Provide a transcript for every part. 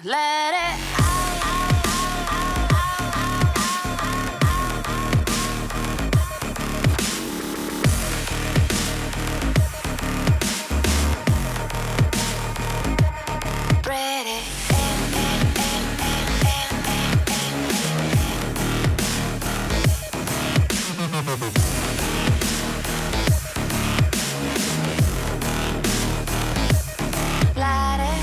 Let it ready. Light it.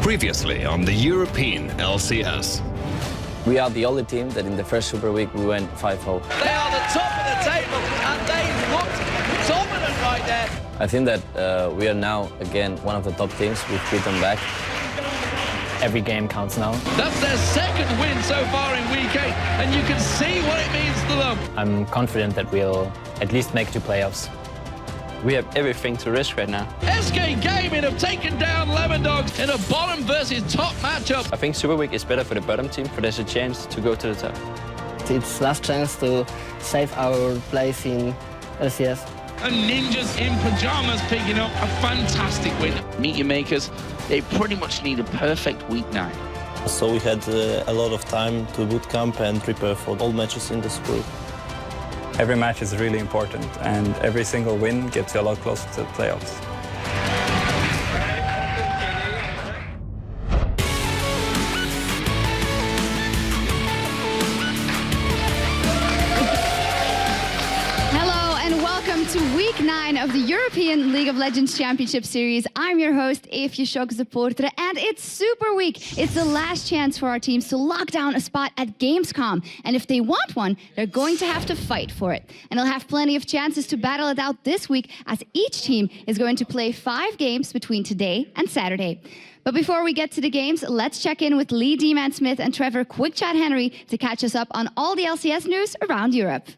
Previously on the European LCS. We are the only team that in the first Super Week we went 5-0. They are the top of the table and they looked dominant right there. I think that we are now again one of the top teams. We've beaten back. Every game counts now. That's their second win so far in week 8 and you can see what it means to them. I'm confident that we'll at least make two playoffs. We have everything to risk right now. SK Gaming have taken down Lemon Dogs in a bottom versus top matchup. I think Super Week is better for the bottom team, for there's a chance to go to the top. It's last chance to save our place in LCS. and ninjas in pajamas picking up a fantastic win. Meet your makers, they pretty much need a perfect week now. So we had a lot of time to boot camp and prepare for all matches in this group. Every match is really important, and every single win gets you a lot closer to the playoffs. To week 9 of the European League of Legends Championship Series. I'm your host, Eefje Schok Supporter, and it's Super Week. It's the last chance for our teams to lock down a spot at Gamescom. And if they want one, they're going to have to fight for it. And they'll have plenty of chances to battle it out this week, as each team is going to play 5 games between today and Saturday. But before we get to the games, let's check in with Lee D-Man Smith and Trevor Quick Chat Henry to catch us up on all the LCS news around Europe.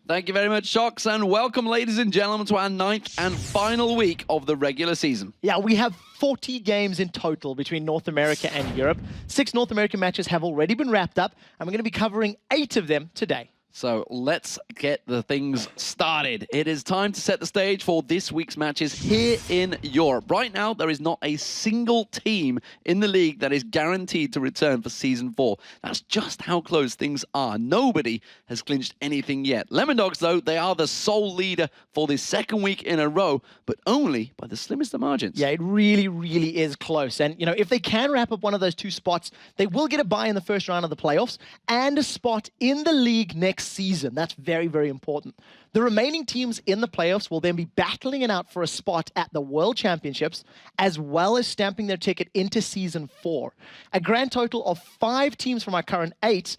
Thank you very much, Shocks, and welcome, ladies and gentlemen, to our 9th and final week of the regular season. Yeah, we have 40 games in total between North America and Europe. 6 North American matches have already been wrapped up, and we're going to be covering 8 of them today. So let's get the things started. It is time to set the stage for this week's matches here in Europe. Right now, there is not a single team in the league that is guaranteed to return for Season 4. That's just how close things are. Nobody has clinched anything yet. Lemon Dogs, though, they are the sole leader for the second week in a row, but only by the slimmest of margins. Yeah, it really, really is close. And, you know, if they can wrap up one of those 2 spots, they will get a bye in the first round of the playoffs and a spot in the league next season. That's very, very important. The remaining teams in the playoffs will then be battling it out for a spot at the World Championships, as well as stamping their ticket into Season 4. A grand total of 5 teams from our current 8,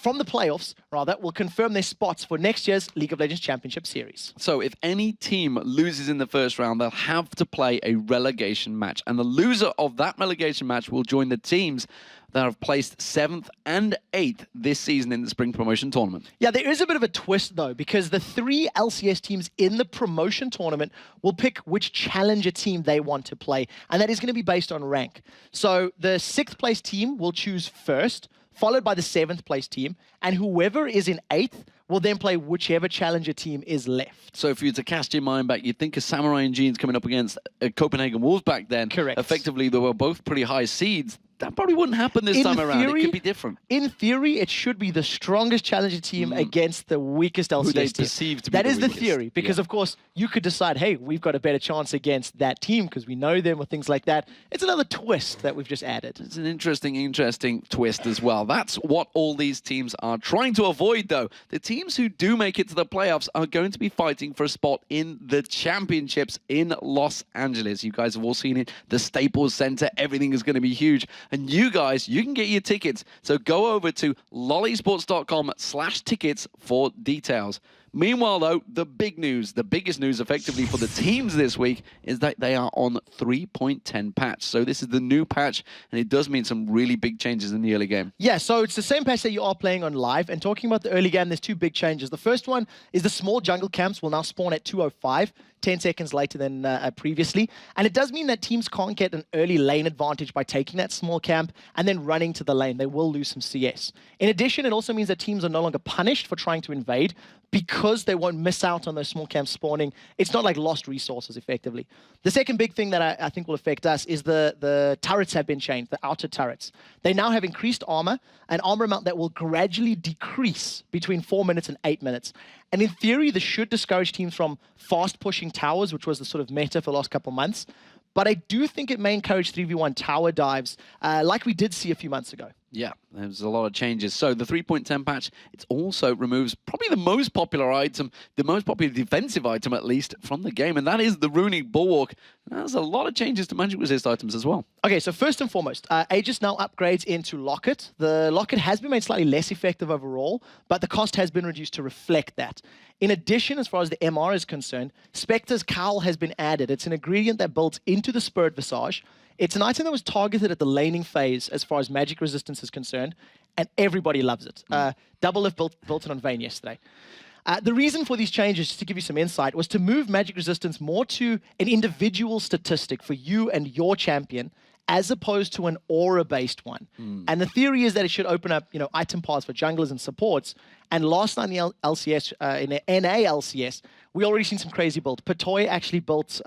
from the playoffs, rather, will confirm their spots for next year's League of Legends Championship Series. So if any team loses in the first round, they'll have to play a relegation match. And the loser of that relegation match will join the teams that have placed 7th and 8th this season in the Spring Promotion Tournament. Yeah, there is a bit of a twist, though, because the 3 LCS teams in the promotion tournament will pick which challenger team they want to play, and that is going to be based on rank. So the 6th place team will choose first, followed by the 7th place team, and whoever is in 8th will then play whichever challenger team is left. So if you were to cast your mind back, you'd think of Samurai and Jeans coming up against Copenhagen Wolves back then. Correct. Effectively, they were both pretty high seeds. That probably wouldn't happen this time around. It could be different. In theory, it should be the strongest challenger team against the weakest LCS Who they team. perceive to be That the is the weakest. theory, because of course, you could decide, hey, we've got a better chance against that team because we know them or things like that. It's another twist that we've just added. It's an interesting twist as well. That's what all these teams are trying to avoid, though. The teams who do make it to the playoffs are going to be fighting for a spot in the championships in Los Angeles. You guys have all seen it. The Staples Center, everything is going to be huge. And you guys, you can get your tickets. So go over to lollysports.com/tickets for details. Meanwhile, though, the big news, the biggest news effectively for the teams this week is that they are on 3.10 patch. So this is the new patch, and it does mean some really big changes in the early game. Yeah, so it's the same patch that you are playing on live. And talking about the early game, there's 2 big changes. The first one is the small jungle camps will now spawn at 2:05, 10 seconds later than previously. And it does mean that teams can't get an early lane advantage by taking that small camp and then running to the lane. They will lose some CS. In addition, it also means that teams are no longer punished for trying to invade because they won't miss out on those small camps spawning. It's not like lost resources, effectively. The second big thing that I think will affect us is the turrets have been changed, the outer turrets. They now have increased armor, an armor amount that will gradually decrease between 4 minutes and 8 minutes. And in theory, this should discourage teams from fast pushing towers, which was the sort of meta for the last couple of months. But I do think it may encourage 3v1 tower dives, like we did see a few months ago. Yeah, there's a lot of changes. So the 3.10 patch, it also removes probably the most popular item, the most popular defensive item at least, from the game, and that is the Runic Bulwark. There's a lot of changes to magic resist items as well. Okay, so first and foremost, Aegis now upgrades into Locket. The Locket has been made slightly less effective overall, but the cost has been reduced to reflect that. In addition, as far as the MR is concerned, Spectre's Cowl has been added. It's an ingredient that builds into the Spirit Visage. It's an item that was targeted at the laning phase as far as magic resistance is concerned, and everybody loves it. Double Lift built it on Vayne yesterday. The reason for these changes, just to give you some insight, was to move magic resistance more to an individual statistic for you and your champion, as opposed to an aura-based one. And the theory is that it should open up, item paths for junglers and supports, And last night in the LCS, in the NA LCS, we already seen some crazy builds. Patoy actually built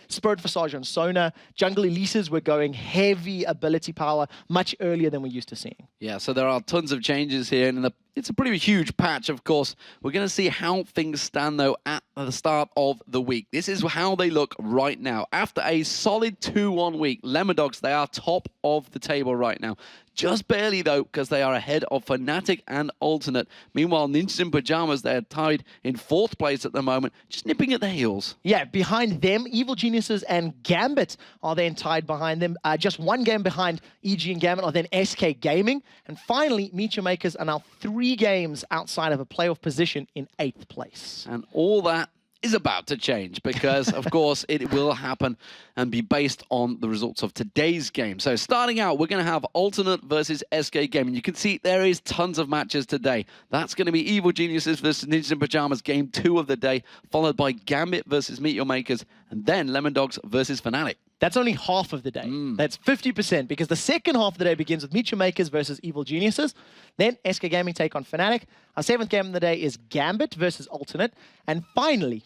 Spirit Visage on Sona. Jungle Elises were going heavy ability power much earlier than we're used to seeing. Yeah, so there are tons of changes here, and it's a pretty huge patch, of course. We're going to see how things stand, though, at the start of the week. This is how they look right now. After a solid 2-1 week, Lemondogs, they are top of the table right now. Just barely, though, because they are ahead of Fnatic and Alternate. Meanwhile, Ninjas in Pajamas, they're tied in 4th place at the moment, just nipping at their heels. Yeah, behind them, Evil Geniuses and Gambit are then tied behind them. Just 1 game behind EG and Gambit are then SK Gaming. And finally, Meet Your Makers are now 3 games outside of a playoff position in 8th place. And all that is about to change because, of course, it will happen and be based on the results of today's game. So starting out, we're going to have Alternate versus SK Gaming. You can see there is tons of matches today. That's going to be Evil Geniuses versus Ninjas in Pajamas, game 2 of the day, followed by Gambit versus Meet Your Makers, and then Lemondogs versus Fnatic. That's only half of the day. That's 50%, because the second half of the day begins with Meet Your Makers versus Evil Geniuses. Then SK Gaming take on Fnatic. Our 7th game of the day is Gambit versus Alternate. And finally,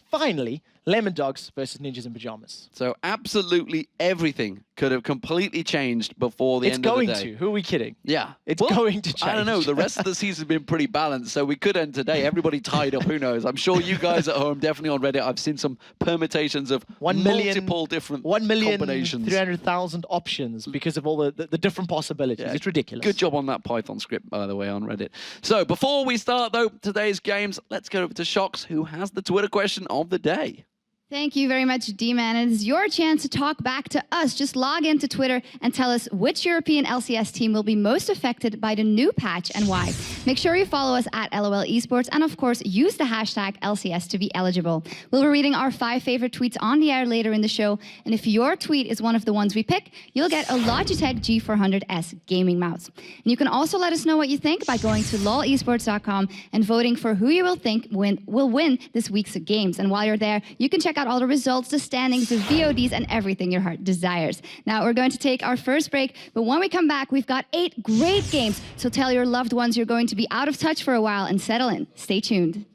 Lemondogs versus Ninjas in Pajamas. So absolutely everything could have completely changed before the end of the day. It's going to. Who are we kidding? Yeah. It's going to change. I don't know. The rest of the season's been pretty balanced, so we could end today. Everybody tied up. Who knows? I'm sure you guys at home, definitely on Reddit, I've seen some permutations of multiple different combinations. 1,300,000 options because of all the different possibilities. Yeah. It's ridiculous. Good job on that Python script, by the way, on Reddit. So before we start, though, today's games, let's go over to Shox, who has the Twitter question of the day. Thank you very much, D-Man. And it's your chance to talk back to us. Just log into Twitter and tell us which European LCS team will be most affected by the new patch and why. Make sure you follow us at LOL Esports and, of course, use the hashtag LCS to be eligible. We'll be reading our 5 favorite tweets on the air later in the show. And if your tweet is one of the ones we pick, you'll get a Logitech G400S gaming mouse. And you can also let us know what you think by going to lolesports.com and voting for who you will think will win this week's games. And while you're there, you can check out all the results, the standings, the VODs, and everything your heart desires. Now, we're going to take our first break, but when we come back, we've got 8 great games. So tell your loved ones you're going to be out of touch for a while and settle in. Stay tuned.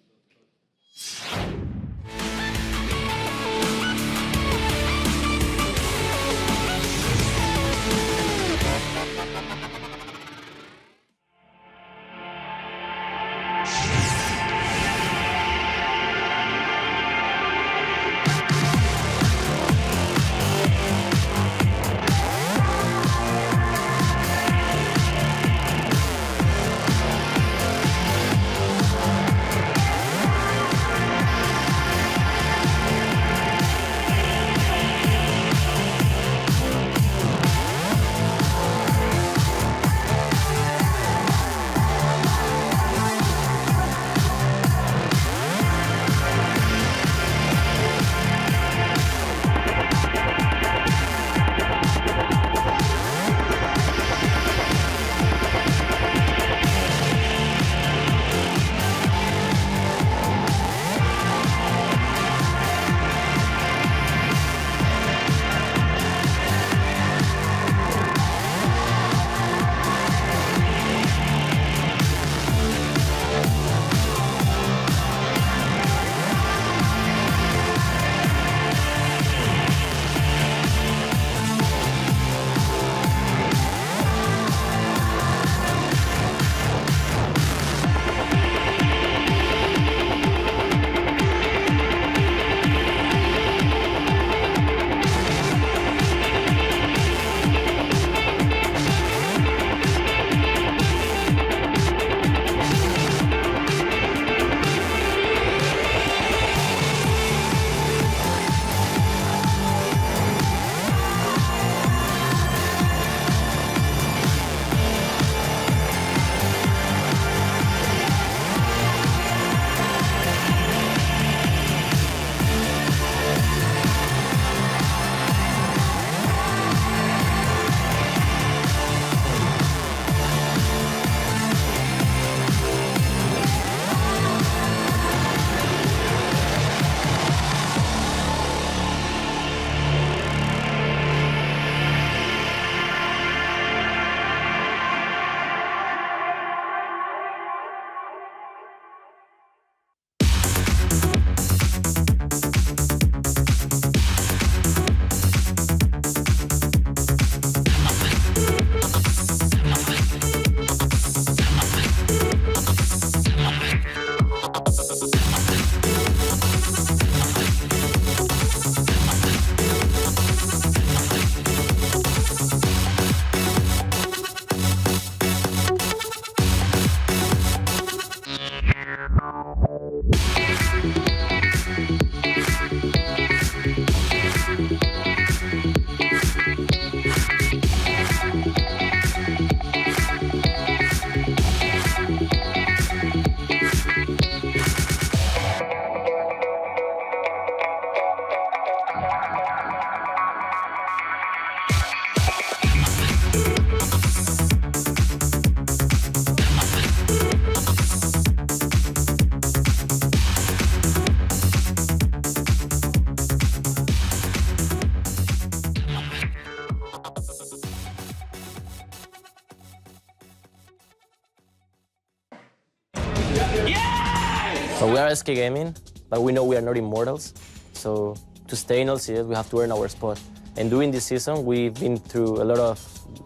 So we are SK Gaming, but we know we are not immortals. So to stay in LCS, we have to earn our spot. And during this season, we've been through a lot of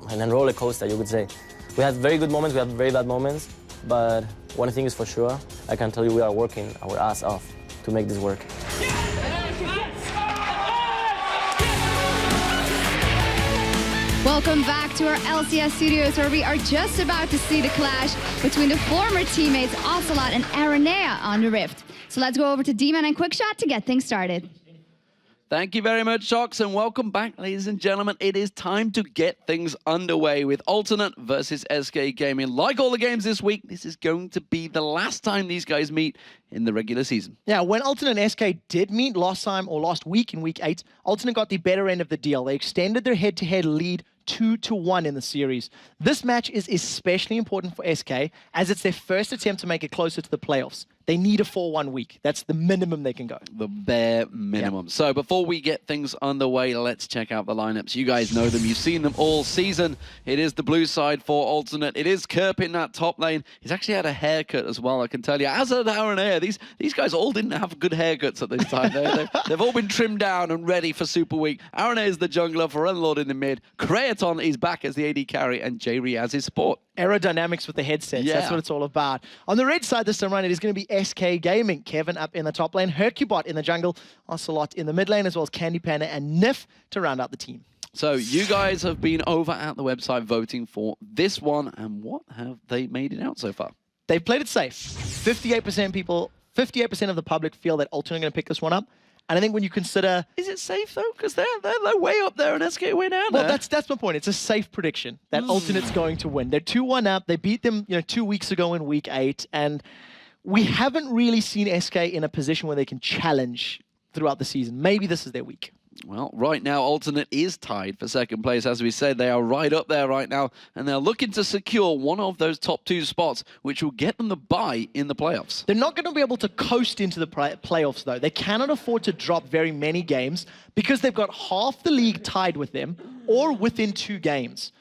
a roller coaster, you could say. We had very good moments, we had very bad moments, but one thing is for sure, I can tell you we are working our ass off to make this work. Welcome back to our LCS studios, where we are just about to see the clash between the former teammates Ocelot and Aranea on the Rift. So let's go over to D-Man and Quickshot to get things started. Thank you very much, Shox, and welcome back, ladies and gentlemen. It is time to get things underway with Alternate versus SK Gaming. Like all the games this week, this is going to be the last time these guys meet in the regular season. Yeah, when Alternate and SK did meet last time, or last week in Week 8, Alternate got the better end of the deal. They extended their head-to-head lead 2-1 in the series. This match is especially important for SK, as it's their first attempt to make it closer to the playoffs. They need a 4-1 week. That's the minimum they can go. The bare minimum. Yeah. So before we get things underway, let's check out the lineups. You guys know them. You've seen them all season. It is the blue side for Alternate. It is Kerp in that top lane. He's actually had a haircut as well, I can tell you. As had Aranea. These guys all didn't have good haircuts at this time. They've all been trimmed down and ready for Super Week. Aranea is the jungler, for Unlord in the mid. Kraton is back as the AD carry, and J-Re as his support. Aerodynamics with the headsets. Yeah. That's what it's all about. On the red side this time around, it is going to be SK Gaming. Kevin up in the top lane, Hercubot in the jungle, Ocelot in the mid lane, as well as Candy Panda and Nif to round out the team. So you guys have been over at the website voting for this one, and what have they made it out so far? They've played it safe. 58% of the public feel that Alternate are going to pick this one up. And I think when you consider... Is it safe, though? Because they're way up there and SK way down there. Well, that's my point. It's a safe prediction that Alternate's going to win. They're 2-1 up. They beat them 2 weeks ago in Week 8. And we haven't really seen SK in a position where they can challenge throughout the season. Maybe this is their week. Well, right now, Alternate is tied for second place. As we said, they are right up there right now, and they're looking to secure one of those top 2 spots, which will get them the bye in the playoffs. They're not going to be able to coast into the playoffs, though. They cannot afford to drop very many games because they've got half the league tied with them or within 2 games.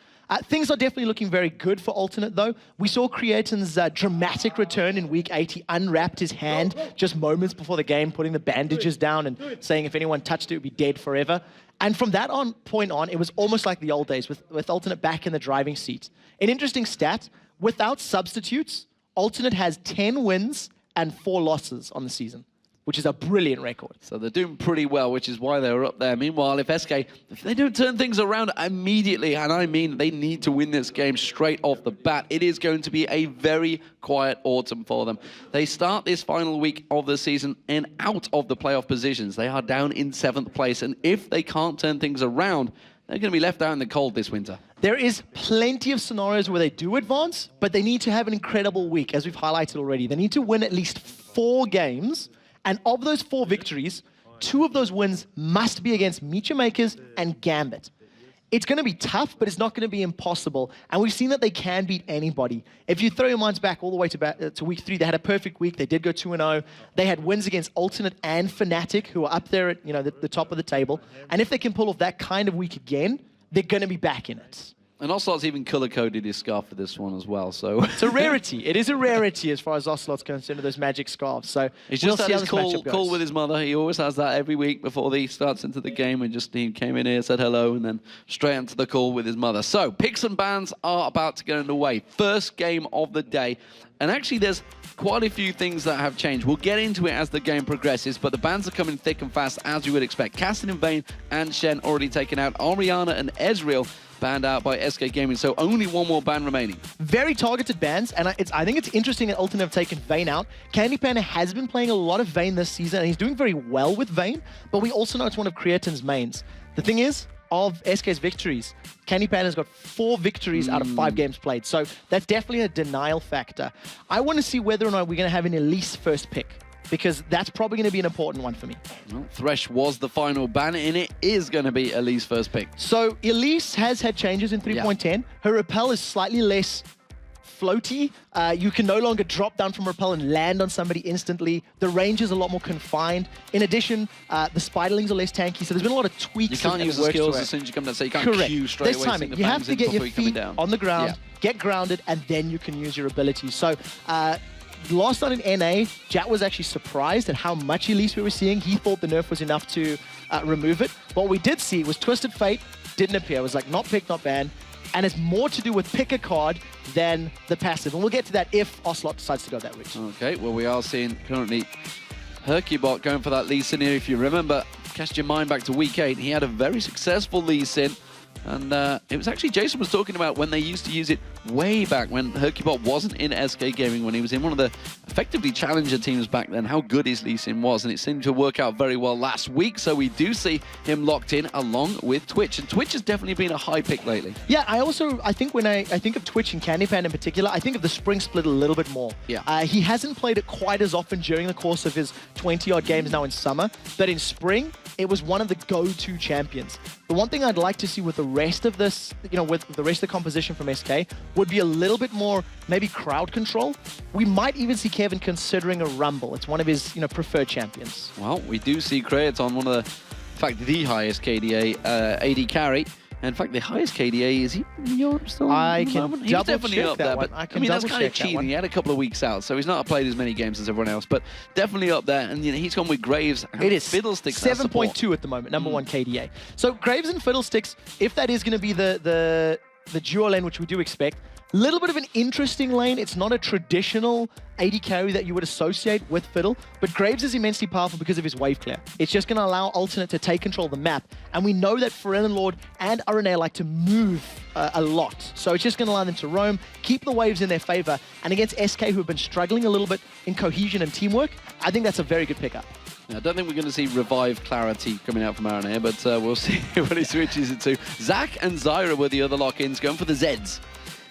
Things are definitely looking very good for Alternate, though. We saw Creaton's dramatic return in Week 8. He unwrapped his hand just moments before the game, putting the bandages down and saying if anyone touched it, it would be dead forever. And from that point on, it was almost like the old days, with Alternate back in the driving seat. An interesting stat, without substitutes, Alternate has 10 wins and 4 losses on the season, which is a brilliant record. So they're doing pretty well, which is why they're up there. Meanwhile, if they don't turn things around immediately, and I mean they need to win this game straight off the bat, it is going to be a very quiet autumn for them. They start this final week of the season and out of the playoff positions. They are down in 7th place, and if they can't turn things around, they're going to be left out in the cold this winter. There is plenty of scenarios where they do advance, but they need to have an incredible week, as we've highlighted already. They need to win at least 4 games. And of those 4 victories, 2 of those wins must be against Mecha Makers and Gambit. It's going to be tough, but it's not going to be impossible. And we've seen that they can beat anybody. If you throw your minds back all the way to Week 3, they had a perfect week. They did go 2-0. They had wins against Alternate and Fnatic, who are up there at the top of the table. And if they can pull off that kind of week again, they're going to be back in it. And Ocelot's even color-coded his scarf for this one as well, so... It's a rarity. It is a rarity as far as Ocelot's concerned with those magic scarves. So he's just had his call with his mother. He always has that every week before he starts into the game, and just he came in here, said hello, and then straight into the call with his mother. So picks and bans are about to get underway. First game of the day. And actually, there's quite a few things that have changed. We'll get into it as the game progresses, but the bans are coming thick and fast, as you would expect. Casting in Vayne and Shen already taken out. Ariana and Ezreal banned out by SK Gaming, so only 1 more ban remaining. Very targeted bans, and I think it's interesting that Alternate have taken Vayne out. Candy Panda has been playing a lot of Vayne this season, and he's doing very well with Vayne, but we also know it's one of Creaton's mains. The thing is, of SK's victories, Candy Panda's got 4 victories out of 5 games played, so that's definitely a denial factor. I want to see whether or not we're going to have an Elise first pick, because that's probably going to be an important one for me. Well, Thresh was the final ban, and it is going to be Elise first pick. So Elise has had changes in 3.10. Yeah. Her repel is slightly less floaty. You can no longer drop down from repel and land on somebody instantly. The range is a lot more confined. In addition, the spiderlings are less tanky, so there's been a lot of tweaks. You can't use the skills as soon as you come down, so you can't Q straight away. Timing. You have to get your feet on the ground, get grounded, and then you can use your abilities. So last night in NA, Jat was actually surprised at how much Elise we were seeing. He thought the nerf was enough to remove it. What we did see was Twisted Fate didn't appear. It was like not picked, not banned. And it's more to do with pick a card than the passive. And we'll get to that if Ocelot decides to go that route. Okay, well, we are seeing currently Hercubot going for that Lee Sin here. If you remember, cast your mind back to week 8, he had a very successful Lee Sin. And it was actually Jason was talking about when they used to use it way back when Hercubot wasn't in SK Gaming, when he was in one of the effectively challenger teams back then, how good his Lee Sin was. And it seemed to work out very well last week. So we do see him locked in along with Twitch. And Twitch has definitely been a high pick lately. Yeah, I think when I think of Twitch and Candypan in particular, I think of the Spring Split a little bit more. Yeah. He hasn't played it quite as often during the course of his 20-odd games now in summer, but in spring, it was one of the go-to champions. The one thing I'd like to see with the rest of this, with the rest of the composition from SK, would be a little bit more, maybe crowd control. We might even see Kevin considering a Rumble. It's one of his, preferred champions. Well, we do see Kraton, one of the, in fact, the highest KDA AD carry. In fact, the highest KDA, is he in Europe still? I can He's definitely double-check up there, that one. but I I can mean, that's kind of double-check that cheating. one. He had a couple of weeks out, so he's not played as many games as everyone else, but definitely up there. And he's gone with Graves and It is Fiddlesticks. 7.2 at the moment, number 1 KDA. So Graves and Fiddlesticks, if that is going to be the duo lane, which we do expect, little bit of an interesting lane. It's not a traditional AD carry that you would associate with Fiddle, but Graves is immensely powerful because of his wave clear. It's just going to allow Alternate to take control of the map, and we know that Pharrell Lord and RNA like to move a lot, so it's just going to allow them to roam, keep the waves in their favor, and against SK, who have been struggling a little bit in cohesion and teamwork, I think that's a very good pickup. I don't think we're going to see Revive Clarity coming out from RNA, but we'll see when he switches it to. Zac and Zyra were the other lock-ins, going for the Zeds.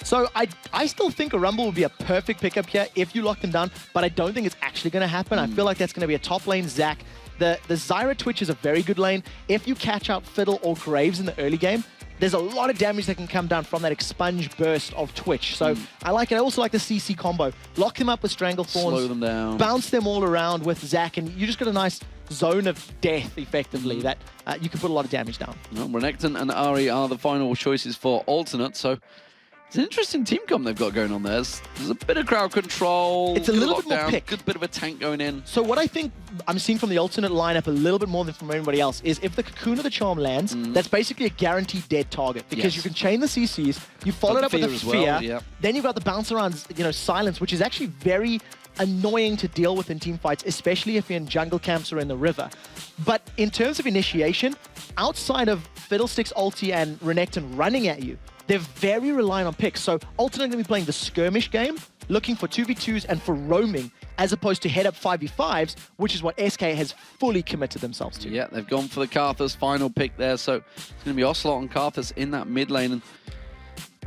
So I still think a Rumble would be a perfect pickup here if you lock them down, but I don't think it's actually going to happen. I feel like that's going to be a top lane Zac. The Zyra Twitch is a very good lane. If you catch out Fiddle or Graves in the early game, there's a lot of damage that can come down from that expunge burst of Twitch. So I like it. I also like the CC combo. Lock them up with Strangle Thorns. Slow them down. Bounce them all around with Zac, and you just got a nice zone of death, effectively, that you can put a lot of damage down. Well, Renekton and Ari are the final choices for Alternate, so it's an interesting team comp they've got going on there. There's a bit of crowd control. It's a little bit more lockdown, pick. Good bit of a tank going in. So what I think I'm seeing from the Alternate lineup a little bit more than from everybody else is if the Cocoon of the Charm lands, that's basically a guaranteed dead target because you can chain the CCs, you follow it up with the fear, then you've got the bounce around, silence, which is actually very annoying to deal with in team fights, especially if you're in jungle camps or in the river. But in terms of initiation, outside of Fiddlesticks, Ulti, and Renekton running at you, they're very reliant on picks. So Alternate going to be playing the skirmish game, looking for 2v2s and for roaming, as opposed to head-up 5v5s, which is what SK has fully committed themselves to. Yeah, they've gone for the Karthus final pick there, so it's going to be Ocelot and Karthus in that mid lane, and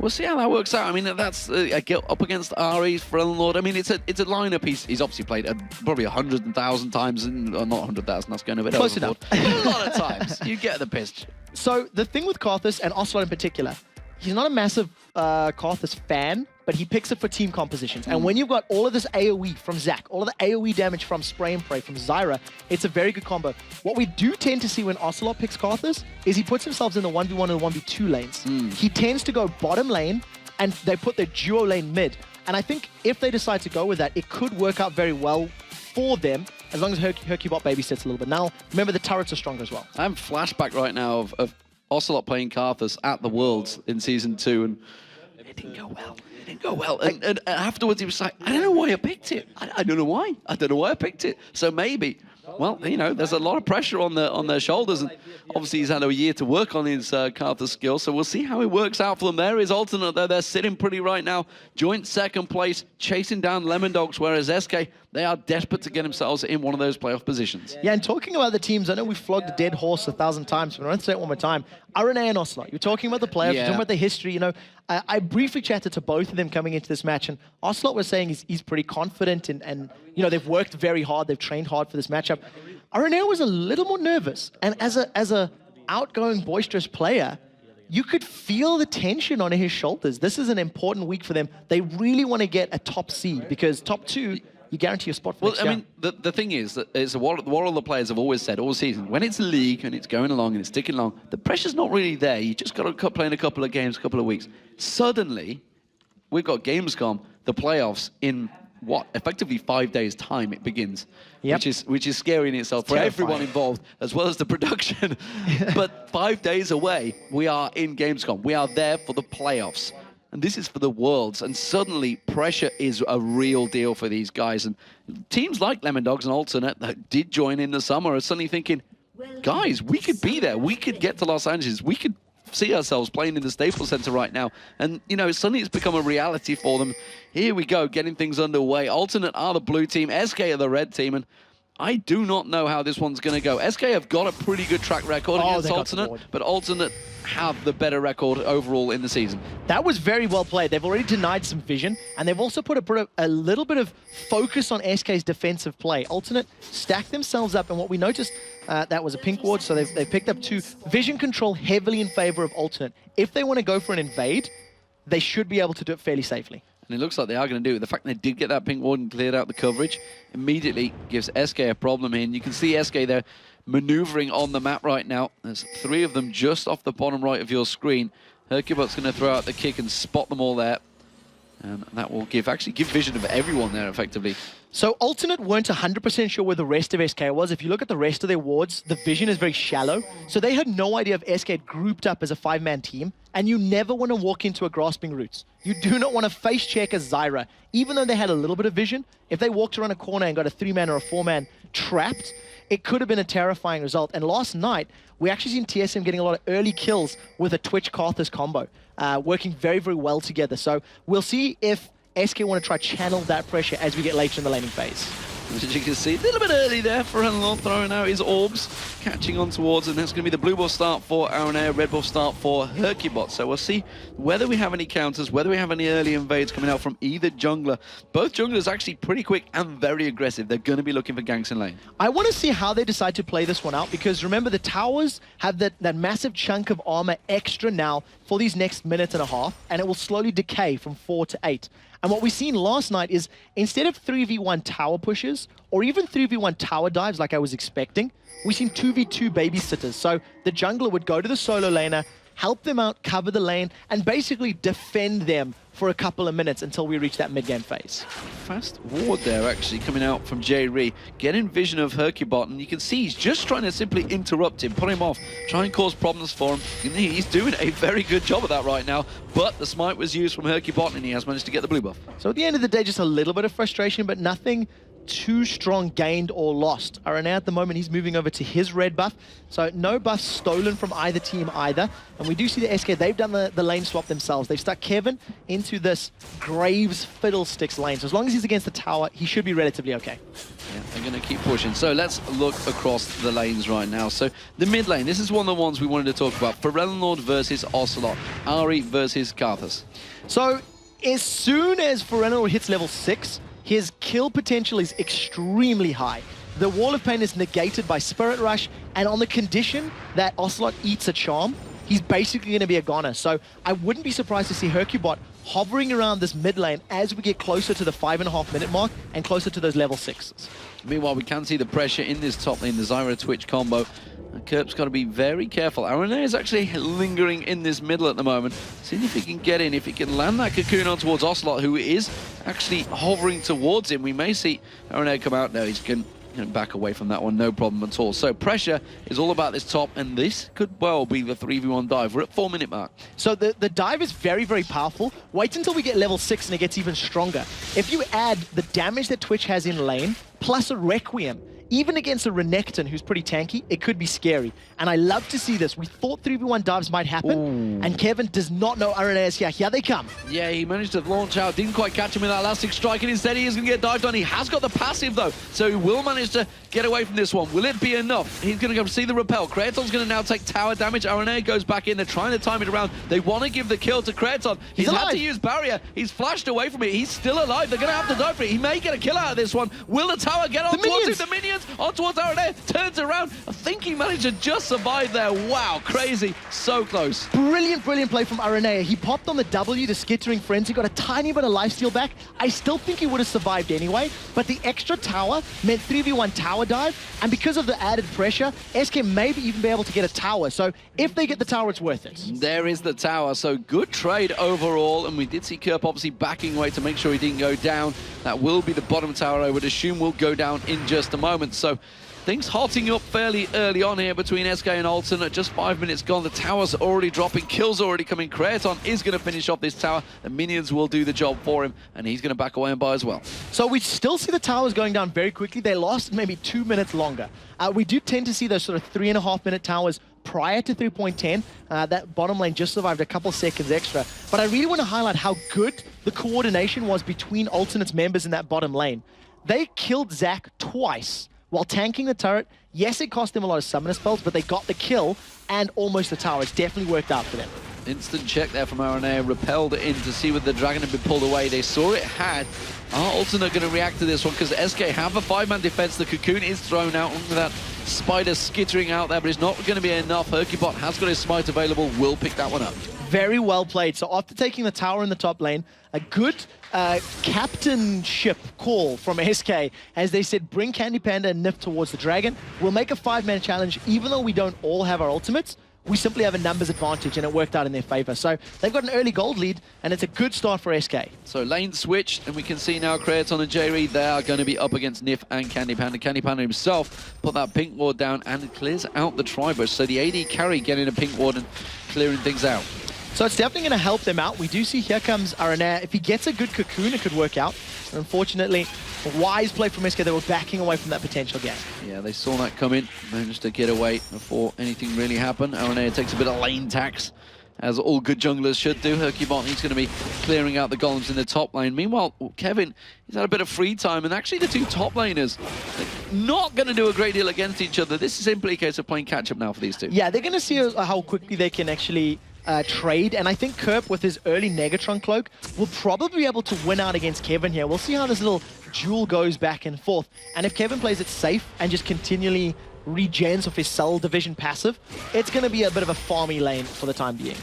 we'll see how that works out. I mean, that's up against Ari, Pharrell Lord. I mean, it's a lineup he's obviously played probably 100,000 times, not 100,000, that's going a bit Close overboard. enough. A lot of times. You get the pitch. So the thing with Karthus and Ocelot in particular, he's not a massive Karthus fan, but he picks it for team compositions. And when you've got all of this AoE from Zac, all of the AoE damage from Spray and Pray from Zyra, it's a very good combo. What we do tend to see when Ocelot picks Karthus is he puts himself in the 1v1 and 1v2 lanes. He tends to go bottom lane, and they put their duo lane mid. And I think if they decide to go with that, it could work out very well for them, as long as Hercubot babysits a little bit. Now, remember, the turrets are stronger as well. I'm flashback right now of Ocelot playing Karthus at the Worlds in Season 2, and it didn't go well. It didn't go well. And afterwards, he was like, I don't know why I picked it. I don't know why. I don't know why I picked it. So maybe, well, there's a lot of pressure on their shoulders, and obviously he's had a year to work on his Karthus skill, so we'll see how it works out for them. There is Alternate, though. They're sitting pretty right now. Joint second place, chasing down Lemon Dogs, whereas SK, they are desperate to get themselves in one of those playoff positions. Yeah, and talking about the teams, I know we've flogged a dead horse 1,000 times, but I want to say it one more time. RNA and Ocelot, you're talking about the playoffs, you're talking about the history, I briefly chatted to both of them coming into this match, and Ocelot was saying he's pretty confident, and they've worked very hard, they've trained hard for this matchup. RNA was a little more nervous, and as a outgoing, boisterous player, you could feel the tension on his shoulders. This is an important week for them. They really want to get a top seed, because top 2, you guarantee a spot for next year. I mean, the thing is that it's what all the players have always said all season. When it's a league and it's going along and it's ticking along, the pressure's not really there. You just got to play in a couple of games, a couple of weeks. Suddenly, we've got Gamescom, the playoffs, in what, effectively 5 days' time it begins, Yep. which is scary in itself for everyone terrifying. involved, as well as the production. But 5 days away, we are in Gamescom. We are there for the playoffs. And this is for the Worlds. And suddenly, pressure is a real deal for these guys. And teams like Lemon Dogs and Alternate that did join in the summer are suddenly thinking, guys, we could be there. We could get to Los Angeles. We could see ourselves playing in the Staples Center right now. And, you know, suddenly it's become a reality for them. Here we go, getting things underway. Alternate are the blue team, SK are the red team, and I do not know how this one's going to go. SK have got a pretty good track record against they got Alternate, bored. but Alternate have the better record overall in the season. That was very well played. They've already denied some vision, and they've also put a little bit of focus on SK's defensive play. Alternate stacked themselves up, and what we noticed, that was a pink ward, so they've picked up 2. Vision control heavily in favor of Alternate. If they want to go for an invade, they should be able to do it fairly safely. And it looks like they are going to do it. The fact they did get that pink ward and cleared out the coverage immediately gives SK a problem here. And you can see SK there maneuvering on the map right now. There's 3 of them just off the bottom right of your screen. Hercubot's going to throw out the kick and spot them all there. And that will actually give vision of everyone there effectively. So Alternate weren't 100% sure where the rest of SK was. If you look at the rest of their wards, the vision is very shallow. So they had no idea if SK had grouped up as a 5-man team. And you never want to walk into a grasping roots. You do not want to face check a Zyra. Even though they had a little bit of vision, if they walked around a corner and got a 3-man or a 4-man trapped, it could have been a terrifying result. And last night, we actually seen TSM getting a lot of early kills with a Twitch Karthus combo, working very, very well together. So we'll see if SK want to try channel that pressure as we get later in the laning phase. As you can see, a little bit early there for Henlong, throwing out his orbs, catching on towards, and that's going to be the blue buff start for Aranea, red buff start for Hercubot. So we'll see whether we have any counters, whether we have any early invades coming out from either jungler. Both junglers actually pretty quick and very aggressive. They're going to be looking for ganks in lane. I want to see how they decide to play this one out, because remember, the towers have that massive chunk of armor extra now for these next minute and a half, and it will slowly decay from 4 to 8. And what we've seen last night is, instead of 3v1 tower pushes, or even 3v1 tower dives like I was expecting, we've seen 2v2 babysitters. So the jungler would go to the solo laner, help them out, cover the lane, and basically defend them for a couple of minutes until we reach that mid-game phase. Fast ward there actually coming out from J-Ree, getting vision of Hercubot, and you can see he's just trying to simply interrupt him, put him off, try and cause problems for him. And he's doing a very good job of that right now, but the smite was used from Hercubot and he has managed to get the blue buff. So at the end of the day, just a little bit of frustration, but nothing too strong gained or lost. Aranea at the moment, he's moving over to his red buff, so no buffs stolen from either team either. And we do see the SK, they've done the lane swap themselves. They've stuck Kevin into this Graves Fiddlesticks lane, so as long as he's against the tower, he should be relatively okay. Yeah, they're going to keep pushing. So let's look across the lanes right now. So the mid lane, this is one of the ones we wanted to talk about. Ferelnord versus Ocelot, Ari versus Karthus. So as soon as Ferelnord hits level 6, his kill potential is extremely high. The Wall of Pain is negated by Spirit Rush, and on the condition that Ocelot eats a charm, he's basically going to be a goner. So I wouldn't be surprised to see Hercubot hovering around this mid lane as we get closer to the 5.5 minute mark and closer to those level 6s. Meanwhile, we can see the pressure in this top lane, the Zyra Twitch combo. Kerp's got to be very careful. Aranea is actually lingering in this middle at the moment, seeing if he can get in, if he can land that cocoon on towards Ocelot, who is actually hovering towards him. We may see Aranea come out. No, he's going to back away from that one, no problem at all. So pressure is all about this top, and this could well be the 3v1 dive. We're at 4 minute mark. So the dive is very, very powerful. Wait until we get level 6 and it gets even stronger. If you add the damage that Twitch has in lane, plus a Requiem, even against a Renekton who's pretty tanky, it could be scary. And I love to see this. We thought 3v1 dives might happen, and Kevin does not know Aranea is here. Here they come. Yeah, he managed to launch out, didn't quite catch him with that elastic strike, and instead he is going to get dived on. He has got the passive though, so he will manage to get away from this one. Will it be enough? He's going to go see the repel. Kraton's going to now take tower damage. Aranea goes back in. They're trying to time it around. They want to give the kill to Kraton. He's had to use barrier. He's flashed away from it. He's still alive. They're going to have to die for it. He may get a kill out of this one. Will the tower get on towards him? The minions turns on towards Aranea, turns around. I think he managed to just survive there. Wow, crazy. So close. Brilliant, brilliant play from Aranea. He popped on the W, the Skittering Frenzy, got a tiny bit of lifesteal back. I still think he would have survived anyway, but the extra tower meant 3v1 tower dive, and because of the added pressure, SK maybe even be able to get a tower. So if they get the tower, it's worth it. There is the tower, so good trade overall, and we did see Kerp obviously backing away to make sure he didn't go down. That will be the bottom tower, I would assume, will go down in just a moment. So things hotting up fairly early on here between SK and Alton. At just 5 minutes gone, the tower's already dropping, kills already coming. Kraton is going to finish off this tower. The minions will do the job for him, and he's going to back away and buy as well. So we still see the towers going down very quickly. They lost maybe 2 minutes longer. We do tend to see those sort of 3.5 minute towers prior to 3.10. That bottom lane just survived a couple seconds extra. But I really want to highlight how good the coordination was between Alternate's members in that bottom lane. They killed Zac twice while tanking the turret. Yes, it cost them a lot of summoner spells, but they got the kill and almost the tower. It's definitely worked out for them. Instant check there from Aranea, repelled in to see whether the dragon had been pulled away. They saw it had. Are Alternate going to react to this one? Because SK have a 5-man defense. The cocoon is thrown out with that spider skittering out there, but it's not going to be enough. Hercubot has got his smite available, will pick that one up. Very well played. So after taking the tower in the top lane, a good captainship call from SK as they said, bring Candy Panda and Nif towards the dragon. We'll make a 5-man challenge, even though we don't all have our ultimates. We simply have a numbers advantage, and it worked out in their favor. So they've got an early gold lead, and it's a good start for SK. So lane switched, and we can see now Kraton and J-Reed, they are going to be up against Nif and Candy Panda. Candy Panda himself put that pink ward down and clears out the Tribush. So the AD carry getting a pink ward and clearing things out. So it's definitely going to help them out. We do see here comes Aranea. If he gets a good cocoon, it could work out. And unfortunately, a wise play from SK. They were backing away from that potential game. Yeah, they saw that come in, managed to get away before anything really happened. Aranea takes a bit of lane tax, as all good junglers should do. Hercubot, he's going to be clearing out the golems in the top lane. Meanwhile, Kevin, he's had a bit of free time, and actually the two top laners not going to do a great deal against each other. This is simply a case of playing catch-up now for these two. Yeah, they're going to see how quickly they can actually trade, and I think Kerp with his early Negatron cloak will probably be able to win out against Kevin here. We'll see how this little duel goes back and forth, and if Kevin plays it safe and just continually regens off his Soul Division passive, it's going to be a bit of a farmy lane for the time being.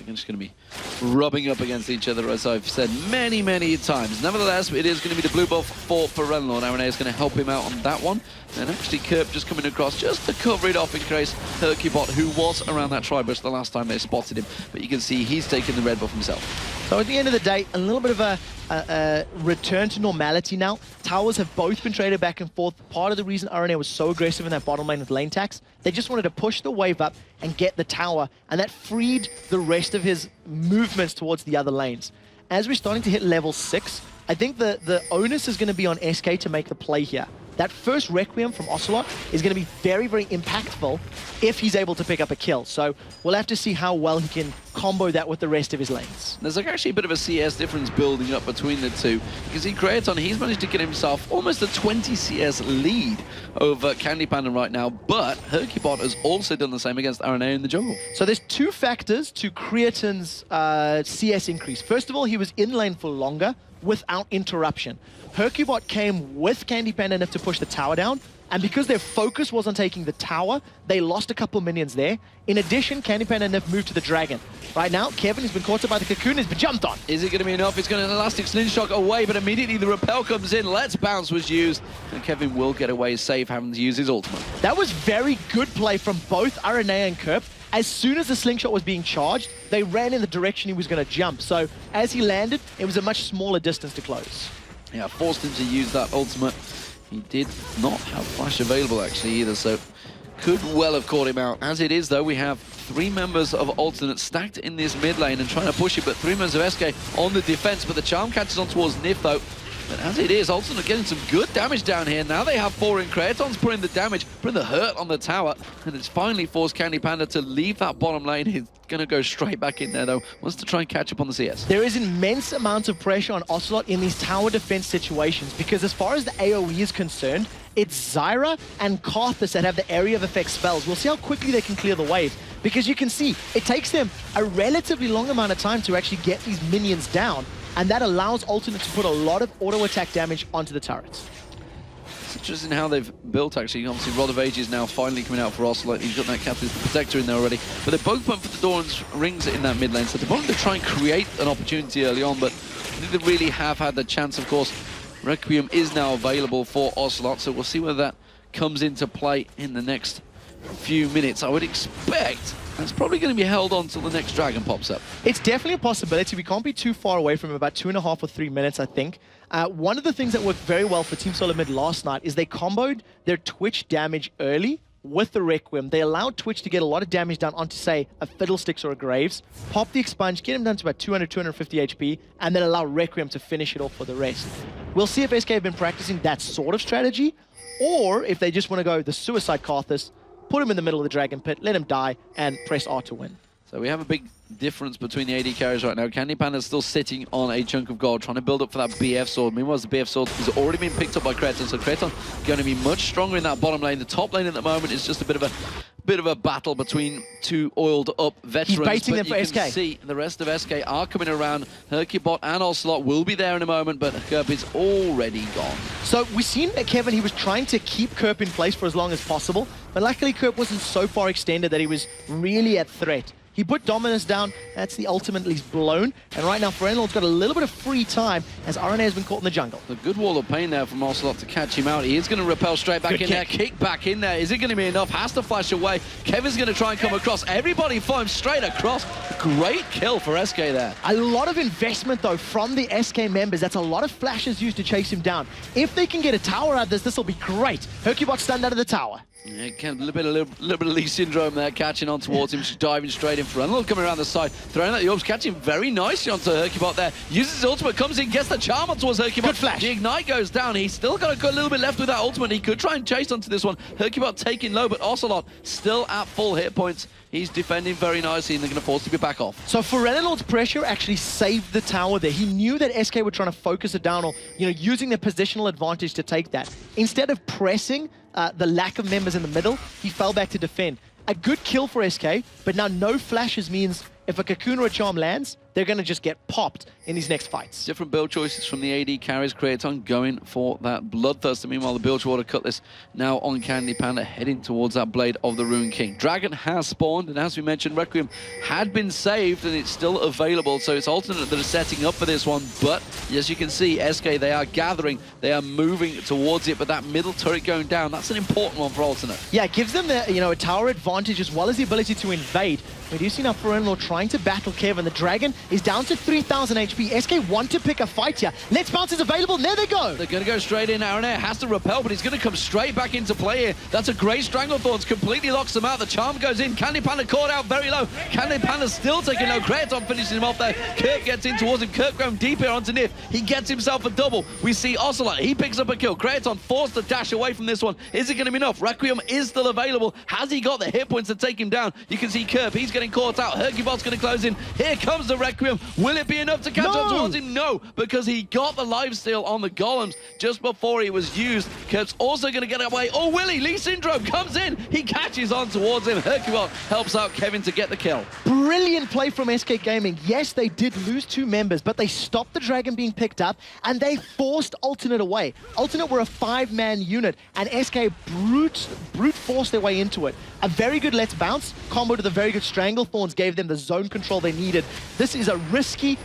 They're just going to be rubbing up against each other, as I've said many, many times. Nevertheless, it is going to be the blue buff for Renlord. Aranea is going to help him out on that one. And actually, Kerp just coming across just to cover it off in case Hercubot, who was around that Tribush the last time they spotted him. But you can see he's taken the red buff himself. So at the end of the day, a little bit of a return to normality now. Towers have both been traded back and forth. Part of the reason Aranea was so aggressive in that bottom lane with lane tax, they just wanted to push the wave up and get the tower, and that freed the rest of his movements towards the other lanes. As we're starting to hit level 6, I think the onus is going to be on SK to make the play here. That first Requiem from Ocelot is going to be very, very impactful if he's able to pick up a kill. So we'll have to see how well he can combo that with the rest of his lanes. There's like actually a bit of a CS difference building up between the two. You can see Kraton, he's managed to get himself almost a 20 CS lead over Candy Panda right now, but Hercubot has also done the same against Aranea in the jungle. So there's two factors to Creaton's CS increase. First of all, he was in lane for longer without interruption. Hercubot came with Candy Panda enough to push the tower down, and because their focus was on taking the tower, they lost a couple minions there. In addition, Candy Panda and Nif moved to the dragon. Right now, Kevin has been caught up by the cocoon, has been jumped on. Is it going to be enough? It's going to elastic slingshot away, but immediately the repel comes in. Let's Bounce was used, and Kevin will get away safe, having to use his ultimate. That was very good play from both Aranea and Kerp. As soon as the slingshot was being charged, they ran in the direction he was going to jump. So as he landed, it was a much smaller distance to close. Yeah, forced him to use that ultimate. He did not have flash available actually either, so could well have caught him out. As it is though, we have 3 members of Alternate stacked in this mid lane and trying to push it, but 3 members of SK on the defense, but the charm catches on towards Nif though. But as it is, Alternate getting some good damage down here. Now they have 4 in. Kraton's putting the damage, putting the hurt on the tower, and it's finally forced Candy Panda to leave that bottom lane. He's going to go straight back in there though, wants to try and catch up on the CS. There is immense amounts of pressure on Ocelot in these tower defense situations, because as far as the AoE is concerned, it's Zyra and Karthus that have the area of effect spells. We'll see how quickly they can clear the wave, because you can see it takes them a relatively long amount of time to actually get these minions down, and that allows Alternate to put a lot of auto attack damage onto the turrets. It's interesting how they've built, actually. Obviously, Rodovage is now finally coming out for Ocelot. He's got that Captain's Protector in there already. But they're both putting for the Doran's rings in that mid lane. So they're wanting to try and create an opportunity early on, but I think they really have had the chance. Of course, Requiem is now available for Ocelot, so we'll see whether that comes into play in the next few minutes. I would expect that's probably going to be held on till the next dragon pops up. It's definitely a possibility. We can't be too far away from about 2.5 or 3 minutes, I think. One of the things that worked very well for Team Solid Mid last night is they comboed their Twitch damage early with the Requiem. They allowed Twitch to get a lot of damage done onto, say, a Fiddlesticks or a Graves, pop the Expunge, get him down to about 200, 250 HP, and then allow Requiem to finish it off for the rest. We'll see if SK have been practicing that sort of strategy, or if they just want to go the Suicide Karthus, put him in the middle of the Dragon Pit, let him die, and press R to win. So we have a big difference between the AD carriers right now. Candy Panda's still sitting on a chunk of gold, trying to build up for that BF sword. Meanwhile, the BF sword has already been picked up by Kreton, so Kreton going to be much stronger in that bottom lane. The top lane at the moment is just a bit of a battle between two oiled up veterans. He's baiting them for you SK. can see the rest of SK are coming around. Hercubot and Ocelot will be there in a moment, but Kerp is already gone. So we've seen that Kevin, he was trying to keep Kerp in place for as long as possible, but luckily Kerp wasn't so far extended that he was really at threat. He put Dominus down, that's the ultimate, he's blown, and right now Ferenlord's got a little bit of free time as RNA has been caught in the jungle. A good wall of pain there from Ocelot to catch him out. He is going to repel straight back in there, kick back in there. Is it going to be enough? Has to flash away. Kevin's going to try and come across. Everybody foams straight across. Great kill for SK there. A lot of investment though from the SK members. That's a lot of flashes used to chase him down. If they can get a tower out of this will be great. Hercubot stunned out of the tower. Yeah, a little bit of Lee syndrome there, catching on towards him, just diving straight in front. Coming around the side, throwing out the orbs, catching very nicely onto Hercubot there. Uses his ultimate, comes in, gets the charm on towards Hercubot. Good flash. The ignite goes down. He's still got a little bit left with that ultimate. He could try and chase onto this one. Hercubot taking low, but Ocelot still at full hit points. He's defending very nicely, and they're going to force him back off. So Ferenlord's pressure actually saved the tower there. He knew that SK were trying to focus it down, or using their positional advantage to take that. Instead of pressing the lack of members in the middle, he fell back to defend. A good kill for SK, but now no flashes means if a Cocoon or a Charm lands, they're going to just get popped in these next fights. Different build choices from the AD carries. Kreton going for that Bloodthirster. Meanwhile, the Bilgewater Cutlass now on Candy Panda, heading towards that Blade of the Ruined King. Dragon has spawned, and as we mentioned, Requiem had been saved, and it's still available. So it's Alternate that are setting up for this one. But as you can see, SK, they are gathering. They are moving towards it, but that middle turret going down, that's an important one for Alternate. Yeah, it gives them the, a tower advantage as well as the ability to invade. We do see now Ferenlord trying to battle Kevin. The Dragon is down to 3,000 HP. SK want to pick a fight here. Let's Bounce is available, and there they go. They're going to go straight in. Aranea has to repel, but he's going to come straight back into play here. That's a great Stranglethorns, completely locks them out. The charm goes in. Candy Panda caught out very low. Candy Panda's still taking low. Kreton finishing him off there. Kirk gets in towards him. Kirk going deep here onto Nif. He gets himself a double. We see Ocelot. He picks up a kill. Kreton forced to dash away from this one. Is it going to be enough? Requiem is still available. Has he got the hit points to take him down? You can see Kirk. He's getting caught out. Hercubot's going to close in. Here comes the Requiem. Will it be enough to catch up towards him? No, because he got the lifesteal on the golems just before he was used. Kirk's also going to get away. Oh, Willie, Lee Syndrome comes in. He catches on towards him. Hercubot helps out Kevin to get the kill. Brilliant play from SK Gaming. Yes, they did lose 2 members, but they stopped the Dragon being picked up, and they forced Alternate away. Alternate were a 5-man unit, and SK brute forced their way into it. A very good Let's Bounce, combo to the very good Stranglethorns gave them the zone control they needed. This is a risky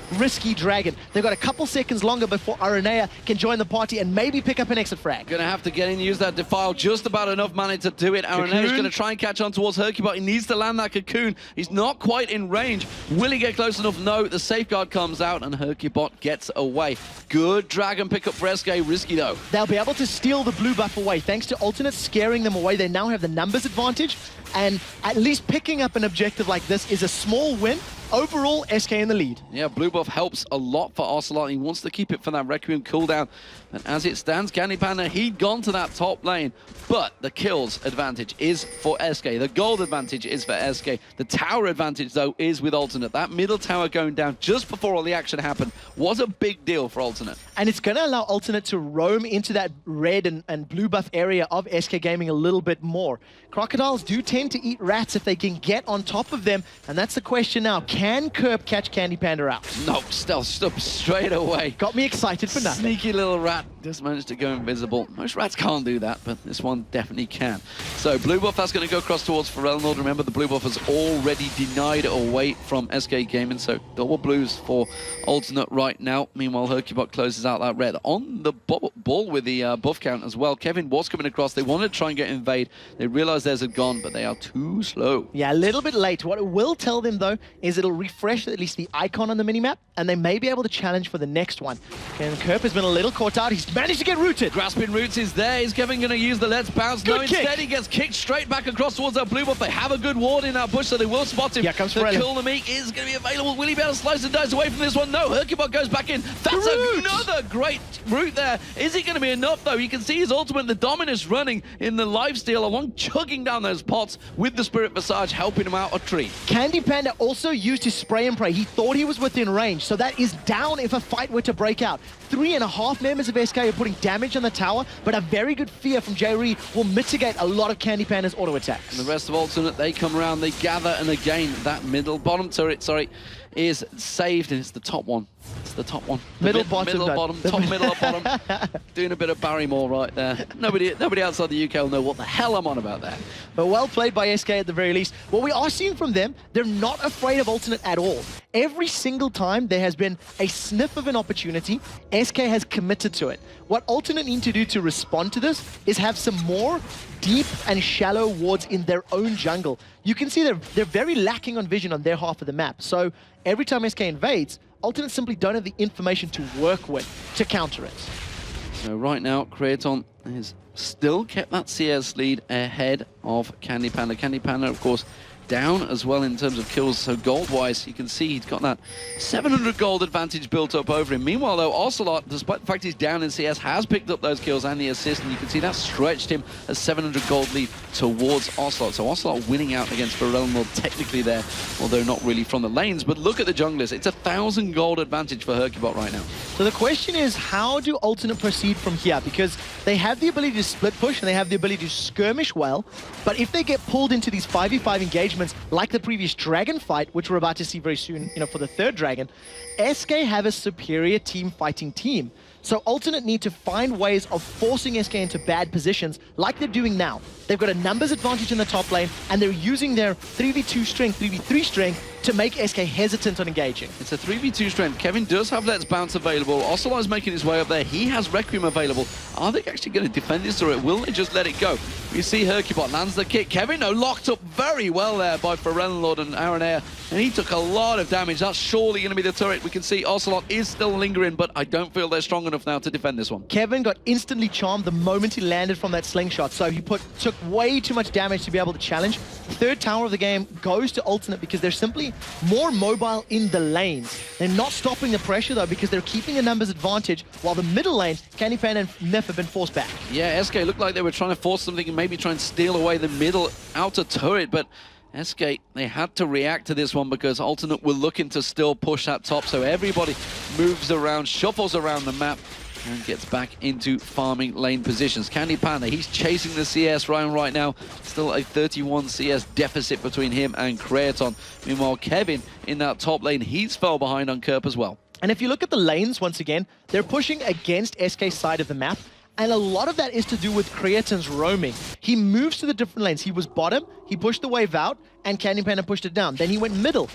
Dragon. They've got a couple seconds longer before Aranea can join the party and maybe pick up an exit frag. Gonna have to get in, use that Defile, just about enough money to do it. Aranea's gonna try and catch on towards Hercubot. He needs to land that Cocoon. He's not quite in range. Will he get close enough? No, the safeguard comes out and Hercubot gets away. Good Dragon pickup for SK, risky though. They'll be able to steal the blue buff away. Thanks to Alternate scaring them away, they now have the numbers advantage, and at least picking up an objective like this is a small win. Overall, SK in the lead. Yeah, blue buff helps a lot for Ocelot. He wants to keep it for that Requiem cooldown. And as it stands, Candy Panda, he'd gone to that top lane. But the kills advantage is for SK. The gold advantage is for SK. The tower advantage, though, is with Alternate. That middle tower going down just before all the action happened was a big deal for Alternate. And it's going to allow Alternate to roam into that red and blue buff area of SK Gaming a little bit more. Crocodiles do tend to eat rats if they can get on top of them. And that's the question now. Can Kerp catch Candy Panda out? No, stealth up straight away. Got me excited for nothing. Sneaky little rat just managed to go invisible. Most rats can't do that, but this one definitely can. So blue buff, that's going to go across towards Pharrell. Remember, the blue buff has already denied away from SK Gaming, so double blues for Alternate right now. Meanwhile, Hercubot closes out that red. On the ball with the buff count as well. Kevin was coming across. They wanted to try and get invade. They realized theirs had gone, but they are too slow. Yeah, a little bit late. What it will tell them, though, is it'll refresh at least the icon on the minimap, and they may be able to challenge for the next one. And Kerp has been a little caught out. He's managed to get rooted. Grasping roots is there. Is Kevin going to use the let's bounce? Good no, kick. instead he gets kicked straight back across towards that blue buff. They have a good ward in that bush, so they will spot him. Here comes the Pharrell. kill the meat is going to be available. Will he be able to slice and dice away from this one? No, Hercubot goes back in. That's another great route there. Is it going to be enough, though? You can see his ultimate, the Dominus running in the lifesteal along, chugging down those pots with the Spirit Visage, helping him out a treat. Candy Panda also used his spray and pray. He thought he was within range, so that is down if a fight were to break out. 3.5 members of SK are putting damage on the tower, but a very good fear from Jerry will mitigate a lot of Candy Panda's auto attacks. And the rest of Alternate, they come around, they gather, and again, that bottom turret, is saved, and it's the top one. It's the top one. Middle, bottom, top, middle, bottom. Doing a bit of Barrymore right there. Nobody outside the UK will know what the hell I'm on about there. But well played by SK at the very least. What we are seeing from them, they're not afraid of Alternate at all. Every single time there has been a sniff of an opportunity, SK has committed to it. What Alternate need to do to respond to this is have some more deep and shallow wards in their own jungle. You can see they're very lacking on vision on their half of the map. So every time SK invades, Alternate simply don't have the information to work with to counter it. So right now, Kraton has still kept that CS lead ahead of Candy Panda. Candy Panda, of course, down as well in terms of kills. So gold-wise, you can see he's got that 700 gold advantage built up over him. Meanwhile, though, Ocelot, despite the fact he's down in CS, has picked up those kills and the assist, and you can see that stretched him a 700 gold lead towards Ocelot. So Ocelot winning out against Pharrell technically there, although not really from the lanes. But look at the junglers. It's 1,000 gold advantage for Hercubot right now. So the question is, how do Alternate proceed from here? Because they have the ability to split push and they have the ability to skirmish well, but if they get pulled into these 5v5 engagements like the previous Dragon fight, which we're about to see very soon, for the third Dragon, SK have a superior team fighting team. So Alternate need to find ways of forcing SK into bad positions like they're doing now. They've got a numbers advantage in the top lane, and they're using their 3v2 strength, 3v3 strength to make SK hesitant on engaging. It's a 3v2 strength. Kevin does have Let's Bounce available. Ocelot is making his way up there. He has Requiem available. Are they actually going to defend this turret? Will they just let it go? You see Hercubot lands the kick. Kevin, locked up very well there by Pharrell and Aaron Air, and he took a lot of damage. That's surely going to be the turret. We can see Ocelot is still lingering, but I don't feel they're strong enough now to defend this one. Kevin got instantly charmed the moment he landed from that slingshot, so he took way too much damage to be able to challenge. Third tower of the game goes to Alternate because they're simply more mobile in the lanes. They're not stopping the pressure, though, because they're keeping a numbers advantage, while the middle lane, Candy Panda and Nef have been forced back. Yeah, SK looked like they were trying to force something and maybe try and steal away the middle outer turret, but SK, they had to react to this one because Alternate were looking to still push that top, so everybody moves around, shuffles around the map, and gets back into farming lane positions. Candy Panda, he's chasing the CS round right now. Still a 31 CS deficit between him and Kraton. Meanwhile, Kevin in that top lane, he's fell behind on Kerp as well. And if you look at the lanes, once again, they're pushing against SK's side of the map. And a lot of that is to do with Kraton's roaming. He moves to the different lanes. He was bottom, he pushed the wave out, and Candy Panda pushed it down. Then he went middle.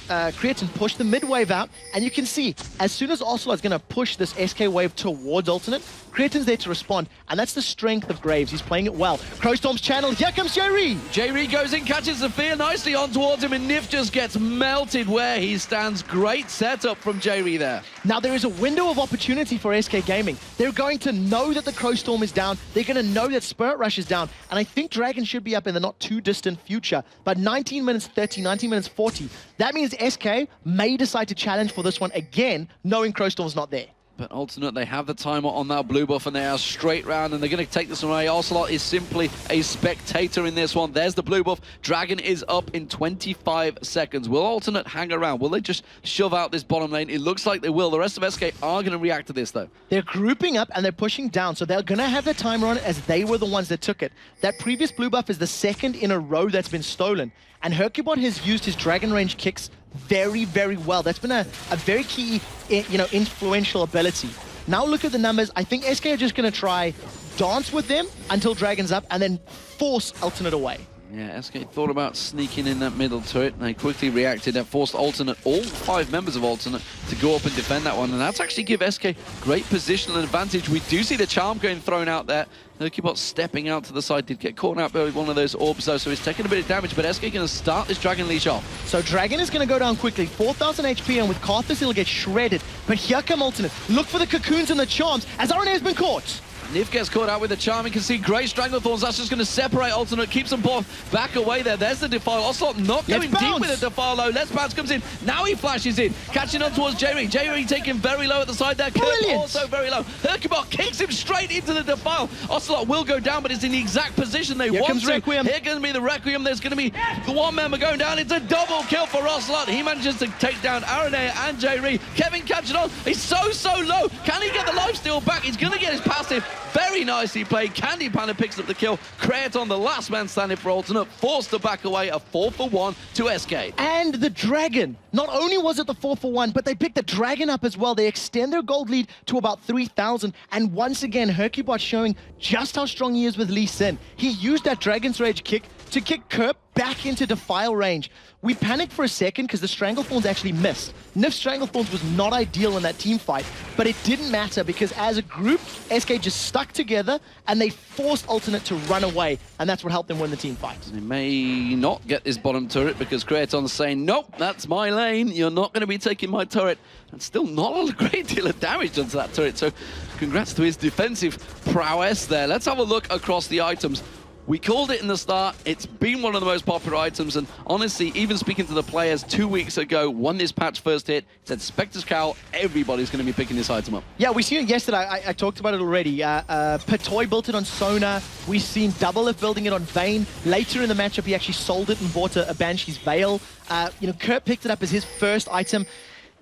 Kraton pushed the mid wave out, and you can see, as soon as Ocelot's going to push this SK wave towards Alternate, Kraton's there to respond, and that's the strength of Graves. He's playing it well. Crowstorm's channel, here comes Jerry! Jerry goes in, catches the fear nicely on towards him, and Nif just gets melted where he stands. Great setup from Jerry there. Now there is a window of opportunity for SK Gaming. They're going to know that the Crowstorm is down, they're going to know that Spirit Rush is down, and I think Dragon should be up in the not too distant future, but 19 minutes 30, 19 minutes 40. That means SK may decide to challenge for this one again, knowing Crowstorm's not there. But Alternate, they have the timer on that blue buff, and they are straight round, and they're going to take this away. Ocelot is simply a spectator in this one. There's the blue buff. Dragon is up in 25 seconds. Will Alternate hang around? Will they just shove out this bottom lane? It looks like they will. The rest of SK are going to react to this, though. They're grouping up, and they're pushing down, so they're going to have their timer on it as they were the ones that took it. That previous blue buff is the second in a row that's been stolen, and Hercubot has used his Dragon range kicks very, very well. That's been a very key, influential ability. Now look at the numbers. I think SK are just going to try dance with them until Dragon's up and then force Alternate away. Yeah, SK thought about sneaking in that middle turret, and they quickly reacted and forced Alternate, all 5 members of Alternate, to go up and defend that one. And that's actually give SK great positional advantage. We do see the charm going thrown out there. Hercubot stepping out to the side, did get caught out by one of those orbs though, so he's taking a bit of damage, but SK going to start this Dragon Leash off. So Dragon is going to go down quickly, 4,000 HP, and with Karthus he'll get shredded. But here come Alternate. Look for the cocoons and the charms, as RNA has been caught. Nif gets caught out with the charm. You can see Grey Stranglethorns. That's just going to separate Alternate. Keeps them both back away there. There's the Defile. Ocelot not going deep with the Defile though. Let's Bounce comes in. Now he flashes in. Catching on towards J-Ring. J-Ring taken very low at the side there. Kirk also very low. Hercubot kicks him straight into the Defile. Ocelot will go down, but it's in the exact position they want to. Requiem. Here going to be the Requiem. There's going to be the one member going down. It's a double kill for Ocelot. He manages to take down Aranea and J-Ring. Kevin catching on. He's so low. Can he get the lifesteal back? He's going to get his passive. Very nicely played. Candy Panda picks up the kill. Kraton, the last man standing for Alternate, forced to back away, a 4-for-1 to SK. And the Dragon. Not only was it the 4-for-1, but they picked the Dragon up as well. They extend their gold lead to about 3,000. And once again, Hercubot showing just how strong he is with Lee Sin. He used that Dragon's Rage kick to kick Kerp back into Defile range. We panicked for a second because the Stranglethorns actually missed. Nif's Stranglethorns was not ideal in that team fight, but it didn't matter because as a group, SK just stuck together and they forced Alternate to run away, and that's what helped them win the team fight. They may not get this bottom turret because Kraton's saying, nope, that's my lane. You're not going to be taking my turret. And still not a great deal of damage done to that turret, so congrats to his defensive prowess there. Let's have a look across the items. We called it in the start. It's been one of the most popular items, and honestly, even speaking to the players 2 weeks ago, when this patch first hit, said Spectre's Cowl, everybody's going to be picking this item up. Yeah, we seen it yesterday. I talked about it already. Patoy built it on Sona. We've seen Doublelift building it on Vayne. Later in the matchup, he actually sold it and bought a Banshee's Veil. Kurt picked it up as his first item.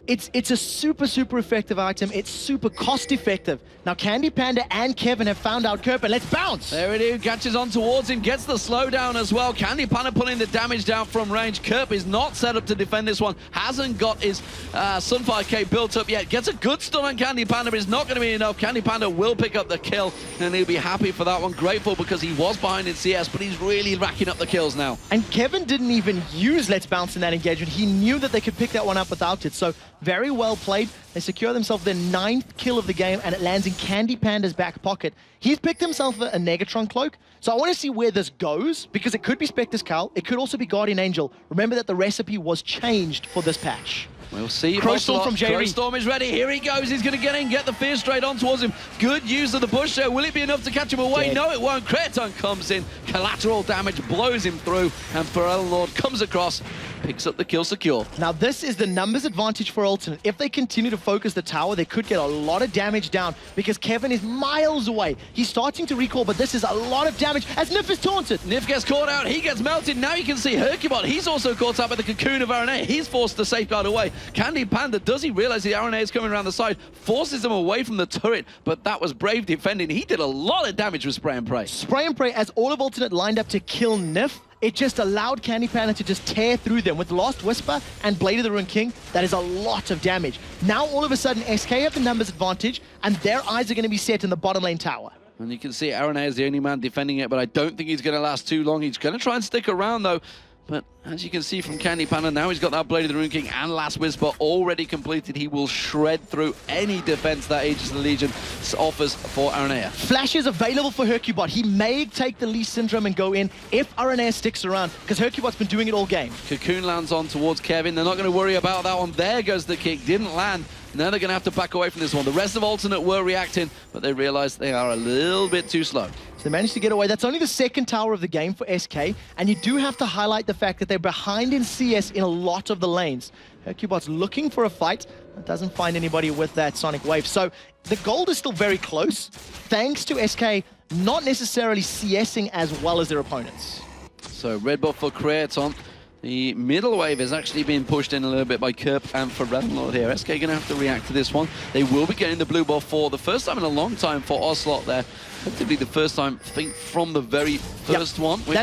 It's a super effective item. It's super cost effective. Now Candy Panda and Kevin have found out Kerp, and let's bounce. There it is, catches on towards him, gets the slowdown as well. Candy Panda pulling the damage down from range. Kerp is not set up to defend this one. Hasn't got his Sunfire Cape built up yet. Gets a good stun on Candy Panda, but it's not going to be enough. Candy Panda will pick up the kill, and he'll be happy for that one. Grateful because he was behind in CS, but he's really racking up the kills now. And Kevin didn't even use Let's Bounce in that engagement. He knew that they could pick that one up without it. So very well played. They secure themselves their 9th kill of the game, and it lands in Candy Panda's back pocket. He's picked himself a Negatron cloak, so I want to see where this goes, because it could be Spectre's Cowl, it could also be Guardian Angel. Remember that the recipe was changed for this patch. We'll see. Crowstorm from J-Ring. Crowstorm is ready. Here he goes. He's going to get in, get the fear straight on towards him. Good use of the bush there. Will it be enough to catch him away? Dead. No, it won't. Kraton comes in. Collateral damage blows him through. And Pharrell Lord comes across, picks up the kill secure. Now this is the numbers advantage for Alternate. If they continue to focus the tower, they could get a lot of damage down because Kevin is miles away. He's starting to recall, but this is a lot of damage as Nif is taunted. Nif gets caught out. He gets melted. Now you can see Hercubot. He's also caught up by the cocoon of RNA. He's forced to safeguard away. Candy Panda, does he realize the RNA is coming around the side? Forces him away from the turret, but that was brave defending. He did a lot of damage with Spray and Pray. Spray and Pray, as all of Alternate lined up to kill Nif, it just allowed Candy Panda to just tear through them. With Lost Whisper and Blade of the Ruined King, that is a lot of damage. Now all of a sudden, SK have the numbers advantage, and their eyes are going to be set in the bottom lane tower. And you can see RNA is the only man defending it, but I don't think he's going to last too long. He's going to try and stick around, though. But as you can see from Candy Panda, now he's got that Blade of the Ruined King and Last Whisper already completed. He will shred through any defense that Aegis of the Legion offers for Aranea. Flash is available for Hercubot. He may take the Lee Syndrome and go in if Aranea sticks around, because Hercubot's been doing it all game. Cocoon lands on towards Kevin. They're not going to worry about that one. There goes the kick. Didn't land. Now they're going to have to back away from this one. The rest of Alternate were reacting, but they realized they are a little bit too slow. So they managed to get away. That's only the second tower of the game for SK, and you do have to highlight the fact that they're behind in CS in a lot of the lanes. Hercubot's looking for a fight, but doesn't find anybody with that Sonic Wave. So the gold is still very close, thanks to SK not necessarily CSing as well as their opponents. So red buff for Kraton. The middle wave is actually being pushed in a little bit by Kerp and Lord here. SK going to have to react to this one. They will be getting the blue buff for the first time in a long time for Ocelot there. Effectively the first time, I think, from the very first one. Which,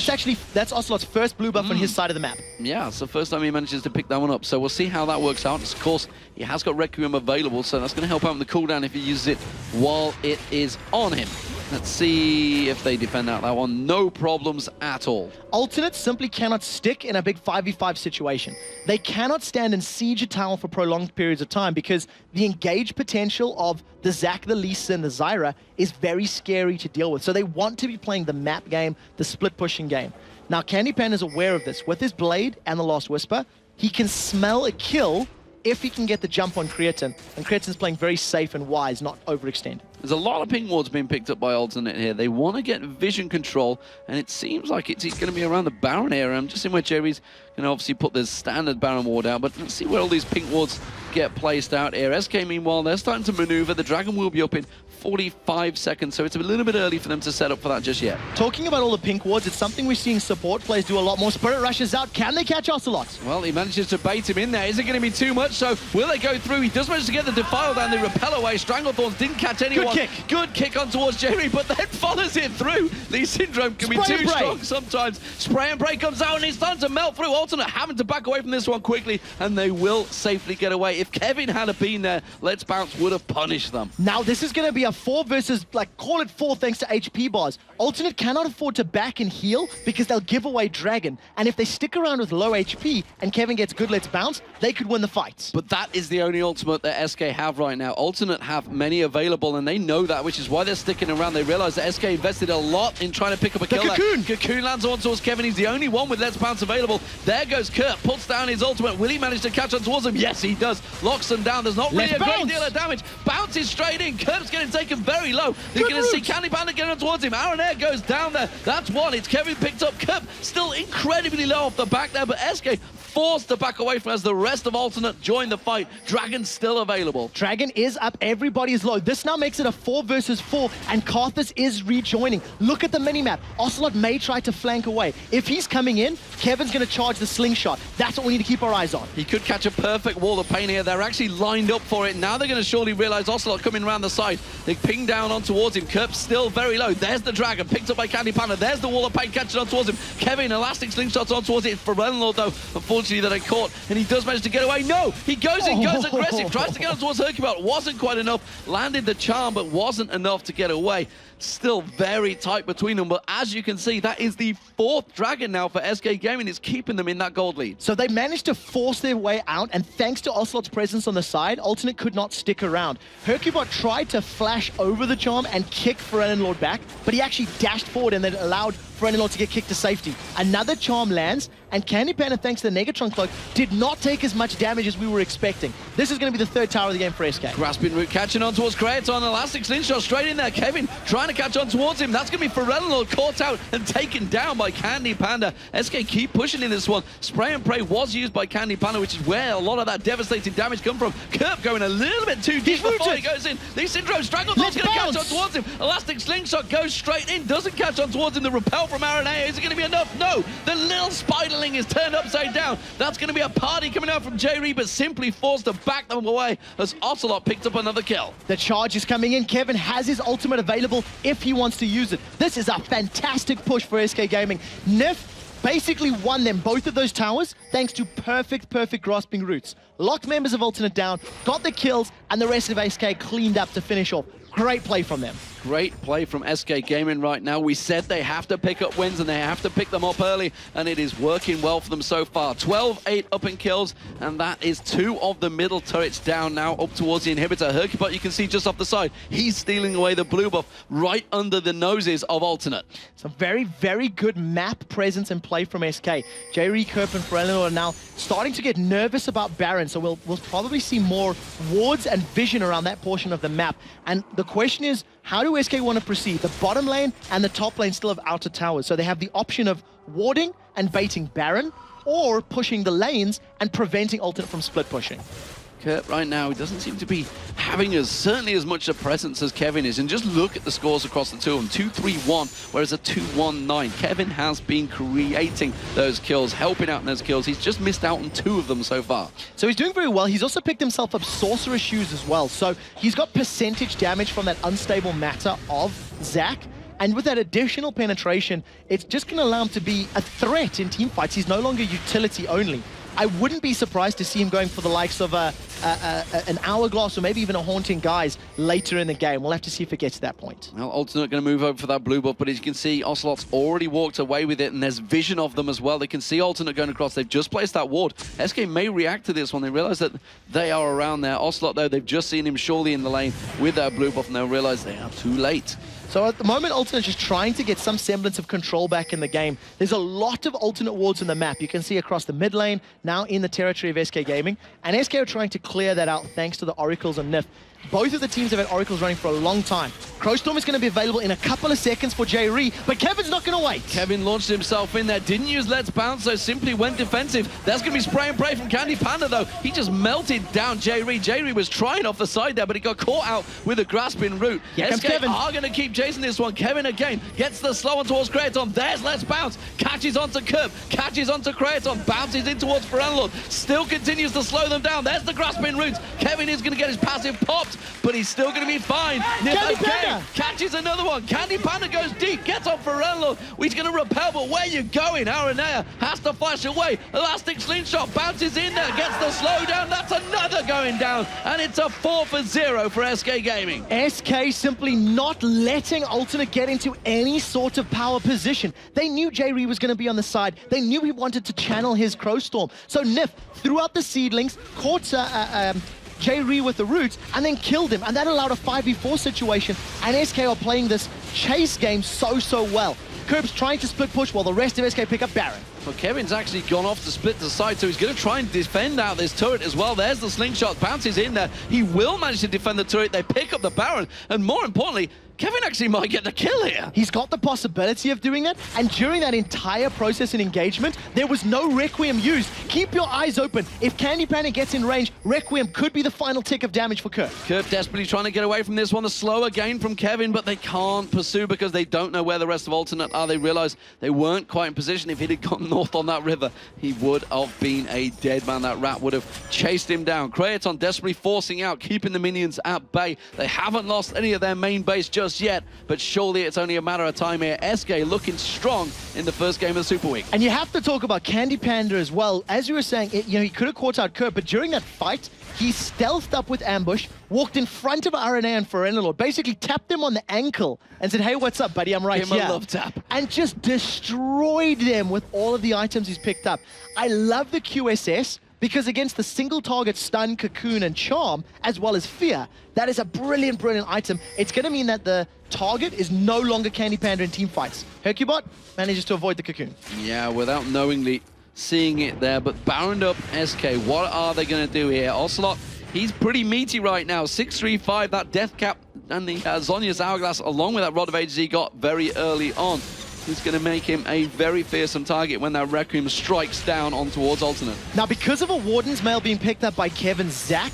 that's Ocelot's first blue buff on his side of the map. Yeah, it's the first time he manages to pick that one up. So we'll see how that works out. Of course, he has got Requiem available, so that's going to help out in the cooldown if he uses it while it is on him. Let's see if they defend out that one. No problems at all. Alternates simply cannot stick in a big 5v5 situation. They cannot stand and siege a tower for prolonged periods of time because the engage potential of the Zac, the Lisa, and the Zyra is very scary to deal with. So they want to be playing the map game, the split pushing game. Now, Candy Pan is aware of this. With his Blade and the Last Whisper, he can smell a kill if he can get the jump on Creatine. And Creatine's playing very safe and wise, not overextend. There's a lot of ping wards being picked up by Alternate here. They want to get vision control, and it seems like it's going to be around the Baron area. I'm just seeing where Jerry's going to obviously put the standard Baron ward out, but let's see where all these pink wards get placed out here. SK, meanwhile, they're starting to maneuver. The Dragon will be up in 45 seconds, so it's a little bit early for them to set up for that just yet. Talking about all the pink wards, it's something we're seeing support players do a lot more. Spirit rushes out. Can they catch Ocelot? Well, he manages to bait him in there. Is it going to be too much? So will they go through? He does manage to get the Defile down. They repel away. Stranglethorns didn't catch anyone. Good kick on towards Jerry, but then follows it through. The Syndrome can be too strong sometimes. Spray and Pray comes out, and it's starting to melt through. Alternate having to back away from this one quickly, and they will safely get away. If Kevin had been there, Let's Bounce would have punished them. Now, this is going to be a 4 versus, like, call it 4 thanks to HP bars. Alternate cannot afford to back and heal because they'll give away Dragon. And if they stick around with low HP and Kevin gets good Let's Bounce, they could win the fight. But that is the only ultimate that SK have right now. Alternate have many available, and they know that, which is why they're sticking around. They realize that SK invested a lot in trying to pick up a kill. Cocoon lands on towards Kevin. He's the only one with Let's Bounce available. There goes Kurt, puts down his ultimate. Will he manage to catch on towards him? Yes, he does. Locks them down. There's not really a great deal of damage. Bounces straight in. Kurt's getting taken very low. You're going to see Candy Panda getting on towards him. Aaron Air goes down there. That's one. It's Kevin picked up. Kurt still incredibly low off the back there, but SK forced to back away from as the rest of Alternate join the fight. Dragon's still available. Dragon is up. Everybody is low. This now makes it a 4 versus 4, and Karthus is rejoining. Look at the minimap. Ocelot may try to flank away. If he's coming in, Kevin's going to charge the slingshot. That's what we need to keep our eyes on. He could catch a perfect wall of pain here. They're actually lined up for it. Now they're going to surely realize Ocelot coming around the side. They ping down on towards him. Kerp's still very low. There's the Dragon, picked up by Candy Panda. There's the wall of pain catching on towards him. Kevin, elastic slingshots on towards it. For Renlord, though, unfortunately, that they caught, and he does manage to get away. No, he goes in, goes aggressive, tries to get on towards Hercubot. Wasn't quite enough. Landed the charm, but wasn't enough to get away. Still very tight between them, but as you can see, that is the 4th Dragon now for SK Gaming. It's keeping them in that gold lead. So they managed to force their way out, and thanks to Ocelot's presence on the side, Alternate could not stick around. Hercubot tried to flash over the charm and kick Lord back, but he actually dashed forward and then allowed Lord to get kicked to safety. Another charm lands, and Candy Panda, thanks to the Negatron Cloak, did not take as much damage as we were expecting. This is going to be the 3rd tower of the game for SK. Grasping Root catching on towards Kraton. Elastic slingshot straight in there. Kevin trying to catch on towards him. That's going to be Lord caught out and taken down by Candy Panda. SK keep pushing in this one. Spray and Pray was used by Candy Panda, which is where a lot of that devastating damage come from. Kerp going a little bit too deep before he goes in. The Syndrome Stranglethorn's going to catch on towards him. Elastic slingshot goes straight in. Doesn't catch on towards him. The repel from Aaron A. Is it going to be enough? No. The little Spiderling is turned upside down. That's going to be a party coming out from J-Ree, but simply forced to back them away as Ocelot picked up another kill. The charge is coming in. Kevin has his ultimate available if he wants to use it. This is a fantastic push for SK Gaming. Nif basically won them both of those towers thanks to perfect grasping roots. Locked members of Alternate down, got the kills, and the rest of SK cleaned up to finish off. Great play from them. Great play from SK Gaming right now. We said they have to pick up wins and they have to pick them up early, and it is working well for them so far. 12-8 up in kills, and that is 2 of the middle turrets down now up towards the inhibitor. Hercubot, you can see just off the side, he's stealing away the blue buff right under the noses of Alternate. Some very good map presence and play from SK. J-Ree, Kerp, and Frelenor are now starting to get nervous about Baron, so we'll probably see more wards and vision around that portion of the map. And the question is, how do SK want to proceed? The bottom lane and the top lane still have outer towers, so they have the option of warding and baiting Baron, or pushing the lanes and preventing Alternate from split pushing. Kurt right now, he doesn't seem to be having certainly as much a presence as Kevin is. And just look at the scores across the two of them. 2-3-1, whereas a 2-1-9. Kevin has been creating those kills, helping out in those kills. He's just missed out on 2 of them so far. So he's doing very well. He's also picked himself up Sorcerer Shoes as well. So he's got percentage damage from that unstable matter of Zach. And with that additional penetration, it's just going to allow him to be a threat in team fights. He's no longer utility only. I wouldn't be surprised to see him going for the likes of an Hourglass or maybe even a Haunting Guise later in the game. We'll have to see if it gets to that point. Well, Alternate going to move over for that blue buff, but as you can see, Ocelot's already walked away with it, and there's vision of them as well. They can see Alternate going across. They've just placed that ward. SK may react to this when they realize that they are around there. Ocelot, though, they've just seen him surely in the lane with that blue buff, and they'll realize they are too late. So at the moment, Alternate just trying to get some semblance of control back in the game. There's a lot of alternate wards in the map. You can see across the mid lane, now in the territory of SK Gaming. And SK are trying to clear that out thanks to the Oracles and Nif. Both of the teams have had Oracles running for a long time. Crowstorm is going to be available in a couple of seconds for J-Ree, but Kevin's not going to wait. Kevin launched himself in there, didn't use Let's Bounce, so simply went defensive. There's going to be spray and pray from Candy Panda, though. He just melted down J-Ree. J-Ree was trying off the side there, but he got caught out with a grasping root. SK Kevin are going to keep chasing this one. Kevin again gets the slow on towards Kraton. There's Let's Bounce. Catches onto Kerb. Catches onto Kraton. Bounces in towards Ferelord. Still continues to slow them down. There's the grasping root. Kevin is going to get his passive popped, but he's still going to be fine. Candy Panda catches another one. Candy Panda goes deep, gets on Ferello. He's going to repel, but where you going? Aranea has to flash away. Elastic Slingshot bounces in there, gets the slowdown. That's another going down, and it's a 4-0 for SK Gaming. SK simply not letting Alternate get into any sort of power position. They knew J-Ree was going to be on the side. They knew he wanted to channel his Crowstorm. So Nif threw out the seedlings, caught J-Ree with the roots, and then killed him. And that allowed a 5v4 situation. And SK are playing this chase game so well. Kerb's trying to split push while the rest of SK pick up Baron. Well, Kevin's actually gone off to split the side, so he's going to try and defend out this turret as well. There's the slingshot, bounces in there. He will manage to defend the turret. They pick up the Baron, and more importantly, Kevin actually might get the kill here. He's got the possibility of doing that, and during that entire process and engagement, there was no Requiem used. Keep your eyes open. If Candy Panic gets in range, Requiem could be the final tick of damage for Kurt. Kurt desperately trying to get away from this one. The slower gain from Kevin, but they can't pursue because they don't know where the rest of Alternate are. They realize they weren't quite in position. If he'd have gone north on that river, he would have been a dead man. That rat would have chased him down. Kraton desperately forcing out, keeping the minions at bay. They haven't lost any of their main base just yet, but surely it's only a matter of time here. SK looking strong in the first game of the Super Week. And you have to talk about Candy Panda as well. As you were saying, he could have caught out Kurt, but during that fight, he stealthed up with ambush, walked in front of Aranea and Ferelord, basically tapped them on the ankle and said, hey, what's up, buddy? I'm right Give him here. a love tap. And just destroyed them with all of the items he's picked up. I love the QSS, because against the single target stun, cocoon, and charm, as well as fear, that is a brilliant item. It's going to mean that the target is no longer Candy Panda in team fights. Hercubot manages to avoid the cocoon. Yeah, without knowingly seeing it there, but Baroned up SK. What are they going to do here? Ocelot, he's pretty meaty right now. 635, that death cap, and the Zhonya's Hourglass, along with that Rod of Ages he got very early on, is going to make him a very fearsome target when that Requiem strikes down on towards Alternate. Now, because of a Warden's Mail being picked up by Kevin Zach,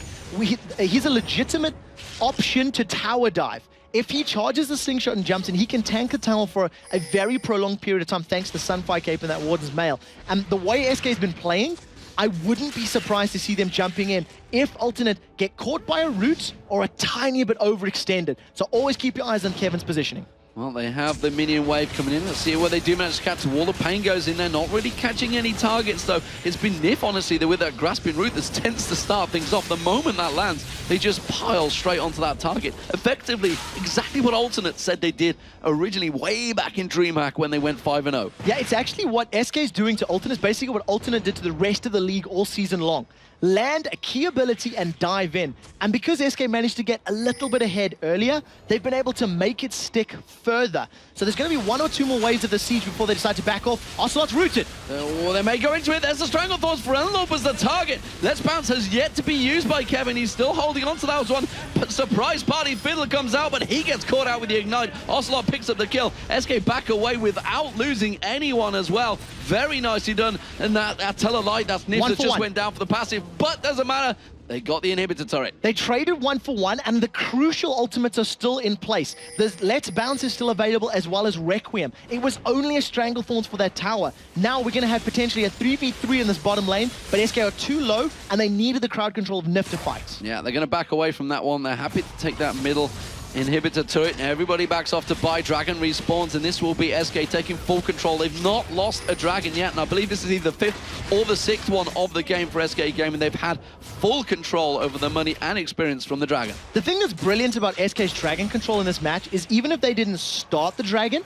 he's a legitimate option to tower dive. If he charges the slingshot and jumps in, he can tank the tunnel for a very prolonged period of time thanks to Sunfire Cape and that Warden's Mail. And the way SK has been playing, I wouldn't be surprised to see them jumping in if Alternate get caught by a root or a tiny bit overextended. So always keep your eyes on Kevin's positioning. Well, they have the minion wave coming in. Let's see where they do manage to catch. Wall of Pain goes in there, not really catching any targets, though. It's been Nif, honestly, that with that grasping root that tends to start things off. The moment that lands, they just pile straight onto that target. Effectively, exactly what Alternate said they did originally way back in DreamHack when they went 5-0. Yeah, it's actually what SK is doing to Alternate. It's basically what Alternate did to the rest of the league all season long. Land a key ability and dive in. And because SK managed to get a little bit ahead earlier, they've been able to make it stick further. So there's going to be 1 or 2 more waves of the siege before they decide to back off. Ocelot's rooted. Well, they may go into it. There's the Stranglethorns. Ferelord was the target. Let's Bounce has yet to be used by Kevin. He's still holding on to that one. But surprise party Fiddler comes out, but he gets caught out with the Ignite. Ocelot picks up the kill. SK back away without losing anyone as well. Very nicely done. And that Teller Light, that's Nif that just went down for the passive. But doesn't matter. They got the inhibitor turret. They traded 1 for 1, and the crucial ultimates are still in place. There's Let's Bounce is still available, as well as Requiem. It was only a Stranglethorns for that tower. Now we're going to have potentially a 3v3 in this bottom lane, but SK are too low, and they needed the crowd control of Nif to fight. Yeah, they're going to back away from that one. They're happy to take that middle inhibitor turret. Now everybody backs off to buy. Dragon respawns, and this will be SK taking full control. They've not lost a Dragon yet, and I believe this is either the 5th or the 6th one of the game for SK Gaming. They've had full control over the money and experience from the Dragon. The thing that's brilliant about SK's Dragon control in this match is even if they didn't start the Dragon,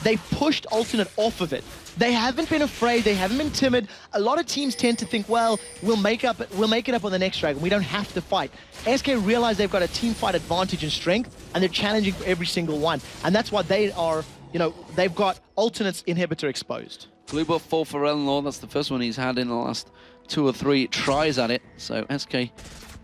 they pushed Alternate off of it. They haven't been afraid, they haven't been timid. A lot of teams tend to think, well, we'll make it up on the next Dragon. We don't have to fight. SK realize they've got a team fight advantage in strength, and they're challenging for every single one. And that's why they are, they've got Alternate's inhibitor exposed. Blue buff 4 for Eleanor. That's the first one he's had in the last 2 or 3 tries at it. So SK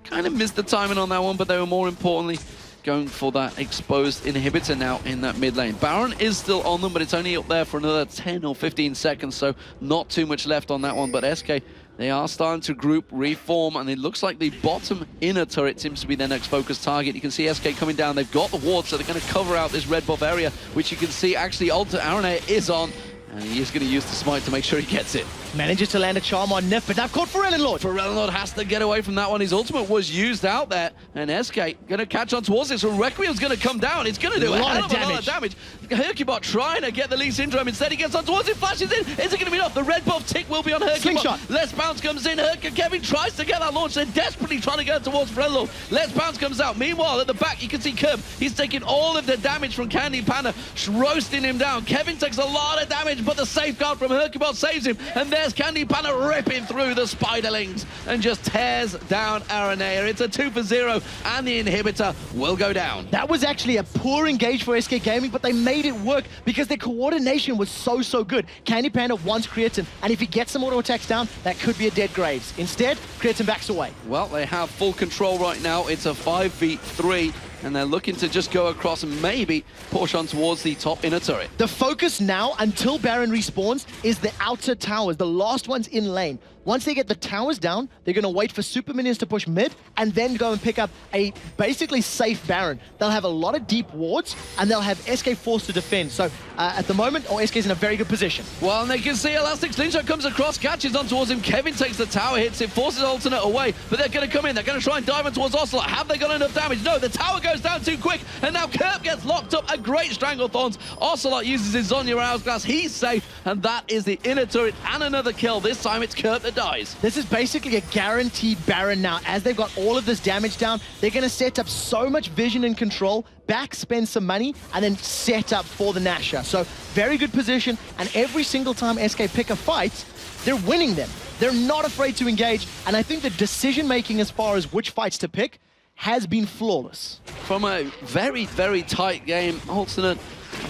kind of missed the timing on that one, but they were more importantly going for that exposed inhibitor now in that mid lane. Baron is still on them, but it's only up there for another 10 or 15 seconds, so not too much left on that one. But SK, they are starting to group, reform, and it looks like the bottom inner turret seems to be their next focus target. You can see SK coming down. They've got the ward, so they're going to cover out this red buff area, which you can see actually Alter Aranea is on. And he is going to use the smite to make sure he gets it. Manages to land a charm on Nif, but they've caught Forellenlord. Forellenlord has to get away from that one. His ultimate was used out there, and SK going to catch on towards it. So Requiem's going to come down. It's going to do a lot of damage. Hercubot trying to get the Lee Syndrome. Instead, he gets on towards it, flashes in. Is it going to be enough? The red buff tick will be on Hercubot. Slingshot. Let's Bounce comes in. Kevin tries to get that launch. They're desperately trying to get towards Forellenlord. Let's Bounce comes out. Meanwhile, at the back, you can see Kerb. He's taking all of the damage from Candy Panda, roasting him down. Kevin takes a lot of damage, but the safeguard from Hercubot saves him. And there's Candy Panda ripping through the Spiderlings and just tears down Aranea. It's a 2 for 0, and the inhibitor will go down. That was actually a poor engage for SK Gaming, but they made it work because their coordination was so good. Candy Panda wants Creatine, and if he gets some auto attacks down, that could be a dead Graves. Instead, Creatine backs away. Well, they have full control right now. It's a 5v3. And they're looking to just go across and maybe push on towards the top inner turret. The focus now, until Baron respawns, is the outer towers, the last ones in lane. Once they get the towers down, they're going to wait for super minions to push mid and then go and pick up a basically safe Baron. They'll have a lot of deep wards, and they'll have SK forced to defend. So at the moment, SK's in a very good position. Well, and they can see Elastic Slingshot comes across, catches on towards him. Kevin takes the tower, hits it, forces Alternate away, but they're going to come in. They're going to try and dive in towards Ocelot. Have they got enough damage? No, the tower goes down too quick, and now Kerp gets locked up. A great Stranglethorns. Ocelot uses his Zonya Hourglass. He's safe, and that is the inner turret and another kill. This time it's Kerp that dies. This is basically a guaranteed Baron now. As they've got all of this damage down, they're going to set up so much vision and control, back spend some money, and then set up for the Nasher. So very good position, and every single time SK pick a fight, they're winning them. They're not afraid to engage, and I think the decision-making as far as which fights to pick has been flawless. From a very tight game, Alternate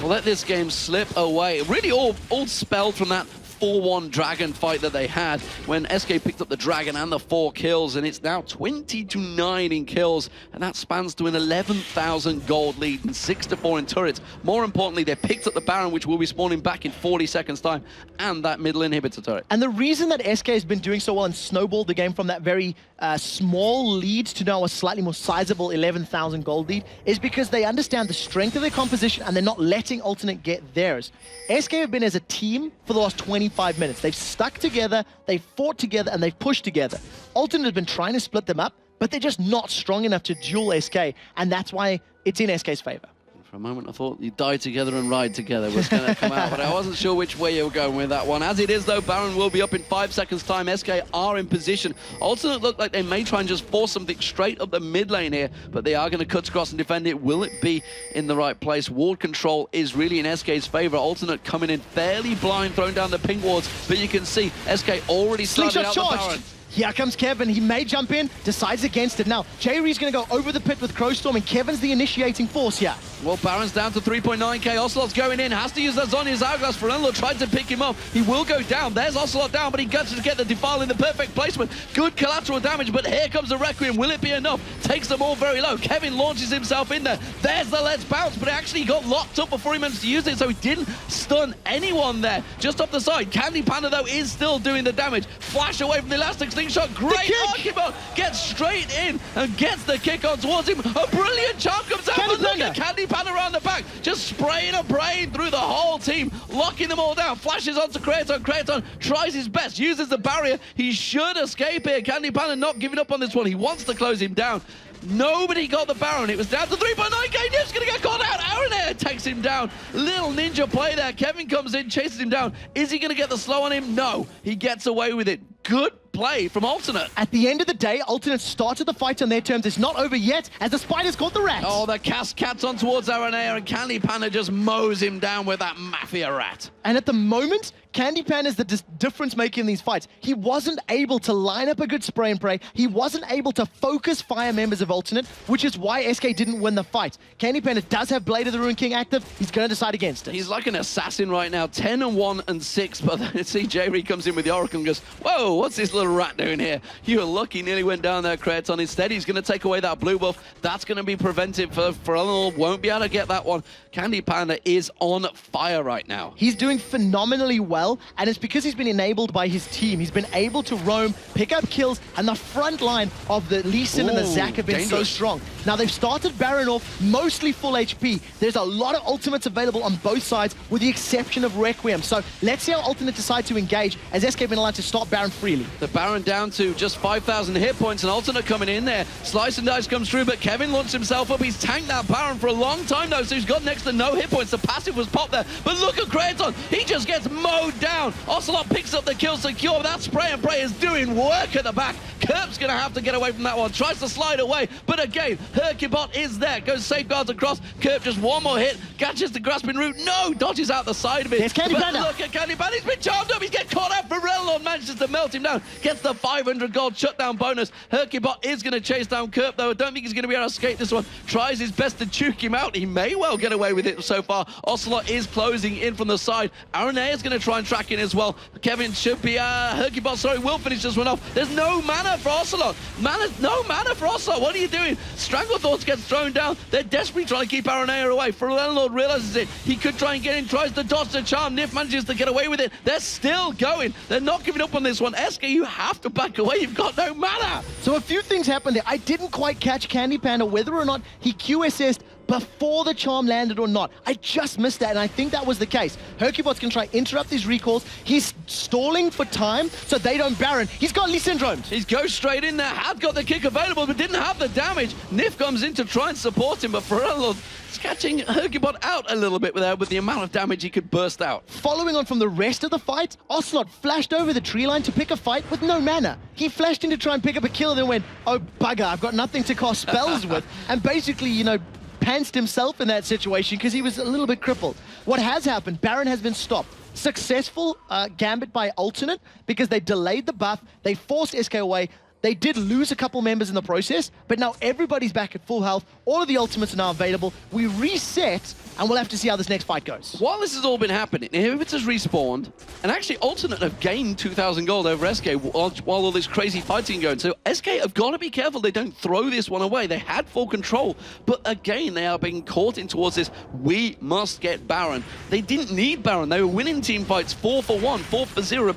will let this game slip away. Really all spelled from that 4-1 Dragon fight that they had when SK picked up the Dragon and the 4 kills, and it's now 20-9 in kills, and that spans to an 11,000 gold lead and 6-4 in turrets. More importantly, they picked up the Baron, which will be spawning back in 40 seconds time, and that middle inhibitor turret. And the reason that SK has been doing so well and snowballed the game from that very small lead to now a slightly more sizable 11,000 gold lead is because they understand the strength of their composition, and they're not letting Alternate get theirs. SK have been as a team for the last 25 minutes. They've stuck together, they've fought together, and they've pushed together. Alternate has been trying to split them up, but they're just not strong enough to duel SK, and that's why it's in SK's favor. For a moment, I thought you die together and ride together was going to come out, but I wasn't sure which way you were going with that one. As it is, though, Baron will be up in 5 seconds' time. SK are in position. Alternate look like they may try and just force something straight up the mid lane here, but they are going to cut across and defend it. Will it be in the right place? Ward control is really in SK's favor. Alternate coming in fairly blind, throwing down the pink wards, but you can see SK already started out the Baron. Here comes Kevin. He may jump in, decides against it. Now, J-Ree's going to go over the pit with Crowstorm, and Kevin's the initiating force here. Well, Baron's down to 3.9k. Ocelot's going in, has to use that Zonya's Hourglass. Forellenlord tried to pick him up. He will go down. There's Ocelot down, but he gets to get the Defile in the perfect placement. Good collateral damage, but here comes the Requiem. Will it be enough? Takes them all very low. Kevin launches himself in there. There's the Let's Bounce, but it actually got locked up before he managed to use it, so he didn't stun anyone there. Just off the side. Candy Panda, though, is still doing the damage. Flash away from the Elastic Slingshot. closing shot. Great Archibald gets straight in and gets the kick on towards him. A brilliant charm comes out, but look at Candy Pan around the back, just spraying a brain through the whole team, locking them all down. Flashes onto Kraton. Kraton tries his best, uses the barrier. He should escape here. Candy Pan not giving up on this one. He wants to close him down. Nobody got the Baron. It was down to 3.9k. Nif's going to get caught out. Aaron Air takes him down. Little ninja play there. Kevin comes in, chases him down. Is he going to get the slow on him? No. He gets away with it. Good play from Alternate. At the end of the day, Alternate started the fight on their terms. It's not over yet, as the Spiders caught the rat. Oh, the cat's on towards Aaron Air, and Candy Panda just mows him down with that Mafia rat. And at the moment, Candy Pan is the difference maker in these fights. He wasn't able to line up a good spray and pray. He wasn't able to focus fire members of Alternate, which is why SK didn't win the fight. Candy Pan does have Blade of the Ruin King active. He's going to decide against it. He's like an assassin right now, 10-1 and 6, but then see J-Ree comes in with the Oracle and goes, whoa, what's this little rat doing here? You were lucky, nearly went down there, Kraton. Instead, he's going to take away that blue buff. That's going to be prevented for Eleanor. Won't be able to get that one. Candy Panda is on fire right now. He's doing phenomenally well, and it's because he's been enabled by his team. He's been able to roam, pick up kills, and the front line of the Lee Sin and the Zac have been so strong. Now, they've started Baron off mostly full HP. There's a lot of ultimates available on both sides, with the exception of Requiem. So let's see how Alternate decide to engage, as SK have been allowed to stop Baron freely. The Baron down to just 5,000 hit points, and Alternate coming in there. Slice and Dice comes through, but Kevin launched himself up. He's tanked that Baron for a long time, though, so he's got next to no hit points. The passive was popped there, but look at Kraton. He just gets mowed down. Ocelot picks up the kill secure. That spray and pray is doing work at the back. Kerp's going to have to get away from that one. Tries to slide away, but again, Hercubot is there. Goes safeguards across. Kerp just one more hit. Catches the grasping root. No! Dodges out the side of it. There's Candy Panda. Look at Candy Panda. He's been charmed up. He's getting caught out for Relon. Manages to melt him down. Gets the 500 gold shutdown bonus. Hercubot is going to chase down Kerp, though. I don't think he's going to be able to escape this one. Tries his best to juke him out. He may well get away with it so far. Ocelot is closing in from the side. Aaron A is going to try and track in as well. Kevin should be, Hercubot, sorry, will finish this one off. There's no mana for Ocelot. No mana for Ocelot. What are you doing? Stranglethorns gets thrown down. They're desperately trying to keep Aaron A away. Forelord realizes it. He could try and get in, tries to dodge the charm. Nif manages to get away with it. They're still going. They're not giving up on this one. SK, you have to back away. You've got no mana. So a few things happened there. I didn't quite catch Candy Panda, whether or not he QSS'd before the charm landed or not. I just missed that, and I think that was the case. Hercubot's going to try interrupt these recalls. He's stalling for time so they don't Baron. He's got Lee Syndromes. He's goes straight in there. Had got the kick available, but didn't have the damage. Nif comes in to try and support him, but Forelord is catching Hercubot out a little bit with the amount of damage he could burst out. Following on from the rest of the fight, Ocelot flashed over the tree line to pick a fight with no mana. He flashed in to try and pick up a kill and then went, oh bugger, I've got nothing to cast spells with, and basically, you know, pantsed himself in that situation because he was a little bit crippled. What has happened, Baron has been stopped. Successful gambit by Alternate because they delayed the buff, they forced SK away. They did lose a couple members in the process, but now everybody's back at full health. All of the ultimates are now available. We reset, and we'll have to see how this next fight goes. While this has all been happening, Inhibitors respawned, and actually Alternate have gained 2,000 gold over SK while all this crazy fighting going. So SK have got to be careful they don't throw this one away. They had full control, but again, they are being caught in towards this, we must get Baron. They didn't need Baron. They were winning team fights 4-for-1, 4-for-0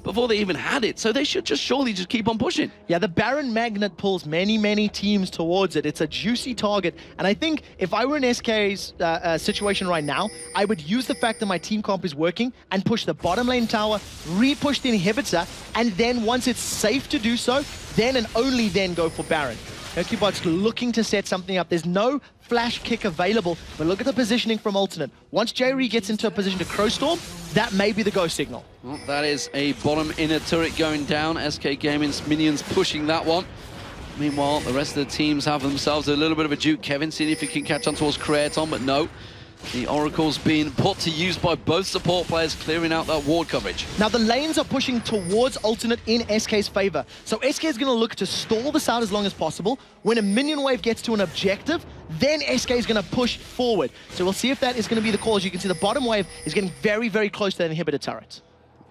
before they even had it. So they should just surely just keep on pushing. Yeah, the Baron magnet pulls many teams towards it. It's a juicy target, and I think if I were in SK's situation right now, I would use the fact that my team comp is working and push the bottom lane tower, re-push the inhibitor, and then once it's safe to do so, then and only then go for Baron. Hercubot's looking to set something up. There's no flash kick available, but look at the positioning from Alternate. Once J-Ree gets into a position to Crowstorm, that may be the go signal. Well, that is a bottom inner turret going down. SK Gaming's minions pushing that one. Meanwhile, the rest of the teams have themselves a little bit of a juke. Kevin seeing if he can catch on towards Kraton, but no. The Oracle's being put to use by both support players, clearing out that ward coverage. Now, the lanes are pushing towards Alternate in SK's favor. So SK is going to look to stall this out as long as possible. When a minion wave gets to an objective, then SK is going to push forward. So we'll see if that is going to be the call. As you can see, the bottom wave is getting very close to that inhibitor turret.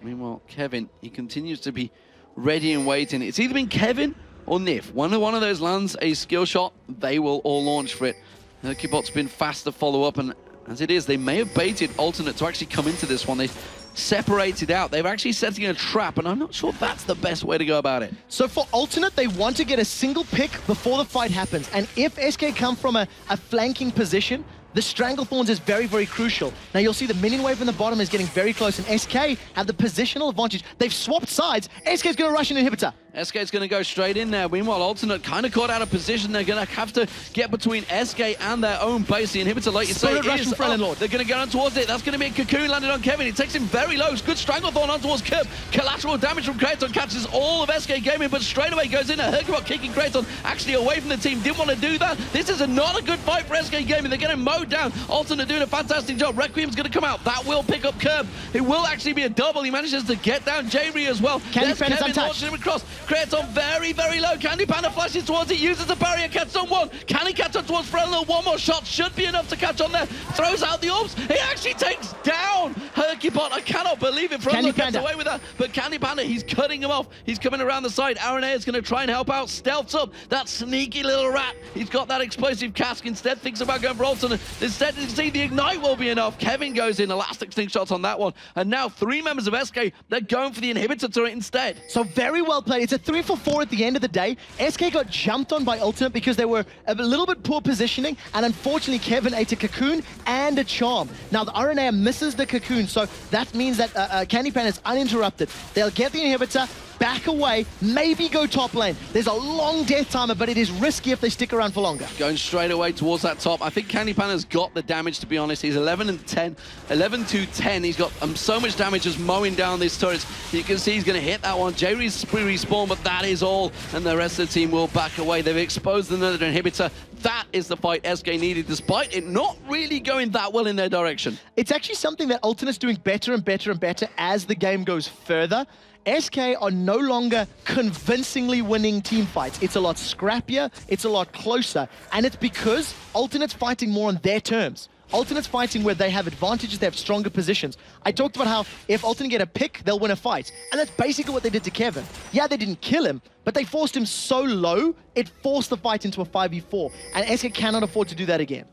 Meanwhile, Kevin, he continues to be ready and waiting. It's either been Kevin or Nif. One of those lands a skill shot, they will all launch for it. Hercubot's been fast to follow up, and as it is, they may have baited Alternate to actually come into this one. They separated out. They're actually setting a trap, and I'm not sure that's the best way to go about it. So for Alternate, they want to get a single pick before the fight happens. And if SK come from a flanking position, the Stranglethorns is very, very crucial. Now you'll see the minion wave in the bottom is getting very close, and SK have the positional advantage. They've swapped sides. SK is going to rush an inhibitor. SK is going to go straight in there. Meanwhile, Alternate kind of caught out of position. They're going to have to get between SK and their own base. The inhibitor, like you say, is up. They're going to get on towards it. That's going to be a Cocoon landed on Kevin. It takes him very low. Good Stranglethorn on towards Kerb. Collateral damage from Kraton catches all of SK Gaming, but straight away goes in. A Hercubot kicking Kraton actually away from the team. Didn't want to do that. This is not a good fight for SK Gaming. They're getting mowed down. Alternate doing a fantastic job. Requiem's going to come out. That will pick up Kerb. It will actually be a double. He manages to get down J-Ree as well. There's Kevin untouched. launching him across. Kraton very, very low. Candy Panda flashes towards it, uses the barrier, catches on one. Can he catch on towards Frello? One more shot should be enough to catch on there. Throws out the orbs. He actually takes down Hercubot. I cannot believe it. Frello gets away with that. But Candy Panda, he's cutting him off. He's coming around the side. Aranea is going to try and help out. Stealths up. That sneaky little rat. He's got that explosive cask. Instead, thinks about going for Alternate. Instead, you see the Ignite will be enough. Kevin goes in. Elastic Sting shots on that one. And now 3 members of SK, they're going for the inhibitor turret instead. So very well played. It's a 3 for 4 at the end of the day. SK got jumped on by Ultimate because they were a little bit poor positioning, and unfortunately Kevin ate a Cocoon and a Charm. Now the RNA misses the Cocoon, so that means that Candy Pan is uninterrupted. They'll get the inhibitor, back away, maybe go top lane. There's a long death timer, but it is risky if they stick around for longer. Going straight away towards that top. I think Candy Pan has got the damage, to be honest. He's 11 and 10, 11 to 10. He's got so much damage just mowing down these turrets. You can see he's going to hit that one. J-Ree's respawn, but that is all. And the rest of the team will back away. They've exposed another inhibitor. That is the fight SK needed, despite it not really going that well in their direction. It's actually something that Ultimate's doing better and better and better as the game goes further. SK are no longer convincingly winning team fights. It's a lot scrappier, it's a lot closer, and it's because Alternate's fighting more on their terms. Alternate's fighting where they have advantages, they have stronger positions. I talked about how if Alternate get a pick, they'll win a fight. And that's basically what they did to Kevin. Yeah, they didn't kill him, but they forced him so low, it forced the fight into a 5v4. And SK cannot afford to do that again.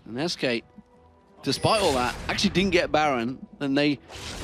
And SK, despite all that, actually didn't get Baron, and they,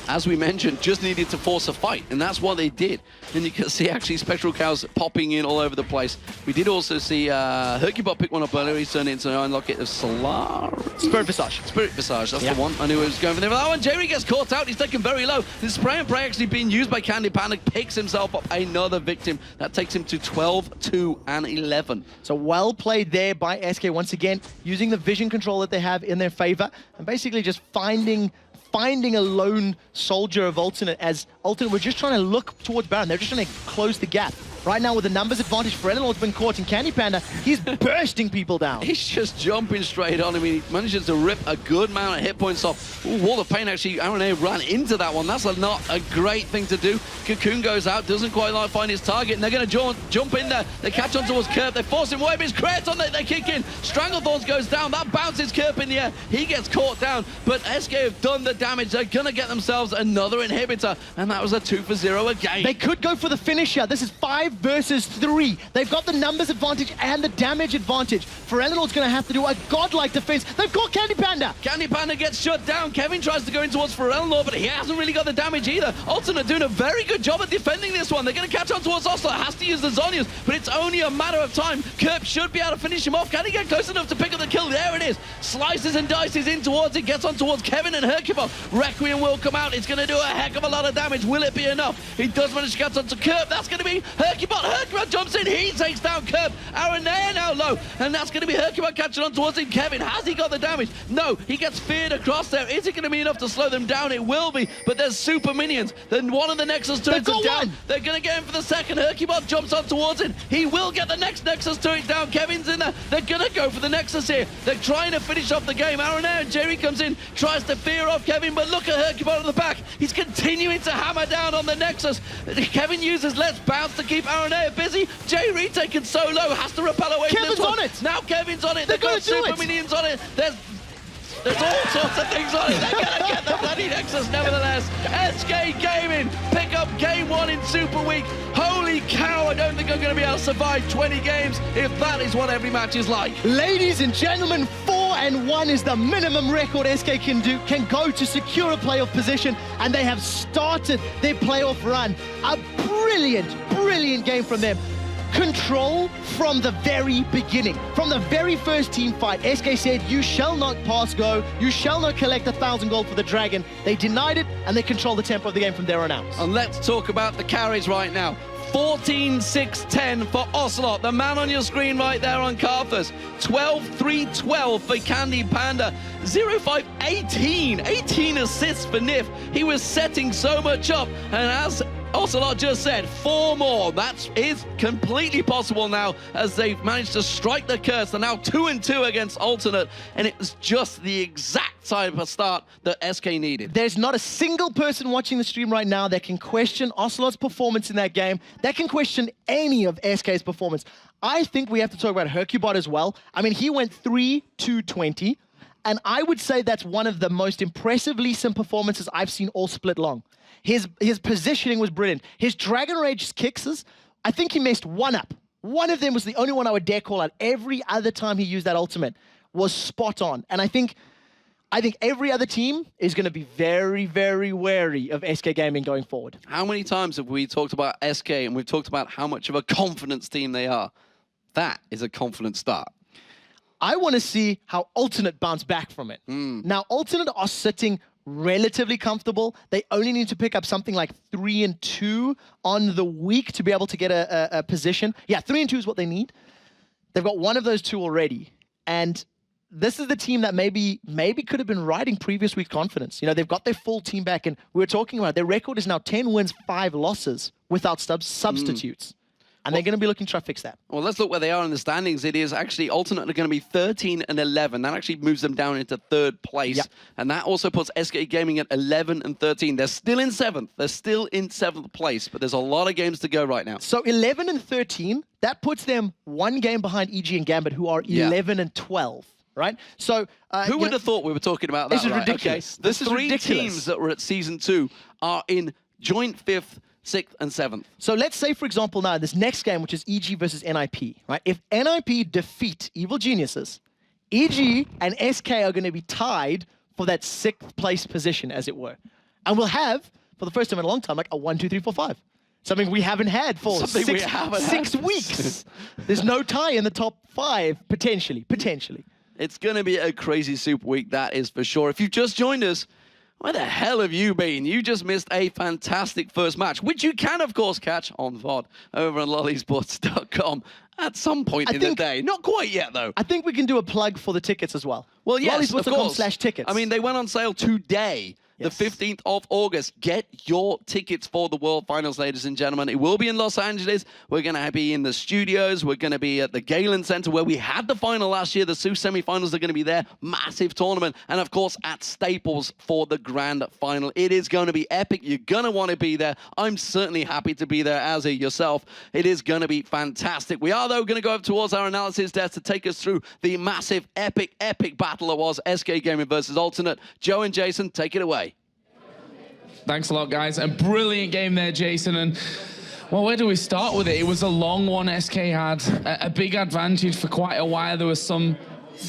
as we mentioned, just needed to force a fight, and that's what they did. And you can see actually Spectral Cows popping in all over the place. We did also see Hercubot pick one up earlier. He's turned into an unlock it of Solar. Spirit Visage. Spirit Visage, that's the one. I knew he was going for there. But that one, Jerry gets caught out. He's taken very low. The spray and pray actually being used by Candy Panic, picks himself up another victim. That takes him to 12, 2, and 11. So well played there by SK once again, using the vision control that they have in their favor, and basically just finding a lone soldier of Alternate, as Alternate were just trying to look towards Baron. They're just trying to close the gap. Right now with the numbers advantage, Frenelal's been caught in Candy Panda. He's bursting people down. He's just jumping straight on him. He manages to rip a good amount of hit points off. Ooh, Wall of Pain actually, RNA ran into that one. That's not a great thing to do. Cocoon goes out, doesn't quite like find his target, and they're going to jump in there. They catch on towards Kerb. They force him away, but it's Kraton. They kick in. Stranglethorns goes down. That bounces Kerb in the air. He gets caught down, but SK have done the damage. They're going to get themselves another inhibitor, and that was a 2 for 0 again. They could go for the finisher. This is 5 versus 3. They've got the numbers advantage and the damage advantage. Frenelal's going to have to do a godlike defense. They've got Candy Panda. Candy Panda gets shut down. Kevin tries to go in towards Freneral, but he hasn't really got the damage either. Alternate doing a very good job at defending this one. They're going to catch on towards Oslo. Has to use the Zonias, but it's only a matter of time. Kerb should be able to finish him off. Can he get close enough to pick up the kill? There it is. Slices and dices in towards it. Gets on towards Kevin and Hercubot. Requiem will come out. It's going to do a heck of a lot of damage. Will it be enough? He does manage to get onto Kerb. That's going to be Hercubot. Hercubot jumps in. He takes down Kerb. Aranea now low. And that's going to be Hercubot catching on towards him. Kevin, has he got the damage? No. He gets feared across there. Is it going to be enough to slow them down? It will be. But there's super minions. Then one of the Nexus turrets is down. They're going to get him for the second. Hercubot jumps on towards it. He will get the next Nexus turret down. Kevin's in there. They're going to go for the Nexus here. They're trying to finish off the game. Aranea and Jerry comes in, tries to fear off Kevin, but look at Hercubot at the back. He's continuing to hammer down on the Nexus. Kevin uses Let's Bounce to keep Aranea busy. Jerry taken so low, has to repel away from this one. Kevin's on it! Now Kevin's on it. They've got super minions on it. There's all sorts of things on it. They're going to get the bloody Nexus nevertheless. SK Gaming pick up game 1 in Super Week. Holy cow, I don't think I'm going to be able to survive 20 games if that is what every match is like. Ladies and gentlemen, 4 4-1 is the minimum record SK can go to secure a playoff position, and they have started their playoff run. A brilliant game from them. Control from the very beginning. From the very first team fight, SK said, you shall not pass go, you shall not collect 1,000 gold for the Dragon. They denied it, and they control the tempo of the game from there on out. And let's talk about the carries right now. 14-6-10 for Ocelot, the man on your screen right there on Carthus. 12-3-12 for Candy Panda. 0-5-18, 18 assists for Nif. He was setting so much up, and as Ocelot just said, 4 more. That is completely possible now, as they've managed to strike the curse. They're now 2-2 against Alternate, and it was just the exact type of start that SK needed. There's not a single person watching the stream right now that can question Ocelot's performance in that game, that can question any of SK's performance. I think we have to talk about Hercubot as well. I mean, he went 3-2-20, and I would say that's one of the most impressive Lee Sin performances I've seen all split long. His positioning was brilliant. His Dragon Rage kicks, I think he messed one up. One of them was the only one I would dare call out. Every other time he used that ultimate was spot on. And I think every other team is going to be very wary of SK Gaming going forward. How many times have we talked about SK and we've talked about how much of a confidence team they are? That is a confident start. I want to see how Alternate bounce back from it. Now, Alternate are sitting relatively comfortable. They only need to pick up something like 3-2 on the week to be able to get a position. Yeah, 3-2 is what they need. They've got one of those two already. And this is the team that maybe could have been riding previous week's confidence. You know, they've got their full team back, and we were talking about their record is now 10 wins, 5 losses without substitutes. And they're going to be looking to try to fix that. Well, let's look where they are in the standings. It is actually Alternate are going to be 13-11. That actually moves them down into 3rd place. Yep. And that also puts SK Gaming at 11-13. They're still in 7th. They're still in 7th place, but there's a lot of games to go right now. So 11-13, that puts them 1 game behind EG and Gambit, who are 11-12. Right? So who would have thought we were talking about that? This is ridiculous. Okay. The 3 teams that were at Season 2 are in joint 5th, 6th and 7th. So let's say, for example, now this next game, which is EG versus NIP, right? If NIP defeat Evil Geniuses, EG and SK are going to be tied for that 6th place position, as it were. And we'll have, for the first time in a long time, like a 1, 2, 3, 4, 5. Something we haven't had for 6 weeks. There's no tie in the top 5, potentially. It's going to be a crazy Super Week, that is for sure. If you've just joined us, where the hell have you been? You just missed a fantastic first match, which you can, of course, catch on VOD over on lollysports.com at some point in the day. Not quite yet, though. I think we can do a plug for the tickets as well. Well, yes, of course. lollysports.com/tickets. I mean, they went on sale today. Yes. The 15th of August. Get your tickets for the World Finals, ladies and gentlemen. It will be in Los Angeles. We're going to be in the studios. We're going to be at the Galen Center, where we had the final last year. The Sioux semifinals are going to be there. Massive tournament. And, of course, at Staples for the grand final. It is going to be epic. You're going to want to be there. I'm certainly happy to be there, as yourself. It is going to be fantastic. We are, though, going to go up towards our analysis desk to take us through the massive, epic battle that was SK Gaming versus Alternate. Joe and Jason, take it away. Thanks a lot, guys. A brilliant game there, Jason. And, well, where do we start with it? It was a long one. SK had a big advantage for quite a while. There was some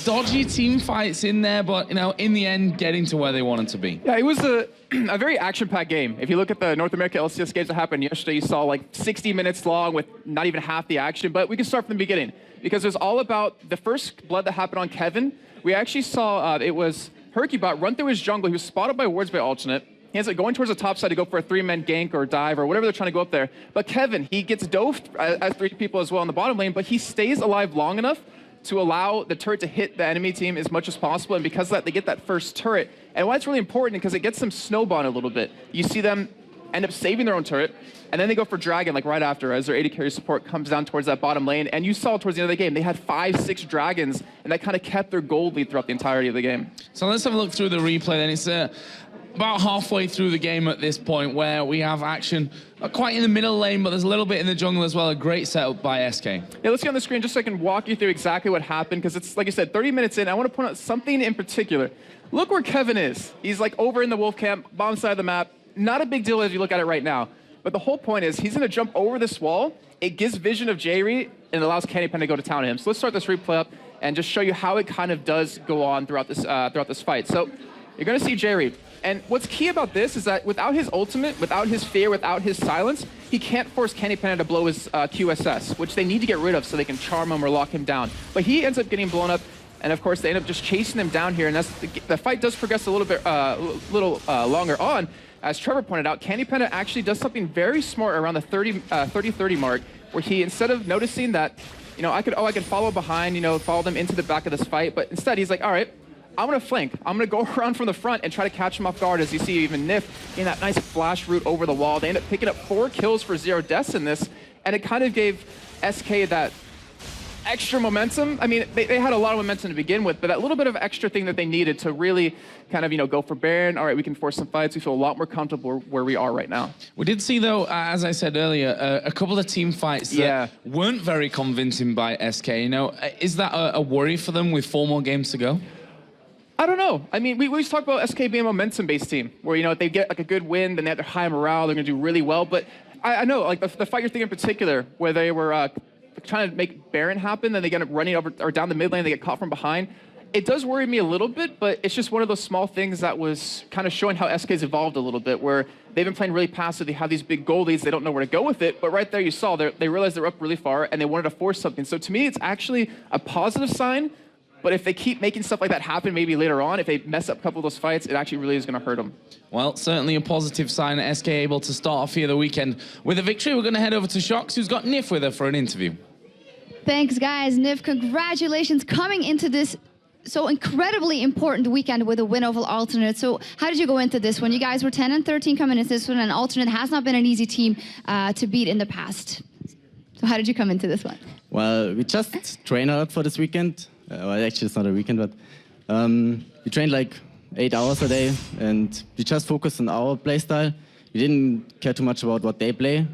dodgy team fights in there, but, you know, in the end, getting to where they wanted to be. Yeah, it was a very action-packed game. If you look at the North America LCS games that happened yesterday, you saw like 60 minutes long with not even half the action. But we can start from the beginning, because it was all about the first blood that happened on Kevin. We actually saw it was Hercubot run through his jungle. He was spotted by wards by Alternate. He ends up going towards the top side to go for a 3-man gank or dive or whatever they're trying to go up there. But Kevin, he gets dofed as 3 people as well in the bottom lane, but he stays alive long enough to allow the turret to hit the enemy team as much as possible. And because of that, they get that first turret. And why it's really important, because it gets them snowballing a little bit. You see them end up saving their own turret, and then they go for Dragon like right after as their AD carry support comes down towards that bottom lane. And you saw towards the end of the game, they had 5, 6 Dragons, and that kind of kept their gold lead throughout the entirety of the game. So let's have a look through the replay then. It's about halfway through the game at this point, where we have action quite in the middle lane, but there's a little bit in the jungle as well. A great setup by SK. Yeah, let's get on the screen just so I can walk you through exactly what happened, because it's, like I said, 30 minutes in. I want to point out something in particular. Look where Kevin is. He's like over in the wolf camp, bottom side of the map. Not a big deal as you look at it right now. But the whole point is he's going to jump over this wall. It gives vision of J-Re, and it allows Candy Pen to go to town on him. So let's start this replay up. and just show you how it kind of does go on throughout this fight. So you're going to see Jerry. And what's key about this is that without his ultimate, without his fear, without his silence, he can't force Candy Panda to blow his QSS, which they need to get rid of so they can charm him or lock him down. But he ends up getting blown up, and of course they end up just chasing him down here, and the fight does progress a little bit longer on. As Trevor pointed out, Candy Panda actually does something very smart around the 30-30 mark, where he, instead of noticing that, I could follow behind, follow them into the back of this fight, but instead he's like, all right, I'm going to flank. I'm going to go around from the front and try to catch him off guard. As you see, even Nif in that nice flash route over the wall. They end up picking up 4 kills for 0 deaths in this, and it kind of gave SK that extra momentum. I mean, they had a lot of momentum to begin with, but that little bit of extra thing that they needed to really kind of, go for Baron. All right, we can force some fights. We feel a lot more comfortable where we are right now. We did see, though, as I said earlier, a couple of team fights that weren't very convincing by SK. Is that a worry for them with 4 more games to go? I don't know. I mean, we always talk about SK being a momentum-based team, where, if they get like a good win, then they have their high morale, they're going to do really well. But I know, like the fight you're thinking in particular, where they were trying to make Baron happen, then they get up running over or down the mid lane, they get caught from behind. It does worry me a little bit, but it's just one of those small things that was kind of showing how SK's evolved a little bit, where they've been playing really passive. They have these big goal leads. They don't know where to go with it. But right there, you saw they realized they're up really far, and they wanted to force something. So to me, it's actually a positive sign. But if they keep making stuff like that happen maybe later on, if they mess up a couple of those fights, it actually really is going to hurt them. Well, certainly a positive sign. SK able to start off here the weekend with a victory. We're going to head over to Shox, who's got Nif with her for an interview. Thanks, guys. Nif, congratulations coming into this so incredibly important weekend with a win over Alternate. So how did you go into this one? You guys were 10 and 13 coming into this one, and Alternate has not been an easy team to beat in the past. So how did you come into this one? Well, we just trained a lot for this weekend. Well, actually, it's not a weekend, but we trained like 8 hours a day, and we just focused on our play style. We didn't care too much about what they play,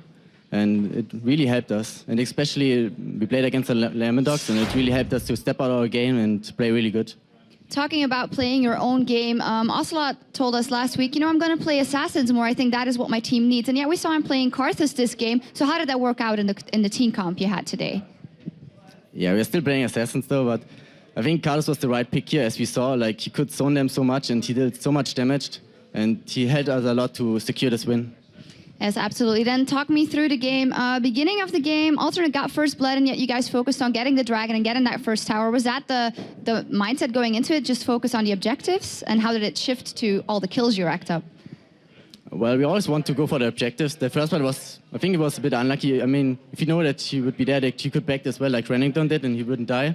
and it really helped us. And especially, we played against the Lemon Dogs, and it really helped us to step out our game and play really good. Talking about playing your own game, Ocelot told us last week, I'm going to play Assassins more. I think that is what my team needs. And yeah, we saw him playing Karthus this game. So how did that work out in the team comp you had today? Yeah, we're still playing Assassins though, but I think Karthus was the right pick here, as we saw. Like, he could zone them so much, and he did so much damage, and he helped us a lot to secure this win. Yes, absolutely. Then talk me through the game. Beginning of the game, Alternate got first blood, and yet you guys focused on getting the dragon and getting that first tower. Was that the mindset going into it, just focus on the objectives? And how did it shift to all the kills you racked up? Well, we always want to go for the objectives. The first one was, I think it was a bit unlucky. I mean, if you know that he would be there, that he could back as well, like Renington did, and he wouldn't die.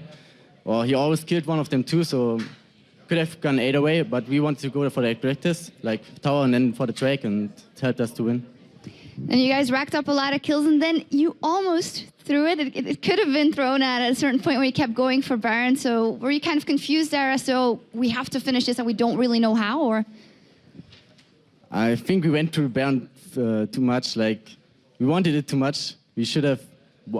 Or he always killed one of them too, so could have gone either way, but we wanted to go for the objectives, like tower and then for the drake, and it helped us to win. And you guys racked up a lot of kills, and then you almost threw it. It could have been thrown at a certain point where you kept going for Baron, so were you kind of confused there as to, we have to finish this and we don't really know how, or? I think we went to Baron too much, like, we wanted it too much. We should have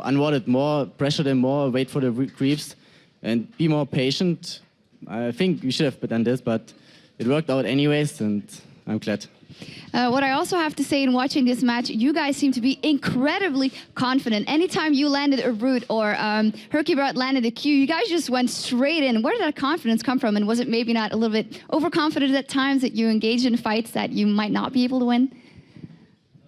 unwarded more, pressured them more, wait for the creeps, and be more patient. I think we should have done this, but it worked out anyways, and I'm glad. What I also have to say in watching this match, you guys seem to be incredibly confident. Anytime you landed a root or Hercubert landed a Q, you guys just went straight in. Where did that confidence come from? And was it maybe not a little bit overconfident at times that you engaged in fights that you might not be able to win?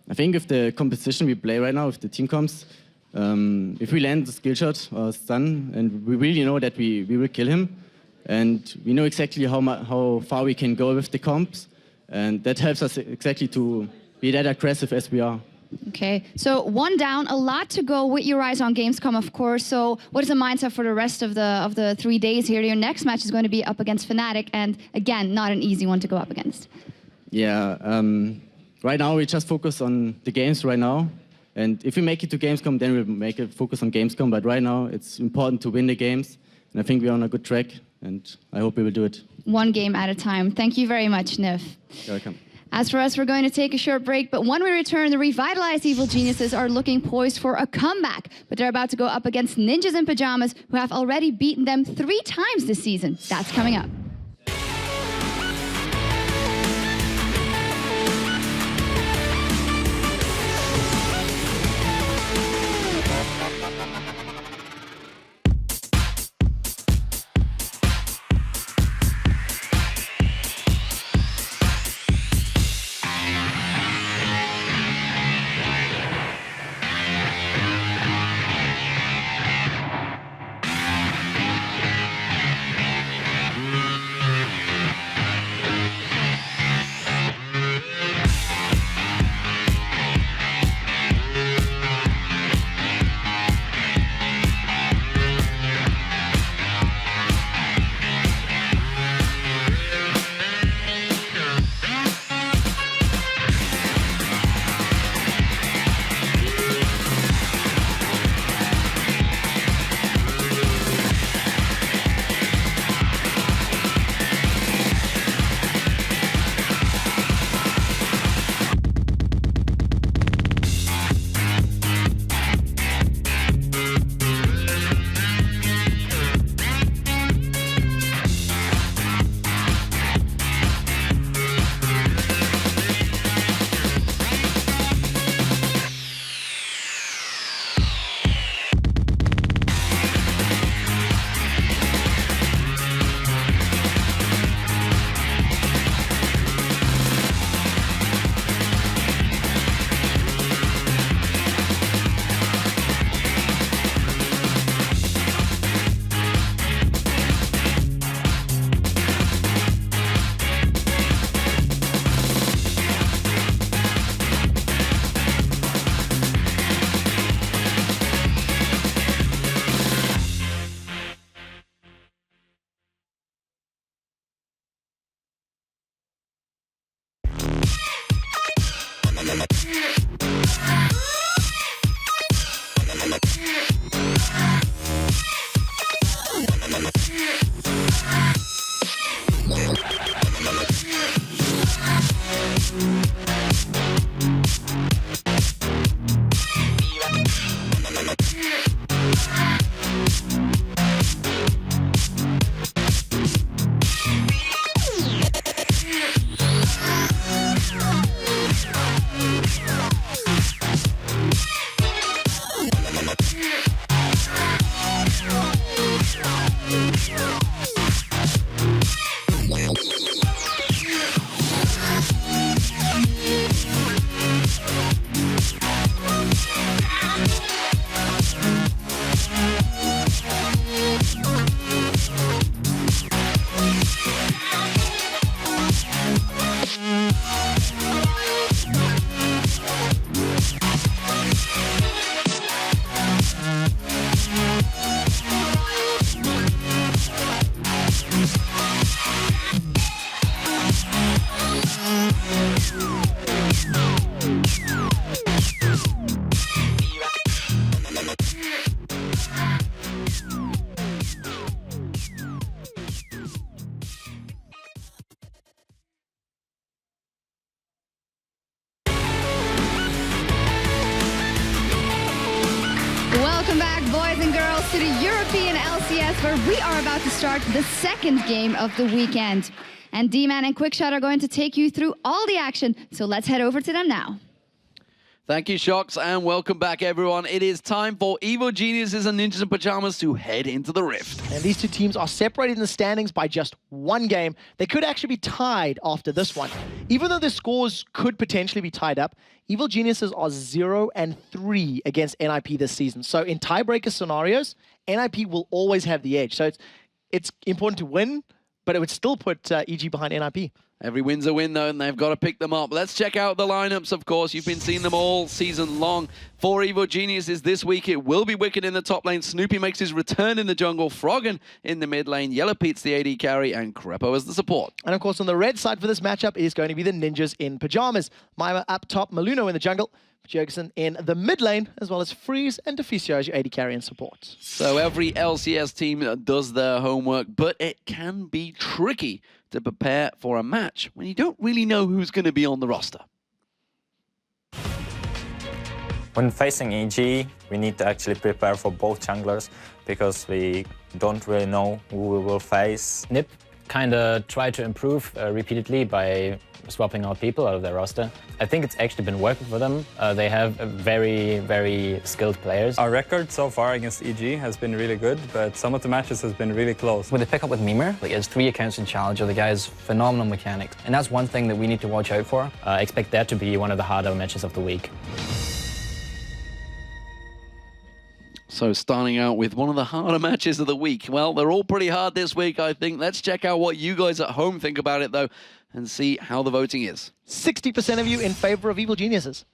I think with the composition we play right now, with the team comps, if we land the skill shot or stun, and we really know that we will kill him, and we know exactly how far we can go with the comps, and that helps us exactly to be that aggressive as we are. Okay, so 1 down, a lot to go with your eyes on Gamescom, of course. So what is the mindset for the rest of the 3 days here? Your next match is going to be up against Fnatic, and again, not an easy one to go up against. Yeah, right now we just focus on the games right now. And if we make it to Gamescom, then we'll make a focus on Gamescom. But right now, it's important to win the games. And I think we're on a good track, and I hope we will do it. 1 game at a time. Thank you very much, Nif. You're welcome. As for us, we're going to take a short break, but when we return, the revitalized Evil Geniuses are looking poised for a comeback. But they're about to go up against Ninjas in Pajamas, who have already beaten them 3 times this season. That's coming up. Welcome back, boys and girls, to the European LCS, where we are about to start the second game of the weekend. And D-Man and Quickshot are going to take you through all the action, so let's head over to them now. Thank you, Shocks, and welcome back, everyone. It is time for Evo Geniuses and Ninjas in Pajamas to head into the Rift. And these two teams are separated in the standings by just one game. They could actually be tied after this one. Even though the scores could potentially be tied up, Evil Geniuses are 0-3 against NIP this season. So in tiebreaker scenarios, NIP will always have the edge. So it's important to win, but it would still put EG behind NIP. Every win's a win, though, and they've got to pick them up. Let's check out the lineups, of course. You've been seeing them all season long. For Evo Geniuses this week, it will be Wicked in the top lane. Snoopy makes his return in the jungle. Froggen in the mid lane. Yellow Pete's the AD carry, and Crepo as the support. And of course, on the red side for this matchup is going to be the Ninjas in Pajamas. Mima up top, Maluno in the jungle, Jurgensen in the mid lane, as well as Freeze and Deficio as your AD carry and support. So every LCS team does their homework, but it can be tricky to prepare for a match when you don't really know who's going to be on the roster. When facing EG, we need to actually prepare for both junglers because we don't really know who we will face. Nip kind of tried to improve repeatedly by swapping out people out of their roster. I think it's actually been working for them. They have very, very skilled players. Our record so far against EG has been really good, but some of the matches has been really close. With the pickup with Mimer, he has 3 accounts in Challenger. The guy has phenomenal mechanics. And that's one thing that we need to watch out for. I expect that to be one of the harder matches of the week. So starting out with one of the harder matches of the week. Well, they're all pretty hard this week, I think. Let's check out what you guys at home think about it, though, and see how the voting is. 60% of you in favor of Evil Geniuses.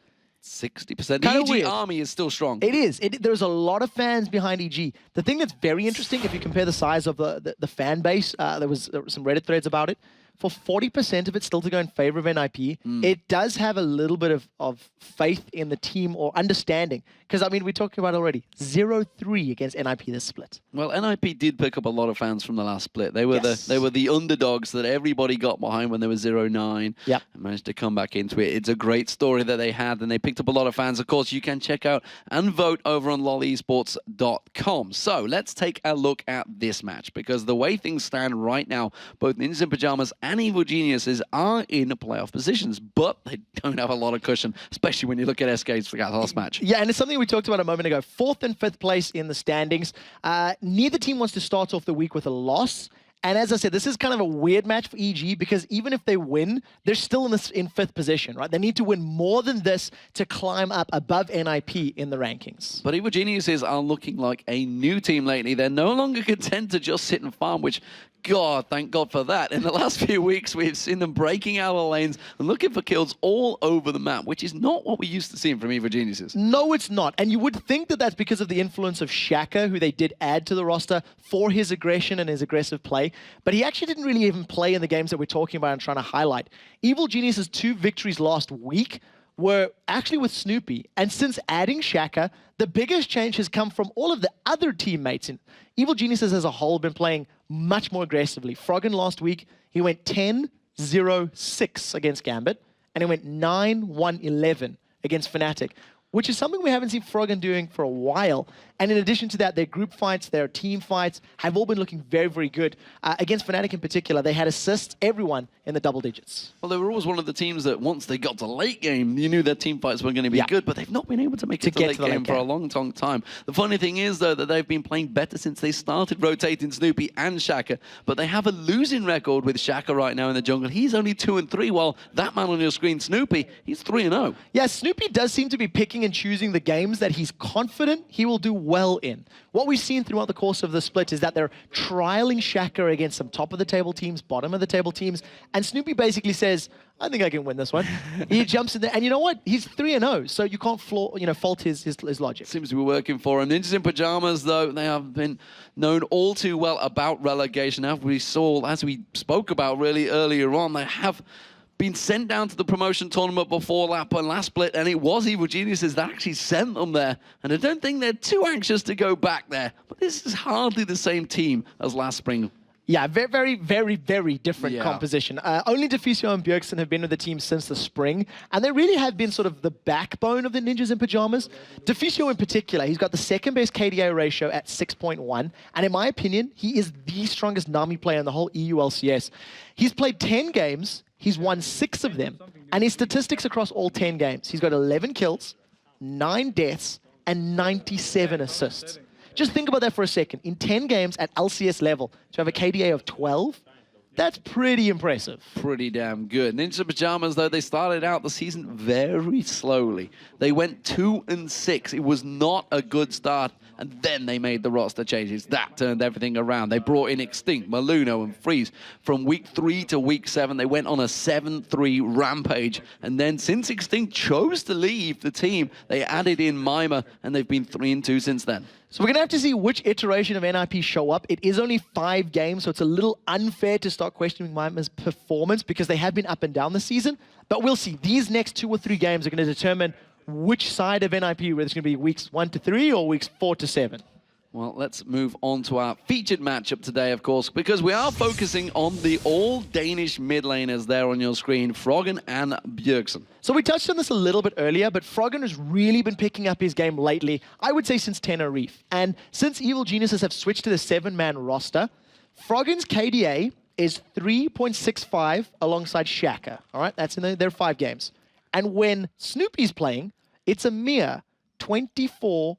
60%. Kinda EG weird. Army is still strong. It is. There's a lot of fans behind EG. The thing that's very interesting, if you compare the size of the fan base, there were some Reddit threads about it. For 40% of it still to go in favor of NIP, it does have a little bit of faith in the team or understanding. Because, I mean, we talked about it already. 0-3 against NIP this split. Well, NIP did pick up a lot of fans from the last split. They were the underdogs that everybody got behind when they were 0-9. Yep. And managed to come back into it. It's a great story that they had, and they picked up a lot of fans. Of course, you can check out and vote over on lolesports.com. So let's take a look at this match, because the way things stand right now, both Ninjas in Pajamas and Evil Geniuses are in playoff positions, but they don't have a lot of cushion, especially when you look at SK's last match. Yeah, and it's something we talked about a moment ago. 4th and 5th place in the standings. Neither team wants to start off the week with a loss. And as I said, this is kind of a weird match for EG because even if they win, they're still in 5th position, right? They need to win more than this to climb up above NIP in the rankings. But Evil Geniuses are looking like a new team lately. They're no longer content to just sit and farm, which, God, thank God for that. In the last few weeks, we've seen them breaking out of the lanes and looking for kills all over the map, which is not what we used to see from Evil Geniuses. No, it's not. And you would think that that's because of the influence of Shaka, who they did add to the roster for his aggression and his aggressive play. But he actually didn't really even play in the games that we're talking about and trying to highlight. Evil Geniuses' 2 victories last week were actually with Snoopy. And since adding Shaka, the biggest change has come from all of the other teammates. And Evil Geniuses as a whole have been playing much more aggressively. Froggen last week, he went 10-0-6 against Gambit. and it went 9-1-11 against Fnatic, which is something we haven't seen Froggen doing for a while. And in addition to that, their group fights, their team fights have all been looking very, very good. Against Fnatic in particular, they had assists, everyone in the double digits. Well, they were always one of the teams that once they got to late game, you knew their team fights were going to be good, but they've not been able to make it to late game for a long time. The funny thing is, though, that they've been playing better since they started rotating Snoopy and Shaka, but they have a losing record with Shaka right now in the jungle. He's only 2-3, while that man on your screen, Snoopy, he's 3-0. Yeah, Snoopy does seem to be picking and choosing the games that he's confident he will do well in. What we've seen throughout the course of the split is that they're trialing Shaka against some top of the table teams, bottom of the table teams, and Snoopy basically says, I think I can win this one. He jumps in there, and you know what? He's 3-0, so you can't fault his logic. Seems to be working for him. Ninjas in Pajamas, though, they have been known all too well about relegation. As we spoke about really earlier on, they have been sent down to the promotion tournament before last split, and it was Evil Geniuses that actually sent them there. And I don't think they're too anxious to go back there. But this is hardly the same team as last spring. Yeah, very, very, very different composition. Only Deficio and Bjergsen have been with the team since the spring, and they really have been sort of the backbone of the Ninjas in Pajamas. Deficio in particular, he's got the second best KDA ratio at 6.1, and in my opinion, he is the strongest Nami player in the whole EU LCS. He's played 10 games, he's won 6 of them, and his statistics across all 10 games, he's got 11 kills, 9 deaths, and 97 assists. Just think about that for a second. In 10 games at LCS level, to have a KDA of 12, that's pretty impressive. Pretty damn good. Ninja in Pajamas, though, they started out the season very slowly. They went 2-6. It was not a good start. And then they made the roster changes. That turned everything around. They brought in Extinct, Maluno, and Freeze. From week 3 to week 7, they went on a 7-3 rampage. And then since Extinct chose to leave the team, they added in Mima, and they've been 3-2 since then. So we're going to have to see which iteration of NIP show up. It is only 5 games, so it's a little unfair to start questioning Mima's performance because they have been up and down this season. But we'll see. These next 2 or 3 games are going to determine which side of NIP, whether it's going to be weeks 1 to 3 or weeks 4 to 7. Well, let's move on to our featured matchup today, of course, because we are focusing on the all-Danish mid laners there on your screen, Froggen and Bjergsen. So we touched on this a little bit earlier, but Froggen has really been picking up his game lately, I would say since Tenerife. And since Evil Geniuses have switched to the 7-man roster, Froggen's KDA is 3.65 alongside Shaka. All right, that's in their 5 games. And when Snoopy's playing, it's a mere 24.5.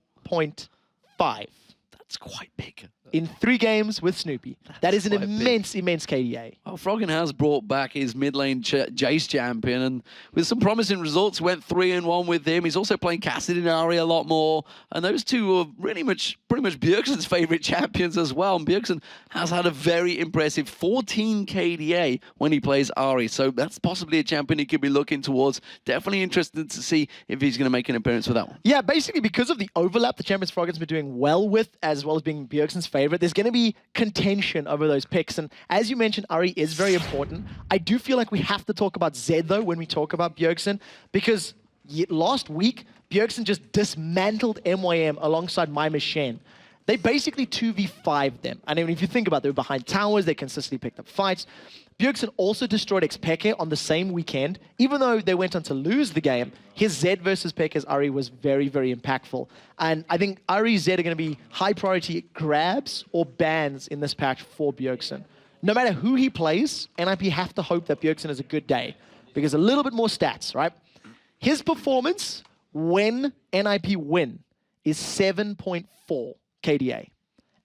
That's quite big. In 3 games with Snoopy. That is an immense KDA. Well, Froggen has brought back his mid lane Jace champion, and with some promising results, went 3-1 with him. He's also playing Cassidy and Ari a lot more, and those two are pretty much Bjergsen's favorite champions as well. And Bjergsen has had a very impressive 14 KDA when he plays Ari, so that's possibly a champion he could be looking towards. Definitely interested to see if he's going to make an appearance for that one. Yeah, basically because of the overlap the champions Froggen's been doing well with, as well as being Bjergsen's favorite, there's going to be contention over those picks. And as you mentioned, Ari is very important. I do feel like we have to talk about Zed, though, when we talk about Bjergsen, because last week, Bjergsen just dismantled MYM alongside Mima Shen. They basically 2v5'd them. And I mean, if you think about it, they were behind towers, they consistently picked up fights. Bjergsen also destroyed Xpeke on the same weekend. Even though they went on to lose the game, his Zed versus Peke's Ari was very, very impactful. And I think Ari Zed are going to be high priority grabs or bans in this patch for Bjergsen. No matter who he plays, NIP have to hope that Bjergsen has a good day. Because a little bit more stats, right? His performance when NIP win is 7.4 KDA.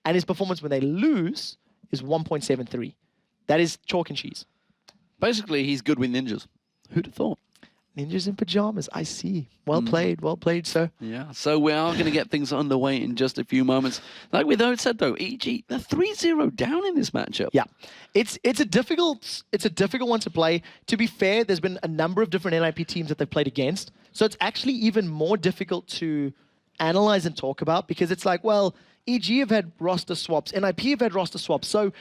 And his performance when they lose is 1.73. That is chalk and cheese. Basically, he's good with ninjas. Who'd have thought? Ninjas in Pajamas, I see. Well played, sir. Yeah, so we are going to get things underway in just a few moments. Like we said, though, EG, they're 3-0 down in this matchup. Yeah, it's a difficult one to play. To be fair, there's been a number of different NIP teams that they've played against, so it's actually even more difficult to analyze and talk about because it's like, well, EG have had roster swaps, NIP have had roster swaps, so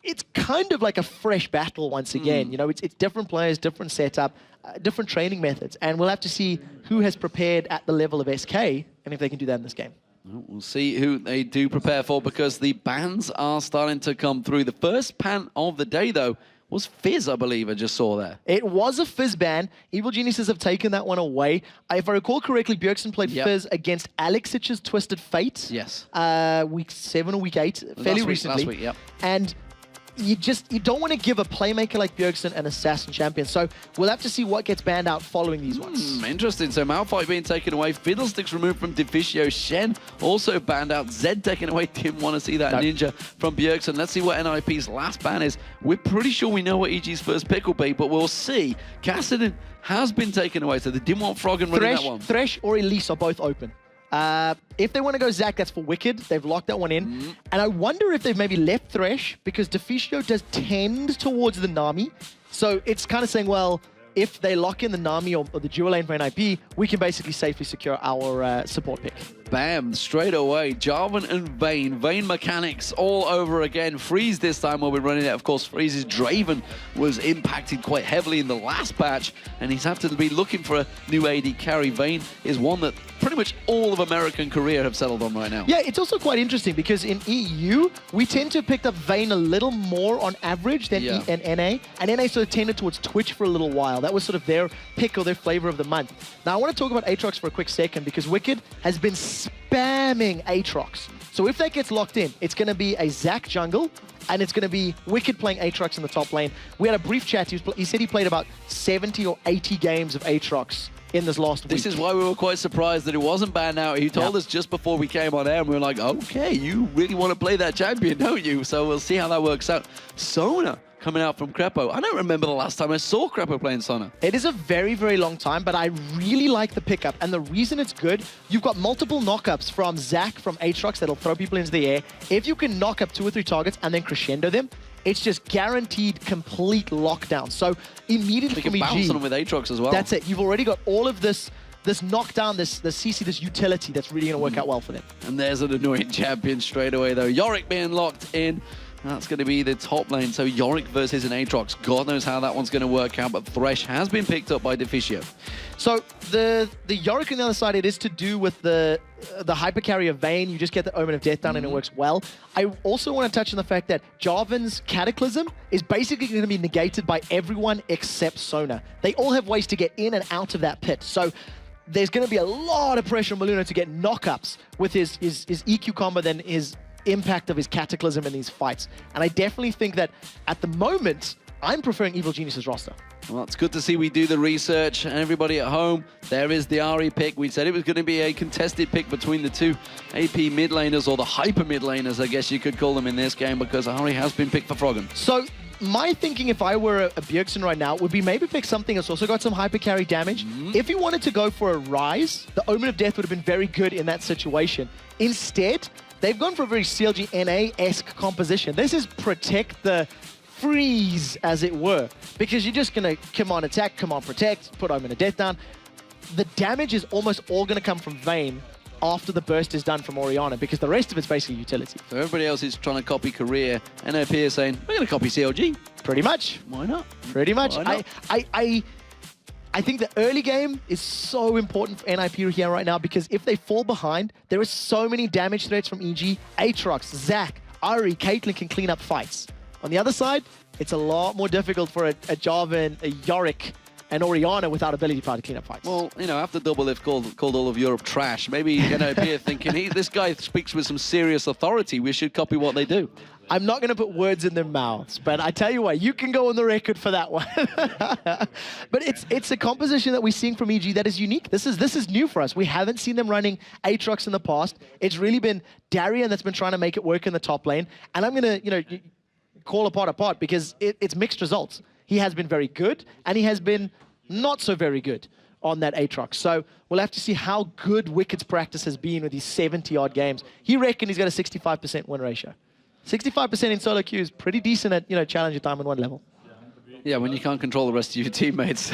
it's kind of like a fresh battle once again. You know, it's different players, different setup, different training methods, and we'll have to see who has prepared at the level of SK and if they can do that in this game. We'll see who they do prepare for because the bans are starting to come through. The first ban of the day, though, was Fizz, I believe I just saw there. It was a Fizz ban. Evil Geniuses have taken that one away. If I recall correctly, Bjergsen played Fizz against Alexic's Twisted Fate. Yes. Week 7 or week 8, fairly recently. Last week, yep. And you don't want to give a playmaker like Bjergsen an assassin champion. So we'll have to see what gets banned out following these ones. Interesting. So Malphite being taken away, Fiddlesticks removed from Deficio, Shen also banned out, Zed taken away. Didn't want to see that Ninja from Bjergsen. Let's see what NIP's last ban is. We're pretty sure we know what EG's first pick will be, but we'll see. Kassadin has been taken away, so they didn't want Froggen running that one. Thresh or Elise are both open. If they want to go Zac, that's for Wicked. They've locked that one in. And I wonder if they've maybe left Thresh because Deficio does tend towards the Nami. So it's kind of saying, well, if they lock in the Nami or the dual lane for NIP, we can basically safely secure our support pick. Bam, straight away. Jarvan and Vayne. Vayne mechanics all over again. Freeze this time will be running it. Of course, Freeze's Draven was impacted quite heavily in the last patch, and he's had to be looking for a new AD carry. Vayne is one that pretty much all of American career have settled on right now. Yeah, it's also quite interesting because in EU, we tend to have picked up Vayne a little more on average than NA. And NA sort of tended towards Twitch for a little while. That was sort of their pick or their flavor of the month. Now, I want to talk about Aatrox for a quick second because Wicked has been spamming Aatrox. So if that gets locked in, it's going to be a Zac jungle, and it's going to be Wicked playing Aatrox in the top lane. We had a brief chat. He said he played about 70 or 80 games of Aatrox in this last week. This is why we were quite surprised that it wasn't banned out. He told us just before we came on air, and we were like, okay, you really want to play that champion, don't you? So we'll see how that works out. Sona coming out from Crepo. I don't remember the last time I saw Crepo playing Sona. It is a very, very long time, but I really like the pickup. And the reason it's good, you've got multiple knockups from Zac, from Aatrox, that'll throw people into the air. If you can knock up 2 or 3 targets and then crescendo them, it's just guaranteed complete lockdown. So immediately from EG, bounce on them with Aatrox as well. That's it. You've already got all of this knockdown, this CC, this utility that's really going to work out well for them. And there's an annoying champion straight away, though. Yorick being locked in. That's going to be the top lane. So Yorick versus an Aatrox. God knows how that one's going to work out, but Thresh has been picked up by Deficio. So the Yorick on the other side, it is to do with the hyper carry of Vayne. You just get the Omen of Death down and it works well. I also want to touch on the fact that Jarvan's Cataclysm is basically going to be negated by everyone except Sona. They all have ways to get in and out of that pit. So there's going to be a lot of pressure on Maluna to get knockups with his EQ combo than his impact of his Cataclysm in these fights. And I definitely think that at the moment, I'm preferring Evil Genius's roster. Well, it's good to see we do the research. And everybody at home, there is the Ari pick. We said it was going to be a contested pick between the 2 AP mid laners, or the hyper mid laners, I guess you could call them in this game, because Ari has been picked for Froggen. So my thinking, if I were a Bjergsen right now, would be maybe pick something that's also got some hyper carry damage. If he wanted to go for a Rise, the Omen of Death would have been very good in that situation. Instead, they've gone for a very CLG NA-esque composition. This is protect the freeze, as it were, because you're just going to come on attack, come on protect, put Omen of Death down. The damage is almost all going to come from Vayne after the burst is done from Orianna, because the rest of it's basically utility. So everybody else is trying to copy career. NOP is saying, we're going to copy CLG. Pretty much. Why not? Pretty much. Why not? I think the early game is so important for NIP here right now, because if they fall behind, there are so many damage threats from EG. Aatrox, Zac, Ari, Caitlyn can clean up fights. On the other side, it's a lot more difficult for a Jarvan, a Yorick, and Orianna without ability power to clean up fights. Well, you know, after Doublelift called all of Europe trash, maybe NIP are thinking, this guy speaks with some serious authority. We should copy what they do. I'm not going to put words in their mouths, but I tell you what, you can go on the record for that one. But it's a composition that we're seeing from EG that is unique. This is new for us. We haven't seen them running Aatrox in the past. It's really been Darian that's been trying to make it work in the top lane. And I'm going to, call apart because it's mixed results. He has been very good, and he has been not so very good on that Aatrox. So we'll have to see how good Wicked's practice has been with these 70-odd games. He reckoned he's got a 65% win ratio. 65% in solo queue is pretty decent at, Challenger Diamond 1 level. Yeah, when you can't control the rest of your teammates.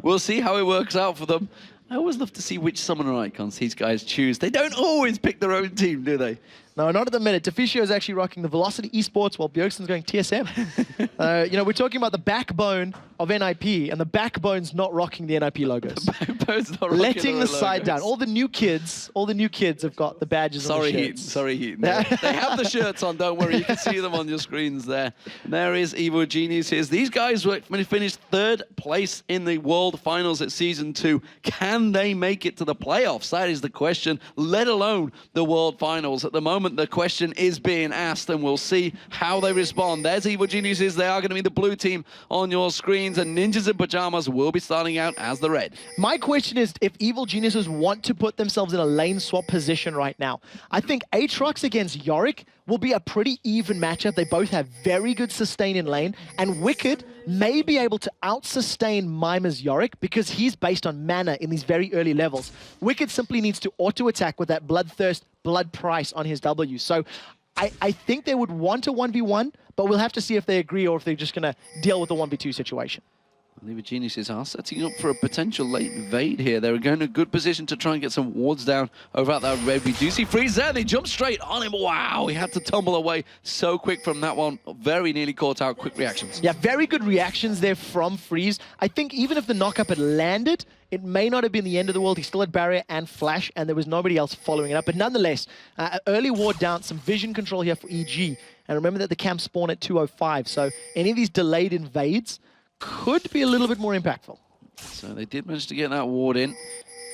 We'll see how it works out for them. I always love to see which summoner icons these guys choose. They don't always pick their own team, do they? No, not at the minute. Deficio is actually rocking the Velocity Esports while Bjergsen's going TSM. You know, we're talking about the backbone of NIP, and the backbone's not rocking the NIP logos. The backbone's not rocking Letting the side logos. down. All the new kids have got the badges on the shirts. Sorry, Heat. They have the shirts on, don't worry. You can see them on your screens there. There is Evil Geniuses. These guys finished 3rd place in the World Finals at Season 2. Can they make it to the playoffs? That is the question, let alone the World Finals. At the moment, the question is being asked, and we'll see how they respond. There's Evil Geniuses. They are going to be the blue team on your screens, and Ninjas in Pajamas will be starting out as the red. My question is, if Evil Geniuses want to put themselves in a lane swap position right now, I think Aatrox against Yorick will be a pretty even matchup. They both have very good sustain in lane, and Wicked may be able to out-sustain Mimer's Yorick because he's based on mana in these very early levels. Wicked simply needs to auto-attack with that Bloodthirst, Blood Price on his W. So I think they would want a 1v1, but we'll have to see if they agree or if they're just going to deal with the 1v2 situation. Evil Geniuses are setting up for a potential late invade here. They're going to a good position to try and get some wards down over at that red. We do see Freeze there. They jump straight on him. Wow, he had to tumble away so quick from that one. Very nearly caught out. Quick reactions. Yeah, very good reactions there from Freeze. I think even if the knockup had landed, it may not have been the end of the world. He still had barrier and flash, and there was nobody else following it up. But nonetheless, early ward down, some vision control here for EG. And remember that the camp spawn at 2:05, so any of these delayed invades could be a little bit more impactful. So they did manage to get that ward in.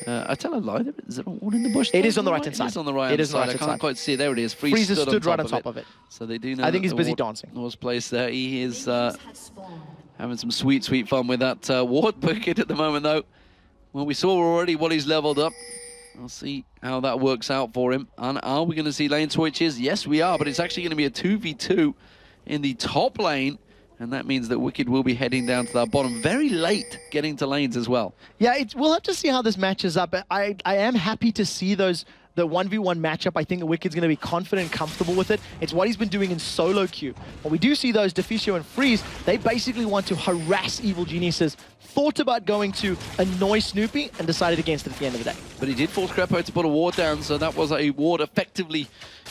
I tell a lie, is there a ward in the bush? It is on the right-hand side. It is on the right-hand side. I can't quite see it. There it is. Freeze stood right on top of it. So they do know. I think he's busy dancing. Was placed there. He is having some sweet, sweet fun with that ward bucket at the moment, though. Well, we saw already what he's leveled up. We'll see how that works out for him. And are we going to see lane switches? Yes, we are, but it's actually going to be a 2v2 in the top lane. And that means that Wicked will be heading down to that bottom very late, getting to lanes as well. Yeah, we'll have to see how this matches up. I am happy to see the 1v1 matchup. I think that Wicked's going to be confident and comfortable with it. It's what he's been doing in solo queue. But we do see those Deficio and Freeze, they basically want to harass Evil Geniuses. Thought about going to annoy Snoopy and decided against it at the end of the day. But he did force Crepo to put a ward down, so that was a ward effectively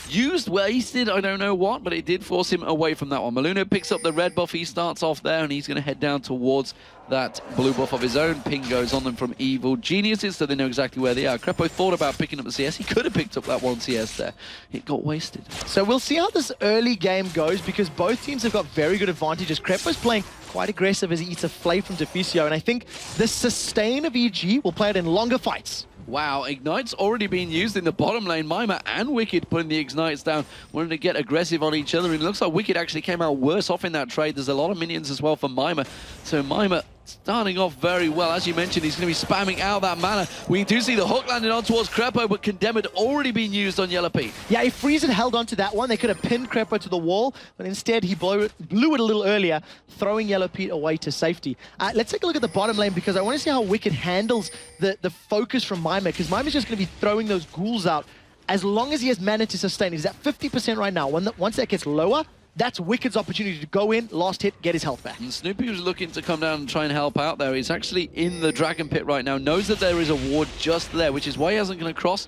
used, wasted, I don't know what, but it did force him away from that one. Maluna picks up the red buff, he starts off there, and he's going to head down towards that blue buff of his own. Ping goes on them from Evil Geniuses, so they know exactly where they are. Crepo thought about picking up the CS. He could have picked up that one CS there. It got wasted. So we'll see how this early game goes, because both teams have got very good advantages. Crepo's playing quite aggressive as he eats a flay from Deficio, and I think the sustain of EG will play it in longer fights. Wow, Ignite's already been used in the bottom lane. Mimer and Wicked putting the Ignites down, wanting to get aggressive on each other. And it looks like Wicked actually came out worse off in that trade. There's a lot of minions as well for Mimer. So Mimer starting off very well. As you mentioned, he's going to be spamming out that mana. We do see the hook landing on towards Crepo, but Condemn had already been used on Yellow Pete. Yeah, if Freeze had held onto that one, they could have pinned Crepo to the wall, but instead he blew it a little earlier, throwing Yellow Pete away to safety. Let's take a look at the bottom lane, because I want to see how Wicked handles the focus from Mimer, because Mimer's just going to be throwing those ghouls out as long as he has mana to sustain. He's at 50% right now. Once that gets lower, that's Wicked's opportunity to go in, last hit, get his health back. And Snoopy was looking to come down and try and help out there. He's actually in the Dragon Pit right now, knows that there is a ward just there, which is why he hasn't going to cross.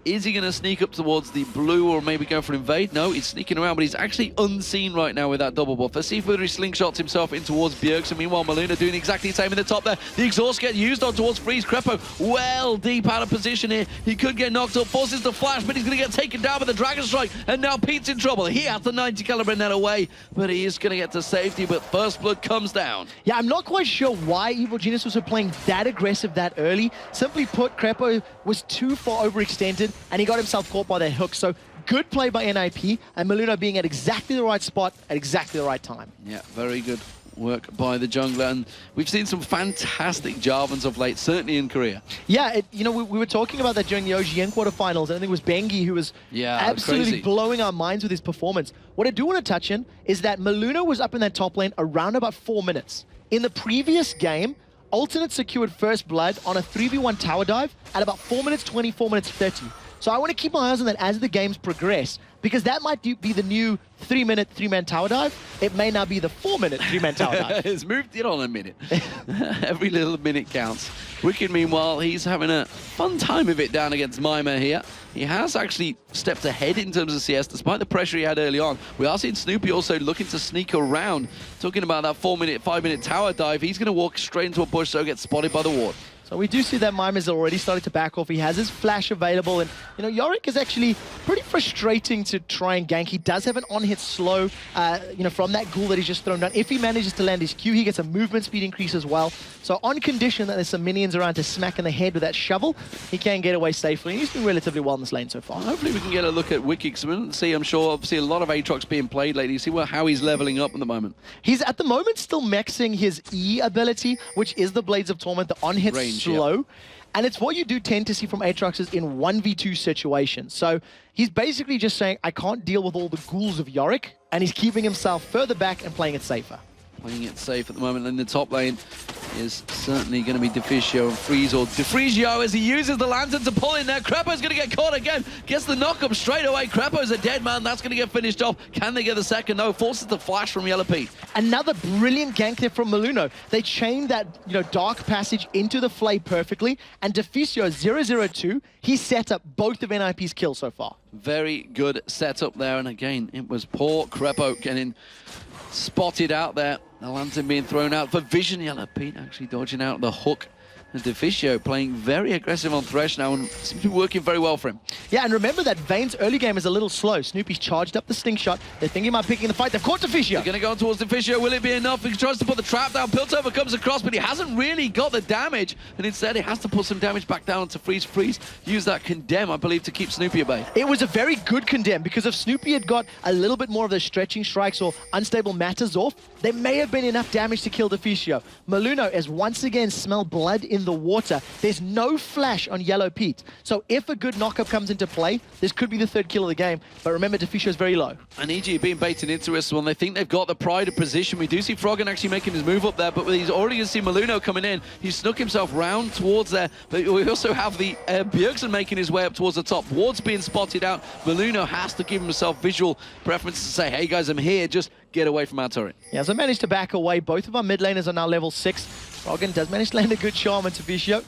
Is he going to sneak up towards the blue or maybe go for an invade? No, he's sneaking around, but he's actually unseen right now with that double buff. Let's see if he slingshots himself in towards Bjergsen. Meanwhile, Maluna doing exactly the same in the top there. The exhaust get used on towards Freeze. Crepo well deep out of position here. He could get knocked up, forces the flash, but he's going to get taken down by the Dragon Strike. And now Pete's in trouble. He has the 90 caliber net away, but he is going to get to safety, but First Blood comes down. Yeah, I'm not quite sure why Evil Geniuses was playing that aggressive that early. Simply put, Crepo was too far overextended, and he got himself caught by that hook. So good play by NIP, and Maluna being at exactly the right spot at exactly the right time. Yeah, very good work by the jungler, and we've seen some fantastic Jarvans of late, certainly in Korea. Yeah, you know, we were talking about that during the OGN quarterfinals, and I think it was Bengi who was absolutely blowing our minds with his performance. What I do want to touch on is that Maluna was up in that top lane around about 4 minutes. In the previous game, Alternate secured First Blood on a 3v1 tower dive at about 4 minutes 20, 4 minutes 30. So I want to keep my eyes on that as the games progress, because that might be the new 3-minute 3-man tower dive. It may now be the 4-minute 3-man tower dive. It's moved it on a minute. Every little minute counts. Wicked, meanwhile, he's having a fun time of it down against Mima here. He has actually stepped ahead in terms of CS, despite the pressure he had early on. We are seeing Snoopy also looking to sneak around. Talking about that 4-minute, 5-minute tower dive, he's going to walk straight into a bush, so gets spotted by the ward. So we do see that Mime is already starting to back off. He has his flash available, and Yorick is actually pretty frustrating to try and gank. He does have an on-hit slow, from that ghoul that he's just thrown down. If he manages to land his Q, he gets a movement speed increase as well. So on condition that there's some minions around to smack in the head with that shovel, he can get away safely. And he's doing relatively well in this lane so far. Hopefully we can get a look at Wiki, because we don't see, I'm sure, obviously a lot of Aatrox being played lately. See how he's leveling up at the moment. He's at the moment still maxing his E ability, which is the Blades of Torment, the on-hit slow. Yep. And it's what you do tend to see from Aatrox's in 1v2 situations. So he's basically just saying, I can't deal with all the ghouls of Yorick, and he's keeping himself further back and playing it safer. Playing it safe at the moment in the top lane is certainly going to be Deficio and Freeze, or Defrizio, as he uses the lantern to pull in there. Crepo's going to get caught again. Gets the knock-up straight away. Crepo's a dead man. That's going to get finished off. Can they get the second? No. Forces the flash from Yellow Pete. Another brilliant gank there from Maluno. They chained that dark passage into the Flay perfectly. And Deficio 002, he set up both of NIP's kills so far. Very good setup there. And again, it was poor Crepo getting spotted out there. The lantern being thrown out for vision. Yellow Pete actually dodging out the hook. And Deficio playing very aggressive on Thresh now, and seems to be working very well for him. Yeah, and remember that Vayne's early game is a little slow. Snoopy's charged up the sting shot. They're thinking about picking the fight. They've caught Deficio. They're going to go towards Deficio. Will it be enough? He tries to put the trap down. Piltover comes across, but he hasn't really got the damage. And instead, he has to put some damage back down to Freeze. Freeze use that condemn, I believe, to keep Snoopy at bay. It was a very good condemn, because if Snoopy had got a little bit more of those stretching strikes or unstable matters off, there may have been enough damage to kill Deficio. Maluno has once again smelled blood in the water. There's no flash on Yellow Pete. So if a good knockup comes into play, this could be the third kill of the game. But remember, Deficio's very low. And EG being baited into this one. They think they've got the pride of position. We do see Froggen actually making his move up there, but he's already going to see Maluno coming in. He snuck himself round towards there. But we also have the Bjergsen making his way up towards the top. Ward's being spotted out. Maluno has to give himself visual preference to say, hey guys, I'm here. Just get away from our turret. Yeah, so managed to back away. Both of our mid laners are now level 6. Froggen does manage to land a good charm into Deficio.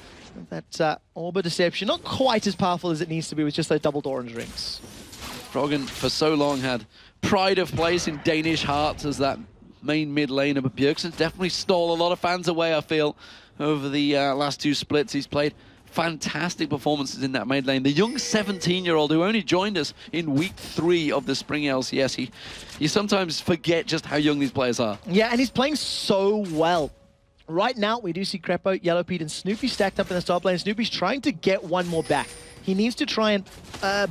That Orb Deception, not quite as powerful as it needs to be with just those double orange rings. Froggen for so long had pride of place in Danish hearts as that main mid laner, but Bjergsen definitely stole a lot of fans away, I feel, over the last 2 splits. He's played fantastic performances in that mid lane. The young 17-year-old who only joined us in week 3 of the spring LCS, you sometimes forget just how young these players are. Yeah, and he's playing so well. Right now, we do see Crepo, Yellow Pete, and Snoopy stacked up in the top lane. Snoopy's trying to get one more back. He needs to try and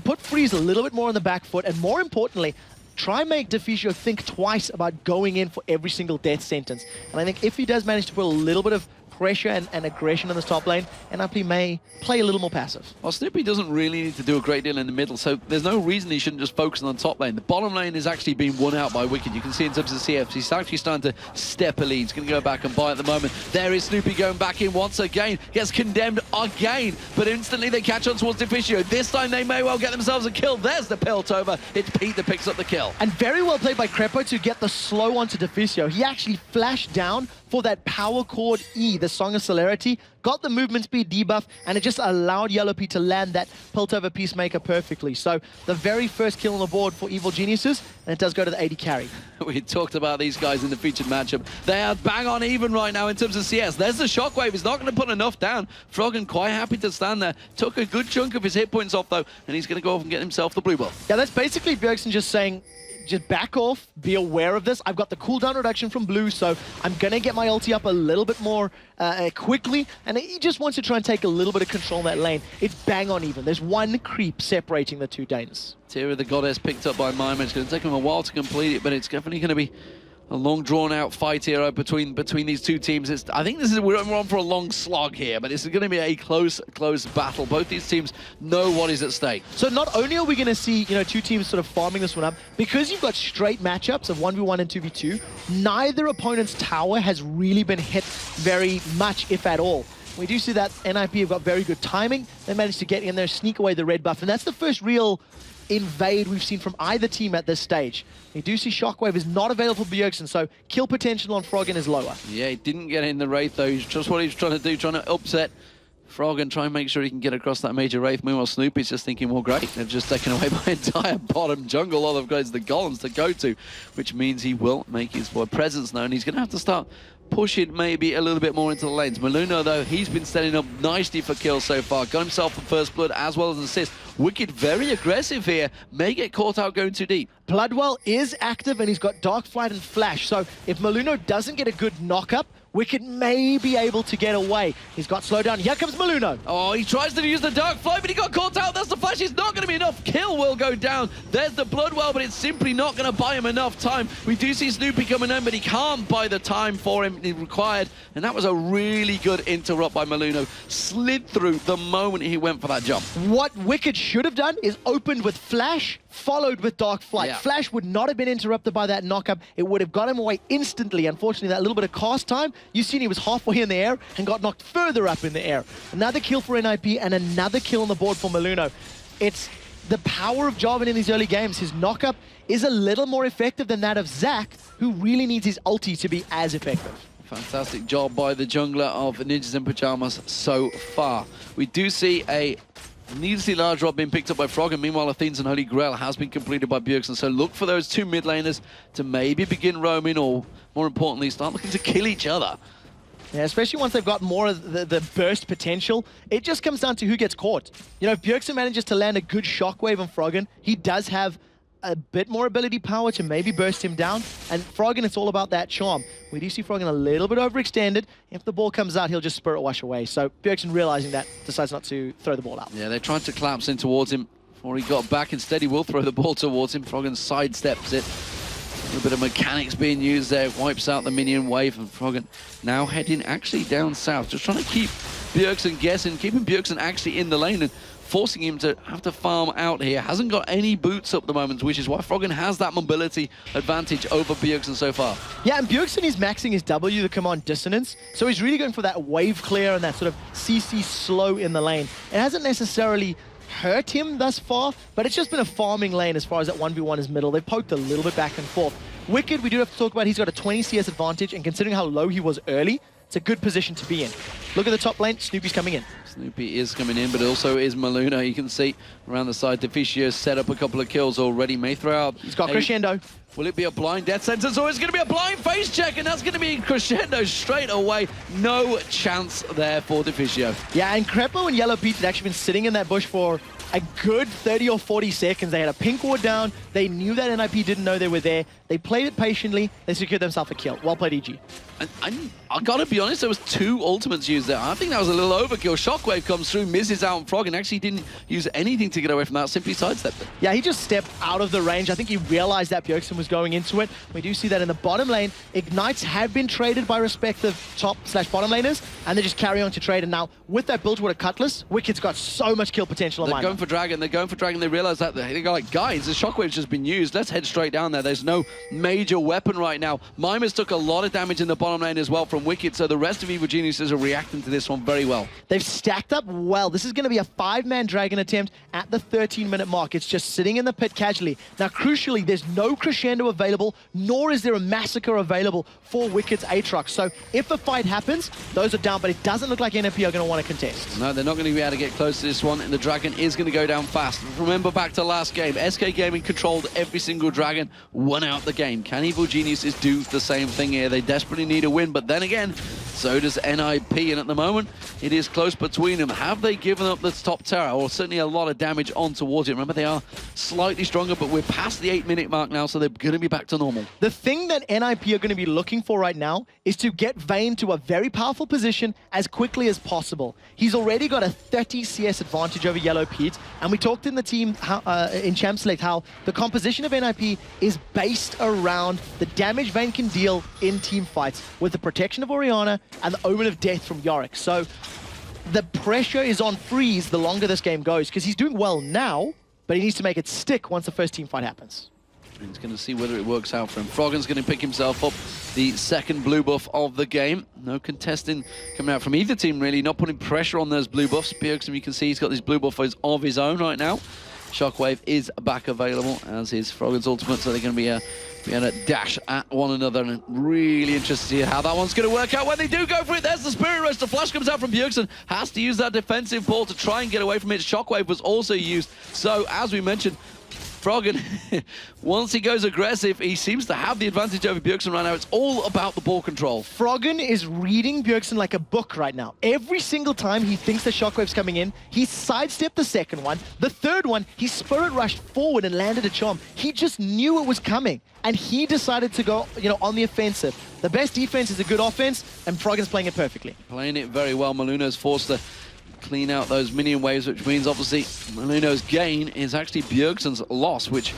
put Freeze a little bit more on the back foot, and more importantly, try and make Deficio think twice about going in for every single death sentence. And I think if he does manage to put a little bit of pressure and aggression in this top lane, NIP may play a little more passive. Well, Snoopy doesn't really need to do a great deal in the middle, so there's no reason he shouldn't just focus on the top lane. The bottom lane is actually being won out by Wicked. You can see in terms of the CFs, he's actually starting to step a lead. He's going to go back and buy at the moment. There is Snoopy going back in once again. Gets condemned again, but instantly they catch on towards Deficio. This time they may well get themselves a kill. There's the Piltover. It's Pete that picks up the kill. And very well played by Crepo to get the slow onto Deficio. He actually flashed down for that power chord E, the Song of Celerity, got the movement speed debuff, and it just allowed Yellow Pete to land that Piltover Peacemaker perfectly. So the very first kill on the board for Evil Geniuses, and it does go to the AD carry. We talked about these guys in the featured matchup. They are bang on even right now in terms of CS. There's the Shockwave. He's not going to put enough down. Froggen quite happy to stand there. Took a good chunk of his hit points off, though, and he's going to go off and get himself the blue buff. Yeah, that's basically Bjergsen just saying, just back off, be aware of this. I've got the cooldown reduction from blue, so I'm going to get my ulti up a little bit more quickly, and he just wants to try and take a little bit of control in that lane. It's bang on even. There's one creep separating the two Danes. Tear of the Goddess picked up by Mima. It's going to take him a while to complete it, but it's definitely going to be a long, drawn-out fight here between these two teams. I think we're on for a long slog here, but it's going to be a close battle. Both these teams know what is at stake. So not only are we going to see, two teams sort of farming this one up, because you've got straight matchups of 1v1 and 2v2, neither opponent's tower has really been hit very much, if at all. We do see that NIP have got very good timing. They managed to get in there, sneak away the red buff, and that's the first real invade we've seen from either team at this stage. We do see Shockwave is not available for Bjergsen, so kill potential on Froggen is lower. Yeah, he didn't get in the Wraith though. He's just what he was trying to do, trying to upset Frog and try and make sure he can get across that major Wraith. Meanwhile, Snoopy's just thinking, well, great, they've just taken away my entire bottom jungle. All they've got is the golems to go to, which means he will make his presence known. He's going to have to start pushing maybe a little bit more into the lanes. Maluno, though, he's been setting up nicely for kills so far. Got himself a first blood as well as an assist. Wicked very aggressive here. May get caught out going too deep. Bloodwell is active and he's got Dark Flight and Flash. So if Maluno doesn't get a good knock-up, Wicked may be able to get away. He's got slowed down. Here comes Maluno. Oh, he tries to use the Dark Flight, but he got caught out. That's the Flash. It's not going to be enough. Kill will go down. There's the Bloodwell, but it's simply not going to buy him enough time. We do see Snoopy coming in, but he can't buy the time for him required. And that was a really good interrupt by Maluno. Slid through the moment he went for that jump. What Wicked should have done is opened with Flash, followed with Dark Flight. Yeah. Flash would not have been interrupted by that knock-up. It would have got him away instantly. Unfortunately, that little bit of cast time, you've seen he was halfway in the air and got knocked further up in the air. Another kill for NIP and another kill on the board for Maluno. It's the power of Jarvan in these early games. His knock-up is a little more effective than that of Zac, who really needs his ulti to be as effective. Fantastic job by the jungler of Ninjas in Pyjamas so far. We do see a needlessly large drop being picked up by Frog, and meanwhile Athene's and Holy Grail has been completed by Bjergsen. So look for those two mid laners to maybe begin roaming, or more importantly, start looking to kill each other. Yeah, especially once they've got more of the burst potential. It just comes down to who gets caught. You know, if Bjergsen manages to land a good shockwave on Froggen, he does have a bit more ability power to maybe burst him down. And Froggen, it's all about that charm. We do see Froggen a little bit overextended. If the ball comes out, he'll just Spirit Wash away. So Bjergsen, realizing that, decides not to throw the ball out. Yeah, they tried to collapse in towards him before he got back. Instead, he will throw the ball towards him. Froggen sidesteps it. A little bit of mechanics being used there. Wipes out the minion wave, and Froggen now heading actually down south. Just trying to keep Bjergsen guessing, keeping Bjergsen actually in the lane and forcing him to have to farm out here. Hasn't got any boots up at the moment, which is why Froggen has that mobility advantage over Bjergsen so far. Yeah, and Bjergsen is maxing his W, the command Dissonance, so he's really going for that wave clear and that sort of CC slow in the lane. It hasn't necessarily hurt him thus far, but it's just been a farming lane as far as that 1v1 is middle. They've poked a little bit back and forth. Wicked, we do have to talk about, he's got a 20 CS advantage, and considering how low he was early, it's a good position to be in. Look at the top lane, Snoopy's coming in. Snoopy is coming in, but also is Maluno. You can see around the side, Deficio set up a couple of kills already. May throw out. He's got Crescendo. Will it be a blind death sentence, or is it going to be a blind face check? And that's going to be Crescendo straight away. No chance there for Deficio. Yeah, and Crepo and Yellow Pete had actually been sitting in that bush for a good 30 or 40 seconds. They had a pink ward down. They knew that NIP didn't know they were there. They played it patiently. They secured themselves a kill. Well played, EG. I gotta be honest, there was two ultimates used there. I think that was a little overkill. Shockwave comes through, misses out on Frog, and actually didn't use anything to get away from that, simply sidestepped it. Yeah, he just stepped out of the range. I think he realized that Bjergsen was going into it. We do see that in the bottom lane. Ignites have been traded by respective top/bottom laners, and they just carry on to trade. And now, with that build with a Cutlass, Wicked's got so much kill potential on They're going for Dragon. They're going for Dragon. They realize that. They go like, guys, the Shockwave's just been used. Let's head straight down there. There's no major weapon right now. Mimas took a lot of damage in the bottom lane as well from Wicked, so the rest of Evil Geniuses are reacting to this one very well. They've stacked up well. This is going to be a 5-man Dragon attempt at the 13-minute mark. It's just sitting in the pit casually. Now, crucially, there's no Crescendo available, nor is there a Massacre available for Wicked's Aatrox. So if a fight happens, those are down, but it doesn't look like NFP are going to want to contest. No, they're not going to be able to get close to this one, and the Dragon is going to go down fast. Remember back to last game, SK Gaming controlled every single Dragon, won out the game. Can Evil Geniuses do the same thing here? They desperately need a win, but then again, so does NIP, and at the moment, it is close between them. Have they given up the top tower, or certainly a lot of damage on towards it? Remember, they are slightly stronger, but we're past the 8-minute mark now, so they're going to be back to normal. The thing that NIP are going to be looking for right now is to get Vayne to a very powerful position as quickly as possible. He's already got a 30 CS advantage over Yellow Pete, and we talked in the team in Champ Select how the composition of NIP is based around the damage Vayne can deal in team fights with the protection of Orianna and the Omen of Death from Yorick. So the pressure is on Freeze the longer this game goes, because he's doing well now, but he needs to make it stick once the first team fight happens. He's going to see whether it works out for him. Froggen's going to pick himself up the second blue buff of the game. No contesting coming out from either team, really. Not putting pressure on those blue buffs. Bjergsen, you can see he's got this blue buff of his own right now. Shockwave is back available, as is Froggen's ultimate, so they're going to be able to dash at one another. And really interested to see how that one's going to work out when they do go for it. There's the Spirit Rush. The flash comes out from Bjergsen. Has to use that defensive ball to try and get away from it. Shockwave was also used. So, as we mentioned, Froggen, once he goes aggressive, he seems to have the advantage over Bjergsen right now. It's all about the ball control. Froggen is reading Bjergsen like a book right now. Every single time he thinks the Shockwave's coming in, he sidestepped the second one. The third one, he Spirit Rushed forward and landed a charm. He just knew it was coming, and he decided to go, on the offensive. The best defense is a good offense, and Froggen's playing it perfectly. Playing it very well. Maluno's forced to clean out those minion waves, which means obviously Maluno's gain is actually Bjergsen's loss, which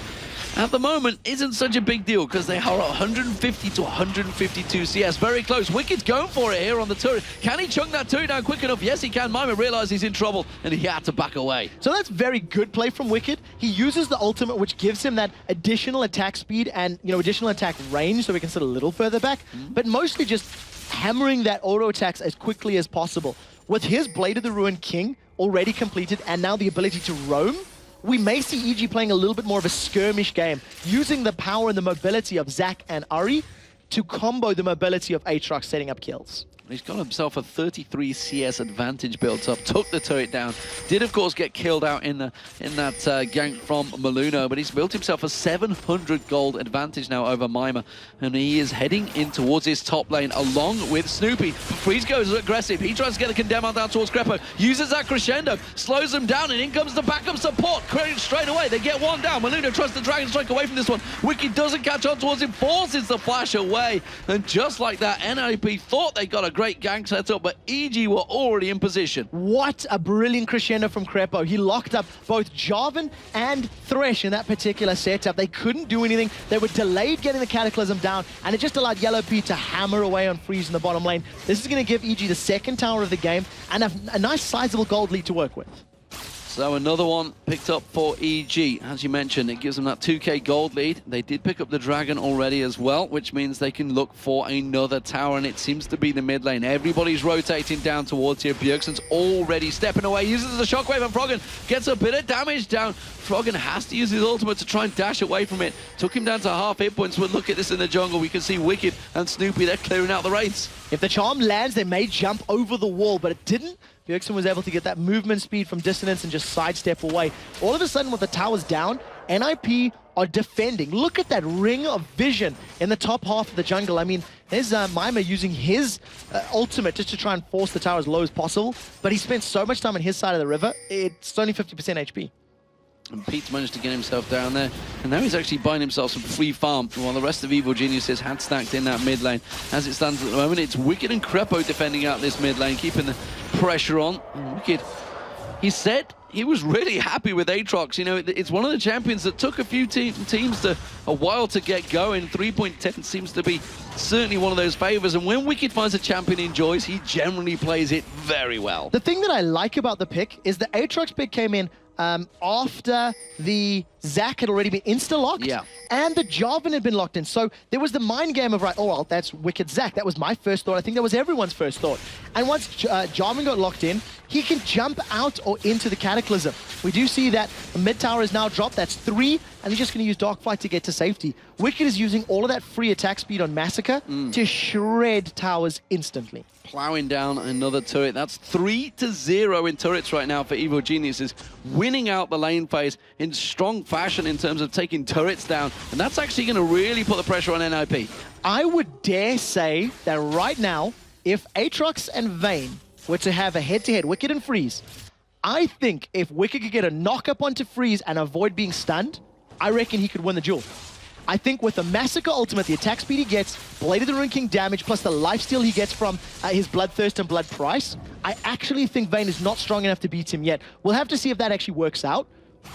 at the moment isn't such a big deal because they are 150 to 152 CS. Very close. Wicked's going for it here on the turret. Can he chunk that turret down quick enough? Yes, he can. Mima realized he's in trouble and he had to back away. So that's very good play from Wicked. He uses the ultimate, which gives him that additional attack speed and, additional attack range, so he can sit a little further back, but mostly just hammering that auto attacks as quickly as possible. With his Blade of the Ruined King already completed and now the ability to roam, we may see EG playing a little bit more of a skirmish game, using the power and the mobility of Zac and Ari to combo the mobility of Aatrox setting up kills. He's got himself a 33 CS advantage built up, took the turret down, did of course get killed out in that gank from Maluno, but he's built himself a 700 gold advantage now over Mima, and he is heading in towards his top lane along with Snoopy. Freeze goes aggressive, he tries to get the Condemn down towards Crepo, uses that crescendo, slows them down, and in comes the backup support, straight away, they get one down. Maluno tries to Dragon Strike away from this one, Wicked doesn't catch on towards him, forces the flash away, and just like that, NIP thought they got a great gank set up, but EG were already in position. What a brilliant crescendo from Crepo. He locked up both Jarvan and Thresh in that particular setup. They couldn't do anything. They were delayed getting the Cataclysm down, and it just allowed Yellow P to hammer away on Freeze in the bottom lane. This is going to give EG the second tower of the game and a nice sizable gold lead to work with. So another one picked up for EG. As you mentioned, it gives them that 2k gold lead. They did pick up the Dragon already as well, which means they can look for another tower, and it seems to be the mid lane. Everybody's rotating down towards here. Bjergsen's already stepping away, uses the Shockwave, and Froggen gets a bit of damage down. Froggen has to use his ultimate to try and dash away from it. Took him down to half hit points, but look at this in the jungle. We can see Wicked and Snoopy, they're clearing out the raids. If the charm lands, they may jump over the wall, but it didn't. Bjergsen was able to get that movement speed from dissonance and just sidestep away. All of a sudden, with the towers down, NIP are defending. Look at that ring of vision in the top half of the jungle. I mean, there's Mima using his ultimate just to try and force the tower as low as possible, but he spent so much time on his side of the river, it's only 50% HP. And Pete's managed to get himself down there, and now he's actually buying himself some free farm while the rest of Evil Geniuses had stacked in that mid lane. As it stands at the moment, it's Wicked and Crepo defending out this mid lane, keeping the pressure on. And Wicked, he said he was really happy with Aatrox. It's one of the champions that took a few teams to a while to get going. 3.10 seems to be certainly one of those favors, and when Wicked finds a champion he enjoys, he generally plays it very well. The thing that I like about the pick is the Aatrox pick came in after the Zac had already been insta-locked, and the Jarvan had been locked in. So there was the mind game of, right, oh, well, that's Wicked Zac. That was my first thought. I think that was everyone's first thought. And once Jarvan got locked in, he can jump out or into the Cataclysm. We do see that the mid tower is now dropped. That's 3, and he's just going to use Darkfight to get to safety. Wicked is using all of that free attack speed on Massacre to shred towers instantly. Plowing down another turret. That's 3-0 in turrets right now for Evil Geniuses, winning out the lane phase in strong fashion in terms of taking turrets down, and that's actually going to really put the pressure on NIP. I would dare say that right now, if Aatrox and Vayne were to have a head-to-head, Wicked and Freeze, I think if Wicked could get a knock-up onto Freeze and avoid being stunned, I reckon he could win the duel. I think with the Massacre ultimate, the attack speed he gets, Blade of the Ruined King damage, plus the lifesteal he gets from his Bloodthirst and Blood Price, I actually think Vayne is not strong enough to beat him yet. We'll have to see if that actually works out,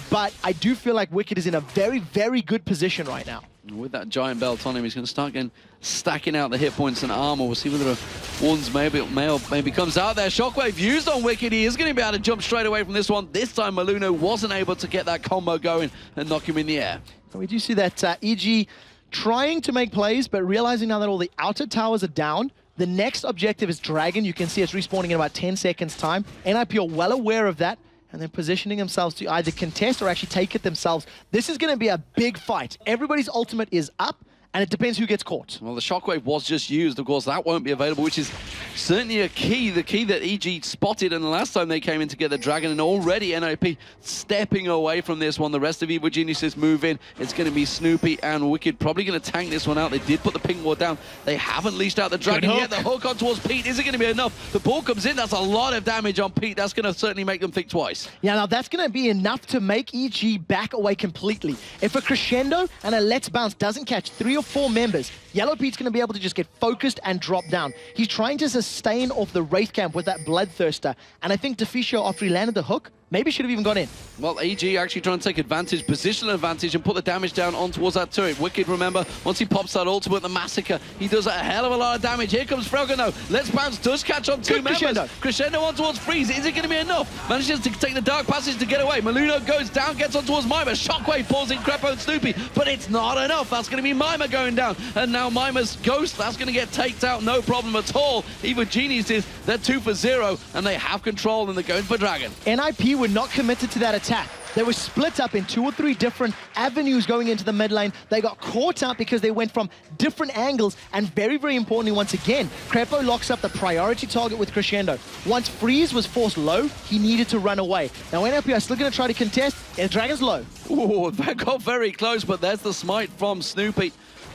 but I do feel like Wicked is in a very, very good position right now. With that giant belt on him, he's going to start getting stacking out the hit points and armor. We'll see whether a Warden's maybe comes out there. Shockwave used on Wicked. He is going to be able to jump straight away from this one. This time Maluno wasn't able to get that combo going and knock him in the air. So we do see that EG trying to make plays, but realizing now that all the outer towers are down. The next objective is Dragon. You can see it's respawning in about 10 seconds time. NIP are well aware of that, and they're positioning themselves to either contest or actually take it themselves. This is going to be a big fight. Everybody's ultimate is up, and it depends who gets caught. Well, the shockwave was just used. Of course, that won't be available, which is certainly a key. The key that EG spotted, and the last time they came in to get the Dragon, and already NIP stepping away from this one. The rest of Evil Geniuses move in. It's going to be Snoopy and Wicked probably going to tank this one out. They did put the ping ward down. They haven't leashed out the Dragon yet. The hook on towards Pete. Is it going to be enough? The ball comes in. That's a lot of damage on Pete. That's going to certainly make them think twice. Yeah, now that's going to be enough to make EG back away completely. If a Crescendo and a Let's Bounce doesn't catch 3 or 4 members, Yellow Pete's going to be able to just get focused and drop down. He's trying to sustain off the Wraith Camp with that Bloodthirster, and I think Deficio, after he landed the hook, maybe should have even gone in. Well, EG actually trying to take advantage, positional advantage, and put the damage down on towards that turret. Wicked, remember, once he pops that ultimate, the Massacre, he does a hell of a lot of damage. Here comes Frogger, though. Let's Bounce does catch on 2 members. Crescendo on towards Freeze. Is it going to be enough? Manages to take the Dark Passage to get away. Maluno goes down, gets on towards Mima. Shockwave pulls in Crepo and Snoopy, but it's not enough. That's going to be Mima going down. And now Mima's Ghost, that's going to get taked out, no problem at all. Even Geniuses, they're 2 for 0, and they have control, and they're going for Dragon. NIP were not committed to that attack. They were split up in 2 or 3 different avenues going into the mid lane. They got caught out because they went from different angles, and very, very importantly, once again, Crepo locks up the priority target with Crescendo. Once Freeze was forced low, he needed to run away. Now NIP are still going to try to contest, and Dragon's low. Ooh, that got very close, but there's the smite from Snoopy.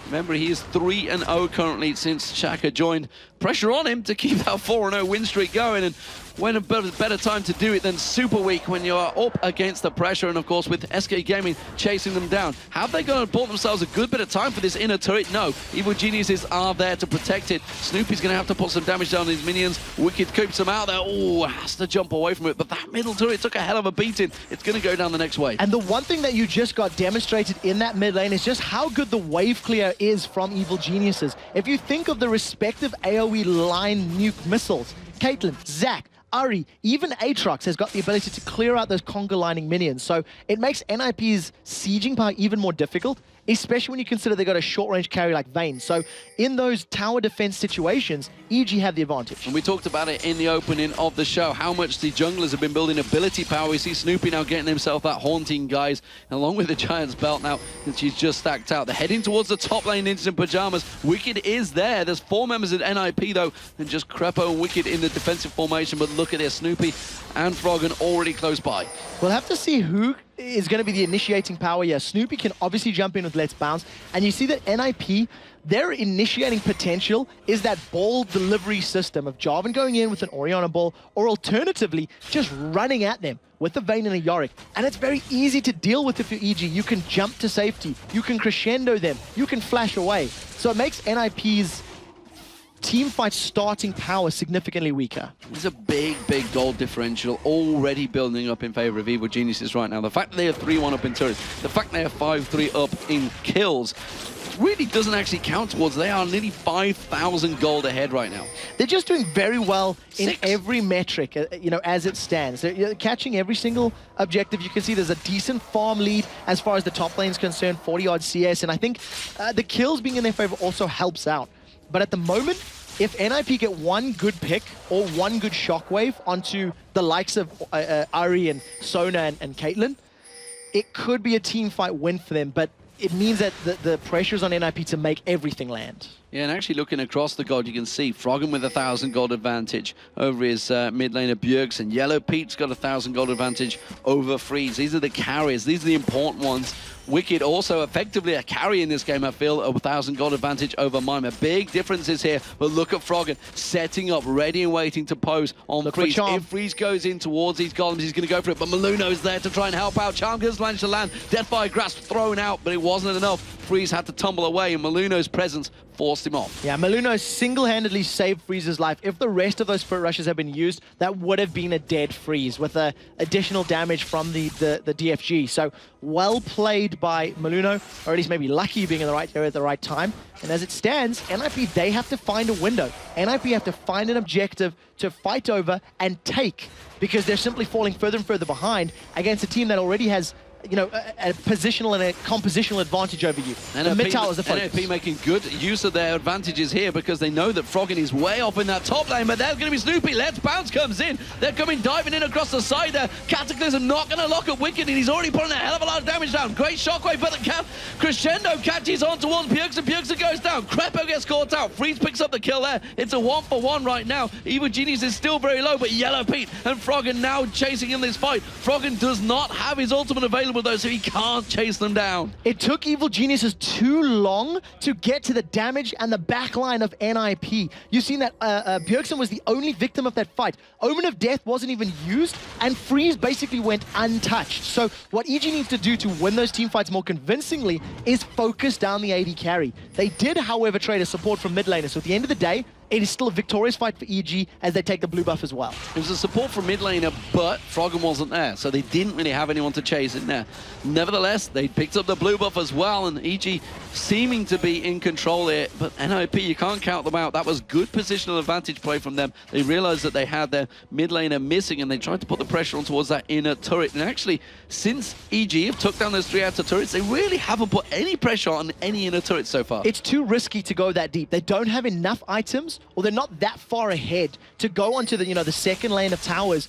Remember, he is 3-0 currently since Shaka joined. Pressure on him to keep that 4-0 win streak going, and when a better time to do it than Super Week when you are up against the pressure, and of course with SK Gaming chasing them down. Have they going to bought themselves a good bit of time for this inner turret? No. Evil Geniuses are there to protect it. Snoopy's going to have to put some damage down on his minions. Wicked keeps them out there. Oh, has to jump away from it, but that middle turret took a hell of a beating. It's going to go down the next wave. And the one thing that you just got demonstrated in that mid lane is just how good the wave clear is from Evil Geniuses. If you think of the respective AoE line nuke missiles, Caitlyn, Zac, Ari, even Aatrox has got the ability to clear out those conga lining minions. So it makes NIP's sieging power even more difficult, especially when you consider they got a short-range carry like Vayne. So in those tower defense situations, EG have the advantage. And we talked about it in the opening of the show, how much the junglers have been building ability power. We see Snoopy now getting himself that Haunting Guise, along with the Giant's Belt now that she's just stacked out. They're heading towards the top lane, Ninjas in Pajamas. Wicked is there. There's 4 members at NIP, though, and just Crepo and Wicked in the defensive formation. But look at this, Snoopy and Froggen already close by. We'll have to see who is going to be the initiating power here. Snoopy can obviously jump in with Let's Bounce, and you see that NIP, their initiating potential is that ball delivery system of Jarvan going in with an Orianna ball, or alternatively, just running at them with a Vayne and a Yorick. And it's very easy to deal with if you're EG. You can jump to safety, you can crescendo them, you can flash away. So it makes NIP's team fight starting power significantly weaker. There's a big, big gold differential already building up in favor of Evil Geniuses right now. The fact that they are 3-1 up in turrets, the fact they are 5-3 up in kills, really doesn't actually count towards. They are nearly 5,000 gold ahead right now. They're just doing very well in every metric, you know, as it stands. They're catching every single objective. You can see there's a decent farm lead as far as the top lane is concerned, 40-odd CS, and I think the kills being in their favor also helps out. But at the moment, if NIP get one good pick or one good shockwave onto the likes of Ari and Sona and Caitlyn, it could be a team fight win for them, but it means that the pressure's on NIP to make everything land. Yeah, and actually looking across the gold, you can see Froggen with 1,000 gold advantage over his mid laner Bjergsen. Yellow Pete's got 1,000 gold advantage over Freeze. These are the carriers. These are the important ones. Wicked also effectively a carry in this game, I feel, a 1,000 gold advantage over Mima. Big differences here, but look at Froggen setting up, ready and waiting to pose on Freeze. If Freeze goes in towards these golems, he's going to go for it, but Maluno's there to try and help out. Charm gets managed to land. Death by Grasp thrown out, but it wasn't enough. Freeze had to tumble away, and Maluno's presence forced him off. Yeah, Maluno single-handedly saved Freeze's life. If the rest of those Spirit Rushes had been used, that would have been a dead Freeze with additional damage from the DFG. So well played by Maluno, or at least maybe lucky being in the right area at the right time. And as it stands, NIP, they have to find a window. NIP have to find an objective to fight over and take, because they're simply falling further and further behind against a team that already has a positional and a compositional advantage over you. The mid tower is the focus. NOP making good use of their advantages here because they know that Froggen is way off in that top lane, but there's going to be Snoopy. Let's Bounce comes in. They're coming diving in across the side there. Cataclysm not going to lock up Wicked, and he's already putting a hell of a lot of damage down. Great shockwave, but the Crescendo catches on towards Bjergsen. Bjergsen goes down. Krepo gets caught out. Freeze picks up the kill there. It's a 1-for-1 right now. Evil Genius is still very low, but Yellow Pete and Froggen now chasing in this fight. Froggen does not have his ultimate available though, so he can't chase them down. It took Evil Geniuses too long to get to the damage and the backline of NIP. You've seen that Bjergsen was the only victim of that fight. Omen of Death wasn't even used, and Freeze basically went untouched. So what EG needs to do to win those team fights more convincingly is focus down the AD carry. They did, however, trade a support from mid laners, so at the end of the day, it is still a victorious fight for EG as they take the blue buff as well. It was a support from mid laner, but Froggen wasn't there, so they didn't really have anyone to chase in there. Nevertheless, they picked up the blue buff as well, and EG seeming to be in control here, but NIP, you can't count them out. That was good positional advantage play from them. They realized that they had their mid laner missing, and they tried to put the pressure on towards that inner turret. And actually, since EG have took down those 3 outer turrets, they really haven't put any pressure on any inner turrets so far. It's too risky to go that deep. They don't have enough items, or they're not that far ahead to go onto the, the second lane of towers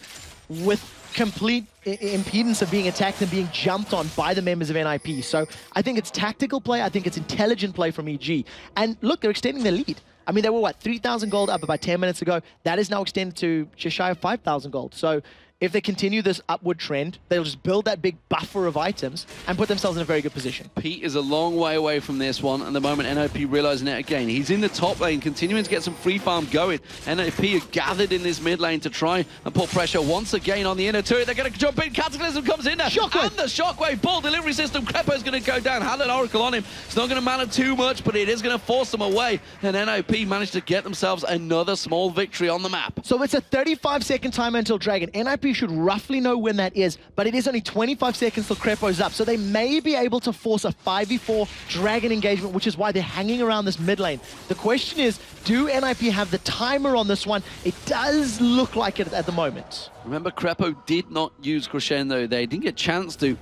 with complete impedance of being attacked and being jumped on by the members of NIP. So I think it's tactical play. I think it's intelligent play from EG. And look, they're extending their lead. I mean, they were, what, 3,000 gold up about 10 minutes ago. That is now extended to just shy of 5,000 gold. So if they continue this upward trend, they'll just build that big buffer of items and put themselves in a very good position. Pete is a long way away from this one, and the moment NOP realizing it again. He's in the top lane, continuing to get some free farm going. NOP are gathered in this mid lane to try and put pressure once again on the inner turret. They're going to jump in. Cataclysm comes in there. Shockwave. And the Shockwave ball delivery system. Krepo's going to go down. Had an Oracle on him. It's not going to matter too much, but it is going to force them away. And NOP managed to get themselves another small victory on the map. So it's a 35-second timer until Dragon. NIP should roughly know when that is, but it is only 25 seconds till Krepo's up, so they may be able to force a 5v4 Dragon engagement, which is why they're hanging around this mid lane. The question is, do NIP have the timer on this one? It does look like it at the moment. Remember, Krepo did not use Crescendo. They didn't get a chance to.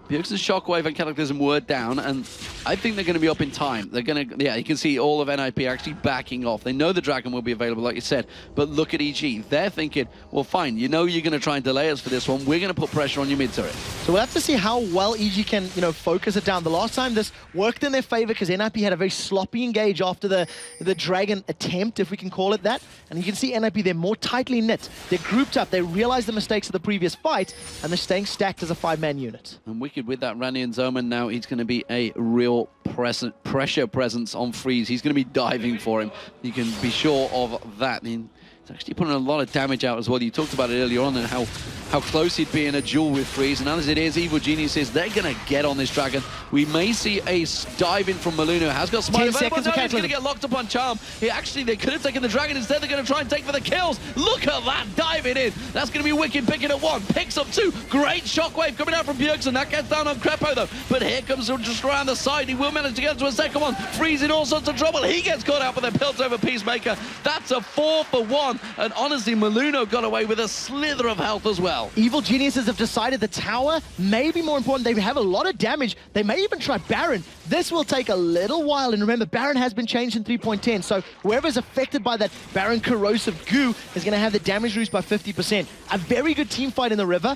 Bjergsen's Shockwave and Cataclysm were down, and I think they're going to be up in time. They're going to, yeah, you can see all of NIP actually backing off. They know the Dragon will be available, like you said, but look at EG. They're thinking, well, fine, you know you're going to try and delay us for this one. We're going to put pressure on your mid turret. So we'll have to see how well EG can, focus it down. The last time this worked in their favor because NIP had a very sloppy engage after the Dragon attempt, if we can call it that. And you can see NIP, they're more tightly knit. They're grouped up. They realize the mistakes of the previous fight, and they're staying stacked as a 5-man unit. And Wicked with that Ranian's Omen now, he's going to be a real pressure presence on Freeze. He's going to be diving for him. You can be sure of that. I mean, it's actually putting a lot of damage out as well. You talked about it earlier on and how close he'd be in a duel with Freeze. And as it is, Evil Geniuses, they're going to get on this Dragon. We may see a dive in from Maluno. Has got Smite available. No, he's going to get locked up on Charm. Actually, they could have taken the Dragon. Instead, they're going to try and take for the kills. Look at that, diving in. That's going to be Wicked picking up 1. Picks up 2. Great Shockwave coming out from Bjergsen. That gets down on Krepo, though. But here comes just around the side. He will manage to get into a second one. Freeze in all sorts of trouble. He gets caught out with a Piltover Peacemaker. That's a 4-for-1. And honestly, Maluno got away with a slither of health as well. Evil Geniuses have decided the tower may be more important. They have a lot of damage. They may even try Baron. This will take a little while. And remember, Baron has been changed in 3.10. So whoever's affected by that Baron corrosive goo is going to have the damage reduced by 50%. A very good team fight in the river.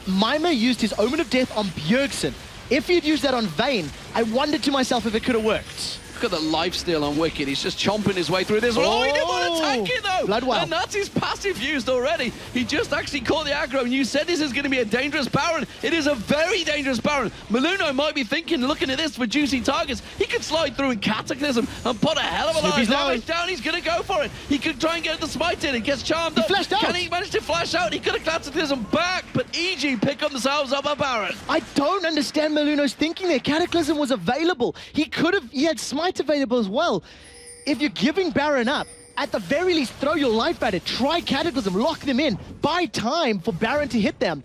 Mimer used his Omen of Death on Bjergsen. If he'd used that on Vayne, I wondered to myself if it could have worked. Look at the lifesteal on Wicked. He's just chomping his way through this one. Oh, he didn't want to tank it, though. Bloodwell. And that's his passive used already. He just actually caught the aggro, and you said this is going to be a dangerous Baron. It is a very dangerous Baron. Maluno might be thinking, looking at this for juicy targets. He could slide through in Cataclysm and put a hell of a lot of damage down. He's going to go for it. He could try and get the Smite in. He gets charmed up. Flashed out. Can he manage to flash out? He could have Cataclysm back, but EG pick up themselves up a Baron. I don't understand Maluno's thinking there. Cataclysm was available. He had Smite available as well. If you're giving Baron up, at the very least, throw your life at it. Try Cataclysm, lock them in. Buy time for Baron to hit them.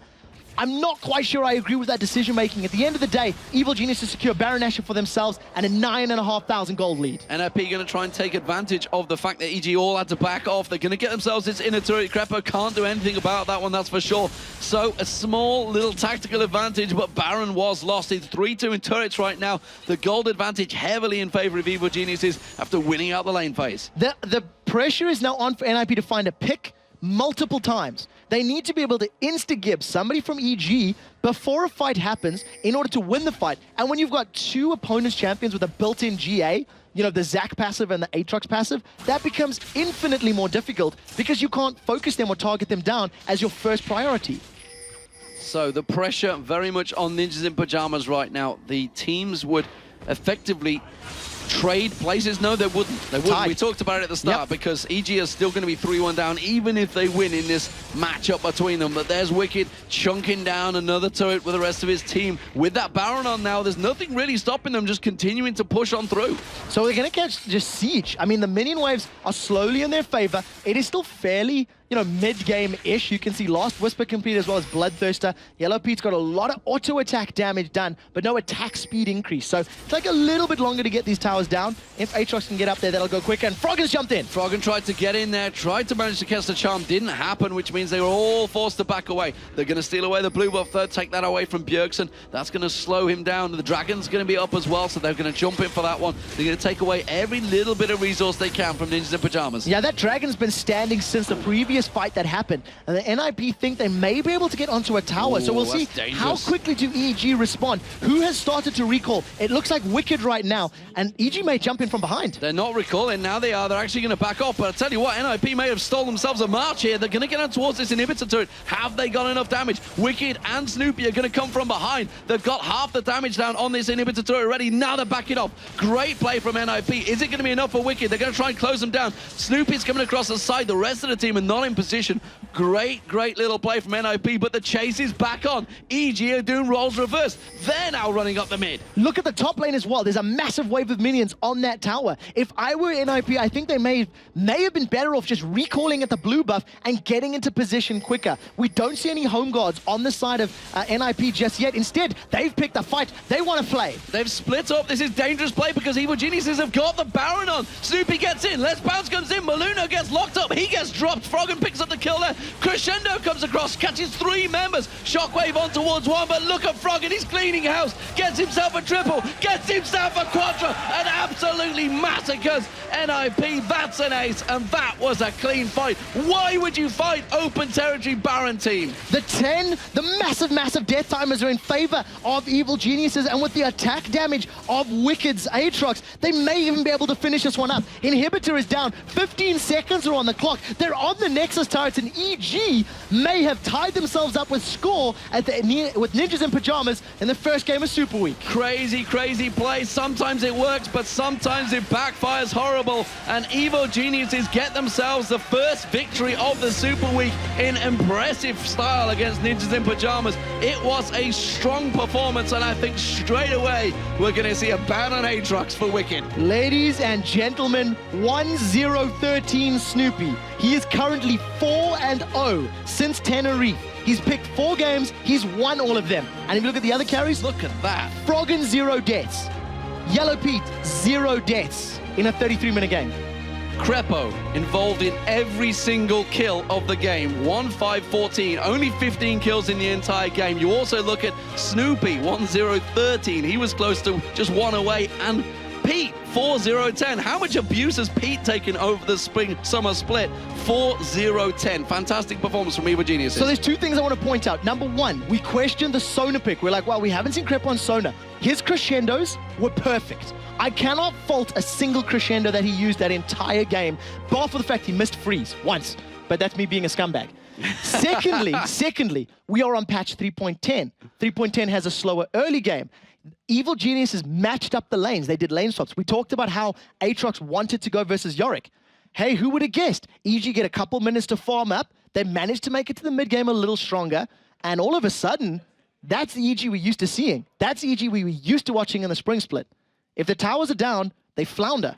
I'm not quite sure I agree with that decision making. At the end of the day, Evil Geniuses secure Baron Nashor for themselves and a 9,500 gold lead. NIP going to try and take advantage of the fact that EG all had to back off. They're going to get themselves this inner turret. Krepo can't do anything about that one, that's for sure. So a small little tactical advantage, but Baron was lost. It's 3-2 in turrets right now. The gold advantage heavily in favor of Evil Geniuses after winning out the lane phase. The pressure is now on for NIP to find a pick multiple times. They need to be able to insta-gib somebody from EG before a fight happens in order to win the fight. And when you've got two opponents champions with a built-in GA, you know, the Zac passive and the Aatrox passive, that becomes infinitely more difficult because you can't focus them or target them down as your first priority. So the pressure very much on Ninjas in Pajamas right now. The teams would effectively trade places. No, they wouldn't. They wouldn't. Tied. We talked about it at the start because EG is still going to be 3-1 down even if they win in this matchup between them. But there's Wicked chunking down another turret with the rest of his team. With that Baron on now, there's nothing really stopping them, just continuing to push on through. So they're going to catch just Siege. I mean, the minion waves are slowly in their favor. It is still fairly, you know, mid-game-ish. You can see Last Whisper complete as well as Bloodthirster. Yellow Pete's got a lot of auto-attack damage done, but no attack speed increase. So it's like a little bit longer to get these towers down. If Aatrox can get up there, that'll go quicker. And Froggen's jumped in. Froggen tried to get in there, tried to manage to cast a charm, didn't happen, which means they were all forced to back away. They're going to steal away the blue buff third, take that away from Bjergsen. That's going to slow him down. The Dragon's going to be up as well, so they're going to jump in for that one. They're going to take away every little bit of resource they can from Ninjas in Pajamas. Yeah, that Dragon's been standing since the previous fight that happened. And the NIP think they may be able to get onto a tower. Ooh, so we'll see dangerous. how quickly do EG respond. Who has started to recall? It looks like Wicked right now, and EG may jump in from behind. They're not recalling, now they are. They're actually going to back off, but I tell you what, NIP may have stolen themselves a march here. They're going to get on towards this inhibitor turret. Have they got enough damage? Wicked and Snoopy are going to come from behind. They've got half the damage down on this inhibitor turret already. Now they're backing off. Great play from NIP. Is it going to be enough for Wicked? They're going to try and close them down. Snoopy's coming across the side. The rest of the team are not in position. Great little play from NIP, but the chase is back on. EG are doing roles reverse. They're now running up the mid. Look at the top lane as well. There's a massive wave of minions on that tower. If I were NIP, I think they may have been better off just recalling at the blue buff and getting into position quicker. We don't see any home guards on the side of NIP just yet. Instead, they've picked a fight. They want to play. They've split up. This is dangerous play because Evil Geniuses have got the Baron on. Snoopy gets in. Let's Bounce comes in. Maluno gets locked up. He gets dropped. Froggen picks up the kill there. Crescendo comes across, catches 3 members. Shockwave on towards 1, but look at Froggen. He's cleaning house. Gets himself a triple. Gets himself a quadra. And absolutely massacres NIP. That's an ace, and that was a clean fight. Why would you fight open territory Baron team? The massive death timers are in favor of Evil Geniuses, and with the attack damage of Wicked's Aatrox, they may even be able to finish this one up. Inhibitor is down. 15 seconds are on the clock. They're on the Nexus turrets, and EG may have tied themselves up with score with Ninjas in Pajamas in the first game of Super Week. Crazy play. Sometimes it works, but sometimes it backfires horrible. And Evil Geniuses get themselves the first victory of the Super Week in impressive style against Ninjas in Pajamas. It was a strong performance, and I think straight away we're going to see a ban on Aatrox for Wicked. Ladies and gentlemen, 1-0-13 Snoopy. He is currently 4-0 since Tenerife. He's picked 4 games, he's won all of them. And if you look at the other carries, look at that. Froggen, 0 deaths. Yellow Pete, 0 deaths in a 33-minute game. Krepo involved in every single kill of the game. 1-5-14, only 15 kills in the entire game. You also look at Snoopy, 1-0-13. He was close to just 1 away. And Pete, 4-0-10. How much abuse has Pete taken over the spring-summer split? 4-0-10. Fantastic performance from Evil Geniuses. So there's 2 things I want to point out. Number 1, we questioned the Sona pick. We're like, well, we haven't seen Krepo on Sona. His crescendos were perfect. I cannot fault a single crescendo that he used that entire game, bar for the fact he missed freeze once. But that's me being a scumbag. Secondly, we are on patch 3.10. 3.10 has a slower early game. Evil Geniuses matched up the lanes. They did lane swaps. We talked about how Aatrox wanted to go versus Yorick. Hey, who would have guessed? EG get a couple minutes to farm up. They managed to make it to the mid game a little stronger. And all of a sudden, that's the EG we're used to seeing. That's the EG we were used to watching in the spring split. If the towers are down, they flounder.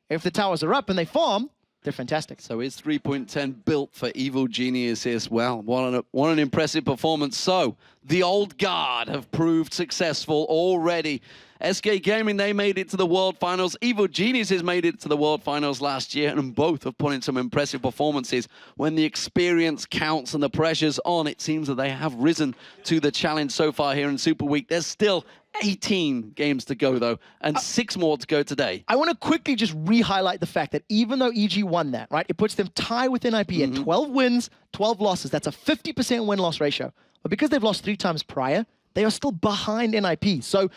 If the towers are up and they farm, They're fantastic. So is 3.10 built for Evil Geniuses? Well, what an impressive performance. So the old guard have proved successful already. SK Gaming, they made it to the World Finals. Evil Geniuses made it to the World Finals last year, and both have put in some impressive performances. When the experience counts and the pressure's on, it seems that they have risen to the challenge so far here in Super Week. There's still 18 games to go, though, and 6 more to go today. I want to quickly just re-highlight the fact that even though EG won that, right, it puts them tied with NIP at 12 wins, 12 losses. That's a 50% win-loss ratio. But because they've lost 3 times prior, they are still behind NIP. So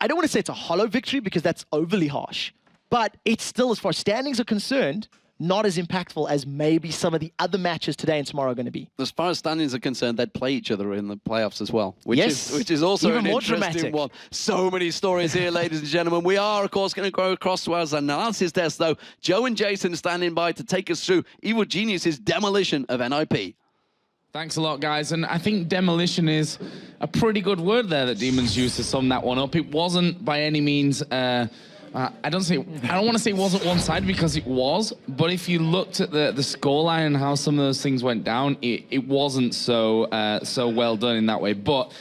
I don't want to say it's a hollow victory because that's overly harsh, but it's still, as far as standings are concerned, not as impactful as maybe some of the other matches today and tomorrow are going to be. As far as standings are concerned, they'd play each other in the playoffs as well, which Yes. is also Even an more interesting dramatic. one. So many stories here, ladies and gentlemen. We are, of course, going to go across to our analysis desk, though. Joe and Jason standing by to take us through Evil Genius's demolition of NIP. Thanks a lot, guys. And I think demolition is a pretty good word there that Demons used to sum that one up. It wasn't by any means... I don't want to say it wasn't one-sided because it was, but if you looked at the scoreline and how some of those things went down, it wasn't so well done in that way. But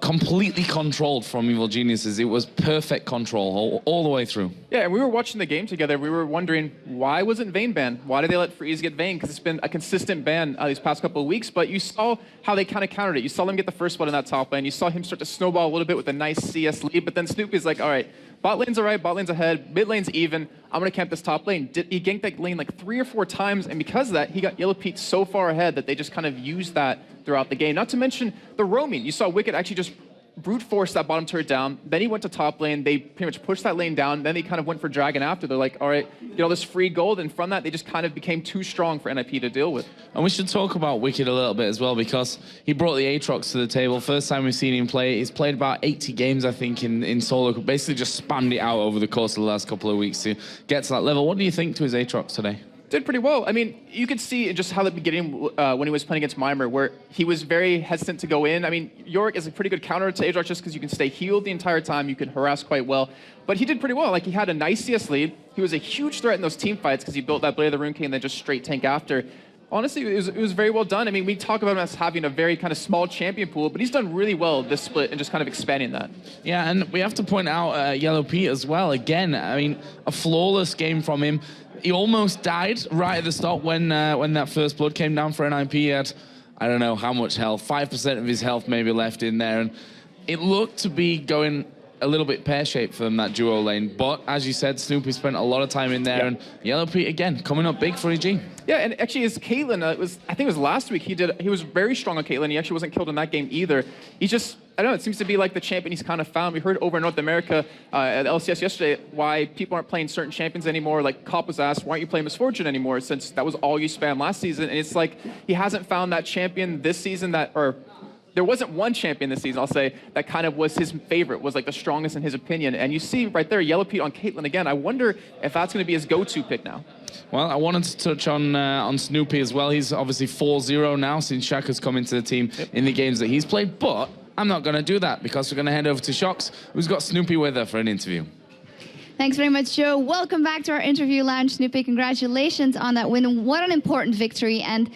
completely controlled from Evil Geniuses. It was perfect control all the way through. Yeah, and we were watching the game together. We were wondering, why wasn't Vayne banned? Why did they let Freeze get Vayne? Because it's been a consistent ban these past couple of weeks, but you saw how they kind of countered it. You saw them get the first blood in that top lane. You saw him start to snowball a little bit with a nice CS lead, but then Snoopy's like, all right, bot lane's all right, bot lane's ahead, mid lane's even. I'm going to camp this top lane. He ganked that lane like 3 or 4 times, and because of that, he got Yellow Pete so far ahead that they just kind of used that throughout the game. Not to mention the roaming. You saw Wicked actually just brute force that bottom turret down. Then he went to top lane. They pretty much pushed that lane down. Then they kind of went for Dragon after. They're like, all right, get all this free gold. And from that, they just kind of became too strong for NIP to deal with. And we should talk about Wicked a little bit as well, because he brought the Aatrox to the table. First time we've seen him play. He's played about 80 games, I think, in solo. Basically just spammed it out over the course of the last couple of weeks to get to that level. What do you think to his Aatrox today? Did pretty well. I mean, you could see just how the beginning when he was playing against Mimer, where he was very hesitant to go in. I mean, Yorick is a pretty good counter to Aatrox just because you can stay healed the entire time. You can harass quite well. But he did pretty well. Like, he had a nice CS lead. He was a huge threat in those team fights because he built that Blade of the Rune King and then just straight tank after. Honestly, it was very well done. I mean, we talk about him as having a very kind of small champion pool, but he's done really well this split and just kind of expanding that. Yeah, and we have to point out Yellow Pete as well. Again, I mean, a flawless game from him. He almost died right at the start when that first blood came down for NIP. He had, I don't know how much health, 5% of his health maybe left in there. And it looked to be going a little bit pear-shaped for them, that duo lane. But as you said, Snoopy spent a lot of time in there, and Yellow Pete, again, coming up big for EG. Yeah, and actually, his Caitlyn, I think it was last week, he was very strong on Caitlyn. He actually wasn't killed in that game either. He just, I don't know, it seems to be like the champion he's kind of found. We heard over in North America at LCS yesterday why people aren't playing certain champions anymore. Like, Cop was asked, why aren't you playing Misfortune anymore, since that was all you spammed last season? And it's like, he hasn't found that champion this season there wasn't one champion this season, I'll say, that kind of was his favorite, was like the strongest in his opinion. And you see right there, Yellow Pete on Caitlyn again. I wonder if that's going to be his go-to pick now. Well, I wanted to touch on Snoopy as well. He's obviously 4-0 now since Shaka's come into the team in the games that he's played. But I'm not going to do that because we're going to head over to Shox, who's got Snoopy with her for an interview. Thanks very much, Joe. Welcome back to our interview lounge, Snoopy. Congratulations on that win. What an important victory. And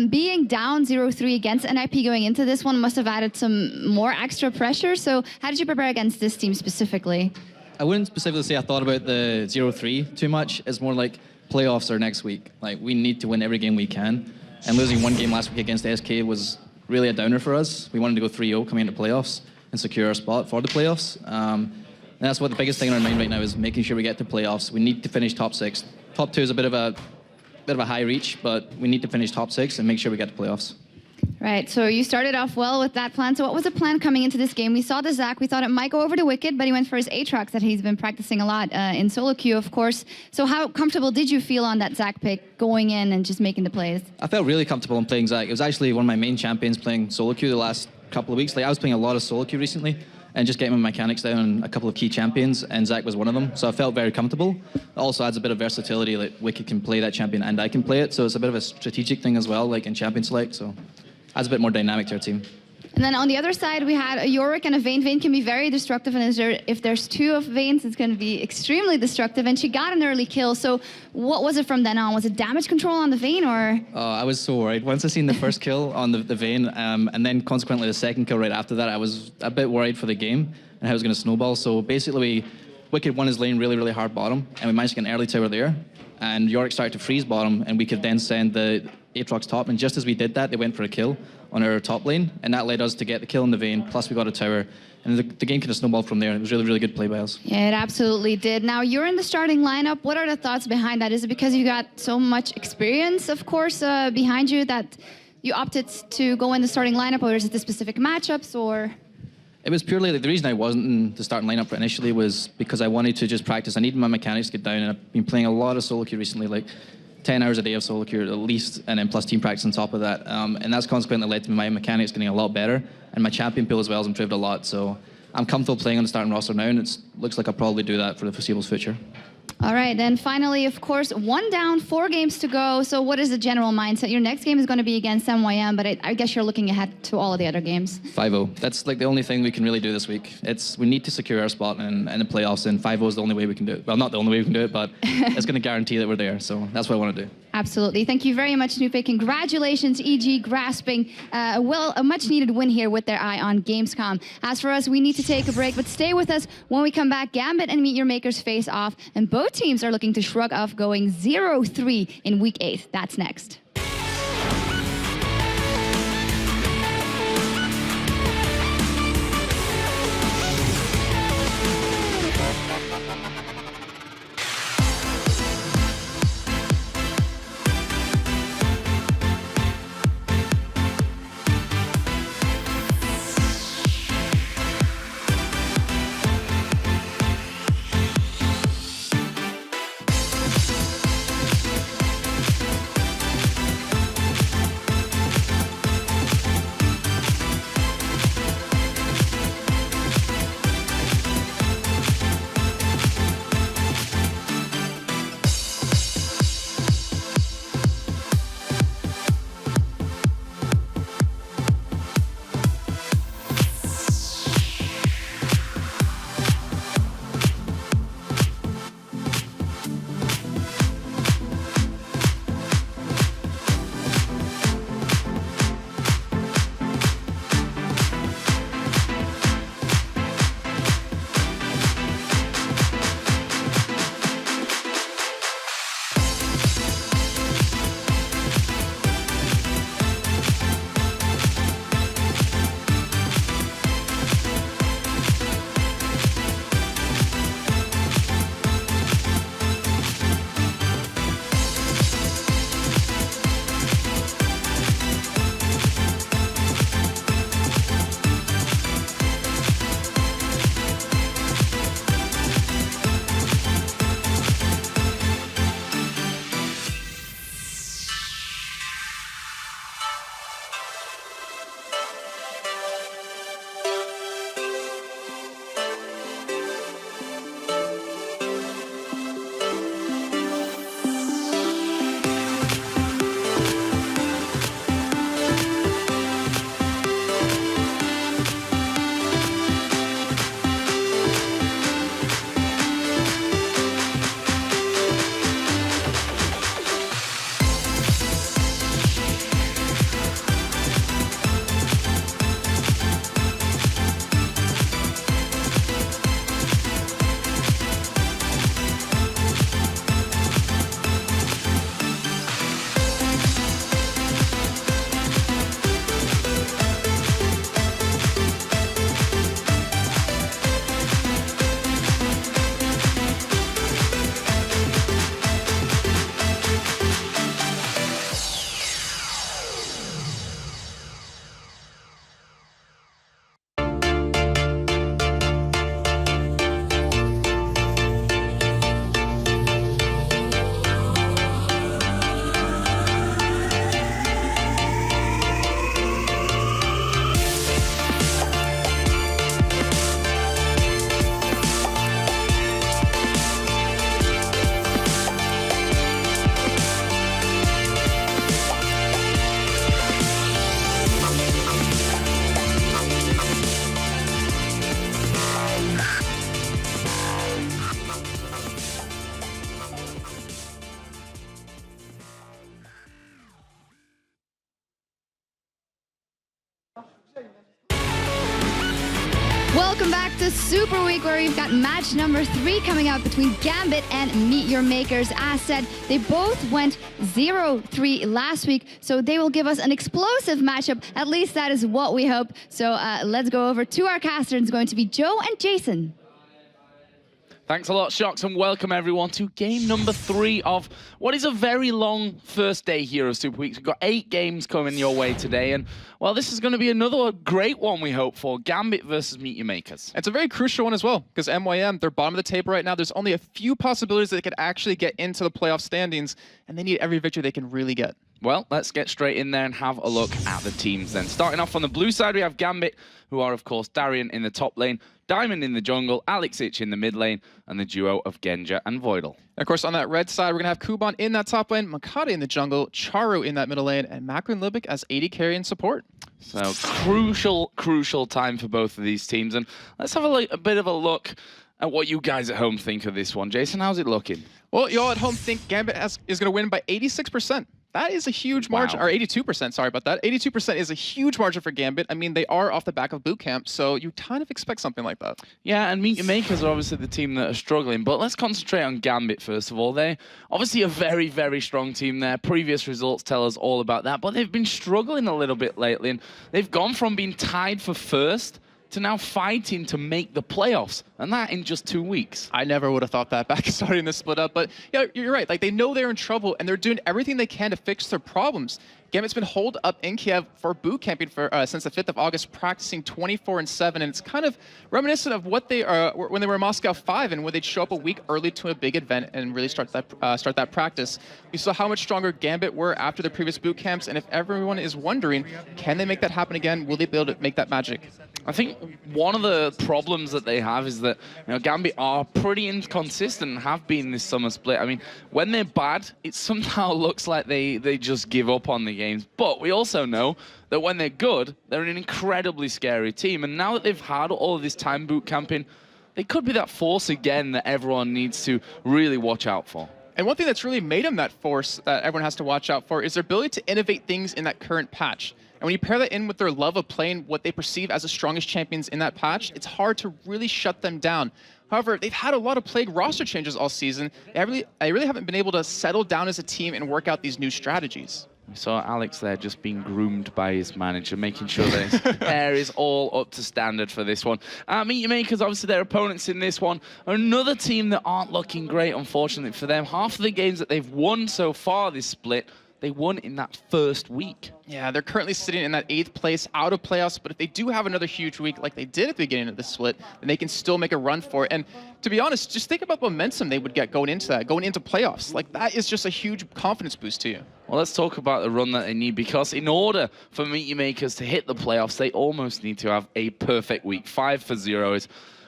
being down 0-3 against NIP going into this one must have added some more extra pressure. So how did you prepare against this team specifically? I wouldn't specifically say I thought about the 0-3 too much. It's more like playoffs are next week. Like, we need to win every game we can. And losing one game last week against SK was really a downer for us. We wanted to go 3-0 coming into playoffs and secure our spot for the playoffs. And that's what the biggest thing in our mind right now is making sure we get to playoffs. We need to finish top 6. Top 2 is a bit of a high reach, but we need to finish top 6 and make sure we get to playoffs. Right, so you started off well with that plan. So what was the plan coming into this game? We saw the Zac. We thought it might go over to Wicked, but he went for his Aatrox that he's been practicing a lot in solo queue, of course. So how comfortable did you feel on that Zac pick going in and just making the plays? I felt really comfortable in playing Zac. It was actually one of my main champions playing solo queue the last couple of weeks. Like, I was playing a lot of solo queue recently and just getting my mechanics down on a couple of key champions, and Zac was one of them. So I felt very comfortable. It also adds a bit of versatility, like Wicked can play that champion and I can play it. So it's a bit of a strategic thing as well, like in champion select. So adds a bit more dynamic to our team. And then on the other side, we had a Yorick and a Vayne. Vayne can be very destructive, and if there's two of Vaynes, it's going to be extremely destructive. And she got an early kill. So what was it from then on? Was it damage control on the Vayne, or? I was so worried. Once I seen the first kill on the Vayne, and then consequently the second kill right after that, I was a bit worried for the game and how it was going to snowball. So basically, Wicked won his lane really, really hard bottom, and we managed to get an early tower there. And Yorick started to freeze bottom, and we could then send the Aatrox top. And just as we did that, they went for a kill on our top lane, and that led us to get the kill in the Vayne, plus we got a tower. And the game kind of snowballed from there. It was really, really good play by us. Yeah, it absolutely did. Now, you're in the starting lineup. What are the thoughts behind that? Is it because you got so much experience, of course, behind you that you opted to go in the starting lineup, or is it the specific matchups, or...? It was purely, the reason I wasn't in the starting lineup initially was because I wanted to just practice. I needed my mechanics to get down, and I've been playing a lot of solo queue recently, like 10 hours a day of solo queue at least, and then plus team practice on top of that. And that's consequently led to my mechanics getting a lot better, and my champion pool as well has improved a lot. So I'm comfortable playing on the starting roster now, and it looks like I'll probably do that for the foreseeable future. All right, then finally, of course, 1 down, 4 games to go. So what is the general mindset? Your next game is going to be against MYM, but I guess you're looking ahead to all of the other games. 5-0. That's like the only thing we can really do this week. We need to secure our spot in the playoffs, and 5-0 is the only way we can do it. Well, not the only way we can do it, but it's going to guarantee that we're there. So that's what I want to do. Absolutely. Thank you very much, Snoopy. Congratulations, EG, grasping a much-needed win here with their eye on Gamescom. As for us, we need to take a break, but stay with us. When we come back, Gambit and Meet Your Makers face off, and both teams are looking to shrug off going 0-3 in Week 8. That's next. Welcome back to Super Week, where we've got match number 3 coming up between Gambit and Meet Your Makers. As said, they both went 0-3 last week, so they will give us an explosive matchup. At least that is what we hope. So let's go over to our casters. It's going to be Joe and Jason. Thanks a lot, Shocks, and welcome everyone to game number 3 of what is a very long first day here of Super Weeks. We've got 8 games coming your way today, and well, this is going to be another great one we hope for. Gambit versus Meet Your Makers. It's a very crucial one as well, because MYM, they're bottom of the table right now. There's only a few possibilities that they could actually get into the playoff standings, and they need every victory they can really get. Well, let's get straight in there and have a look at the teams then. Starting off on the blue side, we have Gambit, who are, of course, Darian in the top lane, Diamond in the jungle, Alex Ich in the mid lane, and the duo of Genja and Voidal. And of course, on that red side, we're going to have Kuban in that top lane, Makata in the jungle, Charu in that middle lane, and Makrin Libic as AD carry and support. So crucial time for both of these teams. And let's have a bit of a look at what you guys at home think of this one. Jason, how's it looking? Well, y'all at home think Gambit is going to win by 86%. That is a huge margin, or 82%, sorry about that. 82% is a huge margin for Gambit. I mean, they are off the back of boot camp, so you kind of expect something like that. Yeah, and Meet Your Makers are obviously the team that are struggling, but let's concentrate on Gambit first of all. They're obviously a very, very strong team there. Previous results tell us all about that, but they've been struggling a little bit lately, and they've gone from being tied for first to now fighting to make the playoffs, and that in just 2 weeks. I never would have thought that back starting this split up, but yeah, you're right. Like, they know they're in trouble, and they're doing everything they can to fix their problems. Gambit's been holed up in Kiev for boot camping for since the 5th of August, practicing 24/7, and it's kind of reminiscent of what they when they were in Moscow 5, and where they'd show up a week early to a big event and really start that practice. We saw how much stronger Gambit were after their previous boot camps, and if everyone is wondering, can they make that happen again? Will they be able to make that magic? I think one of the problems that they have is that Gambit are pretty inconsistent and have been this summer split. I mean, when they're bad, it somehow looks like they just give up on the games. But we also know that when they're good, they're an incredibly scary team. And now that they've had all of this time boot camping, they could be that force again that everyone needs to really watch out for. And one thing that's really made them that force that everyone has to watch out for is their ability to innovate things in that current patch. And when you pair that in with their love of playing what they perceive as the strongest champions in that patch, it's hard to really shut them down. However, they've had a lot of plague roster changes all season. I really haven't been able to settle down as a team and work out these new strategies. We saw Alex there just being groomed by his manager, making sure that his hair is all up to standard for this one. Meet Your Makers, obviously their opponents in this one, are another team that aren't looking great, unfortunately for them. Half of the games that they've won so far this split, they won in that first week. Yeah, they're currently sitting in that 8th place, out of playoffs, but if they do have another huge week like they did at the beginning of the split, then they can still make a run for it. And to be honest, just think about the momentum they would get going into playoffs. Like, that is just a huge confidence boost to you. Well, let's talk about the run that they need, because in order for Meet Your Makers to hit the playoffs, they almost need to have a perfect week. 5-0 is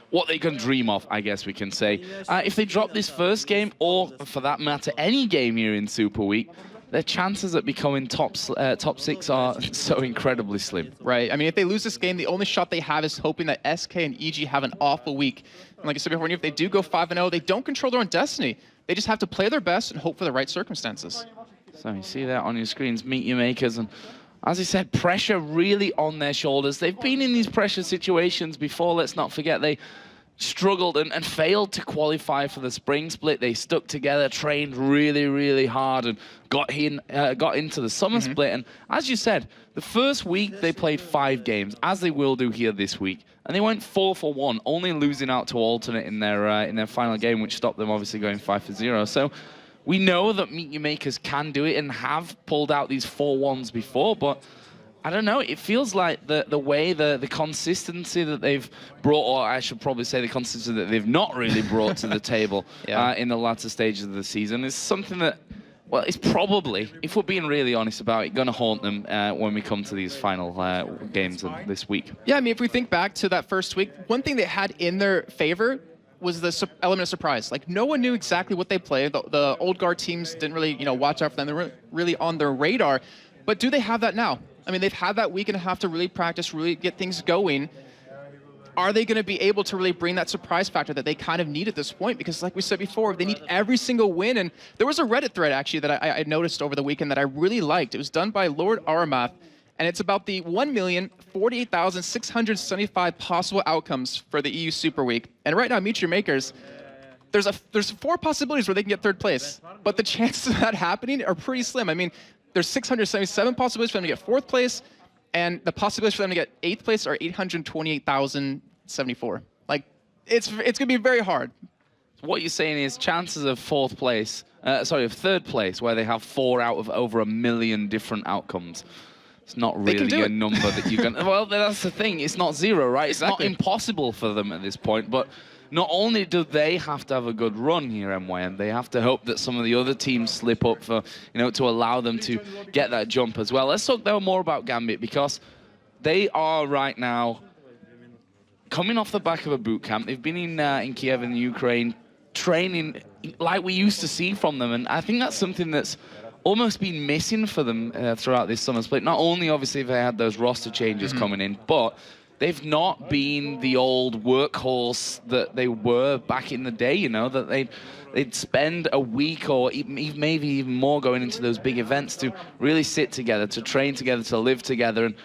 what they can dream of, I guess we can say. If they drop this first game, or for that matter, any game here in Super Week, their chances at becoming top 6 are so incredibly slim. Right. I mean, if they lose this game, the only shot they have is hoping that SK and EG have an awful week. And like I said before, if they do go 5-0, they don't control their own destiny. They just have to play their best and hope for the right circumstances. So you see that on your screens, Meet Your Makers, and as I said, pressure really on their shoulders. They've been in these pressure situations before. Let's not forget they struggled and failed to qualify for the spring split. They stuck together, trained really, really hard, and got into the summer split. And as you said, the first week they played 5 games, as they will do here this week, and they went 4-1, only losing out to Alternate in their final game, which stopped them obviously going 5-0. So we know that Meet Your Makers can do it and have pulled out these 4-1s before, but I don't know, it feels like the way, the consistency that they've brought, or I should probably say the consistency that they've not really brought to the table in the latter stages of the season is something that, well, it's probably, if we're being really honest about it, going to haunt them when we come to these final games of this week. Yeah, I mean, if we think back to that first week, one thing they had in their favor was the element of surprise. Like, no one knew exactly what they played. The old guard teams didn't really, watch out for them. They weren't really on their radar. But do they have that now? I mean, they've had that week and a half to really practice, really get things going. Are they going to be able to really bring that surprise factor that they kind of need at this point? Because like we said before, they need every single win. And there was a Reddit thread, actually, that I noticed over the weekend that I really liked. It was done by Lord Aramath. and it's about the 1,048,675 possible outcomes for the EU Super Week. And right now, Meet Your Makers, there's 4 possibilities where they can get 3rd place, but the chances of that happening are pretty slim. I mean, there's 677 possibilities for them to get 4th place, and the possibilities for them to get 8th place are 828,074. Like, it's going to be very hard. What you're saying is chances of 4th place, of 3rd place, where they have 4 out of over 1 million different outcomes. It's not really a number that you can. Well, that's the thing. It's not 0, right? It's not impossible for them at this point. But not only do they have to have a good run here, MYM, they have to hope that some of the other teams slip up for, to allow them to get that jump as well. Let's talk though more about Gambit, because they are right now coming off the back of a boot camp. They've been in Kiev in the Ukraine, training like we used to see from them, and I think that's something that's almost been missing for them throughout this summer split. Not only obviously have they had those roster changes coming in, but they've not been the old workhorse that they were back in the day, that they'd spend a week or maybe even more going into those big events to really sit together, to train together, to live together, and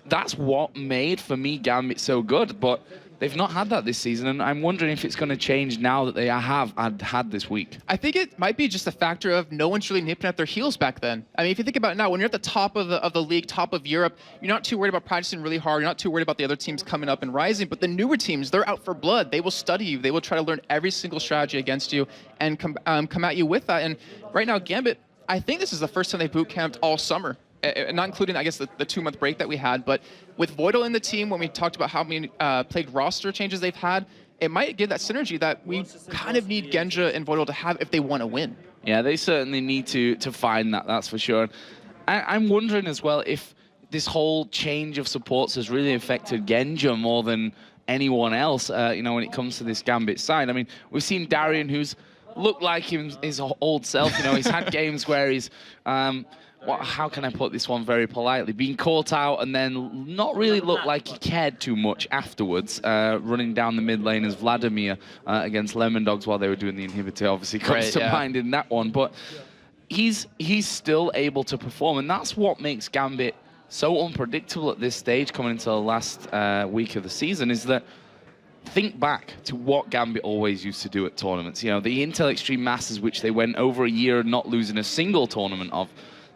that's what made, for me, Gambit so good. But they've not had that this season, and I'm wondering if it's going to change now that they have had this week. I think it might be just a factor of no one's really nipping at their heels back then. I mean, if you think about it now, when you're at the top of the league, top of Europe, you're not too worried about practicing really hard. You're not too worried about the other teams coming up and rising. But the newer teams, they're out for blood. They will study you. They will try to learn every single strategy against you and come at you with that. And right now, Gambit, I think this is the first time they boot camped all summer. Not including, I guess, the 2-month break that we had, but with Voidal in the team, when we talked about how many played roster changes they've had, it might give that synergy that we kind of need Genja and Voidal to have if they want to win. Yeah, they certainly need to find that, that's for sure. I'm wondering as well if this whole change of supports has really affected Genja more than anyone else, when it comes to this Gambit side. I mean, we've seen Darian, who's looked like his old self. He's had games where he's... how can I put this one very politely? Being caught out and then not really look like he cared too much afterwards, running down the mid lane as Vladimir against Lemon Dogs while they were doing the inhibitor, obviously comes to mind in that one. But he's still able to perform, and that's what makes Gambit so unpredictable at this stage coming into the last week of the season, is that think back to what Gambit always used to do at tournaments. The Intel Extreme Masters, which they went over a year not losing a single tournament of,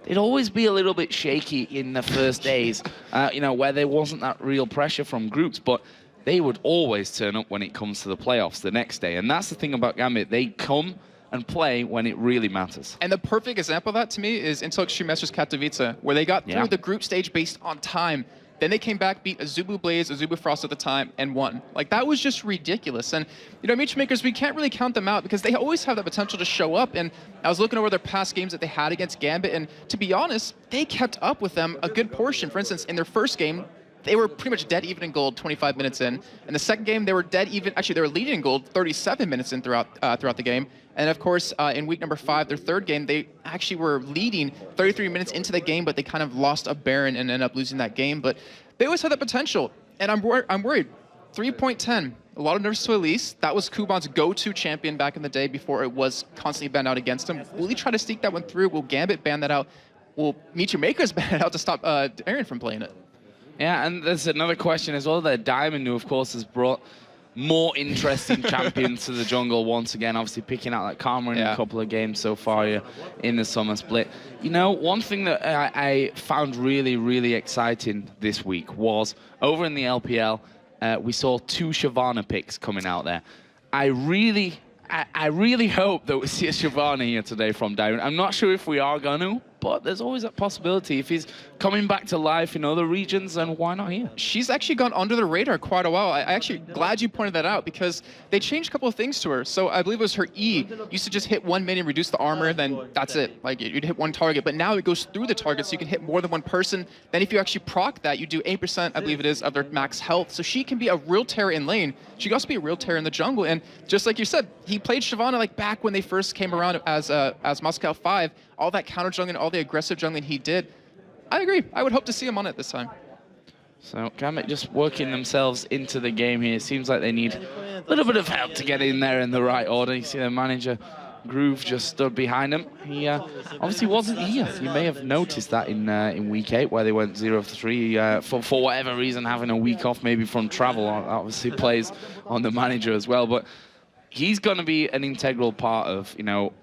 it'd always be a little bit shaky in the first days, where there wasn't that real pressure from groups, but they would always turn up when it comes to the playoffs the next day. And that's the thing about Gambit. They come and play when it really matters. And the perfect example of that to me is Intel Extreme Masters Katowice, where they got through the group stage based on time. Then they came back, beat Azubu Blaze, Azubu Frost at the time, and won. Like, that was just ridiculous. And, Meet Makers, we can't really count them out because they always have the potential to show up. And I was looking over their past games that they had against Gambit, and to be honest, they kept up with them a good portion. For instance, in their first game, they were pretty much dead even in gold 25 minutes in. In the second game, they were dead even, actually, they were leading in gold 37 minutes in throughout the game. And of course, in week number 5, their third game, they actually were leading 33 minutes into the game, but they kind of lost a Baron and ended up losing that game. But they always had that potential, and I'm worried. 3.10, a lot of nerves to Elise. That was Kuban's go-to champion back in the day before it was constantly banned out against him. Will he try to sneak that one through? Will Gambit ban that out? Will Meet Your Makers ban it out to stop Aaron from playing it? Yeah, and there's another question as well that Diamond, who of course has brought more interesting champions to the jungle once again, obviously picking out like Karma in a couple of games so far in the summer split. One thing that I found really, really exciting this week was over in the LPL, we saw 2 Shyvana picks coming out there. I really hope that we see a Shyvana here today from Diamond. I'm not sure if we are going to, but there's always that possibility. If he's coming back to life in other regions, then why not here? She's actually gone under the radar quite a while. I actually glad you pointed that out because they changed a couple of things to her. So I believe it was her E used to just hit 1 minion, reduce the armor, then that's it. Like you'd hit one target, but now it goes through the target so you can hit more than one person. Then if you actually proc that, you do 8%, I believe it is, of their max health. So she can be a real terror in lane. She can also be a real terror in the jungle. And just like you said, he played Shyvana like back when they first came around as Moscow 5. All that counter jungling, all the aggressive jungling he did. I agree. I would hope to see him on it this time. So Gambit just working themselves into the game here. It seems like they need a little bit of help to get in there in the right order. You see the manager Groove just stood behind him. He obviously wasn't here. You may have noticed that in week 8 where they went 0-3 for whatever reason, having a week off maybe from travel. Obviously plays on the manager as well, but he's going to be an integral part of, you know,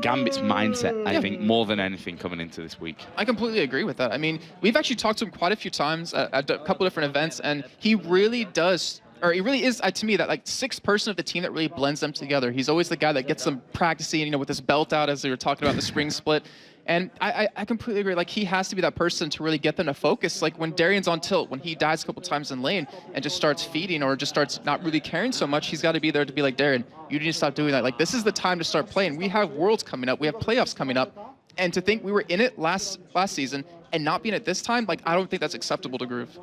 Gambit's mindset, I think, more than anything coming into this week. I completely agree with that. I mean, we've actually talked to him quite a few times at a couple different events, and he really does, or he really is, to me, that like 6th person of the team that really blends them together. He's always the guy that gets them practicing, you know, with his belt out, as we were talking about the spring split. And I completely agree. Like, he has to be that person to really get them to focus. Like, when Darian's on tilt, when he dies a couple times in lane and just starts feeding or just starts not really caring so much, he's got to be there to be like, Darian, you need to stop doing that. Like, this is the time to start playing. We have Worlds coming up. We have playoffs coming up. And to think we were in it last season and not being it this time, like, I don't think that's acceptable to Groove.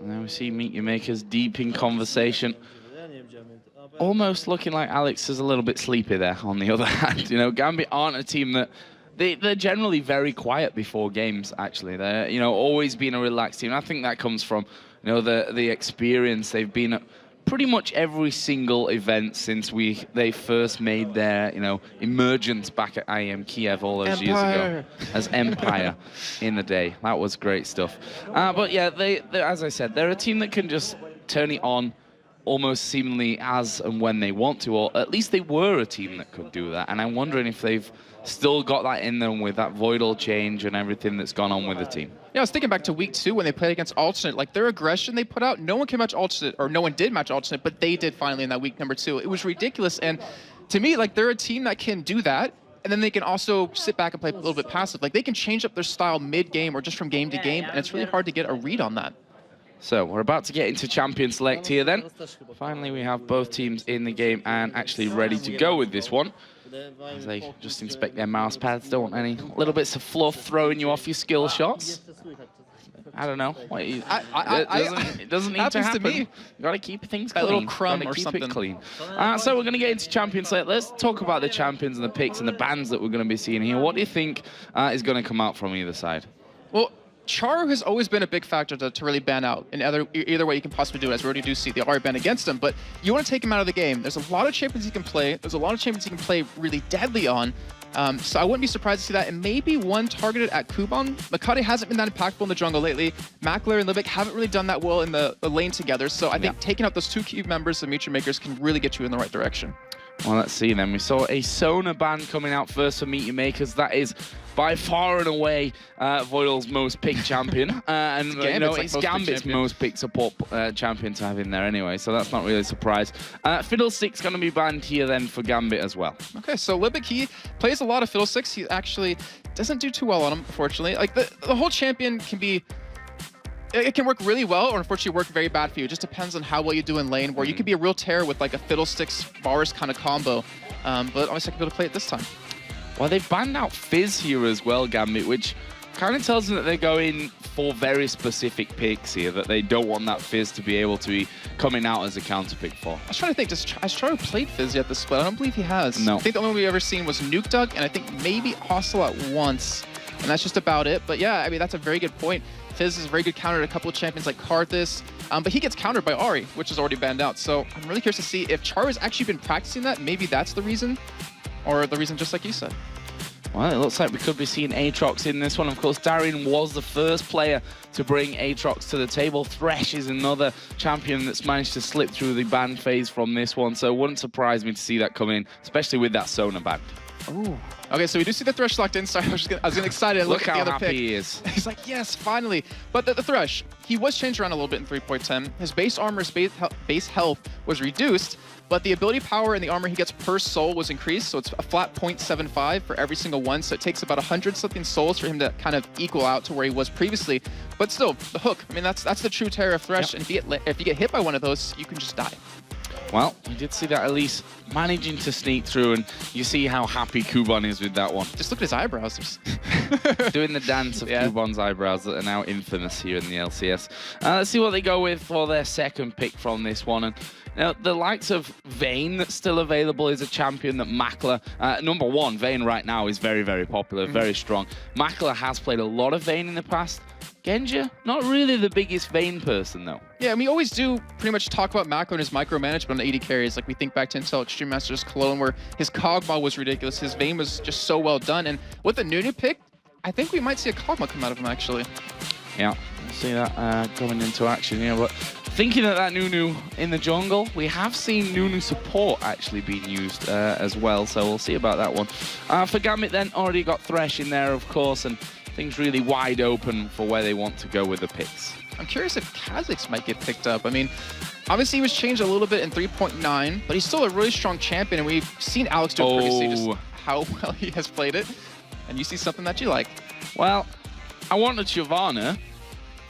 And then we see Meet Your Makers deep in conversation. Almost looking like Alex is a little bit sleepy there, on the other hand. You know, Gambit aren't a team that... They're generally very quiet before games, actually. They're, you know, always been a relaxed team. I think that comes from, you know, the experience. They've been at pretty much every single event since they first made their, you know, emergence back at IEM Kiev all those years ago as Empire in the day. That was great stuff. But yeah, as I said, they're a team that can just turn it on almost seemingly as and when they want to, or at least they were a team that could do that. And I'm wondering if they've still got that in them with that Voidal change and everything that's gone on with the team. Yeah, I was thinking back to week 2 when they played against Alternate. Like, their aggression they put out, no one can match Alternate, or no one did match Alternate, but they did finally in that week number 2. It was ridiculous. And to me, like, they're a team that can do that, and then they can also sit back and play a little bit passive. Like, they can change up their style mid-game or just from game to game, and it's really hard to get a read on that. So we're about to get into Champion Select here then. Finally, we have both teams in the game and actually ready to go with this one. As they just inspect their mouse pads, don't want any little bits of fluff throwing you off your skill shots. I don't know. It doesn't need to happen. You got to keep things clean. A little crumb or something. Keep it clean. So we're going to get into Champion Select. Let's talk about the champions and the picks and the bans that we're going to be seeing here. What do you think is going to come out from either side? Well, Charu has always been a big factor to really ban out in either way you can possibly do it, as we already do see the RA ban against him, but you want to take him out of the game. There's a lot of champions he can play. There's a lot of champions he can play really deadly on. So I wouldn't be surprised to see that, and maybe one targeted at Kuban. Makade hasn't been that impactful in the jungle lately. Makler and Libic haven't really done that well in the lane together, so I think taking out those 2 key members of Meet Your Makers can really get you in the right direction. Well, let's see then. We saw a Sona ban coming out first for Meet Your Makers. That is by far and away Voidal's most picked champion. And you know, it's Gambit's most picked support champion to have in there anyway, so that's not really a surprise. Fiddlestick's going to be banned here then for Gambit as well. Okay, so Libic, he plays a lot of Fiddlesticks. He actually doesn't do too well on him, unfortunately. Like, the whole champion can be... It can work really well, or unfortunately work very bad for you. It just depends on how well you do in lane, where you could be a real terror with like a Fiddlesticks Varus kind of combo. But obviously I can be able to play it this time. Well, they've banned out Fizz here as well, Gambit, which kind of tells them that they're going for very specific picks here, that they don't want that Fizz to be able to be coming out as a counter pick for. I was trying to think, has Charu played Fizz yet this split? I don't believe he has. No. I think the only one we've ever seen was Nuke Dug, and I think maybe Ocelot once. And that's just about it. But yeah, I mean, that's a very good point. Fizz is a very good counter to a couple of champions like Karthus, but he gets countered by Ahri, which is already banned out. So I'm really curious to see if Charu has actually been practicing that. Maybe that's the reason, or the reason just like you said. Well, it looks like we could be seeing Aatrox in this one. Of course, Darian was the first player to bring Aatrox to the table. Thresh is another champion that's managed to slip through the ban phase from this one, so it wouldn't surprise me to see that come in, especially with that Sona ban. Ooh. Okay, so we do see the Thresh locked in. Sorry, I was getting excited and look at the other pick. He is. He's like, yes, finally. But the Thresh, he was changed around a little bit in 3.10. His base armor, base health was reduced, but the ability power and the armor he gets per soul was increased, so it's a flat 0.75 for every single one, so it takes about 100-something souls for him to kind of equal out to where he was previously. But still, the hook, I mean, that's the true terror of Thresh, and if you get hit by one of those, you can just die. Well, we did see that Elise managing to sneak through, and you see how happy Kuban is with that one. Just look at his eyebrows. Doing the dance of Kuban's eyebrows that are now infamous here in the LCS. Let's see what they go with for their second pick from this one. And now, the likes of Vayne that's still available is a champion that Makler... number one, Vayne right now is very, very popular, very strong. Makler has played a lot of Vayne in the past. Genja, not really the biggest Vayne person, though. Yeah, and we always do pretty much talk about Macro and his micromanagement on the AD carries. Like, we think back to Intel Extreme Masters Cologne, where his Kog'Maw was ridiculous. His Vayne was just so well done. And with the Nunu pick, I think we might see a Kog'Maw come out of him, actually. Yeah, we'll see that coming into action here. But thinking of that Nunu in the jungle, we have seen Nunu support actually being used as well. So we'll see about that one. For Gambit then, already got Thresh in there, of course, and things really wide open for where they want to go with the picks. I'm curious if Kha'Zix might get picked up. I mean, obviously he was changed a little bit in 3.9, but he's still a really strong champion, and we've seen Alex do it previously, just how well he has played it. And you see something that you like. Well, I wanted Shyvana,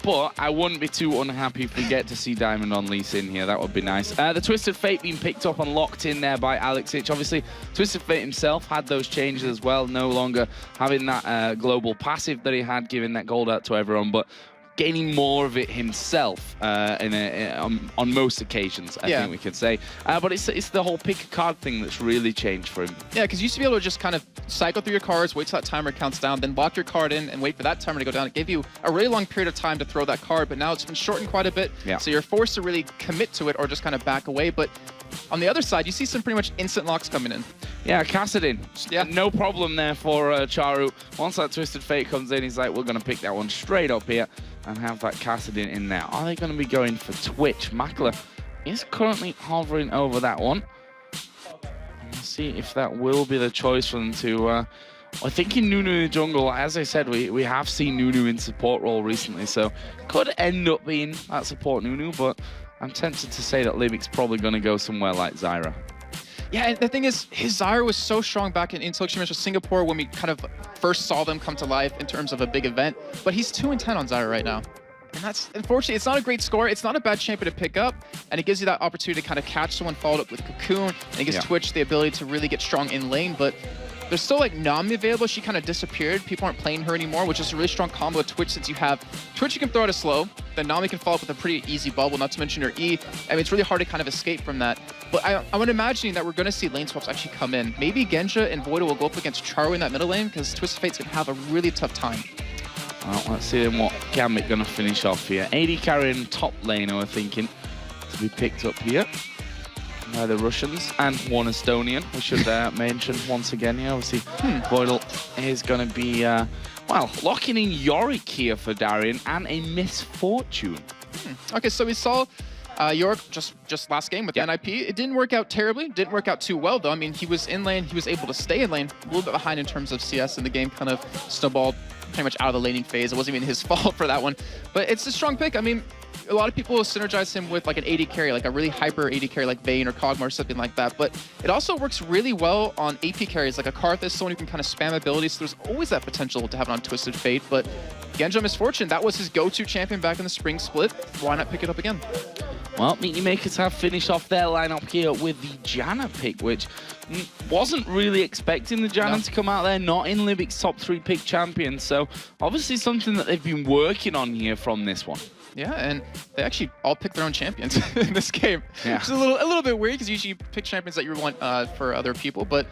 but I wouldn't be too unhappy if we get to see Diamond on Lee Sin here. That would be nice. The Twisted Fate being picked up and locked in there by Alexic. Obviously, Twisted Fate himself had those changes as well, no longer having that global passive that he had, giving that gold out to everyone, but gaining more of it himself on most occasions, I think we could say. But it's the whole pick a card thing that's really changed for him. Yeah, because you used to be able to just kind of cycle through your cards, wait till that timer counts down, then lock your card in and wait for that timer to go down. It gave you a really long period of time to throw that card, but now it's been shortened quite a bit. Yeah. So you're forced to really commit to it or just kind of back away. But on the other side, you see some pretty much instant locks coming in. Yeah, Kassadin. Yeah. No problem there for Charu. Once that Twisted Fate comes in, he's like, we're going to pick that one straight up here and have that Kassadin in there. Are they going to be going for Twitch? Makler is currently hovering over that one. We'll see if that will be the choice for them to... I think in Nunu in the jungle, as I said, we have seen Nunu in support role recently, so could end up being that support Nunu, but I'm tempted to say that Libic's probably going to go somewhere like Zyra. Yeah, and the thing is, his Zyra was so strong back in Intel Extreme Masters Singapore when we kind of first saw them come to life in terms of a big event, but he's 2-10 on Zyra right now. And that's, unfortunately, it's not a great score. It's not a bad champion to pick up, and it gives you that opportunity to kind of catch someone followed up with Cocoon, and it gives Twitch the ability to really get strong in lane, but there's still like Nami available. She kind of disappeared. People aren't playing her anymore, which is a really strong combo with Twitch, since you have Twitch you can throw out a slow, then Nami can follow up with a pretty easy bubble, not to mention her E. I mean, it's really hard to kind of escape from that. But I'm imagining that we're going to see lane swaps actually come in. Maybe Genja and Voida will go up against Charu in that middle lane, because Twisted Fate's going to have a really tough time. Well, let's see then what Gambit going to finish off here. AD carrying top lane, we're thinking, to be picked up here by the Russians and one Estonian. We should mention once again here, obviously, Voidal is going to be, well, locking in Yorick here for Darian and a Misfortune. Okay, so we saw Yorick just last game with NIP. It didn't work out terribly, didn't work out too well though. I mean, he was in lane, he was able to stay in lane, a little bit behind in terms of CS, and the game kind of snowballed pretty much out of the laning phase. It wasn't even his fault for that one, but it's a strong pick. I mean, a lot of people will synergize him with like an AD carry, like a really hyper AD carry like Vayne or Kog'Maw or something like that, but it also works really well on AP carries like a Karthus, someone who can kind of spam abilities, so there's always that potential to have it on Twisted Fate. But Genja Misfortune, that was his go-to champion back in the spring split. Why not pick it up again? Well, Meaty Makers have finished off their lineup here with the Janna pick, which wasn't really expecting the Janna to come out there, not in Libic's top 3 pick champions, so obviously something that they've been working on here from this one. Yeah, and they actually all picked their own champions in this game. Yeah. Which is a little bit weird, because usually you pick champions that you want for other people. But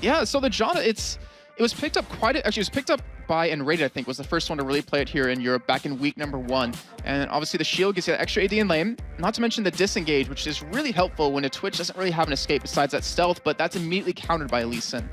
yeah, so the Janna, it was picked up actually it was picked up by and rated, I think, was the first one to really play it here in Europe back in week number 1. And obviously the shield gives you that extra AD in lane, not to mention the disengage, which is really helpful when a Twitch doesn't really have an escape besides that stealth, but that's immediately countered by Lee Sin.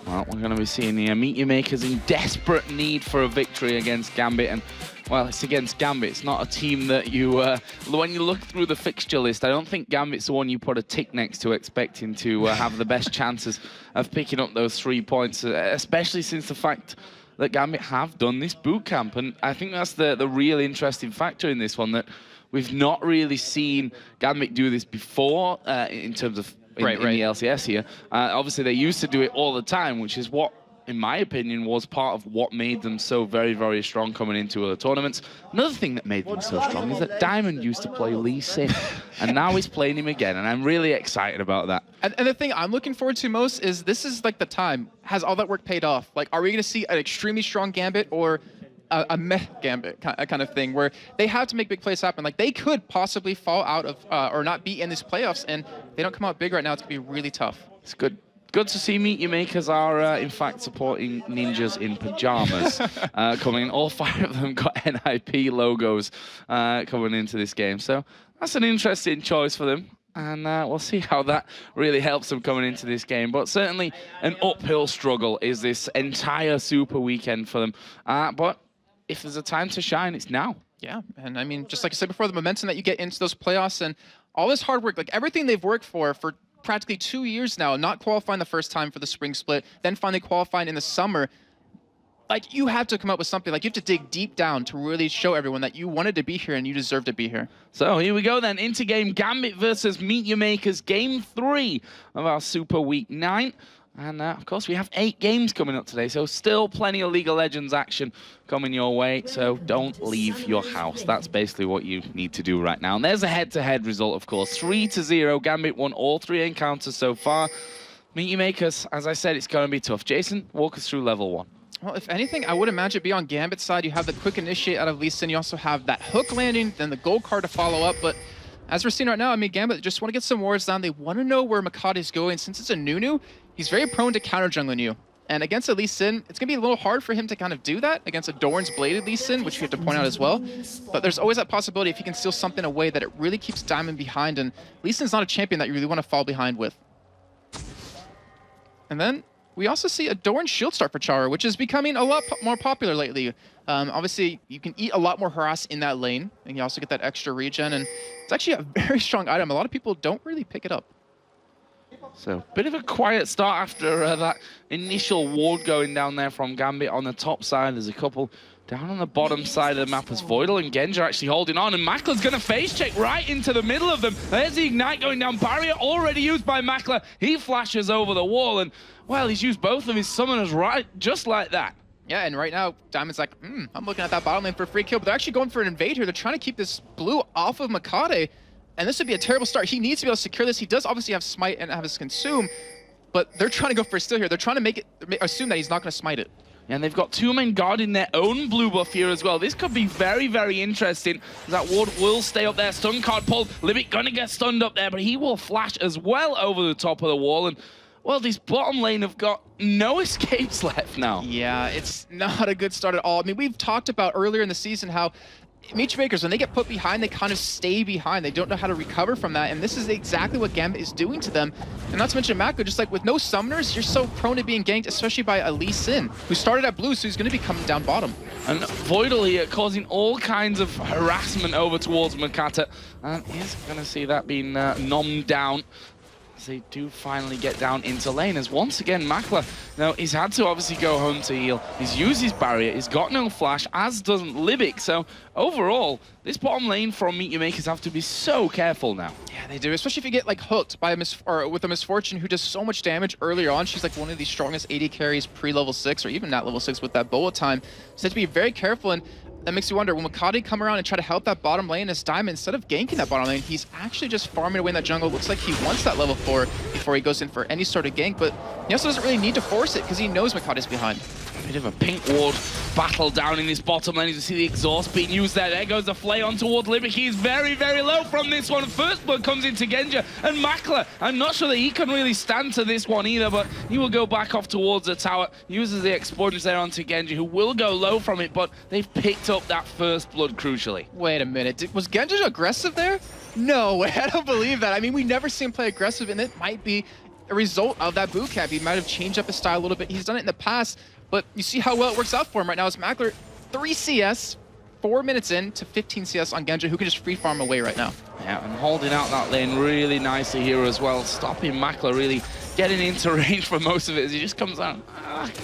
Well, we're going to be seeing the Meaty Makers in desperate need for a victory against Gambit, and well, it's against Gambit. It's not a team that you, when you look through the fixture list, I don't think Gambit's the one you put a tick next to expecting to have the best chances of picking up those 3 points, especially since the fact that Gambit have done this boot camp. And I think that's the real interesting factor in this one, that we've not really seen Gambit do this before in terms of in the LCS here. Obviously, they used to do it all the time, which is what, in my opinion, was part of what made them so very, very strong coming into other tournaments. Another thing that made them so strong is that Diamond used to play Lee Sin, and now he's playing him again, and I'm really excited about that. And the thing I'm looking forward to most is this is like the time. Has all that work paid off? Like, are we going to see an extremely strong Gambit or a meh Gambit kind of thing, where they have to make big plays happen? Like, they could possibly fall out of or not be in these playoffs, and they don't come out big right now. It's going to be really tough. It's good good to see Meet Your Makers are, in fact, supporting ninjas in pajamas coming in. All 5 of them got NIP logos coming into this game. So that's an interesting choice for them. And we'll see how that really helps them coming into this game. But certainly an uphill struggle is this entire Super weekend for them. But if there's a time to shine, it's now. Yeah, and I mean, just like I said before, the momentum that you get into those playoffs and all this hard work, like everything they've worked for practically 2 years now, not qualifying the first time for the spring split, then finally qualifying in the summer. Like, you have to come up with something. Like, you have to dig deep down to really show everyone that you wanted to be here and you deserve to be here. So here we go then, into game Gambit versus Meet Your Makers, game 3 of our Super Week 9. And of course, we have 8 games coming up today, so still plenty of League of Legends action coming your way. So don't leave your house. That's basically what you need to do right now. And there's a head-to-head result, of course. 3-0. Gambit won all 3 encounters so far. Meet Your Makers, as I said, it's going to be tough. Jason, walk us through level 1. Well, if anything, I would imagine it'd be on Gambit's side. You have the quick initiate out of Lee Sin. You also have that hook landing, then the gold card to follow up. But as we're seeing right now, I mean, Gambit just want to get some wards down. They want to know where Makati's going. Since it's a Nunu, he's very prone to counter jungling you. And against a Lee Sin, it's going to be a little hard for him to kind of do that against a Doran's Bladed Lee Sin, which we have to point out as well. But there's always that possibility if he can steal something away that it really keeps Diamond behind. And Lee Sin's not a champion that you really want to fall behind with. And then we also see a Doran shield start for Chara, which is becoming a lot more popular lately. Obviously, you can eat a lot more harass in that lane, and you also get that extra regen, and it's actually a very strong item. A lot of people don't really pick it up. So, bit of a quiet start after that initial ward going down there from Gambit on the top side. There's a couple down on the bottom side of the map as Voidal and Genji are actually holding on, and Makla's going to face check right into the middle of them. There's the Ignite going down. Barrier already used by Makla. He flashes over the wall, and, well, he's used both of his summoners right just like that. Yeah, and right now, Diamond's like, I'm looking at that bottom lane for a free kill, but they're actually going for an invade here. They're trying to keep this blue off of Makate, and this would be a terrible start. He needs to be able to secure this. He does obviously have Smite and have his Consume, but they're trying to go for a steal here. They're trying to make it assume that he's not going to smite it. And they've got 2 men guarding their own blue buff here as well. This could be very, very interesting. That ward will stay up there. Stun card pulled. Libic gonna get stunned up there, but he will flash as well over the top of the wall. And, well, this bottom lane have got no escapes left now. Yeah, it's not a good start at all. I mean, we've talked about earlier in the season how Meet Your Makers, when they get put behind, they kind of stay behind. They don't know how to recover from that, and this is exactly what Gambit is doing to them. And not to mention Mako, just like with no summoners, you're so prone to being ganked, especially by a Lee Sin, who started at blue, so he's going to be coming down bottom. And Voidal here causing all kinds of harassment over towards Makata. And he's going to see that being nommed down. They do finally get down into lane, as once again Makla, now he's had to obviously go home to heal. He's used his barrier, he's got no flash, as doesn't Libic. So overall, this bottom lane from Meet Your Makers have to be so careful now. Yeah, they do, especially if you get like hooked by with a Misfortune who does so much damage earlier on. She's like one of the strongest AD carries pre-level 6, or even not level 6 with that bullet time. So you have to be very careful, and that makes you wonder, will Makati come around and try to help that bottom lane as Diamond, instead of ganking that bottom lane, he's actually just farming away in that jungle. Looks like he wants that level 4 before he goes in for any sort of gank, but he also doesn't really need to force it because he knows Makati's behind. Bit of a pink ward battle down in this bottom lane. You see the exhaust being used there. There goes the flay on towards Libic. He's very, very low from this one. First blood comes into Genji, and Makla, I'm not sure that he can really stand to this one either, but he will go back off towards the tower, uses the expunge there onto Genji, who will go low from it, but they've picked up that first blood crucially. Wait a minute, was Genji aggressive there? No way, I don't believe that. I mean, we never see him play aggressive, and it might be a result of that boot camp. He might have changed up his style a little bit. He's done it in the past, but you see how well it works out for him right now as Makler, 3 CS, 4 minutes in to 15 CS on Genji, who can just free farm away right now. Yeah, and holding out that lane really nicely here as well, stopping Makler really getting into range for most of it as he just comes out.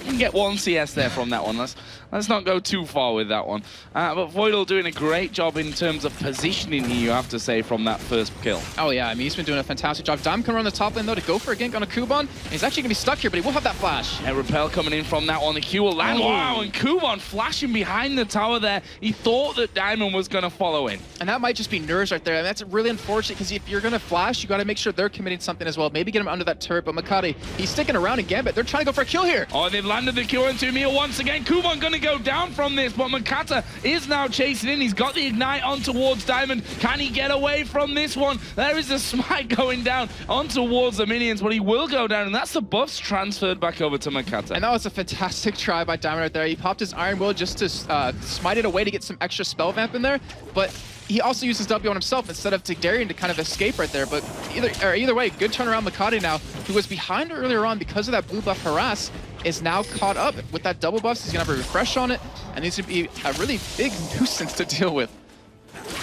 You can get 1 CS there from that one. Let's not go too far with that one. But Voidal doing a great job in terms of positioning here, you have to say, from that first kill. Oh yeah, I mean, he's been doing a fantastic job. Dime coming around the top lane though to go for a gank on a Kuban. He's actually gonna be stuck here, but he will have that flash. Yeah, Repel coming in from that one. The Q will land. Wow, and Kuban flashing behind the tower there. He thought that Diamond was gonna follow in. And that might just be nerves right there. And that's really unfortunate because if you're gonna flash, you gotta make sure they're committing something as well. Maybe get him under that turret, but Makati, he's sticking around in Gambit. They're trying to go for a kill here. Oh, and they've landed the Q1 Emil once again. Kuban gonna go down from this, but Makata is now chasing in. He's got the ignite on towards Diamond. Can he get away from this one? There is a smite going down on towards the minions, but he will go down, and that's the buffs transferred back over to Makata. And that was a fantastic try by Diamond right there. He popped his Iron Will just to smite it away to get some extra spell vamp in there, but he also uses W on himself instead of to Darian to kind of escape right there. But either way, good turnaround. Makati now, who was behind earlier on because of that blue buff harass, is now caught up with that double buffs. He's gonna have a refresh on it, and needs to be a really big nuisance to deal with.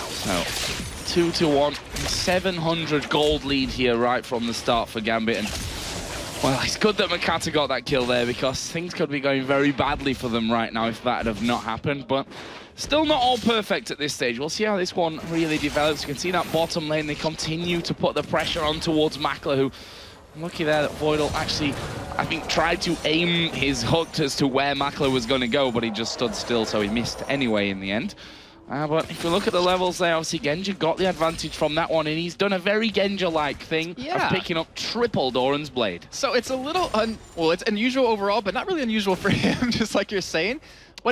So 2-1, 700 gold lead here right from the start for Gambit. And well, it's good that Makata got that kill there, because things could be going very badly for them right now if that had have not happened. But still not all perfect at this stage. We'll see how this one really develops. You can see that bottom lane, they continue to put the pressure on towards Makler, who, lucky there that Voidal actually, I think, tried to aim his hook as to where Makler was going to go, but he just stood still, so he missed anyway in the end. But if you look at the levels there, obviously Genja got the advantage from that one, and he's done a very Genja-like thing of picking up triple Doran's Blade. So it's a little, well, it's unusual overall, but not really unusual for him, just like you're saying.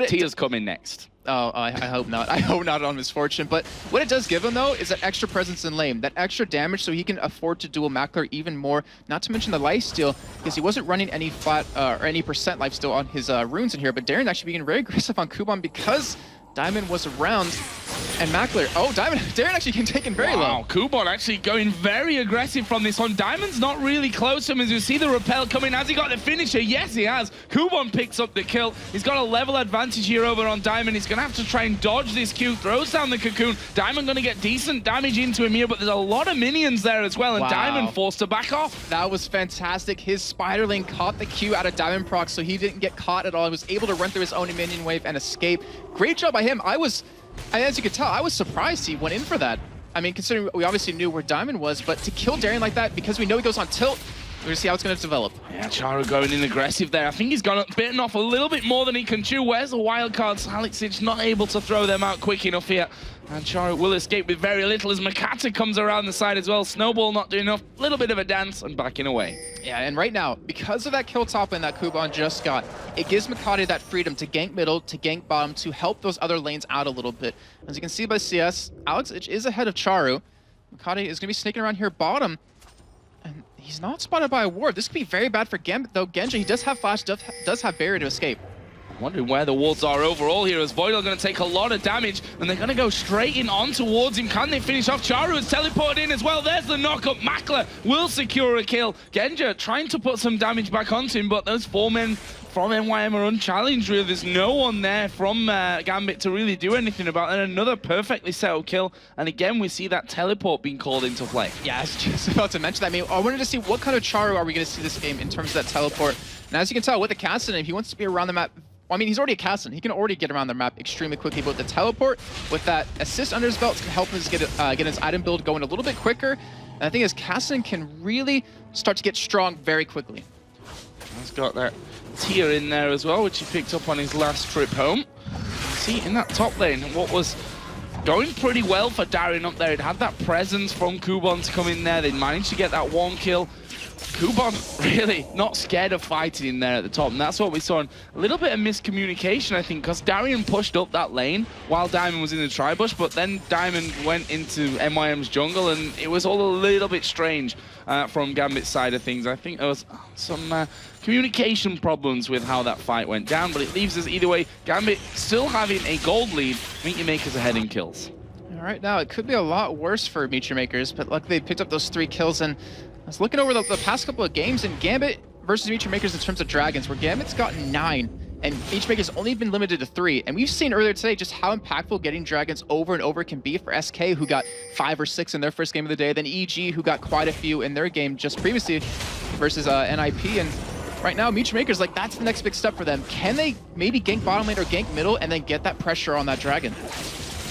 Tia's coming next. Oh, I hope not. I hope not on Misfortune. But what it does give him, though, is that extra presence in lane, that extra damage, so he can afford to duel Makler even more. Not to mention the lifesteal, because he wasn't running any flat or any percent lifesteal on his runes in here. But Darren actually being very aggressive on Kuban because Diamond was around, and Makler, Darren actually can take him very low. Wow, Kuban actually going very aggressive from this one. Diamond's not really close to him, as you see the repel coming. Has he got the finisher? Yes, he has. Kuban picks up the kill. He's got a level advantage here over on Diamond. He's gonna have to try and dodge this Q, throws down the cocoon. Diamond gonna get decent damage into him here, but there's a lot of minions there as well, and Diamond forced to back off. That was fantastic. His spider lane caught the Q out of Diamond proc, so he didn't get caught at all. He was able to run through his own minion wave and escape. Great job by him. As you could tell, I was surprised he went in for that. I mean, considering we obviously knew where Diamond was, but to kill Darien like that, because we know he goes on tilt, we're gonna see how it's gonna develop. Yeah, Chara going in aggressive there. I think he's bitten off a little bit more than he can chew. Where's the wild cards? Alexic not able to throw them out quick enough here. And Chara will escape with very little as Makata comes around the side as well. Snowball not doing enough. Little bit of a dance and backing away. Yeah, and right now, because of that kill top lane that Kuban just got, it gives Makata that freedom to gank middle, to gank bottom, to help those other lanes out a little bit. As you can see by CS, Alexic is ahead of Charu. Makata is gonna be sneaking around here bottom. And he's not spotted by a ward. This could be very bad for Gambit, though. Genja, he does have flash, does have barrier to escape. Wondering where the wards are overall here, as Voidal going to take a lot of damage, and they're going to go straight in on towards him. Can they finish off? Charu is teleported in as well. There's the knock-up. Makler will secure a kill. Genja trying to put some damage back onto him, but those 4 men from NYM are unchallenged, really. There's no one there from Gambit to really do anything about it. And another perfectly settled kill, and again, we see that teleport being called into play. Yeah, I was just about to mention that. I mean, I wanted to see what kind of Charu are we going to see this game in terms of that teleport. And as you can tell, with the Cassidy, he wants to be around the map. I mean, he's already a Cassidy. He can already get around the map extremely quickly, but with the teleport, with that assist under his belt, can help him get his item build going a little bit quicker. And I think his Cassidy can really start to get strong very quickly. He's got that tier in there as well, which he picked up on his last trip home. See, in that top lane, what was going pretty well for Darien up there, it had that presence from Kuban to come in there. They managed to get that 1 kill. Kuban really not scared of fighting in there at the top, and that's what we saw. A little bit of miscommunication, I think, because Darien pushed up that lane while Diamond was in the tri-bush, but then Diamond went into NYM's jungle, and it was all a little bit strange from Gambit's side of things. I think there was some communication problems with how that fight went down, but it leaves us either way. Gambit still having a gold lead, Meteor Makers ahead in kills. All right, now it could be a lot worse for Meteor Makers, but luckily they picked up those 3 kills. And I was looking over the past couple of games in Gambit versus Meteor Makers in terms of Dragons, where Gambit's got 9 and Meteor Makers only been limited to 3. And we've seen earlier today just how impactful getting Dragons over and over can be for SK, who got 5 or 6 in their first game of the day, then EG, who got quite a few in their game just previously versus NIP. And right now, Meteor Makers, like, that's the next big step for them. Can they maybe gank bottom lane or gank middle and then get that pressure on that Dragon?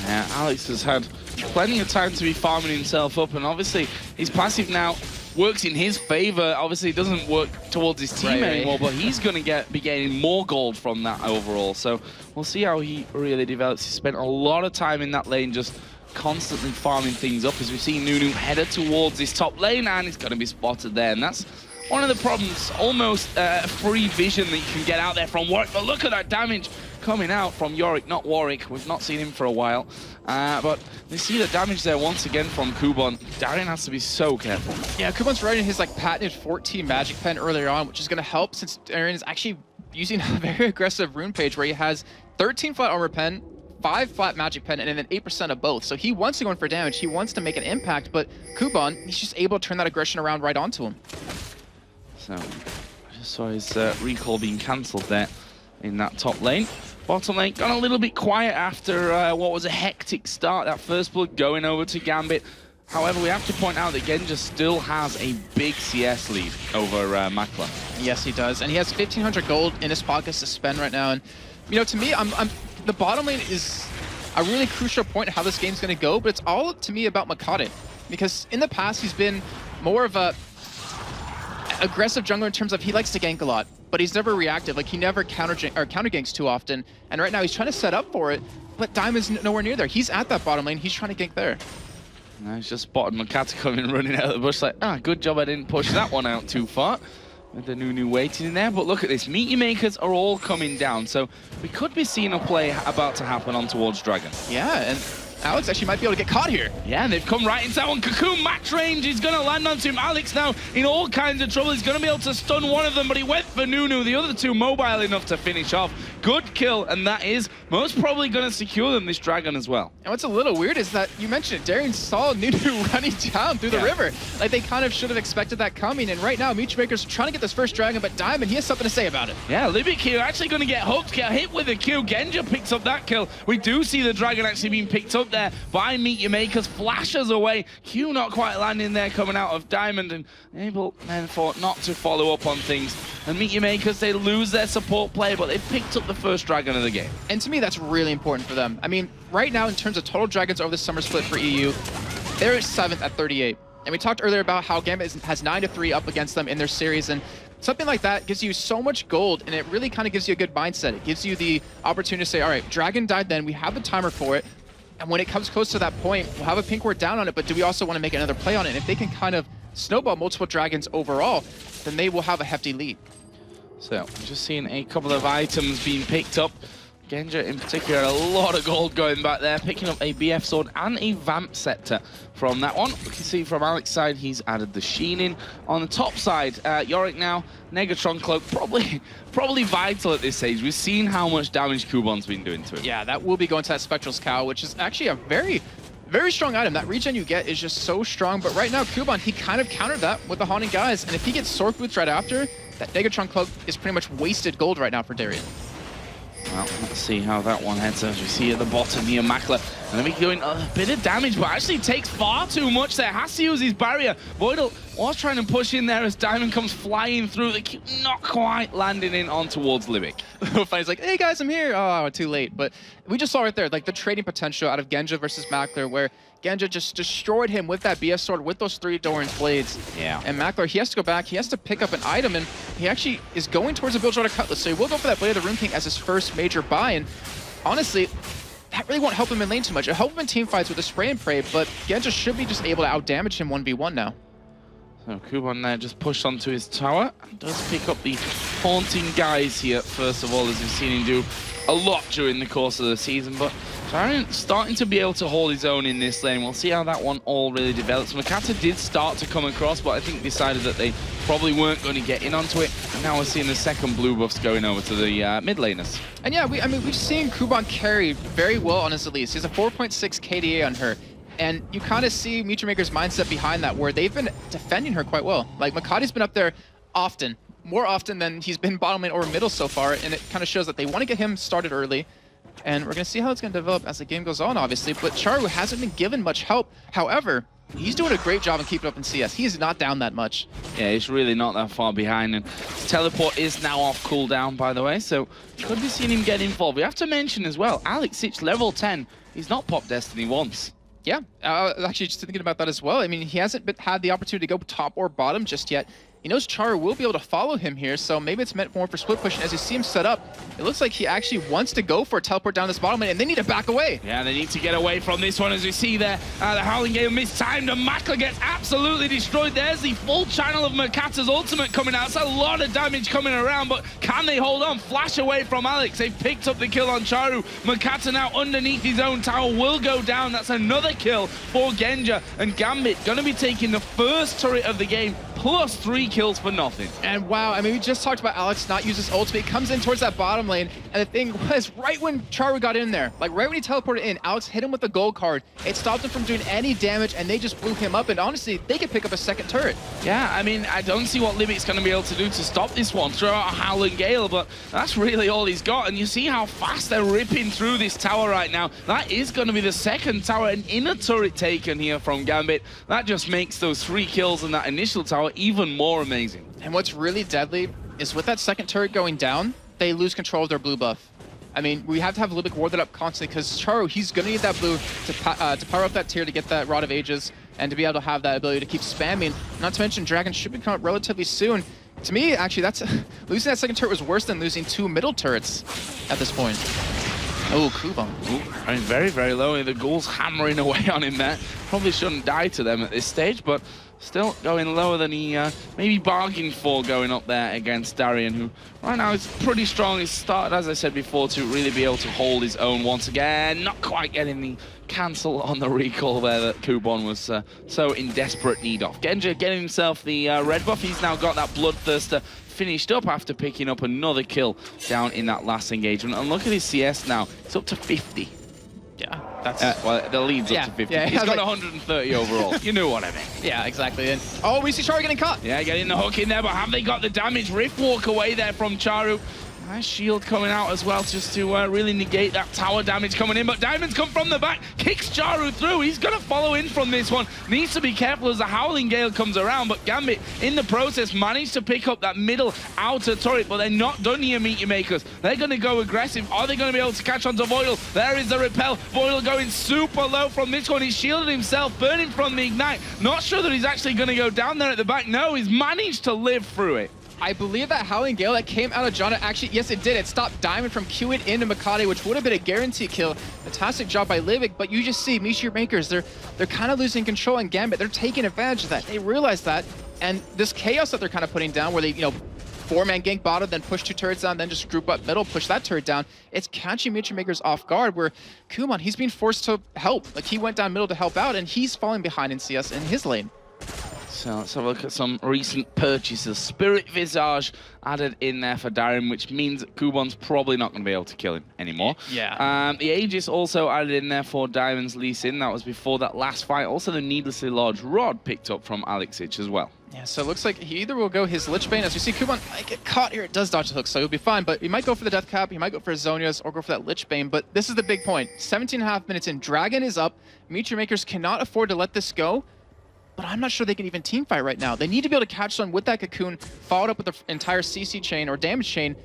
Yeah, Alex has had plenty of time to be farming himself up, and obviously his passive now works in his favor. Obviously it doesn't work towards his team anymore, but he's going to be gaining more gold from that overall. So we'll see how he really develops. He spent a lot of time in that lane just constantly farming things up, as we see Nunu headed towards his top lane, and he's going to be spotted there. And that's one of the problems, almost free vision that you can get out there from Warwick. But look at that damage coming out from Yorick, not Warwick. We've not seen him for a while. But they see the damage there once again from Kuban. Darien has to be so careful. Yeah, Kuban's running his patented 14 Magic Pen earlier on, which is going to help since Darien is actually using a very aggressive rune page where he has 13 flat armor pen, 5 flat magic pen, and then 8% of both. So he wants to go in for damage. He wants to make an impact, but Kuban, he's just able to turn that aggression around right onto him. So I just saw his recall being cancelled there in that top lane. Bottom lane got a little bit quiet after what was a hectic start. That first blood going over to Gambit. However, we have to point out that Genja still has a big CS lead over Makla. Yes, he does. And he has 1,500 gold in his pockets to spend right now. And, you know, to me, the bottom lane is a really crucial point of how this game's going to go, but it's all, to me, about Makade. Because in the past, he's been more of a aggressive jungler in terms of he likes to gank a lot, but he's never reactive. Like, he never counter ganks too often. And right now, he's trying to set up for it, but Diamond's nowhere near there. He's at that bottom lane. He's trying to gank there. No, he's just spotted Makata coming running out of the bush like, good job I didn't push that one out too far. With the Nunu waiting in there, but look at this. Meteor Makers are all coming down, so we could be seeing a play about to happen on towards Dragon. Yeah, and Alex actually might be able to get caught here. Yeah, and they've come right into that one. Cocoon max range, he's going to land onto him. Alex now in all kinds of trouble. He's going to be able to stun one of them, but he went for Nunu. The other two mobile enough to finish off. Good kill, and that is most probably going to secure them this Dragon as well. And what's a little weird is that you mentioned it, Darien saw Nunu running down through the river. Like, they kind of should have expected that coming, and right now, Meech Makers are trying to get this first Dragon, but Diamond, he has something to say about it. Yeah, Libic here actually going to get hooked, get hit with a Q. Genja picks up that kill. We do see the Dragon actually being picked up there by Meteor Makers, flashes away. Q not quite landing there, coming out of Diamond, and able then for not to follow up on things. And Meteor Makers, they lose their support player, but they've picked up the first Dragon of the game. And to me, that's really important for them. I mean, right now, in terms of total Dragons over the summer split for EU, they're 7th at 38. And we talked earlier about how Gambit has 9-3 up against them in their series, and something like that gives you so much gold, and it really kind of gives you a good mindset. It gives you the opportunity to say, all right, Dragon died then, we have the timer for it, and when it comes close to that point, we'll have a pink ward down on it, but do we also want to make another play on it? And if they can kind of snowball multiple Dragons overall, then they will have a hefty lead. So, just seeing a couple of items being picked up. Genja in particular, a lot of gold going back there, picking up a BF sword and a Vamp scepter from that one. We can see from Alex's side, he's added the Sheen in. On the top side, Yorick now, Negatron Cloak, probably vital at this stage. We've seen how much damage Kuban's been doing to him. Yeah, that will be going to that Spectral's Cow, which is actually a very strong item. That regen you get is just so strong, but right now, Kuban, he kind of countered that with the Haunting Guys, and if he gets Sword Boots right after, that Negatron Cloak is pretty much wasted gold right now for Darien. Well, let's see how that one heads as we see at the bottom here, Makla. And then we're doing a bit of damage, but actually takes far too much there. Has to use his barrier. Voidal was trying to push in there as Diamond comes flying through the queue, not quite landing in on towards Libic. He's like, hey guys, I'm here. Oh, too late. But we just saw right there, like the trading potential out of Genja versus Makler, where Genja just destroyed him with that BS sword, with those 3 Doran's blades. Yeah. And Makler, he has to go back, he has to pick up an item, and he actually is going towards a Bilgewater Cutlass, so he will go for that Blade of the Rune King as his first major buy, and honestly, that really won't help him in lane too much. It'll help him in team fights with the spray and pray, but Genja should be just able to outdamage him 1v1 now. So Kuban there just pushed onto his tower and does pick up the Haunting Guys here, first of all, as we've seen him do a lot during the course of the season, but Darien starting to be able to hold his own in this lane. We'll see how that one all really develops. Makata did start to come across, but I think decided that they probably weren't going to get in onto it. And now we're seeing the second blue buffs going over to the mid laners. And yeah, we've seen Kuban carry very well on his Elise. He has a 4.6 KDA on her. And you kind of see Meech Maker's mindset behind that, where they've been defending her quite well. Like, Makate's been up there often, more often than he's been bottom lane or middle so far, and it kind of shows that they want to get him started early. And we're going to see how it's going to develop as the game goes on, obviously. But Charu hasn't been given much help. However, he's doing a great job in keeping up in CS. He is not down that much. Yeah, he's really not that far behind. And his teleport is now off cooldown, by the way. So could be seeing him get involved. We have to mention as well, Alex Sitch, level 10. He's not popped Destiny once. Yeah, actually just thinking about that as well. I mean, he hasn't had the opportunity to go top or bottom just yet. he knows Charu will be able to follow him here, so maybe it's meant more for split push. And as you see him set up, it looks like he actually wants to go for a teleport down this bottom lane, and they need to back away. Yeah, they need to get away from this one. As we see there, the Howling Gale mistimed, and Makla gets absolutely destroyed. There's the full channel of Makata's ultimate coming out. It's a lot of damage coming around, but can they hold on? Flash away from Alex. They've picked up the kill on Charu. Makata now underneath his own tower will go down. That's another kill for Genja, and Gambit going to be taking the first turret of the game, plus 3 kills for nothing. And wow, I mean, we just talked about Alex not use his ultimate. He comes in towards that bottom lane, and the thing was, right when Charu got in there, like right when he teleported in, Alex hit him with the gold card. It stopped him from doing any damage, and they just blew him up, and honestly, they could pick up a second turret. Yeah, I mean, I don't see what Libic's going to be able to do to stop this one. Throw out a Howling Gale, but that's really all he's got, and you see how fast they're ripping through this tower right now. That is going to be the second tower, an inner turret taken here from Gambit. That just makes those 3 kills in that initial tower even more amazing. And what's really deadly is with that second turret going down, they lose control of their blue buff. I mean, we have to have Libic warded up constantly because Charu, he's going to need that blue to power up that tier to get that Rod of Ages and to be able to have that ability to keep spamming. Not to mention, Dragon should be coming up relatively soon. To me, actually, that's losing that second turret was worse than losing 2 middle turrets at this point. Oh, Kuban. I mean, very, very low. The Ghoul's hammering away on him there. Probably shouldn't die to them at this stage, but still going lower than he maybe bargained for going up there against Darian, who right now is pretty strong. He's started, as I said before, to really be able to hold his own once again. Not quite getting the cancel on the recall there that Kuban was so in desperate need of. Genja getting himself the red buff. He's now got that Bloodthirster finished up after picking up another kill down in that last engagement. And look at his CS now. It's up to 50. Yeah, that's... well, the lead's up to 50. Yeah, He's got like 130 overall. You know what I mean. Yeah, exactly. And oh, we see Charu getting caught. Yeah, getting the hook in there, but have they got the damage? Rift walk away there from Charu. Nice shield coming out as well, just to really negate that tower damage coming in. But Diamonds come from the back, kicks Charu through. He's going to follow in from this one. Needs to be careful as the Howling Gale comes around. But Gambit, in the process, managed to pick up that middle outer turret. But they're not done here, Meteor Makers. They're going to go aggressive. Are they going to be able to catch onto Voidal? There is the repel. Voidal going super low from this one. He's shielded himself, burning from the Ignite. Not sure that he's actually going to go down there at the back. No, he's managed to live through it. I believe that Howling Gale that came out of Jana, actually, yes, it did. It stopped Diamond from queuing into Makate, which would have been a guaranteed kill. Fantastic job by Livic, but you just see Meteor Makers, they're kind of losing control in Gambit. They're taking advantage of that. They realize that, and this chaos that they're kind of putting down, where they, 4-man gank bottom, then push 2 turrets down, then just group up middle, push that turret down. It's catching Meteor Makers off guard, where Kuman, he's being forced to help. Like, he went down middle to help out, and he's falling behind in CS in his lane. So let's have a look at some recent purchases. Spirit Visage added in there for Darian, which means Kuban's probably not going to be able to kill him anymore. Yeah. The Aegis also added in there for Diamond's Lee Sin. That was before that last fight. Also the Needlessly Large Rod picked up from Alexich as well. Yeah, so it looks like he either will go his Lich Bane. As you see, Kuban might get caught here. It does dodge the hook, so he'll be fine. But he might go for the Death Cap, he might go for his Zonias, or go for that Lich Bane. But this is the big point. 17.5 minutes in. Dragon is up. Meteor Makers cannot afford to let this go. But I'm not sure they can even teamfight right now. They need to be able to catch someone with that Cocoon, followed up with the entire CC chain or damage chain,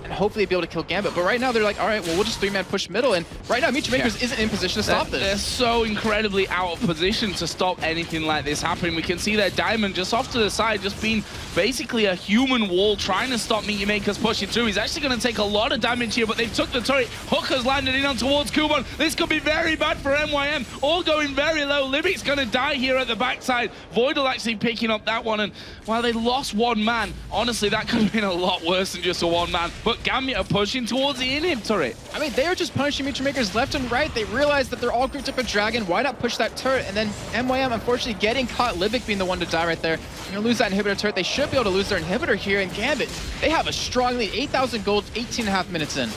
and hopefully be able to kill Gambit. But right now, they're like, all right, well, we'll just 3-man push middle. And right now, Meteor Makers isn't in position to stop this. They're so incredibly out of position to stop anything like this happening. We can see that Diamond just off to the side, just being basically a human wall, trying to stop Meteor Makers pushing through. He's actually going to take a lot of damage here, but they've took the turret. Hook has landed in on towards Kuban. This could be very bad for MYM. All going very low. Libic's going to die here at the backside. Voidal actually picking up that one. And while they lost 1 man, honestly, that could have been a lot worse than just a 1 man. But Gambit are pushing towards the inhib turret. I mean, they are just punishing Meteor Makers left and right. They realize that they're all grouped up with Dragon. Why not push that turret? And then MYM, unfortunately, getting caught. Libic being the one to die right there. You're going to lose that inhibitor turret. They should be able to lose their inhibitor here. And Gambit, they have a strong lead. 8,000 gold, 18.5 minutes in.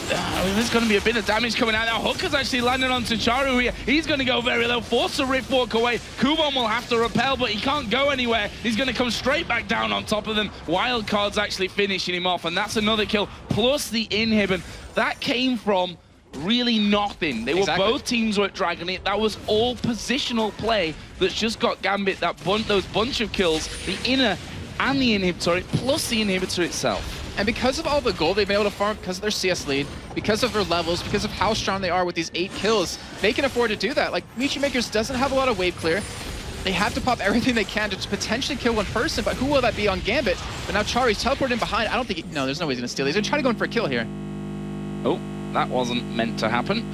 There's going to be a bit of damage coming out now. Hook has actually landed onto Charu here. He's going to go very low, force a Rift walk away. Kuban will have to repel, but he can't go anywhere. He's going to come straight back down on top of them. Wildcard's actually finishing him off, and that's another kill, plus the inhib. That came from really nothing. They were both teams were dragging it. That was all positional play that's just got Gambit those bunch of kills, the inner and the inhib turret, plus the inhibitor itself. And because of all the gold they've been able to farm, because of their CS lead, because of their levels, because of how strong they are with these 8 kills, they can afford to do that. Like, Meteor Makers doesn't have a lot of wave clear. They have to pop everything they can to potentially kill one person, but who will that be on Gambit? But now Charu's teleported in behind. I don't think no, there's no way he's gonna steal. He's gonna try to go in for a kill here. Oh, that wasn't meant to happen.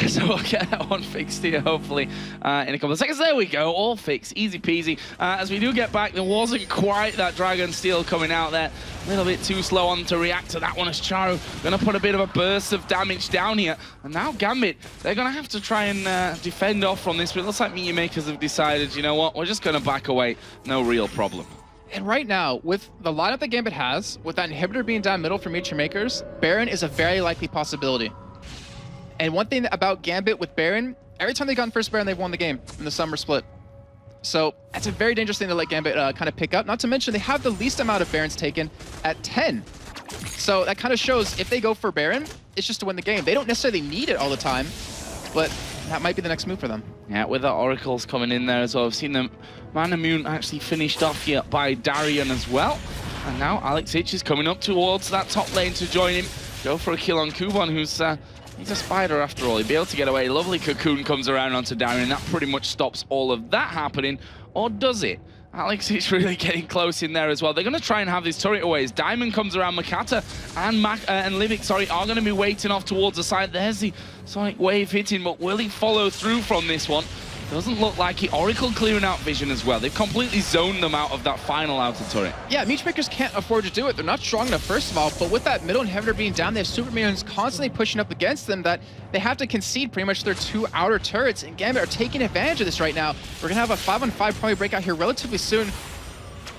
So we'll get that one fixed here, hopefully, in a couple of seconds. There we go, all fixed, easy peasy. As we do get back, there wasn't quite that Dragon Steel coming out there. A little bit too slow on to react to that one as Charu going to put a bit of a burst of damage down here. And now Gambit, they're going to have to try and defend off from this, but it looks like Meteor Makers have decided, you know what, we're just going to back away. No real problem. And right now, with the lineup that Gambit has, with that inhibitor being down middle for Meteor Makers, Baron is a very likely possibility. And one thing about Gambit with Baron, every time they've gotten first Baron, they've won the game in the summer split. So that's a very dangerous thing to let Gambit kind of pick up. Not to mention, they have the least amount of Barons taken at 10. So that kind of shows if they go for Baron, it's just to win the game. They don't necessarily need it all the time, but that might be the next move for them. Yeah, with the Oracles coming in there as well. I've seen them. Manamune actually finished off here by Darian as well. And now Alex Ich is coming up towards that top lane to join him. Go for a kill on Kuban, who's he's a spider after all. He'll be able to get away. Lovely cocoon comes around onto Darian. That pretty much stops all of that happening. Or does it? Alex is really getting close in there as well. They're going to try and have this turret away. As Diamond comes around, Makata and Livik, are going to be waiting off towards the side. There's the Sonic Wave hitting, but will he follow through from this one? Doesn't look like it. Oracle clearing out vision as well. They've completely zoned them out of that final outer turret. Yeah, Meteor Makers can't afford to do it. They're not strong enough, first of all, but with that middle inhibitor being down, they have super minions constantly pushing up against them that they have to concede pretty much their 2 outer turrets, and Gambit are taking advantage of this right now. We're going to have a 5-on-5 probably breakout here relatively soon.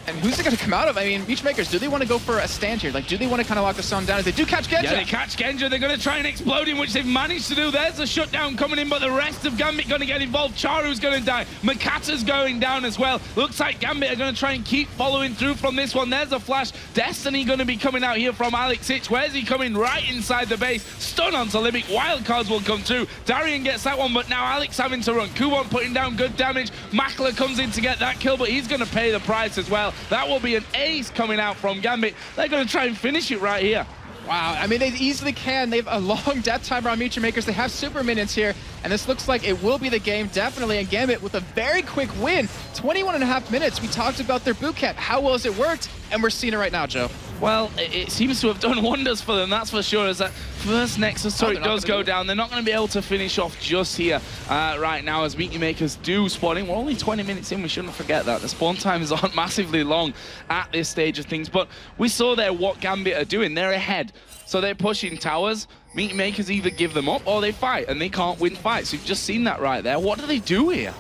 And who's it going to come out of? I mean, Meteor Makers, do they want to go for a stand here? Like, do they want to kind of lock the sun down? As they do catch Genja. Yeah, they catch Genja. They're going to try and explode him, which they've managed to do. There's a shutdown coming in, but the rest of Gambit going to get involved. Charu's going to die. Makata's going down as well. Looks like Gambit are going to try and keep following through from this one. There's a flash. Destiny going to be coming out here from Alex Ich. Where's he coming? Right inside the base. Stun onto Limbic. Wildcards will come through. Darian gets that one, but now Alex having to run. Kuban putting down good damage. Makler comes in to get that kill, but he's going to pay the price as well. That will be an ace coming out from Gambit. They're going to try and finish it right here. Wow, I mean, they easily can. They have a long death timer on Meteor Makers. They have super minions here, and this looks like it will be the game, definitely. And Gambit with a very quick win, 21.5 minutes. We talked about their boot camp. How well has it worked? And we're seeing it right now, Joe. Well, it seems to have done wonders for them, that's for sure, as that first Nexus turret does go down. They're not going to be able to finish off just here right now as Meteor Makers do spawn in. We're only 20 minutes in, we shouldn't forget that. The spawn times aren't massively long at this stage of things, but we saw there what Gambit are doing. They're ahead, so they're pushing towers. Meteor Makers either give them up or they fight, and they can't win fights. You've just seen that right there. What do they do here?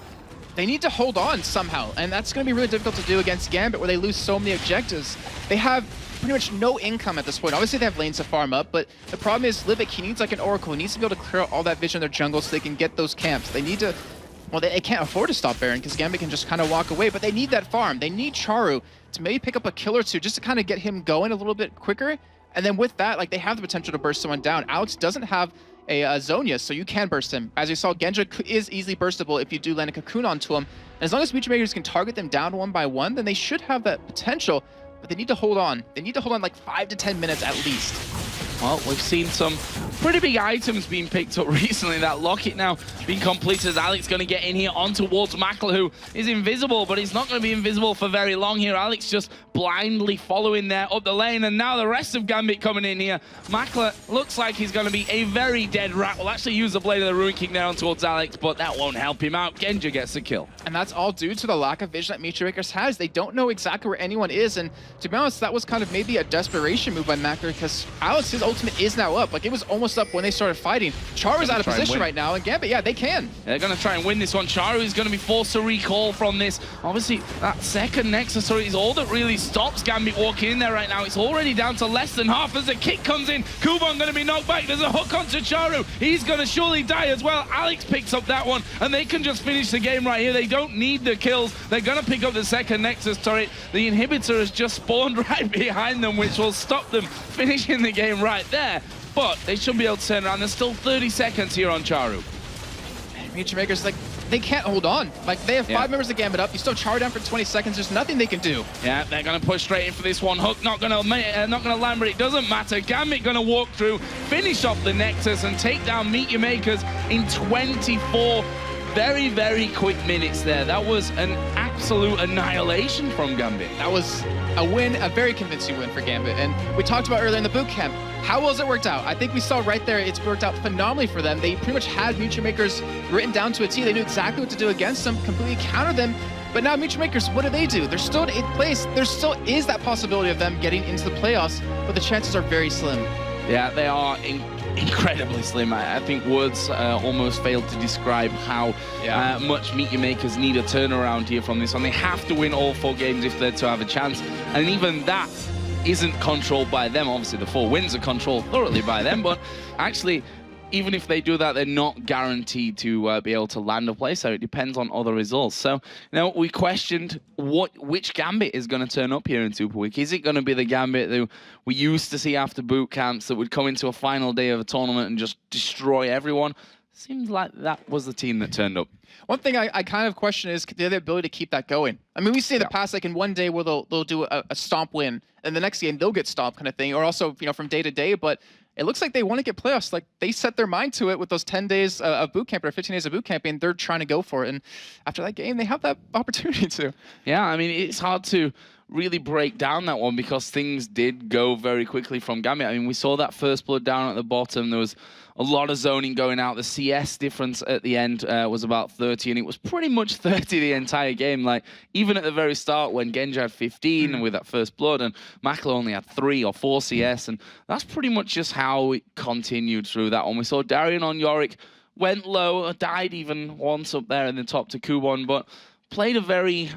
They need to hold on somehow, and that's going to be really difficult to do against Gambit, where they lose so many objectives. They have pretty much no income at this point. Obviously, they have lanes to farm up, but the problem is Livik, he needs like an Oracle. He needs to be able to clear out all that vision in their jungle so they can get those camps. They need to, well, they can't afford to stop Baron because Gambit can just kind of walk away, but they need that farm. They need Charu to maybe pick up a kill or two just to kind of get him going a little bit quicker. And then with that, like, they have the potential to burst someone down. Alex doesn't have a Zhonya, so you can burst him. As you saw, Genja is easily burstable if you do land a cocoon onto him. And as long as Meteor Makers can target them down one by one, then they should have that potential. But they need to hold on. They need to hold on like 5 to 10 minutes at least. Well, we've seen some pretty big items being picked up recently. That locket now being completed as Alex going to get in here on towards Makler, who is invisible, but he's not going to be invisible for very long here. Alex just blindly following there up the lane, and now the rest of Gambit coming in here. Makler looks like he's going to be a very dead rat. We'll actually use the Blade of the Ruin King there on towards Alex, but that won't help him out. Genja gets the kill. And that's all due to the lack of vision that Meteor Makers has. They don't know exactly where anyone is, and to be honest, that was kind of maybe a desperation move by Makler, because Alex's ultimate is now up. Like, it was almost up when they started fighting. Charu's out of position right now, and Gambit, yeah, they can. They're going to try and win this one. Charu is going to be forced to recall from this. Obviously, that second Nexus turret is all that really stops Gambit walking in there right now. It's already down to less than half as the kick comes in. Kuban going to be knocked back. There's a hook onto Charu. He's going to surely die as well. Alex picks up that one, and they can just finish the game right here. They don't need the kills. They're going to pick up the second Nexus turret. The inhibitor has just spawned right behind them, which will stop them finishing the game right there. But they should be able to turn around. There's still 30 seconds here on Charu. Meteor Makers, like, they can't hold on. Like, they have 5 members of Gambit up. You still Charu down for 20 seconds. There's nothing they can do. Yeah, they're going to push straight in for this one. Hook not going to land, but it doesn't matter. Gambit going to walk through, finish off the Nexus, and take down Meteor Makers in 24 very, very quick minutes there. That was an absolute annihilation from Gambit. That was a win, a very convincing win for Gambit. And we talked about earlier in the boot camp, how well has it worked out? I think we saw right there, it's worked out phenomenally for them. They pretty much had Mutual Makers written down to a T. They knew exactly what to do against them, completely countered them. But now Mutual Makers, what do? They're still in 8th place. There still is that possibility of them getting into the playoffs, but the chances are very slim. Yeah, they are incredibly slim. I think words almost fail to describe how much Mutual Makers need a turnaround here from this one. They have to win all 4 games if they're to have a chance. And even that isn't controlled by them. Obviously, the 4 wins are controlled thoroughly by them, but actually, even if they do that, they're not guaranteed to be able to land a place, so it depends on other results. So, we questioned which Gambit is going to turn up here in Super Week. Is it going to be the Gambit that we used to see after boot camps that would come into a final day of a tournament and just destroy everyone? Seems like that was the team that turned up. One thing I kind of question is they have the ability to keep that going. I mean, we see in the past, like in one day where they'll do a stomp win, and the next game they'll get stomped kind of thing, or also, from day to day, but it looks like they want to get playoffs. Like, they set their mind to it with those 10 days of boot camp or 15 days of boot camp, and they're trying to go for it. And after that game, they have that opportunity to. Yeah, I mean, it's hard to really break down that one because things did go very quickly from Gambit. I mean, we saw that first blood down at the bottom. There was a lot of zoning going out. The CS difference at the end was about 30, and it was pretty much 30 the entire game. Like, even at the very start when Genji had 15 with that first blood, and Makla only had 3 or 4 CS, and that's pretty much just how it continued through that one. We saw Darian on Yorick went low, died even once up there in the top to Kubon, but played a very,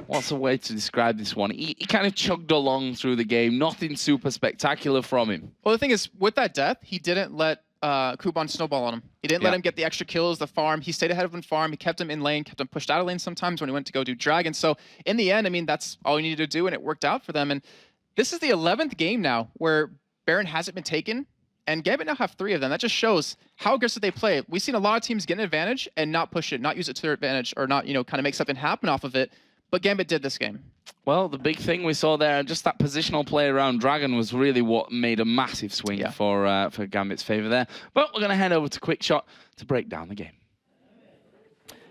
what's the way to describe this one? He kind of chugged along through the game. Nothing super spectacular from him. Well, the thing is, with that death, he didn't let Kubon snowball on him. He didn't let him get the extra kills, the farm. He stayed ahead of him farm. He kept him in lane, kept him pushed out of lane sometimes when he went to go do Dragon. So in the end, I mean, that's all you needed to do, and it worked out for them. And this is the 11th game now where Baron hasn't been taken, and Gambit now have 3 of them. That just shows how aggressive they play. We've seen a lot of teams get an advantage and not push it, not use it to their advantage, or not, kind of make something happen off of it. But Gambit did this game. Well, the big thing we saw there, just that positional play around Dragon was really what made a massive swing for Gambit's favor there. But we're going to head over to Quickshot to break down the game.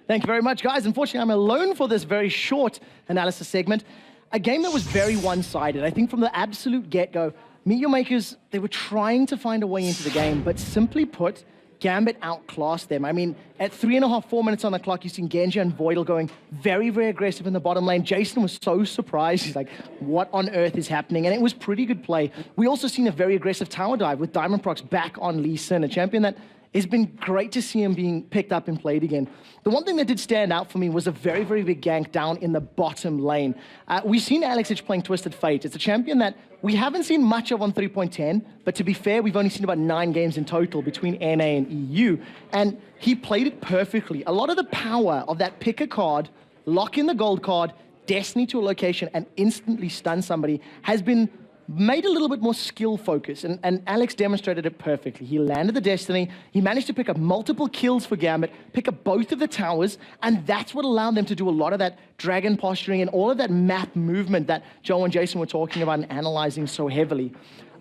Thank you very much, guys. Unfortunately, I'm alone for this very short analysis segment. A game that was very one-sided. I think from the absolute get-go, Mutual Makers, they were trying to find a way into the game, but simply put, Gambit outclassed them. I mean, at 3.5, 4 minutes on the clock, you've seen Genji and Voidal going very, very aggressive in the bottom lane. Jason was so surprised. He's like, what on earth is happening? And it was pretty good play. We also seen a very aggressive tower dive with Diamond Prox back on Lee Sin, a champion that it's been great to see him being picked up and played again. The one thing that did stand out for me was a very, very big gank down in the bottom lane. We've seen Alex playing Twisted Fate. It's a champion that we haven't seen much of on 3.10, but to be fair, we've only seen about 9 games in total between NA and EU, and he played it perfectly. A lot of the power of that pick a card, lock in the gold card, Destiny to a location, and instantly stun somebody has been made a little bit more skill focused, and Alex demonstrated it perfectly. He landed the Destiny, he managed to pick up multiple kills for Gambit, pick up both of the towers, and that's what allowed them to do a lot of that dragon posturing and all of that map movement that Joe and Jason were talking about and analyzing so heavily.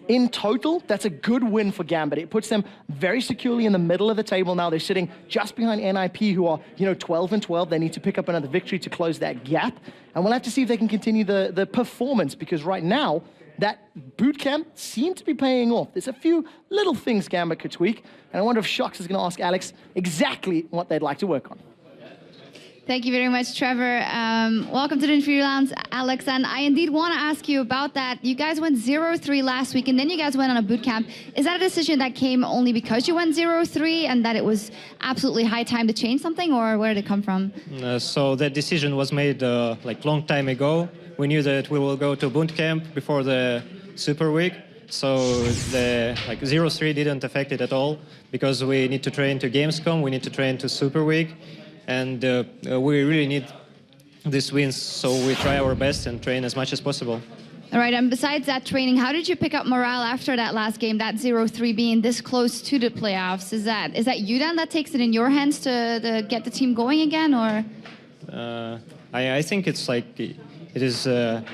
In total, that's a good win for Gambit. It puts them very securely in the middle of the table now. They're sitting just behind NIP, who are, 12 and 12. They need to pick up another victory to close that gap, and we'll have to see if they can continue the performance, because right now, that boot camp seemed to be paying off. There's a few little things Gambit could tweak, and I wonder if Shox is going to ask Alex exactly what they'd like to work on. Thank you very much, Trevor. Welcome to the interview lounge, Alex, and I indeed want to ask you about that. You guys went 0-3 last week, and then you guys went on a boot camp. Is that a decision that came only because you went 0-3 and that it was absolutely high time to change something, or where did it come from? So that decision was made long time ago. We knew that we will go to boot camp before the Super Week, so the 0-3 didn't affect it at all, because we need to train to Gamescom, we need to train to Super Week, and we really need these wins, so we try our best and train as much as possible. All right, and besides that training, how did you pick up morale after that last game, that 0-3 being this close to the playoffs? Is that you then that takes it in your hands to get the team going again, or? I think it's it is the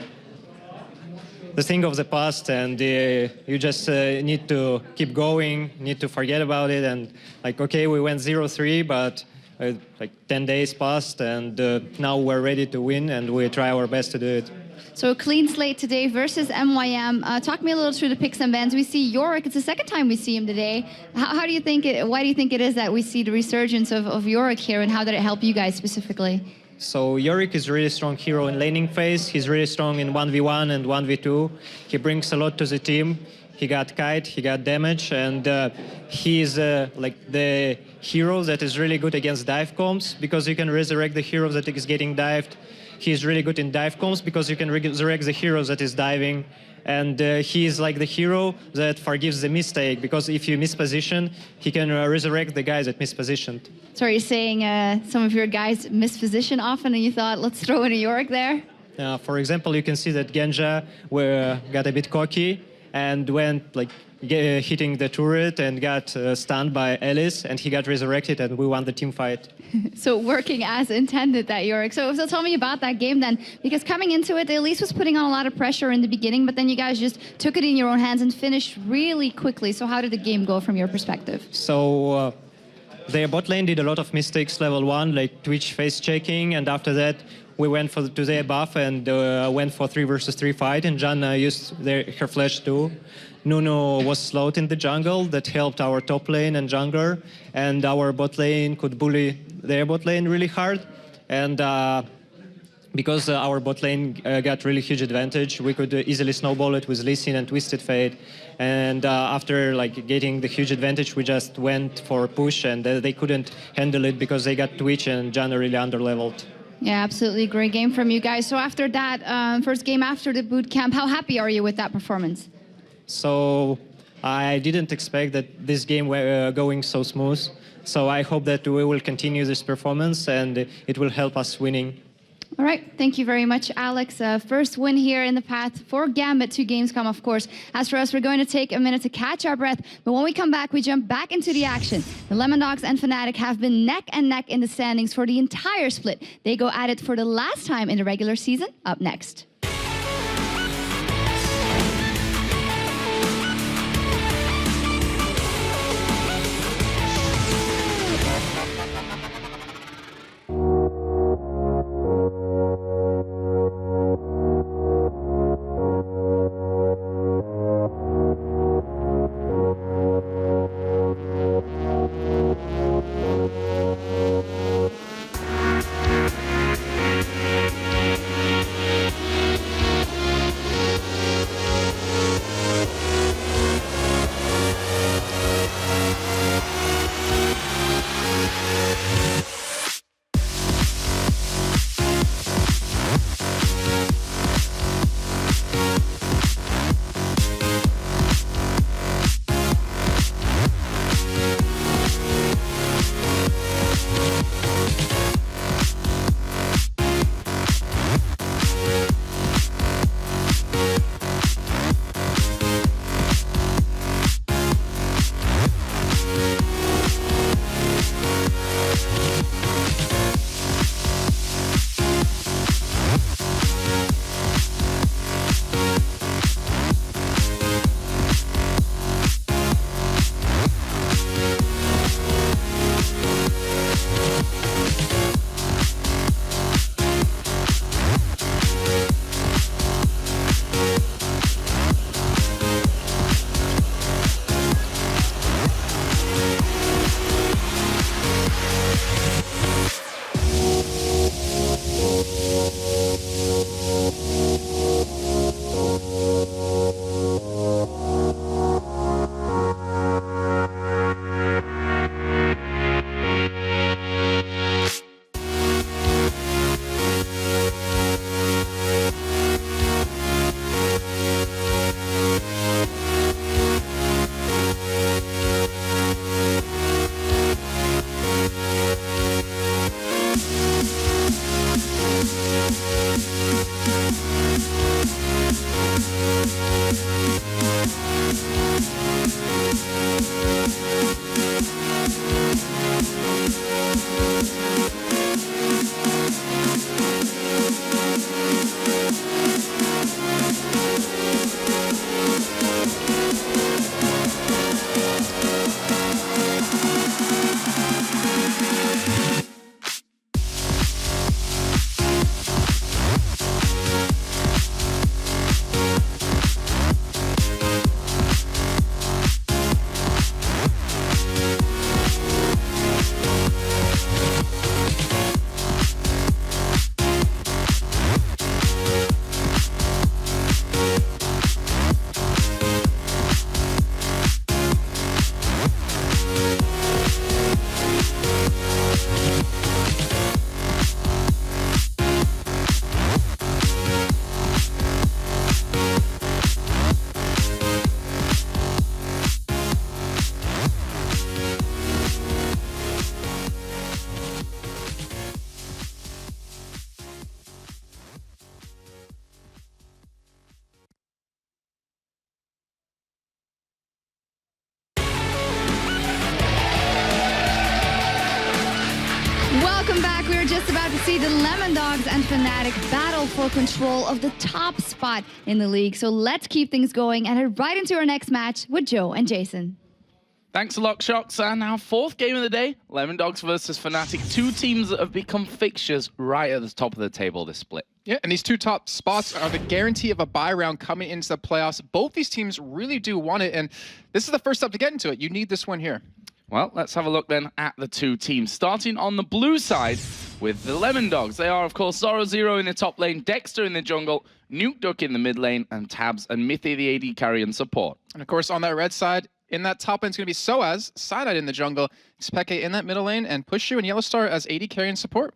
thing of the past, and you just need to keep going, need to forget about it, and okay, we went 0-3, but like 10 days passed, and now we're ready to win, and we try our best to do it. So a clean slate today versus MYM. Talk me a little through the picks and bans. We see Yorick. It's the second time we see him today. How do you think why do you think it is that we see the resurgence of Yorick here, and how did it help you guys specifically? So Yorick is a really strong hero in laning phase. He's really strong in 1v1 and 1v2. He brings a lot to the team. He got kite, he got damage, and he's like the hero that is really good against dive comps because you can resurrect the hero that is getting dived. He's really good in dive comps because you can resurrect the hero that is diving. And he's like the hero that forgives the mistake because if you misposition, he can resurrect the guys that mispositioned. So are you saying some of your guys misposition often and you thought, let's throw in a Yorick there? For example, you can see that Genja got a bit cocky and went like hitting the turret and got stunned by Ellis, and he got resurrected and we won the team fight. So working as intended, that Yorick. So tell me about that game then, because coming into it, Elise was putting on a lot of pressure in the beginning, but then you guys just took it in your own hands and finished really quickly. So how did the game go from your perspective? So their bot lane did a lot of mistakes level 1, like Twitch face checking, and after that we went to their buff and went for 3 versus 3 fight, and Janna used her flash too. Nuno was slowed in the jungle, that helped our top lane and jungler, and our bot lane could bully their bot lane really hard. And because our bot lane got really huge advantage, we could easily snowball it with Lee Sin and Twisted Fate. And after like getting the huge advantage, we just went for a push, and they couldn't handle it because they got Twitch and Janna really underleveled. Yeah, absolutely. Great game from you guys. So after that, first game after the boot camp, how happy are you with that performance? So I didn't expect that this game were going so smooth. So I hope that we will continue this performance and it will help us winning. All right. Thank you very much, Alex. First win here in the path for Gambit to Gamescom, of course. As for us, we're going to take a minute to catch our breath. But when we come back, we jump back into the action. The Lemon Dogs and Fnatic have been neck and neck in the standings for the entire split. They go at it for the last time in the regular season. Up next. Welcome back. We're just about to see the Lemon Dogs and Fnatic battle for control of the top spot in the league. So let's keep things going and head right into our next match with Joe and Jason. Thanks a lot, Shocks. And our fourth game of the day, Lemon Dogs versus Fnatic. Two teams that have become fixtures right at the top of the table this split. Yeah, and these two top spots are the guarantee of a bye round coming into the playoffs. Both these teams really do want it, and this is the first step to get into it. You need this win here. Well, let's have a look then at the two teams. Starting on the blue side with the Lemon Dogs. They are, of course, Zoro in the top lane, Dexter in the jungle, Nukeduck in the mid lane, and Tabs and Mithy the AD carry and support. And of course, on that red side, in that top lane is going to be Soaz, Cyanide in the jungle, Xpeke in that middle lane, and Pushu and Yellowstar as AD carry and support.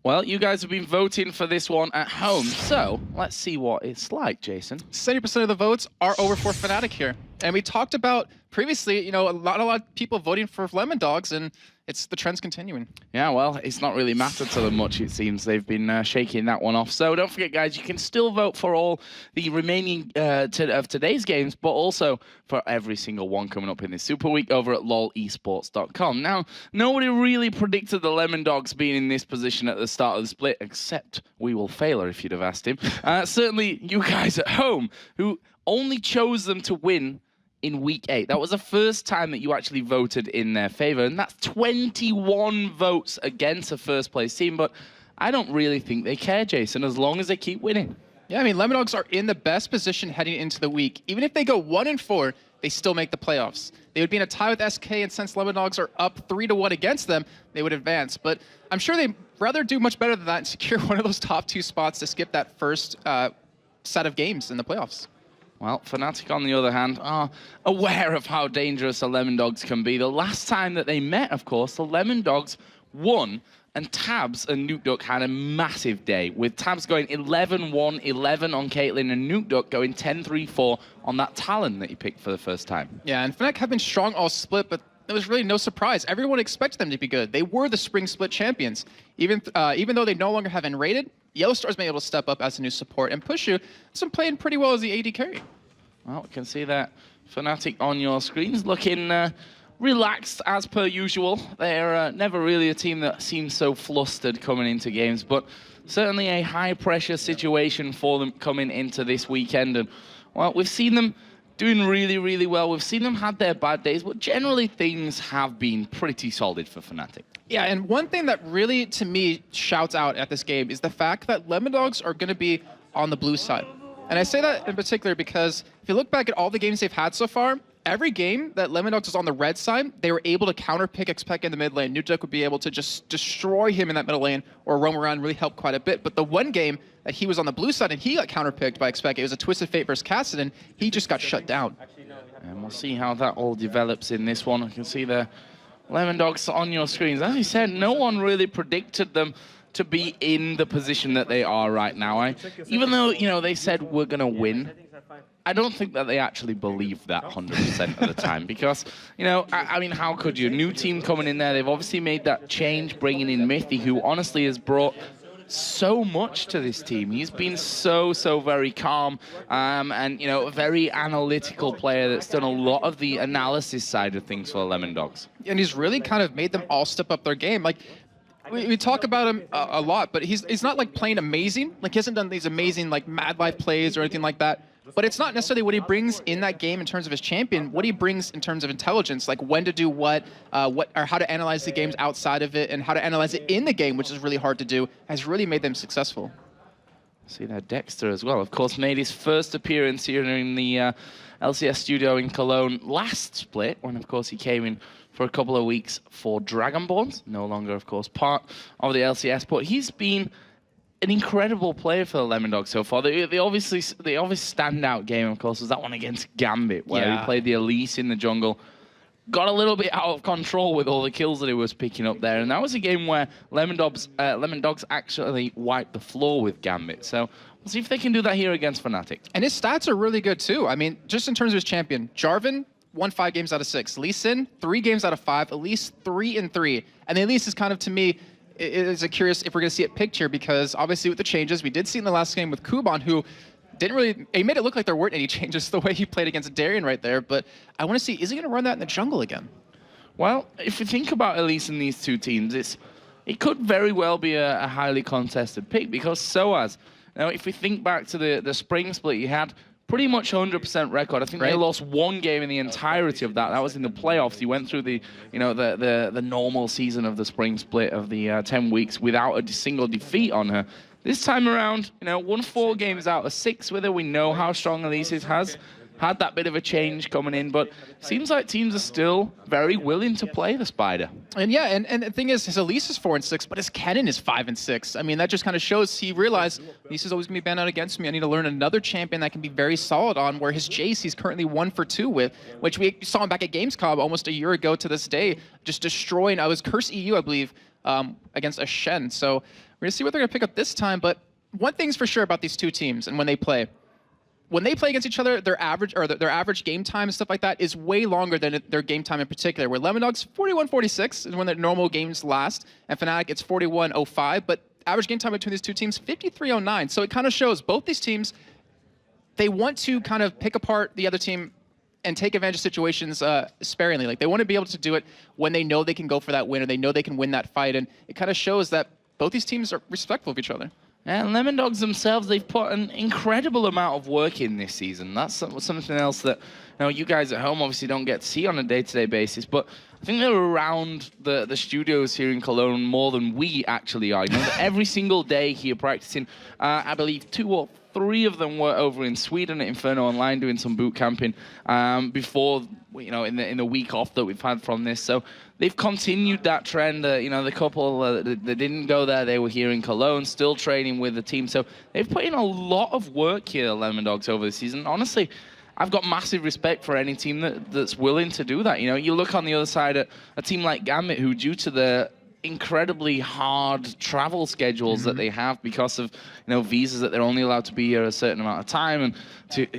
Well, you guys have been voting for this one at home, so let's see what it's like, Jason. 70% of the votes are over for Fnatic here. And we talked about previously, you know, a lot of people voting for Lemon Dogs, and it's the trend's continuing. Yeah, well, it's not really mattered to them much, it seems. They've been shaking that one off. So don't forget, guys, you can still vote for all the remaining of today's games, but also for every single one coming up in this Super Week over at lolesports.com. Now, nobody really predicted the Lemon Dogs being in this position at the start of the split, except We Will Failer, if you'd have asked him. Certainly you guys at home, who only chose them to win in week 8. That was the first time that you actually voted in their favor, and that's 21 votes against a first place team. But I don't really think they care, Jason, as long as they keep winning. Yeah, I mean, Lemon Dogs are in the best position heading into the week. Even if they go 1-4, they still make the playoffs. They would be in a tie with SK, and since Lemon Dogs are up 3-1 against them, they would advance. But I'm sure they'd rather do much better than that and secure one of those top 2 spots to skip that first set of games in the playoffs. Well, Fnatic, on the other hand, are aware of how dangerous the Lemon Dogs can be. The last time that they met, of course, the Lemon Dogs won, and Tabs and Nukeduck had a massive day, with Tabs going 11-1, 11 on Caitlyn, and Nukeduck going 10-3-4 on that Talon that he picked for the first time. Yeah, and Fnatic have been strong all split, but there was really no surprise. Everyone expected them to be good. They were the spring split champions. Even though they no longer have Enrated, Yellowstar's been able to step up as a new support, and Pushu has been playing pretty well as the AD carry. Well, we can see that Fnatic on your screens looking relaxed as per usual. They're never really a team that seems so flustered coming into games, but certainly a high-pressure situation for them coming into this weekend. And, well, we've seen them doing really, really well. We've seen them had their bad days, but generally things have been pretty solid for Fnatic. Yeah, and one thing that really, to me, shouts out at this game is the fact that Lemon Dogs are going to be on the blue side. And I say that in particular because if you look back at all the games they've had so far, every game that Lemon Dogs was on the red side, they were able to counterpick Xpeke in the mid lane. Nukeduck would be able to just destroy him in that middle lane or roam around, really help quite a bit. But the one game that he was on the blue side and he got counterpicked by Xpeke, it was a Twisted Fate versus Kassadin, he just got shut down. And we'll see how that all develops in this one. I can see the Lemon Dogs on your screens. As you said, no one really predicted them to be in the position that they are right now. Even though, you know, they said we're going to win, I don't think that they actually believe that 100% of the time because, you know, I mean, how could you? New team coming in there. They've obviously made that change, bringing in Mithy, who honestly has brought so much to this team. He's been so very calm and, you know, a very analytical player that's done a lot of the analysis side of things for the Lemon Dogs. And he's really kind of made them all step up their game. Like, we talk about him a lot, but he's not like playing amazing. Like, he hasn't done these amazing like Mad Life plays or anything like that. But it's not necessarily what he brings in that game in terms of his champion, what he brings in terms of intelligence, like when to do what or how to analyze the games outside of it and how to analyze it in the game, which is really hard to do, has really made them successful. See that Dexter as well, of course, made his first appearance here in the LCS studio in Cologne last split, when of course he came in for a couple of weeks for Dragonborns, no longer of course part of the LCS, but he's been an incredible player for the Lemon Dogs so far. The obvious standout game, of course, was that one against Gambit, where he played the Elise in the jungle. Got a little bit out of control with all the kills that he was picking up there. And that was a game where Lemon Dogs actually wiped the floor with Gambit. So we'll see if they can do that here against Fnatic. And his stats are really good, too. I mean, just in terms of his champion, Jarvan won 5 games out of 6. Lee Sin, 3 games out of 5. Elise, 3-3. And the Elise is kind of, to me, it's a curious if we're going to see it picked here, because obviously with the changes, we did see in the last game with Kuban, who didn't really, he made it look like there weren't any changes the way he played against Darien right there, but I want to see, is he going to run that in the jungle again? Well, if you think about Elise in these two teams, it's it could very well be a highly contested pick because SOAS, now if we think back to the spring split, you had pretty much 100% record. I think they lost one game in the entirety of that. That was in the playoffs. You went through the normal season of the spring split of the 10 weeks without a single defeat on her. This time around, won 4 games out of 6 with her. We know how strong Elise's has. Had that bit of a change coming in, but seems like teams are still very willing to play the Spider. And yeah, and the thing is, his Elise is 4-6, but his Kennen is 5-6. I mean, that just kind of shows he realized Elise is always going to be banned out against me. I need to learn another champion that can be very solid on, where his Jace he's currently 1-for-2 with, which we saw him back at Gamescom almost a year ago to this day, just destroying, I was Curse EU, I believe, against a Shen. So we're going to see what they're going to pick up this time, but one thing's for sure about these two teams and when they play against each other, their average game time and stuff like that is way longer than their game time in particular. Where Lemondog's 41:46 is when their normal games last, and Fnatic it's 41:05. But average game time between these two teams 53:09. So it kind of shows both these teams, they want to kind of pick apart the other team and take advantage of situations sparingly. Like they want to be able to do it when they know they can go for that win or they know they can win that fight. And it kind of shows that both these teams are respectful of each other. And Lemondogs themselves, they've put an incredible amount of work in this season. That's something else that you guys at home obviously don't get to see on a day-to-day basis. But I think they're around the studios here in Cologne more than we actually are. Every single day here practicing. I believe 2 or 3 of them were over in Sweden at Inferno Online doing some boot camping before, in the week off that we've had from this. So they've continued that trend. The couple that didn't go there, they were here in Cologne, still training with the team. So they've put in a lot of work here, Lemondogs, over the season. Honestly, I've got massive respect for any team that's willing to do that. You look on the other side at a team like Gambit, who, due to the incredibly hard travel schedules that they have because of visas that they're only allowed to be here a certain amount of time, and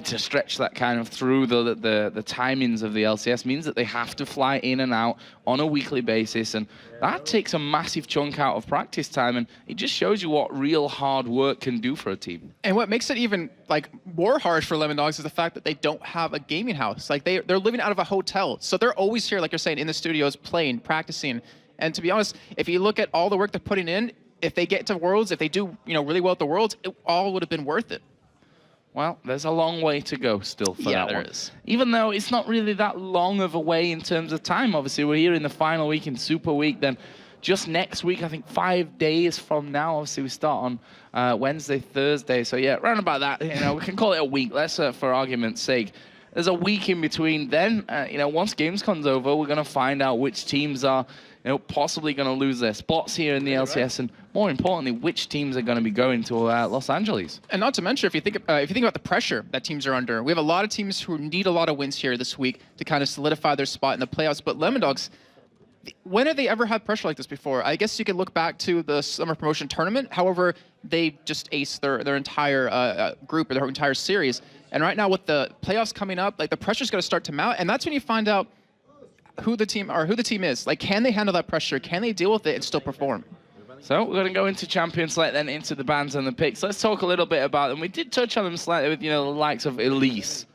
to stretch that kind of through the timings of the LCS means that they have to fly in and out on a weekly basis, and that takes a massive chunk out of practice time, and it just shows you what real hard work can do for a team. And what makes it even more harsh for Lemondogs is the fact that they don't have a gaming house. Like they're living out of a hotel, so they're always here, like you're saying, in the studios playing, practicing. And to be honest, if you look at all the work they're putting in, if they get to Worlds, if they do really well at the Worlds, it all would have been worth it. Well, there's a long way to go still for that one. Yeah, there is. Even though it's not really that long of a way in terms of time. Obviously, we're here in the final week in Super Week. Then just next week, I think 5 days from now, obviously we start on Wednesday, Thursday. So yeah, around about that, we can call it a week. Let's, for argument's sake. There's a week in between. Then, once Gamescom's over, we're going to find out which teams are possibly going to lose their spots here in the LCS, and more importantly, which teams are going to be going to Los Angeles. And not to mention, if you think about the pressure that teams are under, we have a lot of teams who need a lot of wins here this week to kind of solidify their spot in the playoffs. But Lemondogs, when have they ever had pressure like this before? I guess you could look back to the Summer Promotion Tournament. However, they just aced their entire group or their entire series. And right now, with the playoffs coming up, the pressure's going to start to mount, and that's when you find out who the team is. Can they handle that pressure? Can they deal with it and still perform? So we're going to go into Champion Select, then into the bans and the picks. Let's talk a little bit about them. We did touch on them slightly with the likes of Elise.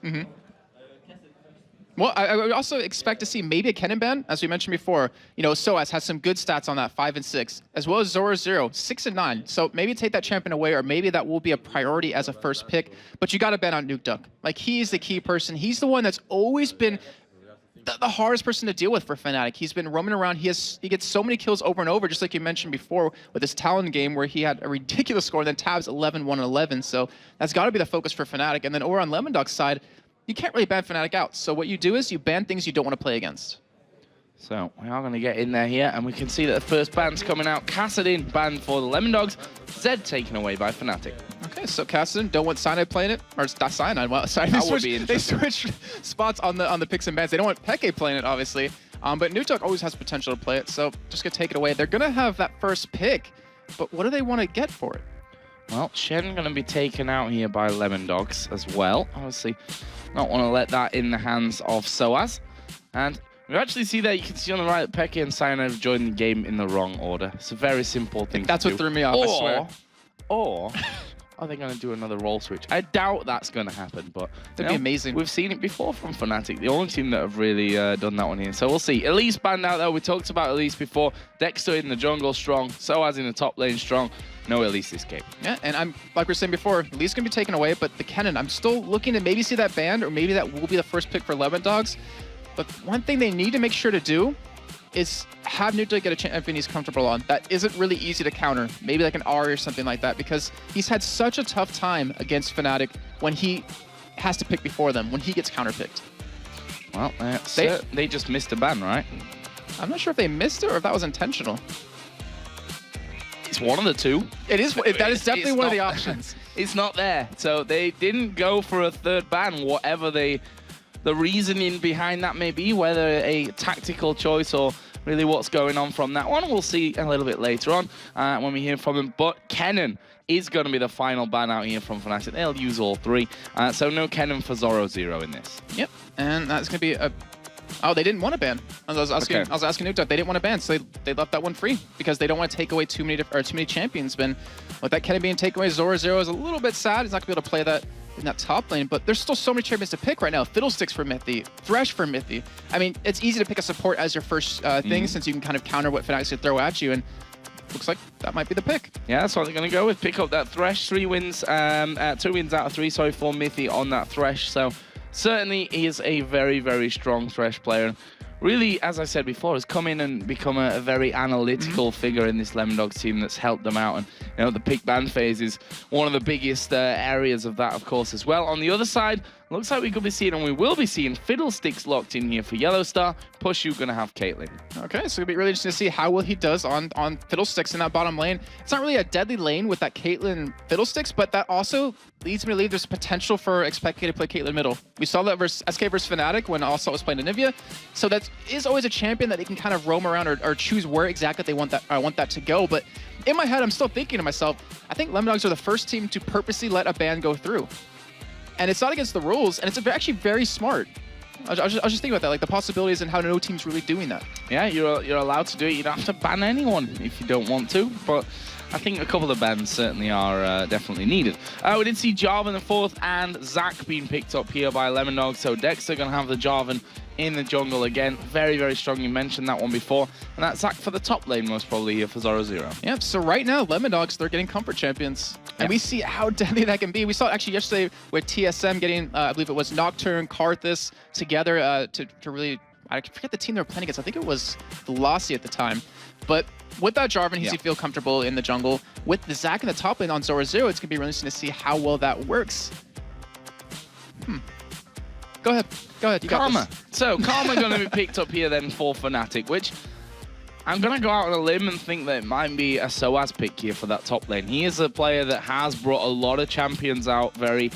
Well, I would also expect to see maybe a Kennen ban, as we mentioned before. SOAS has some good stats on that, 5-6, as well as Zora 0, 6-9. So maybe take that champion away, or maybe that will be a priority as a first pick. But you got to bet on Nuke Duck. He's the key person. He's the one that's always been the hardest person to deal with for Fnatic. He's been roaming around. He gets so many kills over and over, just like you mentioned before with his Talon game where he had a ridiculous score, and then Tabs 11-1-11. So that's got to be the focus for Fnatic. And then over on Lemondog's side, you can't really ban Fnatic out. So what you do is you ban things you don't want to play against. So we are going to get in there here, and we can see that the first ban's coming out. Kassadin banned for the Lemondogs. Zed taken away by Fnatic. Okay, so Kassadin don't want Cyanide playing it, or not Cyanide. Well, sorry, that would be interesting. They switched spots on the picks and bans. They don't want Peke playing it, obviously, but Nuke always has potential to play it. So just gonna take it away. They're gonna have that first pick, but what do they want to get for it? Well, Shen going to be taken out here by Lemondogs as well. Obviously, not want to let that in the hands of SOAS. And we actually see that you can see on the right that Peke and Cyanide have joined the game in the wrong order. It's a very simple thing That's to what do. threw me off, I swear. Or are they going to do another role switch? I doubt that's going to happen, but That'd be amazing. We've seen it before from Fnatic, the only team that have really done that one here. So we'll see. Elise banned out though. We talked about Elise before. Dexter in the jungle strong, Soaz in the top lane strong. No Elise this game. Yeah, and I'm like we were saying before, Elise going to be taken away, but the Kennen, I'm still looking to maybe see that banned, or maybe that will be the first pick for Lemon Dogs. But one thing they need to make sure to do is have Nuta get a champion he's comfortable on. That isn't really easy to counter. Maybe like an Ari or something like that, because he's had such a tough time against Fnatic when he has to pick before them, when he gets counterpicked. Well, they just missed a ban, right? I'm not sure if they missed it or if that was intentional. It's one of the two. It is. That is definitely one of the options. It's not there. So they didn't go for a third ban, whatever the reasoning behind that may be, whether a tactical choice or really what's going on from that one. We'll see a little bit later on when we hear from him. But Kennen is going to be the final ban out here from Fnatic. They'll use all three. So no Kennen for Zoro Zero in this. Yep. And that's going to be a... Oh, they didn't want to ban. I was asking Nuta. They didn't want to ban, so they left that one free because they don't want to take away too many champions. But with that Kennen being taken away, Zoro Zero is a little bit sad. He's not going to be able to play that in that top lane, but there's still so many champions to pick right now. Fiddlesticks for Mythy, Thresh for Mythy. I mean, it's easy to pick a support as your first thing since you can kind of counter what Fnatic's going to throw at you, and looks like that might be the pick. Yeah, that's what they're going to go with. Pick up that Thresh. 2 wins out of 3, sorry, for Mythy on that Thresh. So certainly he is a very, very strong Thresh player. Really, as I said before, has come in and become a very analytical figure in this Lemon Dogs team that's helped them out. And you know, the pick ban phase is one of the biggest areas of that, of course, as well. On the other side, looks like we could be seeing, and we will be seeing, Fiddlesticks locked in here for Yellow Star. Push, you're going to have Caitlyn. Okay, so it'll be really interesting to see how well he does on Fiddlesticks in that bottom lane. It's not really a deadly lane with that Caitlyn Fiddlesticks, but that also leads me to believe there's potential for Xpeke to play Caitlyn middle. We saw that versus SK versus Fnatic when Assault was playing Anivia. So that is always a champion that they can kind of roam around or choose where exactly they want that to go. But in my head, I'm still thinking to myself, I think Lemon Dogs are the first team to purposely let a ban go through. And it's not against the rules, and it's actually very smart. I was just thinking about that, like the possibilities and how no team's really doing that. Yeah, you're allowed to do it. You don't have to ban anyone if you don't want to, but I think a couple of bans certainly are definitely needed. We did see Jarvan the 4th and Zac being picked up here by Lemon Dogs, so Dexter going to have the Jarvan in the jungle again. Very, very strong. You mentioned that one before. And that's Zac for the top lane, most probably here for Zoro Zero. Yep, so right now, Lemon Dogs, they're getting comfort champions. And we see how deadly that can be. We saw it actually yesterday with TSM getting, I believe it was Nocturne, Karthus together to really, I forget the team they were playing against. I think it was Velocity at the time. But with that Jarvan, he's feel comfortable in the jungle. With the Zac in the top lane on Zoro Zero, it's going to be really interesting to see how well that works. Go ahead. You got Karma. this. So Karma going to be picked up here then for Fnatic, which I'm going to go out on a limb and think that it might be a Soaz pick here for that top lane. He is a player that has brought a lot of champions out very,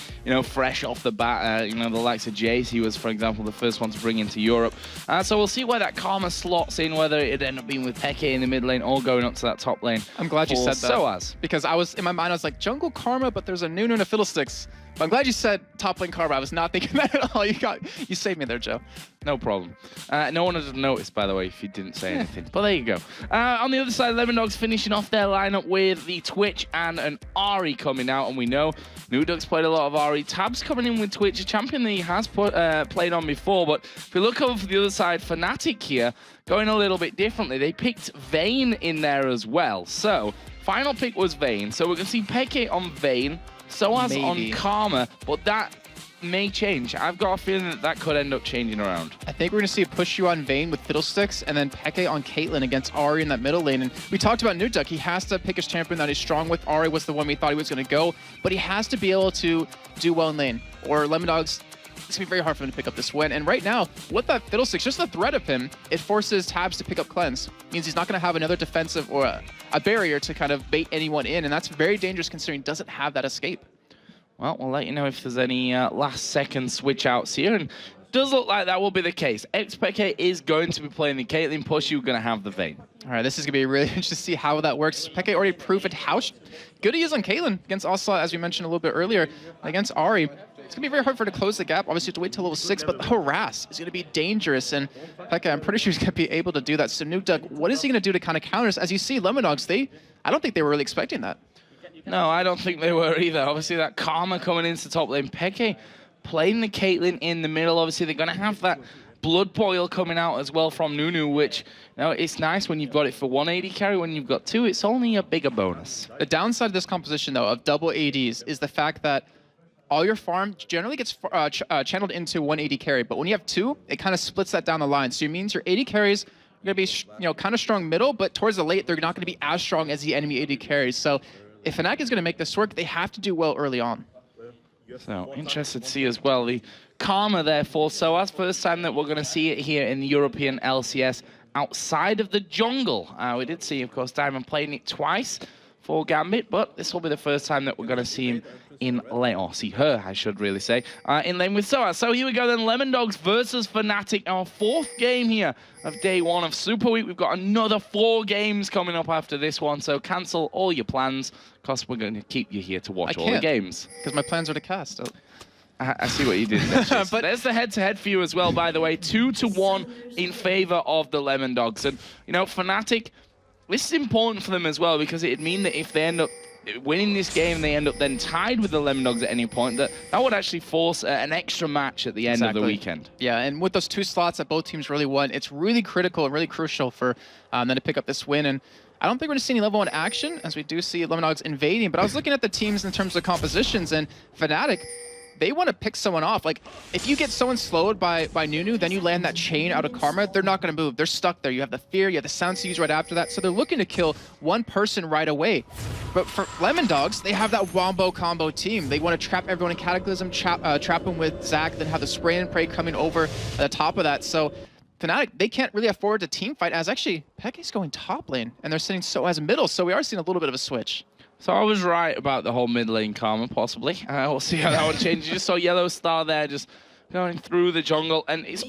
fresh off the bat. The likes of Jace, he was, for example, the first one to bring into Europe. So we'll see where that Karma slots in, whether it end up being with Peke in the mid lane or going up to that top lane. I'm glad you said that. Soaz. Because in my mind, I was like, jungle Karma, but there's a Nunu and a Fiddlesticks. But I'm glad you said top lane Karma. I was not thinking that at all. You saved me there, Joe. No problem. No one would have noticed, by the way, if you didn't say anything. But there you go. On the other side, Lemon Dogs finishing off their lineup with the Twitch and an Ahri coming out. And we know Nuduck's played a lot of Ahri. Tab's coming in with Twitch, a champion that he has played on before. But if we look over to the other side, Fnatic here, going a little bit differently. They picked Vayne in there as well. So, final pick was Vayne. So we're going to see Peke on Vayne. Soaz on Karma, but that may change. I've got a feeling that could end up changing around. I think we're going to see a push you on Vayne with Fiddlesticks and then Peke on Caitlyn against Ahri in that middle lane. And we talked about Nuduck. He has to pick his champion that he's strong with. Ahri was the one we thought he was going to go, but he has to be able to do well in lane. Or Lemon Dogs, it's going to be very hard for him to pick up this win. And right now, with that Fiddlesticks, just the threat of him, it forces Tabs to pick up Cleanse. It means he's not going to have another defensive or a barrier to kind of bait anyone in. And that's very dangerous considering he doesn't have that escape. Well, we'll let you know if there's any last-second switch-outs here, and it does look like that will be the case. Xpeke is going to be playing the Caitlyn push. You're going to have the Vayne. All right, this is going to be really interesting to see how that works. Peke already proved how good he is on Caitlyn against Assault, as we mentioned a little bit earlier, against Ahri. It's going to be very hard for her to close the gap. Obviously, you have to wait till level 6, but the harass is going to be dangerous, and Peke, I'm pretty sure he's going to be able to do that. So Nuduck, what is he going to do to kind of counter this? As you see, Lemon Dogs, I don't think they were really expecting that. No, I don't think they were either. Obviously, that Karma coming into top lane. Peke playing the Caitlyn in the middle. Obviously, they're going to have that blood boil coming out as well from Nunu, which, you know, it's nice when you've got it for 180 carry. When you've got 2, it's only a bigger bonus. The downside of this composition, though, of double ADs is the fact that all your farm generally gets channeled into 180 carry, but when you have 2, it kind of splits that down the line. So it means your 80 carries are going to be, you know, kind of strong middle, but towards the late, they're not going to be as strong as the enemy 80 carries. So if Fnatic is going to make this work, they have to do well early on. So interested to see as well the Karma there for SOAS. First time that we're going to see it here in the European LCS outside of the jungle. We did see, of course, Diamond playing it twice for Gambit, but this will be the first time that we're going to see him in lane, or see her, I should really say, in lane with SOAS. So here we go then, Lemondogs versus Fnatic, our 4th game here of day 1 of Super Week. We've got another 4 games coming up after this one, so cancel all your plans, because we're going to keep you here to watch all the games. Because my plans are to cast. I see what you did there. But there's the head-to-head for you as well, by the way. 2-1 in favor of the Lemondogs. And, you know, Fnatic, this is important for them as well, because it'd mean that if they end up winning this game, they end up then tied with the Lemondogs at any point, that would actually force an extra match at the end of the weekend. Yeah, and with those 2 slots that both teams really won, it's really critical and really crucial for them to pick up this win. And I don't think we're going to see any level 1 action, as we do see Lemondogs invading, but I was looking at the teams in terms of compositions, and Fnatic, they want to pick someone off. Like, if you get someone slowed by Nunu, then you land that chain out of Karma, they're not going to move. They're stuck there. You have the Fear, you have the Sound Seeds right after that, so they're looking to kill one person right away. But for Lemondogs, they have that Wombo combo team. They want to trap everyone in Cataclysm, trap them with Zac, then have the Spray and Pray coming over at the top of that. So Fnatic, they can't really afford to team fight, as actually Peke's going top lane, and they're sitting SOAS middle, so we are seeing a little bit of a switch. So I was right about the whole mid lane Karma, possibly. We'll see how that one changes. You just saw Yellow Star there just going through the jungle, and it's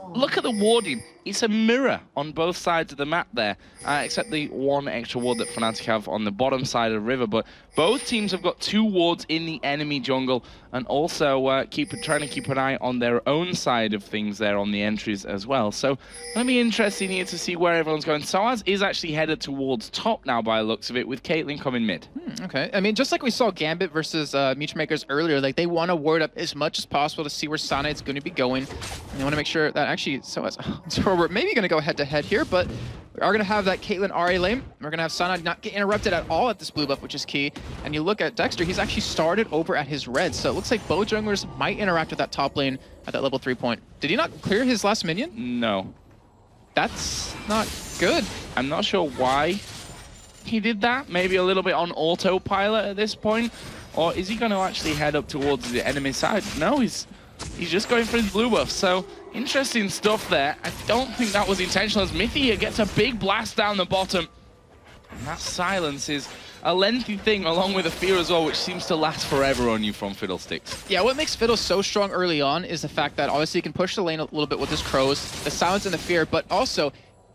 look at the warding. It's a mirror on both sides of the map there, except the 1 extra ward that Fnatic have on the bottom side of the river. But both teams have got 2 wards in the enemy jungle, and also trying to keep an eye on their own side of things there on the entries as well. So it'll be interesting here to see where everyone's going. SOAS is actually headed towards top now by the looks of it, with Caitlyn coming mid. Okay, I mean, just like we saw Gambit versus Mutumakers earlier, like they want to ward up as much as possible to see where Sanade's going to be going. And they want to make sure that actually SOAS, so we're maybe going to go head-to-head here, but we are going to have that Caitlyn RA lane. We're going to have Sanad not get interrupted at all at this blue buff, which is key. And you look at Dexter, he's actually started over at his red, so it looks like both junglers might interact with that top lane at that level 3 point. Did he not clear his last minion? No. That's not good. I'm not sure why he did that. Maybe a little bit on autopilot at this point. Or is he going to actually head up towards the enemy side? No, he's just going for his blue buff. So interesting stuff there. I don't think that was intentional, as Mithy here gets a big blast down the bottom. And that silence is a lengthy thing, along with a Fear as well, which seems to last forever on you from Fiddlesticks. Yeah, what makes Fiddle so strong early on is the fact that obviously he can push the lane a little bit with his crows, the silence and the Fear, but also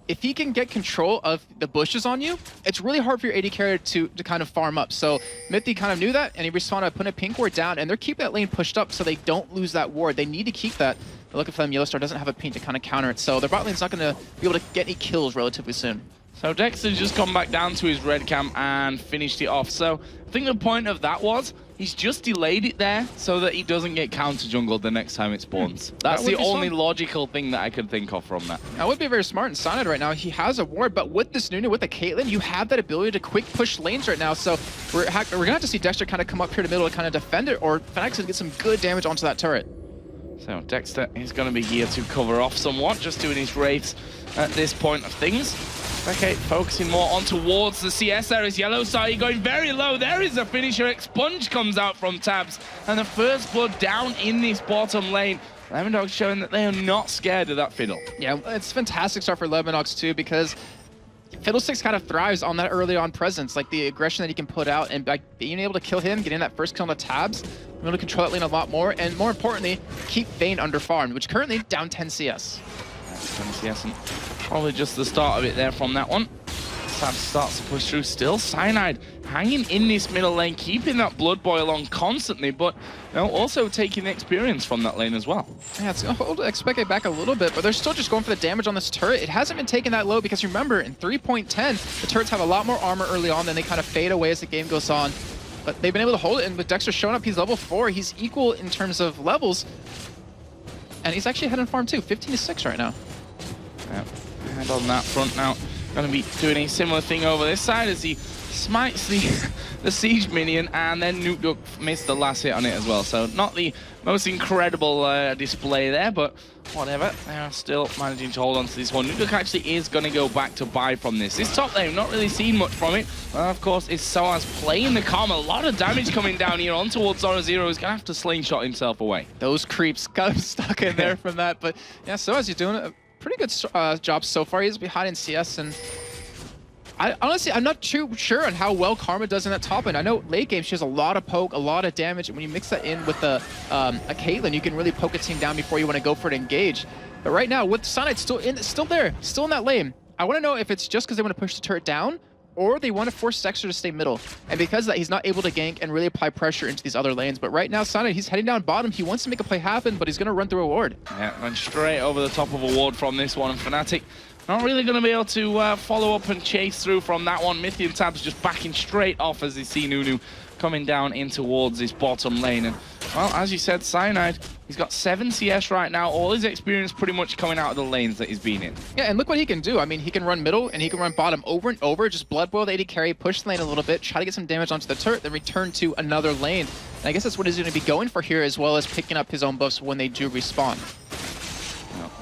if he can get control of the bushes on you, it's really hard for your AD carrier to kind of farm up. So Mithy kind of knew that, and he responded by putting a pink ward down, and they're keeping that lane pushed up so they don't lose that ward. They need to keep that. But looking for them, Yellowstar doesn't have a pink to kind of counter it, so their bot lane's not going to be able to get any kills relatively soon. So Dexter's just gone back down to his red camp and finished it off. So I think the point of that was he's just delayed it there so that he doesn't get counter jungled the next time it spawns. That's the only logical thing that I could think of from that. That would be very smart in Sonnet right now. He has a ward, but with this Nunu, with the Caitlyn, you have that ability to quick push lanes right now. So we're going to have to see Dexter kind of come up here to the middle to kind of defend it, or Fnatic's going to get some good damage onto that turret. So Dexter is going to be here to cover off somewhat, just doing his wraiths at this point of things. Okay, focusing more on towards the CS. There is Yellowstar going very low. There is a finisher. Expunge comes out from Tabs. And the first blood down in this bottom lane. Lemondogs showing that they are not scared of that Fiddle. Yeah, it's a fantastic start for Lemondogs too, because Fiddlesticks kind of thrives on that early on presence, like the aggression that he can put out, and by being able to kill him, getting that first kill on the Tabs, being able to control that lane a lot more, and more importantly, keep Vayne under farmed, which currently down 10 CS. 10 CS, and probably just the start of it there from that one. Tab starts to push through. Still Cyanide hanging in this middle lane, keeping that Blood Boil on constantly, but also taking the experience from that lane as well. Yeah, it's going to hold Expected back a little bit, but they're still just going for the damage on this turret. It hasn't been taken that low because remember, in 3.10, the turrets have a lot more armor early on, then they kind of fade away as the game goes on. But they've been able to hold it, and with Dexter showing up, he's level 4. He's equal in terms of levels. And he's actually ahead in farm too, 15-6 right now. Yep. And on that front now, going to be doing a similar thing over this side as he smites the siege minion, and then Nukeduck missed the last hit on it as well. So not the most incredible display there, but whatever. They are still managing to hold on to this one. Nukeduck actually is going to go back to buy from this. This top lane, not really seen much from it. Of course, is Soaz playing the calm. A lot of damage coming down here on towards Zoro Zero. He's going to have to slingshot himself away. Those creeps got him stuck in there from that. But yeah, Soaz, you're doing a pretty good job so far. He's behind in CS, and honestly, I'm not too sure on how well Karma does in that top end. I know late game she has a lot of poke, a lot of damage, and when you mix that in with a Caitlyn, you can really poke a team down before you want to go for an engage. But right now, with Cyanide still in that lane, I want to know if it's just because they want to push the turret down, or they want to force Dexter to stay middle. And because of that, he's not able to gank and really apply pressure into these other lanes. But right now, Cyanide, he's heading down bottom. He wants to make a play happen, but he's going to run through a ward. Yeah, went straight over the top of a ward from this one, and Fnatic not really going to be able to follow up and chase through from that one. Mithy and Tabs just backing straight off as they see Nunu coming down in towards his bottom lane. And, well, as you said, Cyanide, he's got 7 CS right now. All his experience pretty much coming out of the lanes that he's been in. Yeah, and look what he can do. I mean, he can run middle and he can run bottom over and over. Just Blood Boil the AD carry, push the lane a little bit, try to get some damage onto the turret, then return to another lane. And I guess that's what he's going to be going for here, as well as picking up his own buffs when they do respawn.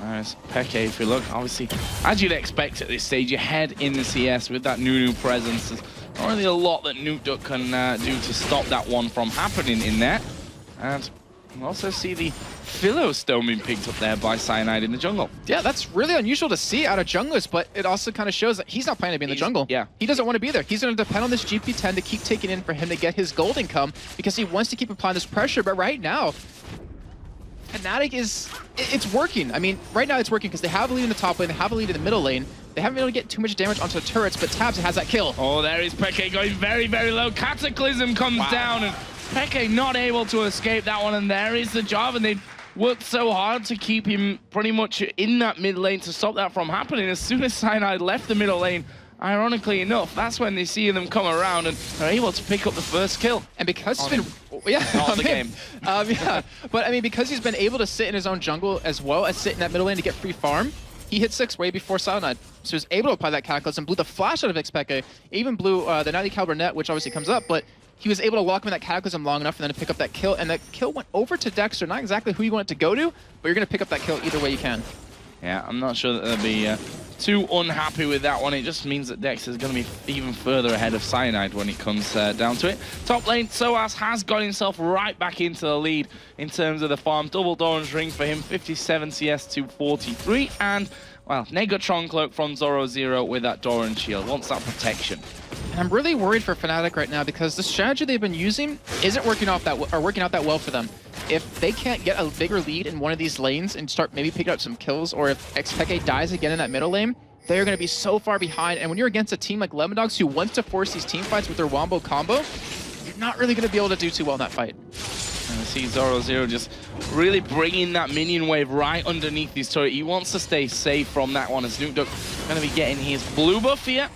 There's Peke, if you look, obviously, as you'd expect at this stage, you head in the CS with that Nunu presence. There's not really a lot that Nukeduck can do to stop that one from happening in there. And you also see the Philo Stone being picked up there by Cyanide in the jungle. Yeah, that's really unusual to see out of junglers, but it also kind of shows that he's not planning to be in the jungle. Yeah. He doesn't want to be there. He's going to depend on this GP10 to keep taking in for him to get his gold income, because he wants to keep applying this pressure. But right now, Fnatic it's working. I mean, right now it's working because they have a lead in the top lane, they have a lead in the middle lane. They haven't been able to get too much damage onto the turrets, but Tabs has that kill. Oh, there is Peke going very, very low. Cataclysm comes down, and Peke not able to escape that one, and there is the job, and they worked so hard to keep him pretty much in that mid lane to stop that from happening. As soon as Cyanide left the middle lane, ironically enough, that's when they see them come around and are able to pick up the first kill. And because he's been... on the game. Yeah, but I mean, because he's been able to sit in his own jungle as well as sit in that middle lane to get free farm, he hit 6 way before Cyanide. So he was able to apply that Cataclysm, blew the flash out of Xpeke, even blew the 90 caliber net, which obviously comes up, but he was able to lock him in that Cataclysm long enough and then to pick up that kill, and that kill went over to Dexter. Not exactly who you want it to go to, but you're going to pick up that kill either way you can. Yeah, I'm not sure that they'll be too unhappy with that one. It just means that Dexter is going to be even further ahead of Cyanide when it comes down to it. Top lane, Soaz has got himself right back into the lead in terms of the farm. Double Doran's ring for him, 57 CS to 43. And, well, Negatron Cloak from Zoro Zero with that Doran shield. Wants that protection. And I'm really worried for Fnatic right now because the strategy they've been using isn't working out that well for them. If they can't get a bigger lead in one of these lanes and start maybe picking up some kills, or if Xpeke dies again in that middle lane, they're going to be so far behind. And when you're against a team like Lemon Dogs who wants to force these team fights with their wombo combo, you're not really going to be able to do too well in that fight. And I see Zoro Zero just really bringing that minion wave right underneath his turret. He wants to stay safe from that one, as Nukeduck going to be getting his blue buff here.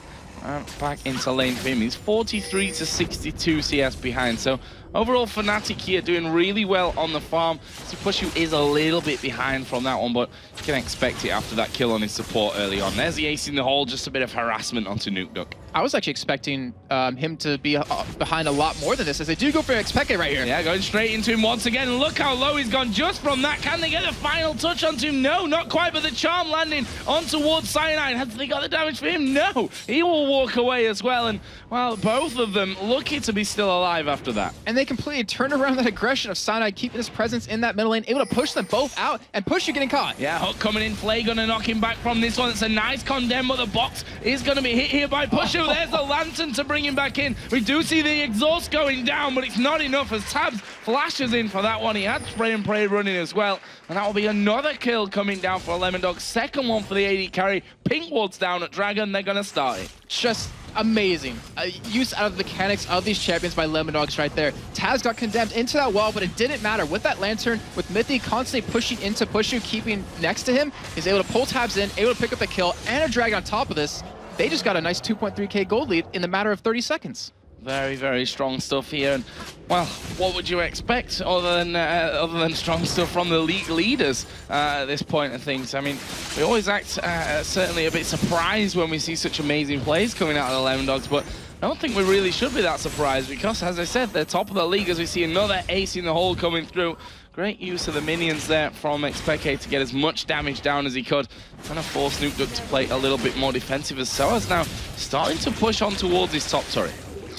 Back into lane for him. He's 43 to 62 CS behind. So overall, Fnatic here doing really well on the farm. Pushu is a little bit behind from that one, but you can expect it after that kill on his support early on. There's the ace in the hole, just a bit of harassment onto Nukeduck. I was actually expecting him to be behind a lot more than this, as they do go for Xpeke right here. Yeah, going straight into him once again. Look how low he's gone just from that. Can they get a final touch onto him? No, not quite, but the charm landing on towards Cyanide. Have they got the damage for him? No, he will walk away as well. And, well, both of them lucky to be still alive after that. And they completely turned around that aggression of Cyanide, keeping his presence in that middle lane, able to push them both out, and Pushu getting caught. Yeah, Hook coming in, Flay gonna knock him back from this one. It's a nice condemn, but the box is gonna be hit here by Pushu. 2. There's the lantern to bring him back in. We do see the exhaust going down, but it's not enough as Tabs flashes in for that one. He had spray and pray running as well. And that will be another kill coming down for Lemondog. Second one for the AD carry. Pink ward's down at Dragon. They're going to start it. Just amazing. Use out of the mechanics of these champions by Lemondogs right there. Taz got condemned into that wall, but it didn't matter. With that lantern, with Mythy constantly pushing into Pushu, keeping next to him, he's able to pull Tabs in, able to pick up the kill, and a Dragon on top of this. They just got a nice 2.3k gold lead in the matter of 30 seconds. Very, very strong stuff here. And, well, what would you expect other than strong stuff from the league leaders at this point of things? I mean, we always act certainly a bit surprised when we see such amazing plays coming out of the Lemondogs, but I don't think we really should be that surprised because, as I said, they're top of the league as we see another ace in the hole coming through. Great use of the minions there from Xpeke to get as much damage down as he could. Trying to force Nukeduck to play a little bit more defensive as Soa's now starting to push on towards his top turret.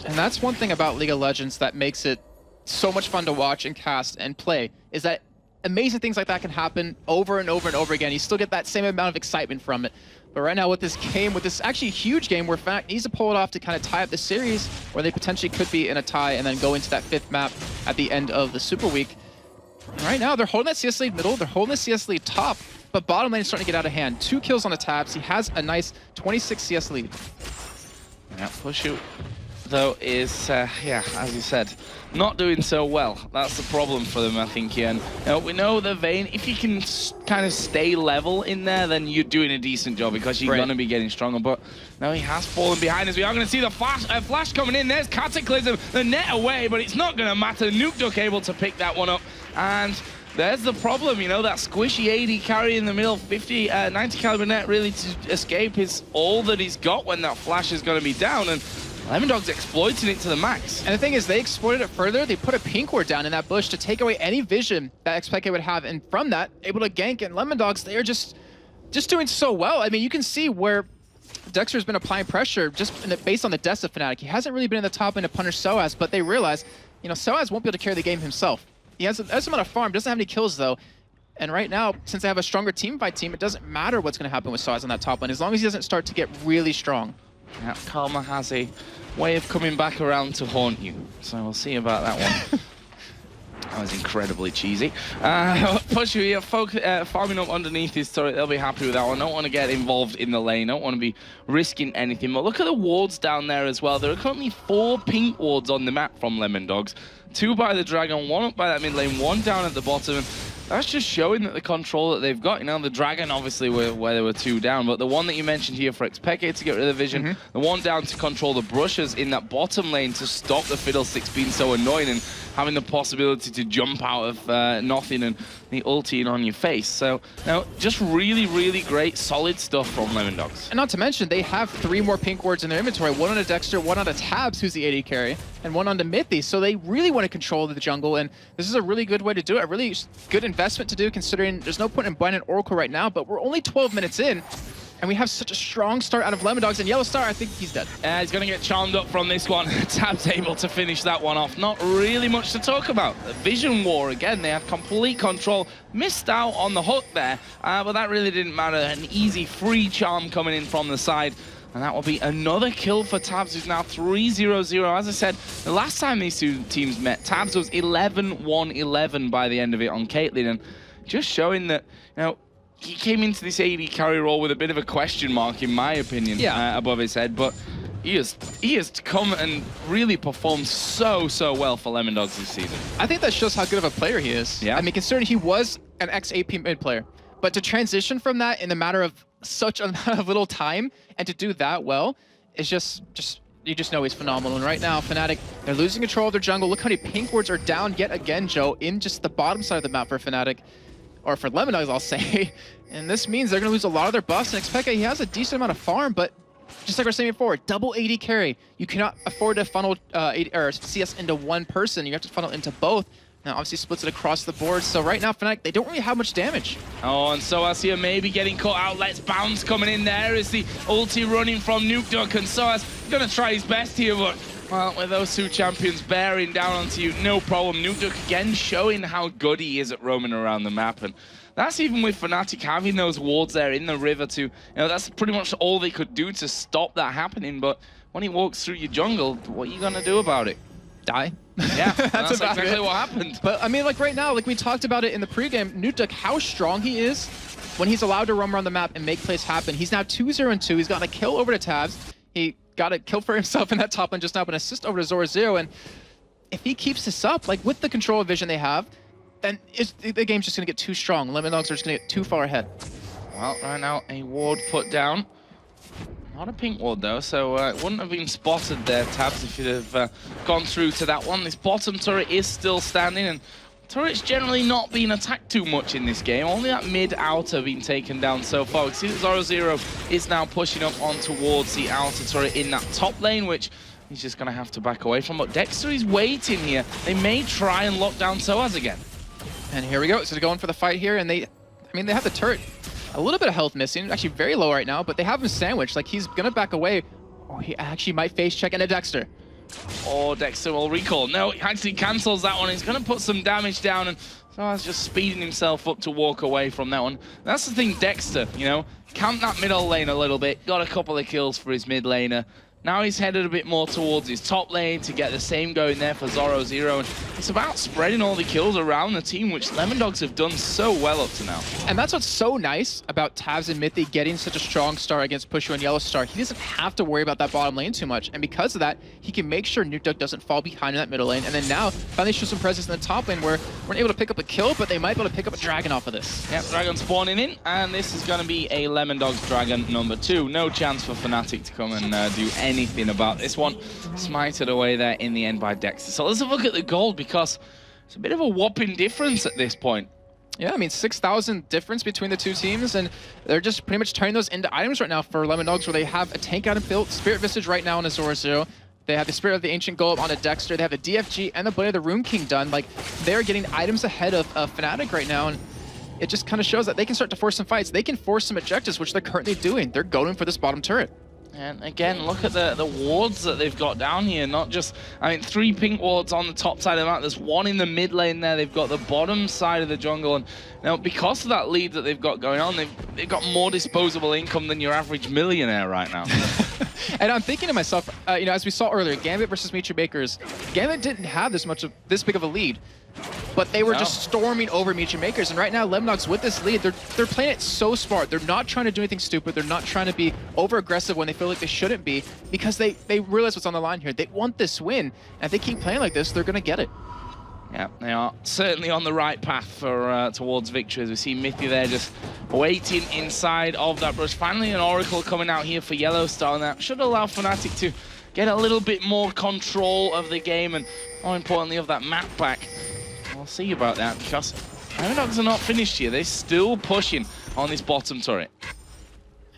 And that's one thing about League of Legends that makes it so much fun to watch and cast and play, is that amazing things like that can happen over and over and over again. You still get that same amount of excitement from it. But right now with this game, with this actually huge game where Fnatic needs to pull it off to kind of tie up the series, where they potentially could be in a tie and then go into that 5th map at the end of the Super Week. And right now, they're holding that CS lead middle, they're holding the CS lead top, but bottom lane is starting to get out of hand. 2 kills on the Tabs. He has a nice 26 CS lead. Yeah, Pushu, though, is, yeah, as you said, not doing so well. That's the problem for them, I think, here. And we know the Vayne, if you can kind of stay level in there, then you're doing a decent job because you're going to be getting stronger. But now he has fallen behind as we are going to see the flash coming in. There's Cataclysm, the net away, but it's not going to matter. Nukeduck able to pick that one up. And there's the problem, you know, that squishy AD carry in the middle, 90 caliber net really to escape is all that he's got when that flash is going to be down. And Lemondog's exploiting it to the max. And the thing is, they exploited it further. They put a pink ward down in that bush to take away any vision that Xpeke would have. And from that, able to gank. And Lemondogs, they are just doing so well. I mean, you can see where Dexter's been applying pressure just based on the deaths of Fnatic. He hasn't really been in the top lane to punish Soaz, but they realize, you know, Soaz won't be able to carry the game himself. He has a amount of farm, doesn't have any kills though. And right now, since they have a stronger team by team, it doesn't matter what's going to happen with Soaz on that top lane, as long as he doesn't start to get really strong. Yeah, Karma has a way of coming back around to haunt you, so we'll see about that one. That was incredibly cheesy. Pushu here, farming up underneath his turret, they'll be happy with that one. Don't want to get involved in the lane, don't want to be risking anything. But look at the wards down there as well. There are currently 4 pink wards on the map from Lemondogs. 2 by the Dragon, 1 up by that mid lane, 1 down at the bottom. And that's just showing that the control that they've got. You know, the Dragon obviously where there were 2 down, but the one that you mentioned here for Xpeke to get rid of the vision, the one down to control the brushes in that bottom lane to stop the Fiddlesticks being so annoying and having the possibility to jump out of nothing and the ulting on your face. So, now, just really, really great, solid stuff from Lemondogs. And not to mention, they have 3 more pink wards in their inventory. 1 on a Dexter, 1 on a Tabs, who's the AD carry, and 1 on the Mythy. So they really want to control the jungle, and this is a really good way to do it. A really good investment to do, considering there's no point in buying an Oracle right now, but we're only 12 minutes in. And we have such a strong start out of Lemondogs, and Yellow Star, I think he's dead. He's going to get charmed up from this one. Tab's able to finish that one off. Not really much to talk about. The Vision War, again, they had complete control. Missed out on the hook there, but that really didn't matter. An easy free charm coming in from the side. And that will be another kill for Tabs, who's now 3-0-0. As I said, the last time these 2 teams met, Tabs was 11-1-11 by the end of it on Caitlyn. And just showing that, you know, he came into this AD carry role with a bit of a question mark, in my opinion, above his head. But he has come and really performed so well for Lemondogs this season. I think that shows how good of a player he is. Yeah. I mean, considering he was an ex-AP mid player, but to transition from that in a matter of such a little time and to do that well is just you just know he's phenomenal. And right now, Fnatic, they're losing control of their jungle. Look how many pink wards are down yet again, Joe, in just the bottom side of the map for Fnatic. Or for Lemondogs, I'll say. And this means they're going to lose a lot of their buffs. And Xpeke, he has a decent amount of farm, but just like we were saying before, double AD carry. You cannot afford to funnel CS into one person. You have to funnel into both. Now, obviously, splits it across the board. So right now, Fnatic, they don't really have much damage. Oh, and Soaz here maybe getting caught out. Let's bounce coming in there. Is the ulti running from Nukeduck, and Soaz going to try his best here, but well, with those 2 champions bearing down onto you, no problem. Nukeduck again showing how good he is at roaming around the map. And that's even with Fnatic having those wards there in the river to, you know, that's pretty much all they could do to stop that happening. But when he walks through your jungle, what are you going to do about it? Die. Yeah, that's about exactly it. what happened. But I mean, like right now, like we talked about it in the pregame, Nutuk, how strong he is when he's allowed to roam around the map and make plays happen. He's now 2-0-2. He's gotten a kill over to Tabs. He got a kill for himself in that top lane just now, an assist over to Zoro. And if he keeps this up, like with the control vision they have, then the game's just going to get too strong. Lemondogs are just going to get too far ahead. Well, right now, a ward put down. Not a pink ward, though, so it wouldn't have been spotted there, Tabs, if you'd have gone through to that one. This bottom turret is still standing, and turret's generally not been attacked too much in this game. Only that mid-outer been taken down so far. We see that Zoro is now pushing up on towards the outer turret in that top lane, which he's just going to have to back away from. But Dexter is waiting here. They may try and lock down Soaz again. And here we go. So they're going for the fight here, and they have the turret. A little bit of health missing, actually very low right now, but they have him sandwiched. Like, he's going to back away. Oh, he actually might face check into Dexter. Oh, Dexter will recall. No, he actually cancels that one. He's going to put some damage down, and Soaz just speeding himself up to walk away from that one. That's the thing, Dexter, you know, camped that middle lane a little bit, got a couple of kills for his mid laner. Now he's headed a bit more towards his top lane to get the same going there for Zoro. And it's about spreading all the kills around the team, which Lemondogs have done so well up to now. And that's what's so nice about Tabs and Mythic getting such a strong start against Pushu and Yellow Star. He doesn't have to worry about that bottom lane too much. And because of that, he can make sure Nutuk doesn't fall behind in that middle lane. And then now, finally show some presence in the top lane where we're able to pick up a kill, but they might be able to pick up a dragon off of this. Yep, dragon spawning in, and this is going to be a Lemondogs dragon number 2. No chance for Fnatic to come and do anything about this one. Smited away there in the end by Dexter. So let's have a look at the gold, because it's a bit of a whopping difference at this point. Yeah, I mean, 6,000 difference between the two teams, and they're just pretty much turning those into items right now for Lemondogs, where they have a tank item built, Spirit Visage right now on a Zoro. They have the Spirit of the Ancient Golem on a Dexter. They have the DFG and the Blade of the Rune King done. Like, they're getting items ahead of Fnatic right now, and it just kind of shows that they can start to force some fights. They can force some objectives, which they're currently doing. They're going for this bottom turret. And again, look at the wards that they've got down here. Not just, I mean, 3 pink wards on the top side of the map. There's 1 in the mid lane there. They've got the bottom side of the jungle. And now, because of that lead that they've got going on, they've got more disposable income than your average millionaire right now. And I'm thinking to myself, you know, as we saw earlier, Gambit versus Meteor Makers, Gambit didn't have this big of a lead. But they were just storming over Meteor Makers, and right now Lemondogs with this lead, they're playing it so smart. They're not trying to do anything stupid. They're not trying to be over-aggressive when they feel like they shouldn't be, because they realize what's on the line here. They want this win, and if they keep playing like this, they're going to get it. Yeah, they are certainly on the right path for towards victory, as we see Mithy there just waiting inside of that brush. Finally, an Oracle coming out here for Yellow Star, and that should allow Fnatic to get a little bit more control of the game, and more importantly, of that map back. We'll see about that, because Lemondogs are not finished here. They're still pushing on this bottom turret.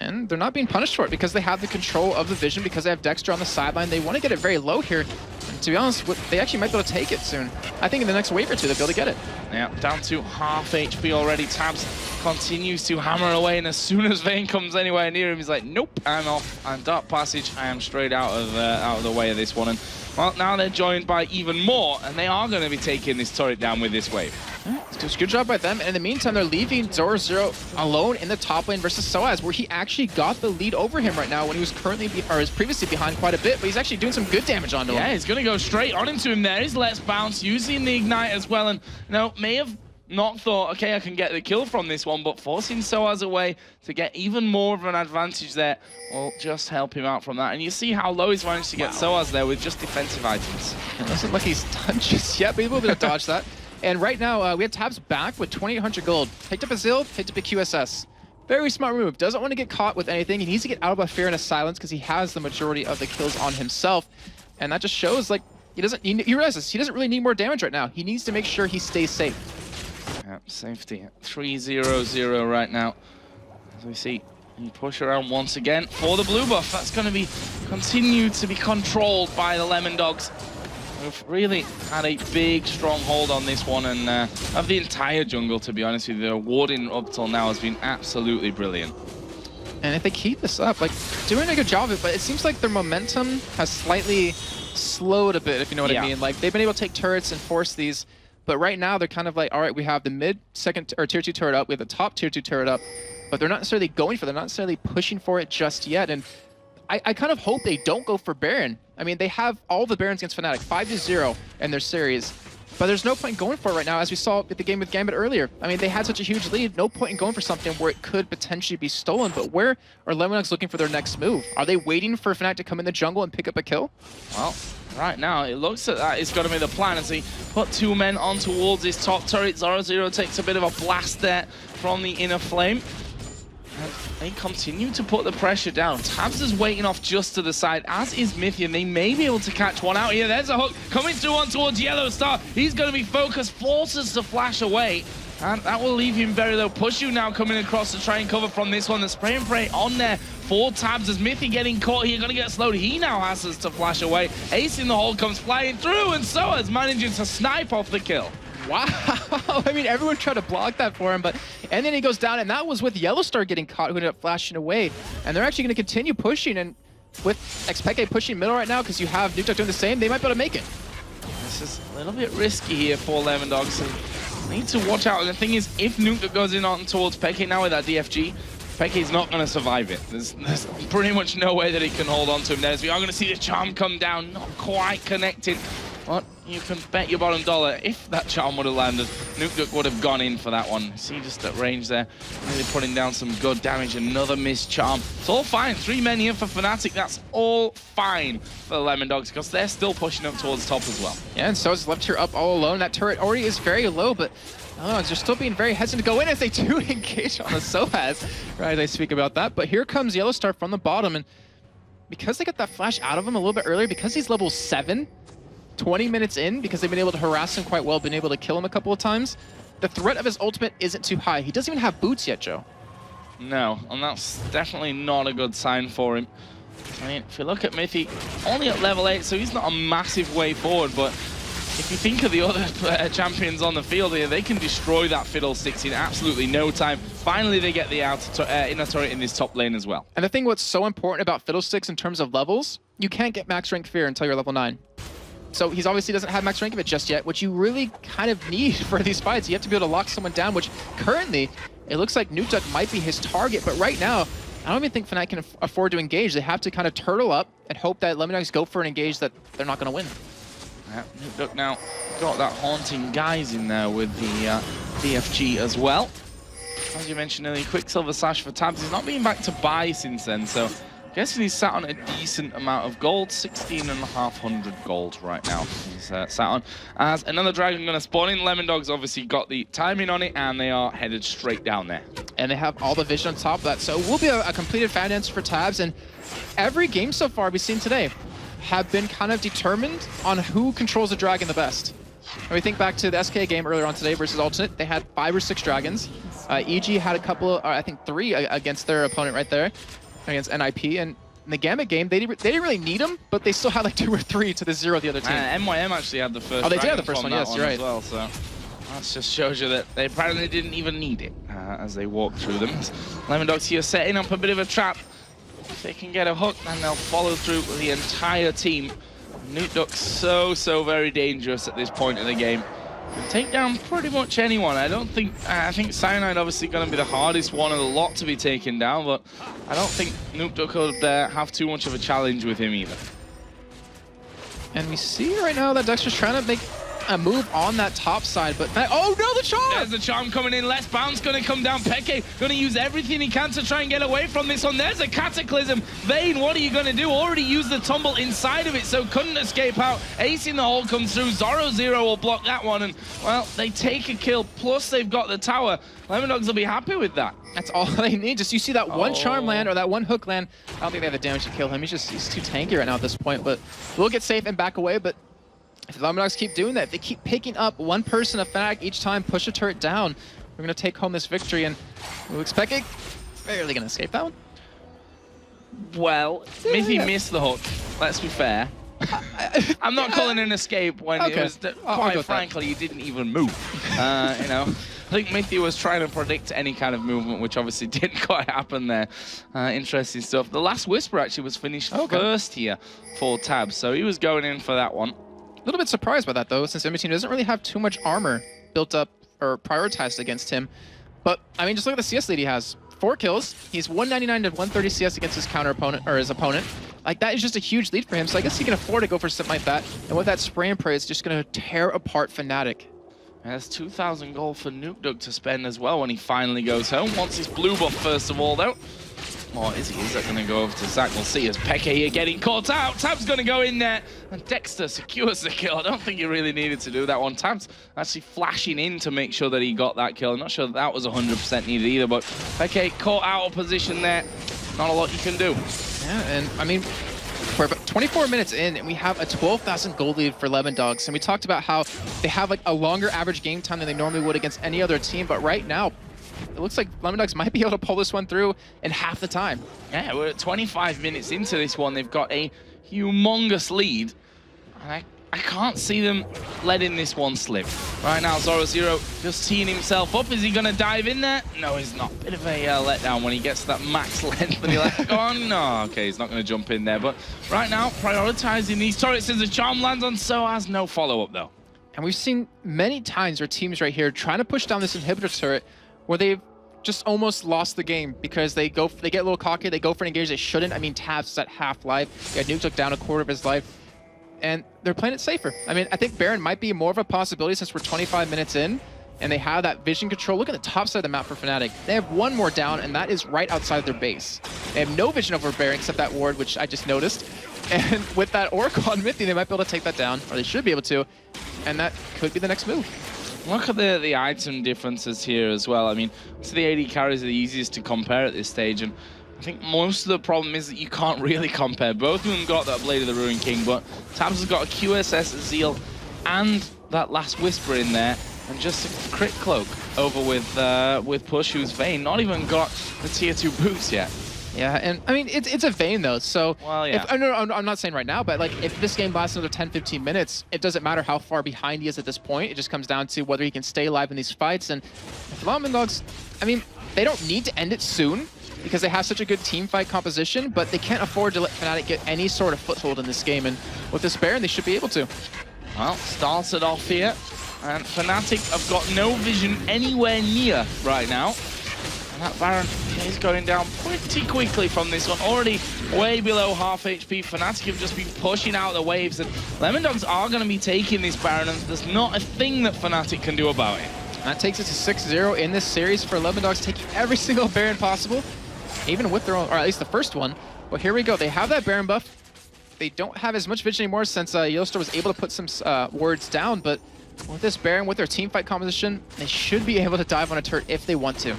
And they're not being punished for it because they have the control of the vision, because they have Dexter on the sideline. They want to get it very low here. And to be honest, they actually might be able to take it soon. I think in the next wave or two, they'll be able to get it. Yeah, down to half HP already. Tabs continues to hammer away, and as soon as Vayne comes anywhere near him, he's like, nope, I'm off. I'm Dark Passage. I am straight out of the way of this one. And well, now they're joined by even more, and they are going to be taking this turret down with this wave. It's a good job by them. And in the meantime, they're leaving Zoro alone in the top lane versus Soaz, where he actually got the lead over him right now when he was previously behind quite a bit, but he's actually doing some good damage onto him. Yeah, he's going to go straight on into him there. He's Let's Bounce, using the Ignite as well, and you know, may have not thought, okay, I can get the kill from this one, but forcing Soaz away to get even more of an advantage there will just help him out from that. And you see how low he's managed to get Soaz there with just defensive items. It doesn't look like he's done just yet, but he will be able to dodge that. And right now, we have Tabs back with 2,800 gold. Picked up a Zill, picked up a QSS. Very smart move. Doesn't want to get caught with anything. He needs to get out of a fear and a silence, because he has the majority of the kills on himself. And that just shows, like, he realizes he doesn't really need more damage right now. He needs to make sure he stays safe. Yeah, safety. 3-0-0 right now. As we see, he push around once again for the blue buff. That's going to be continued to be controlled by the Lemondogs. We've really had a big stronghold on this one, and of the entire jungle, to be honest with you. The warding up till now has been absolutely brilliant. And if they keep this up, like, doing a good job of it, but it seems like their momentum has slightly slowed a bit, if you know what I mean. Like, they've been able to take turrets and force these, but right now they're kind of like, all right, we have the mid second or tier 2 turret up, we have the top tier 2 turret up, but they're not necessarily going for it, they're not necessarily pushing for it just yet. And I kind of hope they don't go for Baron. I mean, they have all the Barons against Fnatic, 5-0 in their series. But there's no point going for it right now, as we saw at the game with Gambit earlier. I mean, they had such a huge lead, no point in going for something where it could potentially be stolen. But where are Lemonix looking for their next move? Are they waiting for Fnatic to come in the jungle and pick up a kill? Well, right now, it looks like that is going to be the plan as he put 2 men on towards his top turret. 0-0 takes a bit of a blast there from the inner flame. And they continue to put the pressure down. Tabs is waiting off just to the side, as is Mithy, and they may be able to catch one out here. There's a hook coming through on towards Yellow Star. He's going to be focused, forces to flash away. And that will leave him very low. Pushu now coming across to try and cover from this one. The spray and pray on there for Tabs as Mithy getting caught here. Going to get slowed. He now has us to flash away. Ace in the hole comes flying through, and Soa's managing to snipe off the kill. Wow. I mean, everyone tried to block that for him, and then he goes down, and that was with Yellowstar getting caught, who ended up flashing away. And they're actually going to continue pushing, and with Xpeke pushing middle right now, because you have Nukeduck doing the same, they might be able to make it. This is a little bit risky here for Lemondogs. So need to watch out. And the thing is, if Nukeduck goes in on towards Peke now with that DFG, Peke's not going to survive it. There's pretty much no way that he can hold on to him there. So we are going to see the charm come down, not quite connected. But you can bet your bottom dollar, if that charm would have landed, Nukeduck would have gone in for that one. See just at range there, really putting down some good damage. Another missed charm. It's all fine. 3 men here for Fnatic. That's all fine for the Lemondogs, because they're still pushing up towards top as well. Yeah, and So's left here up all alone. That turret already is very low, but they're still being very hesitant to go in as they do engage on the Soaz. Right, I speak about that. But here comes Yellowstar from the bottom, and because they got that flash out of him a little bit earlier, because he's level 7, 20 minutes in, because they've been able to harass him quite well, been able to kill him a couple of times, the threat of his ultimate isn't too high. He doesn't even have boots yet, Joe. No, and that's definitely not a good sign for him. I mean, if you look at Mithy, only at level 8, so he's not a massive way forward, but if you think of the other champions on the field here, they can destroy that Fiddlesticks in absolutely no time. Finally, they get the inner turret in this top lane as well. And the thing what's so important about Fiddlesticks in terms of levels, you can't get max rank fear until you're level 9. So he's obviously doesn't have max rank of it just yet, which you really kind of need for these fights. You have to be able to lock someone down, which currently, it looks like Nukeduck might be his target. But right now, I don't even think Fnatic can afford to engage. They have to kind of turtle up and hope that Lemondogs go for an engage that they're not going to win. Yeah, Nukeduck now got that haunting guys in there with the DFG as well. As you mentioned earlier, Quicksilver Sash for Tabs. He's not been back to buy since then, so guessing he's sat on a decent amount of gold, 16,500 gold right now he's sat on. As another dragon going to spawn in, Lemondogs obviously got the timing on it, and they are headed straight down there. And they have all the vision on top of that, so it will be a completed fan answer for Tabs, and every game so far we've seen today have been kind of determined on who controls the dragon the best. When we think back to the SK game earlier on today versus Alternate, they had 5 or 6 dragons. EG had a couple, I think 3 against their opponent right there, against NIP, and in the Gambit game, they didn't really need them, but they still had like 2 or 3 to the 0 the other team. MYM actually had the first. Oh, they did have the first one, yes, you're right. As well, so that just shows you that they apparently didn't even need it as they walked through them. Lemondogs here setting up a bit of a trap. If they can get a hook, then they'll follow through with the entire team. Nukeduck's so very dangerous at this point in the game. Can take down pretty much anyone. I think Cyanide obviously going to be the hardest one of the lot to be taken down, but I don't think Nukeduck would have too much of a challenge with him either. And we see right now that Dexter's trying to make a move on that top side, but oh no, the charm! There's the charm coming in. Less bounce going to come down. Peke going to use everything he can to try and get away from this one. There's a Cataclysm. Vayne, what are you going to do? Already used the tumble inside of it, so couldn't escape out. Ace in the hole comes through. 0-0 will block that one, and well, they take a kill. Plus they've got the tower. Lemondogs will be happy with that. That's all they need. Just you see that one charm land or that one hook land. I don't think they have the damage to kill him. He's too tanky right now at this point, but we'll get safe and back away. But if the Lemondogs keep doing that, if they keep picking up one person of Fnatic each time, push a turret down, we're going to take home this victory, and we'll expect it. Barely going to escape that one. Well, Mithy missed the hook, let's be fair. I'm not calling an escape when it was, quite frankly, he didn't even move. You know, I think Mithy was trying to predict any kind of movement, which obviously didn't quite happen there. Interesting stuff. The last Whisper actually was finished first here for Tabs, so he was going in for that one. A little bit surprised by that, though, since Team doesn't really have too much armor built up or prioritized against him. But, I mean, just look at the CS lead he has. 4 kills. He's 199 to 130 CS against his counter opponent, or his opponent. Like, that is just a huge lead for him, so I guess he can afford to go for something like that. And with that spray and pray, it's just going to tear apart Fnatic. There's 2,000 gold for Nuke to spend as well when he finally goes home. Wants his blue buff first of all, though. Or is that going to go over to Zach? We'll see as Peke here getting caught out. Tab's going to go in there, and Dexter secures the kill. I don't think he really needed to do that one. Tab's actually flashing in to make sure that he got that kill. I'm not sure that was 100% needed either, but Peke caught out of position there. Not a lot you can do. Yeah, and I mean, we're about 24 minutes in, and we have a 12,000 gold lead for Lemondogs. And we talked about how they have like a longer average game time than they normally would against any other team, but right now, it looks like Lemondogs might be able to pull this one through in half the time. Yeah, we're at 25 minutes into this one. They've got a humongous lead. And I can't see them letting this one slip. Right now, Zoro0 just teeing himself up. Is he going to dive in there? No, he's not. Bit of a letdown when he gets to that max length and you're like, oh no, okay, he's not going to jump in there. But right now, prioritizing these turrets as the charm lands on Soaz. No follow-up though. And we've seen many times where teams right here trying to push down this inhibitor turret where they've just almost lost the game because they get a little cocky, they go for an engage they shouldn't. I mean, Tabs is at half life. Yeah, Nuke took down a quarter of his life. And they're playing it safer. I mean, I think Baron might be more of a possibility since we're 25 minutes in and they have that vision control. Look at the top side of the map for Fnatic. They have one more down, and that is right outside their base. They have no vision over Baron except that ward, which I just noticed. And with that Oracle on Mithy, they might be able to take that down, or they should be able to. And that could be the next move. Look at the item differences here as well. I mean, so the AD carries are the easiest to compare at this stage, and I think most of the problem is that you can't really compare. Both of them got that Blade of the Ruined King, but Tabs has got a QSS Zeal and that last Whisper in there, and just a crit cloak over with Push, who's Vayne. Not even got the tier 2 boots yet. Yeah, and I mean, it's a Vayne though, so... Well, yeah. I'm not saying right now, but like, if this game lasts another 10-15 minutes, it doesn't matter how far behind he is at this point. It just comes down to whether he can stay alive in these fights. And Lemondogs, I mean, they don't need to end it soon because they have such a good team fight composition, but they can't afford to let Fnatic get any sort of foothold in this game. And with this Baron, they should be able to. Well, started off here, and Fnatic have got no vision anywhere near right now. And that Baron is going down pretty quickly from this one. Already way below half HP. Fnatic have just been pushing out the waves, and Lemondogs are going to be taking this Baron, and there's not a thing that Fnatic can do about it. That takes it to 6-0 in this series for Lemondogs, taking every single Baron possible, even with their own, or at least the first one. But here we go. They have that Baron buff. They don't have as much vision anymore since Yellowstar was able to put some wards down, but with this Baron, with their team fight composition, they should be able to dive on a turret if they want to.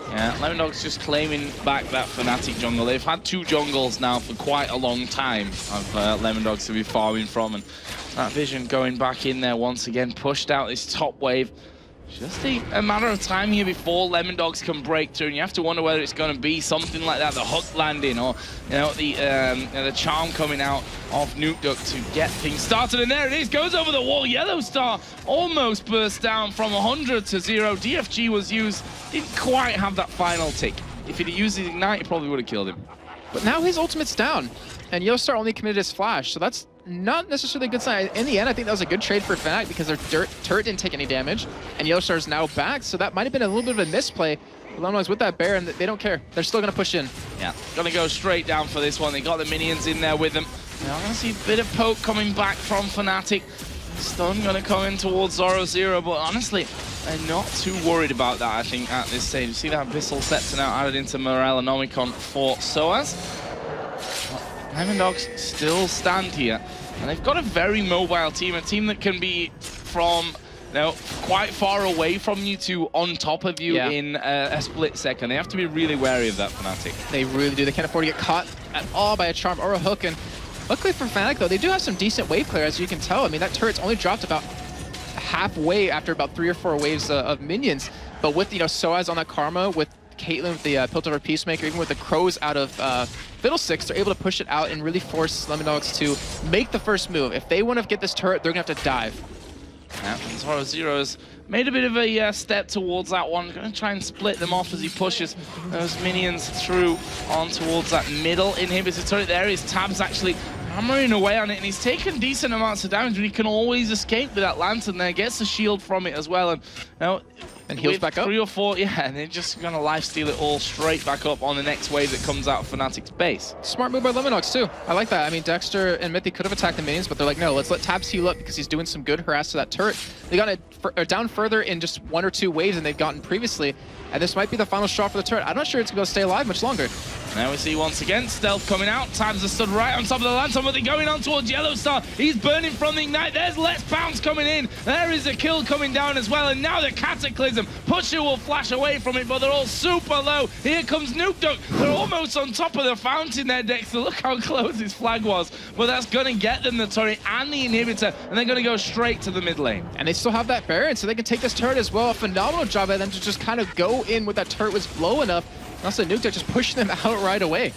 Yeah, Lemondogs just claiming back that Fnatic jungle. They've had 2 jungles now for quite a long time of Lemondogs to be farming from, and that vision going back in there once again, pushed out this top wave. Just a matter of time here before Lemondogs can break through, and you have to wonder whether it's going to be something like that, the hook landing, or the charm coming out of Nuke to get things started. And there it is, goes over the wall. Yellow Star almost burst down from 100 to 0. DFG was used, didn't quite have that final tick. If he'd used his Ignite, he probably would have killed him. But now his ultimate's down, and Yellowstar only committed his flash, so that's not necessarily a good sign. In the end, I think that was a good trade for Fnatic because their turret didn't take any damage, and Yellowstar is now back, so that might have been a little bit of a misplay. Lemondogs with that Baron, they don't care. They're still going to push in. Yeah, going to go straight down for this one. They got the minions in there with them. Now I'm going to see a bit of poke coming back from Fnatic. Stun going to come in towards Zoro0, but honestly, they're not too worried about that, I think, at this stage. You see that Abyssal Scepter now added into Morellonomicon for Soaz. Lemondogs still stand here, and they've got a very mobile team, a team that can be from quite far away from you to on top of you in a split second. They have to be really wary of that, Fnatic. They really do. They can't afford to get caught at all by a charm or a hook, and luckily for Fnatic, though, they do have some decent wave clear, as you can tell. I mean, that turret's only dropped about halfway after about 3 or 4 waves of minions, but with Soaz on that Karma, with Caitlyn with the Piltover Peacemaker, even with the Crows out of Fiddlesticks, they're able to push it out and really force Lemondogs to make the first move. If they want to get this turret, they're going to have to dive. Yeah, Zoro0's made a bit of a step towards that one. Going to try and split them off as he pushes those minions through on towards that middle inhibitor turret. There is Tabs actually hammering away on it, and he's taken decent amounts of damage, but he can always escape with that lantern there, gets the shield from it as well. And And heals with back up. 3 or 4, yeah, and they're just going to lifesteal it all straight back up on the next wave that comes out of Fnatic's base. Smart move by Lemon too. I like that. I mean, Dexter and Mythic could have attacked the minions, but they're like, no, let's let Tabs heal up because he's doing some good harass to that turret. They got it down further in just 1 or 2 waves than they've gotten previously, and this might be the final straw for the turret. I'm not sure it's going to stay alive much longer. Now we see once again Stealth coming out. Tabs are stood right on top of the lantern, but they're going on towards Yellowstar. He's burning from the Ignite. There's Let's Bounce coming in. There is a kill coming down as well, and now the Cataclysm. Pusher will flash away from it, but they're all super low. Here comes Nuke Duck. They're almost on top of the fountain there, Dexter. Look how close his flag was. But that's going to get them the turret and the inhibitor, and they're going to go straight to the mid lane. And they still have that Baron, so they can take this turret as well. A phenomenal job by them to just kind of go in with that turret was low enough. Also, Nuke Duck just pushing them out right away.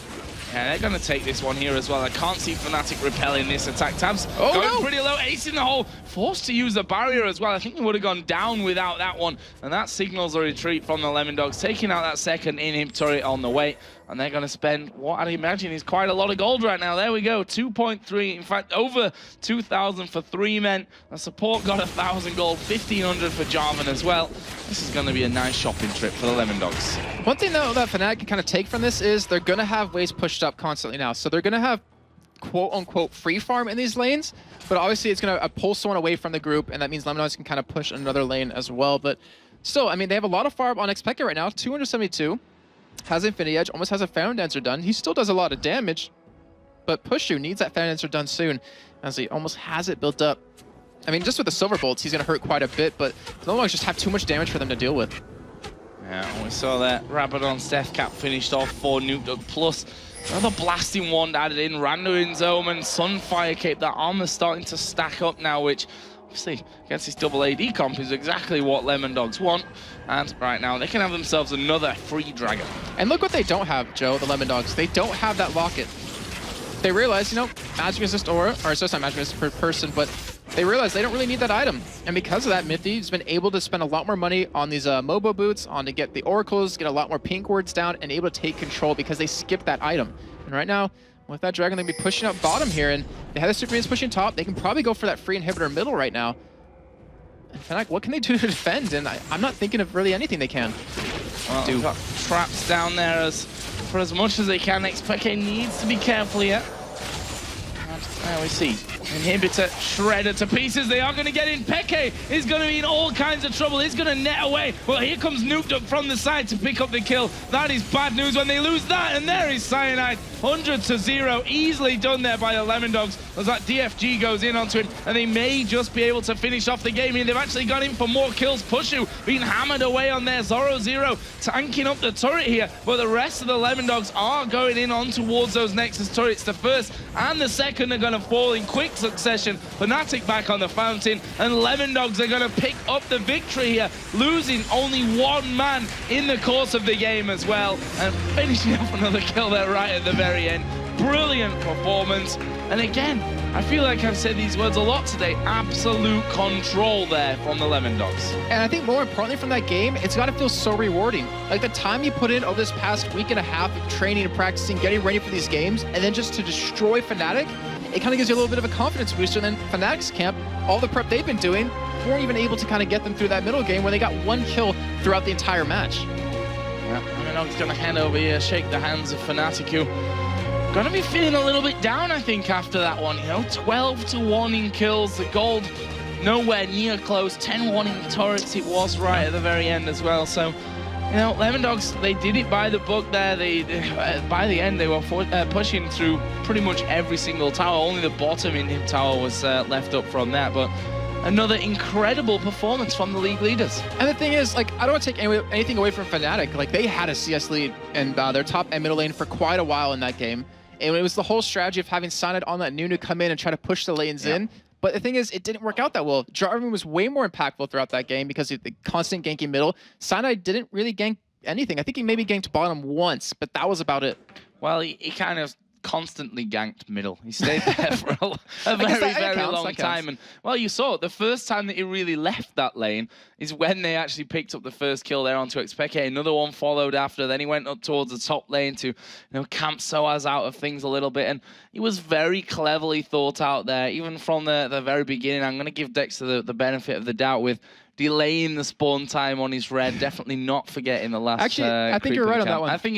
Yeah, they're going to take this one here as well. I can't see Fnatic repelling this attack. Tabs going pretty low, ace in the hole, forced to use a barrier as well. I think he would have gone down without that one, and that signals a retreat from the Lemon Dogs, taking out that second inhib turret on the way. And they're going to spend what I'd imagine is quite a lot of gold right now. There we go, 2.3, in fact, over 2,000 for 3 men. The support got 1,000 gold, 1,500 for Jarvan as well. This is going to be a nice shopping trip for the Lemon Dogs. One thing, though, that Fnatic can kind of take from this is they're going to have waves pushed up constantly now. So they're going to have quote-unquote free farm in these lanes, but obviously it's going to pull someone away from the group, and that means Lemon Dogs can kind of push another lane as well. But still, I mean, they have a lot of farm on Xpeke right now, 272. Has Infinity Edge, almost has a Found Dancer done. He still does a lot of damage, but Pushu needs that Found Dancer done soon, as he almost has it built up. I mean, just with the Silver Bolts, he's going to hurt quite a bit, but the Lemon Dogs just have too much damage for them to deal with. Yeah, we saw that Rabadon's Death Cap finished off for Nuke Duck, plus another Blasting Wand added in, Randuin's Omen, and Sunfire Cape. That armor's starting to stack up now, which obviously against this double AD comp is exactly what Lemon Dogs want. And right now they can have themselves another free dragon. And look what they don't have, Joe, the Lemon Dogs. They don't have that locket. They realize, you know, magic resist aura, or so it's not magic resist per person, but they realize they don't really need that item. And because of that, Mithy's been able to spend a lot more money on these Mobo boots, on to get the oracles, get a lot more pink wards down, and able to take control because they skipped that item. And right now, with that dragon, they'll be pushing up bottom here, and they have the super minions pushing top. They can probably go for that free inhibitor middle right now. And Fnatic, what can they do to defend? And I'm not thinking of really anything they can do. Got traps down there for as much as they can. Xpeke needs to be careful here. And there we see inhibitor shredded to pieces. They are going to get in. Peke is going to be in all kinds of trouble. He's going to net away. Well, here comes Nuke Duck from the side to pick up the kill. That is bad news when they lose that. And there is Cyanide. 100-0. Easily done there by the Lemon Dogs. As that DFG goes in onto him. And they may just be able to finish off the game here. They've actually got in for more kills. Pushu being hammered away on there. Zoro tanking up the turret here. But the rest of the Lemon Dogs are going in on towards those Nexus turrets. The first and the second are going to fall in quick succession. Fnatic back on the fountain, and Lemon Dogs are going to pick up the victory here, losing only 1 man in the course of the game as well, and finishing off another kill there right at the very end. Brilliant performance, and again, I feel like I've said these words a lot today, absolute control there from the Lemon Dogs. And I think more importantly from that game, it's got to feel so rewarding. Like the time you put in over this past week and a half of training and practicing, getting ready for these games, and then just to destroy Fnatic, it kind of gives you a little bit of a confidence booster. And then Fnatic's camp, all the prep they've been doing, weren't even able to kind of get them through that middle game where they got 1 kill throughout the entire match. Yeah, Lemon Dogs going to hand over here, shake the hands of Fnatic, who going to be feeling a little bit down, I think, after that one. You know, 12-1 in kills, the gold nowhere near close, 10-1 in turrets it was right at the very end as well. So, you know, Lemon Dogs, they did it by the book there. By the end, they were pushing through pretty much every single tower. Only the bottom in tower was left up from that. But another incredible performance from the league leaders. And the thing is, like, I don't want to take anything away from Fnatic. Like, they had a CS lead in their top and middle lane for quite a while in that game. And it was the whole strategy of having Cyanide on that Nunu come in and try to push the lanes in. But the thing is, it didn't work out that well. Jarvan was way more impactful throughout that game because of the constant ganking middle. Cyanide didn't really gank anything. I think he maybe ganked bottom once, but that was about it. Well, he kind of constantly ganked middle. He stayed there for a very long time. And well, you saw it. The first time that he really left that lane is when they actually picked up the first kill there onto Xpeke. Another one followed after. Then he went up towards the top lane to, you know, camp Soaz out of things a little bit. And he was very cleverly thought out there, even from the very beginning. I'm going to give Dexter the benefit of the doubt with delaying the spawn time on his red, definitely not forgetting the last. Actually, I think you're right on that one. I think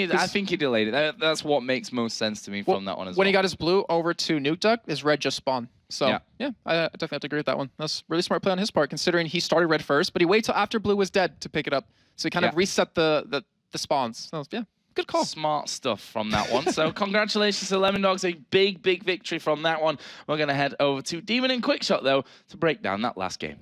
he delayed it. That's what makes most sense to me from that one as well. When he got his blue over to Nuke Duck, his red just spawned. So yeah, I definitely have to agree with that one. That's really smart play on his part, considering he started red first, but he waited till after blue was dead to pick it up. So he kind of reset the spawns. So yeah, good call. Smart stuff from that one. So congratulations to Lemondogs, a big victory from that one. We're going to head over to Demon and Quickshot though to break down that last game.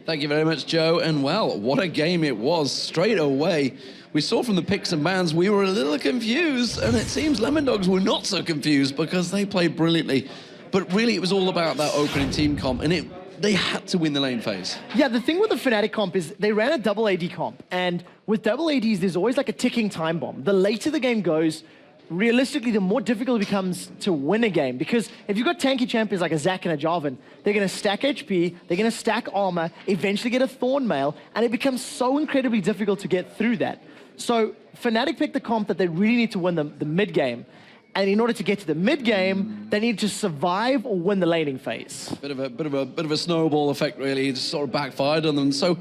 Thank you very much, Joe. And well, what a game it was straight away. We saw from the picks and bans we were a little confused, and it seems Lemondogs were not so confused because they played brilliantly. But really, it was all about that opening team comp, and they had to win the lane phase. Yeah, the thing with the Fnatic comp is they ran a double AD comp, and with double ADs, there's always like a ticking time bomb. The later the game goes, realistically, the more difficult it becomes to win a game, because if you've got tanky champions like a Zac and a Jarvan, they're going to stack HP, they're going to stack armor, eventually get a Thorn Mail, and it becomes so incredibly difficult to get through that. So Fnatic picked the comp that they really need to win the mid game. And in order to get to the mid game, they need to survive or win the laning phase. Bit of a snowball effect, really. It just sort of backfired on them. So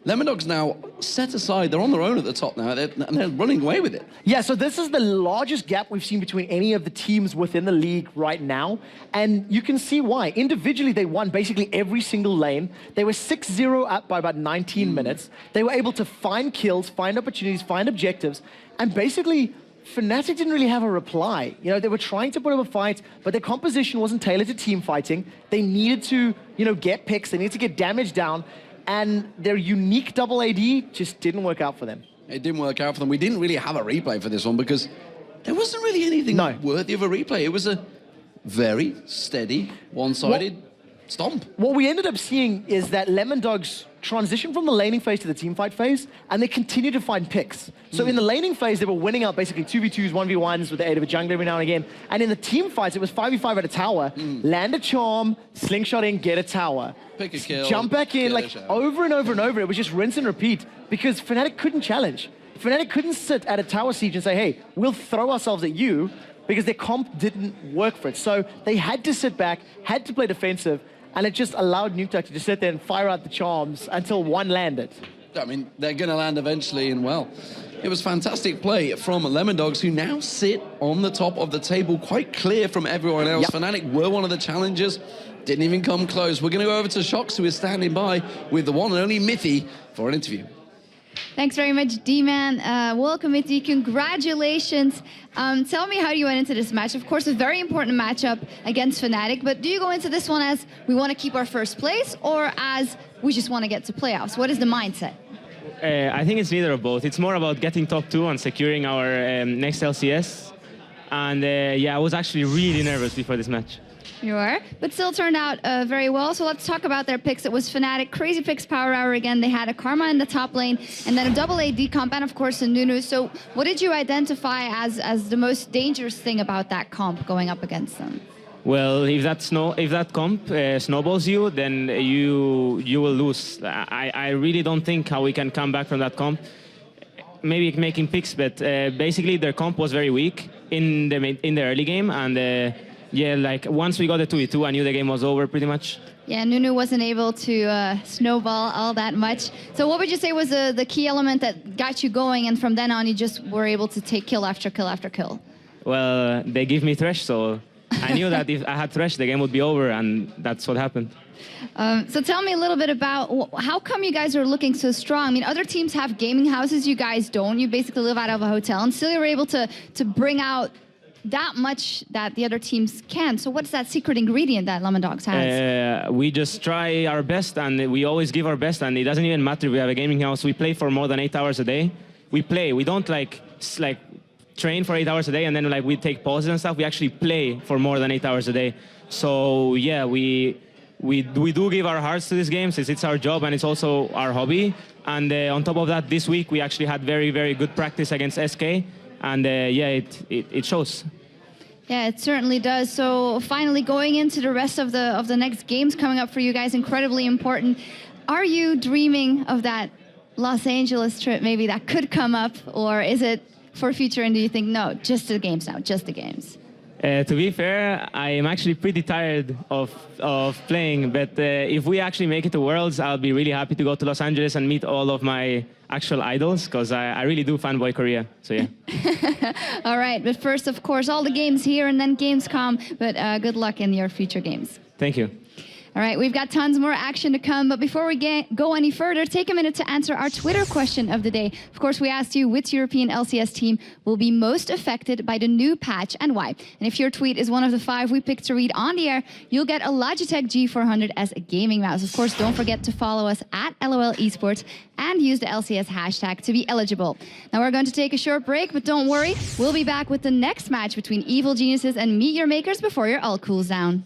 Lemondogs now set aside. They're on their own at the top now, and they're running away with it. Yeah, so this is the largest gap we've seen between any of the teams within the league right now. And you can see why. Individually, they won basically every single lane. They were 6-0 up by about 19 minutes. They were able to find kills, find opportunities, find objectives, and basically Fnatic didn't really have a reply. You know, they were trying to put up a fight, but their composition wasn't tailored to team fighting. They needed to, get picks. They needed to get damage down, and their unique double AD just didn't work out for them. It didn't work out for them. We didn't really have a replay for this one because there wasn't really anything worthy of a replay. It was a very steady, one-sided stomp. What we ended up seeing is that Lemondogs transition from the laning phase to the teamfight phase, and they continue to find picks. So in the laning phase, they were winning out basically 2v2s, 1v1s with the aid of a jungler every now and again. And in the team fights, it was 5v5 at a tower, land a charm, slingshot in, get a tower. Pick a kill, jump back in, like over and over and over. It was just rinse and repeat because Fnatic couldn't challenge. Fnatic couldn't sit at a tower siege and say, hey, we'll throw ourselves at you, because their comp didn't work for it. So they had to sit back, had to play defensive, and it just allowed Nuke Duck to just sit there and fire out the charms until one landed. I mean, they're going to land eventually, and well, it was fantastic play from Lemondogs, who now sit on the top of the table, quite clear from everyone else. Fnatic were one of the challengers, didn't even come close. We're going to go over to Shox, who is standing by with the one and only Mithy for an interview. Thanks very much, D-Man. Welcome, Mithy. Congratulations. Tell me how you went into this match. Of course, a very important matchup against Fnatic, but do you go into this one as we want to keep our first place or as we just want to get to playoffs? What is the mindset? I think it's neither of both. It's more about getting top 2 and securing our next LCS. And yeah, I was actually really nervous before this match. You are, but still turned out very well. So let's talk about their picks. It was Fnatic, crazy picks, power hour again. They had a Karma in the top lane, and then a double AD comp, and of course a Nunu. So what did you identify as the most dangerous thing about that comp going up against them? Well, if that comp snowballs you, then you will lose. I really don't think how we can come back from that comp. Maybe making picks, but basically their comp was very weak in the early game, and yeah, like once we got the 2v2, I knew the game was over pretty much. Yeah, Nunu wasn't able to snowball all that much. So what would you say was the key element that got you going, and from then on you just were able to take kill after kill after kill? Well, they give me Thresh, so I knew that if I had Thresh, the game would be over, and that's what happened. So tell me a little bit about how come you guys are looking so strong? I mean, other teams have gaming houses, you guys don't. You basically live out of a hotel, and still you're able to bring out that much that the other teams can. So what's that secret ingredient that Lemondogs has? We just try our best, and we always give our best, and it doesn't even matter if we have a gaming house. We play for more than 8 hours a day. We play. We don't like train for 8 hours a day and then we take pauses and stuff. We actually play for more than 8 hours a day. So yeah, we do give our hearts to this game since it's our job and it's also our hobby. And on top of that, this week we actually had very, very good practice against SK, and yeah, it shows. Yeah, it certainly does. So finally, going into the rest of the next games coming up for you guys, incredibly important. Are you dreaming of that Los Angeles trip maybe that could come up, or is it for future, and do you think, no, just the games now, just the games? To be fair, I am actually pretty tired of playing, but if we actually make it to Worlds, I'll be really happy to go to Los Angeles and meet all of my actual idols, because I really do fanboy Korea, so yeah. All right, but first, of course, all the games here and then Gamescom, but good luck in your future games. Thank you. All right, we've got tons more action to come, but before we go any further, take a minute to answer our Twitter question of the day. Of course, we asked you which European LCS team will be most affected by the new patch and why. And if your tweet is one of the 5 we picked to read on the air, you'll get a Logitech G400 as a gaming mouse. Of course, don't forget to follow us at LOL Esports and use the LCS hashtag to be eligible. Now we're going to take a short break, but don't worry, we'll be back with the next match between Evil Geniuses and Meet Your Makers before your all cools down.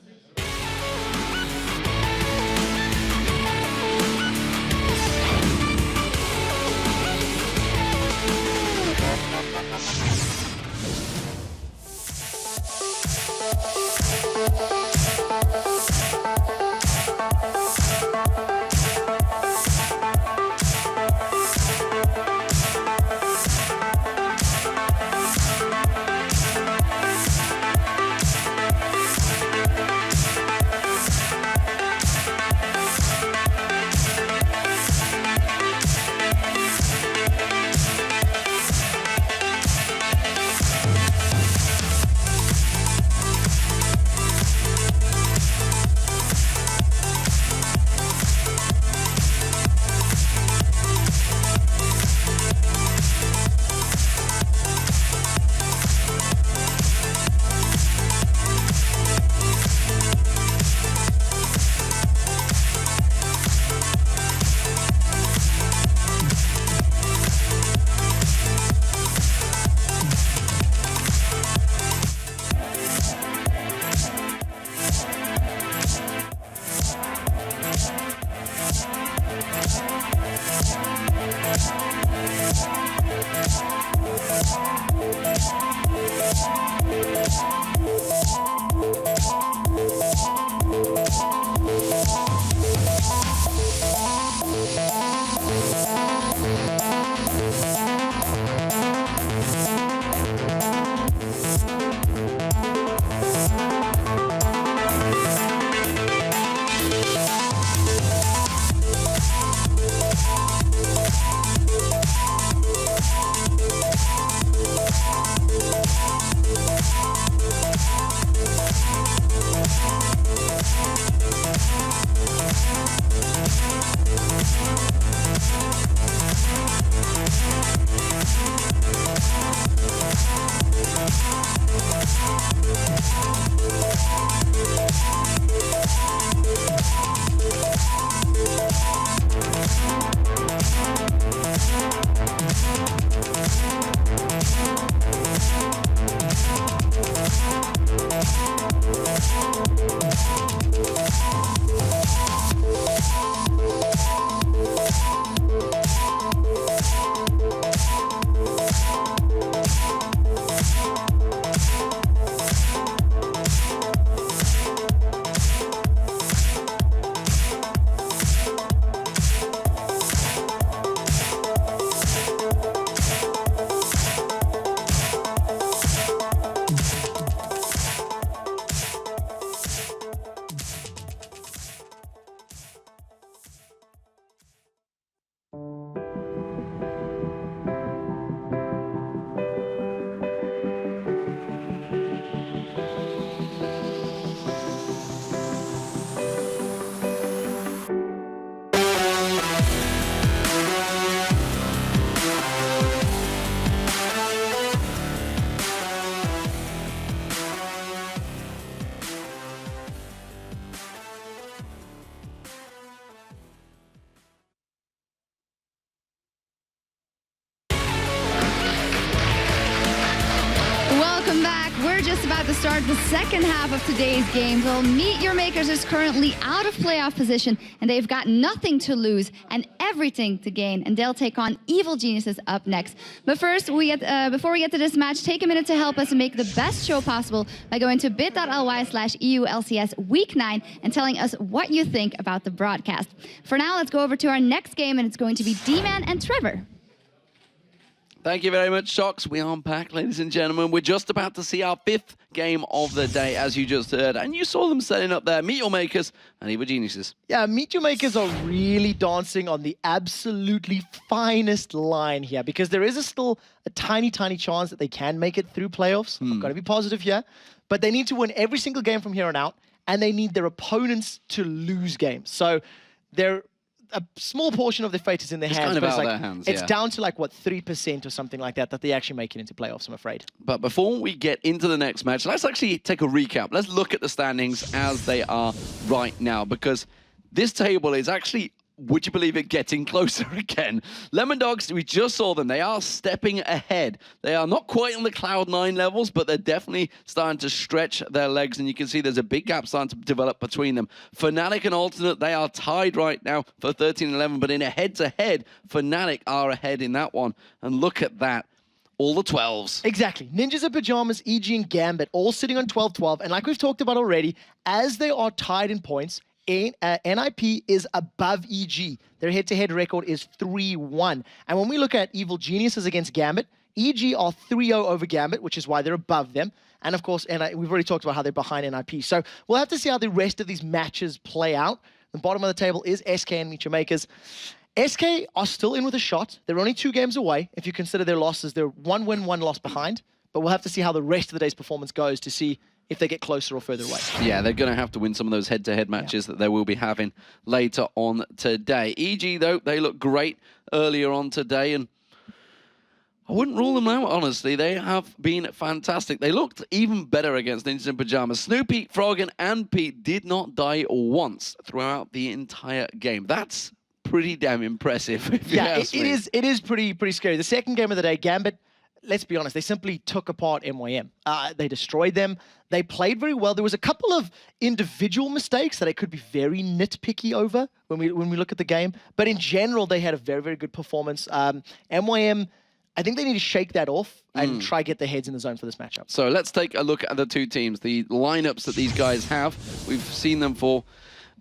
Welcome back. We're just about to start the second half of today's game. Well, Meet Your Makers is currently out of playoff position, and they've got nothing to lose and everything to gain, and they'll take on Evil Geniuses up next. But first, before we get to this match, take a minute to help us make the best show possible by going to bit.ly/EU LCS Week 9 and telling us what you think about the broadcast. For now, let's go over to our next game, and it's going to be D-Man and Trevor. Thank you very much, Shocks. We are back, ladies and gentlemen. We're just about to see our 5th game of the day, as you just heard. And you saw them setting up there, Meet Your Makers and Evil Geniuses. Yeah, Meet Your Makers are really dancing on the absolutely finest line here, because there is still a tiny, tiny chance that they can make it through playoffs. I've got to be positive here. But they need to win every single game from here on out, and they need their opponents to lose games. So they're a small portion of their fate is in their hands. Kind of but out it's, of their hands, it's yeah. down to like, what, 3% or something like that they actually make it into playoffs, I'm afraid. But before we get into the next match, let's actually take a recap. Let's look at the standings as they are right now, because this table is actually, would you believe it, getting closer again. Lemon Dogs, we just saw them. They are stepping ahead. They are not quite on the Cloud9 levels, but they're definitely starting to stretch their legs, and you can see there's a big gap starting to develop between them. Fnatic and Alternate, they are tied right now for 13-11, but in a head-to-head, Fnatic are ahead in that one. And look at that. All the 12s. Exactly. Ninjas in Pajamas, EG, and Gambit all sitting on 12-12. And like we've talked about already, as they are tied in points, NIP is above EG. Their head-to-head record is 3-1. And when we look at Evil Geniuses against Gambit, EG are 3-0 over Gambit, which is why they're above them. And of course, we've already talked about how they're behind NIP. So we'll have to see how the rest of these matches play out. The bottom of the table is SK and Meet Your Makers. SK are still in with a shot. They're only 2 games away. If you consider their losses, they're 1 win, 1 loss behind. But we'll have to see how the rest of the day's performance goes to see if they get closer or further away. Yeah, they're going to have to win some of those head-to-head matches that they will be having later on today. EG, though, they look great earlier on today, and I wouldn't rule them out, honestly. They have been fantastic. They looked even better against Ninjas in Pajamas. Snoopy, Froggen, and Pete did not die once throughout the entire game. That's pretty damn impressive, if you ask me. It is pretty scary. The second game of the day, Gambit, let's be honest, they simply took apart MYM. They destroyed them. They played very well. There was a couple of individual mistakes that I could be very nitpicky over when we look at the game. But in general, they had a very, very good performance. MYM, I think they need to shake that off and try get their heads in the zone for this matchup. So let's take a look at the two teams, the lineups that these guys have. We've seen them for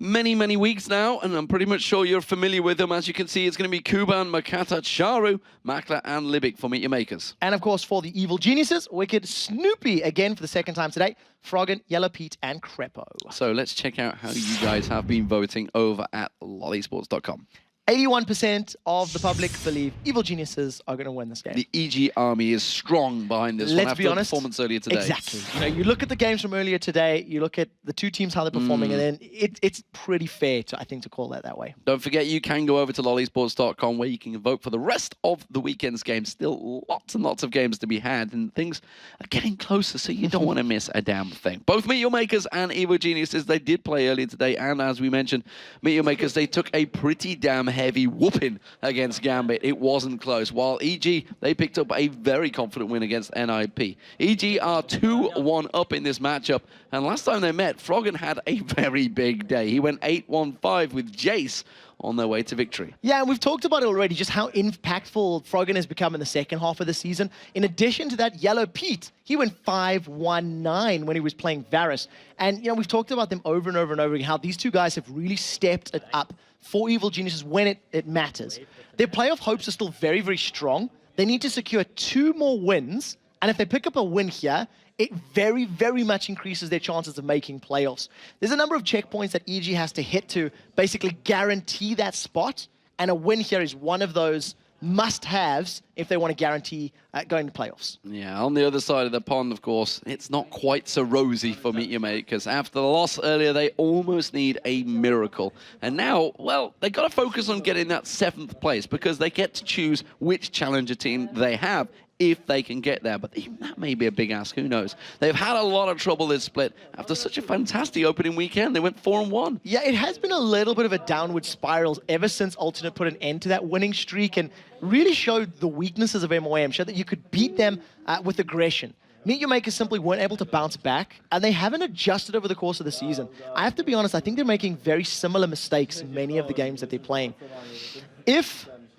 many, many weeks now, and I'm pretty much sure you're familiar with them. As you can see, it's going to be Kuban, Makata, Charu, Makla, and Libic for Meet Your Makers. And of course, for the Evil Geniuses, Wicked, Snoopy again for the second time today, Froggen, Yellow Pete, and Crepo. So let's check out how you guys have been voting over at lollysports.com. 81% of the public believe Evil Geniuses are going to win this game. The EG army is strong behind this one Let's after be honest, the performance earlier today. Exactly. You know, you look at the games from earlier today, you look at the two teams, how they're performing, and then it's pretty fair, I think, to call that way. Don't forget, you can go over to lollysports.com where you can vote for the rest of the weekend's games. Still lots and lots of games to be had, and things are getting closer, so you don't want to miss a damn thing. Both Meet Your Makers and Evil Geniuses, they did play earlier today, and as we mentioned, Meet Your Makers, they took a pretty damn heavy whooping against Gambit. It wasn't close. While EG, they picked up a very confident win against NIP. EG are 2-1 up in this matchup, and last time they met, Froggen had a very big day. He went 8-1-5 with Jace on their way to victory. Yeah, and we've talked about it already, just how impactful Froggen has become in the second half of the season. In addition to that, Yellow Pete, he went 5-1-9 when he was playing Varus. And, you know, we've talked about them over and over and over again, how these two guys have really stepped it up for Evil Geniuses when it matters. Their playoff hopes are still very, very strong. They need to secure 2 more wins, and if they pick up a win here, it very, very much increases their chances of making playoffs. There's a number of checkpoints that EG has to hit to basically guarantee that spot, and a win here is one of those must-haves if they want to guarantee going to playoffs. Yeah, on the other side of the pond, of course, it's not quite so rosy for Meet Your Makers. After the loss earlier, they almost need a miracle. And now, well, they got to focus on getting that 7th place because they get to choose which challenger team they have if they can get there. But even that may be a big ask, who knows? They've had a lot of trouble this split. After such a fantastic opening weekend, they went 4-1. Yeah, it has been a little bit of a downward spiral ever since Alternate put an end to that winning streak and really showed the weaknesses of MOM, showed that you could beat them with aggression. Meet Your Makers simply weren't able to bounce back, and they haven't adjusted over the course of the season. I have to be honest, I think they're making very similar mistakes in many of the games that they're playing.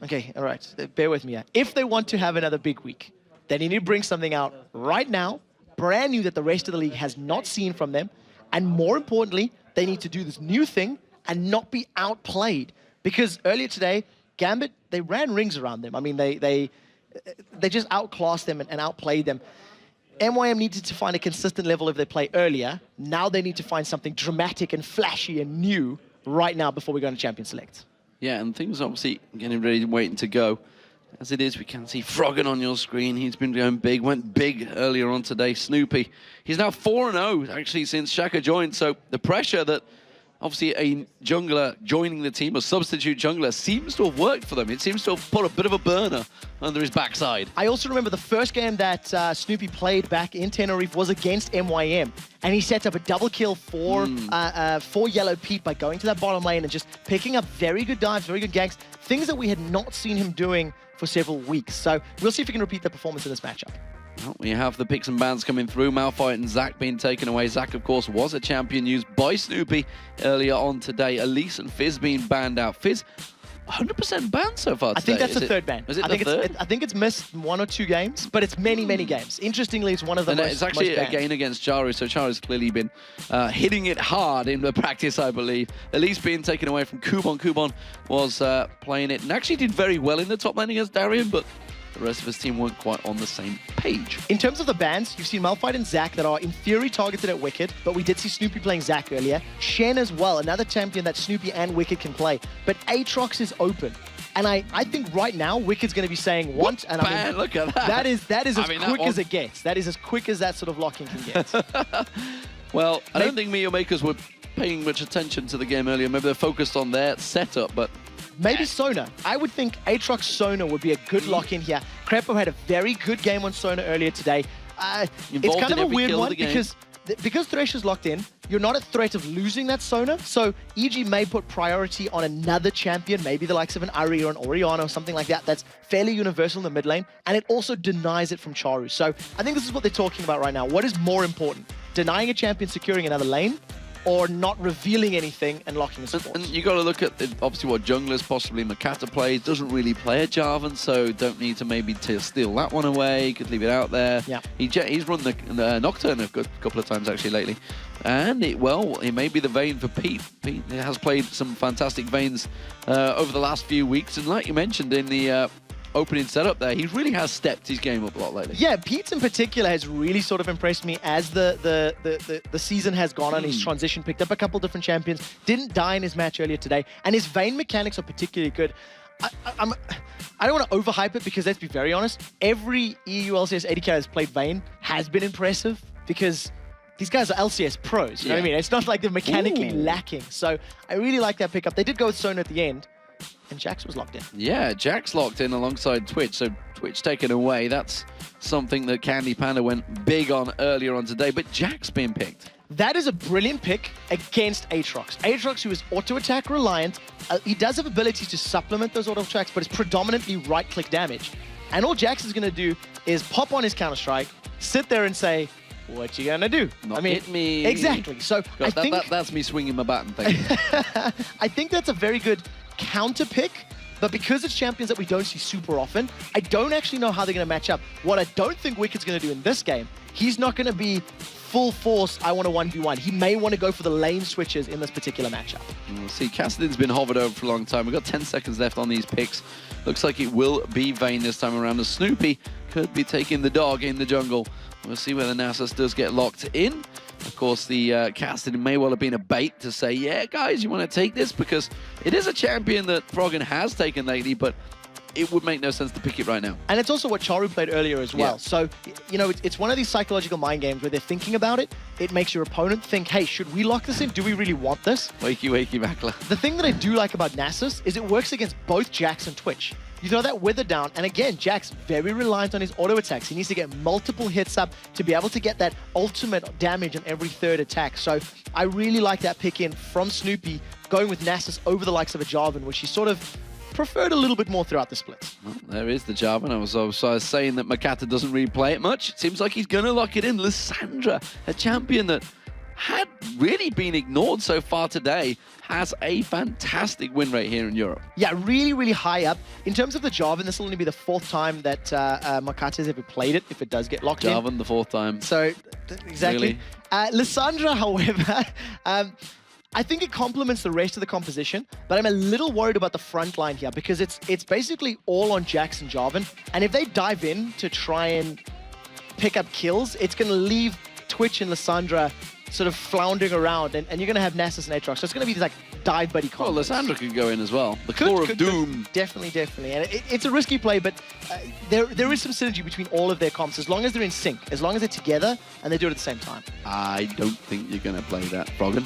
Okay, all right, bear with me here. If they want to have another big week, they need to bring something out right now, brand new that the rest of the league has not seen from them, and more importantly, they need to do this new thing and not be outplayed. Because earlier today, Gambit, they ran rings around them. I mean, they they just outclassed them and outplayed them. MYM needed to find a consistent level of their play earlier. Now they need to find something dramatic and flashy and new right now before we go into Champion Select. Yeah, and things obviously getting ready, waiting to go. As it is, we can see Froggen on your screen. He's been going big, went big earlier on today. Snoopy, he's now 4-0 actually since Shaka joined. So the pressure that obviously a jungler joining the team, a substitute jungler, seems to have worked for them. It seems to have put a bit of a burner under his backside. I also remember the first game that Snoopy played back in Tenerife was against MYM. And he set up a double kill for Yellow Pete by going to that bottom lane and just picking up very good dives, very good ganks, things that we had not seen him doing for several weeks. So we'll see if he can repeat that performance in this matchup. Well, we have the picks and bans coming through. Malphite and Zach being taken away. Zach, of course, was a champion used by Snoopy earlier on today. Elise and Fizz being banned out. Fizz, 100% banned so far today. I think that's the third ban. Is it the third? I think it's missed 1 or 2 games, but it's many, many games. Interestingly, it's one of the most it's actually most a game against Charu, so Charu's clearly been hitting it hard in the practice, I believe. Elise being taken away from Kubon. Kubon was playing it and actually did very well in the top lane against Darian, but the rest of his team weren't quite on the same page. In terms of the bans, you've seen Malphite and Zac that are in theory targeted at Wicked, but we did see Snoopy playing Zac earlier. Shen as well, another champion that Snoopy and Wicked can play. But Aatrox is open. And I think right now, Wicked's going to be saying want, and I mean, look at that. That is as quick as it gets. That is as quick as that sort of locking can get. Well, I don't think Mio Makers were paying much attention to the game earlier. Maybe they're focused on their setup, but maybe Sona. I would think Aatrox Sona would be a good lock in here. Crepo had a very good game on Sona earlier today. It's kind of a weird one because Thresh is locked in, you're not at threat of losing that Sona, so EG may put priority on another champion, maybe the likes of an Ari or an Orianna or something like that, that's fairly universal in the mid lane, and it also denies it from Charu. So I think this is what they're talking about right now. What is more important? Denying a champion securing another lane, or not revealing anything and locking the support? And you got to look at obviously what junglers possibly Makata plays. Doesn't really play a Jarvan, so don't need to maybe steal that one away. Could leave it out there. Yeah. He's run the Nocturne a couple of times actually lately, and it may be the Vayne for Pete. Pete has played some fantastic Vaynes over the last few weeks, and like you mentioned in the opening setup there, he really has stepped his game up a lot lately. Yeah, Pete in particular has really sort of impressed me as the season has gone on. He's transitioned, picked up a couple different champions, didn't die in his match earlier today, and his Vayne mechanics are particularly good. I don't want to overhype it because let's be very honest, every EU LCS AD carry that's played Vayne has been impressive because these guys are LCS pros, you know what I mean? It's not like they're mechanically lacking. So I really like that pickup. They did go with Sona at the end, and Jax was locked in. Yeah, Jax locked in alongside Twitch, so Twitch taken away. That's something that Candy Panda went big on earlier on today, but Jax being picked. That is a brilliant pick against Aatrox. Aatrox, who is auto-attack reliant, he does have abilities to supplement those auto-attacks, but it's predominantly right-click damage. And all Jax is going to do is pop on his Counter-Strike, sit there and say, what you gonna do? Not hit me. Exactly. So I think that's me swinging my bat and thinking. I think that's a very good counter pick, but because it's champions that we don't see super often, I don't actually know how they're going to match up. What I don't think Wicked's going to do in this game, he's not going to be full force, I want a 1v1. He may want to go for the lane switches in this particular matchup. We'll see. Kassadin's been hovered over for a long time. We've got 10 seconds left on these picks. Looks like it will be Vayne this time around. The Snoopy could be taking the dog in the jungle. We'll see whether Nasus does get locked in. Of course, the Kassadin may well have been a bait to say, yeah, guys, you want to take this? Because it is a champion that Froggen has taken lately, but it would make no sense to pick it right now. And it's also what Charu played earlier as well. Yeah. So, you know, it's one of these psychological mind games where they're thinking about it. It makes your opponent think, hey, should we lock this in? Do we really want this? Wakey, wakey, Makla. The thing that I do like about Nasus is it works against both Jax and Twitch. You throw that Wither down, and again, Jax very reliant on his auto attacks. He needs to get multiple hits up to be able to get that ultimate damage on every third attack. So I really like that pick in from Snoopy, going with Nasus over the likes of a Jarvan, which he sort of preferred a little bit more throughout the splits. Well, there is the Jarvan. I was saying that Makata doesn't really play it much. It seems like he's going to lock it in. Lissandra, a champion that had really been ignored so far today, has a fantastic win rate here in Europe. Yeah, really, really high up. In terms of the Jarvan, this will only be the 4th time that Makata has ever played it, if it does get locked in. Jarvan, the 4th time. So, exactly. Really? Lissandra, however, I think it complements the rest of the composition, but I'm a little worried about the front line here because it's basically all on Jax and Jarvan. And if they dive in to try and pick up kills, it's going to leave Twitch and Lissandra sort of floundering around, and you're going to have Nasus and Aatrox. So it's going to be these like dive buddy combos. Well, Lissandra could go in as well. The Claw of Doom. Definitely. And it's a risky play, but there is some synergy between all of their comps as long as they're in sync, as long as they're together and they do it at the same time. I don't think you're going to play that, Froggen.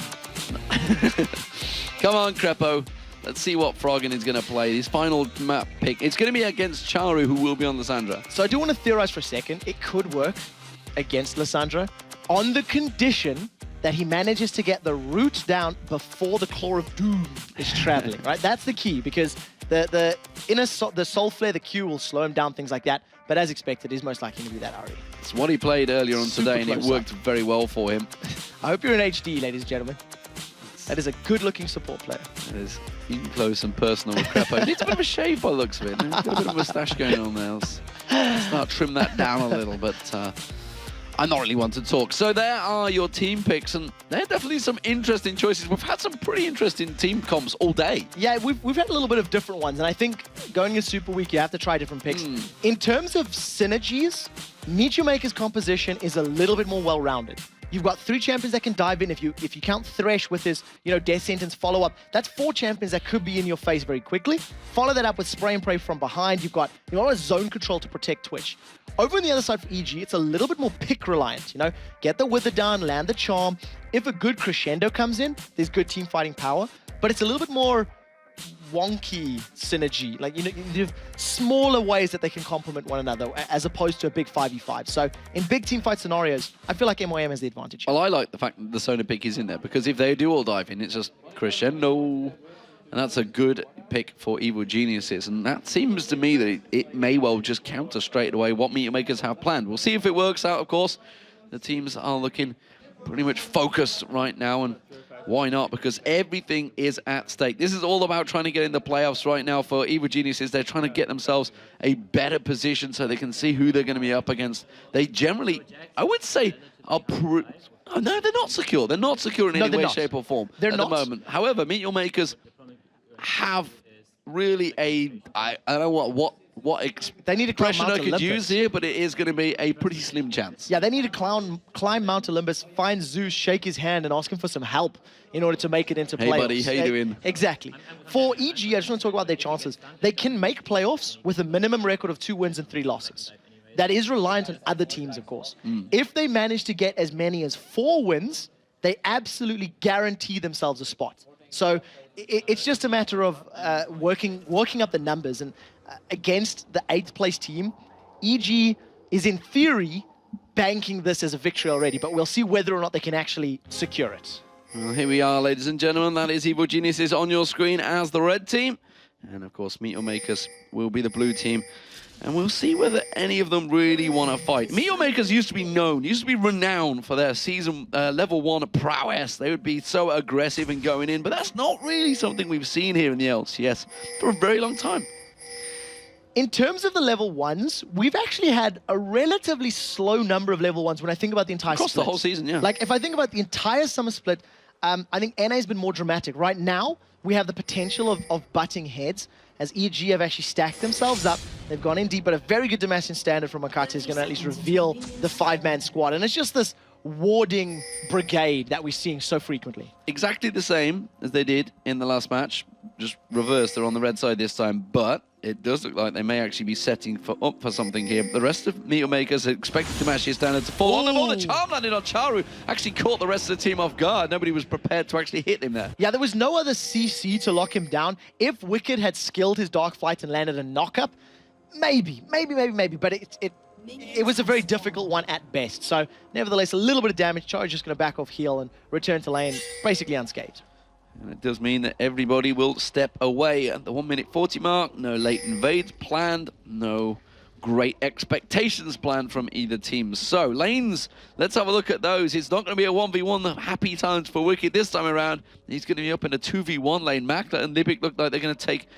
Come on, Crepo. Let's see what Froggen is going to play. His final map pick. It's going to be against Charu, who will be on Lissandra. So I do want to theorize for a second. It could work against Lissandra on the condition that he manages to get the root down before the Claw of Doom is traveling, right? That's the key, because the Soul Flare, the Q will slow him down, things like that. But as expected, he's most likely going to be that Ahri. It's what he played earlier on Super today, and it close worked very well for him. I hope you're in HD, ladies and gentlemen. That is a good-looking support player. It is even close and personal with Crepo. He needs a bit of a shave by the looks of it. He's got a bit of a moustache going on there. Let's start trim that down a little, but I'm not really one to talk. So there are your team picks, and there are definitely some interesting choices. We've had some pretty interesting team comps all day. Yeah, we've had a little bit of different ones, and I think going into Super Week, you have to try different picks. In terms of synergies, Meteor Maker's composition is a little bit more well-rounded. You've got 3 champions that can dive in. If you count Thresh with his, Death Sentence follow-up, that's 4 champions that could be in your face very quickly. Follow that up with Spray and Pray from behind. You've got zone control to protect Twitch. Over on the other side for EG, it's a little bit more pick reliant. Get the Wither down, land the Charm. If a good crescendo comes in, there's good team fighting power. But it's a little bit more wonky synergy. Like, you have smaller ways that they can complement one another as opposed to a big 5v5. So in big team fight scenarios, I feel like MOM has the advantage. Well, I like the fact that the Sona pick is in there, because if they do all dive in, it's just crescendo. And that's a good pick for Evil Geniuses. And that seems to me that it may well just counter straight away what Meteor Makers have planned. We'll see if it works out, of course. The teams are looking pretty much focused right now, and why not? Because everything is at stake. This is all about trying to get in the playoffs right now for Evil Geniuses. They're trying to get themselves a better position so they can see who they're going to be up against. They generally, I would say, are no, they're not secure. They're not secure in any way, shape, or form at the moment. However, Meteor Makers have really I don't know what they need to expression I could use here, but it is going to be a pretty slim chance. Yeah, they need to climb Mount Olympus, find Zeus, shake his hand, and ask him for some help in order to make it into playoffs. Hey, buddy, how you doing? Exactly. For EG, I just want to talk about their chances. They can make playoffs with a minimum record of 2 wins and 3 losses. That is reliant on other teams, of course. If they manage to get as many as 4 wins, they absolutely guarantee themselves a spot. So it's just a matter of working up the numbers. And against the 8th place team, EG is in theory banking this as a victory already, but we'll see whether or not they can actually secure it. Well, here we are, ladies and gentlemen. That is Evil Geniuses on your screen as the red team. And of course, Meteor Makers will be the blue team. And we'll see whether any of them really want to fight. Meteor Makers used to be renowned for their season level 1 prowess. They would be so aggressive and going in, but that's not really something we've seen here in the LCS for a very long time. In terms of the level 1s, we've actually had a relatively slow number of level 1s when I think about the entire split. Across the whole season, yeah. Like, if I think about the entire summer split, I think NA has been more dramatic. Right now, we have the potential of butting heads, as EG have actually stacked themselves up. They've gone in deep, but a very good Damascene standard from Makate is going to at least reveal the 5-man squad. And it's just this warding brigade that we're seeing so frequently. Exactly the same as they did in the last match. Just reversed, they're on the red side this time, but it does look like they may actually be setting up for something here. The rest of Meteor Makers are expected to match his standard to fall on them. All the charm landed on Charu. Actually caught the rest of the team off guard. Nobody was prepared to actually hit him there. Yeah, there was no other CC to lock him down. If Wicked had skilled his Dark Flight and landed a knock-up, maybe. But it was a very difficult one at best. So, nevertheless, a little bit of damage. Charu's just going to back off heal and return to lane, basically unscathed. And it does mean that everybody will step away at the 1:40 mark. No late invades planned. No great expectations planned from either team. So, lanes, let's have a look at those. It's not going to be a 1v1. Happy times for Wicked this time around. He's going to be up in a 2v1 lane. Makler and Libic look like they're going to take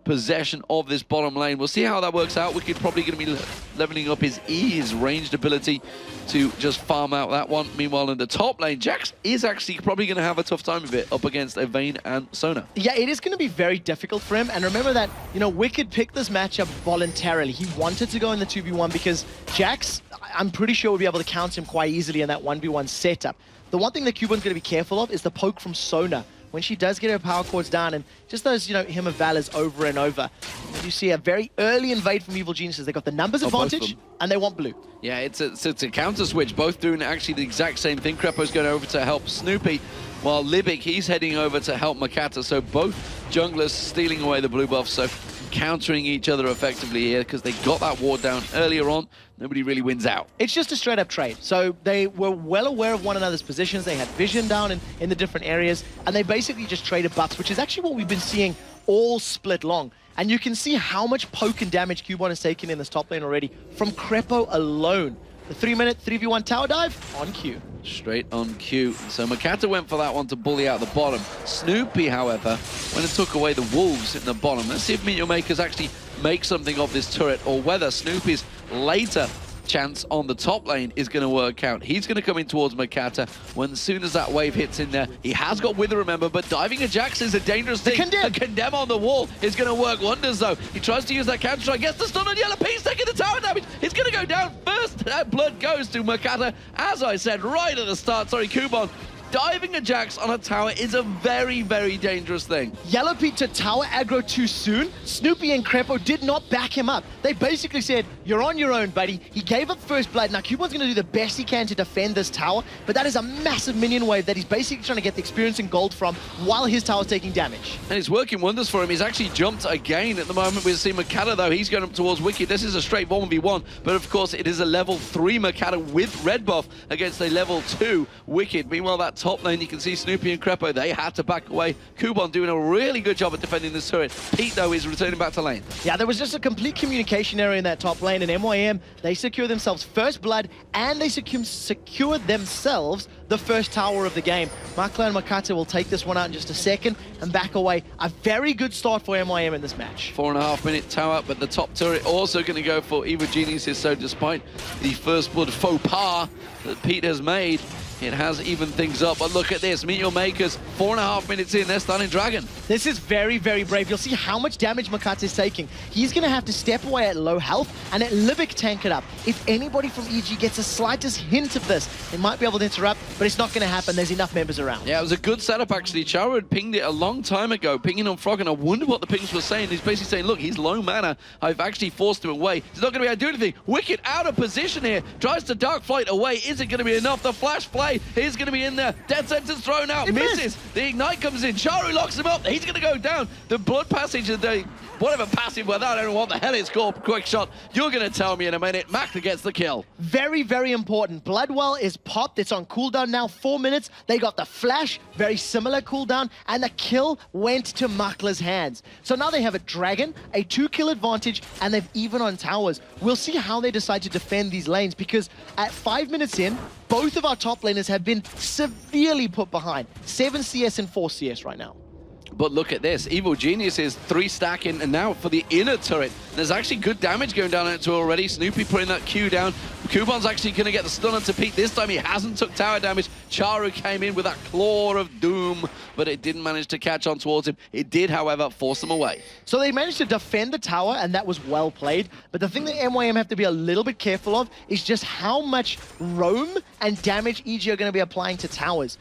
possession of this bottom lane. We'll see how that works out. Wicked probably going to be leveling up his E, his ranged ability to just farm out that one. Meanwhile, in the top lane, Jax is actually probably going to have a tough time of it up against Vayne and Sona. Yeah, it is going to be very difficult for him. And remember that, you know, Wicked picked this matchup voluntarily. He wanted to go in the 2v1 because Jax, I'm pretty sure, would be able to counter him quite easily in that 1v1 setup. The one thing that Cuban's going to be careful of is the poke from Sona when she does get her power chords down, and just those, you know, him of Valors over and over. And you see a very early invade from Evil Geniuses. They got the numbers advantage, and they want blue. Yeah, it's a counter switch, both doing actually the exact same thing. Krepo's going over to help Snoopy, while Libic, he's heading over to help Makata. So both junglers stealing away the blue buff, so countering each other effectively here because they got that ward down earlier on. Nobody really wins out. It's just a straight up trade. So they were well aware of one another's positions. They had vision down in the different areas, and they basically just traded buffs, which is actually what we've been seeing all split long. And you can see how much poke and damage Cubon has taken in this top lane already from Krepo alone. The 3-minute 3v1 tower dive on cue. Straight on cue. So Makata went for that one to bully out the bottom. Snoopy, however, went and took away the wolves in the bottom. Let's see if Meteor Makers actually make something of this turret, or whether Snoopy's later chance on the top lane is going to work out. He's going to come in towards Makata when, as soon as that wave hits in there. He has got Wither, remember, but diving a Jax is a dangerous thing. A condemn on the wall is going to work wonders, though. He tries to use that counter strike, gets the stun on Yellow. He's taking the tower damage. He's going to go down first. That blood goes to Makata, as I said right at the start. Sorry, Cubon. Diving a Jax on a tower is a very, very dangerous thing. Yellow Pete to tower aggro too soon. Snoopy and Krepo did not back him up. They basically said, you're on your own, buddy. He gave up first blood. Now, Cubon's going to do the best he can to defend this tower, but that is a massive minion wave that he's basically trying to get the experience and gold from while his tower's taking damage. And it's working wonders for him. He's actually jumped again at the moment. We see Makata, though. He's going up towards Wicked. This is a straight 1v1, but of course, it is a level 3 Makata with red buff against a level 2 Wicked. Meanwhile, that top lane, you can see Snoopy and Krepo, they had to back away. Cubon doing a really good job at defending this turret. Pete, though, is returning back to lane. Yeah, there was just a complete communication error in that top lane, and MYM, they secure themselves first blood, and they secured themselves the first tower of the game. Makla and Makata will take this one out in just a second and back away. A very good start for MYM in this match. 4.5-minute tower, but the top turret also going to go for Evil Geniuses. So despite the first blood faux pas that Pete has made, it has evened things up. But look at this, Meteor Makers, 4.5 minutes in, they're stunning Dragon. This is very, very brave. You'll see how much damage Makata is taking. He's going to have to step away at low health and let Libic tank it up. If anybody from EG gets a slightest hint of this, they might be able to interrupt, but it's not going to happen. There's enough members around. Yeah, it was a good setup, actually. Charo had pinged it a long time ago, pinging on Frog, and I wonder what the pings were saying. He's basically saying, look, he's low mana. I've actually forced him away. He's not going to be able to do anything. Wicked out of position here. Tries to Dark Flight away. Is it going to be enough? The flash play is going to be in there. Dead Sentence thrown out. Misses. The Ignite comes in. Charu locks him up. He's going to go down. The Blood Passage, the whatever passive, without I don't know what the hell it's called. Quick shot. You're going to tell me in a minute. Makta gets the kill. Very, very important. Bloodwell is popped. It's on cooldown now. 4 minutes. They got the flash. Very similar cooldown. And the kill went to Makla's hands. So now they have a Dragon, a 2-kill advantage, and they've even on towers. We'll see how they decide to defend these lanes, because at 5 minutes in, both of our top laners have been severely put behind. 7 CS and 4 CS right now. But look at this. Evil Genius is 3 stacking, and now for the inner turret. There's actually good damage going down into already. Snoopy putting that Q down. Cubon's actually going to get the stun onto Pete. This time he hasn't took tower damage. Charu came in with that Claw of Doom, but it didn't manage to catch on towards him. It did, however, force them away. So they managed to defend the tower, and that was well played. But the thing that MYM have to be a little bit careful of is just how much roam and damage EG are going to be applying to towers.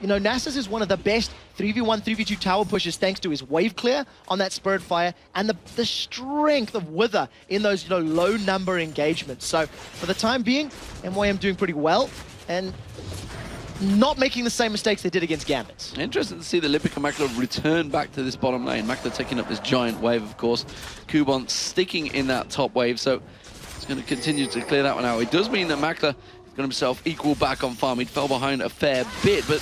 You know, Nasus is one of the best 3v1, 3v2 tower pushes thanks to his wave clear on that Spirit Fire and the strength of Wither in those, you know, low number engagements. So for the time being, MYM doing pretty well and not making the same mistakes they did against Gambits. Interesting to see the Libic and Makla return back to this bottom lane. Makla taking up this giant wave, of course. Cubon sticking in that top wave, so it's going to continue to clear that one out. It does mean that Makla got himself equal back on farm. He fell behind a fair bit, but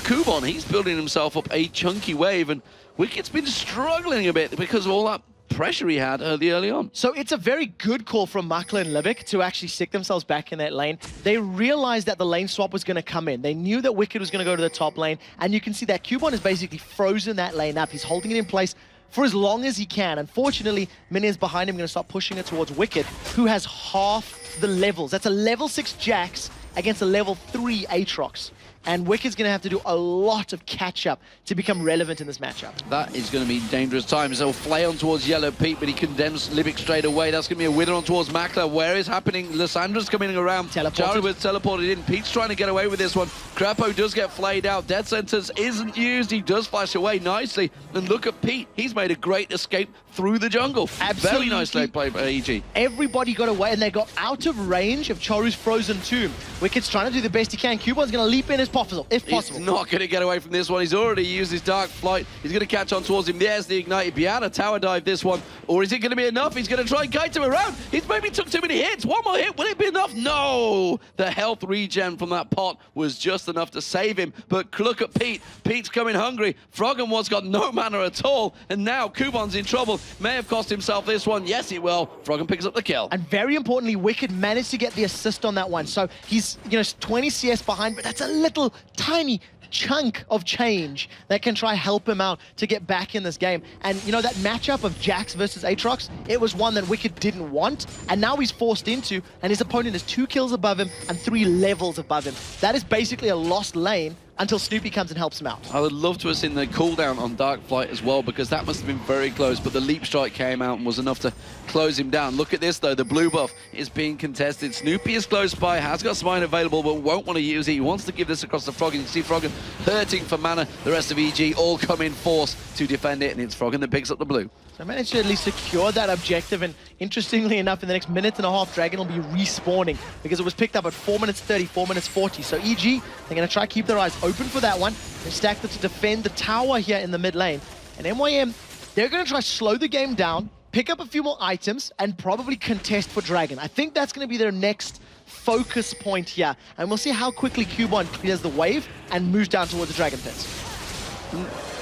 Cubon, he's building himself up a chunky wave, and Wicked's been struggling a bit because of all that pressure he had early on. So it's a very good call from Makla and Libic to actually stick themselves back in that lane. They realized that the lane swap was going to come in. They knew that Wicked was going to go to the top lane, and you can see that Cubon has basically frozen that lane up. He's holding it in place for as long as he can. Unfortunately, Minions behind him going to start pushing it towards Wicked, who has half the levels. That's a level 6 Jax against a level 3 Aatrox. And Wicked's going to have to do a lot of catch-up to become relevant in this matchup. That is going to be dangerous times. They'll flay on towards Yellow Pete, but he condemns Libic straight away. That's going to be a wither on towards Makler. Where is happening? Lissandra's coming around. Jari was teleported in. Pete's trying to get away with this one. Crapo does get flayed out. Death Sentence isn't used. He does flash away nicely. And look at Pete. He's made a great escape through the jungle. Absolutely. Very nicely played by EG. Everybody got away, and they got out of range of Choru's Frozen Tomb. Wicked's trying to do the best he can. Cubon's going to leap in as possible, if possible. He's not going to get away from this one. He's already used his Dark Flight. He's going to catch on towards him. There's the Ignite. He'd be able to tower dive this one. Or is it going to be enough? He's going to try and kite him around. He's maybe took too many hits. One more hit. Will it be enough? No! The health regen from that pot was just enough to save him. But look at Pete. Pete's coming hungry. Froggenwald's got no mana at all. And now Kubon's in trouble. May have cost himself this one. Yes, he will. Froggen picks up the kill. And very importantly, Wicked managed to get the assist on that one. So he's, 20 CS behind, but that's a little tiny chunk of change that can try help him out to get back in this game. And that matchup of Jax versus Aatrox, it was one that Wicked didn't want, and now he's forced into, and his opponent is 2 kills above him and 3 levels above him. That is basically a lost lane until Snoopy comes and helps him out. I would love to have seen the cooldown on Dark Flight as well, because that must have been very close, but the Leap Strike came out and was enough to close him down. Look at this though, the blue buff is being contested. Snoopy is close by, has got Smite available, but won't want to use it. He wants to give this across to Froggen. You can see Froggen hurting for mana. The rest of EG all come in force to defend it, and it's Froggen that picks up the blue. So I managed to at least secure that objective, and interestingly enough, in the next minute and a half, Dragon will be respawning because it was picked up at 4 minutes 30, 4 minutes 40. So EG, they're going to try to keep their eyes open for that one. They've stacked it to defend the tower here in the mid lane. And MYM, they're going to try to slow the game down, pick up a few more items, and probably contest for Dragon. I think that's going to be their next focus point here. And we'll see how quickly Cubon clears the wave and moves down towards the Dragon pits.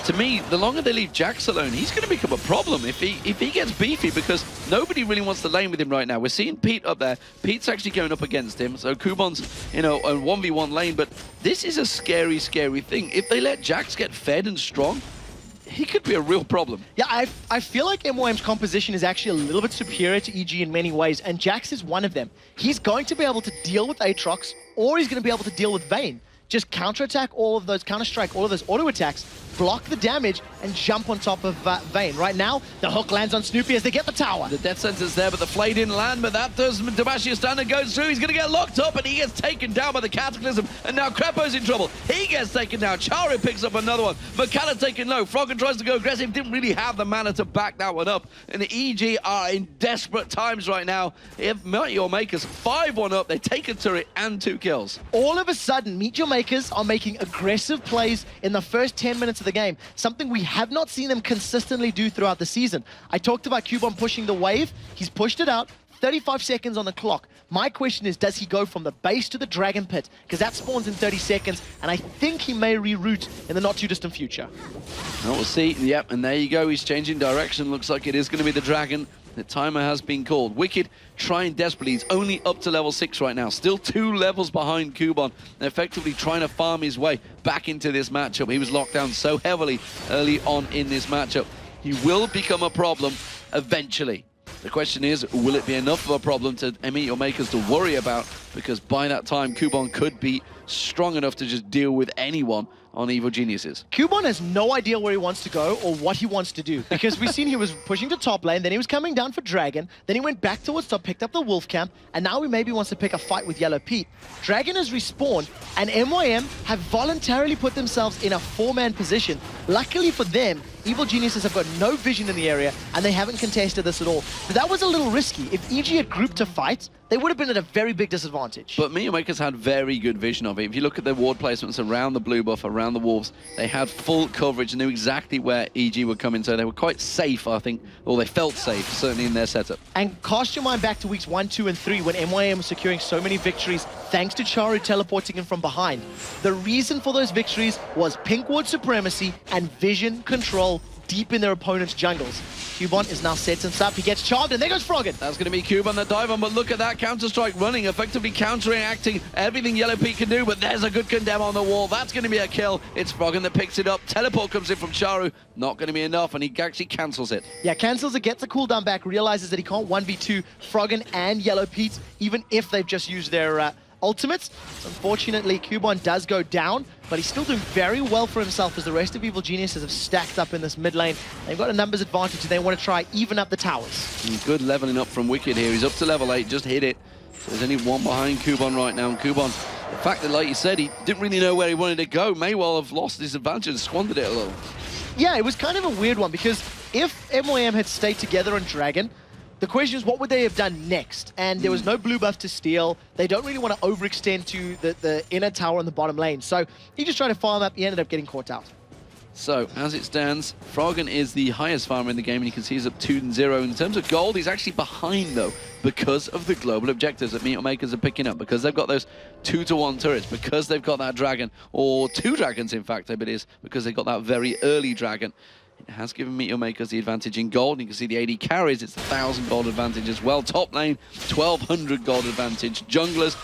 To me, the longer they leave Jax alone, he's going to become a problem if he gets beefy, because nobody really wants to lane with him right now. We're seeing Pete up there. Pete's actually going up against him, so Kubon's, a 1v1 lane, but this is a scary, scary thing. If they let Jax get fed and strong, he could be a real problem. Yeah, I feel like MYM's composition is actually a little bit superior to EG in many ways, and Jax is one of them. He's going to be able to deal with Aatrox, or he's going to be able to deal with Vayne. Just counterattack all of those, counter-strike all of those auto attacks, block the damage, and jump on top of Vayne. Right now, the hook lands on Snoopy as they get the tower. The Death Sentence there, but the Flay didn't land, but that does. Demacia standard goes through. He's going to get locked up, and he gets taken down by the Cataclysm, and now Crapo's in trouble. He gets taken down. Chara picks up another one. Makana taken low. Froggen tries to go aggressive. Didn't really have the mana to back that one up, and the EG are in desperate times right now. If Meet Your Makers 5-1 up, they take a turret and 2 kills. All of a sudden, Meet Your Makers are making aggressive plays in the first 10 minutes of the game, something we have not seen them consistently do throughout the season. I talked about Cubon pushing the wave. He's pushed it out. 35 seconds on the clock. My question is, does he go from the base to the Dragon Pit? Because that spawns in 30 seconds, and I think he may reroute in the not-too-distant future. Well, we'll see. Yep, and there you go. He's changing direction. Looks like it is going to be the Dragon. The timer has been called. Wicked trying desperately. He's only up to level 6 right now. Still 2 levels behind Cubon. Effectively trying to farm his way back into this matchup. He was locked down so heavily early on in this matchup. He will become a problem eventually. The question is, will it be enough of a problem to Meet Your Makers to worry about? Because by that time, Cubon could be strong enough to just deal with anyone on Evil Geniuses. Cubon has no idea where he wants to go or what he wants to do, because we've seen he was pushing to top lane, then he was coming down for Dragon, then he went back towards top, picked up the Wolf Camp, and now he maybe wants to pick a fight with Yellow Pete. Dragon has respawned, and MYM have voluntarily put themselves in a 4-man position. Luckily for them, Evil Geniuses have got no vision in the area, and they haven't contested this at all. But that was a little risky. If EG had grouped to fight, they would have been at a very big disadvantage. But Meet Your Makers had very good vision of it. If you look at their ward placements around the blue buff, around the Wolves, they had full coverage and knew exactly where EG would come in. So they were quite safe, I think, or they felt safe, certainly in their setup. And cast your mind back to weeks 1, 2, and 3 when MYM was securing so many victories thanks to Charu teleporting in from behind. The reason for those victories was pink ward supremacy and vision control deep in their opponent's jungles. Cubon is now set himself up. He gets charmed, and there goes Froggen. That's going to be Cube on the dive on, but look at that Counter-Strike running, effectively counteracting everything Yellow Pete can do, but there's a good condemn on the wall. That's going to be a kill. It's Froggen that picks it up. Teleport comes in from Charu. Not going to be enough, and he actually cancels it. Yeah, cancels it, gets the cooldown back, realizes that he can't 1v2 Froggen and Yellow Pete, even if they've just used their ultimates. Unfortunately, Cubon does go down, but he's still doing very well for himself as the rest of Evil Geniuses have stacked up in this mid lane. They've got a numbers advantage, and they want to try even up the towers. Good leveling up from Wicked here. He's up to level 8, just hit it. So there's only one behind Cubon right now, and Cubon, the fact that, like you said, he didn't really know where he wanted to go, may well have lost his advantage and squandered it a little. Yeah, it was kind of a weird one, because if MYM had stayed together on Dragon, the question is, what would they have done next? And there was no blue buff to steal. They don't really want to overextend to the inner tower on the bottom lane. So he just tried to farm up. He ended up getting caught out. So, as it stands, Froggen is the highest farmer in the game, and you can see he's up 2-0. In terms of gold, he's actually behind, though, because of the global objectives that Meteor Makers are picking up, because they've got those 2-to-1 turrets, because they've got that dragon, or 2 dragons, in fact, I bet it is, because they've got that very early dragon. It has given Meteor Makers the advantage in gold. You can see the AD carries. It's 1,000 gold advantage as well. Top lane, 1,200 gold advantage. Junglers,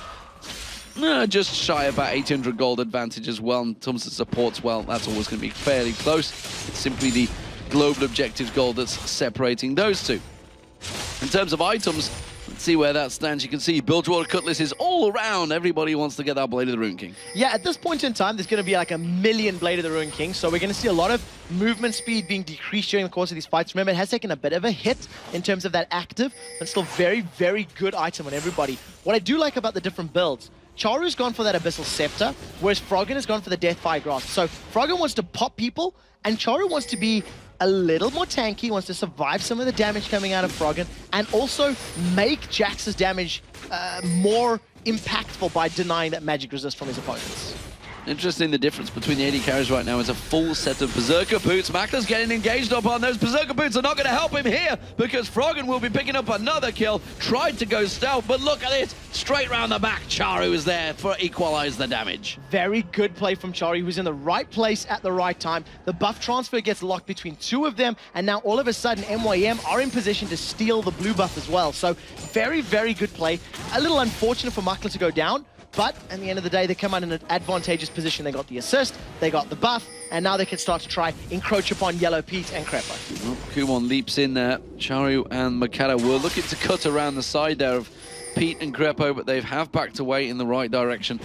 just shy about 800 gold advantage as well. In terms of supports, well, that's always going to be fairly close. It's simply the global objectives gold that's separating those two. In terms of items, let's see where that stands. You can see Bilgewater Cutlass is all around. Everybody wants to get that Blade of the Ruin King. Yeah, at this point in time, there's going to be like 1 million Blade of the Ruin King, so we're going to see a lot of movement speed being decreased during the course of these fights. Remember, it has taken a bit of a hit in terms of that active, but still very, very good item on everybody. What I do like about the different builds, Charu's gone for that Abyssal Scepter, whereas Froggen has gone for the Deathfire Grasp. So Froggen wants to pop people, and Charu wants to be a little more tanky, wants to survive some of the damage coming out of Froggen, and also make Jax's damage more impactful by denying that magic resist from his opponents. Interesting, the difference between the AD carries right now is a full set of Berserker Boots. Makla's getting engaged upon those. Berserker Boots are not going to help him here because Froggen will be picking up another kill. Tried to go stealth, but look at it. Straight round the back. Charu is there for equalize the damage. Very good play from Charu, who's in the right place at the right time. The buff transfer gets locked between two of them, and now all of a sudden MYM are in position to steal the blue buff as well. So very, very good play. A little unfortunate for Makla to go down, but at the end of the day, they come out in an advantageous position. They got the assist, they got the buff, and now they can start to try encroach upon Yellow Pete and Crepo. Well, Kumon leaps in there. Charu and Makata were looking to cut around the side there of Pete and Crepo, but they have backed away in the right direction,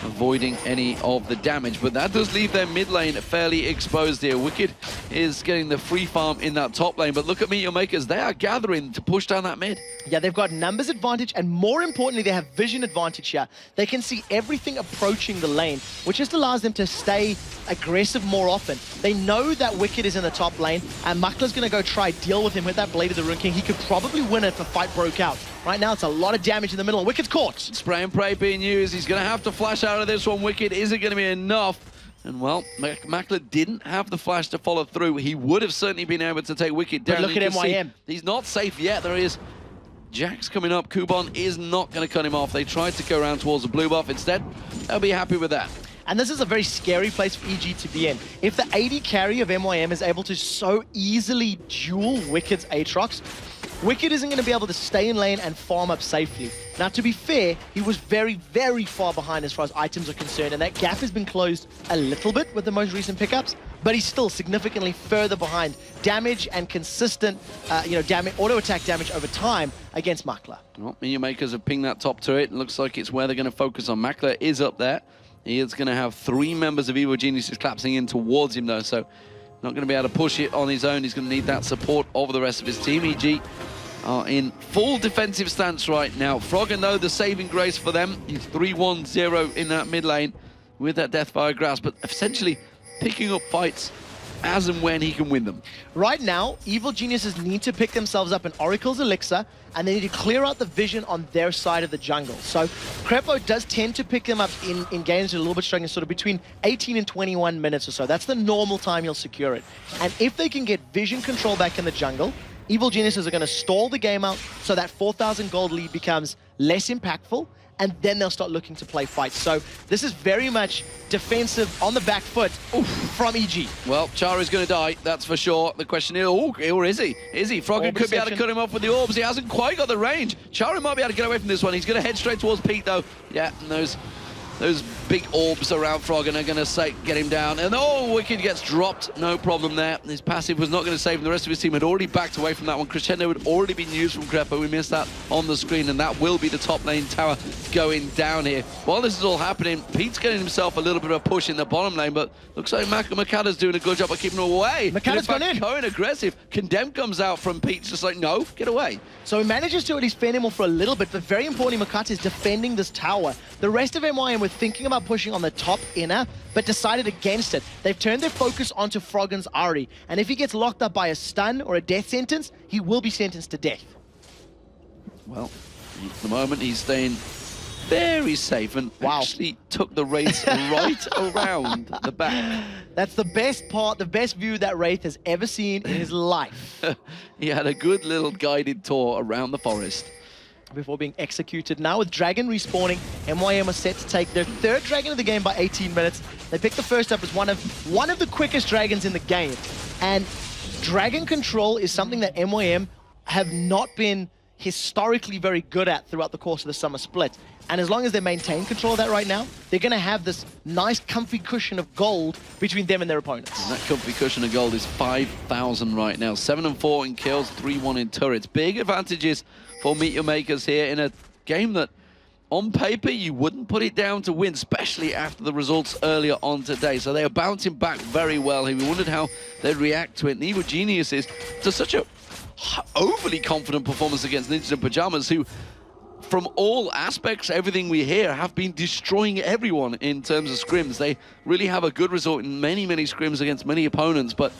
avoiding any of the damage. But that does leave their mid lane fairly exposed here. Wicked is getting the free farm in that top lane, but look at Meteor Makers. They are gathering to push down that mid. Yeah, they've got numbers advantage, and more importantly, they have vision advantage here. They can see everything approaching the lane, which just allows them to stay aggressive more often. They know that Wicked is in the top lane, and Makla's going to go try deal with him with that Blade of the Ruin King. He could probably win it if a fight broke out. Right now, it's a lot of damage in the middle, and Wicked's caught. Spray and pray being used. He's going to have to flash out of this one. Wicked isn't going to be enough. And, well, Makla didn't have the flash to follow through. He would have certainly been able to take Wicked down. But look at MYM. He's not safe yet. There is Jax coming up. Kubon is not going to cut him off. They tried to go around towards the blue buff. Instead, they'll be happy with that. And this is a very scary place for EG to be in. If the AD carry of MYM is able to so easily duel Wicked's Aatrox, Wicked isn't going to be able to stay in lane and farm up safely. Now, to be fair, he was very, very far behind as far as items are concerned, and that gap has been closed a little bit with the most recent pickups, but he's still significantly further behind damage and consistent, auto-attack damage over time against Makla. Well, Meteor Makers have pinged that top turret. It looks like it's where they're going to focus on. Makla is up there. He is going to have 3 members of Evil Geniuses collapsing in towards him, though, so not going to be able to push it on his own. He's going to need that support over the rest of his team. EG are in full defensive stance right now. Froggen, though, the saving grace for them. He's 3-1-0 in that mid lane with that Deathfire Grasp, but essentially picking up fights as and when he can win them. Right now, Evil Geniuses need to pick themselves up an Oracle's Elixir, and they need to clear out the vision on their side of the jungle. So Crepo does tend to pick them up in games that are a little bit struggling, sort of between 18 and 21 minutes or so. That's the normal time you'll secure it. And if they can get vision control back in the jungle, Evil Geniuses are going to stall the game out so that 4,000 gold lead becomes less impactful, and then they'll start looking to play fights. So this is very much defensive on the back foot from EG. Well, Charu's going to die, that's for sure. The question is, or is he? Is he? Froggen could be able to cut him off with the orbs. He hasn't quite got the range. Charu might be able to get away from this one. He's going to head straight towards Pete, though. Yeah, and those big orbs around Froggen are going to get him down. And Wicked gets dropped. No problem there. His passive was not going to save him. The rest of his team had already backed away from that one. Crescendo had already been used from Crepo. We missed that on the screen, and that will be the top lane tower going down here. While this is all happening, Pete's getting himself a little bit of a push in the bottom lane, but looks like Makata's doing a good job of keeping him away. Makata's gone in. Going aggressive. Condemn comes out from Pete, just like, no, get away. So he manages to at least fend him off for a little bit, but very importantly, Makata is defending this tower. The rest of MYM were thinking about pushing on the top inner, but decided against it. They've turned their focus onto Froggen's Ahri, and if he gets locked up by a stun or a death sentence, he will be sentenced to death. Well, at the moment he's staying very safe and actually took the Wraith right around the back. That's the best part, the best view that Wraith has ever seen in his life. He had a good little guided tour around the forest before being executed. Now with Dragon respawning, MYM are set to take their third Dragon of the game by 18 minutes. They picked the first up as one of the quickest Dragons in the game. And Dragon control is something that MYM have not been historically very good at throughout the course of the summer split. And as long as they maintain control of that right now, they're going to have this nice comfy cushion of gold between them and their opponents. And that comfy cushion of gold is 5,000 right now. 7-4 in kills, 3-1 in turrets. Big advantages for Meet Your Makers here in a game that on paper you wouldn't put it down to win, especially after the results earlier on today. So they are bouncing back very well here. We wondered how they'd react to it. And Evil Geniuses to such a overly confident performance against Ninjas in Pajamas, who from all aspects, everything we hear, have been destroying everyone in terms of scrims. They really have a good result in many, many scrims against many opponents, but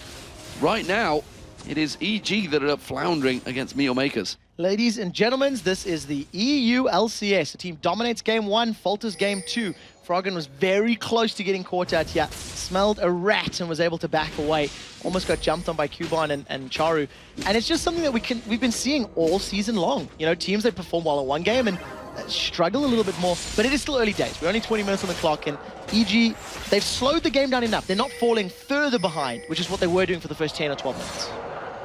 right now it is EG that are floundering against Meet Your Makers. Ladies and gentlemen, this is the EU LCS. The team dominates game 1, falters game 2. Froggen was very close to getting caught out here. Smelled a rat and was able to back away. Almost got jumped on by Cubon and Charu. And it's just something that we've been seeing all season long. You know, teams that perform well in one game and struggle a little bit more. But it is still early days. We're only 20 minutes on the clock, and EG, they've slowed the game down enough. They're not falling further behind, which is what they were doing for the first 10 or 12 minutes.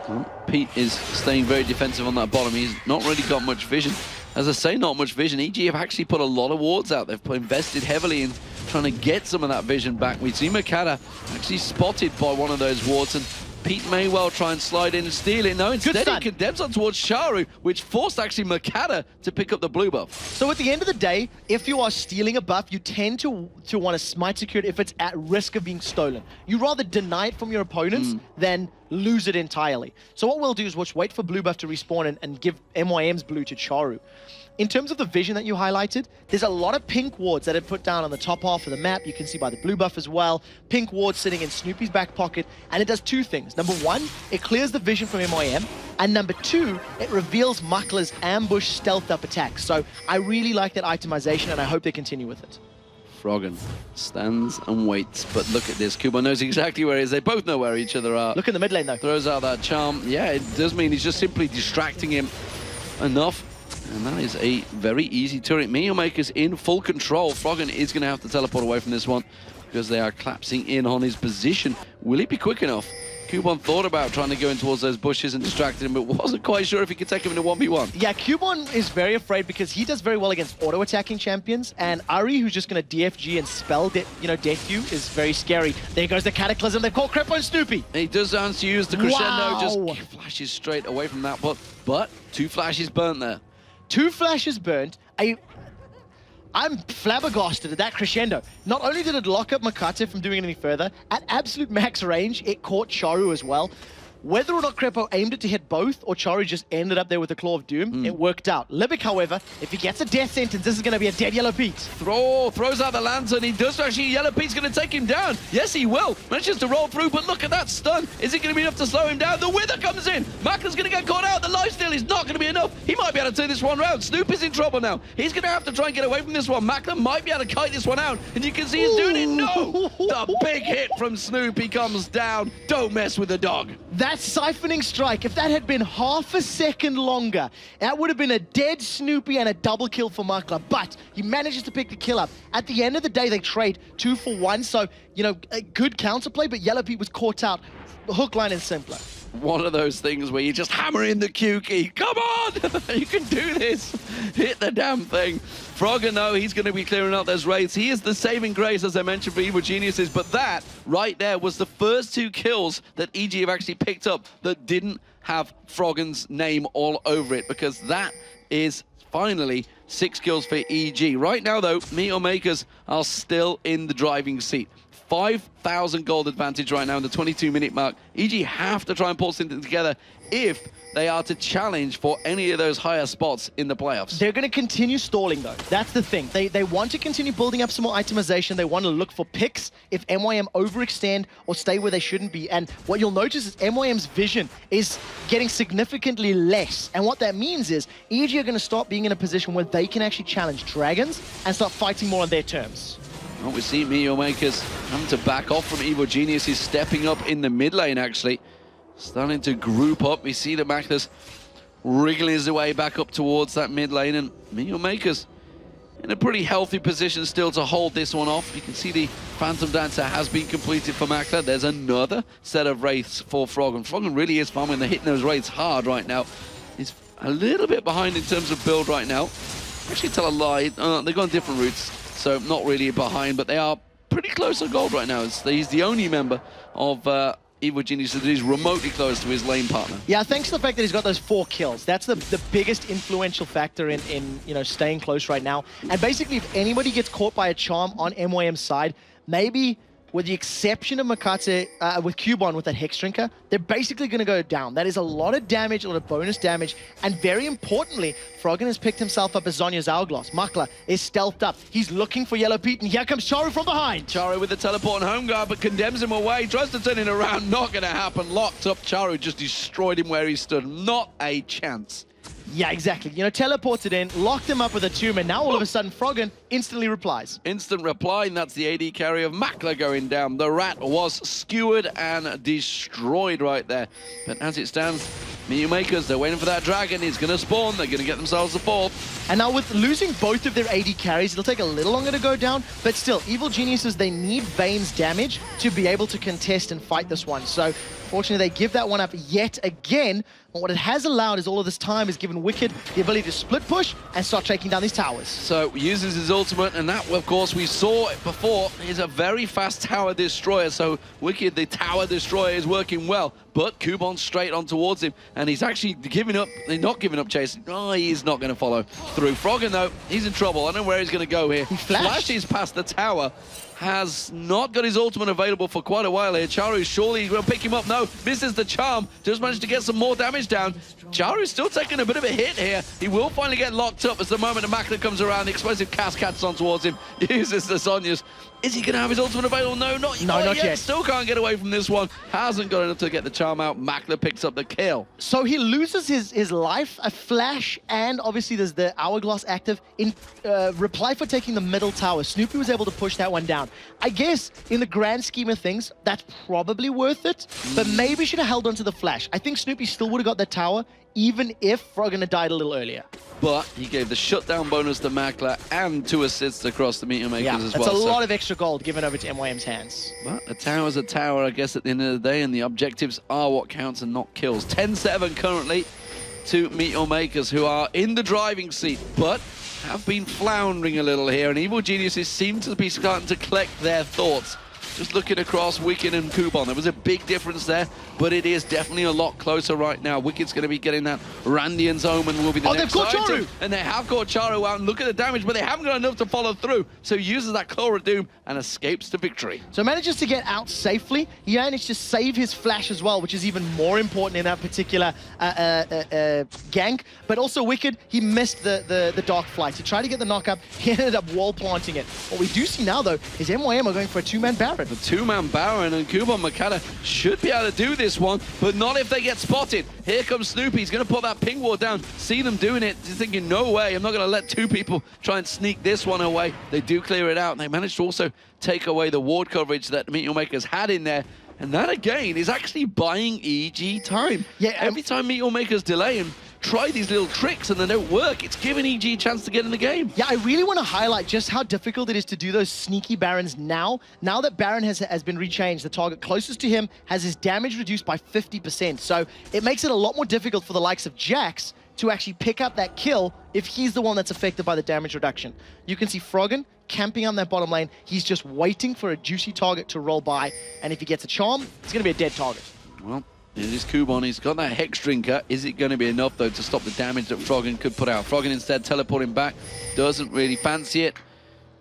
Well, Pete is staying very defensive on that bottom. He's not really got much vision. As I say, not much vision. EG have actually put a lot of wards out. They've invested heavily in trying to get some of that vision back. We see Makata actually spotted by one of those wards, and Pete may well try and slide in and steal it. No, instead he condemns on towards Charu, which forced actually Makata to pick up the blue buff. So at the end of the day, if you are stealing a buff, you tend to want to smite secure it if it's at risk of being stolen. You rather deny it from your opponents than lose it entirely. So what we'll do is wait for blue buff to respawn and give MYM's blue to Charu. In terms of the vision that you highlighted, there's a lot of pink wards that are put down on the top half of the map. You can see by the blue buff as well. Pink wards sitting in Snoopy's back pocket, and it does two things. Number one, it clears the vision from MYM, and number two, it reveals Makla's ambush stealth up attacks. So I really like that itemization, and I hope they continue with it. Froggen stands and waits, but look at this. Kuba knows exactly where he is. They both know where each other are. Look in the mid lane, though. Throws out that charm. Yeah, it does mean he's just simply distracting him enough. And that is a very easy turret. Meet Your Makers in full control. Froggen is going to have to teleport away from this one because they are collapsing in on his position. Will he be quick enough? Cubon thought about trying to go in towards those bushes and distracted him, but wasn't quite sure if he could take him in a 1v1. Yeah, Cubon is very afraid because he does very well against auto-attacking champions, and Ahri, who's just going to DFG and spell death you, is very scary. There goes the Cataclysm. They've caught Crepo and Snoopy. He does chance to use the Crescendo, just flashes straight away from that, but two flashes burnt there. 2 flashes burnt. I'm flabbergasted at that Crescendo. Not only did it lock up Makata from doing anything further, at absolute max range, it caught Charu as well. Whether or not Crepo aimed it to hit both, or Charu just ended up there with the Claw of Doom, it worked out. Libic, however, if he gets a death sentence, this is going to be a dead Yellow Pete. Throws out the lantern. He does actually. Yellow Pete's going to take him down. Yes, he will. Manages to roll through, but look at that stun. Is it going to be enough to slow him down? The Wither comes in. Makla's going to get caught out. The lifesteal is not going to be enough. He might be able to turn this one round. Snoop is in trouble now. He's going to have to try and get away from this one. Makla might be able to kite this one out, and you can see he's doing it. No! The big hit from Snoop. He comes down. Don't mess with the dog. That that siphoning strike, if that had been half a second longer, that would have been a dead Snoopy and a double kill for Makla. But he manages to pick the kill up. At the end of the day, they trade 2 for 1. So, you know, a good counterplay, but Yellow Pete was caught out. Hook, line, and simpler. One of those things where you just hammer in the Q key. Come on! You can do this! Hit the damn thing. Frogger, no, he's going to be clearing out those raids. He is the saving grace, as I mentioned, for Evil Geniuses, but that right there was the first 2 kills that EG have actually picked up that didn't have Froggen's name all over it, because that is finally 6 kills for EG. Right now, though, Meteor Makers are still in the driving seat. 5,000 gold advantage right now in the 22-minute mark. EG have to try and pull something together if they are to challenge for any of those higher spots in the playoffs. They're going to continue stalling, though. That's the thing. They want to continue building up some more itemization. They want to look for picks if MYM overextend or stay where they shouldn't be. And what you'll notice is MYM's vision is getting significantly less. And what that means is EG are going to start being in a position where they can actually challenge Dragons and start fighting more on their terms. Well, we see Meteor Makers having to back off from Evil Genius. He's stepping up in the mid lane, actually. Starting to group up. We see the Maclas wriggling his way back up towards that mid lane, and Meteor Makers in a pretty healthy position still to hold this one off. You can see the Phantom Dancer has been completed for Makla. There's another set of wraiths for Froggen. Froggen really is farming. They're hitting those wraiths hard right now. He's a little bit behind in terms of build right now. Actually, tell a lie. They've gone different routes, so not really behind, but they are pretty close on gold right now. He's the only member of Evil Genius that is remotely close to his lane partner. Yeah, thanks to the fact that he's got those 4 kills. That's the biggest influential factor in you know, staying close right now. And basically, if anybody gets caught by a charm on MYM's side, maybe with the exception of Makate, with Cubon with that Hex Drinker, they're basically going to go down. That is a lot of damage, a lot of bonus damage, and very importantly, Froggen has picked himself up as Zonya's Hourglass. Makla is stealthed up. He's looking for Yellow Pete, and here comes Charu from behind. Charu with the teleport and home guard, but condemns him away. Tries to turn it around, not going to happen. Locked up, Charu just destroyed him where he stood. Not a chance. Yeah, exactly. You know, teleported in, locked him up with a tomb, and now all of a sudden, Froggen instantly replies. Instant reply, and that's the AD carry of Makla going down. The rat was skewered and destroyed right there. But as it stands, Meteor Makers, they're waiting for that dragon. He's going to spawn. They're going to get themselves a 4th. And now with losing both of their AD carries, it'll take a little longer to go down, but still, Evil Geniuses, they need Vayne's damage to be able to contest and fight this one. So, fortunately, they give that one up yet again. But what it has allowed is all of this time has given Wicked the ability to split push and start taking down these towers. So, uses his ultimate, and that, of course, we saw it before, is a very fast tower destroyer. So, Wicked, the tower destroyer, is working well. But Cubon's straight on towards him, and he's actually giving up. They're not giving up chasing. Oh, he's not going to follow through. Froggen, though, he's in trouble. I don't know where he's going to go here. He flashes past the tower. Has not got his ultimate available for quite a while here. Charu surely will pick him up. No, misses the charm. Just managed to get some more damage down. Charu's still taking a bit of a hit here. He will finally get locked up as the moment the Makla comes around. The explosive cast catches on towards him. Uses the Zonyas. Is he going to have his ultimate available? No, not yet. Still can't get away from this one. Hasn't got enough to get the charm out. Makla picks up the kill. So he loses his life, a flash, and obviously there's the Hourglass active. In reply for taking the middle tower, Snoopy was able to push that one down. I guess in the grand scheme of things, that's probably worth it, but maybe should have held on to the flash. I think Snoopy still would have got that tower, even if Froggen had died a little earlier. But he gave the shutdown bonus to Makla and 2 assists across the Meteor Makers as well. That's a lot of extra gold given over to MYM's hands. But a tower's a tower, I guess, at the end of the day, and the objectives are what counts and not kills. 10-7 currently to Meteor Makers, who are in the driving seat, but have been floundering a little here, and Evil Geniuses seem to be starting to collect their thoughts. Just looking across Wicked and Cubon, there was a big difference there, but it is definitely a lot closer right now. Wicked's going to be getting that Randian's Omen will be the next they've caught item. Charu! And they have caught Charu out, and look at the damage, but they haven't got enough to follow through. So he uses that Claw of Doom and escapes to victory. So manages to get out safely. He managed to save his flash as well, which is even more important in that particular gank. But also Wicked, he missed the Dark Flight. He tried to get the knock up, he ended up wall planting it. What we do see now, though, is MYM are going for a 2-man Baron. The 2-man Baron, and Cubon Makata should be able to do this one, but not if they get spotted. Here comes Snoopy. He's going to put that ping ward down. See them doing it. He's thinking, no way. I'm not going to let 2 people try and sneak this one away. They do clear it out, and they managed to also take away the ward coverage that Meteor Makers had in there. And that, again, is actually buying EG time. Yeah, every time Meteor Makers delay and try these little tricks and they don't work, it's giving EG a chance to get in the game. Yeah, I really want to highlight just how difficult it is to do those sneaky Barons now. Now that Baron has been rechanged, the target closest to him has his damage reduced by 50%. So it makes it a lot more difficult for the likes of Jax to actually pick up that kill if he's the one that's affected by the damage reduction. You can see Froggen camping on that bottom lane. He's just waiting for a juicy target to roll by, and if he gets a charm, it's going to be a dead target. Well, it is Kubon. He's got that Hex Drinker. Is it going to be enough, though, to stop the damage that Froggen could put out? Froggen instead teleporting back. Doesn't really fancy it.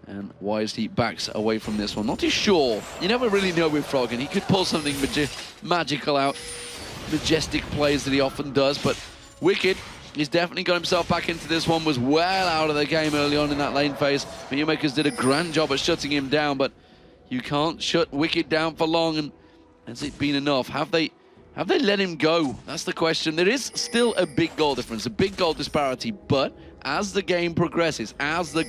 And wisely backs away from this one. Not too sure. You never really know with Froggen. He could pull something magical out. Majestic plays that he often does, but Wicked, he's definitely got himself back into this one, was well out of the game early on in that lane phase. Meteor Makers did a grand job at shutting him down, but you can't shut Wicked down for long, and has it been enough? Have they let him go? That's the question. There is still a big goal difference, a big goal disparity, but as the game progresses, as the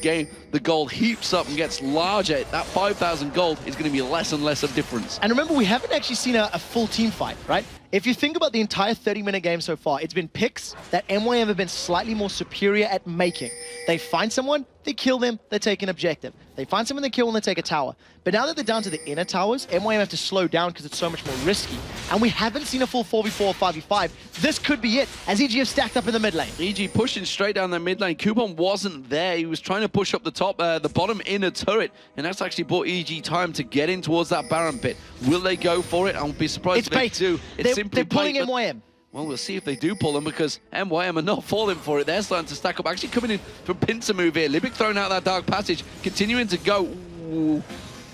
goal heaps up and gets larger, that 5,000 gold is going to be less and less of difference. And remember, we haven't actually seen a full team fight, right? If you think about the entire 30-minute game so far, it's been picks that MYM have been slightly more superior at making. They find someone, they kill them, they take an objective. They find someone, they kill, and they take a tower. But now that they're down to the inner towers, MYM have to slow down because it's so much more risky. And we haven't seen a full 4v4 or 5v5. This could be it, as EG have stacked up in the mid lane. EG pushing straight down the mid lane. Kubon wasn't there. He was trying to push up the top, the bottom inner turret, and that's actually bought EG time to get in towards that Baron pit. Will they go for it? I won't be surprised if they do. They're pulling MYM. Well, we'll see if they do pull them, because MYM are not falling for it. They're starting to stack up. Actually coming in for pincer move here. Libic throwing out that Dark Passage, continuing to go. Ooh.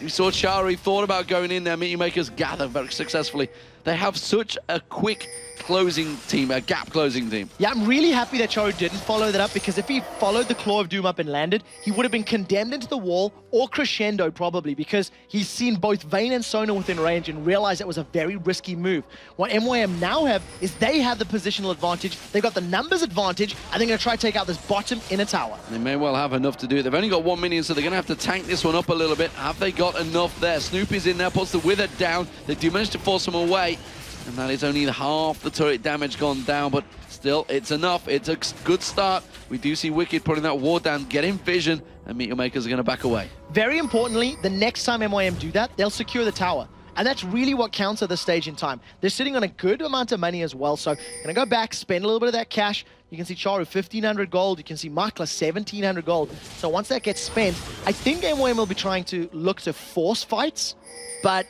You saw Chari thought about going in there. Meteor Makers gather very successfully. They have such a quick closing team, a gap closing team. Yeah, I'm really happy that Charo didn't follow that up, because if he followed the Claw of Doom up and landed, he would have been condemned into the wall, or Crescendo probably, because he's seen both Vayne and Sona within range and realized that was a very risky move. What MYM now have is they have the positional advantage, they've got the numbers advantage, and they're going to try to take out this bottom inner tower. They may well have enough to do it. They've only got 1 minion, so they're going to have to tank this one up a little bit. Have they got enough there? Snoopy's in there, puts the Wither down. They do manage to force him away. And that is only half the turret damage gone down, but still, it's enough. It's a good start. We do see Wicked putting that ward down, getting vision, and Meteor Makers are going to back away. Very importantly, the next time MYM do that, they'll secure the tower. And that's really what counts at this stage in time. They're sitting on a good amount of money as well, so gonna go back, spend a little bit of that cash. You can see Charu 1,500 gold, you can see Makla 1,700 gold. So once that gets spent, I think MYM will be trying to look to force fights, but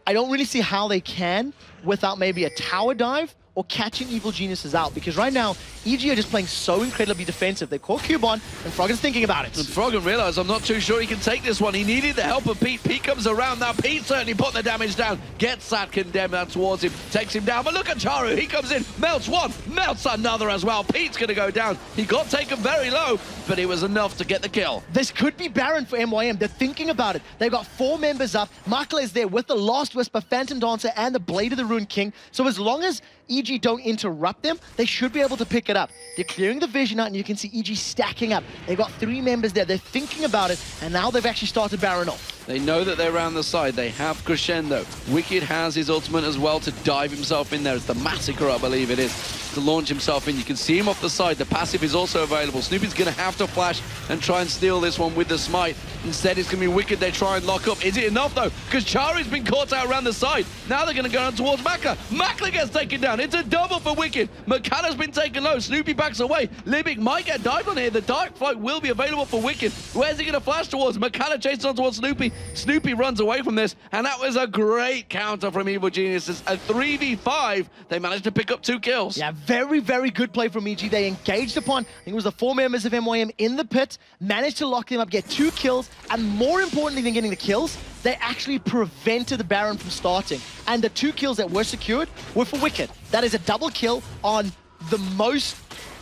I don't really see how they can without maybe a tower dive or catching Evil Geniuses out, because right now, EG are just playing so incredibly defensive. They caught Cubon, and Froggen's thinking about it. And Froggen realized, I'm not too sure he can take this one. He needed the help of Pete. Pete comes around now. Pete certainly put the damage down. Gets that condemned down towards him. Takes him down. But look at Charu. He comes in. Melts one. Melts another as well. Pete's going to go down. He got taken very low, but it was enough to get the kill. This could be Baron for MYM. They're thinking about it. They've got 4 members up. Makla is there with the Last Whisper, Phantom Dancer, and the Blade of the Ruined King. So as long as EG don't interrupt them, they should be able to pick it up. They're clearing the vision out, and you can see EG stacking up. They've got 3 members there. They're thinking about it, and now they've actually started Baron off. They know that they're around the side. They have Crescendo. Wicked has his ultimate as well to dive himself in there. It's the Massacre, I believe it is, to launch himself in. You can see him off the side. The passive is also available. Snoopy's going to have to flash and try and steal this one with the smite. Instead, it's going to be Wicked. They try and lock up. Is it enough, though? Because Chari's been caught out around the side. Now they're going to go on towards Makla. Makla gets taken down. It's a double for Wicked. Makala's been taken low. Snoopy backs away. Libic might get dived on here. The Dark Flight will be available for Wicked. Where's he going to flash towards? Makala chases on towards Snoopy. Snoopy runs away from this, and that was a great counter from Evil Geniuses. A 3v5, they managed to pick up 2 kills. Yeah, very, very good play from EG. They engaged upon, I think it was the 4 members of MYM in the pit, managed to lock them up, get 2 kills, and more importantly than getting the kills, they actually prevented the Baron from starting. And the 2 kills that were secured were for Wicked. That is a double kill on the most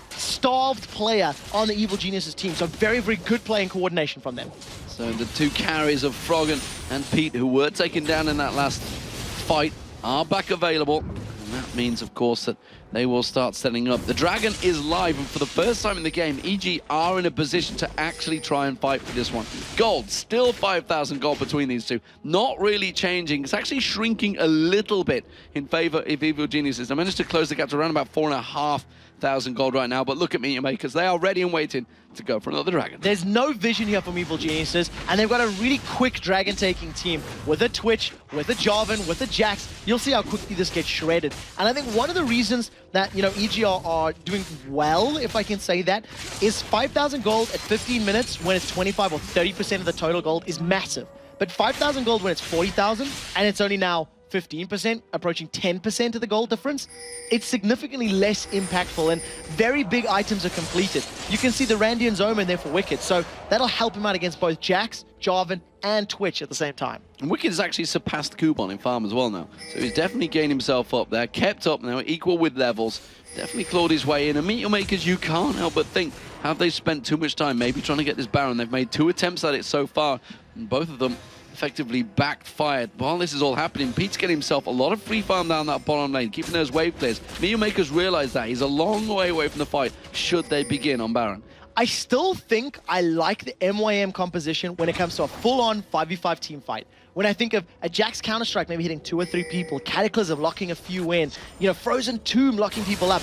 starved player on the Evil Geniuses team. So very, very good play and coordination from them. So the 2 carries of Froggen and Pete, who were taken down in that last fight, are back available. And that means, of course, that they will start setting up. The Dragon is live, and for the first time in the game, EG are in a position to actually try and fight for this one. Gold, still 5,000 gold between these two. Not really changing. It's actually shrinking a little bit in favor of Evil Geniuses. I managed to close the gap to around about 4,500 gold right now, but look at Meteor Makers. They are ready and waiting to go for another Dragon. There's no vision here from Evil Geniuses, and they've got a really quick Dragon-taking team with a Twitch, with a Jarvan, with a Jax. You'll see how quickly this gets shredded. And I think one of the reasons that, EG are doing well, if I can say that, is 5,000 gold at 15 minutes when it's 25 or 30% of the total gold is massive. But 5,000 gold when it's 40,000, and it's only now 15%, approaching 10% of the gold difference, it's significantly less impactful, and very big items are completed. You can see the Randian Zoma there for Wicked, so that'll help him out against both Jax, Jarvan, and Twitch at the same time. And Wicked has actually surpassed Kubon in farm as well now, so he's definitely gained himself up there, kept up now, equal with levels, definitely clawed his way in. And Meteor Makers, you can't help but think, have they spent too much time maybe trying to get this Baron? They've made 2 attempts at it so far, and both of them effectively backfired. While this is all happening, Pete's getting himself a lot of free farm down that bottom lane, keeping those wave clears. Meteor Makers realize that. He's a long way away from the fight, should they begin on Baron. I still think I like the MYM composition when it comes to a full-on 5v5 team fight. When I think of a Jax Counter-Strike maybe hitting 2 or 3 people, Cataclysm locking a few in, Frozen Tomb locking people up,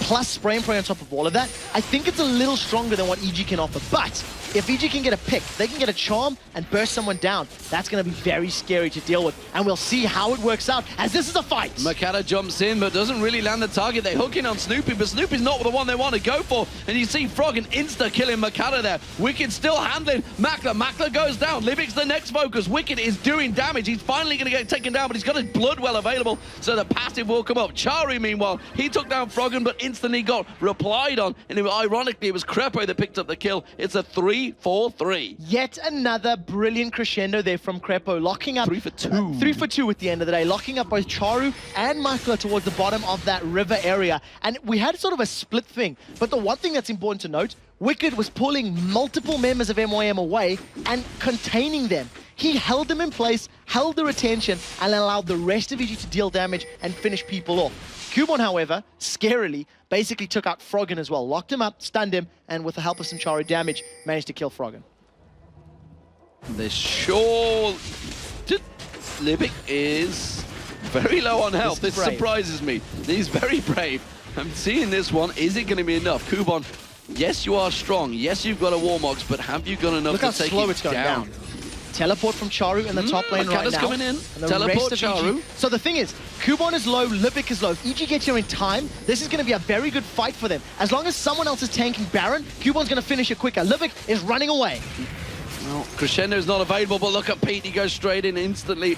plus Spray and Pray on top of all of that, I think it's a little stronger than what EG can offer. But if EG can get a pick, they can get a charm and burst someone down, that's going to be very scary to deal with. And we'll see how it works out, as this is a fight. Makata jumps in, but doesn't really land the target. They hook in on Snoopy, but Snoopy's not the one they want to go for. And you see Frog and insta-killing Makata there. Wicked still handling Makla. Makla goes down. Livic's the next focus. Wicked is doing damage. He's finally going to get taken down, but he's got his blood well available, so the passive will come up. Charu, meanwhile, he took down Froggen, but instantly got replied on. And ironically, it was Crepo that picked up the kill. It's a 3-4-3. Yet another brilliant crescendo there from Crepo, locking up 3 for 2. 3 for 2 at the end of the day, locking up both Charu and Makla towards the bottom of that river area. And we had sort of a split thing, but the one thing that's important to note, Wicked was pulling multiple members of MYM away and containing them. He held them in place, held their attention, and allowed the rest of EG to deal damage and finish people off. Kubon, however, scarily, basically took out Froggen as well. Locked him up, stunned him, and with the help of some Charu damage, managed to kill Froggen. The sure... Libic is very low on health. This surprises me. He's very brave. I'm seeing this one. Is it going to be enough? Kubon, yes, you are strong. Yes, you've got a Warmox, but have you got enough to take it down? Teleport from Charu in the top lane right now. Coming in. And the Teleport rest of Charu. EG. So the thing is, Kubon is low, Libic is low. If EG gets here in time, this is going to be a very good fight for them. As long as someone else is tanking Baron, Kubon's going to finish it quicker. Libic is running away. Well, Crescendo's not available, but look at Pete. He goes straight in instantly.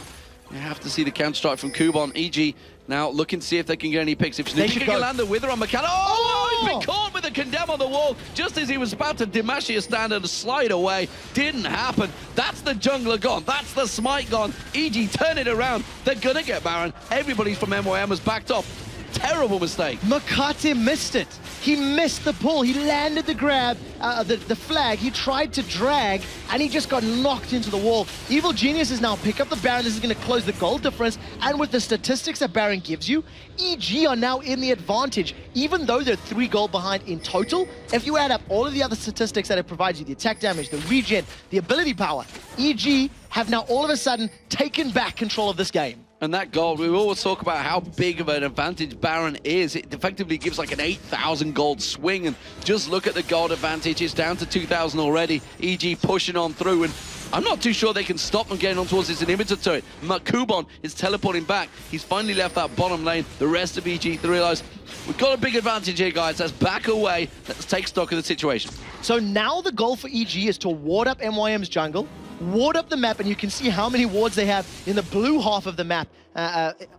You have to see the counter-strike from Kubon. EG now looking to see if they can get any picks. If Snoopy can land the Wither on Makata. Oh, he's been caught with a Condemn on the wall just as he was about to Demacia a stand and slide away. Didn't happen. That's the jungler gone. That's the smite gone. EG turn it around. They're going to get Baron. Everybody from MYM has backed off. Terrible mistake. Makate missed it. He missed the pull. He landed the grab, the flag. He tried to drag, and he just got knocked into the wall. Evil Geniuses now pick up the Baron. This is going to close the goal difference. And with the statistics that Baron gives you, EG are now in the advantage. Even though they're 3 gold behind in total, if you add up all of the other statistics that it provides you, the attack damage, the regen, the ability power, EG have now all of a sudden taken back control of this game. And that gold, we always talk about how big of an advantage Baron is. It effectively gives like an 8,000 gold swing, and just look at the gold advantage. It's down to 2,000 already. EG pushing on through, and I'm not too sure they can stop them getting on towards this inhibitor turret. Kubon is teleporting back. He's finally left that bottom lane. The rest of EG, they realize, we've got a big advantage here, guys. Let's back away. Let's take stock of the situation. So now the goal for EG is to ward up MYM's jungle, ward up the map, and you can see how many wards they have in the blue half of the map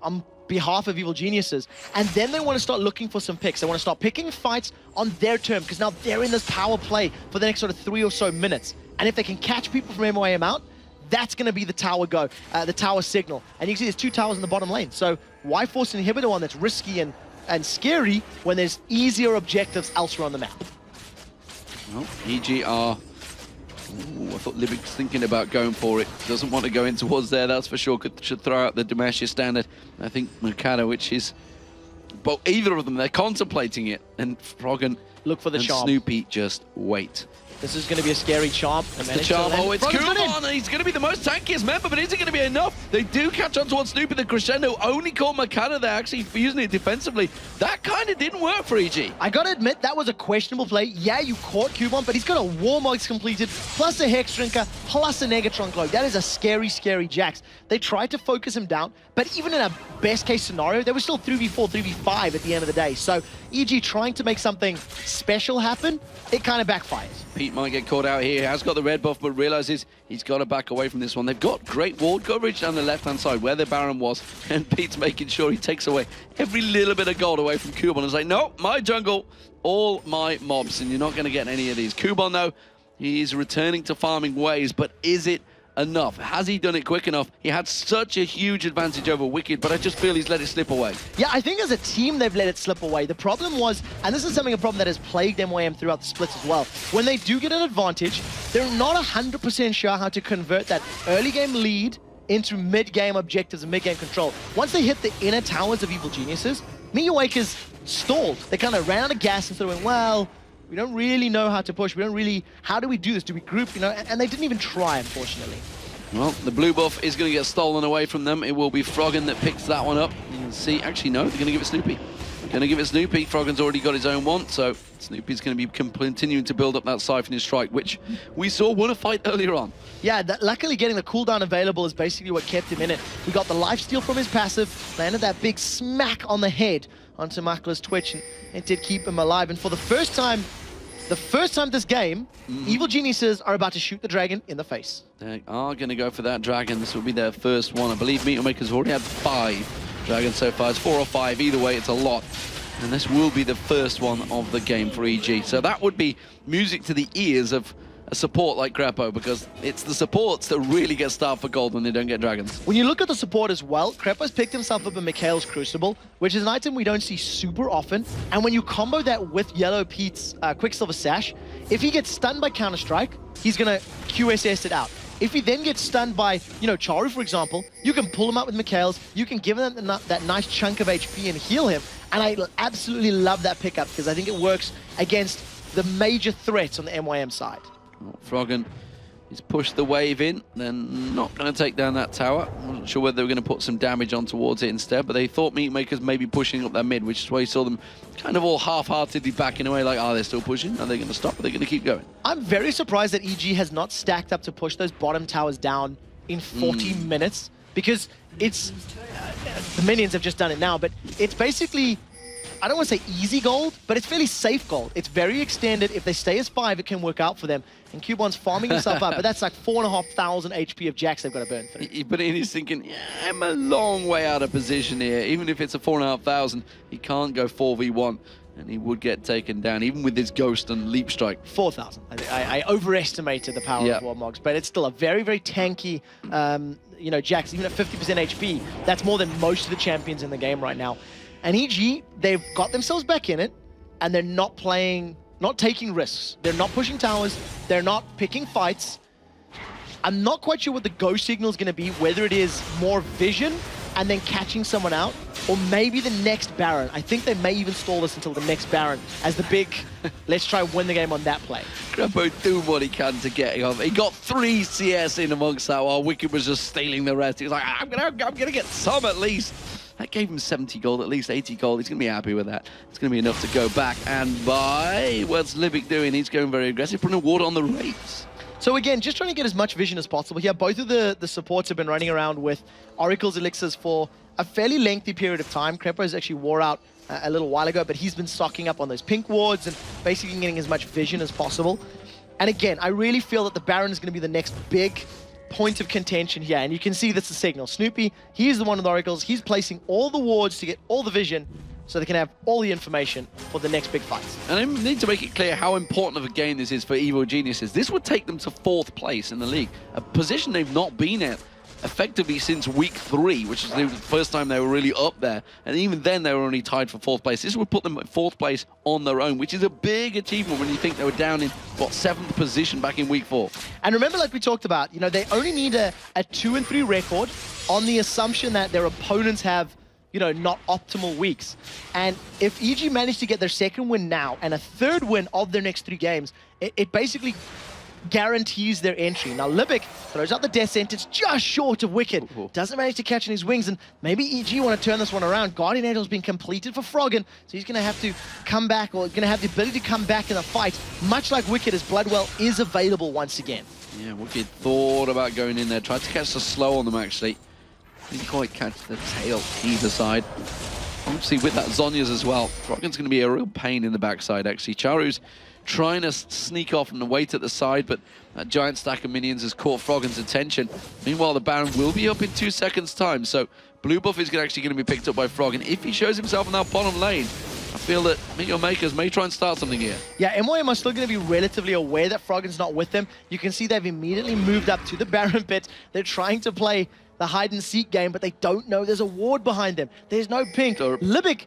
on behalf of Evil Geniuses. And then they want to start looking for some picks. They want to start picking fights on their term, because now they're in this power play for the next sort of 3 or so minutes. And if they can catch people from MYM out, that's going to be the tower go, the tower signal. And you can see there's 2 towers in the bottom lane. So why force an inhibitor one that's risky and scary when there's easier objectives elsewhere on the map? Well, EG are... Ooh, I thought Libic's thinking about going for it. Doesn't want to go in towards there, that's for sure. Should throw out the Demacia standard. I think Mercado, which is But either of them, they're contemplating it, and Froggen look for the and charm. Snoopy just wait. This is going to be a scary charm. It's the charm. Oh, it's Kuban. He's going to be the most tankiest member, but is it going to be enough? They do catch on towards Snoopy. The crescendo only caught Makana there, actually using it defensively. That kind of didn't work for EG. I got to admit, that was a questionable play. Yeah, you caught Kuban, but he's got a Warmogs completed, plus a Hex Drinker, plus a Negatron Cloak. That is a scary, scary Jax. They tried to focus him down, but even in a best-case scenario, they were still 3v4, 3v5 at the end of the day. So EG trying to make something special happen, it kind of backfires. Pete might get caught out here. He has got the red buff, but realizes he's got to back away from this one. They've got great ward coverage down the left-hand side where the Baron was, and Pete's making sure he takes away every little bit of gold away from Kuban. It's like, no, my jungle, all my mobs, and you're not going to get any of these. Kuban, though, he's returning to farming ways, but is it enough? Has he done it quick enough? He had such a huge advantage over Wicked, but I just feel he's let it slip away. Yeah, I think as a team, they've let it slip away. The problem was, and this is a problem that has plagued MYM throughout the splits as well, when they do get an advantage, they're not 100% sure how to convert that early game lead into mid-game objectives and mid-game control. Once they hit the inner towers of Evil Geniuses, Miyawakers stalled. They kind of ran out of gas and sort of went, well, we don't really know how to push. We don't really, how do we do this? Do we group, you know? And they didn't even try, unfortunately. Well, the blue buff is going to get stolen away from them. It will be Froggen that picks that one up. You can see, actually, no, they're going to give it Snoopy. Going to give it Snoopy. Froggen's already got his own one, so Snoopy's going to be continuing to build up that Siphoning Strike, which we saw won a fight earlier on. Yeah, luckily getting the cooldown available is basically what kept him in it. We got the lifesteal from his passive, landed that big smack on the head onto Makla's Twitch, and it did keep him alive. And for the first time this game, Evil Geniuses are about to shoot the dragon in the face. They are going to go for that dragon. This will be their first one. I believe Meteor Maker's already had 5 dragons so far. It's 4 or 5. Either way, it's a lot. And this will be the first one of the game for EG. So that would be music to the ears of a support like Crepo, because it's the supports that really get starved for gold when they don't get dragons. When you look at the support as well, Crepo's picked himself up in Mikhail's Crucible, which is an item we don't see super often. And when you combo that with Yellow Pete's Quicksilver Sash, if he gets stunned by Counter-Strike, he's going to QSS it out. If he then gets stunned by, you know, Charu, for example, you can pull him up with Mikhail's, you can give him that nice chunk of HP and heal him. And I absolutely love that pickup because I think it works against the major threats on the MYM side. Froggen is pushed the wave in, then not going to take down that tower. I wasn't sure whether they were going to put some damage on towards it instead, but they thought Meat Makers may be pushing up their mid, which is why you saw them kind of all half-heartedly backing away, like, oh, they're still pushing? Are they going to stop? Are they going to keep going? I'm very surprised that EG has not stacked up to push those bottom towers down in 40 minutes, because it's... the minions have just done it now, but it's basically... I don't want to say easy gold, but it's fairly safe gold. It's very extended. If they stay as 5, it can work out for them. And Kuban's farming himself up, but that's like 4,500 HP of Jax they've got to burn through. But he's thinking, yeah, I'm a long way out of position here. Even if it's a 4,500, he can't go 4v1, and he would get taken down, even with his Ghost and Leap Strike. 4,000. I overestimated the power of Warmogs, but it's still a very, very tanky, you know, Jax. Even at 50% HP, that's more than most of the champions in the game right now. And EG, they've got themselves back in it, and they're not taking risks. They're not pushing towers. They're not picking fights. I'm not quite sure what the go signal is going to be, whether it is more vision and then catching someone out, or maybe the next Baron. I think they may even stall this until the next Baron as the big, let's try win the game on that play. Crepo doing what he can to get him. He got 3 CS in amongst that while Wicked was just stealing the rest. He was like, I'm gonna get some at least. That gave him 70 gold, at least 80 gold. He's going to be happy with that. It's going to be enough to go back and buy. What's Libic doing? He's going very aggressive, putting a ward on the Wraiths. So again, just trying to get as much vision as possible here. Both of the supports have been running around with Oracle's Elixirs for a fairly lengthy period of time. Crepo's actually wore out a little while ago, but he's been stocking up on those pink wards and basically getting as much vision as possible. And again, I really feel that the Baron is going to be the next big point of contention here, and you can see that's the signal. Snoopy, he's the one with Oracles. He's placing all the wards to get all the vision so they can have all the information for the next big fights. And I need to make it clear how important of a game this is for Evil Geniuses. This would take them to 4th place in the league, a position they've not been at effectively since week 3, which is the first time they were really up there. And even then, they were only tied for 4th place. This would put them at 4th place on their own, which is a big achievement when you think they were down in, what, 7th position back in week 4. And remember, like we talked about, you know, they only need a 2-3 record on the assumption that their opponents have not optimal weeks. And if EG managed to get their second win now and a third win of their next 3 games, it basically guarantees their entry. Now Libic throws out the death sentence just short of Wicked. Doesn't manage to catch in his wings, and maybe EG want to turn this one around. Guardian Angel's been completed for Froggen, so he's going to have to come back, or going to have the ability to come back in the fight, much like Wicked, as Bloodwell is available once again. Yeah, Wicked thought about going in there, tried to catch the slow on them actually. Didn't quite catch the tail either side. Obviously with that Zhonya's as well, Froggen's going to be a real pain in the backside actually. Charu's trying to sneak off and wait at the side, but that giant stack of minions has caught Froggen's attention. Meanwhile, the Baron will be up in 2 seconds' time, so blue buff is actually going to be picked up by Froggen. If he shows himself in that bottom lane, I feel that Meteor Makers may try and start something here. Yeah, MYM are still going to be relatively aware that Froggen's not with them. You can see they've immediately moved up to the Baron pit. They're trying to play the hide-and-seek game, but they don't know there's a ward behind them. There's no ping. Libic,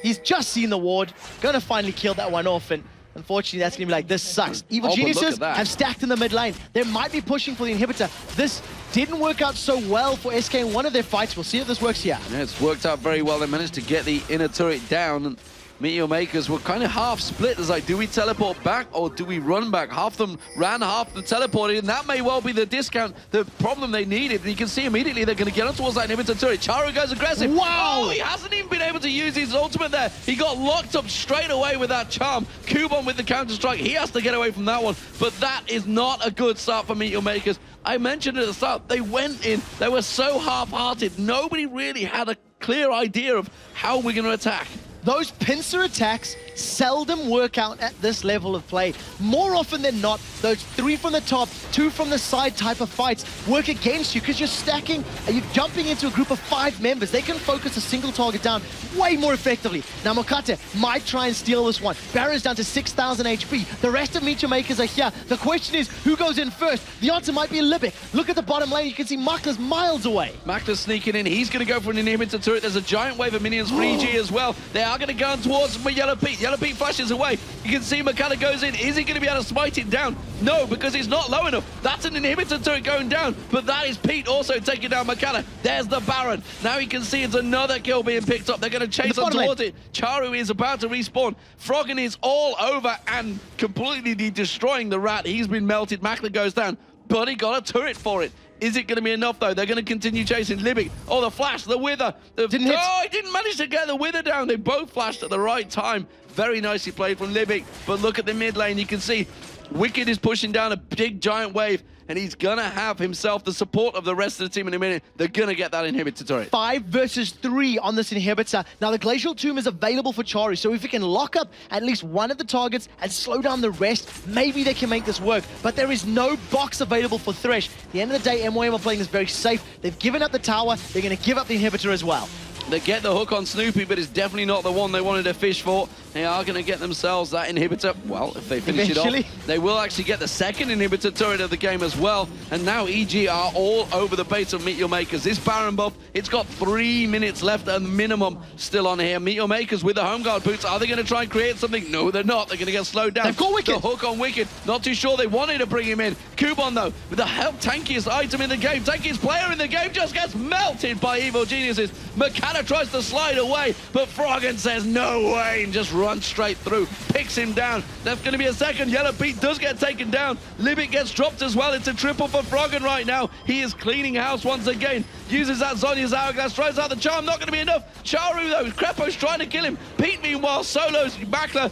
he's just seen the ward, going to finally kill that one off, and unfortunately, that's going to be like, this sucks. Evil Geniuses have stacked in the mid lane. They might be pushing for the inhibitor. This didn't work out so well for SK in one of their fights. We'll see if this works here. Yeah, it's worked out very well. They managed to get the inner turret down, and Meteor Makers were kind of half split. It's like, do we teleport back or do we run back? Half of them ran, half of them teleported, and that may well be the discount, the problem they needed. And you can see immediately they're going to get on towards that inhibitor turret. Charu goes aggressive. Wow! Oh, he hasn't even been able to use his ultimate there. He got locked up straight away with that charm. Kubon with the counter-strike. He has to get away from that one. But that is not a good start for Meteor Makers. I mentioned at the start, they went in. They were so half-hearted. Nobody really had a clear idea of how we're going to attack. Those pincer attacks seldom work out at this level of play. More often than not, those 3 from the top, 2 from the side type of fights work against you because you're stacking, you're jumping into a group of 5 members. They can focus a single target down way more effectively. Now Mokate might try and steal this one. Baron's down to 6,000 HP. The rest of Meteor Makers are here. The question is, who goes in first? The answer might be Libic. Look at the bottom lane. You can see Makla's miles away. Makla's sneaking in. He's going to go for an inhibitor turret. There's a giant wave of minions for EG as well. They are going to go towards Yellow Pete. Yellow Pete flashes away. You can see Makala goes in. Is he going to be able to smite it down? No, because it's not low enough. That's an inhibitor turret going down, but that is Pete also taking down Makala. There's the Baron. Now you can see it's another kill being picked up. They're going to chase on towards it. Charu is about to respawn. Froggen is all over and completely destroying the rat. He's been melted. Makala goes down, but he got a turret for it. Is it going to be enough, though? They're going to continue chasing Libic. Oh, the flash, the wither. Didn't hit. Oh, he didn't manage to get the wither down. They both flashed at the right time. Very nicely played from Libic. But look at the mid lane. You can see Wicked is pushing down a big giant wave, and he's going to have himself the support of the rest of the team in a minute. They're going to get that inhibitor turret. 5 versus 3 on this inhibitor. Now, the Glacial Tomb is available for Charu, so if he can lock up at least one of the targets and slow down the rest, maybe they can make this work. But there is no box available for Thresh. At the end of the day, MYM are playing this very safe. They've given up the tower. They're going to give up the inhibitor as well. They get the hook on Snoopy, but it's definitely not the one they wanted to fish for. They are going to get themselves that inhibitor. Well, if they finish it off, they will actually get the second inhibitor turret of the game as well. And now EG are all over the base of Meteor Makers. This Baron buff, it's got 3 minutes left at minimum still on here. Meteor Makers with the home guard boots. Are they going to try and create something? No, they're not. They're going to get slowed down. They've got Wicked. The hook on Wicked. Not too sure they wanted to bring him in. Kubon, though, with the tankiest item in the game, tankiest player in the game, just gets melted by Evil Geniuses. Makana tries to slide away, but Froggen says no way and just runs straight through. Picks him down. That's going to be a second. Yellow Pete does get taken down. Libic gets dropped as well. It's a triple for Froggen right now. He is cleaning house once again. Uses that Zhonya's hourglass, throws out the charm. Not going to be enough. Charu, though, Crepo's trying to kill him. Pete, meanwhile, solos Makla.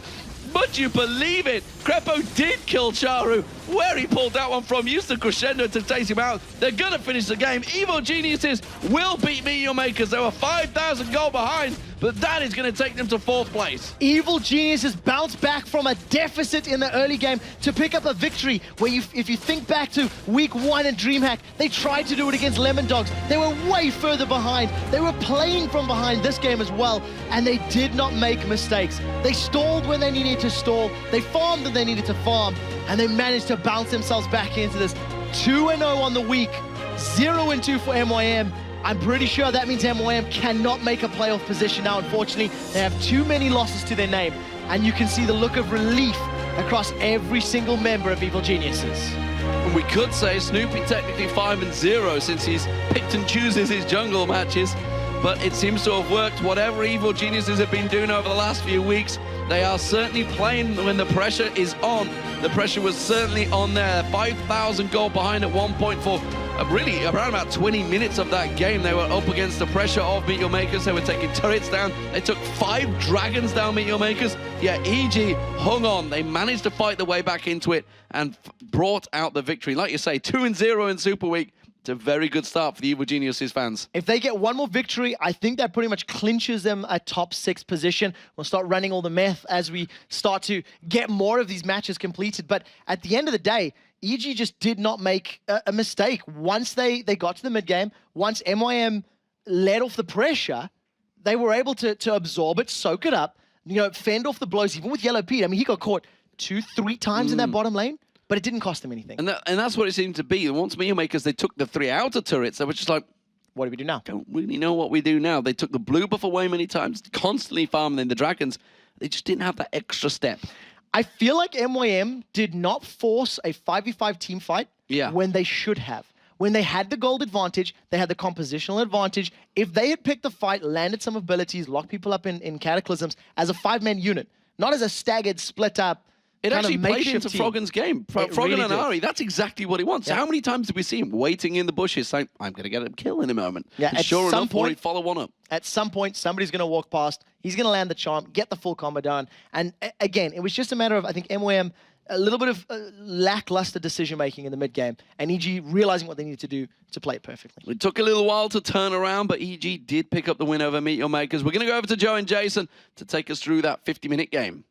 Would you believe it? Crepo did kill Charu. Where he pulled that one from, used the crescendo to take him out. They're going to finish the game. Evil Geniuses will beat Meteor Makers. They were 5,000 gold behind, but that is going to take them to 4th place. Evil Geniuses bounced back from a deficit in the early game to pick up a victory where if you think back to week 1 in DreamHack, they tried to do it against Lemon Dogs. They were way further behind. They were playing from behind this game as well, and they did not make mistakes. They stalled when they needed to stall. They farmed when they needed to farm, and they managed to bounce themselves back into this 2-0 on the week, 0-2 for MYM. I'm pretty sure that means MYM cannot make a playoff position now. Unfortunately, they have too many losses to their name, and you can see the look of relief across every single member of Evil Geniuses. And we could say Snoopy technically 5-0 since he's picked and chooses his jungle matches. but it seems to have worked. Whatever evil geniuses have been doing over the last few weeks, they are certainly playing when the pressure is on. The pressure was certainly on there. 5,000 gold behind at one point for really around about 20 minutes of that game. They were up against the pressure of Meteor Makers. They were taking turrets down. They took 5 dragons down, Meteor Makers. Yeah, EG hung on. They managed to fight their way back into it and brought out the victory. Like you say, 2-0 in Super Week. It's a very good start for the Evil Geniuses fans. If they get one more victory, I think that pretty much clinches them a top 6 position. We'll start running all the math as we start to get more of these matches completed. But at the end of the day, EG just did not make a mistake. Once they got to the mid-game, once MYM let off the pressure, they were able to absorb it, soak it up, you know, fend off the blows, even with Yellow Pete. I mean, he got caught 2-3 times in that bottom lane. But it didn't cost them anything. And that's what it seemed to be. Once Meteor Makers, they took the 3 outer turrets, they were just like, what do we do now? Don't really know what we do now. They took the blue buff away many times, constantly farming the dragons. They just didn't have that extra step. I feel like MYM did not force a 5v5 team fight when they should have. When they had the gold advantage, they had the compositional advantage. If they had picked the fight, landed some abilities, locked people up in cataclysms as a 5-man unit, not as a staggered, split up, it actually played into Froggen's game. Froggen really and Ari, that's exactly what he wants. Yeah. How many times did we see him waiting in the bushes saying, I'm going to get a kill in a moment? Yeah, and sure enough, he'd follow one up. At some point, somebody's going to walk past. He's going to land the charm, get the full combo done. And again, it was just a matter of, I think, MYM, a little bit of lackluster decision-making in the mid-game, and EG realizing what they needed to do to play it perfectly. It took a little while to turn around, but EG did pick up the win over Meteor Makers. We're going to go over to Joe and Jason to take us through that 50-minute game.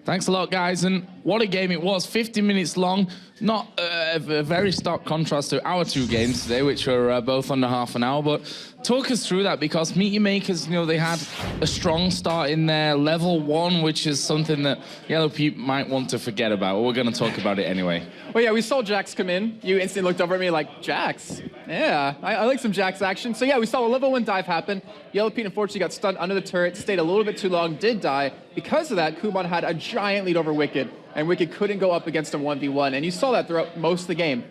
Thanks a lot, guys, and what a game it was. 50 minutes long, not a very stark contrast to our 2 games today, which were both under half an hour, but talk us through that, because Meteor Makers, you know, they had a strong start in their level 1, which is something that Yellow Pete might want to forget about. Well, we're going to talk about it anyway. Well, yeah, we saw Jax come in. You instantly looked over at me like, Jax? Yeah, I like some Jax action. So yeah, we saw a level 1 dive happen. Yellow Pete unfortunately got stunned under the turret, stayed a little bit too long, did die. Because of that, Kuban had a giant lead over Wicked, and Wicked couldn't go up against him 1v1, and you saw that throughout most of the game.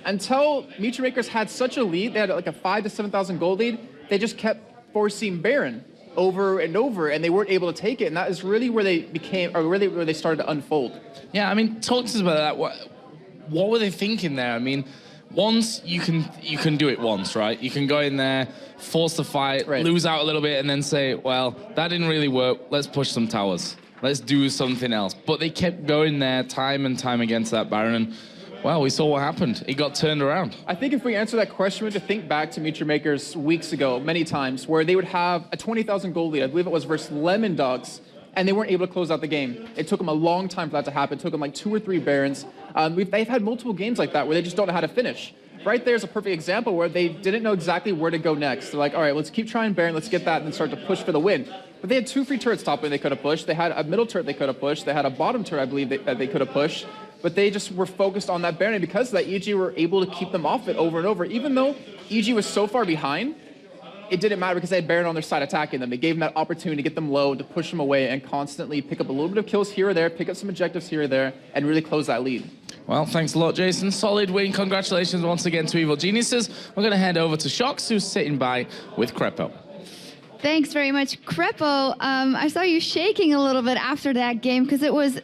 Until Meteor Makers had such a lead, they had like a 5,000 to 7,000 gold lead, they just kept forcing Baron over and over, and they weren't able to take it, and that is really where they became, or really where they started to unfold. Yeah, I mean, talk to us about that. What were they thinking there? I mean, once you can do it once, right? You can go in there, force the fight, lose out a little bit, and then say, well, that didn't really work. Let's push some towers. Let's do something else. But they kept going there time and time against that Baron, and well, we saw what happened. It got turned around. I think if we answer that question, we have to think back to Meteor Makers weeks ago, many times, where they would have a 20,000 gold lead. I believe it was versus Lemon Dogs, and they weren't able to close out the game. It took them a long time for that to happen. It took them like 2 or 3 Barons. They've had multiple games like that where they just don't know how to finish. Right there's a perfect example where they didn't know exactly where to go next. They're like, all right, let's keep trying Baron, let's get that, and then start to push for the win. But they had 2 free turrets top lane they could have pushed. They had a middle turret they could have pushed. They had a bottom turret, I believe, that they could have pushed. But they just were focused on that Baron, and because of that, EG were able to keep them off it over and over. Even though EG was so far behind, it didn't matter because they had Baron on their side attacking them. They gave them that opportunity to get them low, to push them away, and constantly pick up a little bit of kills here or there, pick up some objectives here or there, and really close that lead. Well, thanks a lot, Jason. Solid win. Congratulations once again to Evil Geniuses. We're going to head over to Shox, who's sitting by with Crepo. Thanks very much, Crepo. I saw you shaking a little bit after that game because it was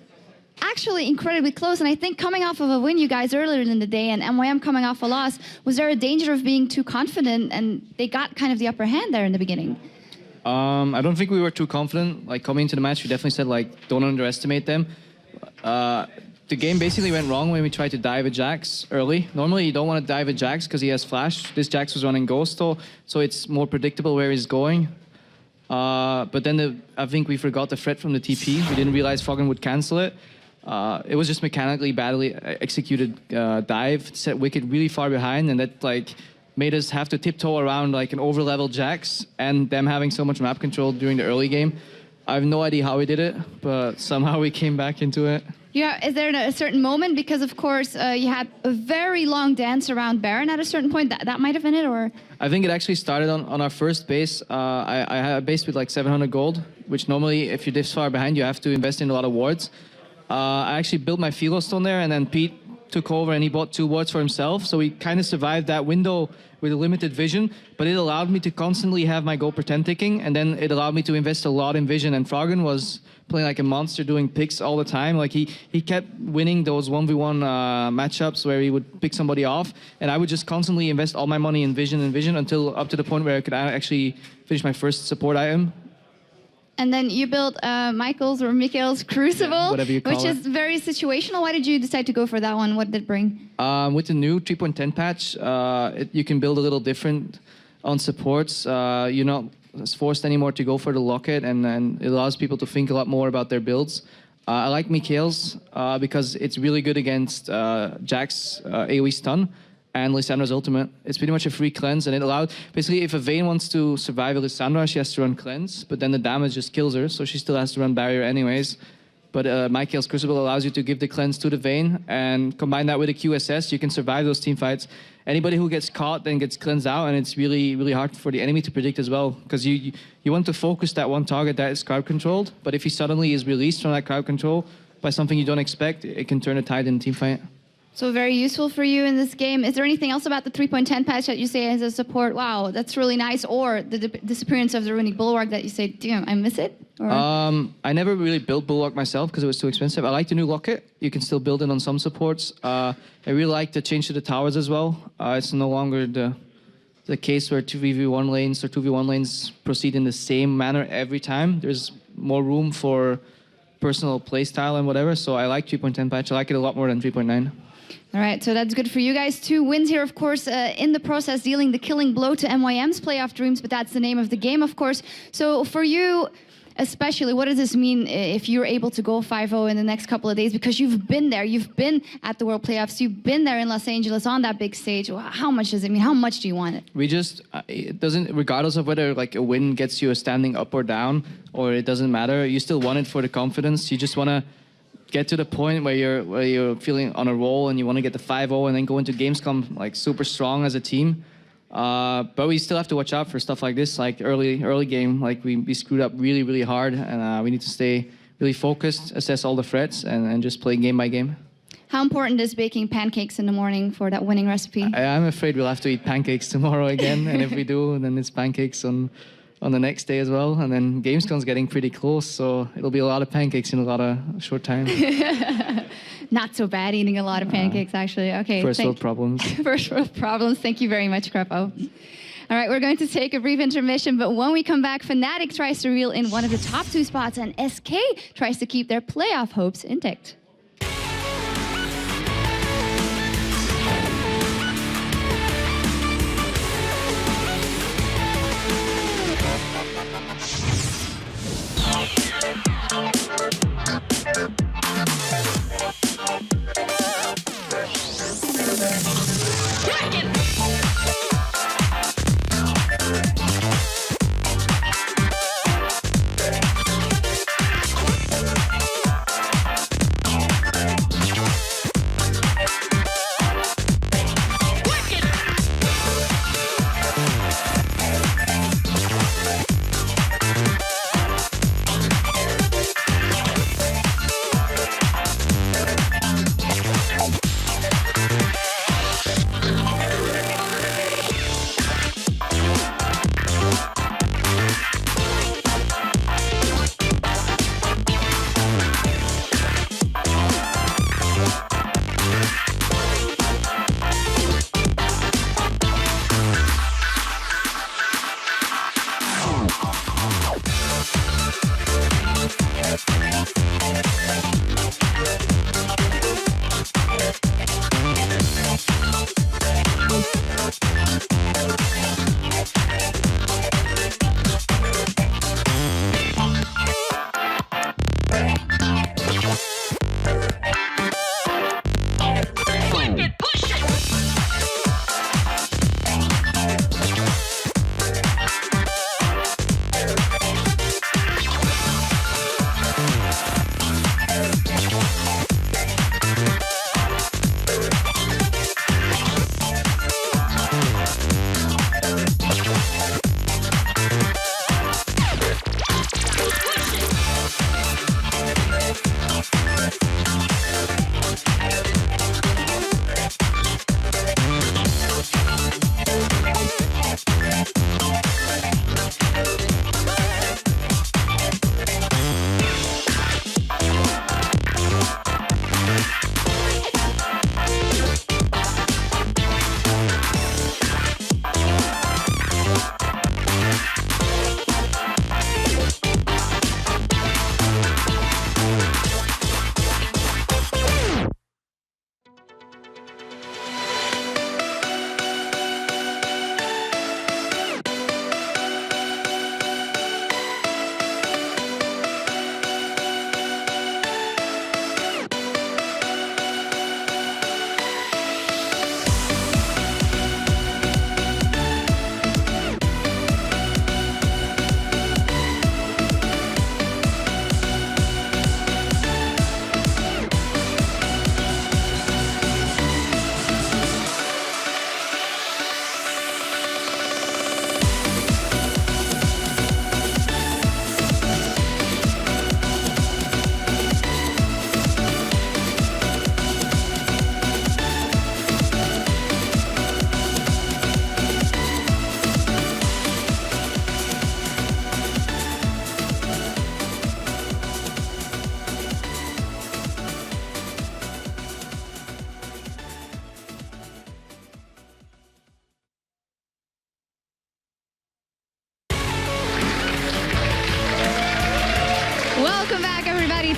actually incredibly close, and I think coming off of a win you guys earlier in the day and MYM coming off a loss, was there a danger of being too confident and they got kind of the upper hand there in the beginning? I don't think we were too confident. Like coming into the match, we definitely said like don't underestimate them. The game basically went wrong when we tried to dive a Jax early. Normally you don't want to dive a Jax because he has flash. This Jax was running Ghost though, so it's more predictable where he's going. But then I think we forgot the threat from the TP. We didn't realize Froggen would cancel it. It was just mechanically badly executed dive, set Wicked really far behind, and that like made us have to tiptoe around like an over-level Jax, and them having so much map control during the early game. I have no idea how we did it, but somehow we came back into it. Yeah, is there a certain moment? Because of course you had a very long dance around Baron at a certain point. That might have been it, or? I think it actually started on our first base. I had a base with like 700 gold, which normally if you're this far behind, you have to invest in a lot of wards. I actually built my Philo Stone there, and then Pete took over and he bought 2 wards for himself. So he kind of survived that window with a limited vision, but it allowed me to constantly have my go pretend ticking, and then it allowed me to invest a lot in vision. And Froggen was playing like a monster, doing picks all the time. Like he kept winning those 1v1 matchups where he would pick somebody off, and I would just constantly invest all my money in vision until up to the point where I could actually finish my first support item. And then you built Michael's Crucible, whatever you call which is very situational. Why did you decide to go for that one? What did it bring? With the new 3.10 patch, you can build a little different on supports. You're not forced anymore to go for the locket, and it allows people to think a lot more about their builds. I like Mikhail's because it's really good against Jack's AoE stun and Lissandra's ultimate. It's pretty much a free cleanse, and it allowed, basically, if a Vayne wants to survive a Lissandra, she has to run cleanse, but then the damage just kills her, so she still has to run barrier anyways. But Michael's Crucible allows you to give the cleanse to the Vayne, and combine that with a QSS, you can survive those team fights. Anybody who gets caught then gets cleansed out, and it's really, really hard for the enemy to predict as well, because you want to focus that one target that is crowd controlled, but if he suddenly is released from that crowd control by something you don't expect, it can turn a tide in a team fight. So very useful for you in this game. Is there anything else about the 3.10 patch that you say as a support, wow, that's really nice, or the disappearance of the Runic Bulwark that you say, damn, I miss it? Or? I never really built Bulwark myself because it was too expensive. I like the new locket. You can still build it on some supports. I really like the change to the towers as well. It's no longer the case where 2v1 lanes or 2v1 lanes proceed in the same manner every time. There's more room for personal playstyle and whatever, so I like 3.10 patch. I like it a lot more than 3.9. All right, so that's good for you guys. 2 wins here, of course, in the process, dealing the killing blow to MYM's playoff dreams, but that's the name of the game, of course. So for you, especially, what does this mean if you're able to go 5-0 in the next couple of days? Because you've been there, you've been at the World Playoffs, you've been there in Los Angeles on that big stage. How much does it mean? How much do you want it? We just, it doesn't, regardless of whether like a win gets you a standing up or down, or it doesn't matter, you still want it for the confidence. You just want to get to the point where you're feeling on a roll and you want to get the 5-0 and then go into Gamescom like super strong as a team. But we still have to watch out for stuff like this, like early game, like we screwed up really, really hard, and we need to stay really focused, assess all the threats, and just play game by game. How important is baking pancakes in the morning for that winning recipe? I'm afraid we'll have to eat pancakes tomorrow again, and if we do, then it's pancakes on the next day as well, and then Gamescom's getting pretty close, so it'll be a lot of pancakes in a lot of short time. Not so bad eating a lot of pancakes, actually. Okay. First world problems. First world problems. Thank you very much, Crepo. All right, we're going to take a brief intermission, but when we come back, Fnatic tries to reel in one of the top 2 spots, and SK tries to keep their playoff hopes intact.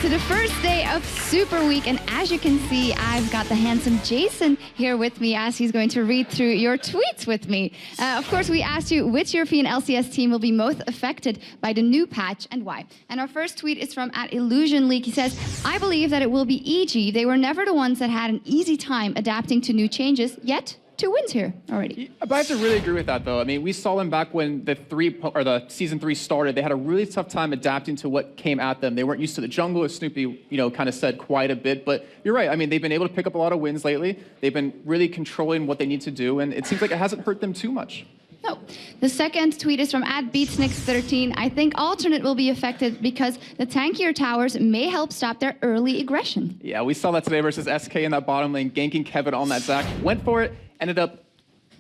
to the first day of Super Week, and as you can see, I've got the handsome Jason here with me as he's going to read through your tweets with me. Of course, we asked you which European LCS team will be most affected by the new patch and why. And our first tweet is from @IllusionLeak. He says, I believe that it will be EG. They were never the ones that had an easy time adapting to new changes, yet 2 wins here already. But I have to really agree with that, though. I mean, we saw them back when the season 3 started. They had a really tough time adapting to what came at them. They weren't used to the jungle, as Snoopy, kind of said quite a bit. But you're right. I mean, they've been able to pick up a lot of wins lately. They've been really controlling what they need to do, and it seems like it hasn't hurt them too much. No. The second tweet is from @BeatsNix13. I think alternate will be affected because the tankier towers may help stop their early aggression. Yeah, we saw that today versus SK in that bottom lane, ganking Kevin on that Zac. Went for it, ended up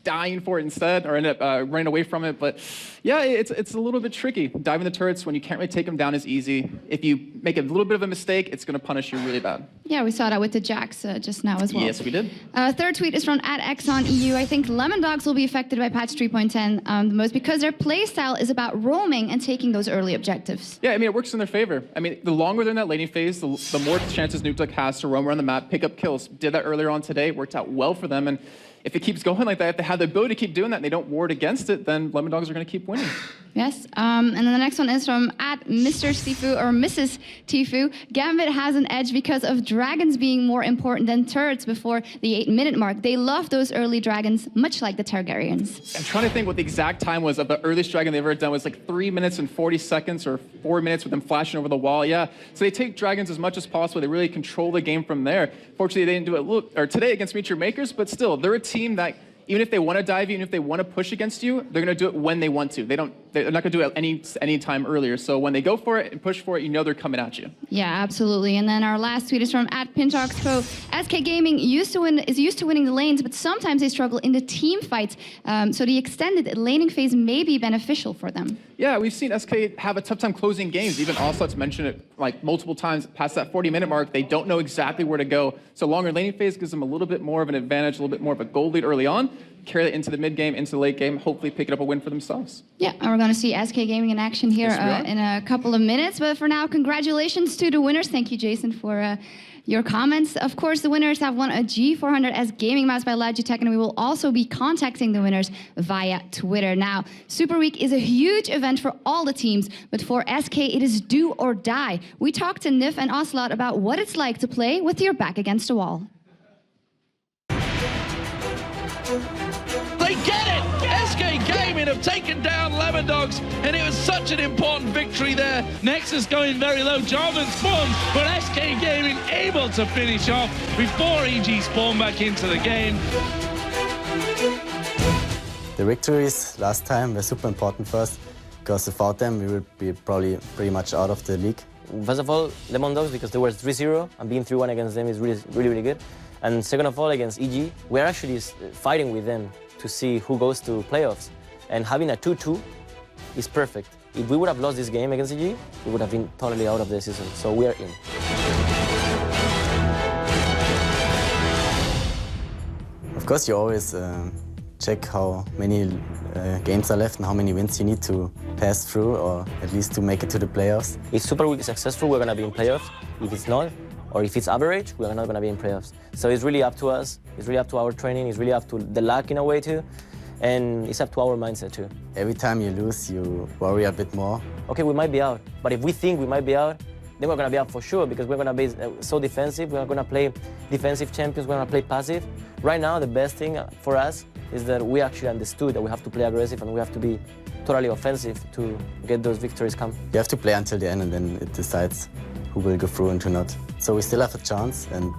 dying for it instead, or ended up running away from it. But yeah, it's a little bit tricky. Diving the turrets when you can't really take them down is easy. If you make a little bit of a mistake, it's going to punish you really bad. Yeah, we saw that with the Jax just now as well. Yes, we did. Third tweet is from @ExonEU. I think Lemon Dogs will be affected by patch 3.10 the most because their playstyle is about roaming and taking those early objectives. Yeah, I mean, it works in their favor. I mean, the longer they're in that laning phase, the more chances Nukeduck has to roam around the map, pick up kills. Did that earlier on today, worked out well for them. And if it keeps going like that, if they have the ability to keep doing that and they don't ward against it, then Lemon Dogs are going to keep winning. Yes, and then the next one is from @Mr. Tifu or Mrs. Tifu. Gambit has an edge because of dragons being more important than turrets before the 8-minute mark. They love those early dragons, much like the Targaryens. I'm trying to think what the exact time was of the earliest dragon they've ever done. It was like 3 minutes and 40 seconds or 4 minutes with them flashing over the wall. Yeah, so they take dragons as much as possible. They really control the game from there. Fortunately, they didn't do it today against Meet Your Makers, but still, they're a team that even if they want to dive you, even if they want to push against you, they're going to do it when they want to. They're not going to do it any time earlier. So when they go for it and push for it, you know they're coming at you. Yeah, absolutely. And then our last tweet is from @PintalksPro. SK Gaming is used to winning the lanes, but sometimes they struggle in the team fights. So the extended laning phase may be beneficial for them. Yeah, we've seen SK have a tough time closing games. Even Ocelot's mentioned it like multiple times past that 40-minute mark. They don't know exactly where to go. So longer laning phase gives them a little bit more of an advantage, a little bit more of a gold lead early on. Carry that into the mid game, into the late game, hopefully pick it up a win for themselves. Yeah, and we're going to see SK Gaming in action here in a couple of minutes. But for now, congratulations to the winners. Thank you, Jason, for your comments. Of course, the winners have won a G400S gaming mouse by Logitech, and we will also be contacting the winners via Twitter. Now, Super Week is a huge event for all the teams, but for SK, it is do or die. We talked to Nif and Ocelot about what it's like to play with your back against a wall. They get it! SK Gaming have taken down Lemon Dogs, and it was such an important victory there. Nexus going very low, Jarvan spawned, but SK Gaming able to finish off before EG spawned back into the game. The victories last time were super important for us, because without them we would be probably pretty much out of the league. First of all, Lemon Dogs, because they were 3-0, and being 3-1 against them is really good. And second of all, against EG, we're actually fighting with them to see who goes to playoffs. And having a 2-2 is perfect. If we would have lost this game against EG, we would have been totally out of the season. So we are in. Of course, you always check how many games are left and how many wins you need to pass through, or at least to make it to the playoffs. If Super Week is successful, we're going to be in playoffs. If it's not, or if it's average, we're not going to be in playoffs. So it's really up to us. It's really up to our training. It's really up to the luck in a way too. And it's up to our mindset too. Every time you lose, you worry a bit more. Okay, we might be out. But if we think we might be out, then we're going to be out for sure, because we're going to be so defensive. We're going to play defensive champions. We're going to play passive. Right now, the best thing for us is that we actually understood that we have to play aggressive and we have to be totally offensive to get those victories come. You have to play until the end, and then it decides who will go through and who not. So we still have a chance, and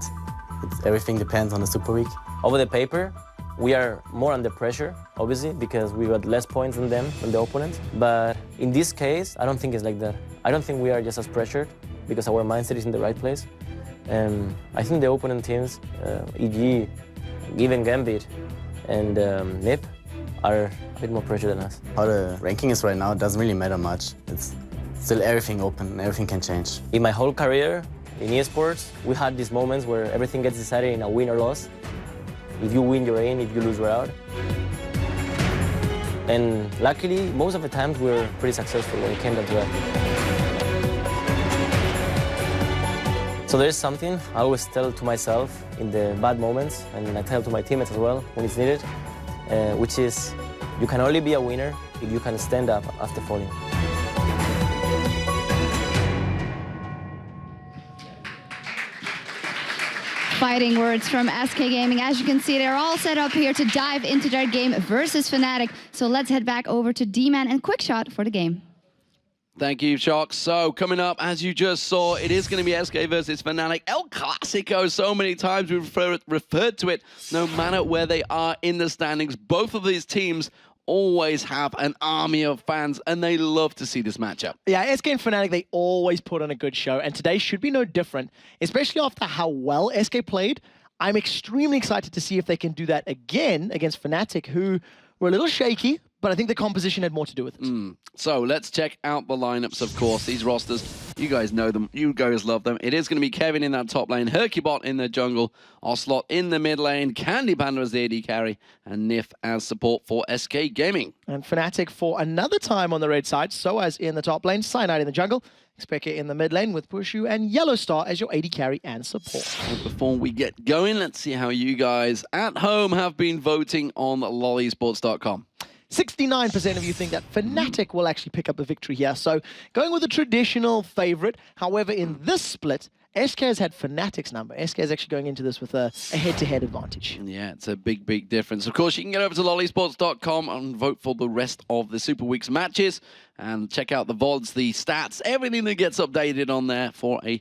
everything depends on the Super Week. Over the paper, we are more under pressure, obviously, because we got less points than them, than the opponents. But in this case, I don't think it's like that. I don't think we are just as pressured, because our mindset is in the right place. I think the opponent teams, EG, even Gambit, and NIP, are a bit more pressured than us. How the ranking is right now doesn't really matter much. It's still everything open, everything can change. In my whole career in esports, we had these moments where everything gets decided in a win or loss. If you win, you're in. If you lose, you're out. And luckily, most of the times, we're pretty successful when it came down to that. So there's something I always tell to myself in the bad moments, and I tell to my teammates as well when it's needed, which is you can only be a winner if you can stand up after falling. Fighting words from SK Gaming. As you can see, they're all set up here to dive into their game versus Fnatic. So let's head back over to D-Man and Quickshot for the game. Thank you, Shock. So coming up, as you just saw, it is going to be SK versus Fnatic. El Clasico, so many times we've referred to it, no matter where they are in the standings. Both of these teams always have an army of fans, and they love to see this matchup. Yeah, SK and Fnatic, they always put on a good show, and today should be no different, especially after how well SK played. I'm extremely excited to see if they can do that again against Fnatic, who were a little shaky, but I think the composition had more to do with it. So let's check out the lineups, of course. These rosters, you guys know them. You guys love them. It is going to be Kevin in that top lane, Hercubot in the jungle, Ocelot in the mid lane, Candy Panda as the AD carry, and Nif as support for SK Gaming. And Fnatic for another time on the red side, so as in the top lane, Cyanide in the jungle, Xpeke in the mid lane with Pushu, and Yellow Star as your AD carry and support. And before we get going, let's see how you guys at home have been voting on lollysports.com. 69% of you think that Fnatic will actually pick up a victory here. So going with a traditional favorite. However, in this split, SK has had Fnatic's number. SK is actually going into this with a head-to-head advantage. Yeah, it's a big, big difference. Of course, you can get over to lollysports.com and vote for the rest of the Super Week's matches and check out the VODs, the stats, everything that gets updated on there for a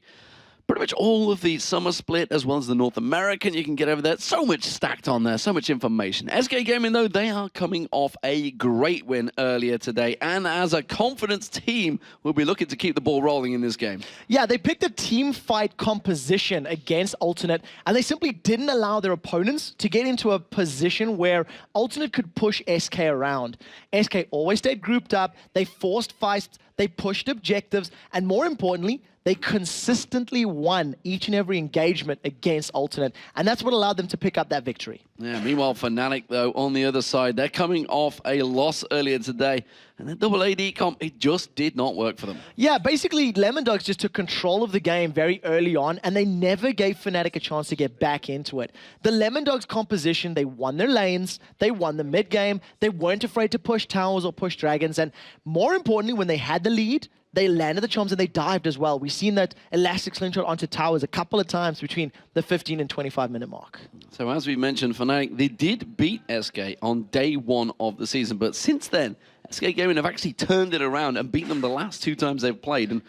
pretty much all of the summer split as well as the North American. You can get over there. So much stacked on there, so much information. SK Gaming, though, they are coming off a great win earlier today. And as a confidence team, we'll be looking to keep the ball rolling in this game. Yeah, they picked a team fight composition against Alternate, and they simply didn't allow their opponents to get into a position where Alternate could push SK around. SK always stayed grouped up. They forced fights. They pushed objectives. And more importantly, they consistently won each and every engagement against Alternate, and that's what allowed them to pick up that victory. Yeah, meanwhile, Fnatic, though, on the other side, they're coming off a loss earlier today, and that double AD comp, it just did not work for them. Yeah, basically, Lemon Dogs just took control of the game very early on, and they never gave Fnatic a chance to get back into it. The Lemon Dogs composition, they won their lanes, they won the mid game, they weren't afraid to push towers or push dragons, and more importantly, when they had the lead, they landed the choms and they dived as well. We've seen that elastic slingshot onto towers a couple of times between the 15 and 25-minute mark. So as we mentioned, Fnatic, they did beat SK on day one of the season, but since then, SK Gaming have actually turned it around and beaten them the last two times they've played, and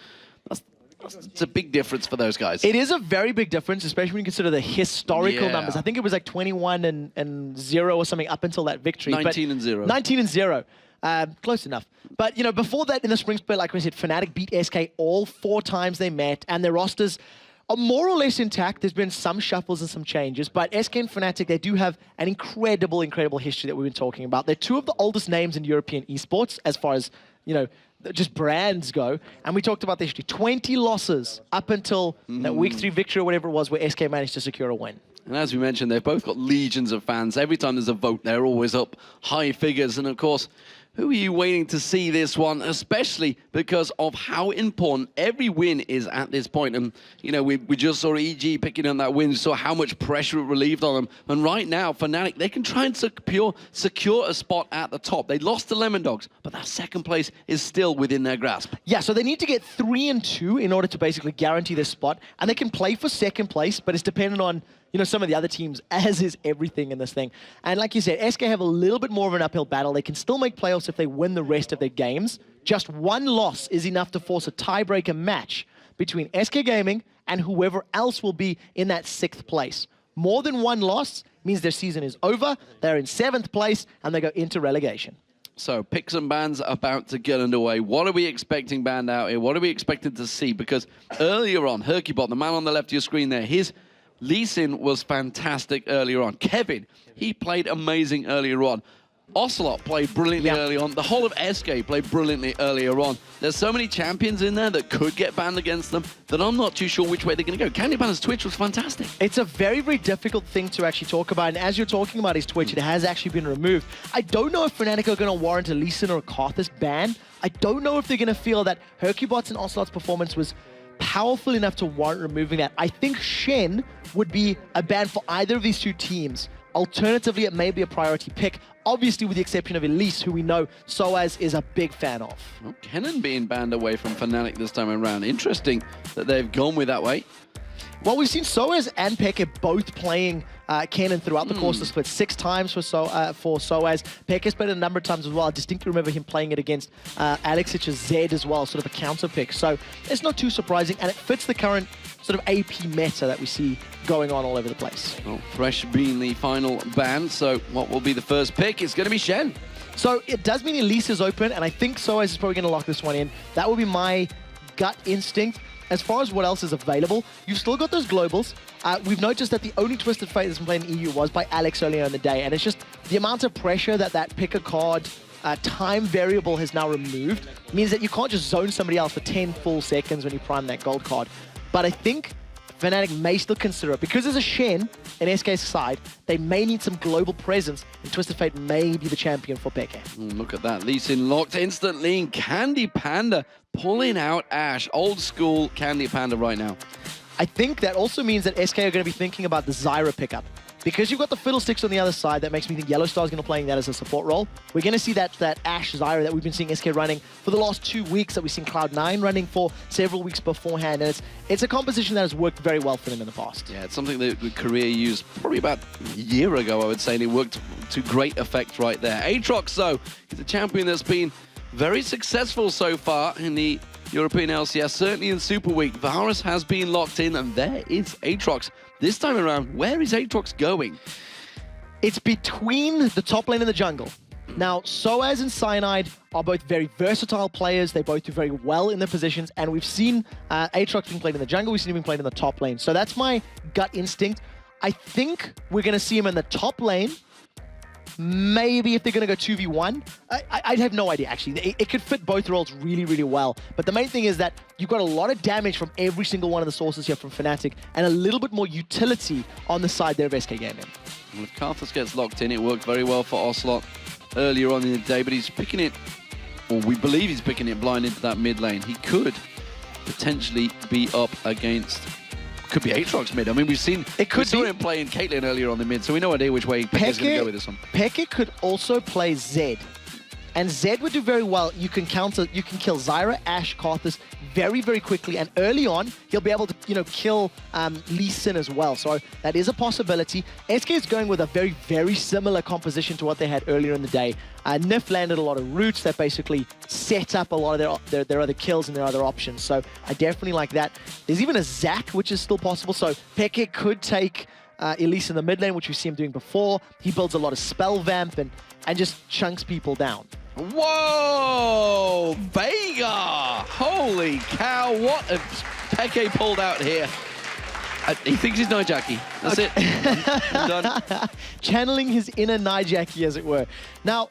it's a big difference for those guys. It is a very big difference, especially when you consider the historical numbers. I think it was like 21 and 0 or something up until that victory. 19 and 0. 19 and 0. Close enough. But, you know, before that in the spring split, like we said, Fnatic beat SK all 4 times they met, and their rosters are more or less intact. There's been some shuffles and some changes, but SK and Fnatic, they do have an incredible, incredible history that we've been talking about. They're 2 of the oldest names in European esports as far as, you know, just brands go. And we talked about the history. 20 losses up until that week 3 victory or whatever it was where SK managed to secure a win. And as we mentioned, they've both got legions of fans. Every time there's a vote, they're always up high figures. And of course, who are you waiting to see this one, especially because of how important every win is at this point? And, you know, we just saw EG picking on that win, saw how much pressure it relieved on them. And right now, Fnatic, they can try and secure a spot at the top. They lost to Lemon Dogs, but that second place is still within their grasp. Yeah, so they need to get 3 and 2 in order to basically guarantee this spot. And they can play for second place, but it's dependent on, you know, some of the other teams, as is everything in this thing. And like you said, SK have a little bit more of an uphill battle. They can still make playoffs if they win the rest of their games. Just 1 loss is enough to force a tiebreaker match between SK Gaming and whoever else will be in that 6th place. More than 1 loss means their season is over. They're in 7th place, and they go into relegation. So picks and bans are about to get underway. What are we expecting banned out here? What are we expecting to see? Because earlier on, Hercubot, the man on the left of your screen there, his Lee Sin was fantastic earlier on. Kevin, he played amazing earlier on. Ocelot played brilliantly early on. The whole of SK played brilliantly earlier on. There's so many champions in there that could get banned against them that I'm not too sure which way they're going to go. Candy Panda's Twitch was fantastic. It's a very, very difficult thing to actually talk about. And as you're talking about his Twitch, it has actually been removed. I don't know if Fnatic are going to warrant a Lee Sin or a Karthus ban. I don't know if they're going to feel that Hercubot's and Ocelot's performance was powerful enough to warrant removing that. I think Shen would be a ban for either of these two teams. Alternatively, it may be a priority pick, obviously with the exception of Elise, who we know Soaz is a big fan of. Oh, Kennen being banned away from Fnatic this time around. Interesting that they've gone with that way. Well, we've seen Soaz and Peke both playing Kennen throughout the course of the split. 6 times for Soaz. Peke's played it a number of times as well. I distinctly remember him playing it against Alexic's Zed as well, sort of a counter pick. So it's not too surprising, and it fits the current sort of AP meta that we see going on all over the place. Well, Fresh being the final ban, so what will be the first pick? It's going to be Shen. So it does mean Elise is open, and I think Soaz is probably going to lock this one in. That will be my gut instinct. As far as what else is available, you've still got those globals. We've noticed that the only Twisted Fate that's been played in EU was by Alex earlier in the day, and it's just the amount of pressure that pick a card time variable has now removed means that you can't just zone somebody else for 10 full seconds when you prime that gold card. But I think Fnatic may still consider it. Because there's a Shen in SK's side, they may need some global presence, and Twisted Fate may be the champion for Peke. Look at that. Lee Sin locked instantly, and Candy Panda pulling out Ash. Old school Candy Panda right now. I think that also means that SK are going to be thinking about the Zyra pickup. Because you've got the Fiddlesticks on the other side, that makes me think Yellow Star's going to be playing that as a support role. We're going to see that Ashe Zyra that we've been seeing SK running for the last 2 weeks, that we've seen Cloud9 running for several weeks beforehand. And it's a composition that has worked very well for them in the past. Yeah, it's something that Korea used probably about a year ago, I would say, and it worked to great effect right there. Aatrox, though, is a champion that's been very successful so far in the European LCS, certainly in Super Week. Varus has been locked in, and there is Aatrox. This time around, where is Aatrox going? It's between the top lane and the jungle. Now, Soaz and Cyanide are both very versatile players. They both do very well in their positions, and we've seen Aatrox being played in the jungle. We've seen him being played in the top lane. So that's my gut instinct. I think we're going to see him in the top lane. Maybe if they're going to go 2v1. I'd have no idea, actually. It could fit both roles really, really well. But the main thing is that you've got a lot of damage from every single one of the sources here from Fnatic, and a little bit more utility on the side there of SK Gaming. Well, if Karthus gets locked in, it worked very well for Ocelot earlier on in the day, but he's picking it, or we believe he's picking it blind into that mid lane. He could potentially be up against... Could be Aatrox mid. I mean, we've seen him playing Caitlyn earlier on the mid, so we know idea which way Peke's going to go with this one. Peke could also play Zed. And Zed would do very well. You can kill Zyra, Ashe, Karthus very, very quickly. And early on, he'll be able to, kill Lee Sin as well. So that is a possibility. SK is going with a very, very similar composition to what they had earlier in the day. Nif landed a lot of roots that basically set up a lot of their other kills and their other options. So I definitely like that. There's even a Zac, which is still possible. So Peke could take Elise in the mid lane, which we've seen him doing before. He builds a lot of spell vamp and just chunks people down. Whoa! Veigar! Holy cow, what has Peke pulled out here? He thinks he's Nijaki. That's it. I'm done. Channeling his inner Nijaki, as it were. Now,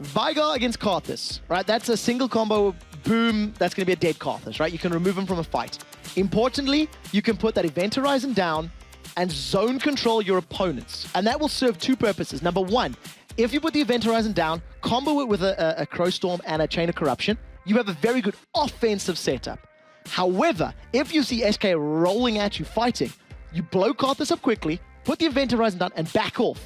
Veigar against Karthus, right? That's a single combo, boom, that's going to be a dead Karthus, right? You can remove him from a fight. Importantly, you can put that Event Horizon down and zone control your opponents. And that will serve 2 purposes. Number 1, if you put the Event Horizon down, combo it with a Crow Storm and a Chain of Corruption, you have a very good offensive setup. However, if you see SK rolling at you fighting, you blow Karthus up quickly, put the Event Horizon down, and back off.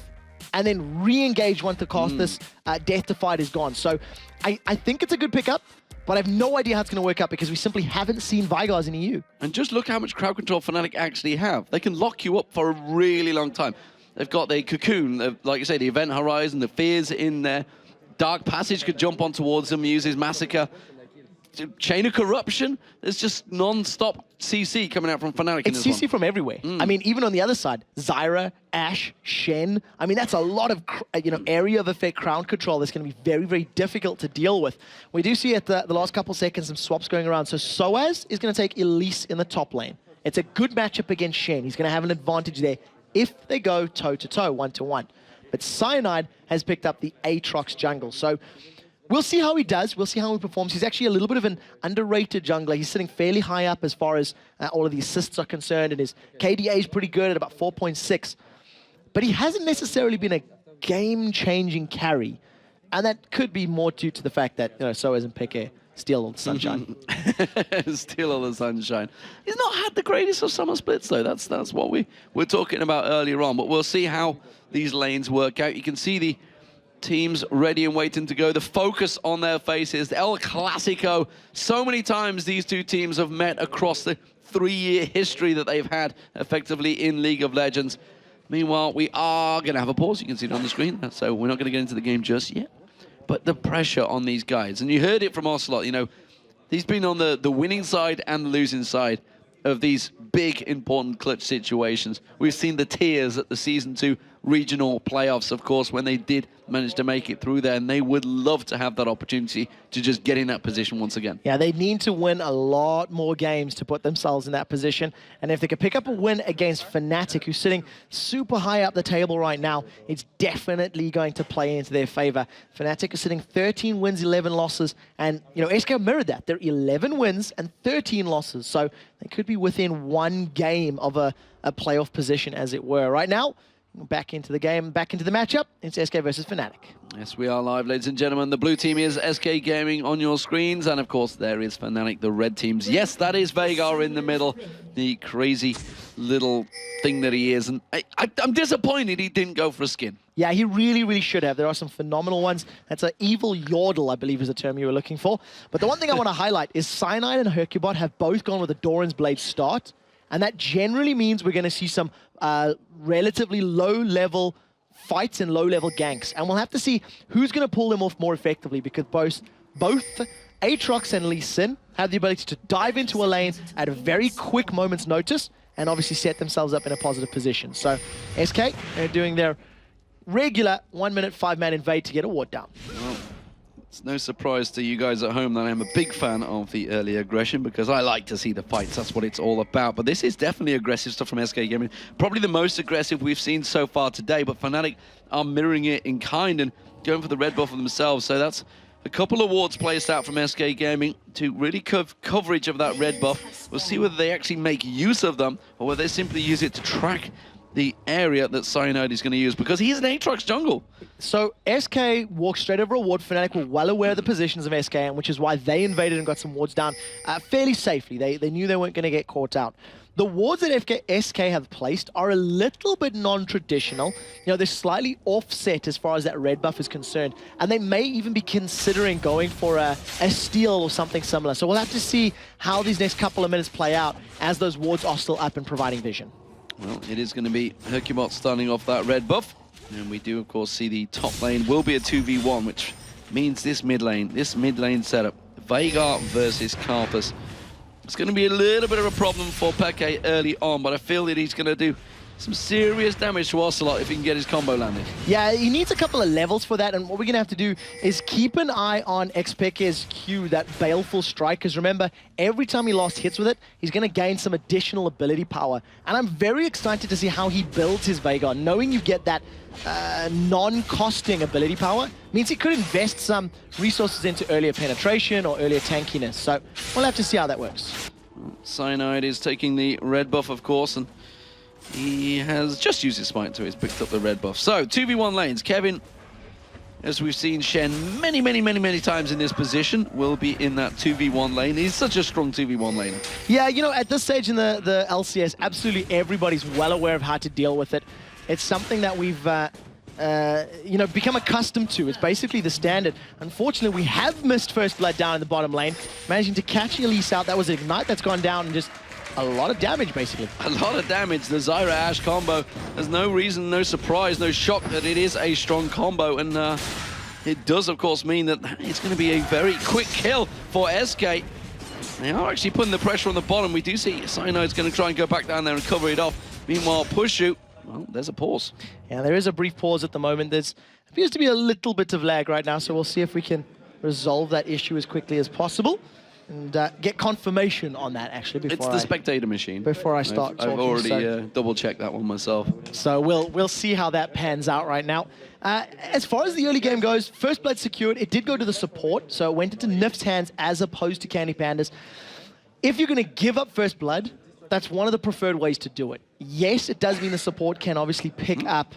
And then re-engage once the Karthus Death to Fight is gone. So I think it's a good pickup, but I have no idea how it's going to work out because we simply haven't seen Vigars in EU. And just look how much crowd control Fnatic actually have. They can lock you up for a really long time. They've got the Cocoon, like you say, the Event Horizon, the Fears in there. Dark Passage could jump on towards them, use his Massacre. Chain of Corruption, there's just non-stop CC coming out from Fnatic in this one. It's CC from everywhere. I mean, even on the other side, Zyra, Ashe, Shen. I mean, that's a lot of area of effect crowd control that's going to be very, very difficult to deal with. We do see at the last couple seconds some swaps going around. So Soaz is going to take Elise in the top lane. It's a good matchup against Shen. He's going to have an advantage there if they go toe-to-toe, one-to-one. But Cyanide has picked up the Aatrox jungle. So we'll see how he does. We'll see how he performs. He's actually a little bit of an underrated jungler. He's sitting fairly high up as far as all of the assists are concerned, and his KDA is pretty good at about 4.6. But he hasn't necessarily been a game-changing carry, and that could be more due to the fact that Soaz and Peke steal all the sunshine. Steal all the sunshine. He's not had the greatest of summer splits, though. That's what we were talking about earlier on. But we'll see how these lanes work out. You can see the teams ready and waiting to go. The focus on their faces. El Clasico. So many times these two teams have met across the 3-year history that they've had effectively in League of Legends. Meanwhile, we are going to have a pause. You can see it on the screen. So we're not going to get into the game just yet. But the pressure on these guys, and you heard it from Ocelot, you know, he's been on the winning side and the losing side of these big, important clutch situations. We've seen the tears at the Season 2 regional playoffs, of course, when they did manage to make it through there, and they would love to have that opportunity to just get in that position once again. Yeah, they need to win a lot more games to put themselves in that position, and if they could pick up a win against Fnatic, who's sitting super high up the table right now, it's definitely going to play into their favor. Fnatic are sitting 13 wins, 11 losses, and, you know, SK mirrored that. They're 11 wins and 13 losses, so they could be within one game of a playoff position, as it were. Right now, back into the game, back into the matchup. It's SK versus Fnatic. Yes, we are live, ladies and gentlemen. The blue team is SK Gaming on your screens. And, of course, there is Fnatic, the red teams. Yes, that is Veigar in the middle, the crazy little thing that he is. And I'm disappointed he didn't go for a skin. Yeah, he really, really should have. There are some phenomenal ones. That's an evil yordle, I believe is the term you were looking for. But the one thing I want to highlight is Cyanide and Hercubot have both gone with a Doran's Blade start. And that generally means we're going to see some relatively low-level fights and low-level ganks. And we'll have to see who's going to pull them off more effectively, because both Aatrox and Lee Sin have the ability to dive into a lane at a very quick moment's notice and obviously set themselves up in a positive position. So SK are doing their regular 1-minute 5-man invade to get a ward down. Well, it's no surprise to you guys at home that I'm a big fan of the early aggression, because I like to see the fights. That's what it's all about. But this is definitely aggressive stuff from SK Gaming. Probably the most aggressive we've seen so far today, but Fnatic are mirroring it in kind and going for the red buff for themselves. So that's a couple of wards placed out from SK Gaming to really coverage of that red buff. We'll see whether they actually make use of them or whether they simply use it to track the area that Cyanide is going to use, because he's an Aatrox jungle. So SK walked straight over a ward. Fnatic were well aware of the positions of SK, and which is why they invaded and got some wards down fairly safely. They knew they weren't going to get caught out. The wards that SK have placed are a little bit non-traditional. You know, they're slightly offset as far as that red buff is concerned, and they may even be considering going for a steal or something similar. So we'll have to see how these next couple of minutes play out as those wards are still up and providing vision. Well, it is going to be Hercubot starting off that red buff. And we do, of course, see the top lane will be a 2v1, which means this mid lane setup, Veigar versus Karthus. It's going to be a little bit of a problem for Peke early on, but I feel that he's going to do some serious damage to Ocelot if he can get his combo landed. Yeah, he needs a couple of levels for that, and what we're going to have to do is keep an eye on Xpeke's Q, that Baleful Strike, because remember, every time he lost hits with it, he's going to gain some additional ability power. And I'm very excited to see how he builds his Veigar. Knowing you get that non-costing ability power means he could invest some resources into earlier penetration or earlier tankiness. So we'll have to see how that works. Cyanide is taking the red buff, of course, and he has just used his smite, so he's picked up the red buff. So, 2v1 lanes. Kevin, as we've seen Shen many times in this position, will be in that 2v1 lane. He's such a strong 2v1 laner. Yeah, you know, at this stage in the LCS, absolutely everybody's well aware of how to deal with it. It's something that we've, you know, become accustomed to. It's basically the standard. Unfortunately, we have missed First Blood down in the bottom lane, managing to catch Elise out. That was an Ignite that's gone down and just a lot of damage, basically. A lot of damage. The Zyra Ashe combo. There's no reason, no surprise, no shock that it is a strong combo. And it does, of course, mean that it's going to be a very quick kill for SK. They are actually putting the pressure on the bottom. We do see Cyanide's going to try and go back down there and cover it off. Meanwhile, Pushu, well, there's a pause. Yeah, there is a brief pause at the moment. There appears to be a little bit of lag right now, so we'll see if we can resolve that issue as quickly as possible. And get confirmation on that, actually, before it's the spectator machine. Before I start talking. I've already double-checked that one myself. So we'll see how that pans out right now. As far as the early game goes, First Blood secured. It did go to the support, so it went into Nif's hands as opposed to Candy Panda's. If you're going to give up First Blood, that's one of the preferred ways to do it. Yes, it does mean the support can obviously pick up.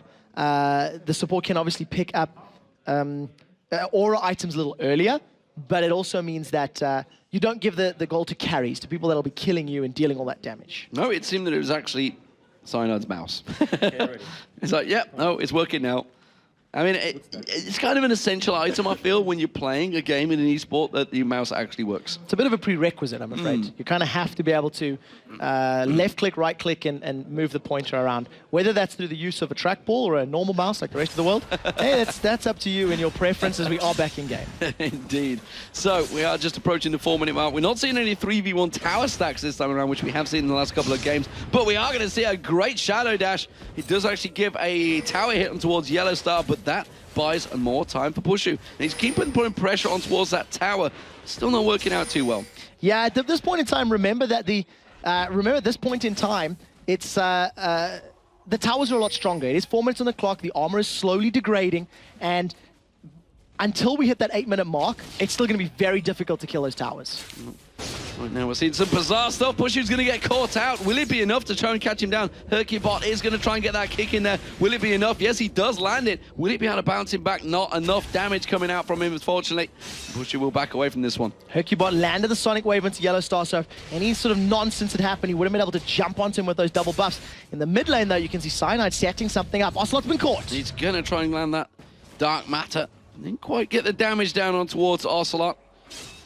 Aura items a little earlier. but it also means that you don't give the gold to carries, to people that'll be killing you and dealing all that damage. No, it seemed that it was actually Cyanide's mouse. It's like, yep, no, it's working now. I mean, it's kind of an essential item, I feel, when you're playing a game in an esport that the mouse actually works. It's a bit of a prerequisite, I'm afraid. You kind of have to be able to left click, right click, and move the pointer around. Whether that's through the use of a trackball or a normal mouse like the rest of the world, hey, that's up to you and your preferences. We are back in game. Indeed. So we are just approaching the 4-minute mark. We're not seeing any 3v1 tower stacks this time around, which we have seen in the last couple of games, but we are going to see a great Shadow Dash. He does actually give a tower hit on towards Yellow Star, but that buys more time for Pushu. And he's keeping putting pressure on towards that tower. Still not working out too well. Yeah, at this point in time, remember that remember at this point in time, it's the towers are a lot stronger. It is 4 minutes on the clock. The armor is slowly degrading, and until we hit that 8-minute mark, it's still going to be very difficult to kill those towers. Right now we're seeing some bizarre stuff. Pushu's going to get caught out. Will it be enough to try and catch him down? Hercubot is going to try and get that kick in there. Will it be enough? Yes, he does land it. Will it be able to bounce him back? Not enough damage coming out from him, unfortunately. Pushu will back away from this one. Hercubot landed the Sonic Wave into Yellow Star, so if any sort of nonsense had happened, he would have been able to jump onto him with those double buffs. In the mid lane, though, you can see Cyanide setting something up. Ocelot's been caught. He's going to try and land that Dark Matter. Didn't quite get the damage down on towards Ocelot.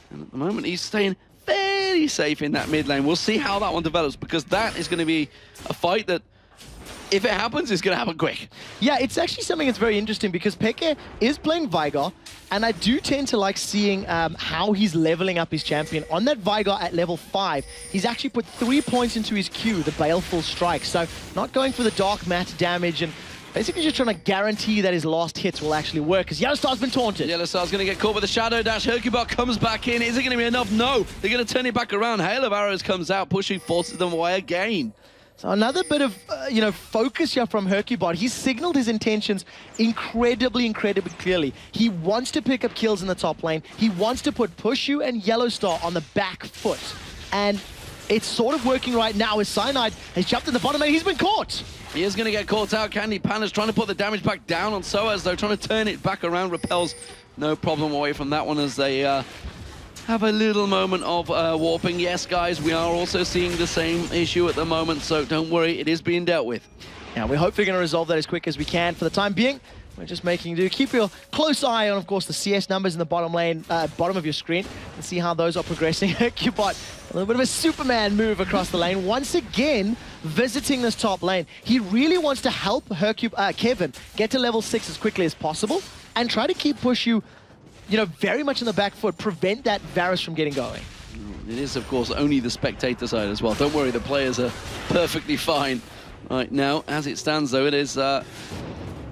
And at the moment, he's staying fairly safe in that mid lane. We'll see how that one develops, because that is going to be a fight that, if it happens, it's going to happen quick. Yeah, it's actually something that's very interesting, because Peke is playing Vigar, and I do tend to like seeing how he's leveling up his champion. On that Vigar at level 5, he's actually put 3 points into his Q, the Baleful Strike. So not going for the Dark Matter damage, and basically just trying to guarantee that his last hits will actually work, because Yellow Star's been taunted. Yellow Star's going to get caught with a Shadow Dash. Hercubot comes back in. Is it going to be enough? No. They're going to turn it back around. Hail of Arrows comes out, pushing, forces them away again. So another bit of, focus here from Hercubot. He's signaled his intentions incredibly clearly. He wants to pick up kills in the top lane. He wants to put Pushu and Yellow Star on the back foot. And it's sort of working right now as Cyanide has jumped in the bottom lane. He's been caught. He is going to get caught out. Candy Panda's trying to put the damage back down on Soaz, though, trying to turn it back around. Repels no problem away from that one as they have a little moment of warping. Yes, guys, we are also seeing the same issue at the moment, so don't worry, it is being dealt with. Yeah, we're hopefully going to resolve that as quick as we can. For the time being, we're just making do. Keep your close eye on, of course, the CS numbers in the bottom lane, bottom of your screen, and see how those are progressing. Hercubot, a little bit of a Superman move across the lane. Once again, visiting this top lane. He really wants to help Kevin get to level 6 as quickly as possible and try to keep Pushu, very much in the back foot, prevent that Varus from getting going. It is, of course, only the spectator side as well. Don't worry, the players are perfectly fine right now. As it stands, though, it is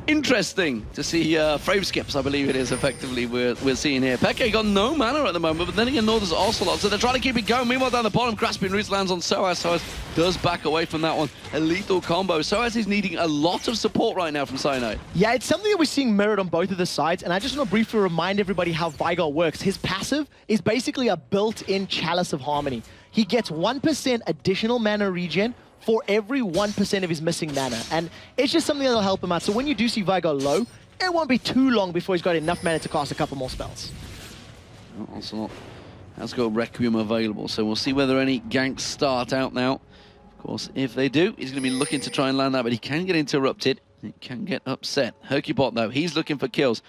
interesting to see frame skips, I believe it is, effectively, we're seeing here. Peke got no mana at the moment, but then again, nor does Ocelot, so they're trying to keep it going. Meanwhile, down the bottom, Grasping Roots lands on Soaz. Soaz does back away from that one. A lethal combo. Soaz is needing a lot of support right now from Cyanide. Yeah, it's something that we're seeing mirrored on both of the sides, and I just want to briefly remind everybody how Vigar works. His passive is basically a built-in Chalice of Harmony. He gets 1% additional mana regen for every 1% of his missing mana. And it's just something that'll help him out. So when you do see Vigar low, it won't be too long before he's got enough mana to cast a couple more spells. Ocelot has got Requiem available, so we'll see whether any ganks start out now. Of course, if they do, he's going to be looking to try and land that, but he can get interrupted. He can get upset. Hercubot, though, he's looking for kills.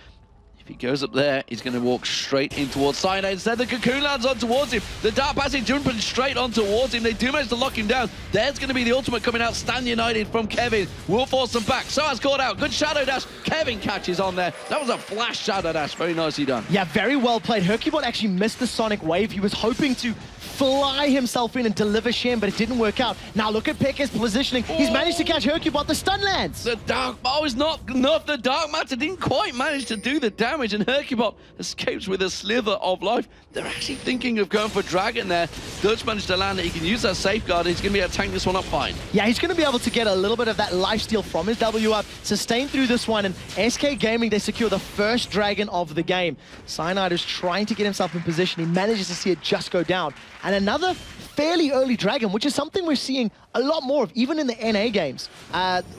If he goes up there, he's going to walk straight in towards Cyanide. Instead, the Cocoon lands on towards him. The Dark Passage jumping straight on towards him. They do manage to lock him down. There's going to be the ultimate coming out. Stand United from Kevin. Will force them back. Soaz caught out. Good Shadow Dash. Kevin catches on there. That was a flash Shadow Dash. Very nicely done. Yeah, very well played. Hercubot actually missed the Sonic Wave. He was hoping to fly himself in and deliver Shen, but it didn't work out. Now look at Peke's positioning. He's managed to catch Hercubot. The stun lands. The Dark Bow is not enough. The Dark Matter didn't quite manage to do the damage, and Hercubot escapes with a sliver of life. They're actually thinking of going for Dragon there. Dutch managed to land it. He can use that safeguard. He's going to be able to tank this one up fine. Yeah, he's going to be able to get a little bit of that lifesteal from his W up, sustain through this one, and SK Gaming, they secure the first Dragon of the game. Cyanide is trying to get himself in position. He manages to see it just go down. And another fairly early dragon, which is something we're seeing a lot more of, even in the NA games.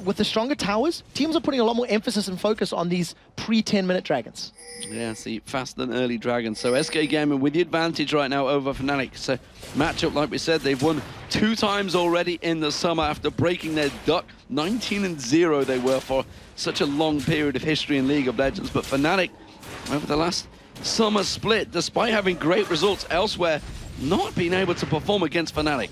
With the stronger towers, teams are putting a lot more emphasis and focus on these pre-10-minute dragons. Yeah, see, faster than early dragons. So SK Gaming with the advantage right now over Fnatic. So matchup, like we said, they've won 2 times already in the summer after breaking their duck. 19-0 they were for such a long period of history in League of Legends. But Fnatic, over the last summer split, despite having great results elsewhere, not being able to perform against Fnatic.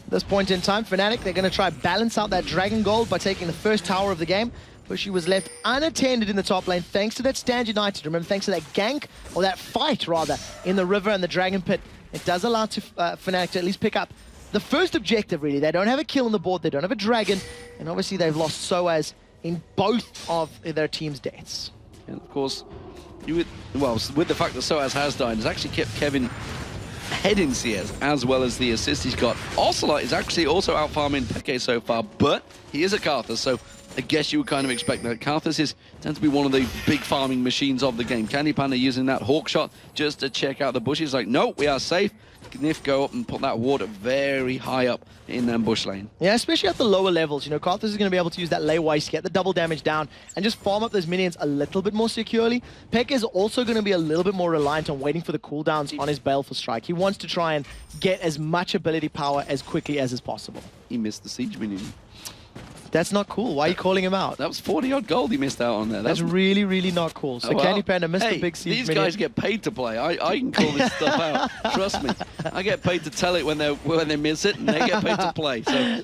At this point in time, Fnatic, they're going to try balance out that Dragon Gold by taking the first tower of the game. Bushy was left unattended in the top lane thanks to that Stand United. Remember, thanks to that gank, or that fight rather, in the river and the Dragon Pit. It does allow Fnatic to at least pick up the first objective, really. They don't have a kill on the board, they don't have a dragon, and obviously they've lost Soaz in both of their team's deaths. And of course, with the fact that Soaz has died, it's actually kept Kevin ahead in CS, as well as the assist he's got. Ocelot is actually also out farming Peke so far, but he is a Karthus, so I guess you would kind of expect that. Karthus tends to be one of the big farming machines of the game. Candy Panda using that hawk shot just to check out the bushes. Like, no, we are safe. Nif go up and put that ward very high up in bush lane. Yeah, especially at the lower levels. You know, Karthus is going to be able to use that lay waste, get the double damage down, and just farm up those minions a little bit more securely. Pekka is also going to be a little bit more reliant on waiting for the cooldowns on his Baleful Strike. He wants to try and get as much ability power as quickly as is possible. He missed the siege minion. That's not cool. Why are you calling him out? That was 40-odd gold he missed out on there. That's really, really not cool. So Candy Panda missed the big siege these minion. guys get paid to play. I can call this stuff out. Trust me. I get paid to tell it when they miss it, and they get paid to play. So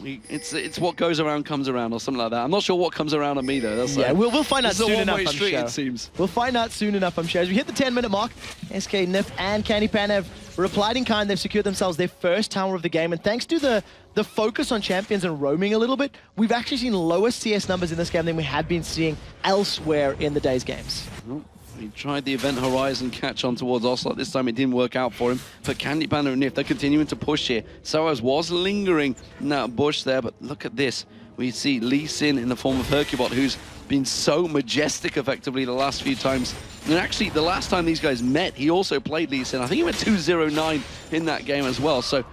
it's what goes around comes around, or something like that. I'm not sure what comes around on me though. That's yeah, we'll find out soon enough. It's a one-way street, I'm sure. it seems. We'll find out soon enough, I'm sure. As we hit the 10-minute mark, SK, Nif, and Candy Panda have replied in kind. They've secured themselves their first tower of the game, and thanks to the focus on champions and roaming a little bit, we've actually seen lower CS numbers in this game than we have been seeing elsewhere in the day's games. He tried the Event Horizon catch on towards Ocelot. This time it didn't work out for him. For Candy Panda and Nif, they're continuing to push here. Soaz was lingering in that bush there, but look at this. We see Lee Sin in the form of Hercubot, who's been so majestic effectively the last few times. And actually, the last time these guys met, he also played Lee Sin. I think he went 2-0-9 in that game as well. So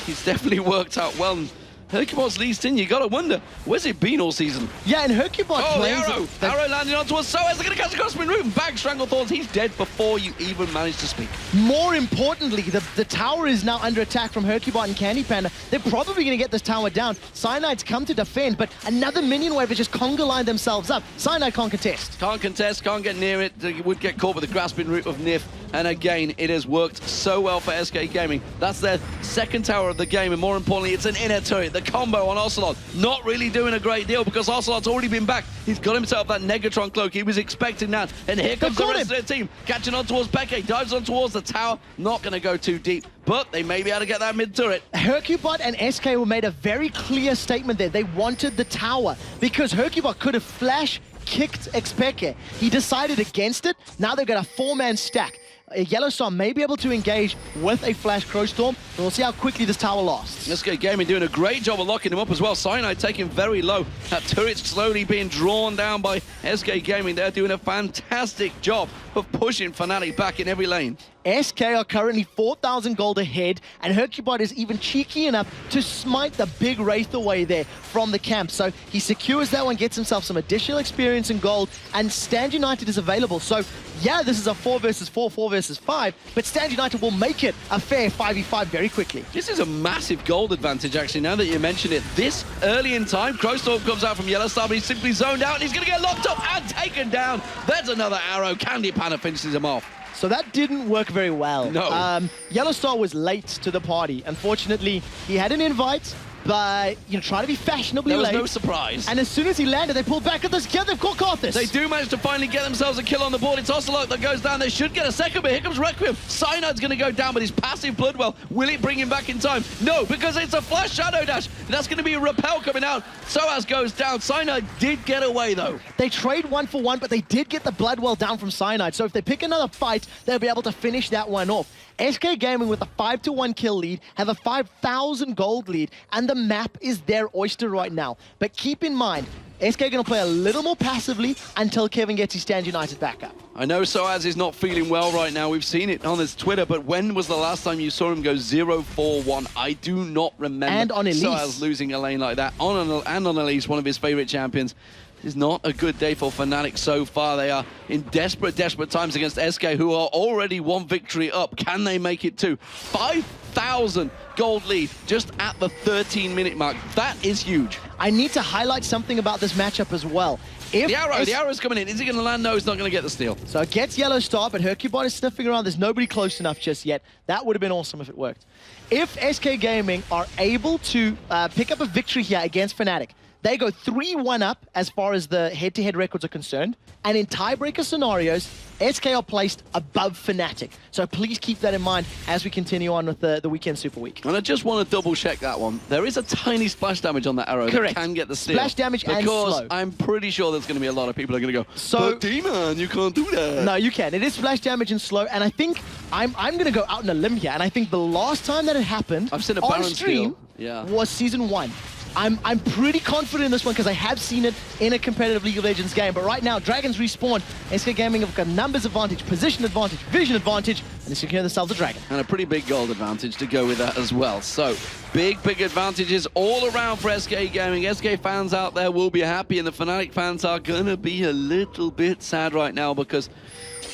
he's definitely worked out well. And Hercubot's Lee Sin, you gotta wonder, where's it been all season? Yeah, and Hercubot the arrow landing onto us. Soaz, they're gonna catch the crosswind root and bang Strangle Thorns. He's dead before you even manage to speak. More importantly, the tower is now under attack from Hercubot and Candy Panda. They're probably going to get this tower down. Cyanide's come to defend, but another minion wave has just conga lined themselves up. Cyanide can't contest. Can't contest, can't get near it. They would get caught with the grasping root of Nif. And again, it has worked so well for SK Gaming. That's their second tower of the game, and more importantly, it's an inner turret. The combo on Ocelot, not really doing a great deal because Ocelot's already been back. He's got himself that Negatron cloak. He was expecting that. And here comes the rest of their team. Catching on towards Peke, dives on towards the tower. Not going to go too deep, but they may be able to get that mid turret. Hercubot and SK were made a very clear statement there. They wanted the tower because Hercubot could have flash kicked Xpeke. He decided against it. Now they've got a 4-man stack. Yellow Star may be able to engage with a Flash Crowstorm, and we'll see how quickly this tower lasts. SK Gaming doing a great job of locking him up as well. Cyanide taking very low. That turret's slowly being drawn down by SK Gaming. They're doing a fantastic job of pushing Fnatic back in every lane. SK are currently 4,000 gold ahead, and Hercubot is even cheeky enough to smite the big Wraith away there from the camp. So he secures that one, gets himself some additional experience in gold, and Stand United is available. So yeah, this is a 4 versus 4, 4 versus 5, but Stand United will make it a fair 5v5 very quickly. This is a massive gold advantage, actually, now that you mentioned it. This early in time, Crowstorm comes out from Yellow Star, but he's simply zoned out, and he's going to get locked up and taken down. There's another arrow. Candy Panda finishes him off. So that didn't work very well. No. Yellow Star was late to the party. Unfortunately, he had an invite, but trying to be fashionably late. There was no surprise. And as soon as he landed, they pulled back at this. Yeah, they've caught Karthus. They do manage to finally get themselves a kill on the board. It's Ocelot that goes down. They should get a second, but here comes Requiem. Cyanide's going to go down, but his passive Bloodwell, will it bring him back in time? No, because it's a flash Shadow Dash. That's going to be a repel coming out. Soaz goes down. Cyanide did get away, though. They trade 1 for 1, but they did get the Bloodwell down from Cyanide. So if they pick another fight, they'll be able to finish that one off. SK Gaming with a 5-1 kill lead have a 5,000 gold lead, and the map is their oyster right now. But keep in mind, SK are going to play a little more passively until Kevin gets his Stand United back up. I know Soaz is not feeling well right now. We've seen it on his Twitter, but when was the last time you saw him go 0-4-1? I do not remember. And on Elise. Soaz losing a lane like that. On Elise, one of his favorite champions. It's not a good day for Fnatic so far. They are in desperate times against SK, who are already one victory up. Can they make it two? 5,000 gold lead just at the 13-minute mark. That is huge. I need to highlight something about this matchup as well. If the arrow's coming in. Is he going to land? No, he's not going to get the steal. So it gets yellow star, but Hercubot is sniffing around. There's nobody close enough just yet. That would have been awesome if it worked. If SK Gaming are able to pick up a victory here against Fnatic, they go 3-1 up as far as the head-to-head records are concerned. And in tiebreaker scenarios, SK are placed above Fnatic. So please keep that in mind as we continue on with the Weekend Super Week. And I just want to double-check that one. There is a tiny splash damage on that arrow. Correct. That can get the steal. Splash damage and slow. Because I'm pretty sure there's going to be a lot of people who are going to go, so, but Demon, you can't do that. No, you can. It is splash damage and slow. And I think I'm going to go out on a limb here. And I think the last time that it happened I've seen a on Baron stream was Season 1. I'm pretty confident in this one because I have seen it in a competitive League of Legends game. But right now, Dragons respawn. SK Gaming have got numbers advantage, position advantage, vision advantage, and they secure themselves a Dragon. And a pretty big gold advantage to go with that as well. So, big advantages all around for SK Gaming. SK fans out there will be happy, and the Fnatic fans are going to be a little bit sad right now because,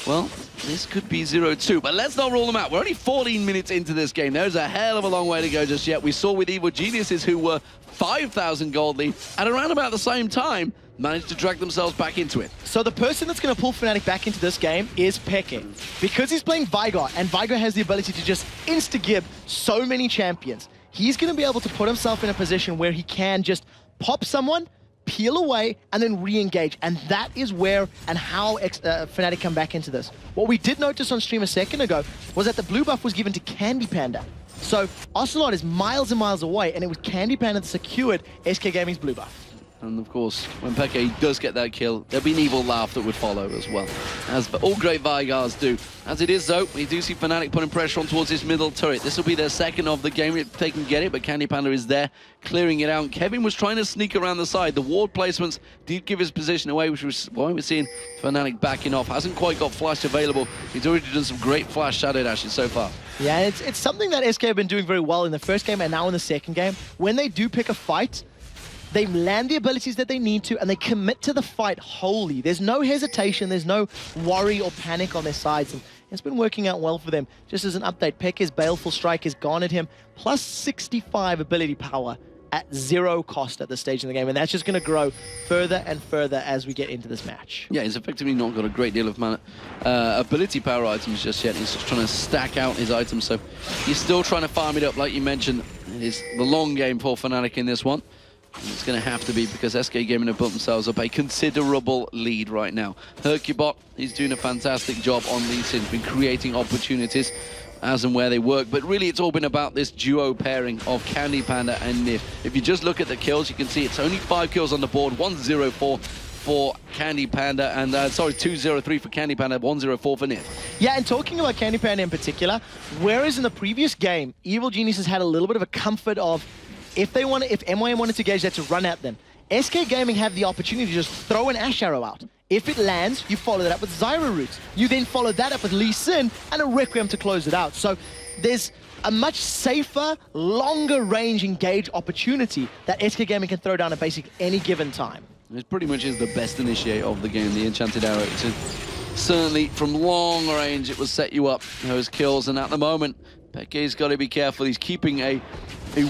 well, this could be 0-2, but let's not rule them out. We're only 14 minutes into this game. There's a hell of a long way to go just yet. We saw with Evil Geniuses, who were 5,000 gold lead, at around about the same time, managed to drag themselves back into it. So the person that's going to pull Fnatic back into this game is Peke. Because he's playing Vigor, and Vigor has the ability to just insta-gib so many champions, he's going to be able to put himself in a position where he can just pop someone, peel away, and then re-engage. And that is where and how Fnatic come back into this. What we did notice on stream a second ago was that the blue buff was given to Candy Panda. So Ocelot is miles and miles away, and it was Candy Panda that secured SK Gaming's blue buff. And of course, when Peke does get that kill, there'll be an evil laugh that would follow as well, as all great Vigars do. As it is though, we do see Fnatic putting pressure on towards this middle turret. This will be their second of the game if they can get it, but Candy Panda is there, clearing it out. And Kevin was trying to sneak around the side. The ward placements did give his position away, which was why we're seeing Fnatic backing off. Hasn't quite got flash available. He's already done some great flash shadow dashes so far. Yeah, it's something that SK have been doing very well in the first game and now in the second game. When they do pick a fight, they land the abilities that they need to, and they commit to the fight wholly. There's no hesitation, there's no worry or panic on their sides, and it's been working out well for them. Just as an update, Peke's Baleful Strike has garnered him plus 65 ability power at 0 cost at this stage in the game, and that's just going to grow further and further as we get into this match. Yeah, he's effectively not got a great deal of ability power items just yet. He's just trying to stack out his items, so he's still trying to farm it up, like you mentioned. It is the long game for Fnatic in this one. And it's going to have to be because SK Gaming have built themselves up a considerable lead right now. Hercubot, he's doing a fantastic job on Lee Sin. He's been creating opportunities as and where they work, but really it's all been about this duo pairing of Candy Panda and Nif. If you just look at the kills, you can see it's only 5 kills on the board, 1-0-4 for Candy Panda, and 2-0-3 for Candy Panda, 1-0-4 for Nif. Yeah, and talking about Candy Panda in particular, whereas in the previous game, Evil Geniuses had a little bit of a comfort of if MYM wanted to engage, they had to run at them. SK Gaming have the opportunity to just throw an Ash Arrow out. If it lands, you follow that up with Zyra Roots. You then follow that up with Lee Sin and a Requiem to close it out. So there's a much safer, longer range engage opportunity that SK Gaming can throw down at basically any given time. It pretty much is the best initiate of the game, the Enchanted Arrow. Certainly from long range, it will set you up those kills. And at the moment, Peke's got to be careful. He's keeping a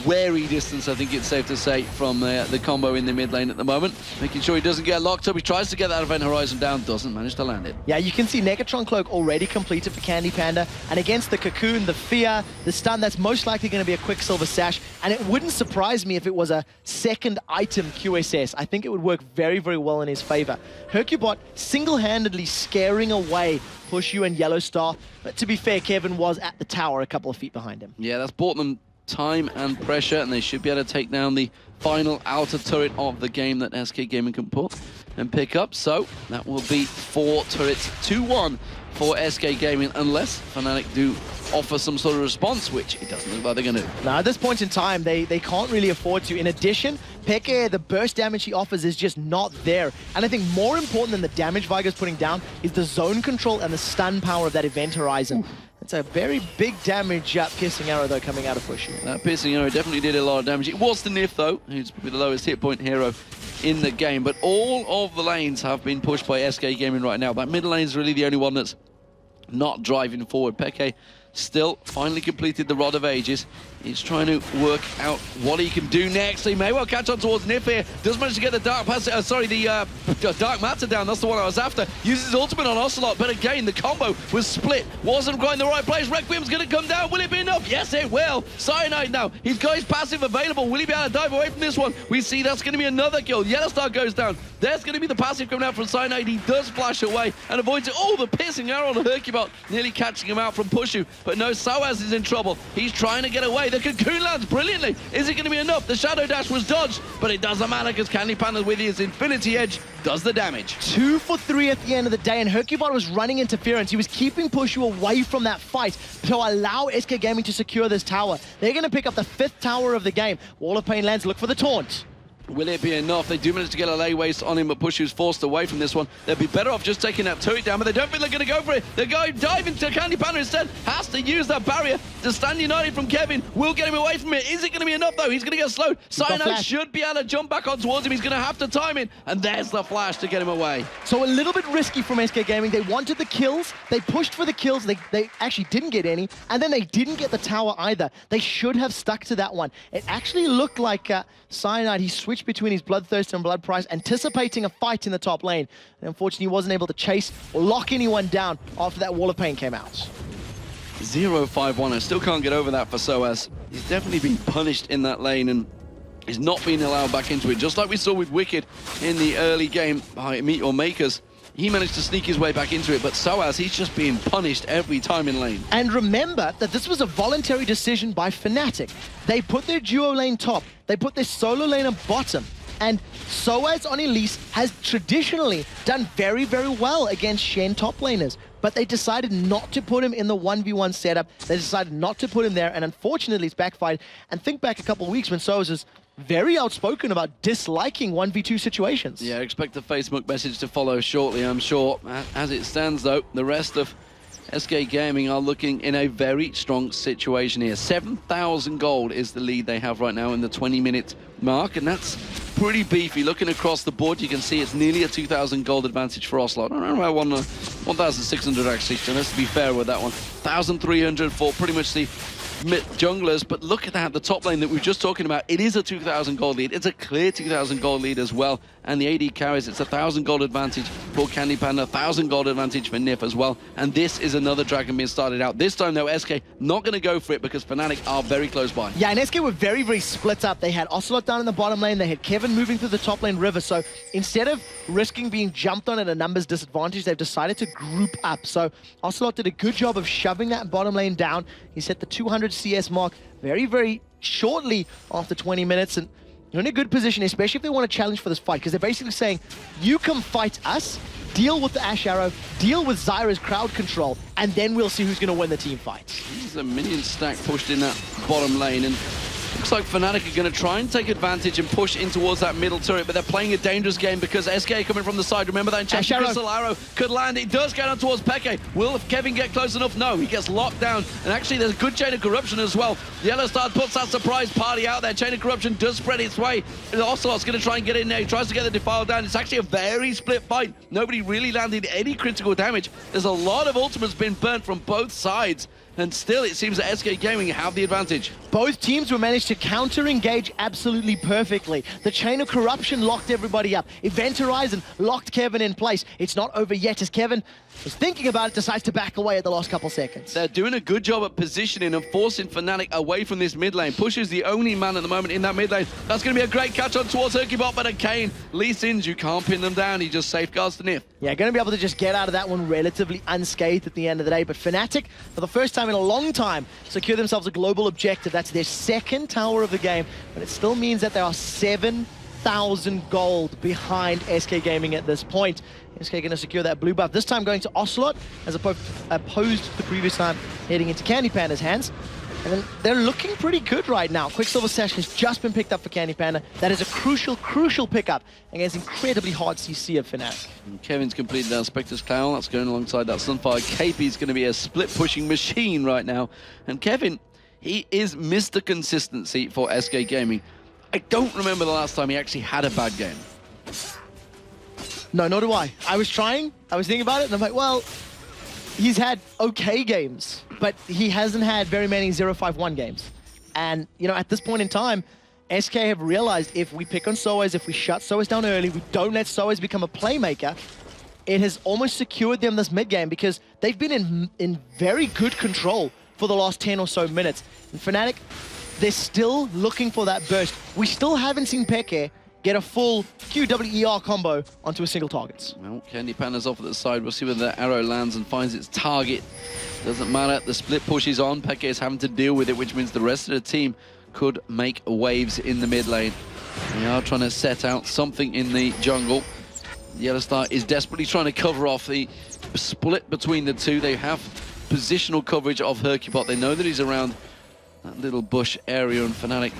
wary distance, I think it's safe to say, from the combo in the mid lane at the moment. Making sure he doesn't get locked up. He tries to get that Event Horizon down, doesn't manage to land it. Yeah, you can see Negatron Cloak already completed for Candy Panda. And against the Cocoon, the Fear, the stun, that's most likely going to be a Quicksilver Sash. And it wouldn't surprise me if it was a second item QSS. I think it would work very, very well in his favor. Hercubot single-handedly scaring away Pushu and Yellow Star. But to be fair, Kevin was at the tower a couple of feet behind him. Yeah, that's bought them time and pressure, and they should be able to take down the final outer turret of the game that SK Gaming can put. and pick up. So that will be 4 turrets, 2-1 for SK Gaming, unless Fnatic do offer some sort of response, which it doesn't look like they're going to. Now, at this point in time, they can't really afford to. In addition, Peke, the burst damage he offers is just not there. And I think more important than the damage Vigo's putting down is the zone control and the stun power of that Event Horizon. It's a very big damage piercing arrow, though, coming out of Pushu. That piercing arrow definitely did a lot of damage. It was the Nif, though, who's probably the lowest hit point hero in the game. But all of the lanes have been pushed by SK Gaming right now. That middle lane is really the only one that's not driving forward. Peke still finally completed the Rod of Ages. He's trying to work out what he can do next. He may well catch on towards Nif here. Does manage to get the Dark Dark Matter down. That's the one I was after. Uses his ultimate on Ocelot, but again, the combo was split. Wasn't quite in the right place. Requiem's going to come down. Will it be enough? Yes, it will. Cyanide now. He's got his passive available. Will he be able to dive away from this one? We see that's going to be another kill. Yellowstar goes down. There's going to be the passive coming out from Cyanide. He does flash away and avoids it. Oh, the piercing arrow on Hercubot, nearly catching him out from Pushu. But no, Sawaz is in trouble. He's trying to get away. The Cocoon lands brilliantly. Is it going to be enough? The Shadow Dash was dodged, but it doesn't matter because Candy Panda with his Infinity Edge does the damage. 2 for 3 at the end of the day, and Hercubot was running interference. He was keeping Pushu away from that fight to allow SK Gaming to secure this tower. They're going to pick up the 5th tower of the game. Wall of Pain lands, look for the taunt. Will it be enough? They do manage to get a lay waste on him, but Pushu's forced away from this one. They'd be better off just taking that turret down, but they don't think they're going to go for it. They're going diving to Candy Panda instead. Has to use that barrier to stand united from Kevin. Will get him away from it. Is it going to be enough, though? He's going to get slowed. Cyanide should be able to jump back on towards him. He's going to have to time it, and there's the flash to get him away. So a little bit risky from SK Gaming. They wanted the kills. They pushed for the kills. They actually didn't get any, and then they didn't get the tower either. They should have stuck to that one. It actually looked like Cyanide, he switched between his Bloodthirst and Blood Price, anticipating a fight in the top lane. And unfortunately, he wasn't able to chase or lock anyone down after that Wall of Pain came out. 0-5-1. I still can't get over that for Soaz. He's definitely been punished in that lane and is not being allowed back into it. Just like we saw with Wicked in the early game by Meet Your Makers. He managed to sneak his way back into it, but Soaz, he's just being punished every time in lane. And remember that this was a voluntary decision by Fnatic. They put their duo lane top, they put their solo laner bottom, and Soaz on Elise has traditionally done very, very well against Shen top laners. But they decided not to put him in the 1v1 setup. They decided not to put him there, and unfortunately it's backfired. And think back a couple of weeks when Soaz was very outspoken about disliking 1v2 situations. Yeah, expect a Facebook message to follow shortly, I'm sure. As it stands, though, the rest of SK Gaming are looking in a very strong situation here. 7,000 gold is the lead they have right now in the 20-minute mark, and that's pretty beefy. Looking across the board, you can see it's nearly a 2,000 gold advantage for Ocelot. Around about 1,600 actually, so let's be fair with that one. 1,300 for pretty much the junglers, but look at that, the top lane that we were just talking about, it is a 2,000 gold lead. It's a clear 2,000 gold lead as well, and the AD carries, it's 1,000 gold advantage for Candy Panda, 1,000 gold advantage for Nif as well, and this is another dragon being started out. This time though, SK not going to go for it because Fnatic are very close by. Yeah, and SK were very, very split up. They had Ocelot down in the bottom lane, they had Kevin moving through the top lane river, so instead of risking being jumped on at a numbers disadvantage, they've decided to group up. So Ocelot did a good job of shoving that bottom lane down. He's hit the 200 CS mark very, very shortly after 20 minutes, and you're in a good position, especially if they want to challenge for this fight, because they're basically saying, you come fight us, deal with the Ash Arrow, deal with Zyra's crowd control, and then we'll see who's going to win the team fight. There's a minion stack pushed in that bottom lane, and looks like Fnatic are going to try and take advantage and push in towards that middle turret, but they're playing a dangerous game because SK coming from the side. Remember that enchanted crystal arrow could land. It does get on towards Peke. Will Kevin get close enough? No, he gets locked down. And actually, there's a good chain of corruption as well. Yellowstar puts that surprise party out there. Chain of corruption does spread its way. Ocelot's going to try and get in there. He tries to get the Defile down. It's actually a very split fight. Nobody really landed any critical damage. There's a lot of ultimates been burnt from both sides. And still, it seems that SK Gaming have the advantage. Both teams were managed to counter-engage absolutely perfectly. The Chain of Corruption locked everybody up. Event Horizon locked Kevin in place. It's not over yet as Kevin was thinking about it, decides to back away at the last couple seconds. They're doing a good job at positioning and forcing Fnatic away from this mid lane. Push is the only man at the moment in that mid lane. That's going to be a great catch on towards Hercubot, but a Kane. Lee Sins, you can't pin them down. He just safeguards the Nif. Yeah, going to be able to just get out of that one relatively unscathed at the end of the day. But Fnatic, for the first time in a long time, secure themselves a global objective. That's their second tower of the game, but it still means that there are 7 8,000 gold behind SK Gaming at this point. SK going to secure that blue buff, this time going to Ocelot, as opposed to the previous time heading into Candy Panda's hands. And then they're looking pretty good right now. Quicksilver Sash has just been picked up for Candy Panda. That is a crucial, crucial pickup against incredibly hard CC of Fnatic. And Kevin's completed that Spectre's Clown. That's going alongside that Sunfire. KP's going to be a split-pushing machine right now. And Kevin, he is Mr. Consistency for SK Gaming. I don't remember the last time he actually had a bad game. No, nor do I. I was trying, I was thinking about it, and I'm like, well, he's had okay games, but he hasn't had very many 0-5-1 games. And, you know, at this point in time, SK have realized if we pick on Soaz, if we shut Soaz down early, we don't let Soaz become a playmaker, it has almost secured them this mid-game because they've been in very good control for the last 10 or so minutes. And Fnatic, they're still looking for that burst. We still haven't seen Peke get a full QWER combo onto a single target. Well, Candy Panda's off at the side. We'll see whether that arrow lands and finds its target. Doesn't matter. The split push is on. Peke is having to deal with it, which means the rest of the team could make waves in the mid lane. They are trying to set out something in the jungle. Yellow Star is desperately trying to cover off the split between the two. They have positional coverage of Hercubot. They know that he's around that little bush area, and Fnatic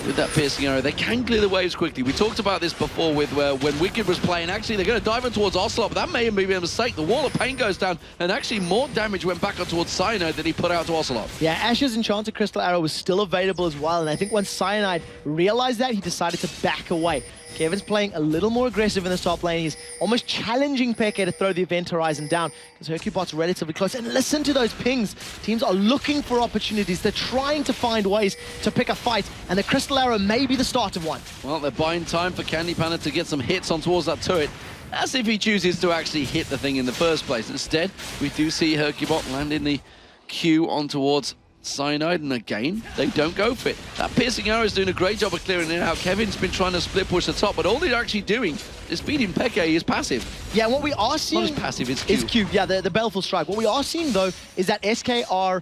with that piercing arrow, they can clear the waves quickly. We talked about this before with when Wicked was playing. Actually, they're going to dive in towards Ocelot, but that may have been a mistake. The wall of pain goes down, and actually more damage went back up towards Cyanide than he put out to Ocelot. Yeah, Ashe's Enchanted Crystal Arrow was still available as well, and I think once Cyanide realized that, he decided to back away. Kevin's playing a little more aggressive in the top lane. He's almost challenging Peke to throw the Event Horizon down because Hercubot's relatively close. And listen to those pings. Teams are looking for opportunities. They're trying to find ways to pick a fight, and the Crystal Arrow may be the start of one. Well, they're buying time for Candy Panda to get some hits on towards that turret, as if he chooses to actually hit the thing in the first place. Instead, we do see Hercubot landing the Q on towards Cyanide, and again, they don't go for it. That piercing arrow is doing a great job of clearing it out. Kevin's been trying to split push the top, but all they're actually doing is beating Peke. Is passive. Yeah, what we are seeing... Not as passive, it's Q. It's Q, yeah, the Baleful Strike. What we are seeing, though, is that SK are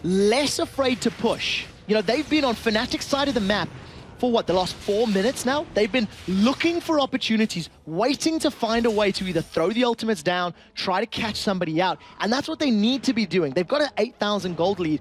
less afraid to push. You know, they've been on Fnatic's side of the map for what, the last 4 minutes now? They've been looking for opportunities, waiting to find a way to either throw the ultimates down, try to catch somebody out, and that's what they need to be doing. They've got an 8,000 gold lead,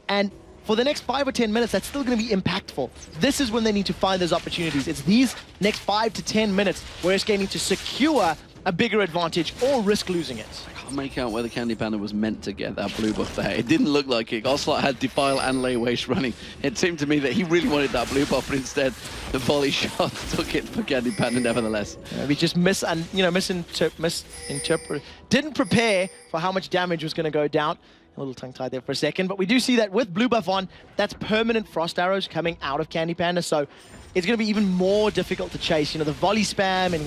and for the next 5 or 10 minutes, that's still going to be impactful. This is when they need to find those opportunities. It's these next 5 to 10 minutes where SK need to secure a bigger advantage or risk losing it. I can't make out whether Candy Panda was meant to get that blue buff there. It didn't look like it. Ocelot had Defile and Lay Waste running. It seemed to me that he really wanted that blue buff, but instead the volley shot took it for Candy Panda nevertheless. Yeah, we just misinterpreted, didn't prepare for how much damage was going to go down. A little tongue-tied there for a second, but we do see that with blue buff on, that's permanent frost arrows coming out of Candy Panda, so it's going to be even more difficult to chase. You know, the volley spam, in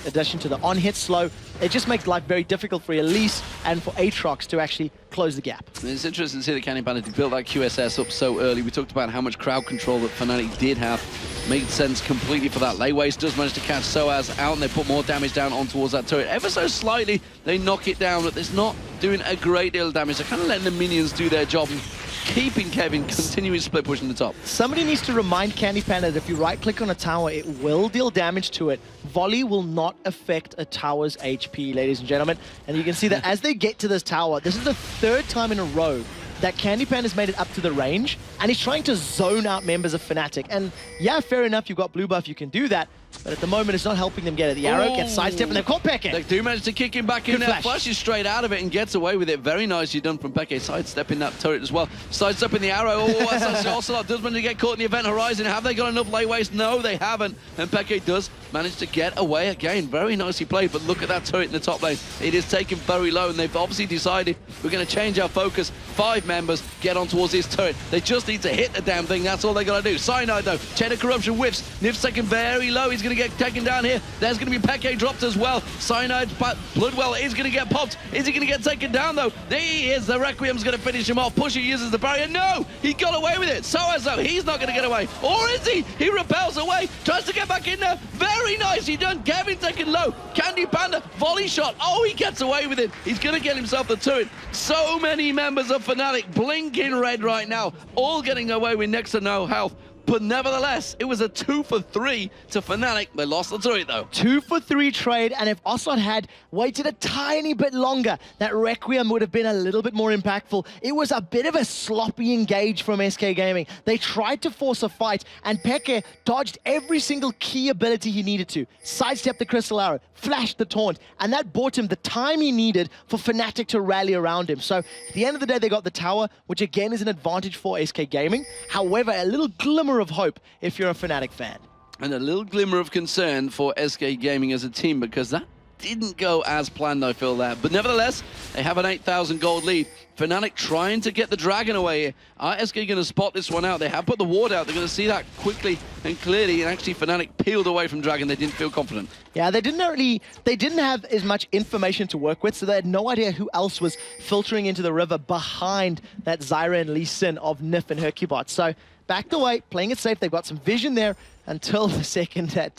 addition to the on-hit slow, it just makes life very difficult for Elise and for Aatrox to actually close the gap. It's interesting to see that Candy Panda built that QSS up so early. We talked about how much crowd control that Fnatic did have. Made sense completely for that. Laywaste does manage to catch Soaz out, and they put more damage down on towards that turret. Ever so slightly, they knock it down, but it's not doing a great deal of damage. They're kind of letting the minions do their job and keeping Kevin continuing split pushing the top. Somebody needs to remind Candy Panda that if you right-click on a tower, it will deal damage to it. Volley will not affect a tower's HP, ladies and gentlemen. And you can see that as they get to this tower, this is the 3rd time in a row that Candy Panda's made it up to the range, and he's trying to zone out members of Fnatic. And yeah, fair enough, you've got blue buff, you can do that, but at the moment it's not helping them get it. The arrow gets sidestepped, and they've caught Peke. They do manage to kick him back in there, flashes straight out of it and gets away with it. Very nicely done from Peke, sidestepping that turret as well. Sidestepping the arrow, that's actually Ocelot does manage to get caught in the Event Horizon. Have they got enough lay waste? No, they haven't, and Peke does manage to get away again. Very nicely played, but look at that turret in the top lane. It is taken very low, and they've obviously decided we're going to change our focus. 5 members get on towards this turret. They just need to hit the damn thing. That's all they got to do. Cyanide, though. Chain of Corruption whiffs. Nif's taken very low. He's going to get taken down here. There's going to be Peke dropped as well. Cyanide, Bloodwell is going to get popped. Is he going to get taken down, though? There he is. The Requiem's going to finish him off. Pusher uses the barrier. No! He got away with it. Soaz, though, he's not going to get away. Or is he? He repels away. Tries to get back in there. Very nicely done. Kevin taken low. Candy Panda, volley shot. Oh, he gets away with it. He's going to get himself the turret. So many members of Fnatic blinking red right now, all getting away with next to no health. But nevertheless, it was a 2 for 3 to Fnatic. They lost the turret though. 2 for 3 trade, and if Oslot had waited a tiny bit longer, that Requiem would have been a little bit more impactful. It was a bit of a sloppy engage from SK Gaming. They tried to force a fight, and Peke dodged every single key ability he needed to. Sidestepped the Crystal Arrow, flashed the taunt, and that bought him the time he needed for Fnatic to rally around him. So at the end of the day, they got the tower, which again is an advantage for SK Gaming. However, a little glimmer of hope if you're a Fnatic fan. And a little glimmer of concern for SK Gaming as a team, because that didn't go as planned, I feel that. But nevertheless, they have an 8,000 gold lead. Fnatic trying to get the dragon away here. Are SK going to spot this one out? They have put the ward out. They're going to see that quickly and clearly. And actually, Fnatic peeled away from dragon. They didn't feel confident. Yeah, they didn't have as much information to work with, so they had no idea who else was filtering into the river behind that Zyra and Lee Sin of Nif and Hercubot. So backed away, playing it safe. They've got some vision there until the second that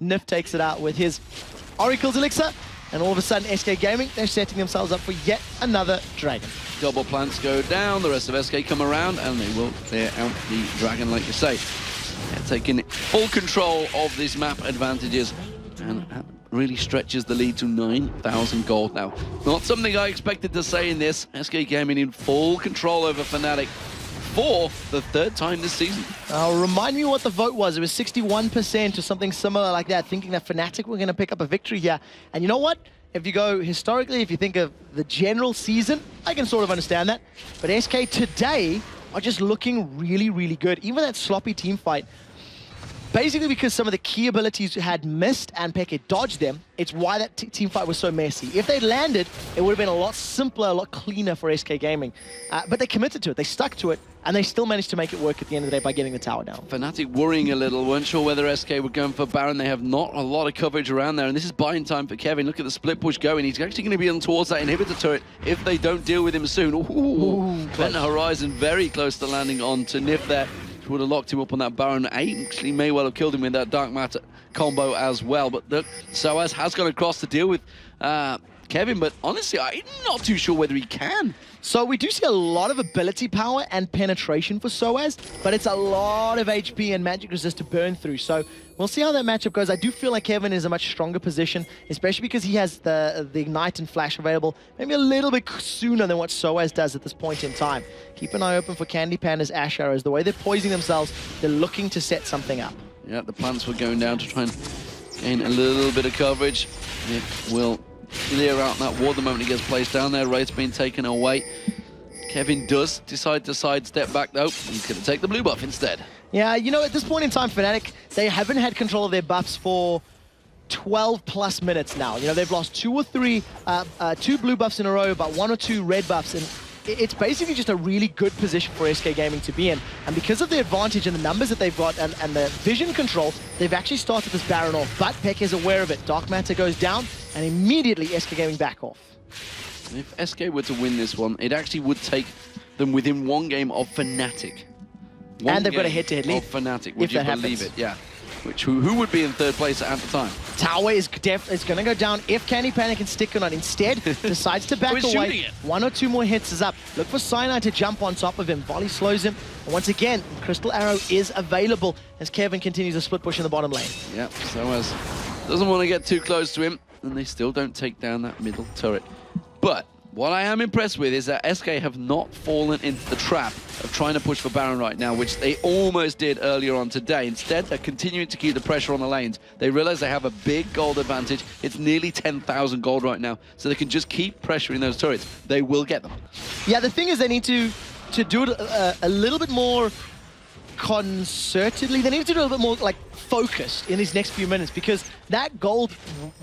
Nif takes it out with his Oracle's Elixir. And all of a sudden, SK Gaming, they're setting themselves up for yet another dragon. Double plants go down, the rest of SK come around, and they will clear out the dragon, like you say. They're taking full control of this map advantages, and that really stretches the lead to 9,000 gold now. Not something I expected to say in this. SK Gaming in full control over Fnatic for the third time this season. Remind me what the vote was. It was 61% or something similar like that, thinking that Fnatic were going to pick up a victory here. And you know what? If you go historically, if you think of the general season, I can sort of understand that. But SK today are just looking really, really good. Even that sloppy team fight, basically because some of the key abilities had missed and Peke dodged them, it's why that team fight was so messy. If they'd landed, it would have been a lot simpler, a lot cleaner for SK Gaming. But they committed to it, they stuck to it, and they still managed to make it work at the end of the day by getting the tower down. Fnatic worrying a little, weren't sure whether SK were going for Baron. They have not a lot of coverage around there, and this is buying time for Kevin. Look at the split push going. He's actually going to be on towards that inhibitor turret if they don't deal with him soon. Ooh, Event Horizon very close to landing onto Nif there. Would have locked him up on that Baron. Actually may well have killed him with that Dark Matter combo as well. But look, Soaz has gone across to deal with Kevin, but honestly, I'm not too sure whether he can. So we do see a lot of ability power and penetration for Soaz, but it's a lot of HP and magic resist to burn through. So we'll see how that matchup goes. I do feel like Kevin is a much stronger position, especially because he has the Ignite and Flash available maybe a little bit sooner than what Soaz does at this point in time. Keep an eye open for Candy Panda's Ash Arrows. The way they're poising themselves, they're looking to set something up. Yeah, the plants were going down to try and gain a little bit of coverage. It will clear out that ward the moment he gets placed down there. Wraith's being taken away. Kevin does decide to sidestep back though. He's going to take the blue buff instead. Yeah, you know, at this point in time, Fnatic, they haven't had control of their buffs for 12 plus minutes now. You know, they've lost two blue buffs in a row, but 1 or 2 red buffs, and it's basically just a really good position for SK Gaming to be in. And because of the advantage and the numbers that they've got and the vision control, they've actually started this Baron off. But Peck is aware of it. Dark Matter goes down, and immediately SK Gaming back off. If SK were to win this one, it actually would take them within 1 game of Fnatic. And they've got a head-to-head lead. Of Fnatic, would you believe it? Yeah. Who would be in 3rd place at the time? Tower is going to go down if Candy Panda can stick or not. Instead, decides to back away. 1 or 2 more hits is up. Look for Cyanide to jump on top of him. Volley slows him. And once again, Crystal Arrow is available as Kevin continues a split push in the bottom lane. Yep, Soaz doesn't want to get too close to him, and they still don't take down that middle turret. But what I am impressed with is that SK have not fallen into the trap of trying to push for Baron right now, which they almost did earlier on today. Instead, they're continuing to keep the pressure on the lanes. They realize they have a big gold advantage. It's nearly 10,000 gold right now, so they can just keep pressuring those turrets. They will get them. Yeah, the thing is they need to do it a little bit more concertedly. They need to do a little bit more like focused in these next few minutes, because that gold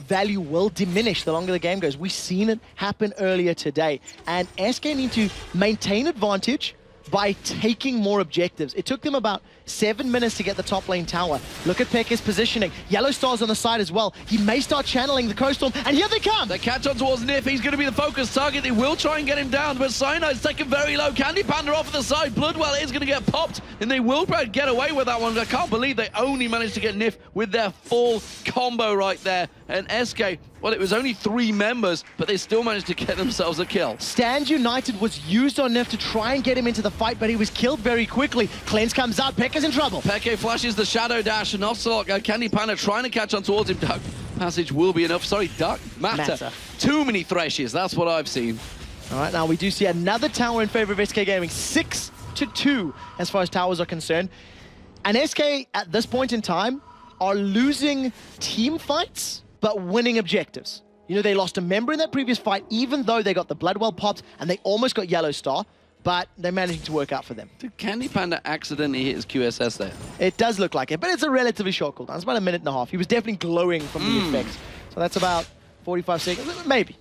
value will diminish the longer the game goes. We've seen it happen earlier today, and SK need to maintain advantage by taking more objectives. It took them about 7 minutes to get the top lane tower. Look at Pekka's positioning. Yellow Star's on the side as well. He may start channeling the Coast Storm, and here they come! They catch on towards Nif. He's going to be the focus target. They will try and get him down, but Cyanide's taken very low. Candy Panda off to the side. Bloodwell is going to get popped, and they will try to get away with that one. I can't believe they only managed to get Nif with their full combo right there. And SK, well, it was only 3 members, but they still managed to get themselves a kill. Stand United was used on Nif to try and get him into the fight, but he was killed very quickly. Cleanse comes out. Pekka Pekka's in trouble. Peke flashes the Shadow Dash, and Ocelot, Candy Panda trying to catch on towards him. Dark Passage will be enough. Sorry, Dark Matter. Too many Threshes, that's what I've seen. All right, now we do see another tower in favor of SK Gaming, 6-2 as far as towers are concerned. And SK, at this point in time, are losing team fights, but winning objectives. You know, they lost a member in that previous fight, even though they got the Bloodwell popped, and they almost got Yellow Star, but they're managing to work out for them. Did Candy Panda accidentally hit his QSS there? It does look like it, but it's a relatively short cooldown. It's about 1.5 minutes. He was definitely glowing from the effects. So that's about 45 seconds, maybe.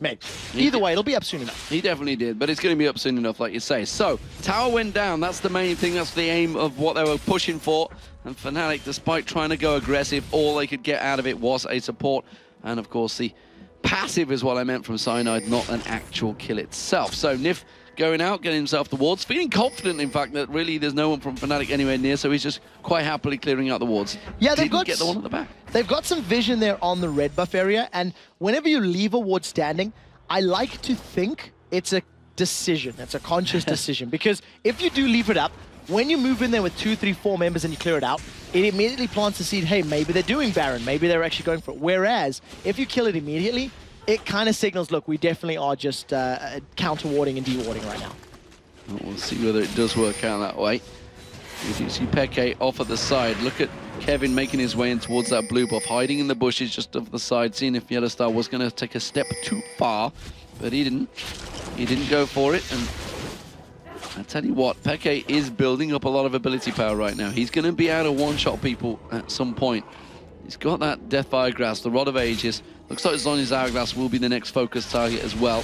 Either way, it'll be up soon enough. He definitely did, but it's going to be up soon enough, like you say. So, tower went down. That's the main thing. That's the aim of what they were pushing for. And Fnatic, despite trying to go aggressive, all they could get out of it was a support. And, of course, the passive is what I meant from Cyanide, not an actual kill itself. So, Nif going out, getting himself the wards, feeling confident, in fact, that really there's no one from Fnatic anywhere near, so he's just quite happily clearing out the wards. Yeah, they've Didn't get the one at the back. They've got some vision there on the red buff area, and whenever you leave a ward standing, I like to think it's a decision. It's a conscious decision, because if you do leave it up, when you move in there with 2, 3, 4 members and you clear it out, it immediately plants the seed, hey, maybe they're doing Baron, maybe they're actually going for it. Whereas, if you kill it immediately, it kind of signals, look, we definitely are just counter-warding and de-warding right now. We'll see whether it does work out that way. If you see Peke off at the side, look at Kevin making his way in towards that blue buff, hiding in the bushes just off the side, seeing if Yellow Star was going to take a step too far, but he didn't. He didn't go for it, and I tell you what, Peke is building up a lot of ability power right now. He's going to be able to one-shot people at some point. He's got that Deathfire Grasp, the Rod of Ages. Looks like Zhonya's Hourglass will be the next focus target as well.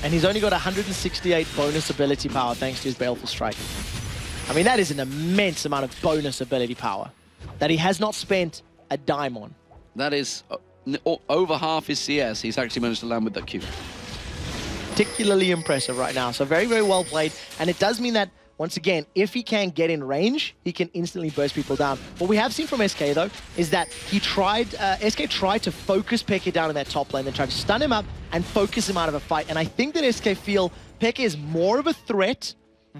And he's only got 168 bonus ability power thanks to his Baleful Strike. I mean, that is an immense amount of bonus ability power that he has not spent a dime on. That is over half his CS. He's actually managed to land with that Q. Particularly impressive right now. So very, very well played. And it does mean that, once again, if he can get in range, he can instantly burst people down. What we have seen from SK, though, is that he SK tried to focus Peke down in that top lane, then tried to stun him up and focus him out of a fight. And I think that SK feel Peke is more of a threat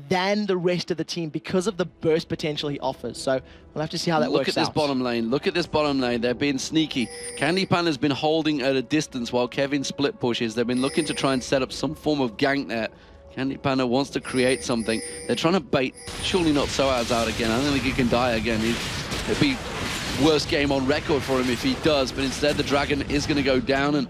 than the rest of the team because of the burst potential he offers. So we'll have to see how that works out. Look at this bottom lane. Look at this bottom lane. They're being sneaky. Candy Panda's been holding at a distance while Kevin split pushes. They've been looking to try and set up some form of gank there. Candy Panda wants to create something. They're trying to bait. Surely not Soaz out again. I don't think he can die again. It'd be worst game on record for him if he does. But instead, the Dragon is going to go down, and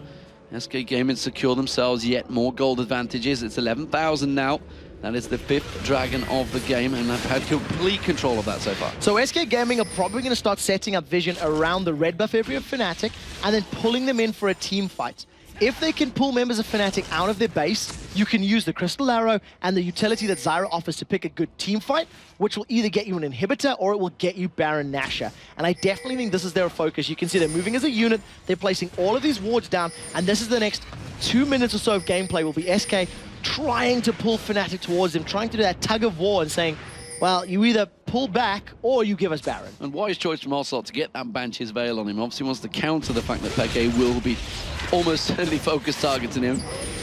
SK Gaming secure themselves yet more gold advantages. It's 11,000 now. That is the 5th Dragon of the game, and they've had complete control of that so far. So SK Gaming are probably going to start setting up vision around the red buff area of Fnatic and then pulling them in for a team fight. If they can pull members of Fnatic out of their base, you can use the Crystal Arrow and the utility that Zyra offers to pick a good team fight, which will either get you an inhibitor or it will get you Baron Nashor. And I definitely think this is their focus. You can see they're moving as a unit, they're placing all of these wards down, and this is the next 2 minutes or so of gameplay will be SK trying to pull Fnatic towards them, trying to do that tug of war and saying, well, you either pull back or you give us Baron. And wise choice from Ocelot to get that Banshee's Veil on him. Obviously wants to counter the fact that Peke will be almost certainly focused targeting him.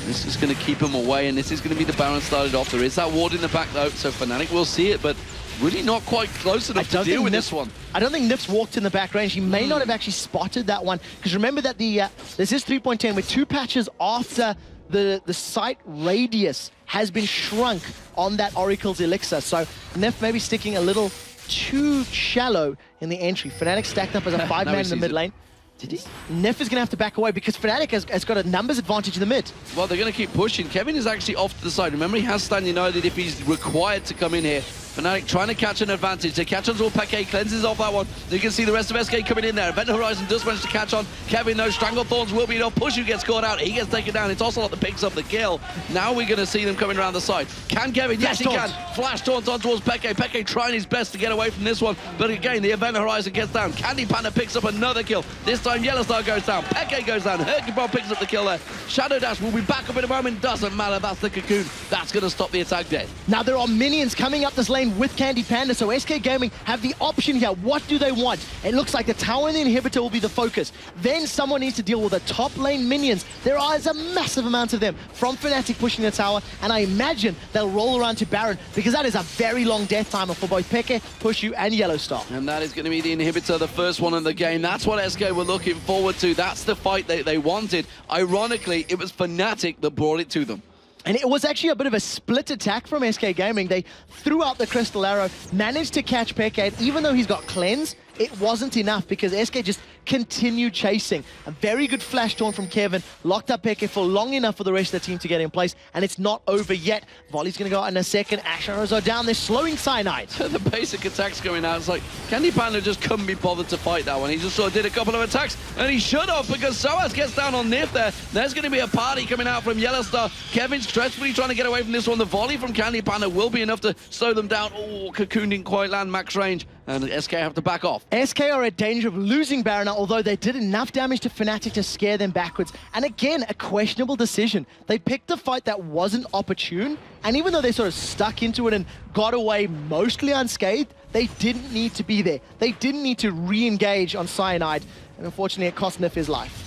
This is going to keep him away, and this is going to be the Baron started off. There is that ward in the back though, so Fnatic will see it, but really not quite close enough to deal with this one. I don't think Nif's walked in the back range. He may not have actually spotted that one, because remember that this is 3.10 with 2 patches after the site radius has been shrunk on that Oracle's Elixir. So Nif may be sticking a little too shallow in the entry. Fnatic stacked up as a 5-man in the mid lane. Did he? Nif is going to have to back away because Fnatic has got a numbers advantage in the mid. Well, they're going to keep pushing. Kevin is actually off to the side. Remember, he has Stan United if he's required to come in here. Fnatic trying to catch an advantage. They catch on to Peke, cleanses off that one. You can see the rest of SK coming in there. Event Horizon does manage to catch on. Kevin, though, Strangled Thorns will be enough. Pushu gets caught out. He gets taken down. It's Ocelot that picks up the kill. Now we're going to see them coming around the side. Can Kevin? Yes, he can. Flash taunts on towards Peke. Peke trying his best to get away from this one. But again, the Event Horizon gets down. Candy Panda picks up another kill. This time, Yellow Star goes down. Peke goes down. Hercubon picks up the kill there. Shadow Dash will be back up in a moment. Doesn't matter. That's the Cocoon. That's going to stop the attack dead. Now there are minions coming up this lane lane with Candy Panda, so SK Gaming have the option here. What do they want? It looks like the tower and the inhibitor will be the focus. Then someone needs to deal with the top lane minions. There is a massive amount of them from Fnatic pushing the tower, and I imagine they'll roll around to Baron, because that is a very long death timer for both Peke, Pushu, and Yellowstar. And that is going to be the inhibitor, the first one in the game. That's what SK were looking forward to. That's the fight they wanted. Ironically, it was Fnatic that brought it to them. And it was actually a bit of a split attack from SK Gaming. They threw out the Crystal Arrow, managed to catch Peke, and even though he's got Cleanse, it wasn't enough because SK just continued chasing. A very good flash taunt from Kevin, locked up Peke for long enough for the rest of the team to get in place, and it's not over yet. Volley's going to go out in a second. Ash arrows are down. They're slowing Cyanide. The basic attacks going out. It's like, Candy Panda just couldn't be bothered to fight that one. He just sort of did a couple of attacks, and he should have, because Soaz gets down on Nif there. There's going to be a party coming out from Yellowstar. Kevin's stressfully trying to get away from this one. The volley from Candy Panda will be enough to slow them down. Oh, Cocoon didn't quite land max range, and SK have to back off. SK are at danger of losing Baron, although they did enough damage to Fnatic to scare them backwards. And again, a questionable decision. They picked a fight that wasn't opportune, and even though they sort of stuck into it and got away mostly unscathed, they didn't need to be there. They didn't need to re-engage on Cyanide, and unfortunately it cost Nif his life.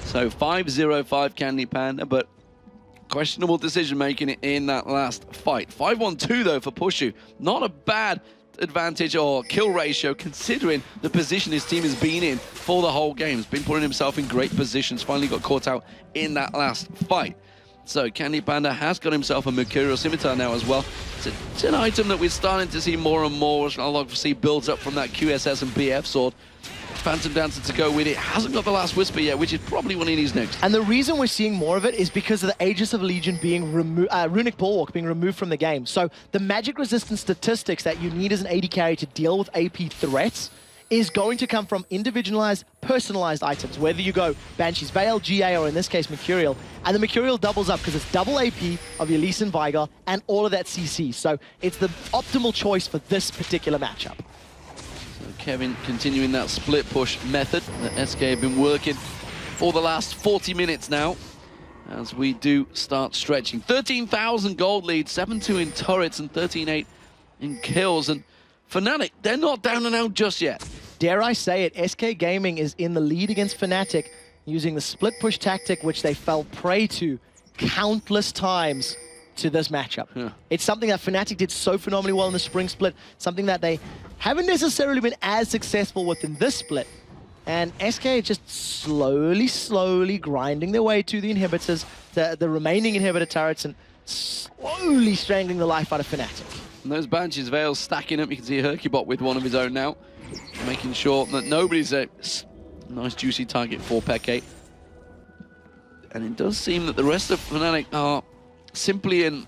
So 5-0-5 Candy Panda, but questionable decision making in that last fight. 5-1-2 though for Pushu. Not a bad advantage or kill ratio considering the position his team has been in for the whole game. He's been putting himself in great positions, finally got caught out in that last fight. So Candy Panda has got himself a Mercurial Scimitar now as well. It's an item that we're starting to see more and more, which I'll obviously builds up from that QSS and BF sword. Phantom Dancer to go with it. Hasn't got the last Whisper yet, which is probably what he needs next. And the reason we're seeing more of it is because of the Aegis of Legion being removed, Runic Bulwark being removed from the game. So the magic resistance statistics that you need as an AD carry to deal with AP threats is going to come from individualized, personalized items, whether you go Banshee's Veil, GA, or in this case, Mercurial. And the Mercurial doubles up because it's double AP of your Lee Sin Vigar and all of that CC. So it's the optimal choice for this particular matchup. Kevin continuing that split push method that SK have been working for the last 40 minutes now, as we do start stretching. 13,000 gold lead, 7-2 in turrets and 13-8 in kills. And Fnatic, they're not down and out just yet. Dare I say it, SK Gaming is in the lead against Fnatic using the split push tactic, which they fell prey to countless times to this matchup. Yeah. It's something that Fnatic did so phenomenally well in the spring split, something that they haven't necessarily been as successful with in this split. And SK just slowly grinding their way to the inhibitors, the remaining inhibitor turrets, and slowly strangling the life out of Fnatic. And those Banshee's Veils stacking up. You can see Hercubot with one of his own now, making sure that nobody's a nice juicy target for Peke. And it does seem that the rest of Fnatic are simply in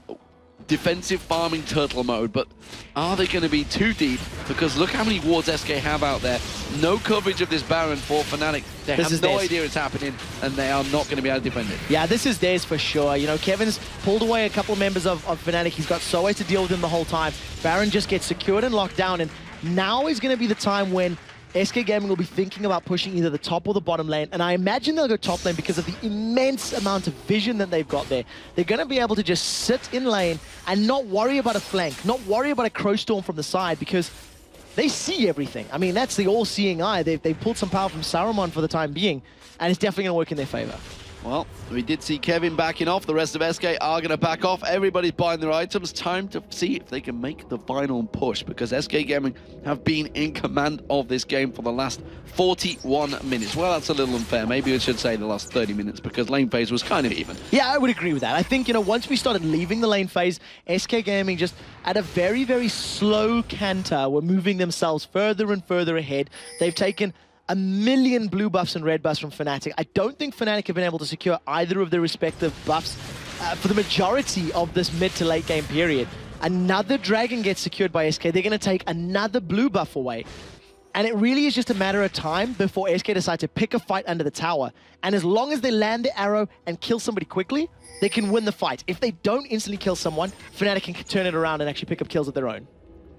defensive farming turtle mode, but are they going to be too deep? Because look how many wards SK have out there. No coverage of this Baron for Fnatic. They have no idea it's happening, and they are not going to be able to defend it. Yeah, this is theirs for sure. You know, Kevin's pulled away a couple of members of Fnatic. He's got Soe to deal with him the whole time. Baron just gets secured and locked down, and now is going to be the time when SK Gaming will be thinking about pushing either the top or the bottom lane, and I imagine they'll go top lane because of the immense amount of vision that they've got there. They're going to be able to just sit in lane and not worry about a flank, not worry about a Crow Storm from the side, because they see everything. I mean, that's the all-seeing eye. They've pulled some power from Saruman for the time being, and it's definitely going to work in their favor. Well, we did see Kevin backing off. The rest of SK are going to back off. Everybody's buying their items. Time to see if they can make the final push, because SK Gaming have been in command of this game for the last 41 minutes. Well, that's a little unfair. Maybe we should say the last 30 minutes, because lane phase was kind of even. Yeah, I would agree with that. I think, you know, once we started leaving the lane phase, SK Gaming just at a very, very slow canter were moving themselves further and further ahead. They've taken a million blue buffs and red buffs from Fnatic. I don't think Fnatic have been able to secure either of their respective buffs for the majority of this mid to late game period. Another dragon gets secured by SK. They're going to take another blue buff away. And it really is just a matter of time before SK decide to pick a fight under the tower. And as long as they land the arrow and kill somebody quickly, they can win the fight. If they don't instantly kill someone, Fnatic can turn it around and actually pick up kills of their own.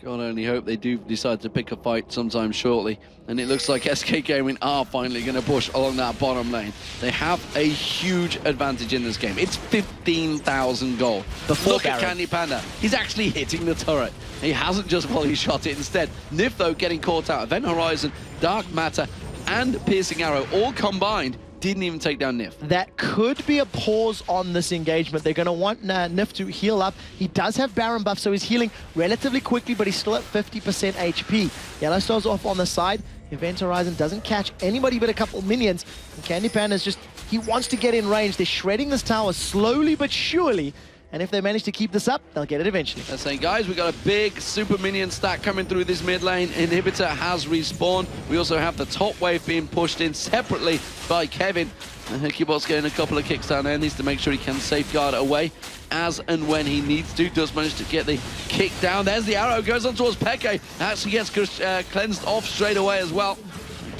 God only hope they do decide to pick a fight sometime shortly. And it looks like SK Gaming are finally going to push along that bottom lane. They have a huge advantage in this game. It's 15,000 gold. Look at Candy Panda. He's actually hitting the turret. He hasn't just volley shot it. Instead, Nif, though, getting caught out. Event Horizon, Dark Matter, and Piercing Arrow all combined didn't even take down Nif. That could be a pause on this engagement. They're going to want Nif to heal up. He does have Baron buff, so he's healing relatively quickly, but he's still at 50% HP. Yellow Star's off on the side. Event Horizon doesn't catch anybody but a couple minions. And Candy Panda's just, he wants to get in range. They're shredding this tower slowly but surely. And if they manage to keep this up, they'll get it eventually. They're saying, guys, we got a big super minion stack coming through this mid lane. Inhibitor has respawned. We also have the top wave being pushed in separately by Kevin. And Hikibot's getting a couple of kicks down there. Needs to make sure he can safeguard away as and when he needs to. Does manage to get the kick down. There's the arrow. Goes on towards Peke. Actually gets cleansed off straight away as well.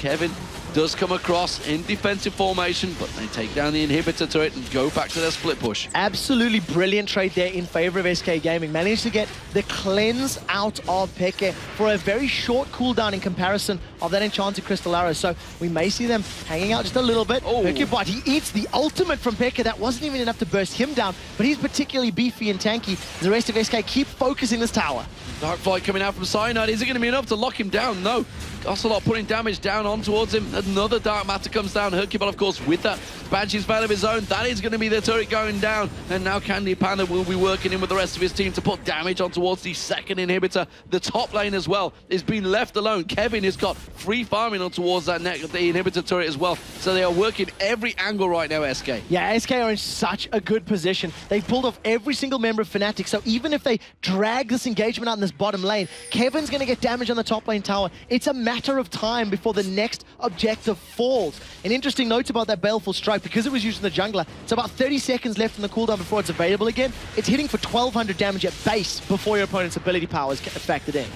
Kevin does come across in defensive formation, but they take down the inhibitor turret and go back to their split push. Absolutely brilliant trade there in favor of SK Gaming. Managed to get the cleanse out of Peke for a very short cooldown in comparison of that enchanted crystal arrow. So we may see them hanging out just a little bit. Hikibot, he eats the ultimate from Peke. That wasn't even enough to burst him down, but he's particularly beefy and tanky. The rest of SK keep focusing this tower. Dark Flight coming out from Cyanide. Is it going to be enough to lock him down? No. Ocelot putting damage down on towards him. Another Dark Matter comes down. Hercubot, of course, with that Banshee's Veil of his own. That is going to be the turret going down. And now Candy Panda will be working in with the rest of his team to put damage on towards the second inhibitor. The top lane as well is being left alone. Kevin has got free farming on towards that the inhibitor turret as well. So they are working every angle right now, SK. Yeah, SK are in such a good position. They've pulled off every single member of Fnatic. So even if they drag this engagement out in this bottom lane, Kevin's going to get damage on the top lane tower. It's a matter of time before the next objective falls. An interesting note about that Baleful Strike, because it was used in the jungler, it's about 30 seconds left in the cooldown before it's available again. It's hitting for 1200 damage at base before your opponent's ability power is factored in.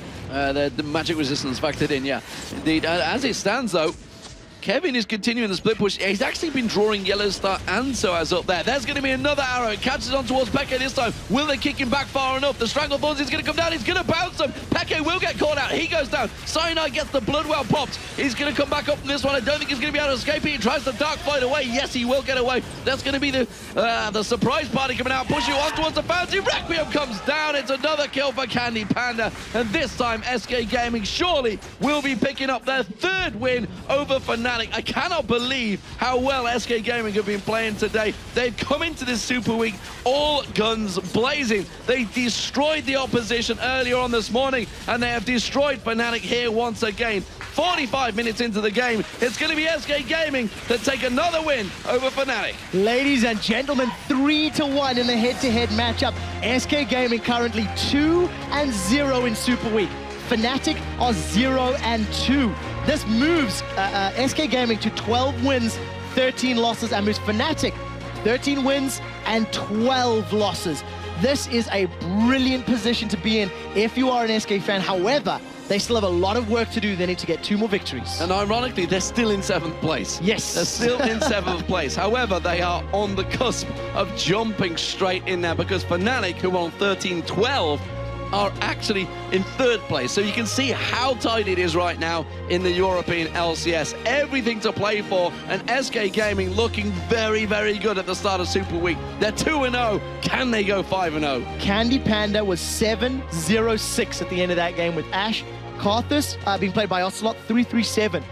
The magic resistance factored in, yeah. Indeed, as it stands though, Kevin is continuing the split push. He's actually been drawing Yellow Star and Soaz up there. There's going to be another arrow. It catches on towards Peke this time. Will they kick him back far enough? The Stranglethorns is going to come down. He's going to bounce him. Peke will get caught out. He goes down. Cyanide gets the Bloodwell popped. He's going to come back up from this one. I don't think he's going to be able to escape it. He tries to Dark Flight away. Yes, he will get away. That's going to be the surprise party coming out. Pushing on towards the bounty. Requiem comes down. It's another kill for Candy Panda. And this time, SK Gaming surely will be picking up their third win over Fnatic. I cannot believe how well SK Gaming have been playing today. They've come into this Super Week all guns blazing. They destroyed the opposition earlier on this morning, and they have destroyed Fnatic here once again. 45 minutes into the game, it's going to be SK Gaming that take another win over Fnatic. Ladies and gentlemen, 3-1 in the head-to-head matchup. SK Gaming currently 2-0 in Super Week. Fnatic are 0-2. This moves SK Gaming to 12 wins, 13 losses, and moves Fnatic 13 wins and 12 losses. This is a brilliant position to be in if you are an SK fan. However, they still have a lot of work to do. They need to get 2 more victories. And ironically, they're still in 7th place. Yes. They're still in 7th place. However, they are on the cusp of jumping straight in there because Fnatic, who are on 13-12, are actually in 3rd place. So you can see how tight it is right now in the European LCS. Everything to play for, and SK Gaming looking very, very good at the start of Super Week. They're 2-0. Can they go 5-0? Candy Panda was 7-0-6 at the end of that game with Ashe. Karthus being played by Ocelot, 3-3-7.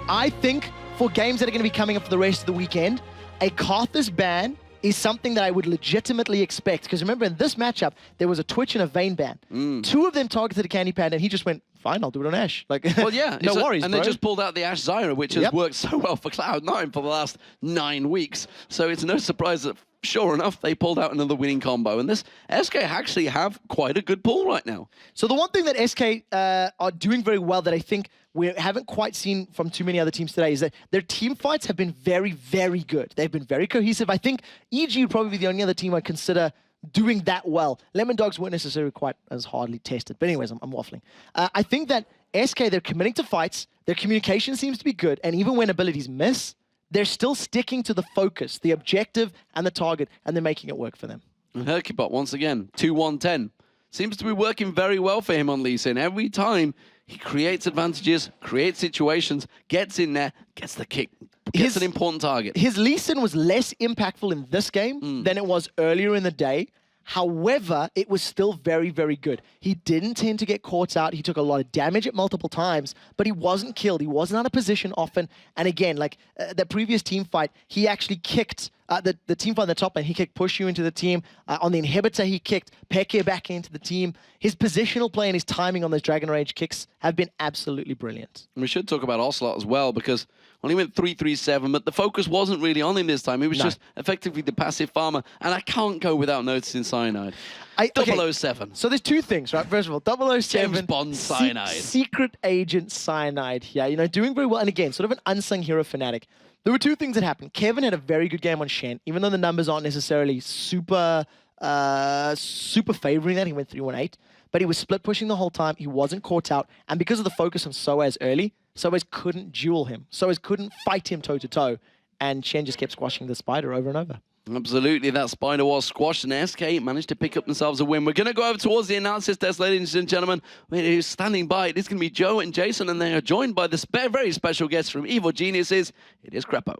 I think for games that are going to be coming up for the rest of the weekend, a Karthus ban is something that I would legitimately expect. Because remember, in this matchup, there was a Twitch and a Vayne ban. 2 of them targeted a Candy Panda, and he just went, fine, I'll do it on Ashe. Like, well, yeah. no worries, And bro. they just pulled out the Ashe Zyra, which has worked so well for Cloud9 for the last 9 weeks. So it's no surprise that, sure enough, they pulled out another winning combo. And this SK actually have quite a good pull right now. So the one thing that SK are doing very well that I think we haven't quite seen from too many other teams today is that their team fights have been very, very good. They've been very cohesive. I think EG would probably be the only other team I'd consider doing that well. Lemon Dogs weren't necessarily quite as hardly tested. But anyways, I'm waffling. I think that SK, they're committing to fights. Their communication seems to be good. And even when abilities miss, they're still sticking to the focus, the objective, and the target, and they're making it work for them. And Hercubot, once again, 2-1-10. seems to be working very well for him on Lee Sin. Every time he creates advantages, creates situations, gets in there, gets the kick, gets an important target. His Lee Sin was less impactful in this game than it was earlier in the day. However, it was still very, very good. He didn't tend to get caught out. He took a lot of damage at multiple times, but he wasn't killed. He wasn't out of position often. And again, like the previous team fight, he actually kicked the team fight on the top lane. He kicked Pushu into the team. On the inhibitor, he kicked Peke back into the team. His positional play and his timing on those Dragon Rage kicks have been absolutely brilliant. And we should talk about Ocelot as well, because only went 3-3-7, but the focus wasn't really on him this time. It was just effectively the passive farmer. And I can't go without noticing Cyanide. 007. So there's two things, right? First of all, 007. James Bond Cyanide. Secret Agent Cyanide here. You know, doing very well. And again, sort of an unsung hero fanatic. There were two things that happened. Kevin had a very good game on Shen, even though the numbers aren't necessarily super favoring that. He went 3-1-8. But he was split pushing the whole time. He wasn't caught out. And because of the focus on Soaz early, Soaz couldn't duel him. Soaz couldn't fight him toe-to-toe. And Shen just kept squashing the spider over and over. Absolutely, that spider was squashed, and SK managed to pick up themselves a win. We're going to go over towards the analysis desk, ladies and gentlemen. Who's standing by? It is going to be Joe and Jason, and they are joined by the very special guest from Evil Geniuses. It is Crepo.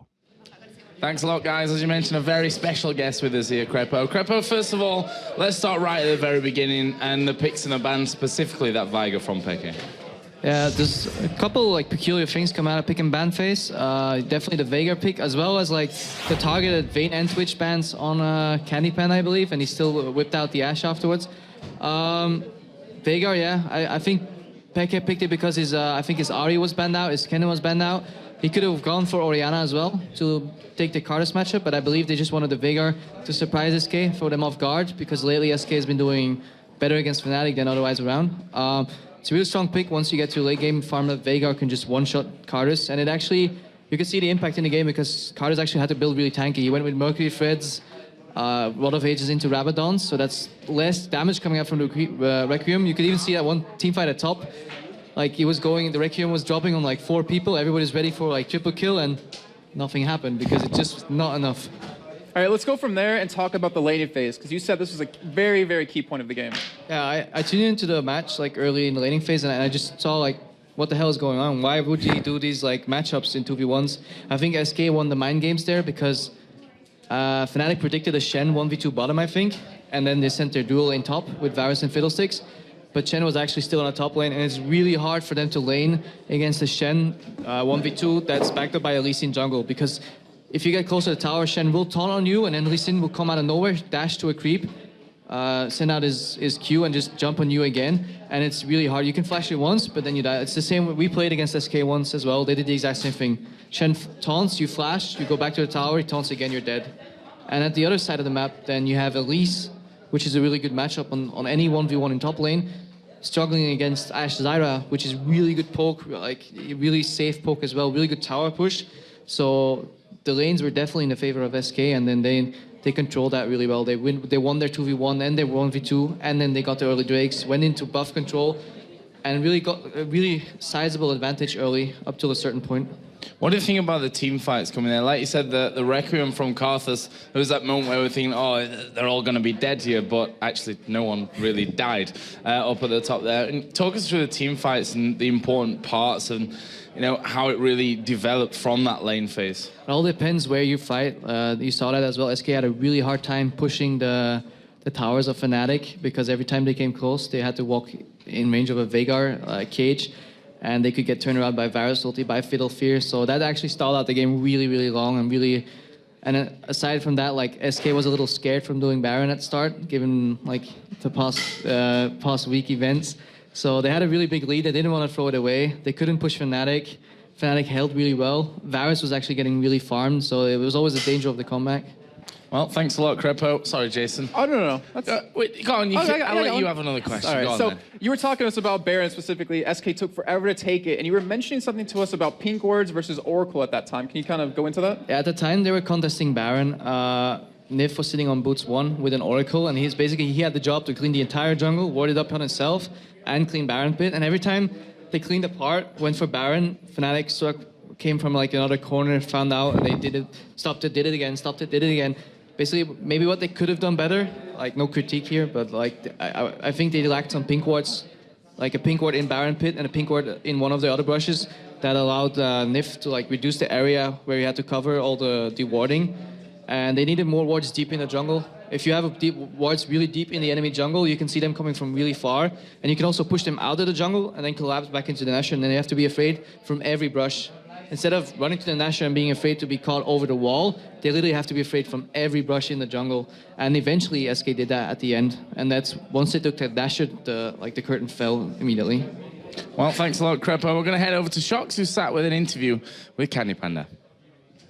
Thanks a lot, guys. As you mentioned, a very special guest with us here, Crepo. Crepo, first of all, let's start right at the very beginning and the picks in the band, specifically that Viger from Peke. Yeah, there's a couple like peculiar things come out of pick and ban phase. Definitely the Veigar pick, as well as like the targeted Vayne and Twitch bans on Candy Pen, I believe, and he still whipped out the Ashe afterwards. Veigar, yeah, I think Peke picked it because his I think his Ahri was banned out, his Kennen was banned out. He could have gone for Orianna as well to take the Cardus matchup, but I believe they just wanted the Veigar to surprise SK, throw them off guard, because lately SK has been doing better against Fnatic than otherwise around. It's a really strong pick. Once you get to late game, farm up Veigar can just one-shot Cardus, and it actually, you can see the impact in the game because Cardus actually had to build really tanky. He went with Mercury Threads, Rod of Ages into Rabadons, so that's less damage coming out from the Requiem. You could even see that one teamfight at top. Like he was going, the Requiem was dropping on like 4 people, everybody's ready for like triple kill, and nothing happened because it's just not enough. All right, let's go from there and talk about the laning phase, because you said this was a very, very key point of the game. Yeah, I tuned into the match like early in the laning phase, and I just saw like, what the hell is going on? Why would he do these like matchups in 2v1s? I think SK won the mind games there because Fnatic predicted a Shen 1v2 bottom, I think, and then they sent their duel in top with Varus and Fiddlesticks. But Shen was actually still on the top lane, and it's really hard for them to lane against the Shen 1v2 that's backed up by a Lee Sin jungle, because if you get closer to the tower, Shen will taunt on you, and then Lee Sin will come out of nowhere, dash to a creep, send out his Q, and just jump on you again. And it's really hard. You can flash it once, but then you die. It's the same. We played against SK once as well. They did the exact same thing. Shen taunts, you flash, you go back to the tower, he taunts again, you're dead. And at the other side of the map, then you have Elise, which is a really good matchup on any 1v1 in top lane, struggling against Ashe Zyra, which is really good poke, like really safe poke as well, really good tower push. So the lanes were definitely in the favor of SK, and then they controlled that really well. They won their 2v1 and their 1v2, and then they got the early Drakes, went into buff control, and really got a really sizable advantage early up till a certain point. What do you think about the team fights coming there? Like you said, the Requiem from Karthus, there was that moment where we were thinking, oh, they're all going to be dead here, but actually no one really died up at the top there. And talk us through the team fights and the important parts and how it really developed from that lane phase. It all depends where you fight. You saw that as well. SK had a really hard time pushing the towers of Fnatic, because every time they came close, they had to walk in range of a Veigar cage, and they could get turned around by Varus ulti, by Fiddle Fear. So that actually stalled out the game really, really long, and aside from that, like SK was a little scared from doing Baron at start, given like the past week events. So they had a really big lead. They didn't want to throw it away. They couldn't push Fnatic. Fnatic held really well. Varus was actually getting really farmed, so it was always a danger of the comeback. Well, thanks a lot, Crepo. Sorry, Jason. Oh, no. Wait, go on. I'll let you have another question. All right, go on, so then. you were talking to us about Baron specifically. SK took forever to take it, and you were mentioning something to us about Pink Words versus Oracle at that time. Can you kind of go into that? Yeah, at the time, they were contesting Baron. Nif was sitting on boots 1 with an Oracle, and he had the job to clean the entire jungle, ward it up on himself, and clean Baron pit. And every time they cleaned apart, went for Baron, Fnatic came from like another corner, found out, and they did it, stopped it, did it again, stopped it, did it again. Basically, maybe what they could have done better like no critique here, but like I think they lacked some pink wards, like a pink ward in Baron Pit and a pink ward in one of the other brushes that allowed NIF to like reduce the area where you had to cover all the warding, and they needed more wards deep in the jungle. If you have wards really deep in the enemy jungle, you can see them coming from really far, and you can also push them out of the jungle and then collapse back into the Nashor, and then you have to be afraid from every brush. Instead of running to the Nashor and being afraid to be caught over the wall, they literally have to be afraid from every brush in the jungle. And eventually SK did that at the end, and that's once they took that Nashor, the curtain fell immediately. Well, thanks a lot, Crepo. We're going to head over to Shox, who sat with an interview with Candy Panda.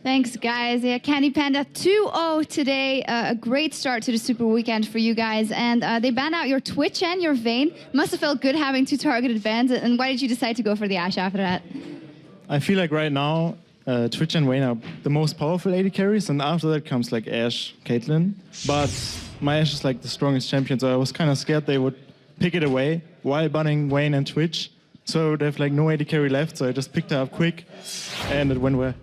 Thanks, guys. Yeah, Candy Panda 2-0 today. A great start to the Super Weekend for you guys. And they banned out your Twitch and your Vayne. Must have felt good having 2 targeted bans. And why did you decide to go for the Ashe after that? I feel like right now, Twitch and Vayne are the most powerful AD carries. And after that comes like Ashe, Caitlyn. But my Ashe is like the strongest champion. So I was kind of scared they would pick it away while banning Vayne and Twitch. So I would have like no AD carry left. So I just picked her up quick and it went well.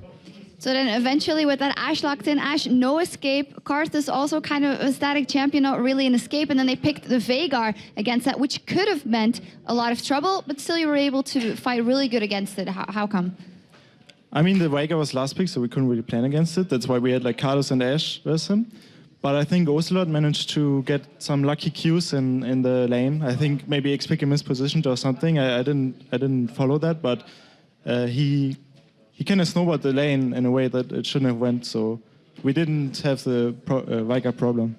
So then eventually with that Ashe locked in, Ashe, no escape. Karthus also kind of a static champion, not really an escape. And then they picked the Veigar against that, which could have meant a lot of trouble, but still you were able to fight really good against it. How come? I mean, the Veigar was last pick, so we couldn't really plan against it. That's why we had like Karthus and Ashe versus him. But I think Ocelot managed to get some lucky Qs in the lane. I think maybe X-Pick him mispositioned or something. I didn't follow that, but he kind of snowballed the lane in a way that it shouldn't have went, so we didn't have the Veigar problem.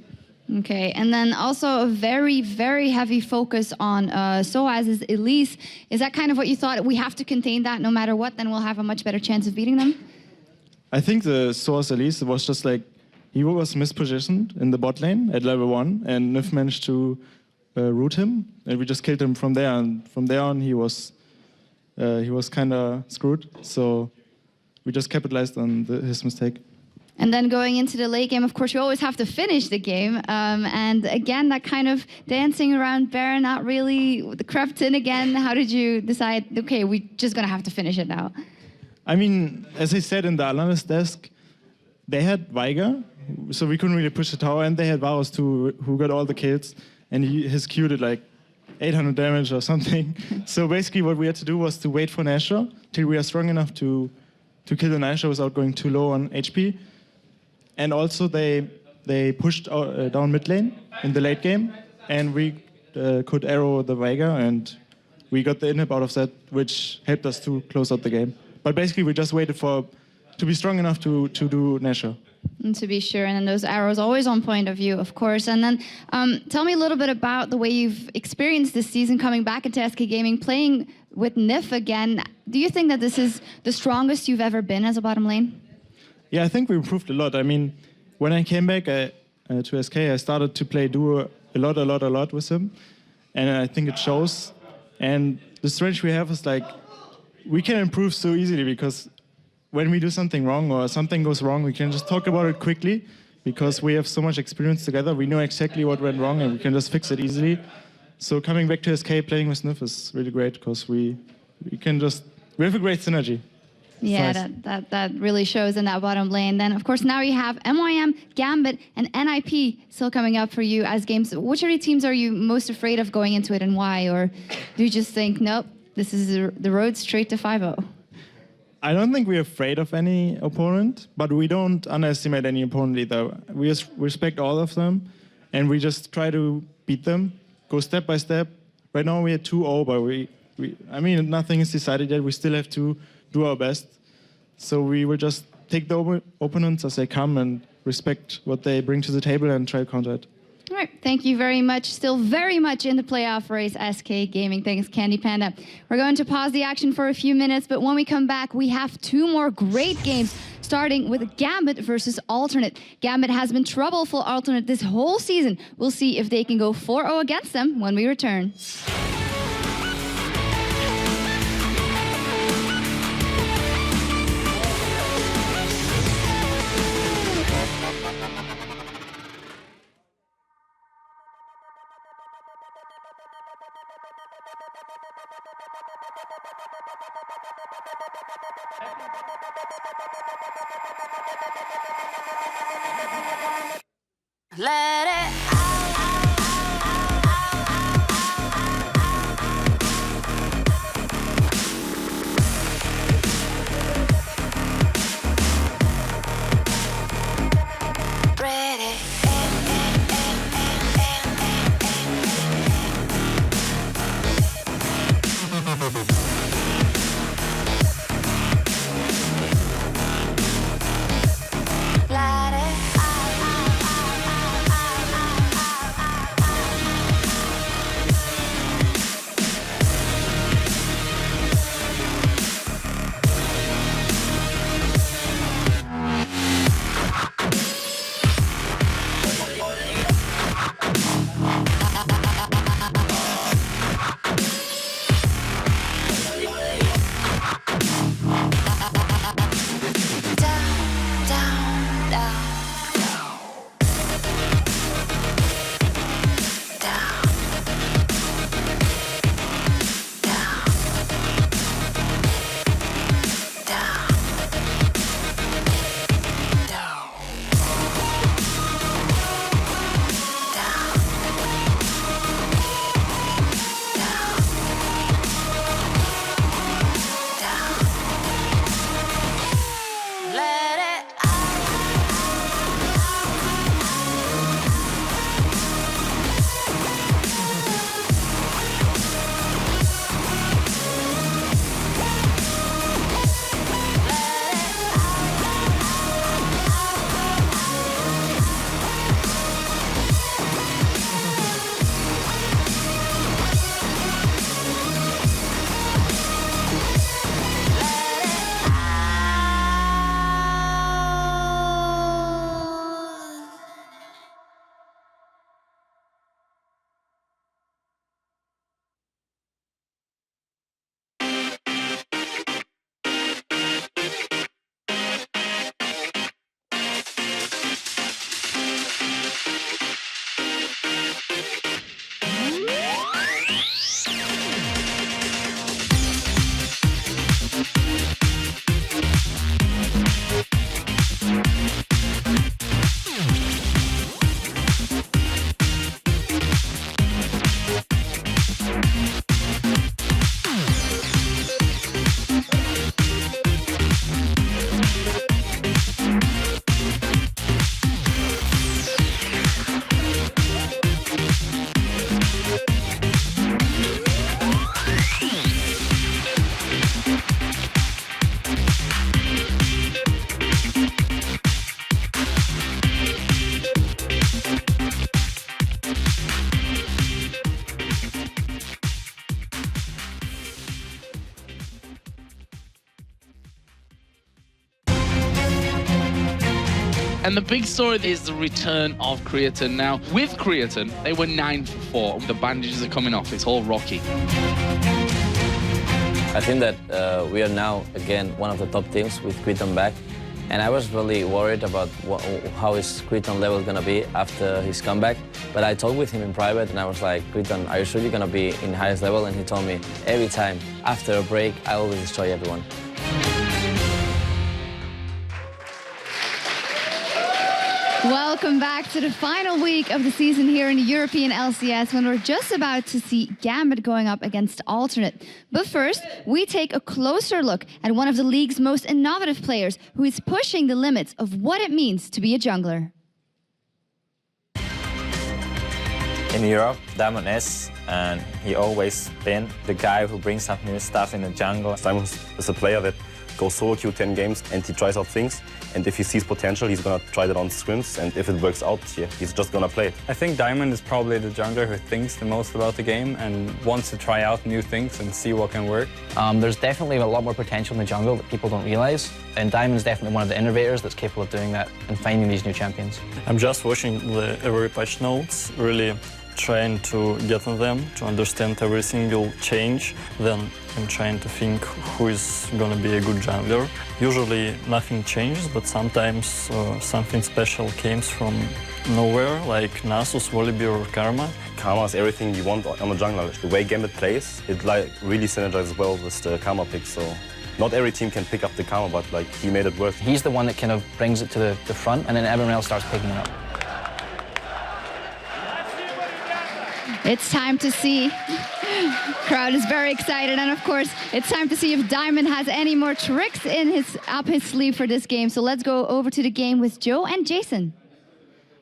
Okay, and then also a very, very heavy focus on Soaz's Elise. Is that kind of what you thought? We have to contain that no matter what, then we'll have a much better chance of beating them? I think the Soaz Elise was just like, he was mispositioned in the bot lane at level 1, and Nif managed to root him, and we just killed him from there, and from there on he was kind of screwed, so we just capitalized on his mistake. And then going into the late game, of course, you always have to finish the game. And again, that kind of dancing around Baron, not really crept in again. How did you decide, okay, we're just going to have to finish it now? I mean, as I said in the analyst desk, they had Veigar, so we couldn't really push the tower, and they had Varus too, who got all the kills, and his Q did like 800 damage or something. So basically what we had to do was to wait for Nashor till we are strong enough to kill the Nashor without going too low on HP. And also they pushed down mid lane in the late game, and we could arrow the Veigar, and we got the inhib out of that, which helped us to close out the game. But basically we just waited to be strong enough to do Nashor. And to be sure, and then those arrows always on point of view, of course. And then tell me a little bit about the way you've experienced this season coming back into SK Gaming, playing with Nif again. Do you think that this is the strongest you've ever been as a bottom lane? Yeah, I think we improved a lot. I mean, when I came back to SK, I started to play duo a lot with him, and I think it shows. And the strength we have is like, we can improve so easily because when we do something wrong or something goes wrong, we can just talk about it quickly because we have so much experience together. We know exactly what went wrong and we can just fix it easily. So coming back to SK, playing with Nif is really great because we have a great synergy. Yeah, nice. that really shows in that bottom lane. Then, of course, now you have MYM, Gambit, and NIP still coming up for you as games. Which of the teams are you most afraid of going into it and why? Or do you just think, nope, this is the road straight to 5-0? I don't think we're afraid of any opponent, but we don't underestimate any opponent either. We just respect all of them, and we just try to beat them, go step by step. Right now we are 2-0, but I mean, nothing is decided yet. We still have to do our best. So we will just take the opponents as they come and respect what they bring to the table and try to counter it. All right, thank you very much. Still very much in the playoff race, SK Gaming. Thanks, Candy Panda. We're going to pause the action for a few minutes, but when we come back, we have 2 more great games, starting with Gambit versus Alternate. Gambit has been trouble for Alternate this whole season. We'll see if they can go 4-0 against them when we return. Let it out. And the big story is the return of Creatine. Now, with Creatine, they were 9 for 4. The bandages are coming off. It's all rocky. I think that we are now, again, one of the top teams with Creatine back. And I was really worried about how his Creatine level going to be after his comeback. But I talked with him in private, and I was like, Creatine, are you sure you're going to be in highest level? And he told me, every time, after a break, I always destroy everyone. Welcome back to the final week of the season here in the European LCS, when we're just about to see Gambit going up against Alternate. But first, we take a closer look at one of the league's most innovative players who is pushing the limits of what it means to be a jungler. In Europe, Diamond is, and he always been the guy who brings up new stuff in the jungle. Diamond is a player that goes solo queue 10 games and he tries out things. And if he sees potential, he's gonna try that on scrims. And if it works out, yeah, he's just gonna play it. I think Diamond is probably the jungler who thinks the most about the game and wants to try out new things and see what can work. There's definitely a lot more potential in the jungle that people don't realize. And Diamond's definitely one of the innovators that's capable of doing that and finding these new champions. I'm just watching the every patch notes, really trying to get on them, to understand every single change. Then I'm trying to think who is going to be a good jungler. Usually nothing changes, but sometimes something special comes from nowhere, like Nasus, Volibear or Karma. Karma is everything you want on a jungler. The way Gambit plays, it like really synergizes well with the Karma pick. So not every team can pick up the Karma, but like he made it work. He's the one that kind of brings it to the front, and then everyone else starts picking it up. It's time to see. Crowd is very excited, and of course, it's time to see if Diamond has any more tricks up his sleeve for this game. So let's go over to the game with Joe and Jason.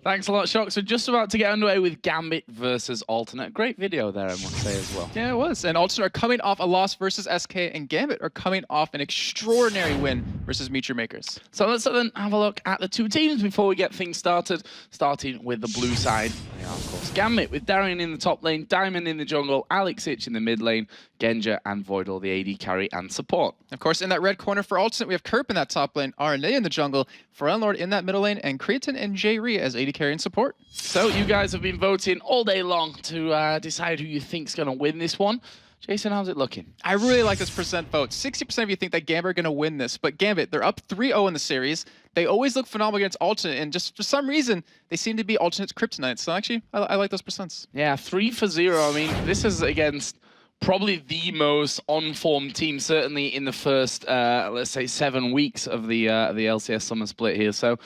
Thanks a lot, Shock. So just about to get underway with Gambit versus Alternate. Great video there, I must say, as well. Yeah, it was. And Alternate are coming off a loss versus SK, and Gambit are coming off an extraordinary win versus Meteor Makers. So let's then have a look at the two teams before we get things started. Starting with the blue side. They are, of course, Gambit with Darian in the top lane, Diamond in the jungle, Alex Ich in the mid lane, Genja and Voidal, the AD carry and support. Of course, in that red corner for Alternate, we have Kerp in that top lane, RNA in the jungle, Lord in that middle lane, and Creatine and J-Ree as AD carry and support. So you guys have been voting all day long to decide who you think's going to win this one. Jason, how's it looking? I really like this percent vote. 60% of you think that Gambit are going to win this, but Gambit, they're up 3-0 in the series. They always look phenomenal against Alternate, and just for some reason, they seem to be Alternate's kryptonite. So actually, I like those percents. Yeah, 3-0. I mean, this is against probably the most on-form team, certainly in the first, let's say, 7 weeks of the LCS Summer Split here. So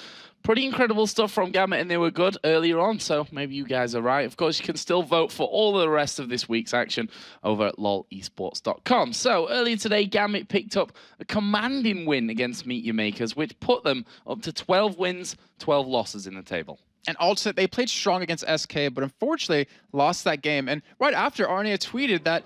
pretty incredible stuff from Gambit, and they were good earlier on, so maybe you guys are right. Of course, you can still vote for all the rest of this week's action over at lolesports.com. So earlier today, Gambit picked up a commanding win against Meteor Makers, which put them up to 12 wins, 12 losses in the table. And Alternate, they played strong against SK, but unfortunately lost that game. And right after, Arnia tweeted that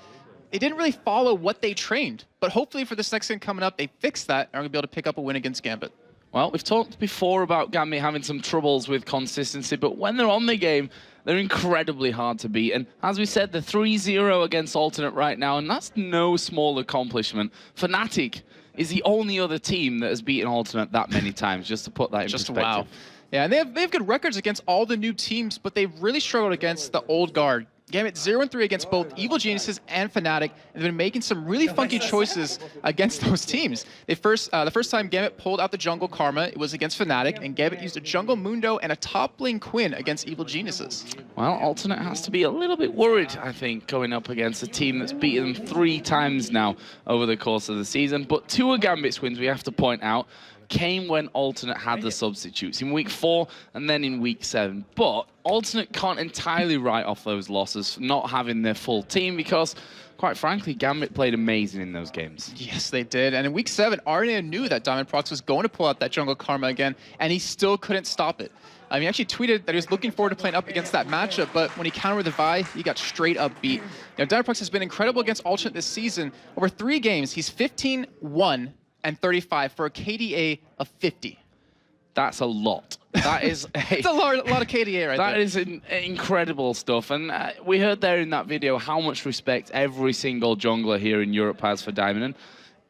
they didn't really follow what they trained. But hopefully for this next game coming up, they fixed that and are going to be able to pick up a win against Gambit. Well, we've talked before about Gambit having some troubles with consistency, but when they're on the game, they're incredibly hard to beat. And as we said, they're 3-0 against Alternate right now, and that's no small accomplishment. Fnatic is the only other team that has beaten Alternate that many times, just to put that in perspective. Wow. Yeah, and they have good records against all the new teams, but they've really struggled against the old guard. Gambit 0-3 against both Evil Geniuses and Fnatic, and they've been making some really funky choices against those teams. The first time Gambit pulled out the jungle Karma, it was against Fnatic, and Gambit used a jungle Mundo and a top lane Quinn against Evil Geniuses. Well, Alternate has to be a little bit worried, I think, going up against a team that's beaten them 3 times now over the course of the season. But 2 of Gambit's wins, we have to point out, came when Alternate had the substitutes in week 4 and then in week 7. But Alternate can't entirely write off those losses for not having their full team because, quite frankly, Gambit played amazing in those games. Yes, they did. And in week 7, Arnia knew that Diamond Prox was going to pull out that jungle Karma again, and he still couldn't stop it. He actually tweeted that he was looking forward to playing up against that matchup, but when he countered the Vi, he got straight up beat. Diamond Prox has been incredible against Alternate this season. Over 3 games, he's 15-1 and 35 for a KDA of 50. That's a lot. That is it's a lot of KDA right there. That is incredible stuff. And we heard there in that video how much respect every single jungler here in Europe has for Diamond. And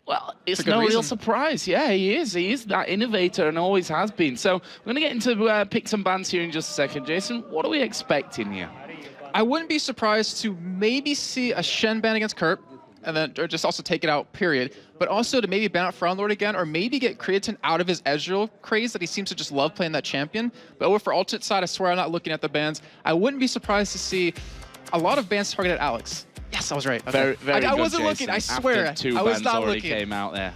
Well, it's a good no real reason. surprise. Yeah, he is. He is that innovator and always has been. So we're going to get into picks and bans here in just a second. Jason, what are we expecting here? I wouldn't be surprised to maybe see a Shen ban against Kerp, and then or just also take it out, period. But also to maybe ban out Frownlord again, or maybe get Creatine out of his Ezreal craze that he seems to just love playing that champion. But over for alternate side, I swear I'm not looking at the bans. I wouldn't be surprised to see a lot of bans targeted Alex. Yes, I was right. Okay. Very I good, wasn't Jason. looking. I swear. After two I was bans not already looking. came out there.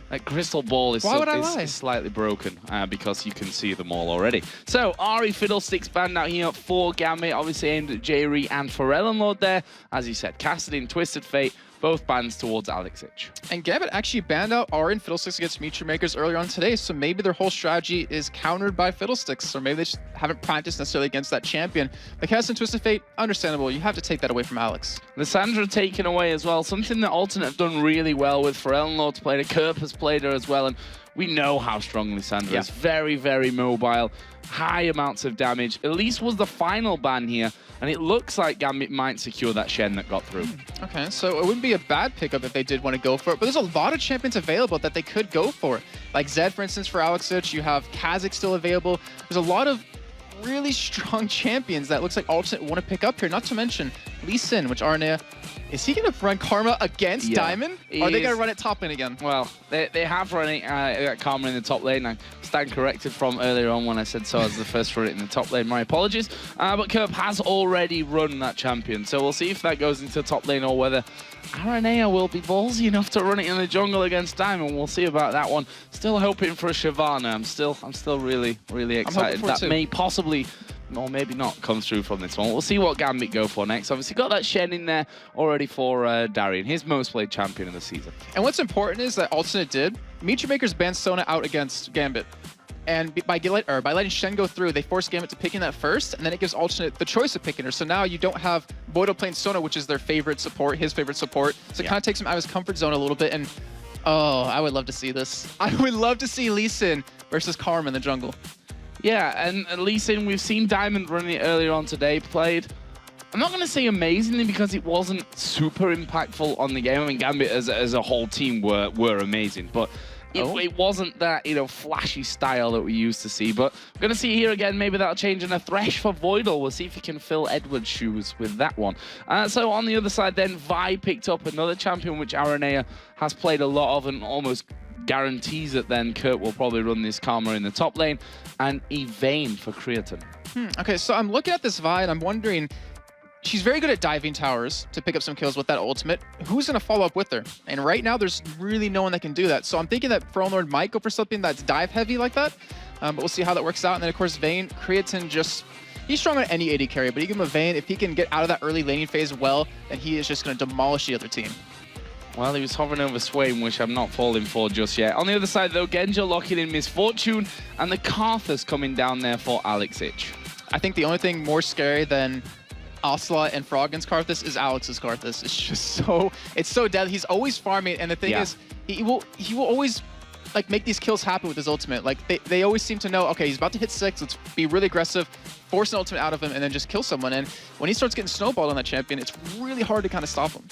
That crystal ball is, Why would I lie? is slightly broken because you can see them all already. So, Ari Fiddlesticks banned out here for Gambit, obviously aimed at Jerry and Lord there. As you said, Cassidy and Twisted Fate, both bans towards Alex Ich. And Gambit actually banned out Ari and Fiddlesticks against Meteor Makers earlier on today, so maybe their whole strategy is countered by Fiddlesticks, or maybe they just haven't practiced necessarily against that champion. But Cassidy and Twisted Fate, understandable. You have to take that away from Alex. Lissandra taken away as well, something that Alternate have done really well with. Lord's played her, Kerp has played her as well, and we know how strong Lissandra is. Very, very mobile, high amounts of damage. Elise was the final ban here, and it looks like Gambit might secure that Shen that got through. Okay, so it wouldn't be a bad pickup if they did want to go for it, but there's a lot of champions available that they could go for. Like Zed, for instance, for Alex Ich, you have Kha'Zix still available. There's a lot of really strong champions that looks like Alternate want to pick up here, not to mention Lee Sin, which Arnea, is he going to run Karma against Diamond? Or are they going to run it top lane again? Well, they have run it Karma in the top lane. I stand corrected from earlier on when I said so as the first run it in the top lane. My apologies. But Kerp has already run that champion, so we'll see if that goes into the top lane or whether Aranea will be ballsy enough to run it in the jungle against Diamond. We'll see about that one. Still hoping for a Shyvana. I'm still really, really excited. That may possibly, or maybe not, come through from this one. We'll see what Gambit go for next. Obviously got that Shen in there already for Darian, his most played champion of the season. And what's important is that Alternate did. Meteor Makers banned Sona out against Gambit. And by letting Shen go through, they force Gambit to picking that first, and then it gives Alternate the choice of picking her. So now you don't have Boido playing Sona, which is their favorite support, his favorite support. So it kind of takes him out of his comfort zone a little bit. And oh, I would love to see this. I would love to see Lee Sin versus Karma in the jungle. Yeah, and Lee Sin, we've seen Diamond running it earlier on today, played, I'm not going to say amazingly because it wasn't super impactful on the game. I mean, Gambit as a whole team were amazing, but it wasn't that, flashy style that we used to see. But we're going to see here again, maybe that'll change in a Thresh for Voidal. We'll see if he can fill Edward's shoes with that one. So on the other side then, Vi picked up another champion, which Aranea has played a lot of and almost guarantees that then Kurt will probably run this Karma in the top lane, and Evane for Creatine. Okay, so I'm looking at this Vi and I'm wondering, she's very good at diving towers to pick up some kills with that ultimate. Who's going to follow up with her? And right now, there's really no one that can do that. So I'm thinking that Frownlord might go for something that's dive heavy like that, but we'll see how that works out. And then, of course, Vayne, Creatine just... He's strong on any AD carry, but you give him a Vayne, if he can get out of that early laning phase well, then he is just going to demolish the other team. Well, he was hovering over Swain, which I'm not falling for just yet. On the other side, though, Genja locking in Misfortune, and the Karthus coming down there for Alex Ich. I think the only thing more scary than Ocelot and Froggen's Karthus is Alex's Karthus. It's just so... It's so deadly. He's always farming, and the thing is, he will always make these kills happen with his ultimate. Like, they always seem to know, okay, he's about to hit 6, let's be really aggressive, force an ultimate out of him, and then just kill someone. And when he starts getting snowballed on that champion, it's really hard to kind of stop him.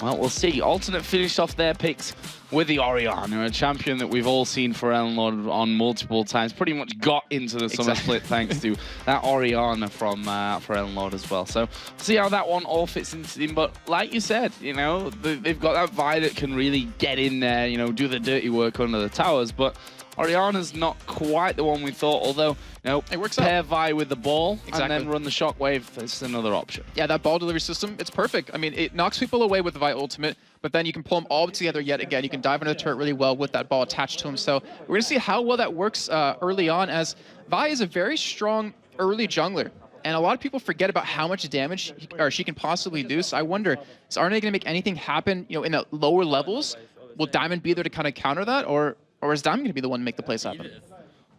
Well, we'll see. Alternate finished off their picks with the Orianna, a champion that we've all seen for Ellenlord on multiple times. Pretty much got into the summer split thanks to that Orianna from for Ellenlord as well. So see how that one all fits into them. But like you said, they've got that Vi that can really get in there, do the dirty work under the towers. But Orianna's not quite the one we thought, although, it works pair out. Vi with the ball and then run the shockwave. That's another option. Yeah, that ball delivery system, it's perfect. I mean, it knocks people away with the Vi ultimate, but then you can pull them all together yet again. You can dive into the turret really well with that ball attached to him. So we're going to see how well that works early on, as Vi is a very strong early jungler. And a lot of people forget about how much damage she can possibly do. So I wonder, is Arne going to make anything happen in the lower levels? Will Diamond be there to kind of counter that? Or is Diamond going to be the one to make the plays happen?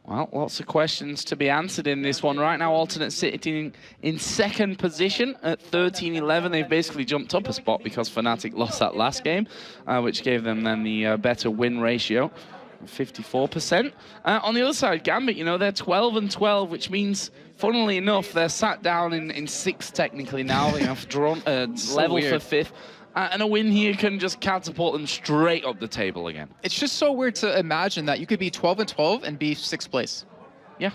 Well, lots of questions to be answered in this one. Right now, Alternate sitting in second position at 13-11. They've basically jumped up a spot because Fnatic lost that last game, which gave them then the better win ratio, 54%. On the other side, Gambit, they're 12-12, which means, funnily enough, they're sat down in 6th technically now. They have drawn level for 5th. And a win here can just catapult them straight up the table again. It's just so weird to imagine that you could be 12-12 and be 6th place. Yeah.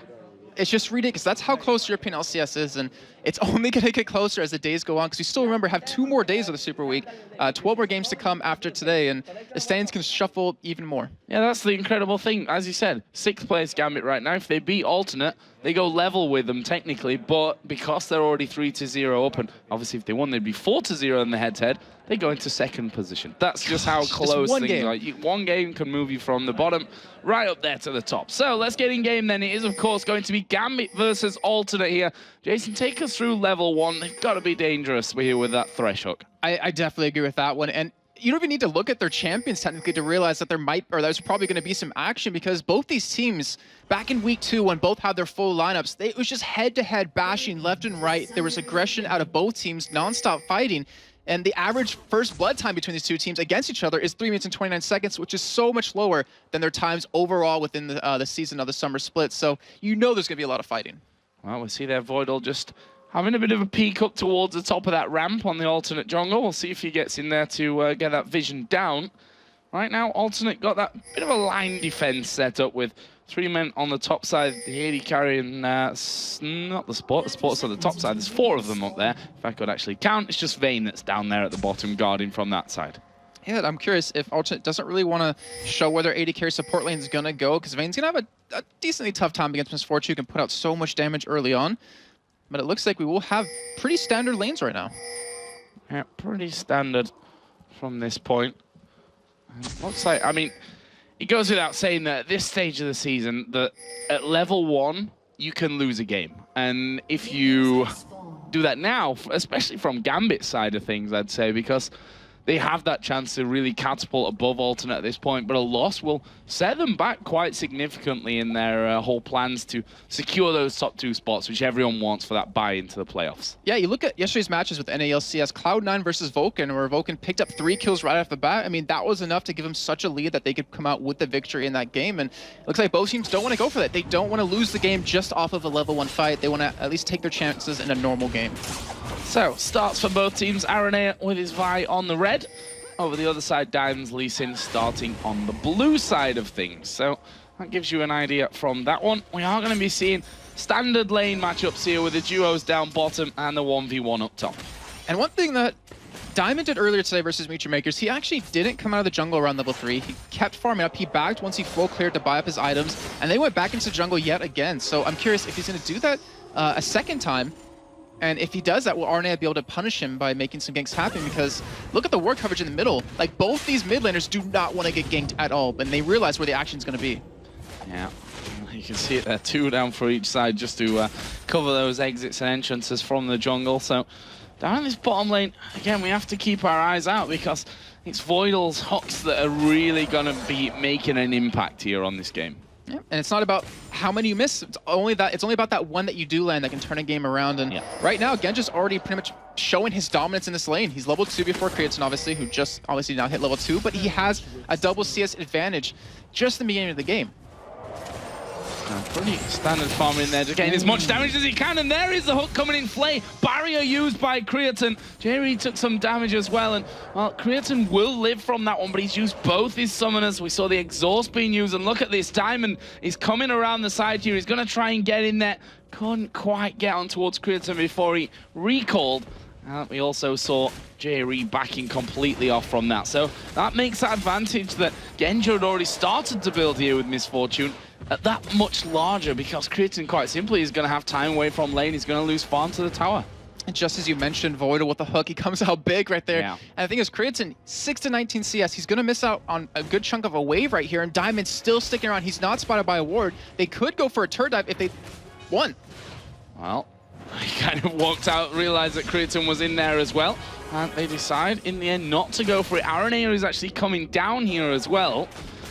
It's just ridiculous. That's how close European LCS is, and it's only going to get closer as the days go on, because we still remember have 2 more days of the Super Week, 12 more games to come after today, and the standings can shuffle even more. Yeah, that's the incredible thing. As you said, 6th place Gambit right now. If they beat Alternate, they go level with them technically, but because they're already 3-0 up, and obviously if they won, they'd be 4-0 in the head-to-head, they go into 2nd position. That's just how close things are. One game can move you from the bottom right up there to the top. So let's get in game then. It is, of course, going to be Gambit versus Alternate here. Jason, take us through level 1. They've got to be dangerous here with that Thresh hook. I definitely agree with that one. And you don't even need to look at their champions technically to realize that there's probably going to be some action, because both these teams, back in week 2 when both had their full lineups, it was just head-to-head bashing left and right. There was aggression out of both teams, non-stop fighting. And the average first blood time between these two teams against each other is 3 minutes and 29 seconds, which is so much lower than their times overall within the season of the summer split. So you know there's going to be a lot of fighting. Well, we see there Voidal just having a bit of a peek up towards the top of that ramp on the Alternate jungle. We'll see if he gets in there to get that vision down. Right now, Alternate got that bit of a line defense set up with 3 men on the top side. The AD carrying, not the Sport's on the top side. There's 4 of them up there. If I could actually count, it's just Vayne that's down there at the bottom guarding from that side. Yeah, I'm curious if Alternate doesn't really want to show where their AD carry support lane is going to go, because Vayne's going to have a decently tough time against Misfortune, who can put out so much damage early on. But it looks like we will have pretty standard lanes right now. Yeah, pretty standard from this point. Looks like, I mean, it goes without saying that at this stage of the season, that at level 1, you can lose a game. And if you do that now, especially from Gambit's side of things, I'd say, because they have that chance to really catapult above Alternate at this point, but a loss will set them back quite significantly in their whole plans to secure those top 2 spots, which everyone wants for that buy into the playoffs. Yeah, you look at yesterday's matches with NALCS, Cloud9 versus Vulcan, where Vulcan picked up 3 kills right off the bat. I mean, that was enough to give them such a lead that they could come out with the victory in that game, and it looks like both teams don't want to go for that. They don't want to lose the game just off of a level 1 fight. They want to at least take their chances in a normal game. So, starts for both teams. Aranea with his Vi on the red. Over the other side, Diamonds, Lee Sin starting on the blue side of things. So, that gives you an idea from that one. We are going to be seeing standard lane matchups here with the duos down bottom and the 1v1 up top. And one thing that Diamond did earlier today versus Mutual Makers, he actually didn't come out of the jungle around level 3. He kept farming up. He backed once he full cleared to buy up his items, and they went back into the jungle yet again. So I'm curious if he's going to do that a second time. And if he does that, will Arnea be able to punish him by making some ganks happen? Because look at the war coverage in the middle. Like, both these mid laners do not want to get ganked at all, and they realize where the action's going to be. Yeah, you can see it there, 2 down for each side just to cover those exits and entrances from the jungle. So down in this bottom lane, again, we have to keep our eyes out, because it's Voidal's hooks that are really going to be making an impact here on this game. Yeah, and it's not about how many you miss. It's only about that one that you do land that can turn a game around. And right now, Genja's already pretty much showing his dominance in this lane. He's level 2 before Creatine, obviously, who just obviously now hit level 2, but he has a double CS advantage just in the beginning of the game. Pretty standard farm in there, just getting as much damage as he can, and there is the hook coming in play. Barrier used by Creatine. Jerry took some damage as well, and well, Creatine will live from that one, but he's used both his summoners. We saw the exhaust being used, and look at this. Diamond is coming around the side here. He's going to try and get in there. Couldn't quite get on towards Creatine before he recalled. We also saw Jerry backing completely off from that. So that makes that advantage that Genja had already started to build here with Misfortune that much larger, because Creatine quite simply is going to have time away from lane. He's going to lose farm to the tower. And just as you mentioned, Voidal with the hook, he comes out big right there. Yeah. And the thing is, Creatine, 6-19 CS, he's going to miss out on a good chunk of a wave right here, and Diamond's still sticking around. He's not spotted by a ward. They could go for a turret dive if they won. Well, he kind of walked out, realized that Creatine was in there as well, and they decide in the end not to go for it. Aranea is actually coming down here as well,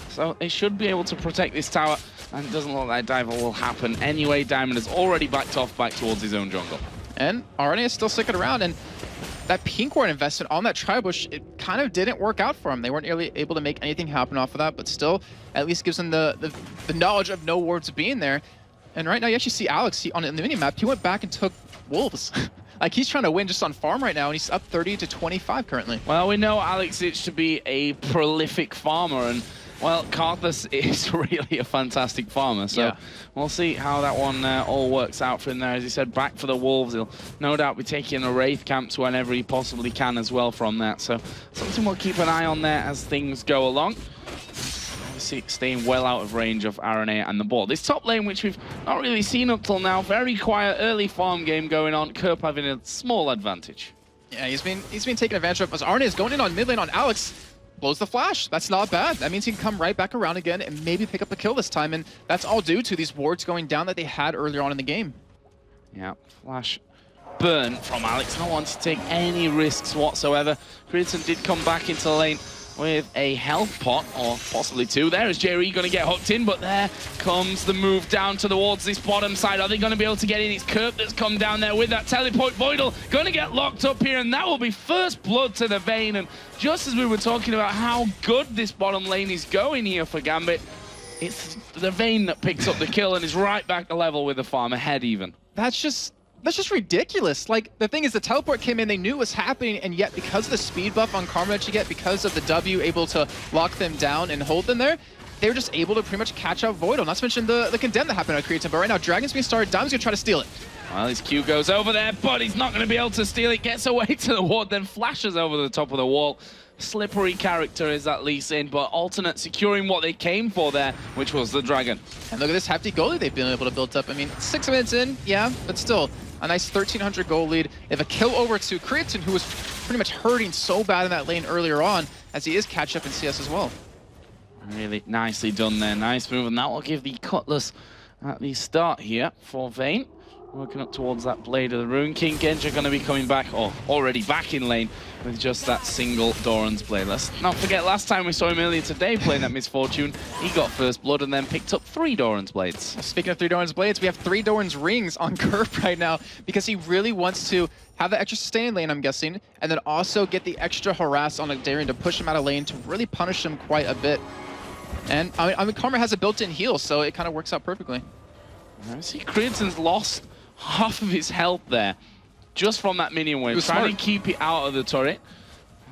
so they should be able to protect this tower, and it doesn't look like diver will happen anyway. Diamond has already backed off back towards his own jungle. And Aranea is still sticking around, and that pink ward investment on that Tribush, it kind of didn't work out for him. They weren't really able to make anything happen off of that, but still at least gives them the knowledge of no wards being there. And right now you actually see Alex on the minimap, he went back and took Wolves. Like, he's trying to win just on farm right now, and he's up 30 to 25 currently. Well, we know Alex Itch to be a prolific farmer, and well, Karthus is really a fantastic farmer, so we'll see how that one all works out for him there. As he said, back for the Wolves. He'll no doubt be taking a Wraith camps whenever he possibly can as well from that, so something we'll keep an eye on there as things go along. Obviously staying well out of range of RNA and the ball. This top lane, which we've not really seen up till now, very quiet early farm game going on, Kerp having a small advantage. Yeah, he's been taken advantage of as Arne is going in on mid lane on Alex. Blows the flash. That's not bad. That means he can come right back around again and maybe pick up a kill this time. And that's all due to these wards going down that they had earlier on in the game. Yeah, flash burn from Alex. Not wanting to take any risks whatsoever. Creighton did come back into the lane with a health pot, or possibly two. There is Jerry going to get hooked in, but there comes the move down towards this bottom side. Are they going to be able to get in? It's Kerp that's come down there with that teleport. Voidal going to get locked up here, and that will be first blood to the Vayne. And just as we were talking about how good this bottom lane is going here for Gambit, it's the Vayne that picks up the kill and is right back to level with the farm, ahead even. That's just ridiculous. Like, the thing is, the teleport came in, they knew it was happening, and yet because of the speed buff on Karma that you get, because of the W able to lock them down and hold them there, they were just able to pretty much catch out Voidal. Not to mention the condemn that happened at Creative, but right now Dragon's being started, Diamond's gonna try to steal it. Well, his Q goes over there, but he's not gonna be able to steal it, gets away to the ward, then flashes over the top of the wall. Slippery character is that Lee Sin, but Alternate securing what they came for there, which was the Dragon. And look at this hefty goal lead they've been able to build up. I mean, 6 minutes in, yeah, but still, a nice 1,300 goal lead. They have a kill over to Creaton, who was pretty much hurting so bad in that lane earlier on, as he is catch up in CS as well. Really nicely done there, nice move, and that will give the Cutlass at the start here for Vayne. Working up towards that Blade of the Rune King. Genja going to be coming back, or already back in lane, with just that single Doran's Blade. Let's not forget, last time we saw him earlier today playing that Misfortune, he got first blood and then picked up 3 Doran's Blades. Speaking of 3 Doran's Blades, we have 3 Doran's Rings on Kerp right now, because he really wants to have the extra sustain lane, I'm guessing, and then also get the extra harass on a Darien to push him out of lane to really punish him quite a bit. And I mean Karma has a built-in heal, so it kind of works out perfectly. I see Creaton's lost half of his health there, just from that minion wave. Trying to keep it out of the turret.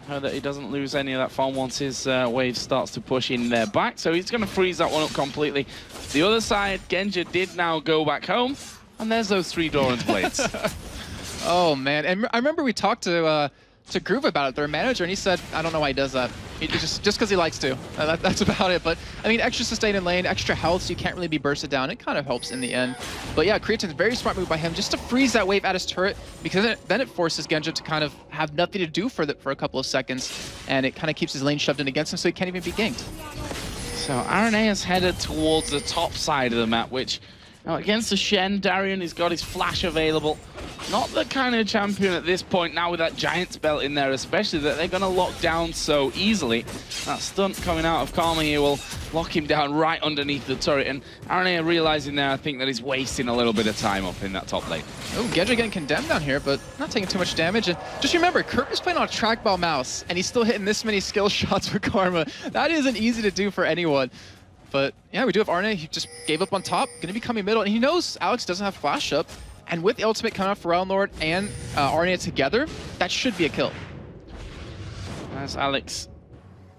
I know that he doesn't lose any of that farm once his wave starts to push in their back, so he's going to freeze that one up completely. The other side, Genja did now go back home, and there's those 3 Doran's Blades. Oh man, and I remember we talked to Groove about it, their manager, and he said, I don't know why he does that. He just because he likes to. That's about it. But I mean, extra sustain in lane, extra health, so you can't really be bursted down. It kind of helps in the end. But yeah, Creaton's very smart move by him just to freeze that wave at his turret, because then it forces Genja to kind of have nothing to do for a couple of seconds, and it kind of keeps his lane shoved in against him, so he can't even be ganked. So RNA has headed towards the top side of the map, which against the Shen, Darien has got his flash available. Not the kind of champion at this point now with that Giant's belt in there, especially that they're going to lock down so easily. That stunt coming out of Karma here will lock him down right underneath the turret, and RNA realizing there, I think, that he's wasting a little bit of time up in that top lane. Oh, Genja getting condemned down here, but not taking too much damage. And just remember, Kerp is playing on a trackball mouse, and he's still hitting this many skill shots with Karma. That isn't easy to do for anyone. But yeah, we do have Arne. He just gave up on top, going to be coming middle, and he knows Alex doesn't have flash up. And with the ultimate coming out for Realm Lord and Arne together, that should be a kill. As Alex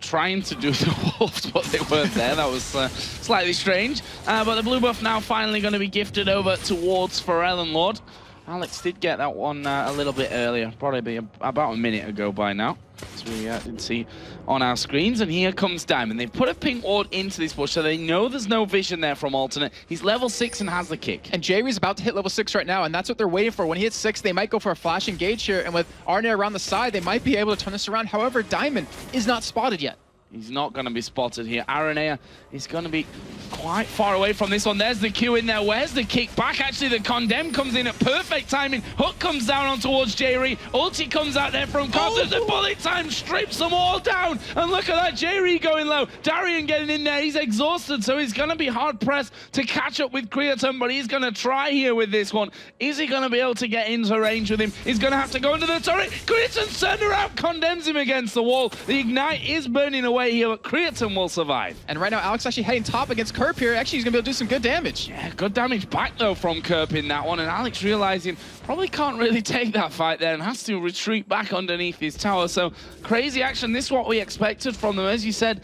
trying to do the wolves, but they weren't there. That was slightly strange. But the blue buff now finally going to be gifted over towards Pharrell Lord. Alex did get that one a little bit earlier, probably about a minute ago by now, as we did see on our screens. And here comes Diamond. They've put a pink ward into this bush, so they know there's no vision there from Alternate. He's level 6 and has the kick. And Jerry's about to hit level 6 right now, and that's what they're waiting for. When he hits 6, they might go for a flash engage here, and with Arne around the side, they might be able to turn this around. However, Diamond is not spotted yet. He's not going to be spotted here. Aranea is going to be quite far away from this one. There's the Q in there. Where's the kick back? Actually, the Condemn comes in at perfect timing. Hook comes down on towards Jerry. Ulti comes out there from Karthus. The bullet time strips them all down. And look at that, Jerry going low. Darien getting in there. He's exhausted, so he's going to be hard-pressed to catch up with Creaton, but he's going to try here with this one. Is he going to be able to get into range with him? He's going to have to go into the turret. Creaton turned around, condemns him against the wall. The Ignite is burning away. away here, but Creatine will survive. And right now, Alex actually heading top against Kerp here. Actually, he's going to be able to do some good damage. Yeah, good damage back, though, from Kerp in that one. And Alex realizing probably can't really take that fight there and has to retreat back underneath his tower. So crazy action. This is what we expected from them. As you said,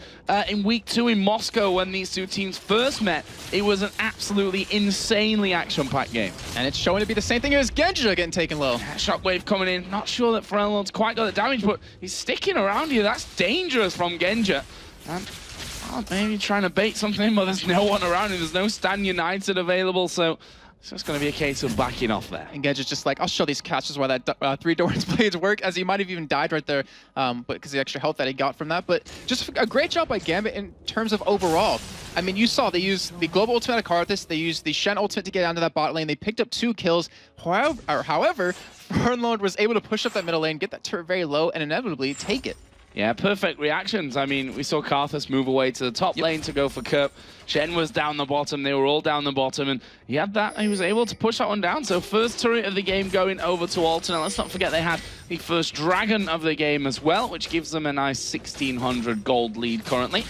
in week 2 in Moscow, when these two teams first met, it was an absolutely insanely action-packed game. And it's showing to be the same thing as Genja getting taken low. Shockwave coming in. Not sure that Frelnord's quite got the damage, but he's sticking around here. That's dangerous from Genja. And maybe trying to bait something in, but there's no one around him. There's no Stan United available, so it's just going to be a case of backing off there. And Genja's just like, I'll show these catches why that 3 Doran's blades work, as he might have even died right there, but because the extra health that he got from that. But just a great job by Gambit in terms of overall. I mean, you saw they used the global ultimate Karthus, they used the Shen ultimate to get onto that bot lane, they picked up 2 kills. However, Frelnord was able to push up that middle lane, get that turret very low, and inevitably take it. Yeah, perfect reactions. I mean, we saw Karthus move away to the top lane to go for Kerp. Shen was down the bottom. They were all down the bottom, and he had that. He was able to push that one down. So first turret of the game going over to Alternate. Let's not forget they had the first dragon of the game as well, which gives them a nice 1,600 gold lead currently.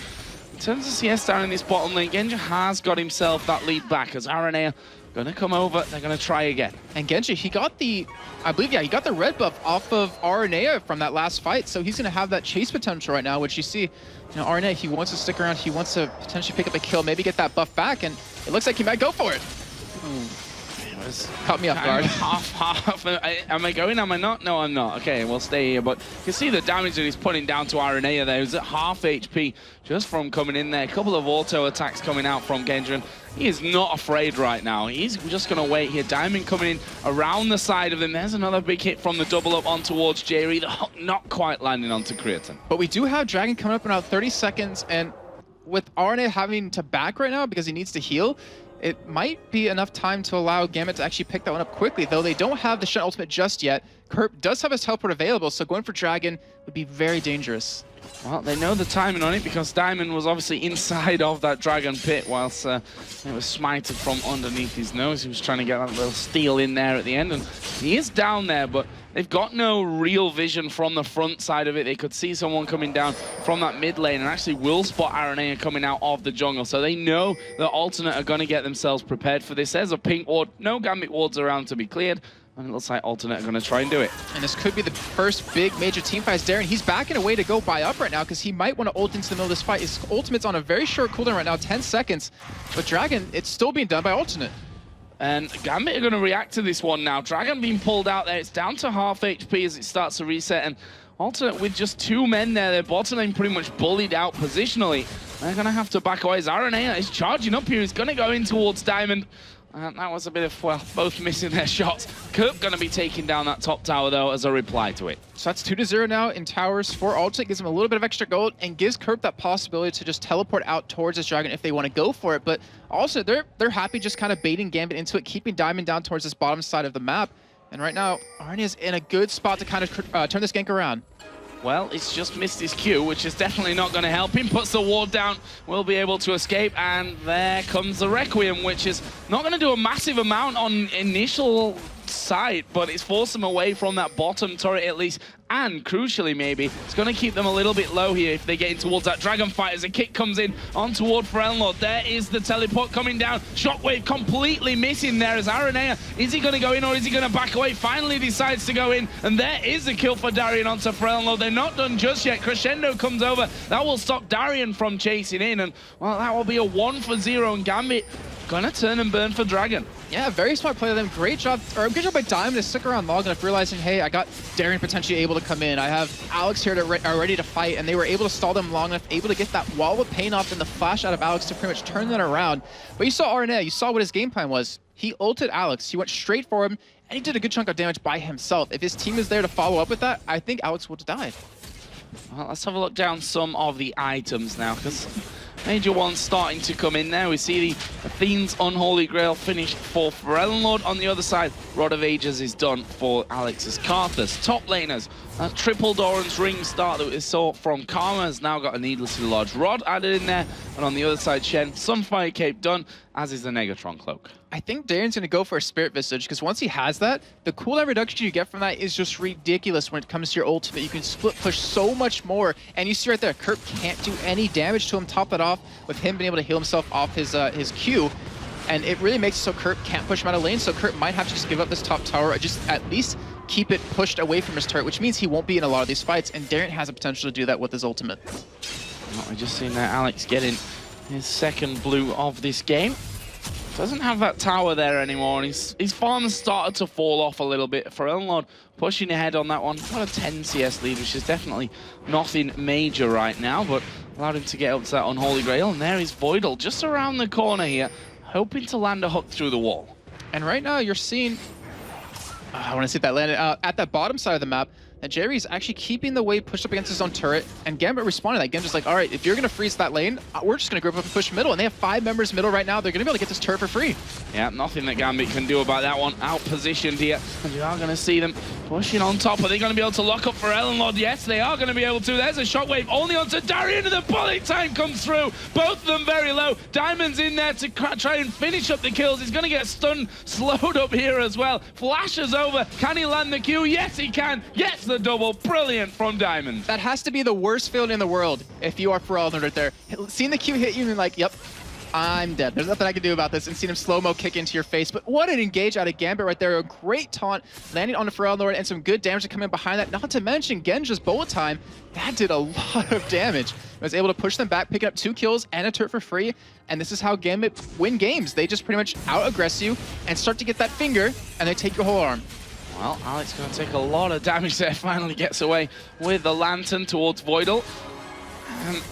In terms of CS down in this bottom lane, Genja has got himself that lead back as RNA gonna come over, they're gonna try again. And Genja, he got the, I believe, yeah, he got the red buff off of RNA from that last fight, so he's gonna have that chase potential right now, which you see, you know, RNA, he wants to stick around, he wants to potentially pick up a kill, maybe get that buff back, and it looks like he might go for it. Caught me off guard. Half. Am I going? Am I not? No, I'm not. Okay, we'll stay here. But you can see the damage that he's putting down to Aranea there. He was at half HP just from coming in there. A couple of auto attacks coming out from Genja. He is not afraid right now. He's just going to wait here. Diamond coming in around the side of him. There's another big hit from the double up on towards Jerry. The hook not quite landing onto Creatine. But we do have Dragon coming up in about 30 seconds. And with RNA having to back right now because he needs to heal, it might be enough time to allow Gambit to actually pick that one up quickly, though they don't have the Shen ultimate just yet. Kerp does have his teleport available, so going for Dragon would be very dangerous. Well, they know the timing on it because Diamond was obviously inside of that Dragon pit whilst it was smited from underneath his nose. He was trying to get that little steal in there at the end, and he is down there, but they've got no real vision from the front side of it. They could see someone coming down from that mid lane and actually will spot Aranea coming out of the jungle. So they know that Alternate are going to get themselves prepared for this. There's a pink ward, no Gambit wards around to be cleared. And it looks like Alternate are going to try and do it. And this could be the first big major team fight. Darren, he's backing away to go buy up right now because he might want to ult into the middle of this fight. His ultimate's on a very short cooldown right now, 10 seconds. But Dragon, it's still being done by Alternate. And Gambit are going to react to this one now. Dragon being pulled out there. It's down to half HP as it starts to reset. And Alternate with just 2 men there. Their bottom lane pretty much bullied out positionally. They're going to have to back away. Aranea is charging up here. He's going to go in towards Diamond. And that was a bit of, well, both missing their shots. Kerp going to be taking down that top tower, though, as a reply to it. So that's 2-0 now in towers for Alternate. Gives him a little bit of extra gold and gives Kerp that possibility to just teleport out towards this Dragon if they want to go for it. But also, they're happy just kind of baiting Gambit into it, keeping Diamond down towards this bottom side of the map. And right now, Arnie is in a good spot to kind of turn this gank around. Well, it's just missed his Q, which is definitely not going to help him. Puts the ward down, will be able to escape, and there comes the Requiem, which is not going to do a massive amount on initial sight, but it's forced them away from that bottom turret at least, and crucially maybe, it's going to keep them a little bit low here if they get in towards that Dragon fight as a kick comes in on toward Frelnord. There is the teleport coming down. Shockwave completely missing there as Aranea. Is he going to go in or is he going to back away? Finally decides to go in, and there is a kill for Darian onto Frelnord. They're not done just yet. Crescendo comes over. That will stop Darian from chasing in, and well, that will be a 1-for-0, and Gambit gonna turn and burn for Dragon. Yeah, very smart play of them. Great job, or good job by Diamond to stick around long enough, realizing, hey, I got Darian potentially able to come in. I have Alex here ready to fight, and they were able to stall them long enough, able to get that wall of pain off and the flash out of Alex to pretty much turn that around. But you saw RNA, you saw what his game plan was. He ulted Alex, he went straight for him, and he did a good chunk of damage by himself. If his team is there to follow up with that, I think Alex would have died. Well, let's have a look down some of the items now, because Major one's starting to come in there. We see the Athene's Unholy Grail finish for Frelnord. On the other side, Rod of Ages is done for Alex's Karthus. Top laners, That triple Doran's ring start that we saw from Karma has now got a needlessly large rod added in there. And on the other side, Shen, Sunfire Cape done, as is the Negatron Cloak. I think Darren's going to go for a Spirit Visage, because once he has that, the cooldown reduction you get from that is just ridiculous when it comes to your ultimate. You can split push so much more, and you see right there, Kurt can't do any damage to him. Top that off with him being able to heal himself off his Q. And it really makes it so Kurt can't push him out of lane, so Kurt might have to just give up this top tower, or just at least keep it pushed away from his turret, which means he won't be in a lot of these fights, and Darren has the potential to do that with his ultimate. Well, we just seen that Alex getting his second blue of this game. Doesn't have that tower there anymore, and his farm started to fall off a little bit. For Elnlord pushing ahead on that one. Got a 10 CS lead, which is definitely nothing major right now, but allowed him to get up to that Unholy Grail, and there is Voidal just around the corner here, hoping to land a hook through the wall. And right now you're seeing, I want to see that landed at that bottom side of the map, that Jerry's actually keeping the wave pushed up against his own turret, and Gambit responded. That Gambit's like, all right, if you're going to freeze that lane, we're just going to group up and push middle, and they have 5 members middle right now. They're going to be able to get this turret for free. Yeah, nothing that Gambit can do about that one. Out-positioned here, and you are going to see them pushing on top. Are they going to be able to lock up for Elnlord? Yes, they are going to be able to. There's a shockwave only onto Darian, and the bullet time comes through. Both of them very low. Diamond's in there to try and finish up the kills. He's going to get stunned, slowed up here as well. Flashes over. Can he land the Q? Yes, he can. Gets the double. Brilliant from Diamond. That has to be the worst feeling in the world if you are for Elnlord right there. Seeing the Q hit you and like, yep, I'm dead. There's nothing I can do about this, and seeing him slow-mo kick into your face. But what an engage out of Gambit right there. A great taunt landing on the Elnlord, and some good damage to come in behind that. Not to mention Genja's bullet time. That did a lot of damage. Was able to push them back, picking up 2 kills and a turret for free. And this is how Gambit win games. They just pretty much out-aggress you and start to get that finger, and they take your whole arm. Well, Alex going to take a lot of damage there. Finally gets away with the Lantern towards Voidal.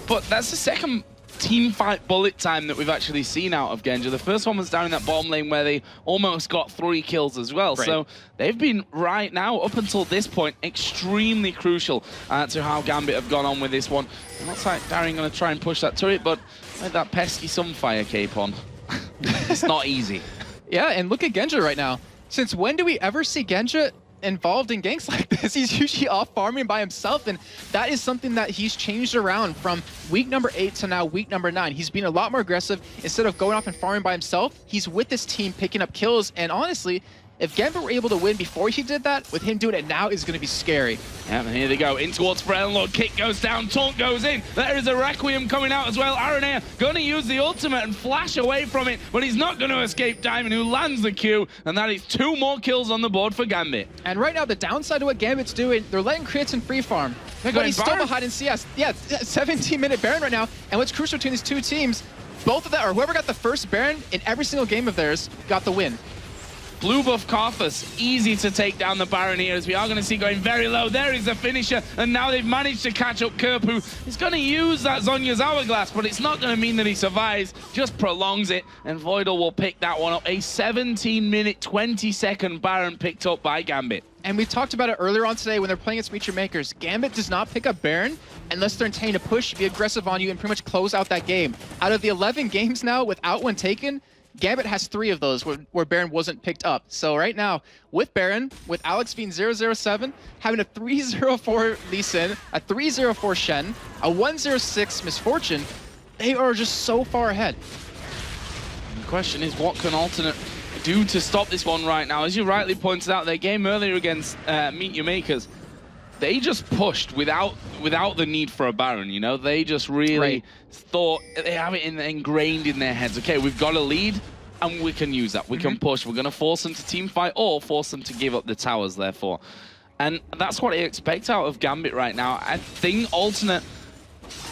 But that's the second team fight bullet time that we've actually seen out of Genja. The first one was down in that bottom lane where they almost got 3 kills as well. Right. So they've been right now, up until this point, extremely crucial to how Gambit have gone on with this one. It looks like Darian going to try and push that turret, but with that pesky Sunfire Cape on, it's not easy. Yeah, and look at Genja right now. Since when do we ever see Genja involved in ganks like this? He's usually off farming by himself, and that is something that he's changed around from week number 8 to now week number 9. He's been a lot more aggressive. Instead of going off and farming by himself, he's with this team picking up kills, and honestly, if Gambit were able to win before he did that, with him doing it now is going to be scary. Yeah, and here they go. In towards Elnlord. Kick goes down. Taunt goes in. There is a Requiem coming out as well. Aranea going to use the ultimate and flash away from it, but he's not going to escape Diamond, who lands the Q, and that is 2 more kills on the board for Gambit. And right now, the downside of what Gambit's doing, they're letting crits and free farm. But he's still behind in CS. Yeah, 17-minute Baron right now. And what's crucial between these 2 teams, both of them, or whoever got the first Baron in every single game of theirs, got the win. Blue buff Karthus, easy to take down the Baron here, as we are going to see going very low. There is the finisher, and now they've managed to catch up Kerp, who is going to use that Zhonya's Hourglass, but it's not going to mean that he survives, just prolongs it, and Voidal will pick that one up. A 17-minute, 20-second Baron picked up by Gambit. And we talked about it earlier on today when they're playing against Feature Makers. Gambit does not pick up Baron unless they're intending to push, be aggressive on you, and pretty much close out that game. Out of the 11 games now without one taken, Gambit has 3 of those where Baron wasn't picked up. So right now, with Baron, with Alex being 007, having a 3-0-4 Lee Sin, a 3-0-4 Shen, a 1-0-6 Misfortune, they are just so far ahead. The question is, what can Alternate do to stop this one right now? As you rightly pointed out, their game earlier against Meet Your Makers, they just pushed without the need for a Baron, you know? They just really thought, they have it ingrained in their heads. Okay, we've got a lead, and we can use that. We can push. We're going to force them to team fight or force them to give up the towers, therefore. And that's what I expect out of Gambit right now. I think Alternate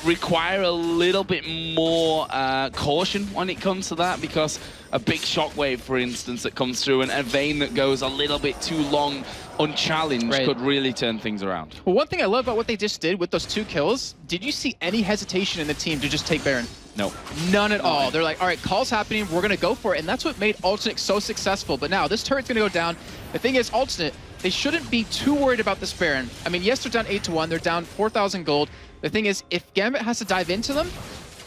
require a little bit more caution when it comes to that, because a big shockwave, for instance, that comes through and a Vayne that goes a little bit too long unchallenged could really turn things around. Well, one thing I love about what they just did with those 2 kills, did you see any hesitation in the team to just take Baron? No. None at all. They're like, all right, call's happening, we're going to go for it. And that's what made Alternate so successful. But now, this turret's going to go down. The thing is, Alternate, they shouldn't be too worried about this Baron. I mean, yes, they're down 8-1. They're down 4,000 gold. The thing is, if Gambit has to dive into them,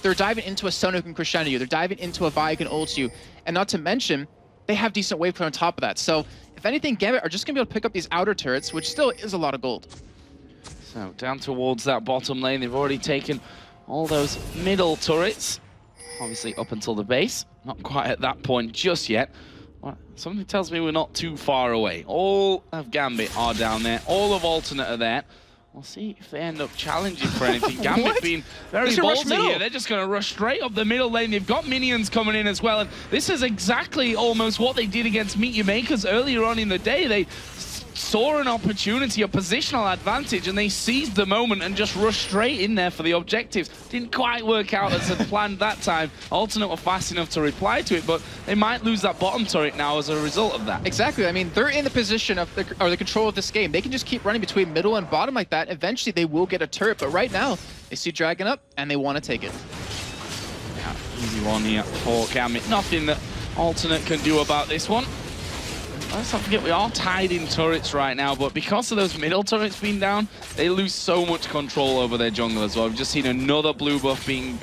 they're diving into a Sun who can crescendo you. They're diving into a Vi who can ult you. And not to mention, they have decent wave clear on top of that. So, if anything, Gambit are just going to be able to pick up these outer turrets, which still is a lot of gold. So down towards that bottom lane, they've already taken all those middle turrets, obviously up until the base. Not quite at that point just yet. Well, something tells me we're not too far away. All of Gambit are down there, all of Alternate are there. We'll see if they end up challenging for anything. Gambit being very ballsy here. They're just going to rush straight up the middle lane. They've got minions coming in as well. And this is exactly almost what they did against Meet Your Makers earlier on in the day. They saw an opportunity, a positional advantage, and they seized the moment and just rushed straight in there for the objectives. Didn't quite work out as had planned that time. Alternate were fast enough to reply to it, but they might lose that bottom turret now as a result of that. Exactly. I mean, they're in the position of the control of this game. They can just keep running between middle and bottom like that. Eventually, they will get a turret, but right now, they see Dragon up, and they want to take it. Yeah, easy one here for Gambit. Nothing that Alternate can do about this one. Let's not forget, we are tied in turrets right now, but because of those middle turrets being down, they lose so much control over their jungle as well. We've just seen another blue buff being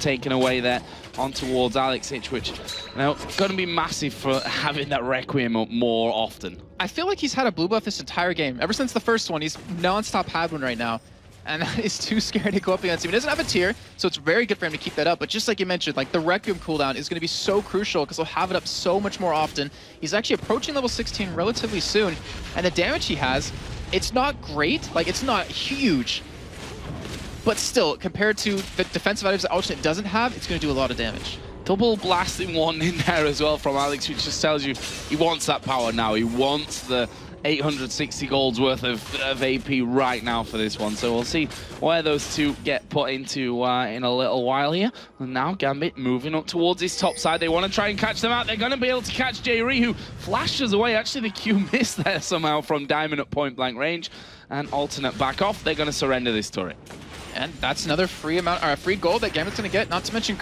taken away there on towards Alex Hitch, which now going to be massive for having that Requiem up more often. I feel like he's had a blue buff this entire game. Ever since the first one, he's non-stop had one right now. And he's too scared to go up against him. He doesn't have a tier, so it's very good for him to keep that up. But just like you mentioned, like the Requiem cooldown is going to be so crucial because he'll have it up so much more often. He's actually approaching level 16 relatively soon. And the damage he has, it's not great. Like, it's not huge. But still, compared to the defensive items that Alternate doesn't have, it's going to do a lot of damage. Double blasting one in there as well from Alex, which just tells you he wants that power now. He wants the 860 gold's worth of AP right now for this one. So we'll see where those two get put into in a little while here. And now Gambit moving up towards his top side. They want to try and catch them out. They're going to be able to catch J-Ree, who flashes away. Actually, the Q missed there somehow from Diamond at point blank range. And Alternate back off. They're going to surrender this turret. And that's another free amount, or free gold that Gambit's going to get. Not to mention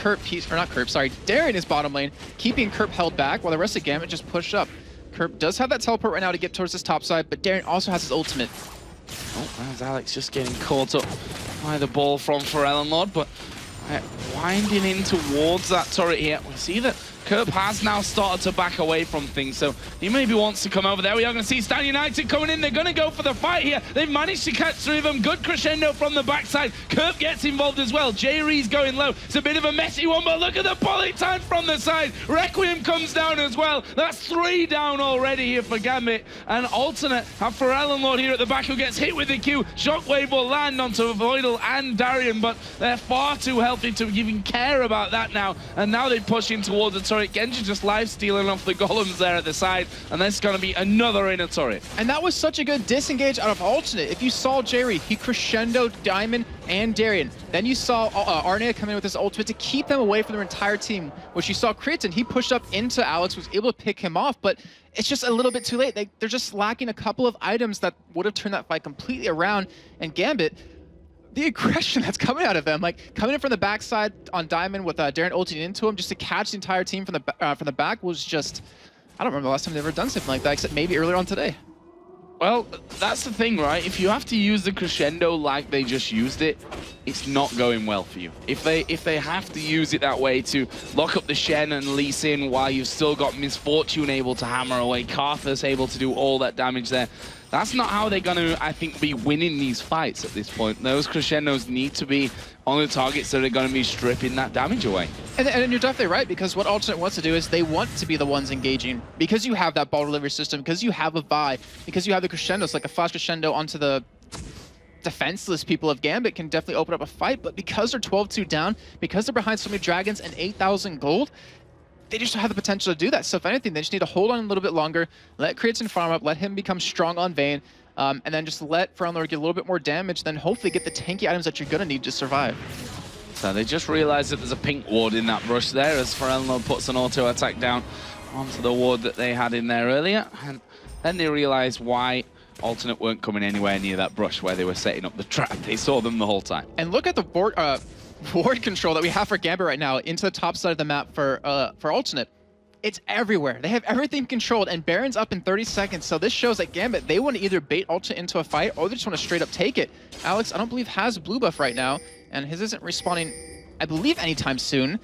Darien is bottom lane, keeping Kerp held back while the rest of Gambit just pushed up. Kerp does have that teleport right now to get towards this top side, but Darien also has his ultimate. Oh, there's Alex just getting caught up by the ball from Lord, but winding in towards that turret here. We see that Kerp has now started to back away from things, so he maybe wants to come over there. We are going to see Stan United coming in. They're going to go for the fight here. They've managed to catch three of them. Good crescendo from the backside. Kerp gets involved as well. J-Ree's going low. It's a bit of a messy one, but look at the poly time from the side. Requiem comes down as well. That's 3 down already here for Gambit. And Alternate have Lord here at the back who gets hit with the Q. Shockwave will land onto Voidal and Darien, but they're far too healthy to even care about that now. And now they push in towards the turret. Genji just live stealing off the golems there at the side, and there's going to be another inner turret. And that was such a good disengage out of Alternate. If you saw Jerry, he crescendoed Diamond and Darien. Then you saw Arnea come in with his ultimate to keep them away from their entire team, which you saw Kriton. He pushed up into Alex, was able to pick him off, but it's just a little bit too late. They're just lacking a couple of items that would have turned that fight completely around. And Gambit, the aggression that's coming out of them, like coming in from the backside on Diamond with Darien ulting into him just to catch the entire team from the back was just, I don't remember the last time they've ever done something like that, except maybe earlier on today. Well, that's the thing, right? If you have to use the crescendo like they just used it, it's not going well for you. If they have to use it that way to lock up the Shen and Lee Sin while you've still got Misfortune able to hammer away, Karthus able to do all that damage there, that's not how they're going to, I think, be winning these fights at this point. Those crescendos need to be on the targets that are going to be stripping that damage away. And you're definitely right, because what Alternate wants to do is they want to be the ones engaging. Because you have that ball delivery system, because you have a Vi, because you have the crescendos, like a flash crescendo onto the defenseless people of Gambit can definitely open up a fight, but because they're 12-2 down, because they're behind so many dragons and 8,000 gold, they just don't have the potential to do that. So if anything, they just need to hold on a little bit longer, let Kriton farm up, let him become strong on Vayne, and then just let Lord get a little bit more damage, then hopefully get the tanky items that you're going to need to survive. So they just realized that there's a pink ward in that brush there as Lord puts an auto attack down onto the ward that they had in there earlier. And then they realized why Alternate weren't coming anywhere near that brush where they were setting up the trap. They saw them the whole time. And look at the board, ward control that we have for Gambit right now into the top side of the map for Alternate. It's everywhere. They have everything controlled, and Baron's up in 30 seconds, so this shows that Gambit, they want to either bait Alternate into a fight, or they just want to straight up take it. Alex, I don't believe, has blue buff right now, and his isn't respawning, I believe, anytime soon.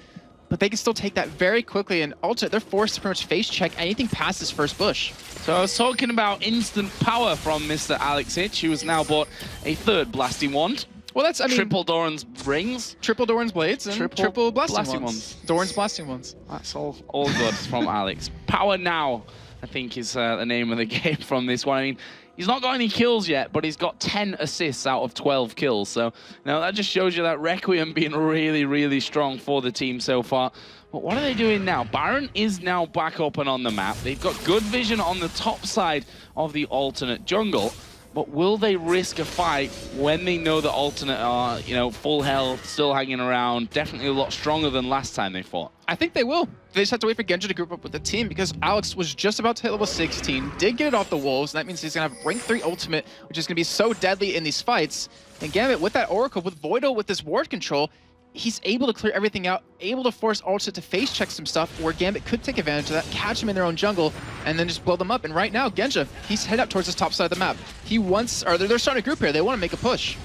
but they can still take that very quickly, and Alternate, they're forced to pretty much face check anything past this first bush. So I was talking about instant power from Mr. Alex Hitch, who has now bought a third Blasting Wand. Well, that's, I mean... Triple Doran's Rings. Triple Doran's Blades and triple Blasting Wands. Doran's Blasting Wands. That's all good from Alex. Power Now, I think, is the name of the game from this one. I mean, he's not got any kills yet, but he's got 10 assists out of 12 kills. So, that just shows you that Requiem being really, really strong for the team so far. But what are they doing now? Baron is now back up and on the map. They've got good vision on the top side of the Alternate jungle. But will they risk a fight when they know that Alternate are, full health, still hanging around, definitely a lot stronger than last time they fought? I think they will. They just have to wait for Genja to group up with the team, because Alex was just about to hit level 16, did get it off the Wolves, and that means he's going to have rank 3 ultimate, which is going to be so deadly in these fights. And Gambit, with that Oracle, with Voidal, with this ward control, he's able to clear everything out, able to force Alternate to face check some stuff where Gambit could take advantage of that, catch him in their own jungle, and then just blow them up. And right now, Genja, he's headed up towards this top side of the map. They're starting a group here. They want to make a push.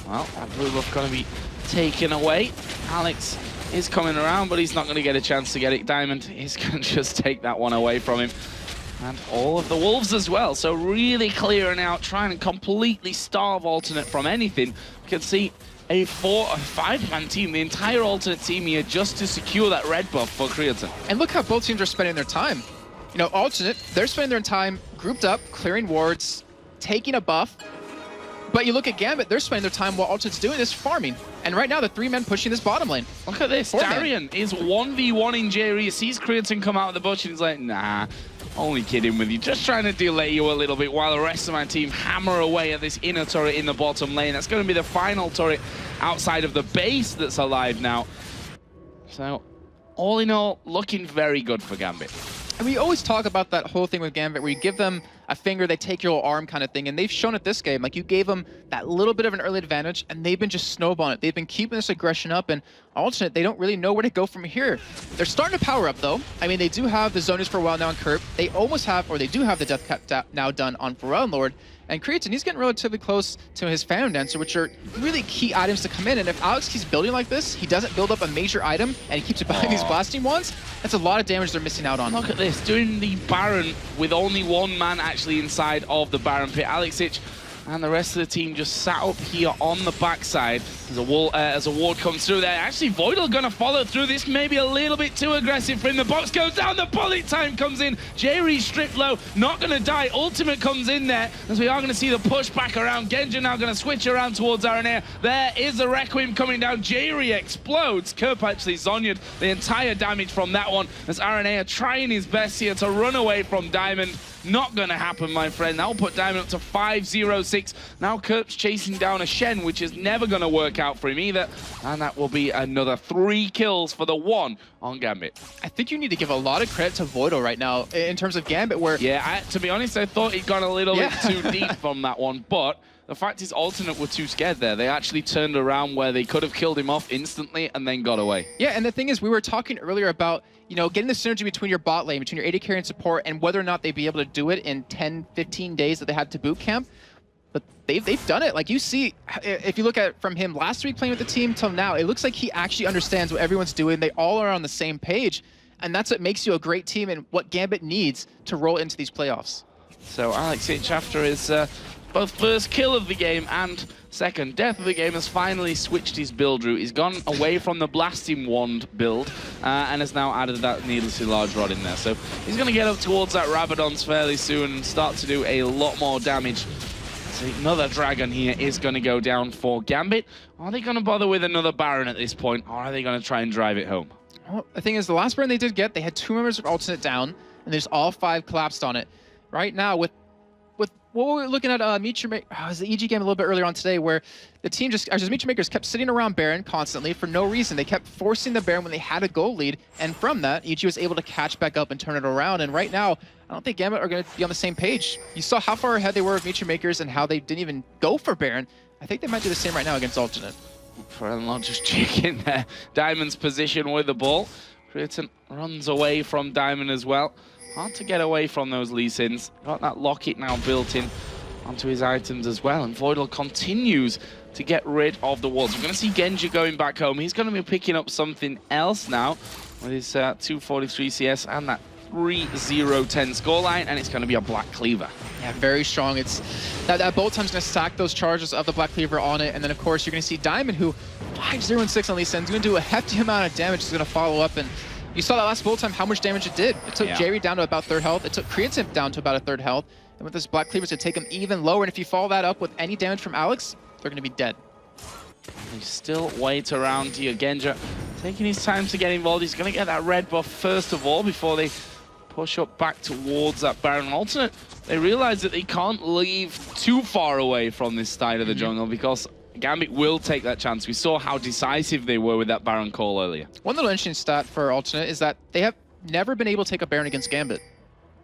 Well, that blue buff going to be taken away. Alex is coming around, but he's not going to get a chance to get it. Diamond is going to just take that one away from him. And all of the Wolves as well. So really clearing out, trying to completely starve Alternate from anything. You can see a 4 or 5-man team, the entire Alternate team here, just to secure that red buff for Creatine. And look how both teams are spending their time. Alternate, they're spending their time grouped up, clearing wards, taking a buff. But you look at Gambit, they're spending their time while Alternate's doing this, farming. And right now, the 3 men pushing this bottom lane. Look at this, Darian is 1v1 in Jerry. He sees Creatine come out of the bush and he's like, nah, only kidding with you. Just trying to delay you a little bit while the rest of my team hammer away at this inner turret in the bottom lane. That's going to be the final turret outside of the base that's alive now. So, all in all, looking very good for Gambit. And we always talk about that whole thing with Gambit where you give them a finger, they take your arm kind of thing, and they've shown it this game. Like, you gave them that little bit of an early advantage, and they've been just snowballing it. They've been keeping this aggression up, and Alternate, they don't really know where to go from here. They're starting to power up, though. I mean, they do have the Zonius for a while now on Curb. They almost have, or they do have the Death Cap now done on Pharrell Lord. And Creatine, he's getting relatively close to his Phantom Dancer, which are really key items to come in. And if Alex keeps building like this, he doesn't build up a major item, and he keeps it behind these Blasting Wands, that's a lot of damage they're missing out on. Look at this, doing the Baron with only 1 man actually inside of the Baron pit. Alex Hitch and the rest of the team just sat up here on the backside as a ward comes through there. Actually, Voidal gonna follow through. This may be a little bit too aggressive for him. The box goes down, the bullet time comes in. Jerry stripped low, not gonna die. Ultimate comes in there, as we are gonna see the push back around. Genja now gonna switch around towards Aranea. There is a Requiem coming down. Jerry explodes. Kerp actually Zonya'd the entire damage from that one, as Aranea trying his best here to run away from Diamond. Not gonna happen, my friend. That'll put Diamond up to 5-0-6. Now Kerp's chasing down a Shen, which is never gonna work out for him either. And that will be another 3 kills for the 1 on Gambit. I think you need to give a lot of credit to Voidal right now in terms of Gambit, where... Yeah, to be honest, I thought he'd gone a little bit too deep from that one, but the fact is Alternate were too scared there. They actually turned around where they could have killed him off instantly and then got away. Yeah, and the thing is, we were talking earlier about, getting the synergy between your bot lane, between your AD carry and support, and whether or not they'd be able to do it in 10, 15 days that they had to boot camp. But they've done it. Like, you see, if you look at from him last week playing with the team till now, it looks like he actually understands what everyone's doing. They all are on the same page, and that's what makes you a great team and what Gambit needs to roll into these playoffs. So Alex Hitch, after his both first kill of the game and second death of the game, has finally switched his build route. He's gone away from the Blasting Wand build and has now added that needlessly large rod in there. So he's going to get up towards that Rabadon's fairly soon and start to do a lot more damage. So another Dragon here is going to go down for Gambit. Are they going to bother with another Baron at this point, or are they going to try and drive it home? Well, the thing is, the last Baron they did get, they had 2 members of Alternate down, and there's all 5 collapsed on it. Right now, with what we were looking at, Meteor Maker, it was the EG game a little bit earlier on today, where the team Meteor Makers kept sitting around Baron constantly for no reason. They kept forcing the Baron when they had a goal lead, and from that, EG was able to catch back up and turn it around. And right now, I don't think Gambit are going to be on the same page. You saw how far ahead they were of Meteor Makers and how they didn't even go for Baron. I think they might do the same right now against Alternate. Pharrell just checking there. Diamond's position with the ball. Creatine runs away from Diamond as well. Hard to get away from those Lee Sins. Got that locket now built in onto his items as well. And Voidal continues to get rid of the walls. We're going to see Genji going back home. He's going to be picking up something else now with his 243 CS and that 3-0-10 scoreline, and it's going to be a Black Cleaver. Yeah, very strong. It's that bolt time's going to stack those charges of the Black Cleaver on it, and then of course you're going to see Diamond, who 5-0-6 on these ends, going to do a hefty amount of damage. He's going to follow up, and you saw that last bolt time how much damage it did. It took Jerry down to about 3rd health. It took Creatine down to about a 3rd health, and with this Black Cleaver, to take him even lower. And if you follow that up with any damage from Alex, they're going to be dead. He still waits around here. Genja taking his time to get involved. He's going to get that red buff first of all before they push up back towards that Baron. Alternate, they realize that they can't leave too far away from this side of the jungle because Gambit will take that chance. We saw how decisive they were with that Baron call earlier. One little interesting stat for Alternate is that they have never been able to take a Baron against Gambit.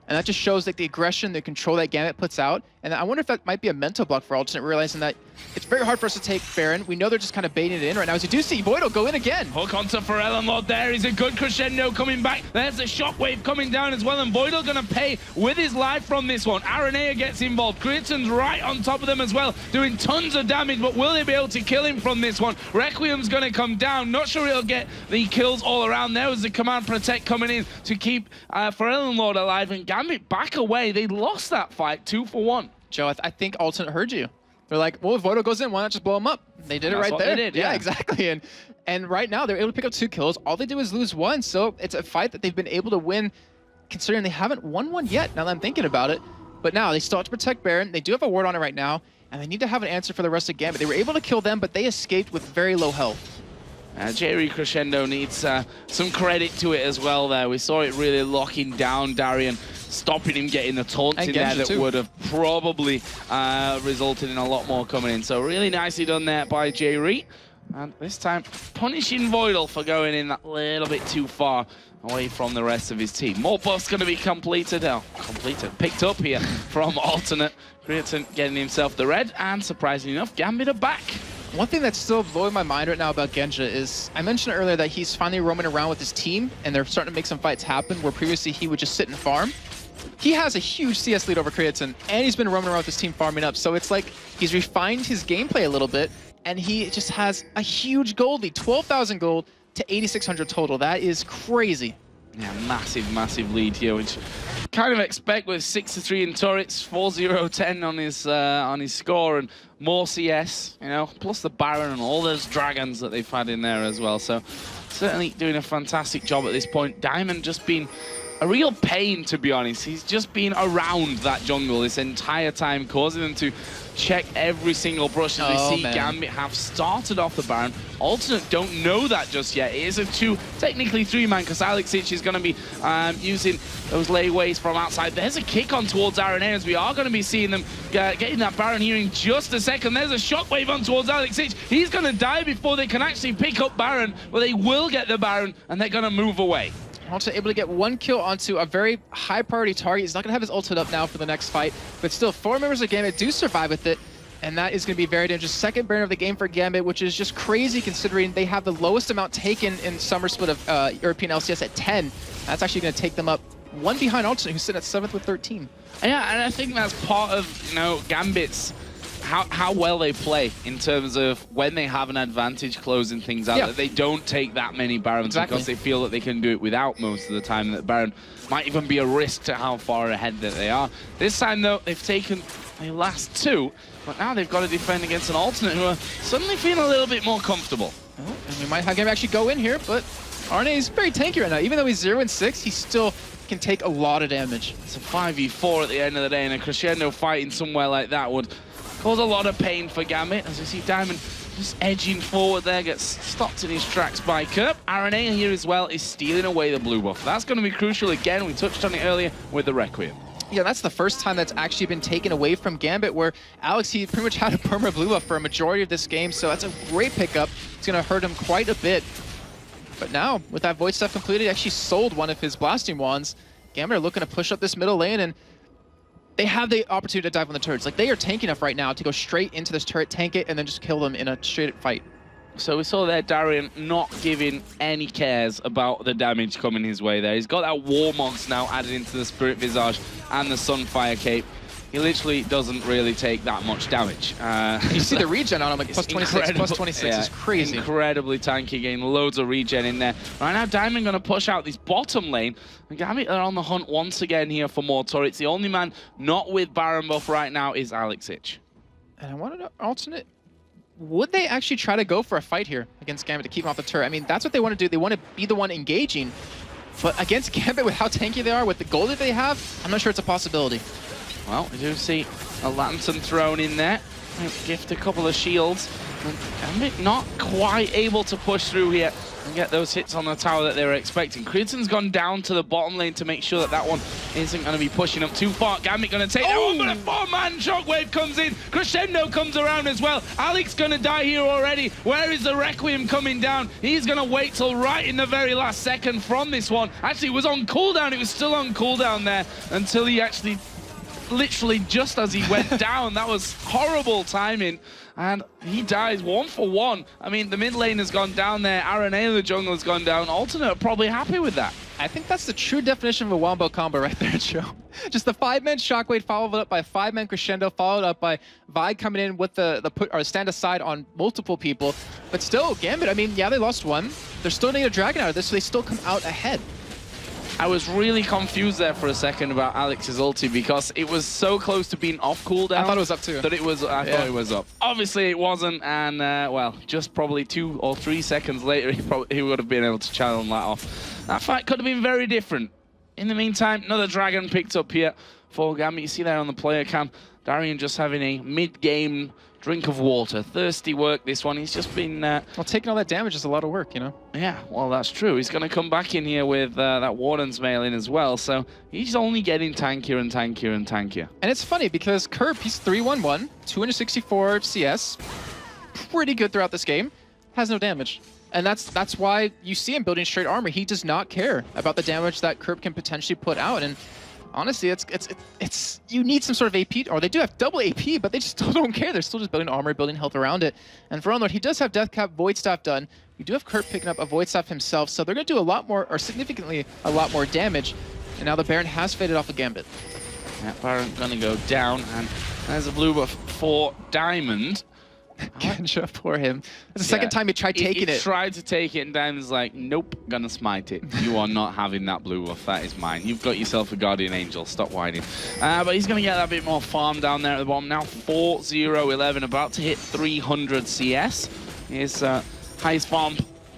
And that just shows like the aggression, the control that Gambit puts out. And I wonder if that might be a mental block for Alternate, realizing that it's very hard for us to take Baron. We know they're just kind of baiting it in right now. As you do see, Void'll go in again. Hook onto Pharrell and Lord there. He's a good crescendo coming back. There's a shockwave coming down as well, and Void'll gonna pay with his life from this one. Aranea gets involved. Creatine's right on top of them as well, doing tons of damage, but will they be able to kill him from this one? Requiem's gonna come down. Not sure he'll get the kills all around. There was the command protect coming in to keep Pharrell and Lord alive, and Gambit back away. They lost that fight 2-for-1. Joe, I think Alternate heard you. They're like, well, if Void'll goes in, why not just blow him up? They did it right there. They did, yeah, exactly. And right now, they're able to pick up 2 kills. All they do is lose 1, so it's a fight that they've been able to win, considering they haven't won one yet, now that I'm thinking about it. But now, they still have to protect Baron. They do have a ward on it right now, and they need to have an answer for the rest of Gambit. They were able to kill them, but they escaped with very low health. Jerry Crescendo needs some credit to it as well there. We saw it really locking down Darian, stopping him getting the taunts in there that would have probably resulted in a lot more coming in. So really nicely done there by Jerry. And this time punishing Void'll for going in that little bit too far away from the rest of his team. More buffs going to be picked up here from Alternate. Creatine getting himself the red, and surprisingly enough, Gambit are back. One thing that's still blowing my mind right now about Genja is, I mentioned earlier that he's finally roaming around with his team, and they're starting to make some fights happen, where previously he would just sit and farm. He has a huge CS lead over Creatine, and he's been roaming around with his team farming up, so it's like he's refined his gameplay a little bit, and he just has a huge gold lead, 12,000 gold to 8,600 total. That is crazy. Yeah, massive lead here, which kind of expect with 6-3 in turrets, 4-0-10 on his score, and more CS, you know, plus the Baron and all those dragons that they've had in there as well. So certainly doing a fantastic job at this point. Diamond just been a real pain, to be honest. He's just been around that jungle this entire time, causing them to check every single brush as we see Gambit have started off the Baron. Alternate don't know that just yet. It is a technically 3-man, because Alexic is going to be using those layways from outside. There's a kick on towards Aranea, as we are going to be seeing them getting that Baron here in just a second. There's a shockwave on towards Alexic. He's going to die before they can actually pick up Baron, but they will get the Baron, and they're going to move away. Also able to get 1 kill onto a very high priority target. He's not going to have his ultimate up now for the next fight, but still 4 members of Gambit do survive with it, and that is going to be very dangerous. Second Baron of the game for Gambit, which is just crazy considering they have the lowest amount taken in Summer Split of European LCS at 10. That's actually going to take them up 1 behind Alternate, who's sitting at 7th with 13. Yeah, and I think that's part of, you know, Gambit's how well they play in terms of when they have an advantage closing things out, that they don't take that many Barons because they feel that they can do it without most of the time, that Baron might even be a risk to how far ahead that they are. This time, though, they've taken the last 2, but now they've got to defend against an Alternate who are suddenly feeling a little bit more comfortable. Oh, and we might have him actually go in here, but Arne is very tanky right now. Even though he's 0-6, he still can take a lot of damage. It's a 5v4 at the end of the day, and a Crescendo fighting somewhere like that would cause a lot of pain for Gambit, as we see Diamond just edging forward there, gets stopped in his tracks by Kerp. Aranea here as well is stealing away the blue buff. That's going to be crucial again. We touched on it earlier with the Requiem. Yeah, that's the first time that's actually been taken away from Gambit, where Alex, he pretty much had a perma blue buff for a majority of this game, so that's a great pickup. It's going to hurt him quite a bit. But now, with that Void stuff completed, he actually sold one of his blasting wands. Gambit are looking to push up this middle lane, and they have the opportunity to dive on the turrets. Like, they are tanky enough right now to go straight into this turret, tank it, and then just kill them in a straight fight. So we saw there Darian not giving any cares about the damage coming his way there. He's got that Warmogs now added into the Spirit Visage and the Sunfire Cape. he literally doesn't really take that much damage. You see the regen on him, like plus 26, plus 26 is crazy. Incredibly tanky, getting loads of regen in there. Right now, Diamond going to push out this bottom lane. And Gambit are on the hunt once again here for more turrets. The only man not with Baron buff right now is Alex Ich. And I wanted to alternate. Would they actually try to go for a fight here against Gambit to keep him off the turret? I mean, that's what they want to do. They want to be the one engaging. But against Gambit, with how tanky they are, with the gold that they have, I'm not sure it's a possibility. Well, we do see a lantern thrown in there. Gift a couple of shields. And Gambit not quite able to push through here and get those hits on the tower that they were expecting. Crimson's gone down to the bottom lane to make sure that that one isn't going to be pushing up too far. Gambit going to take that one, but a 4-man shockwave comes in. Crescendo comes around as well. Alex going to die here already. Where is the Requiem coming down? He's going to wait till right in the very last second from this one. Actually, it was on cooldown. It was still on cooldown there until he actually, literally just as he went down. That was horrible timing. And he dies 1 for 1. I mean, the mid lane has gone down there. RNA in the jungle has gone down. Alternate are probably happy with that. I think that's the true definition of a wombo combo right there, Joe. Just the 5-man shockwave followed up by a 5-man crescendo, followed up by Vi coming in with the put or stand aside on multiple people. But still, Gambit, I mean, yeah, they lost one. They're still getting a dragon out of this, so they still come out ahead. I was really confused there for a second about Alex's ulti because it was so close to being off cooldown. I thought it was up too. That it was, I thought it was up. Obviously it wasn't, and well, just probably 2 or 3 seconds later, he would have been able to channel that off. That fight could have been very different. In the meantime, another dragon picked up here for Gambit. You see there on the player cam, Darian just having a mid-game drink of water. Thirsty work, this one. He's just been... well, taking all that damage is a lot of work, you know? Yeah, well, that's true. He's going to come back in here with that Warden's mail in as well, so he's only getting tankier and tankier and tankier. And it's funny because Curb, he's 3-1-1, 264 CS, pretty good throughout this game, has no damage. And that's why you see him building straight armor. He does not care about the damage that Curb can potentially put out. And honestly, it's you need some sort of AP, or they do have double AP, but they just still don't care. They're still just building armor, building health around it. And for Unlord, he does have Death Cap, Void Staff done. We do have Kurt picking up a Void Staff himself, so they're going to do a lot more, or significantly a lot more damage. And now the Baron has faded off a Gambit. Yeah, Baron going to go down, and there's a blue buff for Diamond. Genja for him. It's the second time he tried taking it. He tried to take it, and Diamond's like, nope, gonna smite it. You are not having that blue buff. That is mine. You've got yourself a Guardian Angel. Stop whining. But he's gonna get that bit more farm down there at the bottom. Now 4-0-11, about to hit 300 CS. He's highest farm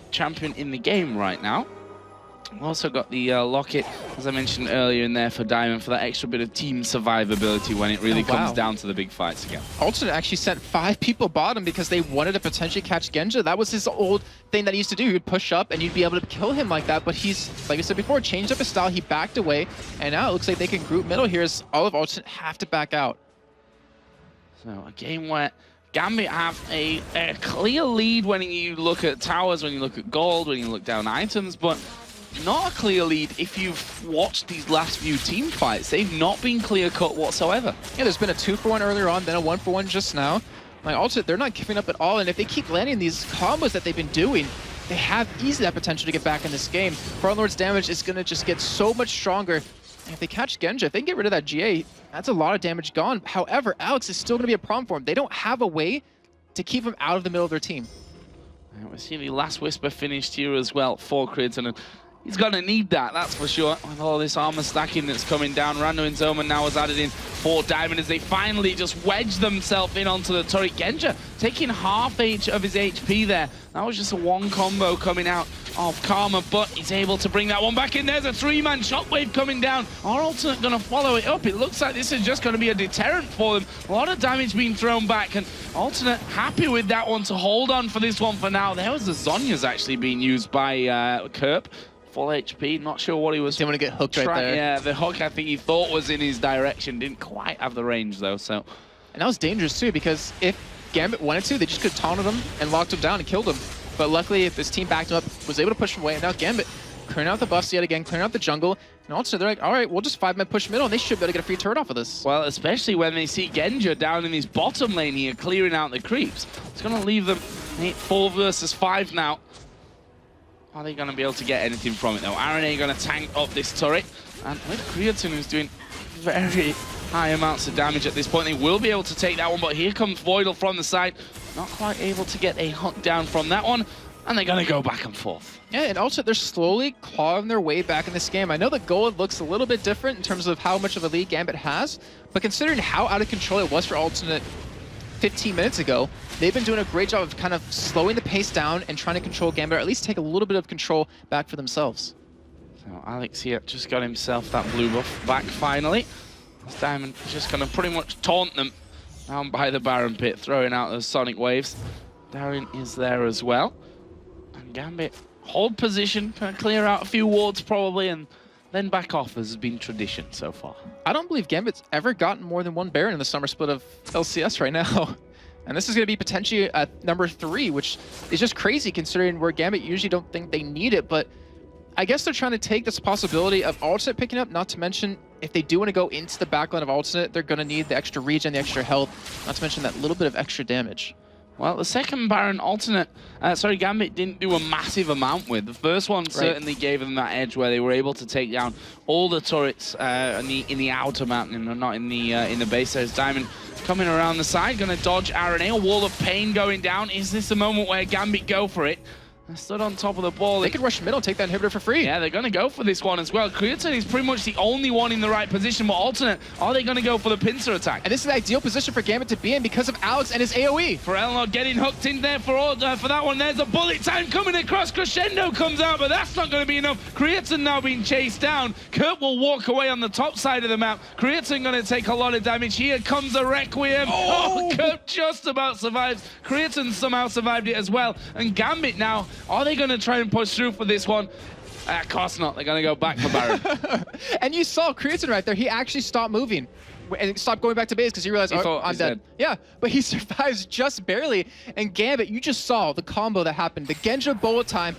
champion in the game right now. We've also got the Locket, as I mentioned earlier in there for Diamond, for that extra bit of team survivability when it really comes down to the big fights again. Alternate actually sent 5 people bottom because they wanted to potentially catch Genja. That was his old thing that he used to do. He would push up and you'd be able to kill him like that, but he's, like I said before, changed up his style. He backed away, and now it looks like they can group middle here as all of Alternate have to back out. So a game where Gambit have a clear lead when you look at towers, when you look at gold, when you look down items, but not a clear lead if you've watched these last few team fights. They've not been clear-cut whatsoever. Yeah, there's been a 2-for-1 earlier on, then a 1-for-1 just now. Like, also, they're not giving up at all, and if they keep landing these combos that they've been doing, they have easily that potential to get back in this game. Frontlored's damage is going to just get so much stronger. And if they catch Genja, if they can get rid of that GA, that's a lot of damage gone. However, Alex is still going to be a problem for him. They don't have a way to keep him out of the middle of their team. And we see the last Whisper finished here as well for Creighton, and he's going to need that, that's for sure, with all this armor stacking that's coming down. Randuin's Omen now has added in for Diamond as they finally just wedge themselves in onto the turret. Genja taking half of his HP there. That was just a one combo coming out of Karma, but he's able to bring that one back in. There's a 3-man shockwave coming down. Our Alternate going to follow it up. It looks like this is just going to be a deterrent for them. A lot of damage being thrown back, and Alternate happy with that one to hold on for this one for now. There was the Zhonya's actually being used by Kerp. Full HP, not sure what he was. Didn't want to get hooked right there. Yeah, the hook I think he thought was in his direction. Didn't quite have the range though, so. And that was dangerous too, because if Gambit wanted to, they just could have taunted him and locked him down and killed him. But luckily, if this team backed him up, was able to push him away, and now Gambit clearing out the buffs yet again, clearing out the jungle, and also they're like, all right, we'll just 5-man push middle, and they should be able to get a free turret off of this. Well, especially when they see Genja down in his bottom lane here, clearing out the creeps. It's going to leave them 4 versus 5 now. Are they going to be able to get anything from it, though? RNA going to tank up this turret. And with Creatine, who's doing very, high amounts of damage at this point. They will be able to take that one, but here comes Voidal from the side. Not quite able to get a hook down from that one, and they're going to go back and forth. Yeah, and also they're slowly clawing their way back in this game. I know the goal looks a little bit different in terms of how much of a lead Gambit has, but considering how out of control it was for Alternate 15 minutes ago, they've been doing a great job of kind of slowing the pace down and trying to control Gambit, or at least take a little bit of control back for themselves. So Alex here just got himself that blue buff back finally. This Diamond is just going to pretty much taunt them down by the Baron pit, throwing out those Sonic Waves. Darien is there as well. And Gambit hold position, kind of clear out a few wards probably, and then back off, as has been tradition so far. I don't believe Gambit's ever gotten more than one Baron in the summer split of LCS right now. And this is going to be potentially at number 3, which is just crazy considering where Gambit usually don't think they need it. But I guess they're trying to take this possibility of Alternate picking up, not to mention if they do want to go into the backline of Alternate, they're going to need the extra regen, the extra health, not to mention that little bit of extra damage. Well, the second Baron Gambit didn't do a massive amount with. The first one certainly gave them that edge where they were able to take down all the turrets in the outer map, and not in the base. There's Diamond coming around the side, going to dodge RNA. A wall of pain going down. Is this a moment where Gambit go for it? They stood on top of the ball. They could rush middle, take that inhibitor for free. Yeah, they're going to go for this one as well. Creatine is pretty much the only one in the right position, but Alternate, are they going to go for the pincer attack? And this is the ideal position for Gambit to be in because of Alex and his AoE. For Elnor getting hooked in there for that one. There's a bullet time coming across. Crescendo comes out, but that's not going to be enough. Creatine now being chased down. Kurt will walk away on the top side of the map. Creatine going to take a lot of damage. Here comes a Requiem. Oh, Kurt just about survives. Creatine somehow survived it as well. And Gambit now, are they going to try and push through for this one? Of course not. They're going to go back for Baron. And you saw Creatine right there. He actually stopped moving and stopped going back to base because he realized, I'm dead. Yeah, but he survives just barely. And Gambit, you just saw the combo that happened. The Genja bullet time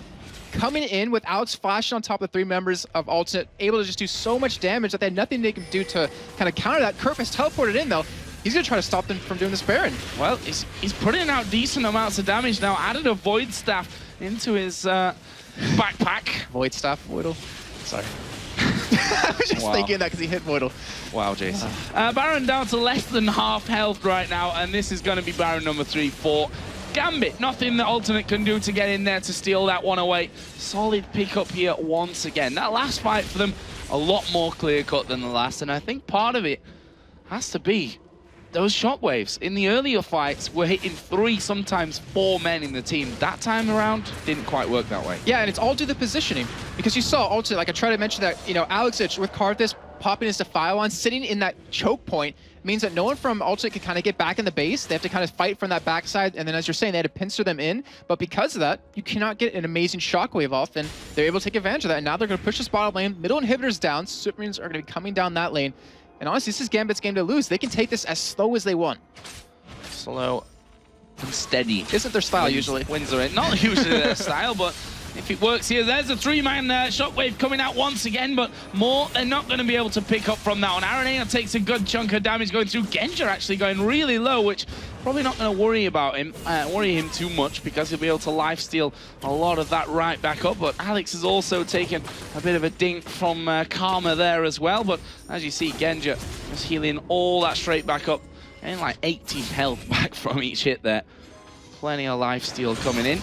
coming in with Alex flashing on top of 3 members of Alternate, able to just do so much damage that they had nothing they can do to kind of counter that. Kurt has teleported in, though. He's going to try to stop them from doing this Baron. Well, he's putting out decent amounts of damage now. Added a Void Staff into his backpack. Void Staff, Voidal. Sorry. I was just thinking that because he hit Voidal. Wow, Jason. Baron down to less than half health right now, and this is going to be Baron number 3 for Gambit. Nothing that Alternate can do to get in there to steal that one away. Solid pickup here once again. That last fight for them, a lot more clear-cut than the last, and I think part of it has to be those shockwaves. In the earlier fights, we're hitting 3, sometimes 4 men in the team. That time around, didn't quite work that way. Yeah, and it's all due to the positioning. Because you saw Alternate, like I tried to mention that, Alex with Karthus popping his Defile on, sitting in that choke point, means that no one from Alternate can kind of get back in the base. They have to kind of fight from that backside, and then as you're saying, they had to pincer them in. But because of that, you cannot get an amazing shockwave off, and they're able to take advantage of that. And now they're going to push this bottom lane. Middle inhibitors down. Supermarines are going to be coming down that lane. And honestly, this is Gambit's game to lose. They can take this as slow as they want. Slow and steady. Isn't their style usually? Wins are not usually their style, but if it works here, there's a 3-man shockwave coming out once again, but more they're not going to be able to pick up from that one. Aranea takes a good chunk of damage going through. Genja actually going really low, which probably not going to worry him too much because he'll be able to lifesteal a lot of that right back up. But Alex has also taken a bit of a dink from Karma there as well. But as you see, Genja just healing all that straight back up and like 80 health back from each hit there. Plenty of lifesteal coming in.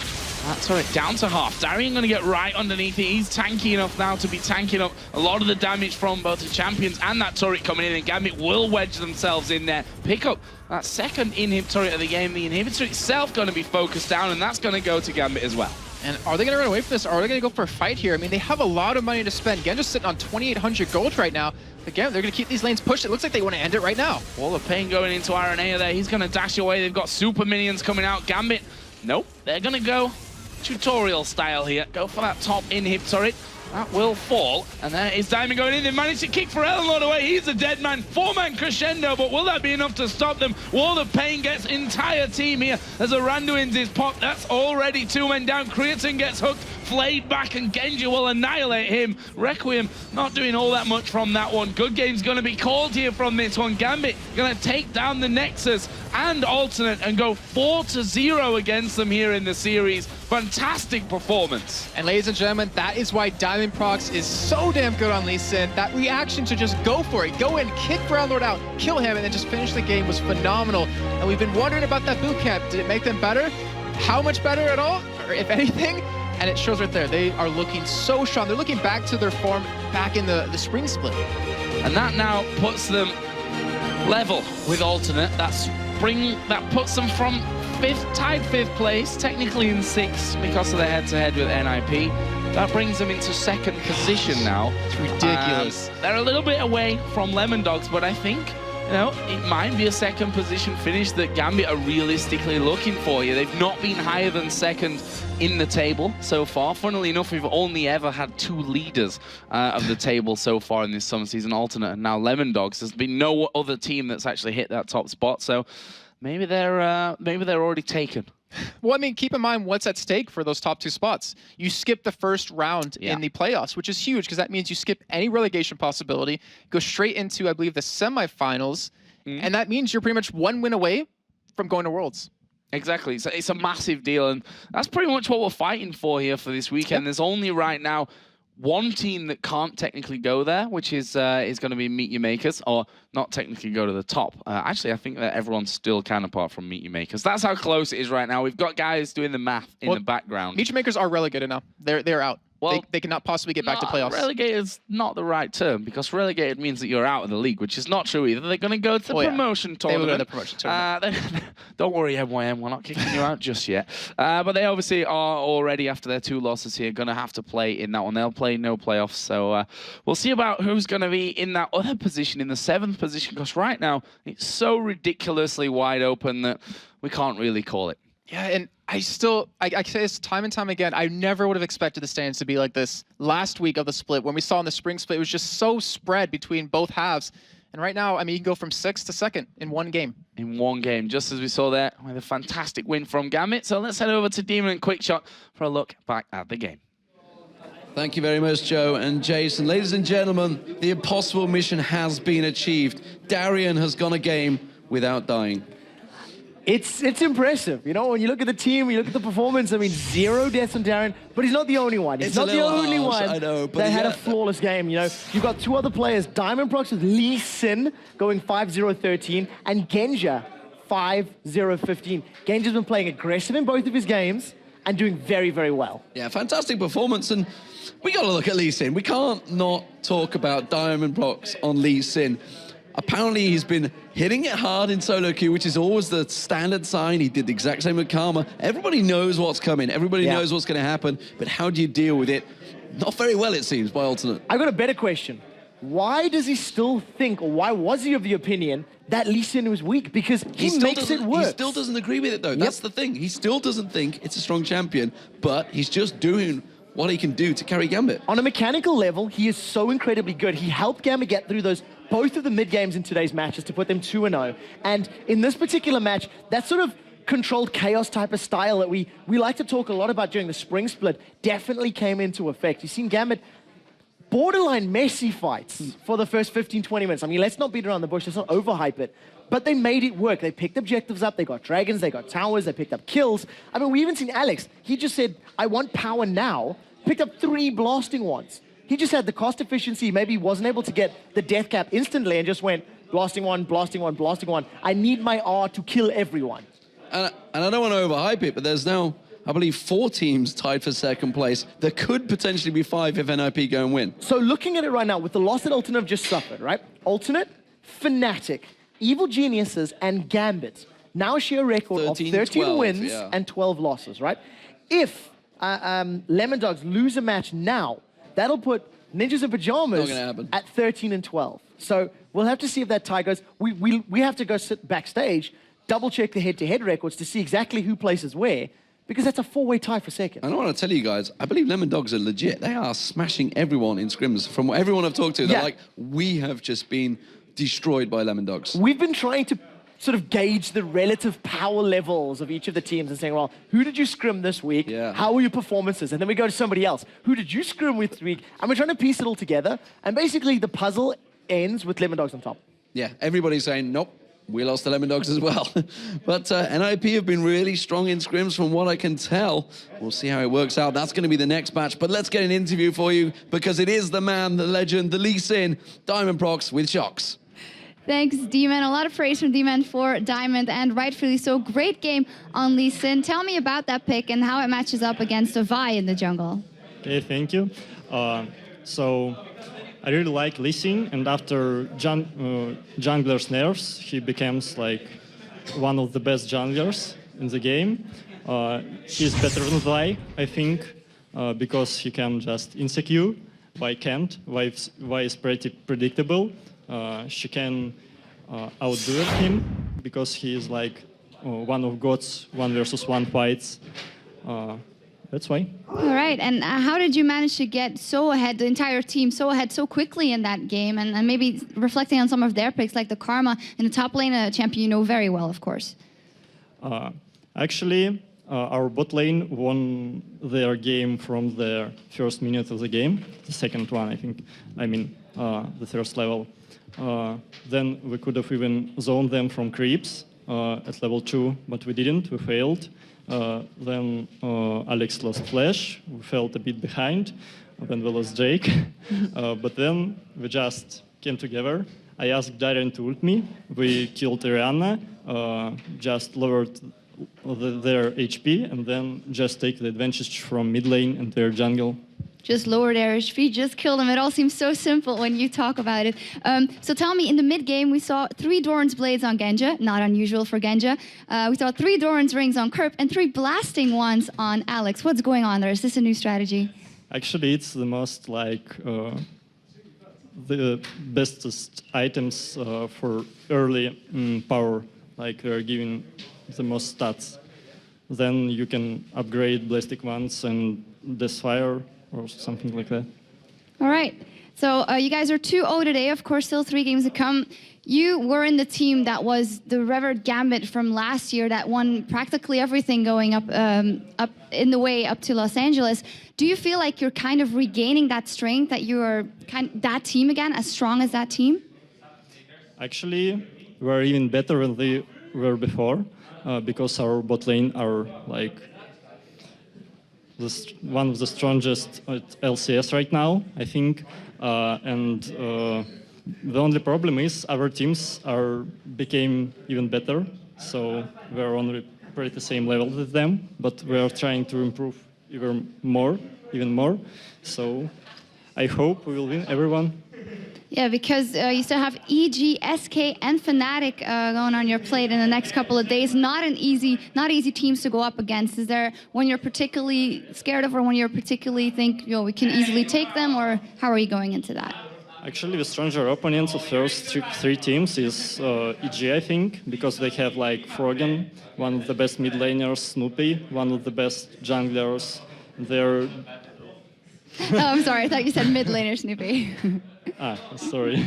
That's it, down to half. Darien going to get right underneath it. He's tanky enough now to be tanking up a lot of the damage from both the champions and that turret coming in, and Gambit will wedge themselves in there. Pick up that second inhib turret of the game. The inhibitor itself going to be focused down, and that's going to go to Gambit as well. And are they going to run away from this, or are they going to go for a fight here? I mean, they have a lot of money to spend. Genja's sitting on 2,800 gold right now. Again, they're going to keep these lanes pushed. It looks like they want to end it right now. Wall of pain going into Aranea there. He's going to dash away. They've got super minions coming out. Gambit, nope. They're going to go tutorial style here. Go for that top inhib turret. That will fall. And there is Diamond going in. They managed to kick for Elnor away. He's a dead man. 4-man crescendo, but will that be enough to stop them? Wall of Pain gets entire team here as a Randuin's is popped. That's already 2 men down. Creatine gets hooked, flayed back, and Genja will annihilate him. Requiem not doing all that much from that one. Good game's going to be called here from this one. Gambit going to take down the Nexus and Alternate and go 4-0 against them here in the series. Fantastic performance. And ladies and gentlemen, that is why Diamond Prox is so damn good on Lee Sin. That reaction to just go for it, go in, kick Brown Lord out, kill him, and then just finish the game was phenomenal. And we've been wondering about that boot camp. Did it make them better? How much better at all, or if anything? And it shows right there. They are looking so strong. They're looking back to their form back in the spring split. And that now puts them level with Alternate. That puts them from tied fifth place, technically in sixth because of their head-to-head with NIP. That brings them into second position now. It's ridiculous. They're a little bit away from Lemon Dogs, but I think, you know, it might be a second position finish that Gambit are realistically looking for here. They've not been higher than second in the table so far. Funnily enough, we've only ever had 2 leaders of the table so far in this summer season, Alternate and now Lemon Dogs. There's been no other team that's actually hit that top spot, so maybe they're already taken. Well, I mean, keep in mind what's at stake for those top 2 spots. You skip the first round in the playoffs, which is huge because that means you skip any relegation possibility, go straight into, I believe, the semifinals, and that means you're pretty much 1 win away from going to Worlds. Exactly. It's a massive deal, and that's pretty much what we're fighting for here for this weekend. There's only right now one team that can't technically go there, which is going to be Meet Your Makers, or not technically go to the top. Actually, I think that everyone's still can apart from Meet Your Makers. That's how close it is right now. We've got guys doing the math in the background. Meet Your Makers are relegated now. They're out. Well, they cannot possibly get back to playoffs. Relegated is not the right term, because relegated means that you're out of the league, which is not true either. They're going to go to the promotion tournament. They will go to the promotion tournament. Don't worry, MYM, we're not kicking you out just yet. But they obviously are already, after their 2 losses here, going to have to play in that one. They'll play no playoffs, so we'll see about who's going to be in that other position, in the 7th position, because right now it's so ridiculously wide open that we can't really call it. Yeah, and I say this time and time again, I never would have expected the standings to be like this last week of the split. When we saw in the spring split, it was just so spread between both halves. And right now, I mean, you can go from 6th to 2nd in 1 game. In 1 game, just as we saw there with a fantastic win from Gambit. So let's head over to Demon and Quickshot for a look back at the game. Thank you very much, Joe and Jason. Ladies and gentlemen, the impossible mission has been achieved. Darian has gone a game without dying. It's impressive, you know, when you look at the team, you look at the performance, I mean, 0 deaths on Darren, but he's not the only one. He's not the only one that had a flawless game, you know. You've got 2 other players, Diamond Prox with Lee Sin going 5-0-13, and Genja 5-0-15. Genja's been playing aggressive in both of his games and doing very, very well. Yeah, fantastic performance, and we got to look at Lee Sin. We can't not talk about Diamond Prox on Lee Sin. Apparently, he's been hitting it hard in solo queue, which is always the standard sign. He did the exact same with Karma. Everybody knows what's coming. Everybody knows what's going to happen. But how do you deal with it? Not very well, it seems, by Alternate. I've got a better question. Why does he still think, or why was he of the opinion that Lee Sin was weak? Because he makes it work. He still doesn't agree with it, though. That's the thing. He still doesn't think it's a strong champion, but he's just doing what he can do to carry Gambit. On a mechanical level, he is so incredibly good. He helped Gambit get through both of the mid games in today's matches to put them 2-0. And in this particular match, that sort of controlled chaos type of style that we like to talk a lot about during the spring split definitely came into effect. You've seen Gambit borderline messy fights for the first 15-20 minutes. I mean, let's not beat around the bush, let's not overhype it. But they made it work. They picked objectives up, they got dragons, they got towers, they picked up kills. I mean, we even seen Alex. He just said, I want power now, picked up 3 blasting ones. He just had the cost efficiency, maybe he wasn't able to get the death cap instantly and just went blasting one, blasting one, blasting one. I need my R to kill everyone. And I don't want to overhype it, but there's now, I believe, 4 teams tied for 2nd place. There could potentially be 5 if NIP go and win. So looking at it right now, with the loss that Alternate have just suffered, right? Alternate, Fnatic, Evil Geniuses, and Gambit now share a record of 13 wins and 12 losses, right? If Lemon Dogs lose a match now, that'll put Ninjas in Pajamas at 13-12. So we'll have to see if that tie goes. We have to go sit backstage, double check the head-to-head records to see exactly who places where, because that's a 4-way tie for 2nd. And I want to tell you guys, I believe Lemon Dogs are legit. They are smashing everyone in scrims. From everyone I've talked to, they're like, we have just been destroyed by Lemon Dogs. We've been trying to sort of gauge the relative power levels of each of the teams and saying, well, who did you scrim this week? How were your performances? And then we go to somebody else. Who did you scrim with this week? And we're trying to piece it all together. And basically the puzzle ends with Lemon Dogs on top. Yeah, everybody's saying, nope, We lost the Lemon Dogs as well. But NIP have been really strong in scrims from what I can tell. We'll see how it works out. That's going to be the next match. But let's get an interview for you because it is the man, the legend, the Lee Sin, Diamond Prox with Shocks. Thanks, D-Man. A lot of praise from D-Man for Diamond, and rightfully so. Great game on Lee Sin. Tell me about that pick and how it matches up against Vi in the jungle. Okay, thank you. So I really like Lee Sin, and after jungler's nerfs, he becomes like one of the best junglers in the game. He's better than Vi, I think, because he can just insecure. Vi can't. Vi is pretty predictable. She can outdo him because he is like one of God's 1v1 fights. That's why. All right, and how did you manage to get so ahead, the entire team so ahead so quickly in that game, and maybe reflecting on some of their picks, like the Karma in the top lane, a champion you know very well, of course? Actually, our bot lane won their game from the first minute of the game, the second one, I think. I mean, the first level. Then we could have even zoned them from creeps at level 2, but we didn't, we failed. Then Alex lost Flash, we felt a bit behind, then we lost Drake. But then we just came together. I asked Darren to ult me, we killed Ariana, just lowered their HP, and then just take the advantage from mid lane and their jungle. Just lowered their HP, just killed them. It all seems so simple when you talk about it. So tell me, in the mid game, we saw 3 Doran's Blades on Genja, not unusual for Genja. We saw 3 Doran's Rings on Kerp and 3 Blasting ones on Alex. What's going on there? Is this a new strategy? Actually, it's the most like the bestest items for early power. Like they're giving the most stats. Then you can upgrade Blastic ones and Deathfire or something like that. All right. So you guys are 2-0 today. Of course, still 3 games to come. You were in the team that was the Revered Gambit from last year that won practically everything going up in the way up to Los Angeles. Do you feel like you're kind of regaining that strength, that you are that team again, as strong as that team? Actually, we're even better than they were before because our bot lane are like one of the strongest at LCS right now, I think. The only problem is our teams became even better, so we're on pretty the same level with them, but we're trying to improve even more. So I hope we will win everyone. Yeah, because you still have EG, SK, and Fnatic going on your plate in the next couple of days. Not easy teams to go up against. Is there one you're particularly scared of, or one you particularly think we can easily take them, or how are you going into that? Actually, the stronger opponents of first 3 teams is EG, I think, because they have like Froggen, one of the best mid laners, Snoopy, one of the best junglers. They're Oh, I'm sorry. I thought you said mid laner, Snoopy. Sorry.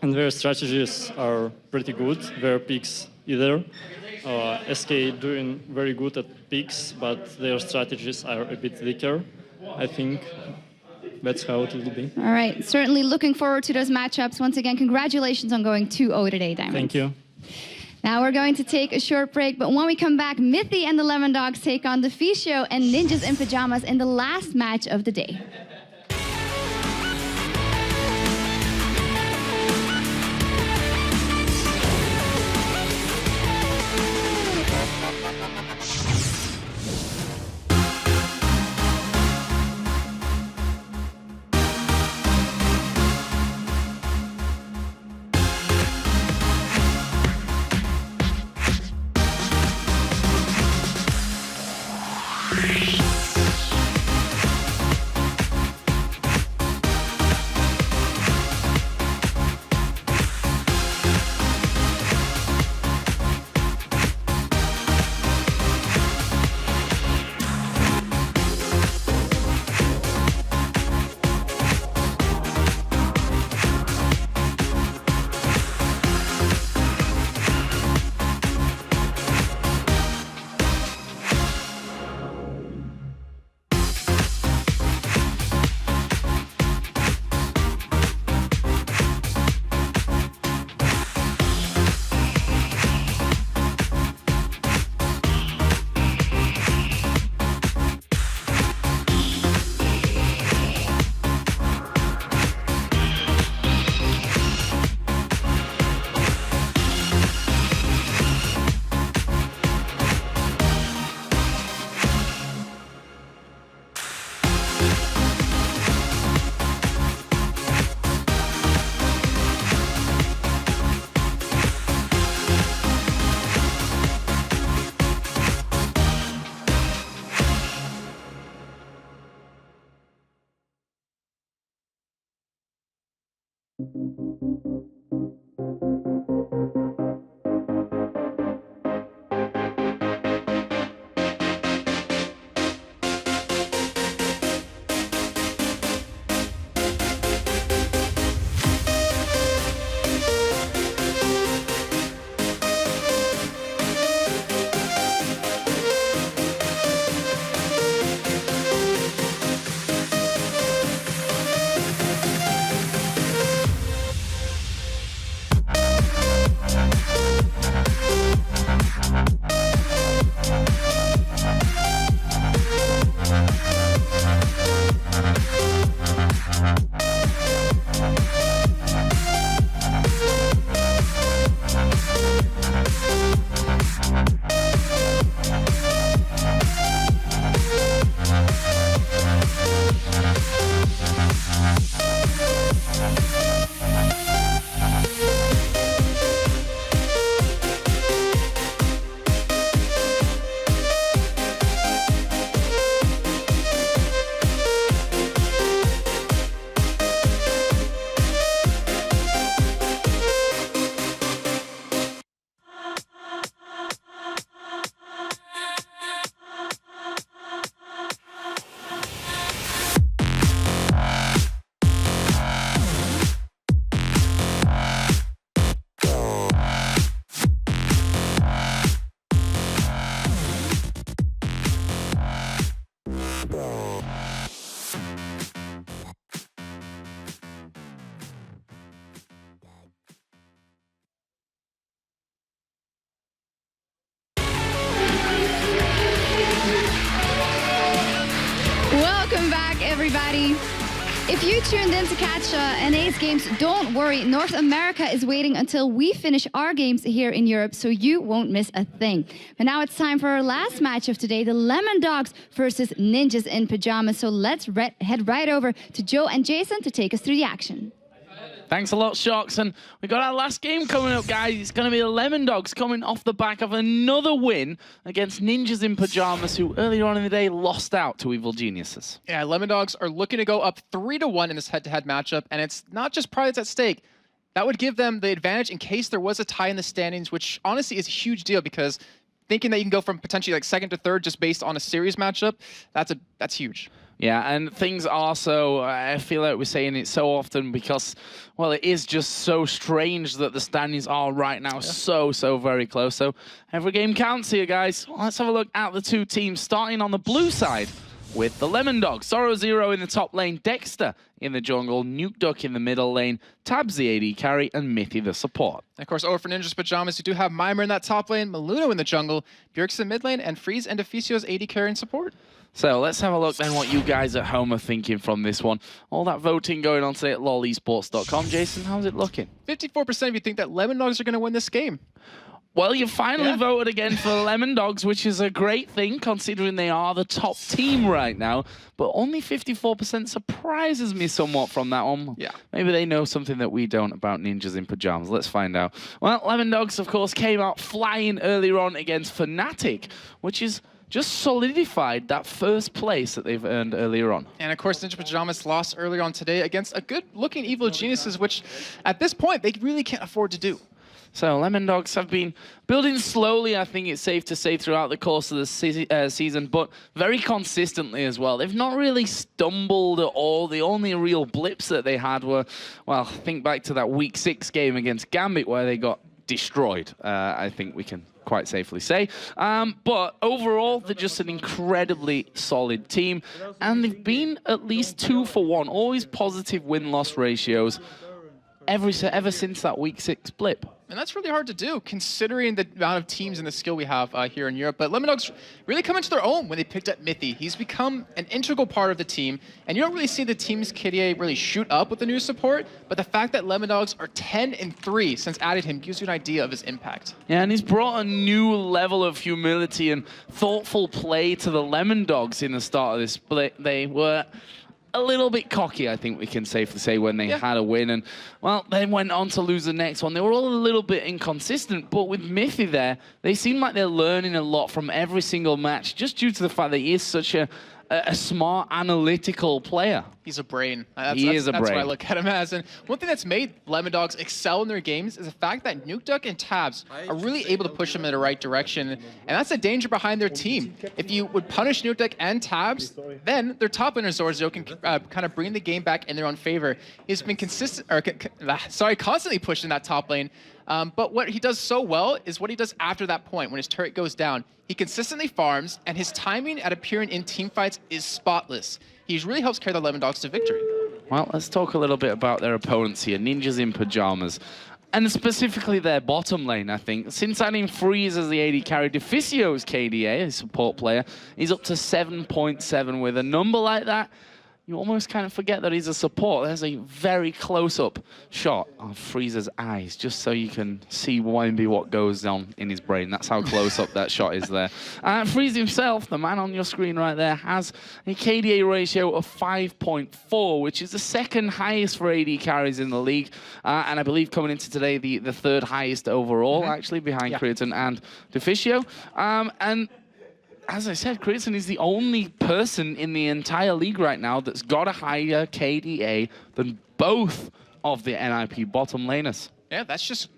And their strategies are pretty good. Their picks either. SK doing very good at picks, but their strategies are a bit weaker. I think that's how it will be. All right. Certainly looking forward to those matchups. Once again, congratulations on going 2-0 today, Diamond. Thank you. Now we're going to take a short break, but when we come back, Mithy and the Lemon Dogs take on the Fisho and Ninjas in Pajamas in the last match of the day. Welcome back, everybody. If you tuned in to catch NA's games, don't worry. North America is waiting until we finish our games here in Europe, so you won't miss a thing. But now it's time for our last match of today, the Lemon Dogs versus Ninjas in Pajamas. So let's head right over to Joe and Jason to take us through the action. Thanks a lot, Shocks. And we got our last game coming up, guys. It's going to be the Lemon Dogs coming off the back of another win against Ninjas in Pajamas, who earlier on in the day lost out to Evil Geniuses. Yeah, Lemon Dogs are looking to go up 3-1 in this head-to-head matchup, and it's not just pride that's at stake. That would give them the advantage in case there was a tie in the standings, which honestly is a huge deal because thinking that you can go from potentially like second to third just based on a series matchup, that's huge. Yeah, and things are so, I feel like we're saying it so often because, well, it is just so strange that the standings are right now so very close. So every game counts here, guys. Let's have a look at the two teams, starting on the blue side with the Lemon Dogs. Sorrow Zero in the top lane, Dexter in the jungle, Nuke Duck in the middle lane, Tabs the AD carry, and Mithy the support. And of course, over for Ninjas Pajamas, you do have Mimer in that top lane, Maluno in the jungle, Bjergsen in mid lane, and Freeze and Deficio's AD carry and support. So let's have a look then what you guys at home are thinking from this one. All that voting going on today at lolesports.com. Jason, how's it looking? 54% of you think that Lemon Dogs are going to win this game. Well, you finally voted again for the Lemon Dogs, which is a great thing considering they are the top team right now. But only 54% surprises me somewhat from that one. Yeah. Maybe they know something that we don't about Ninjas in Pajamas. Let's find out. Well, Lemon Dogs, of course, came out flying earlier on against Fnatic, which is just solidified that first place that they've earned earlier on. And of course, Ninja Pajamas lost earlier on today against a good-looking Evil Geniuses, which at this point, they really can't afford to do. So Lemon Dogs have been building slowly, I think it's safe to say, throughout the course of the season, but very consistently as well. They've not really stumbled at all. The only real blips that they had were, well, think back to that Week 6 game against Gambit where they got destroyed, I think we can quite safely say. But overall, they're just an incredibly solid team, and they've been at least 2 for 1, always positive win-loss ratios ever since that Week 6 blip. And that's really hard to do, considering the amount of teams and the skill we have here in Europe. But Lemon Dogs really come into their own when they picked up Mithy. He's become an integral part of the team, and you don't really see the team's KDA really shoot up with the new support, but the fact that Lemon Dogs are 10-3 since added him gives you an idea of his impact. Yeah, and he's brought a new level of humility and thoughtful play to the Lemon Dogs in the start of this split. They were a little bit cocky, I think we can safely say, when they had a win. And, well, they went on to lose the next one. They were all a little bit inconsistent, but with Mithy there, they seem like they're learning a lot from every single match, just due to the fact that he is such a a smart, analytical player. He's a brain. He is a That's what I brain. look at him as. And one thing that's made Lemon Dogs excel in their games is the fact that Nuke Duck and Tabs are really able to push them in the right direction. And that's the danger behind their team. If you would punish Nuke Duck and Tabs, then their top laner Zorzo can kind of bring the game back in their own favor. He's been constantly pushing that top lane. But what he does so well is what he does after that point, when his turret goes down. He consistently farms, and his timing at appearing in teamfights is spotless. He really helps carry the Lemon Dogs to victory. Well, let's talk a little bit about their opponents here, Ninjas in Pajamas. And specifically their bottom lane, I think. Since adding Freeze as the AD carry, Deficio's KDA, a support player, is up to 7.7. With a number like that, you almost kind of forget that he's a support. There's a very close-up shot of Freeze's eyes, just so you can see maybe what goes on in his brain. That's how close-up that shot is there. Freeze himself, the man on your screen right there, has a KDA ratio of 5.4, which is the second highest for AD carries in the league. And I believe coming into today, the third highest overall, actually, behind Creaton and Deficio. And as I said, Creaton is the only person in the entire league right now that's got a higher KDA than both of the NIP bottom laners. Yeah, that's just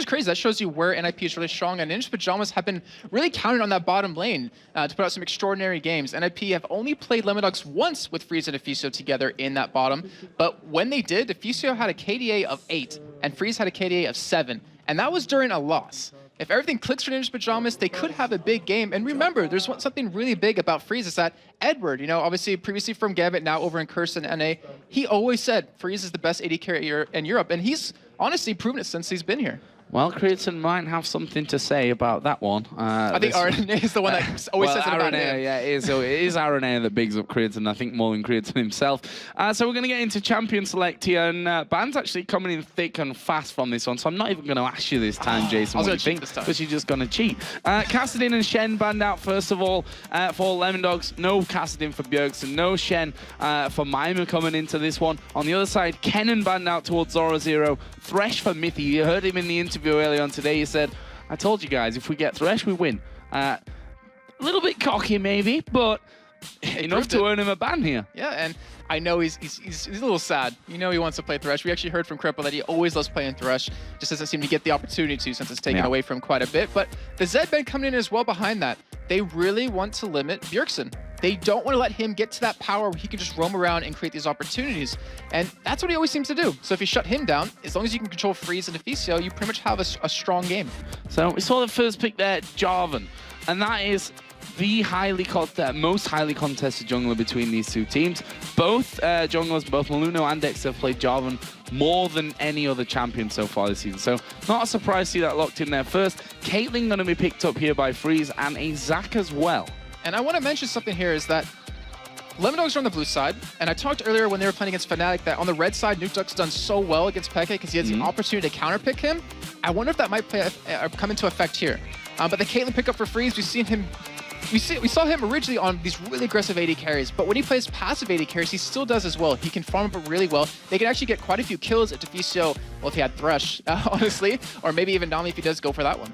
crazy. That shows you where NIP is really strong. And Ninja Pajamas have been really counting on that bottom lane to put out some extraordinary games. NIP have only played Lemon Dogs once with Freeze and Deficio together in that bottom. But when they did, Deficio had a KDA of 8 and Freeze had a KDA of 7. And that was during a loss. If everything clicks for Ninja Pajamas, they could have a big game. And remember, there's something really big about Freeze is that Edward, you know, obviously previously from Gambit, now over in Curse and NA, he always said Freeze is the best AD carrier in Europe. And he's honestly proven it since he's been here. Well, Creaton might have something to say about that one. I think RNA is the one that always says it about him. Yeah, it is RNA that bigs up Creaton, I think, more than Creaton himself. So we're going to get into Champion Select here, and Ban's actually coming in thick and fast from this one, so I'm not even going to ask you this time, Jason, what you think, because you're just going to cheat. Kassadin and Shen banned out, first of all, for Lemon Dogs. No Kassadin for Bjergsen, no Shen for Mima coming into this one. On the other side, Kennen banned out towards Zora Zero. Thresh for Mithy. You heard him in the interview earlier on today. He said, I told you guys, if we get Thresh, we win. A little bit cocky, maybe, but enough to earn him a ban here. Yeah, and I know he's a little sad. You know he wants to play Thresh. We actually heard from Cripple that he always loves playing Thresh, just doesn't seem to get the opportunity to since it's taken away from quite a bit. But the Zed ban coming in as well behind that. They really want to limit Bjergsen. They don't want to let him get to that power where he can just roam around and create these opportunities. And that's what he always seems to do. So if you shut him down, as long as you can control Freeze and Deficio, you pretty much have a strong game. So we saw the first pick there, Jarvan. And that is the most highly contested jungler between these two teams. Both junglers, both Maluno and Dexter, have played Jarvan more than any other champion so far this season. So not a surprise to see that locked in there first. Caitlyn going to be picked up here by Freeze, and a Zac as well. And I want to mention something here is that Lemon Dogs are on the blue side, and I talked earlier when they were playing against Fnatic that on the red side, Nuke Duck's done so well against Peke because he has the opportunity to counterpick him. I wonder if that might come into effect here. But the Caitlyn pickup for Freeze, we saw him originally on these really aggressive AD carries, but when he plays passive AD carries, he still does as well. He can farm up really well. They can actually get quite a few kills at Deficio, well, if he had Thresh, honestly, or maybe even Nami if he does go for that one.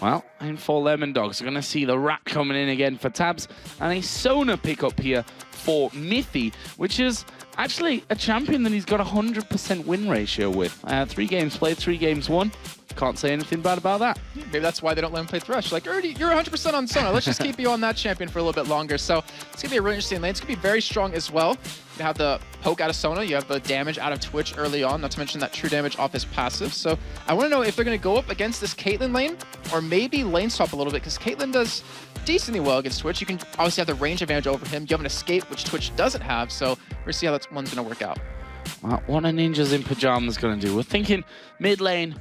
Well, and for Lemon Dogs, we're going to see the Rat coming in again for Tabs, and a Sona pickup here for Mithy, which is actually a champion that he's got a 100% win ratio with. 3 games played, 3 games won. Can't say anything bad about that. Maybe that's why they don't let him play Thresh. Like, you're 100% on Sona. Let's just keep you on that champion for a little bit longer. So it's going to be a really interesting lane. It's going to be very strong as well. You have the poke out of Sona. You have the damage out of Twitch early on, not to mention that true damage off his passive. So I want to know if they're going to go up against this Caitlyn lane or maybe lane swap a little bit, because Caitlyn does decently well against Twitch. You can obviously have the range advantage over him. You have an escape, which Twitch doesn't have. So we're going to see how that one's going to work out. Well, what are Ninjas in Pajamas going to do? We're thinking mid lane,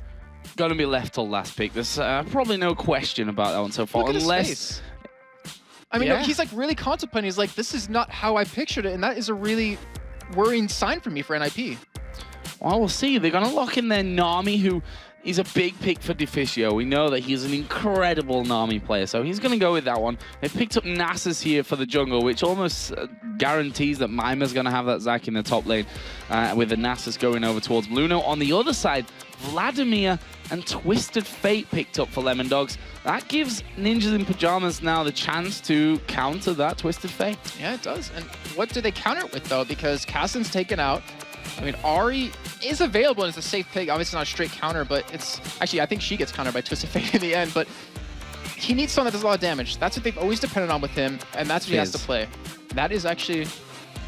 going to be left till last pick. There's probably no question about that one so far. Look at his face. I mean, he's like really contemplating. He's like, this is not how I pictured it. And that is a really worrying sign for me for NIP. Well, we'll see. They're going to lock in their Nami, who is a big pick for Deficio. We know that he's an incredible Nami player, so he's going to go with that one. They've picked up Nasus here for the jungle, which almost guarantees that Mima's going to have that Zac in the top lane, with the Nasus going over towards Bluno. On the other side, Vladimir and Twisted Fate picked up for Lemon Dogs. That gives Ninjas in Pajamas now the chance to counter that Twisted Fate. Yeah, it does. And what do they counter it with, though? Because Kassan's taken out. I mean, Ari is available and it's a safe pick. Obviously not a straight counter, but it's... Actually, I think she gets countered by Twisted Fate in the end, but he needs someone that does a lot of damage. That's what they've always depended on with him, and that's what he has to play. That is actually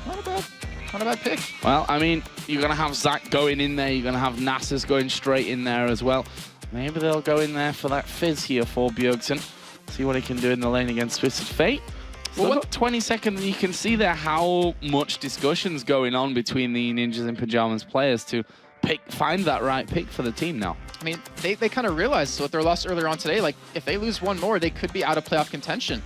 not a bad pick. Well, I mean, you're going to have Zach going in there. You're going to have Nasus going straight in there as well. Maybe they'll go in there for that Fizz here for Bjergsen. See what he can do in the lane against Twisted Fate. Well, got 20 seconds, and you can see there how much discussion's going on between the Ninjas in Pajamas players to find that right pick for the team now. I mean, they kind of realized with their loss earlier on today, like, if they lose one more, they could be out of playoff contention.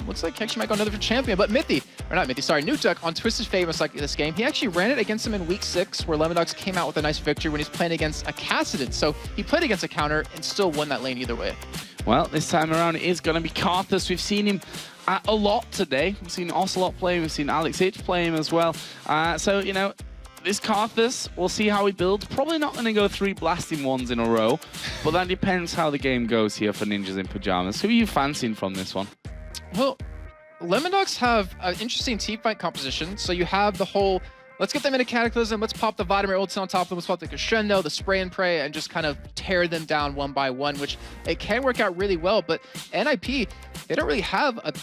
Looks like he actually might go another for champion, but Nukeduck on Twisted Fate was like this game. He actually ran it against him in week 6, where Lemon Dogs came out with a nice victory when he's playing against a Kassadin. So he played against a counter and still won that lane either way. Well, this time around it is going to be Karthus. We've seen him a lot today. We've seen Ocelot play, we've seen Alex Hitch play him as well. So, you know, this Karthus, we'll see how he builds. Probably not going to go 3 blasting ones in a row, but that depends how the game goes here for Ninjas in Pajamas. Who are you fancying from this one? Well, Lemon Dogs have an interesting teamfight composition. So you have the whole, let's get them into Cataclysm, let's pop the Vladimir ulti on top of them, let's pop the Crescendo, the Spray and Pray, and just kind of tear them down one by one, which it can work out really well. But NIP, they don't really have a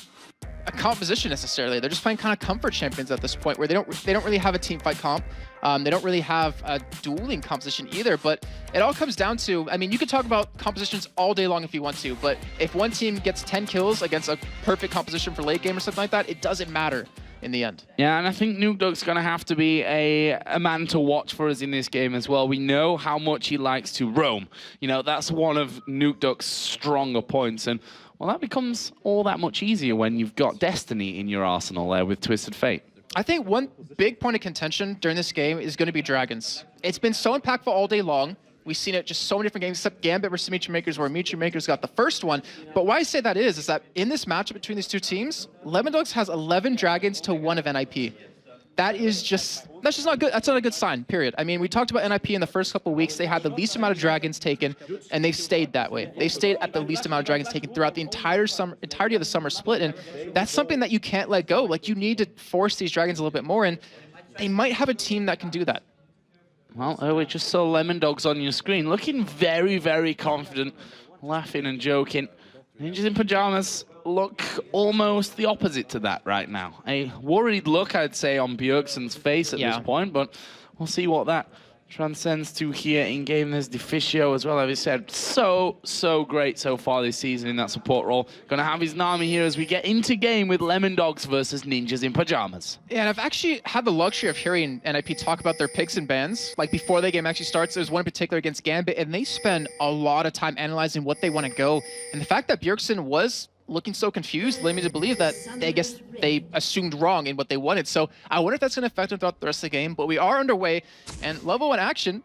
composition necessarily. They're just playing kind of comfort champions at this point, where they don't really have a team fight comp. They don't really have a dueling composition either, but it all comes down to, I mean, you could talk about compositions all day long if you want to, but if one team gets 10 kills against a perfect composition for late game or something like that, it doesn't matter in the end. Yeah, and I think Nukeduck's going to have to be a man to watch for us in this game as well. We know how much he likes to roam. You know, that's one of Nukeduck's stronger points, and well, that becomes all that much easier when you've got Destiny in your arsenal there with Twisted Fate. I think one big point of contention during this game is going to be Dragons. It's been so impactful all day long. We've seen it just so many different games, except Gambit versus Mitri Makers, where Mitri Makers got the first one. But why I say that is that in this matchup between these two teams, Lemon Dogs has 11 Dragons to 1 of NIP. That's just not good. That's not a good sign, period. I mean, we talked about NIP in the first couple of weeks. They had the least amount of Dragons taken, and they've stayed that way. They've stayed at the least amount of Dragons taken throughout the entirety of the summer split, and that's something that you can't let go. Like, you need to force these Dragons a little bit more, and they might have a team that can do that. Well, we just saw Lemon Dogs on your screen, looking very, very confident, laughing and joking. Ninjas in Pajamas look almost the opposite to that right now. A worried look, I'd say, on Bjergsen's face at this point, but we'll see what that transcends to here in game. There's Deficio as well, as I said. So great so far this season in that support role. Gonna have his Nami here as we get into game with Lemon Dogs versus Ninjas in Pajamas. Yeah, and I've actually had the luxury of hearing NIP talk about their picks and bans. Like, before the game actually starts, there's one in particular against Gambit, and they spend a lot of time analyzing what they want to go. And the fact that Bjergsen was looking so confused led me to believe that I guess they assumed wrong in what they wanted. So I wonder if that's going to affect them throughout the rest of the game. But we are underway, and level 1 action,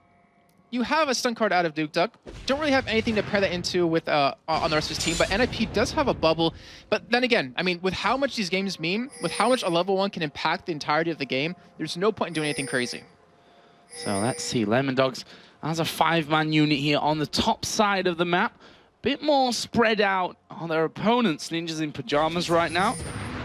you have a stun card out of Nukeduck. Don't really have anything to pair that into with on the rest of his team, but NIP does have a bubble. But then again, I mean, with how much these games mean, with how much a level 1 can impact the entirety of the game, there's no point in doing anything crazy. So let's see. Lemon Dogs has a 5-man unit here on the top side of the map. Bit more spread out on their opponents, Ninjas in Pajamas right now.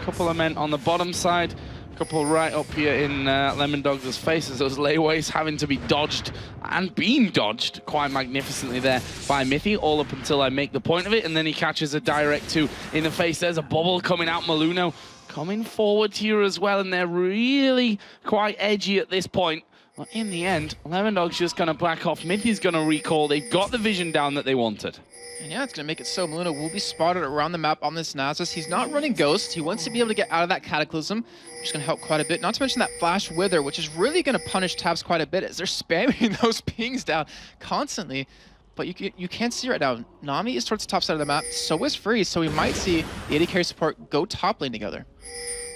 A couple of men on the bottom side, a couple right up here in Lemon Dogs' faces. Those layaways having to be dodged and being dodged quite magnificently there by Mithy, all up until I make the point of it, and then he catches a direct 2 in the face. There's a bubble coming out. Maluno coming forward here as well, and they're really quite edgy at this point. But in the end, Lemon Dogs just going to back off. Mithy's going to recall. They've got the vision down that they wanted. And yeah, it's going to make it so Maluno will be spotted around the map on this Nasus. He's not running Ghost. He wants to be able to get out of that Cataclysm, which is going to help quite a bit. Not to mention that Flash Wither, which is really going to punish Tabs quite a bit as they're spamming those pings down constantly. But you can't see right now. Nami is towards the top side of the map. So is Freeze. So we might see the AD carry support go top lane together.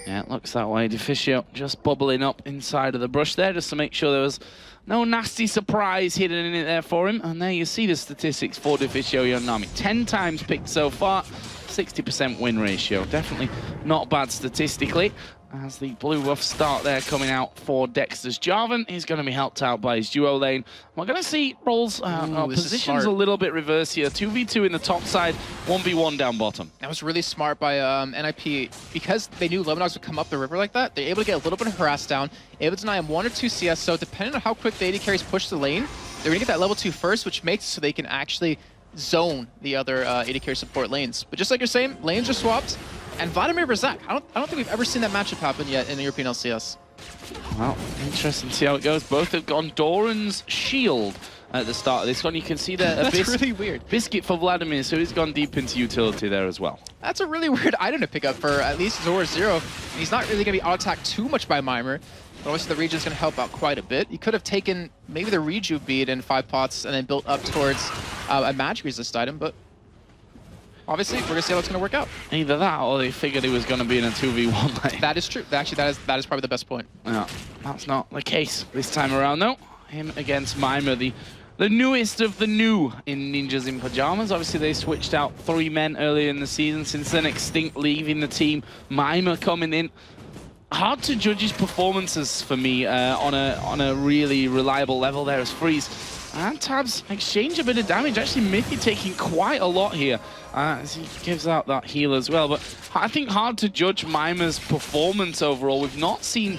Yeah, it looks that way. Deficio just bubbling up inside of the brush there just to make sure there was no nasty surprise hidden in it there for him. And there you see the statistics for Deficio Yonami. 10 times picked so far, 60% win ratio. Definitely not bad statistically. as the blue buff start there coming out for Dexter's Jarvan. He's going to be helped out by his duo lane. We're going to see roles, positions a little bit reverse here. 2v2 in the top side, 1v1 down bottom. That was really smart by NIP. Because they knew Lemondogs would come up the river like that, they're able to get a little bit of harass down, able to deny him 1 or 2 CS, so depending on how quick the AD carries push the lane, they're going to get that level 2 first, which makes it so they can actually zone the other AD carry support lanes. But just like you're saying, lanes are swapped. And Vladimir versus Zach, I don't think we've ever seen that matchup happen yet in the European LCS. Well, interesting to see how it goes. Both have gone Doran's shield at the start of this one. You can see there That's really weird. Biscuit for Vladimir, so he's gone deep into utility there as well. That's a really weird item to pick up for at least Zoro. He's not really going to be auto-attacked too much by Mimer. But obviously the region's going to help out quite a bit. He could have taken maybe the Reju bead in 5 pots and then built up towards a magic resist item, but obviously, we're going to see how it's going to work out. Either that, or they figured he was going to be in a 2v1 lane. That is true. Actually, that is probably the best point. Yeah, that's not the case this time around, though. Him against Mimer, the newest of the new in Ninjas in Pajamas. Obviously, they switched out 3 men earlier in the season. Since then, Extinct leaving the team, Mimer coming in. Hard to judge his performances for me on a really reliable level there as Freeze. And Tabs exchange a bit of damage. Actually, Mithy taking quite a lot here as he gives out that heal as well. But I think hard to judge Mimer's performance overall. We've not seen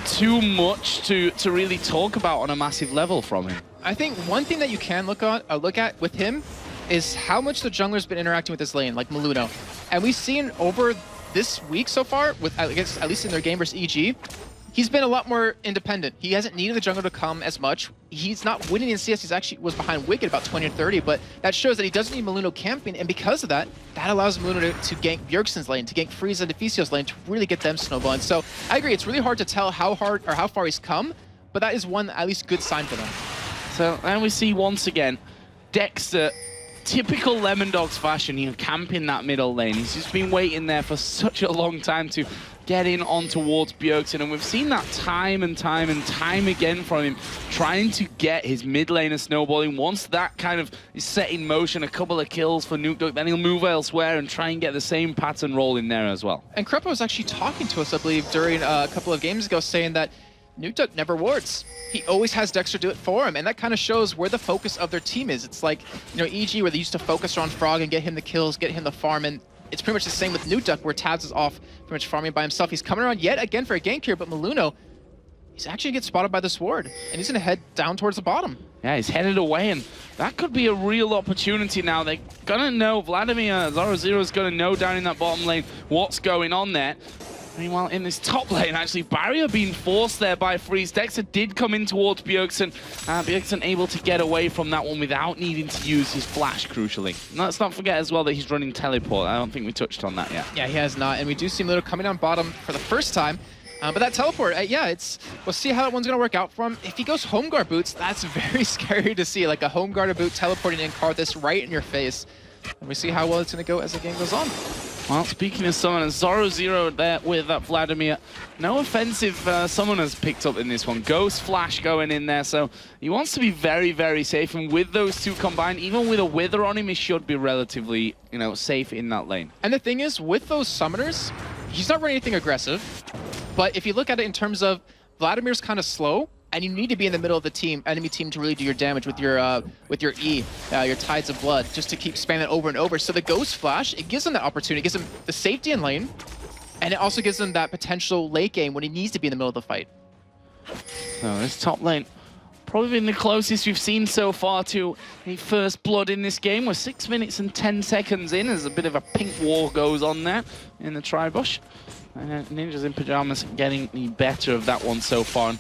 too much to really talk about on a massive level from him. I think one thing that you can look at with him is how much the jungler's been interacting with this lane, like Maluno. And we've seen over this week so far, with I guess at least in their game versus EG, he's been a lot more independent. He hasn't needed the jungle to come as much. He's not winning in CS. He's actually was behind Wicked about 20 or 30, but that shows that he doesn't need Maluno camping, and because of that, that allows Maluno to gank Bjergsen's lane, to gank Frieza and Deficio's lane, to really get them snowballing. So I agree, it's really hard to tell how hard or how far he's come, but that is one at least good sign for them. So then we see once again, Dexter, typical Lemondogs fashion, camping that middle lane. He's just been waiting there for such a long time to get in on towards Bjergsen, and we've seen that time and time again from him, trying to get his mid laner snowballing. Once that kind of is set in motion, a couple of kills for Nukeduck, then he'll move elsewhere and try and get the same pattern roll in there as well. And Krepo was actually talking to us, I believe, during a couple of games ago, saying that Nukeduck never wards. He always has Dexter do it for him, and that kind of shows where the focus of their team is. It's like, EG, where they used to focus on Frog and get him the kills, get him the farm, and it's pretty much the same with Nukeduck, where Tabs is off pretty much farming by himself. He's coming around yet again for a gank here, but Maluno, he's actually gets spotted by this ward, and he's going to head down towards the bottom. Yeah, he's headed away, and that could be a real opportunity now. They're going to know, Vladimir, Zoro is going to know down in that bottom lane what's going on there. Meanwhile, in this top lane, actually, barrier being forced there by Freeze. Dexter did come in towards Bjergsen. Bjergsen able to get away from that one without needing to use his flash, crucially. Let's not forget as well that he's running teleport. I don't think we touched on that yet. Yeah, he has not. And we do see Maluno coming down bottom for the first time. But that teleport, we'll see how that one's going to work out for him. If he goes home guard boots, that's very scary to see. Like a home guard boot teleporting in Karthus right in your face. And we see how well it's going to go as the game goes on. Well, speaking of summoners, Zoro there with that Vladimir. No offensive summoners picked up in this one. Ghost Flash going in there, so he wants to be very, very safe. And with those two combined, even with a Wither on him, he should be relatively, safe in that lane. And the thing is, with those summoners, he's not running anything aggressive. But if you look at it in terms of Vladimir's kind of slow, and you need to be in the middle of the enemy team to really do your damage with your E, your Tides of Blood, just to keep spamming it over and over. So the Ghost Flash, it gives him that opportunity, it gives him the safety in lane, and it also gives him that potential late game when he needs to be in the middle of the fight. So this top lane, probably been the closest we've seen so far to a first blood in this game. We're 6 minutes and 10 seconds in as a bit of a pink war goes on there in the Tribush. And Ninjas in Pajamas getting the better of that one so far. And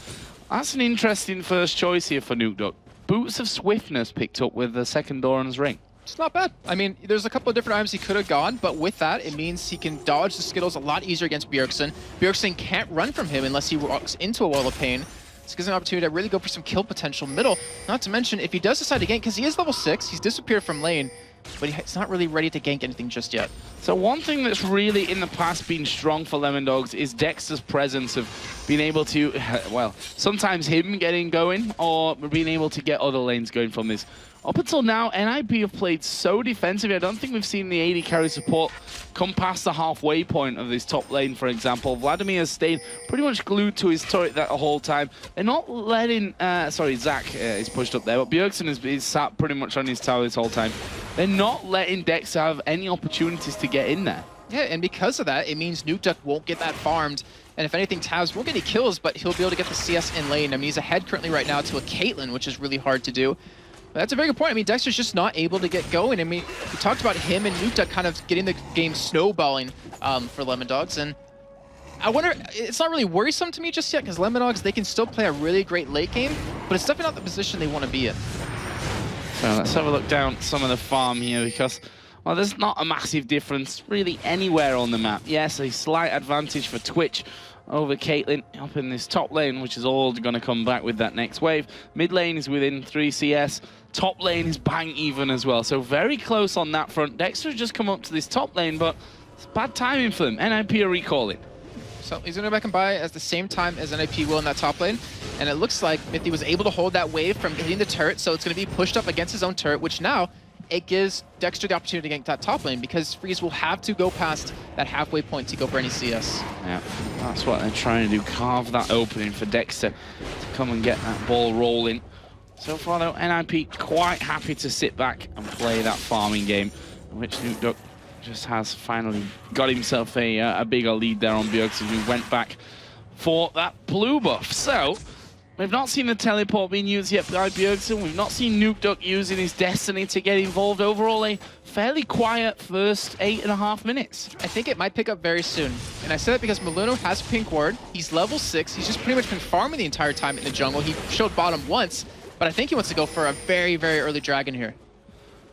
that's an interesting first choice here for Nukeduck. Boots of Swiftness picked up with the second Doran's Ring. It's not bad. I mean, there's a couple of different items he could have gone, but with that, it means he can dodge the Skittles a lot easier against Bjergsen. Bjergsen can't run from him unless he walks into a wall of pain. This gives him an opportunity to really go for some kill potential middle. Not to mention, if he does decide to gank, because he is level 6, he's disappeared from lane, but he's not really ready to gank anything just yet. So one thing that's really in the past been strong for Lemondogs is Dexter's presence of being able to, well, sometimes him getting going or being able to get other lanes going from this Up until now, NIP have played so defensively. I don't think we've seen the AD carry support come past the halfway point of this top lane, for example. Vladimir has stayed pretty much glued to his turret that whole time. They're not letting... sorry, Zach is pushed up there, but Bjergsen is sat pretty much on his tower this whole time. They're not letting Dexter have any opportunities to get in there. Yeah, and because of that, it means Nukeduck won't get that farmed. And if anything, Taz won't get any kills, but he'll be able to get the CS in lane. I mean, he's ahead currently right now to a Caitlyn, which is really hard to do. But that's a very good point. I mean, Dexter's just not able to get going. I mean, we talked about him and Nukeduck kind of getting the game snowballing for Lemondogs. And I wonder, it's not really worrisome to me just yet, because Lemondogs, they can still play a really great late game, but it's definitely not the position they want to be in. So let's have a look down some of the farm here, because, well, there's not a massive difference really anywhere on the map. Yes, a slight advantage for Twitch over Caitlyn up in this top lane, which is all going to come back with that next wave. Mid lane is within 3 CS. Top lane is bang even as well. So very close on that front. Dexter has just come up to this top lane, but it's bad timing for them. NIP are recalling. So he's going to go back and buy at the same time as NIP will in that top lane. And it looks like Mithy was able to hold that wave from hitting the turret, so it's going to be pushed up against his own turret, which now it gives Dexter the opportunity to get that top lane, because Freeze will have to go past that halfway point to go for any CS. Yeah, that's what they're trying to do, carve that opening for Dexter to come and get that ball rolling. So far though, NIP quite happy to sit back and play that farming game, which Nukeduck just has finally got himself a bigger lead there on Bjergsen, who went back for that blue buff. So we've not seen the teleport being used yet by Bjergsen. We've not seen Nukeduck using his destiny to get involved. Overall, a fairly quiet first 8.5 minutes. I think it might pick up very soon. And I say that because Maluno has Pink Ward. He's level 6. He's just pretty much been farming the entire time in the jungle. He showed bottom once, but I think he wants to go for a very, very early dragon here.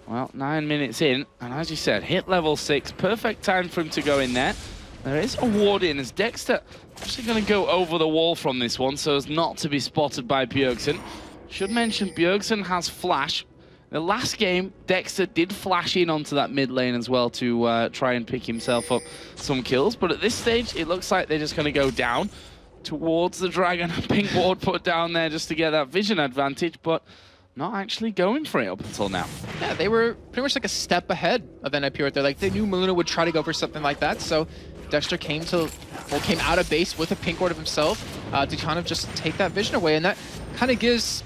Well, 9 minutes in, and as you said, hit level 6. Perfect time for him to go in there. There is a ward in as Dexter actually going to go over the wall from this one so as not to be spotted by Bjergsen. Should mention Bjergsen has flash. The last game, Dexter did flash in onto that mid lane as well to try and pick himself up some kills. But at this stage, it looks like they're just going to go down towards the dragon. Pink ward put down there just to get that vision advantage, but not actually going for it up until now. Yeah, they were pretty much like a step ahead of NIP right there. Like, they knew Maluno would try to go for something like that, so Dexter came out of base with a Pink Ward of himself to kind of just take that vision away, and that kind of gives,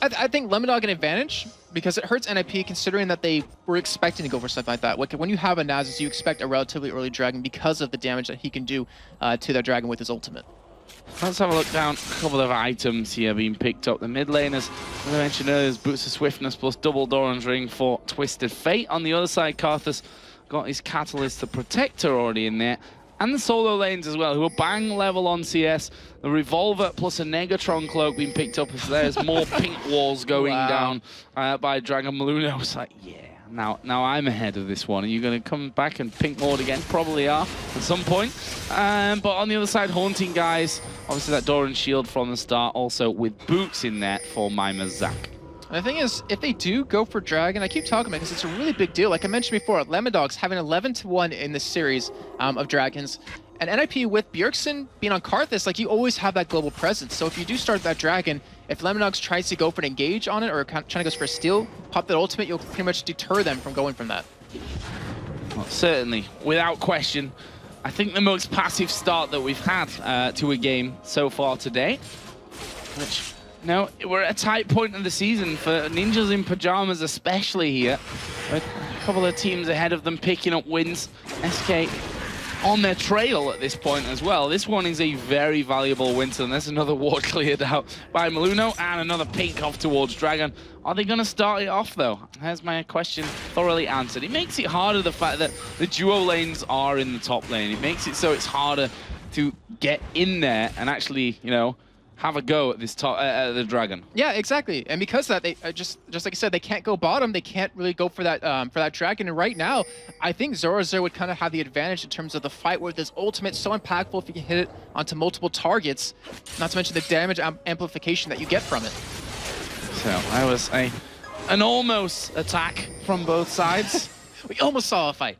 I think, Lemondog an advantage, because it hurts NIP considering that they were expecting to go for something like that. Like, when you have a Nasus, you expect a relatively early dragon because of the damage that he can do to that dragon with his ultimate. Let's have a look down. A couple of items here being picked up. The mid laners, as I mentioned earlier, is Boots of Swiftness plus double Doran's Ring for Twisted Fate. On the other side, Karthus got his Catalyst, the Protector, already in there. And the solo lanes as well, who are bang level on CS. The Revolver plus a Negatron Cloak being picked up as there's more pink walls going down by Dragon Maluno. It's like, yeah, now I'm ahead of this one. Are you going to come back and pink ward again? Probably are at some point. But on the other side, Haunting guys, obviously that Doran shield from the start, also with Boots in there for Mima Zach. And the thing is, if they do go for Dragon, I keep talking about it because it's a really big deal. Like I mentioned before, Lemondogs having 11-1 in this series of Dragons. And NIP with Bjergsen being on Karthus, like you always have that global presence. So if you do start that Dragon, if Lemondogs tries to go for an engage on it or trying to go for a steal, pop that ultimate, you'll pretty much deter them from going from that. Well, certainly, without question, I think the most passive start that we've had to a game so far today. Which, no, we're at a tight point in the season for Ninjas in Pajamas, especially here. With a couple of teams ahead of them picking up wins. SK on their trail at this point as well. This one is a very valuable win, and there's another ward cleared out by Maluno and another pink off towards Dragon. Are they going to start it off, though? There's my question thoroughly answered. It makes it harder, the fact that the duo lanes are in the top lane. It makes it so it's harder to get in there and actually, you know, have a go at this the Dragon. Yeah, exactly. And because of that, they just like I said, they can't go bottom. They can't really go for that Dragon. And right now, I think Zorazer would kind of have the advantage in terms of the fight with his ultimate. So impactful if you can hit it onto multiple targets. Not to mention the damage amplification that you get from it. So that was an almost attack from both sides. We almost saw a fight.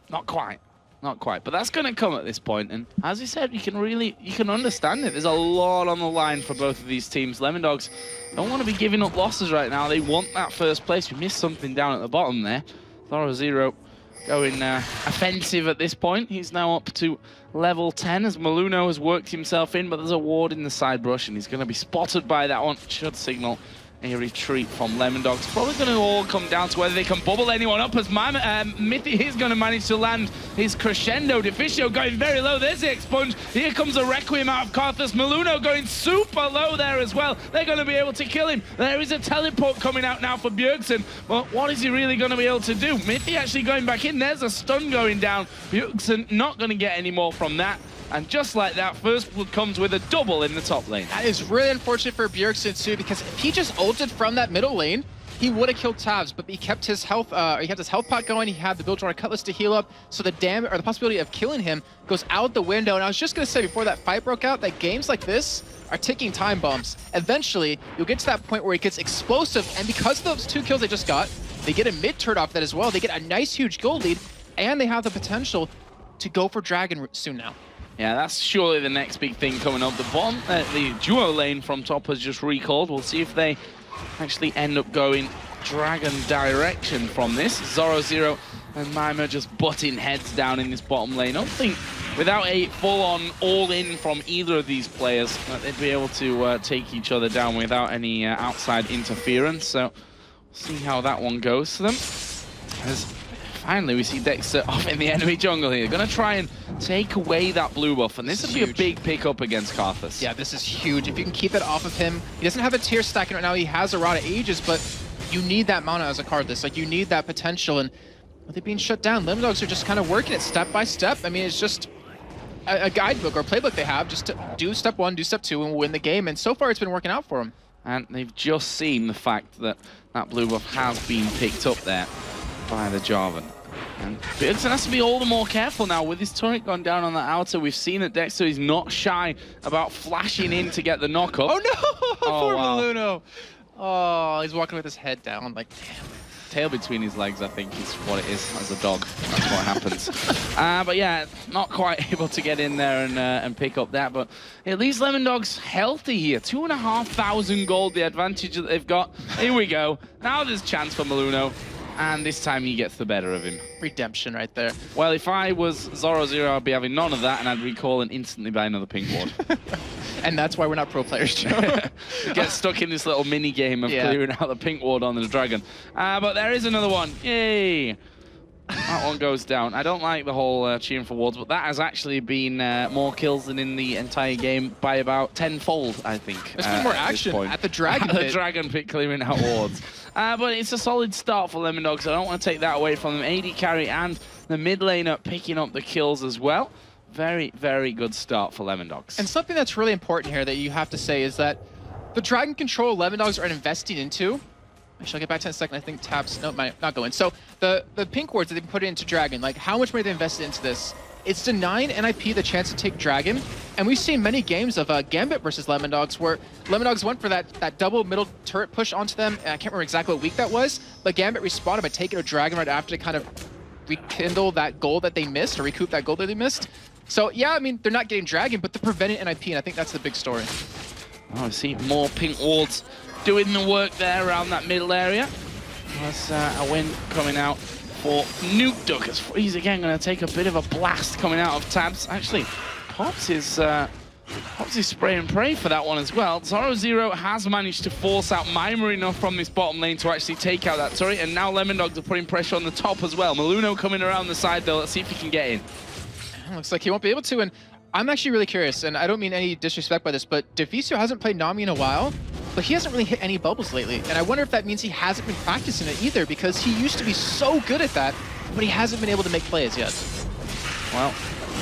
Not quite. Not quite, but that's going to come at this point. And as you said, you can understand it. There's a lot on the line for both of these teams. Lemondogs don't want to be giving up losses right now. They want that first place. We missed something down at the bottom there. Zoro going offensive at this point. He's now up to level 10 as Maluno has worked himself in, but there's a ward in the side brush and he's going to be spotted by that one. Should signal a retreat from Lemondogs. Probably going to all come down to whether they can bubble anyone up as Mithy is going to manage to land his crescendo. Deficio going very low. There's the expunge. Here comes a Requiem out of Karthus. Maluno going super low there as well. They're going to be able to kill him. There is a teleport coming out now for Bjergsen, but what is he really going to be able to do? Mithy actually going back in. There's a stun going down. Bjergsen not going to get any more from that. And just like that, First Blood comes with a double in the top lane. That is really unfortunate for Bjergsen too, because if he just ulted from that middle lane, he would have killed Tabs, but he kept his health pot going. He had the Build Runner Cutlass to heal up, so the damage or the possibility of killing him goes out the window. And I was just gonna say before that fight broke out that games like this are ticking time bombs. Eventually, you'll get to that point where it gets explosive, and because of those 2 kills they just got, they get a mid turret off that as well. They get a nice huge gold lead, and they have the potential to go for Dragon soon now. Yeah, that's surely the next big thing coming up. The duo lane from top has just recalled. We'll see if they actually end up going Dragon direction from this. Zoro and Maima just butting heads down in this bottom lane. I don't think without a full-on all-in from either of these players that they'd be able to take each other down without any outside interference. So we'll see how that one goes to them. As finally, we see Dexter off in the enemy jungle here. Gonna try and take away that blue buff, and this would be a big pickup against Karthus. Yeah, this is huge. If you can keep it off of him, he doesn't have a tier stacking right now. He has a Rod of Ages, but you need that mana as a Karthus. Like, you need that potential, and with it being shut down, Lemondogs are just kind of working it step by step. I mean, it's just a guidebook or playbook they have just to do step 1, do step 2, and win the game, and so far it's been working out for them. And they've just seen the fact that that blue buff has been picked up there by the Jarvan. And Bjergsen has to be all the more careful now with his turret gone down on the outer. We've seen that Dexter is not shy about flashing in to get the knockup. Oh no! Poor wow. Maluno. Oh, he's walking with his head down like, damn. Tail between his legs, I think, is what it is as a dog. That's what happens. But yeah, not quite able to get in there and pick up that. But at least Lemondogs healthy here. 2,500 gold, the advantage that they've got. Here we go. Now there's chance for Maluno. And this time he gets the better of him. Redemption right there. Well, if I was Zoro, I'd be having none of that, and I'd recall and instantly buy another pink ward. And that's why we're not pro players, Joe. Get stuck in this little mini game of clearing out the pink ward on the dragon. But there is another one. Yay! That one goes down. I don't like the whole cheering for wards, but that has actually been more kills than in the entire game by about tenfold, I think. There's been more action at the dragon pit. At the dragon pit clearing out wards. But it's a solid start for Lemondogs. I don't want to take that away from them. AD carry and the mid laner picking up the kills as well. Very, very good start for Lemondogs. And something that's really important here that you have to say is that the dragon control Lemondogs are investing into. Actually, I'll get back to that in a second. I think Tabs, no, might not go in. So the pink wards that they put into Dragon, like how much money they invested into this, it's denying NIP the chance to take Dragon. And we've seen many games of Gambit versus Lemondogs where Lemondogs went for that double middle turret push onto them. And I can't remember exactly what week that was, but Gambit responded by taking a Dragon right after to kind of rekindle that goal that they missed or recoup that goal that they missed. So yeah, I mean, they're not getting Dragon, but they're preventing NIP, and I think that's the big story. Oh, I see more pink wards doing the work there around that middle area. That's a win coming out for Nuke Duck as he's again going to take a bit of a blast coming out of Tabs. Actually, pops his spray and pray for that one as well. Zoro has managed to force out Maima enough from this bottom lane to actually take out that turret, and now Lemondogs are putting pressure on the top as well. Maluno coming around the side though. Let's see if he can get in. Looks like he won't be able to, and I'm actually really curious, and I don't mean any disrespect by this, but Deficio hasn't played Nami in a while, but he hasn't really hit any bubbles lately, and I wonder if that means he hasn't been practicing it either, because he used to be so good at that, but he hasn't been able to make plays yet. Well,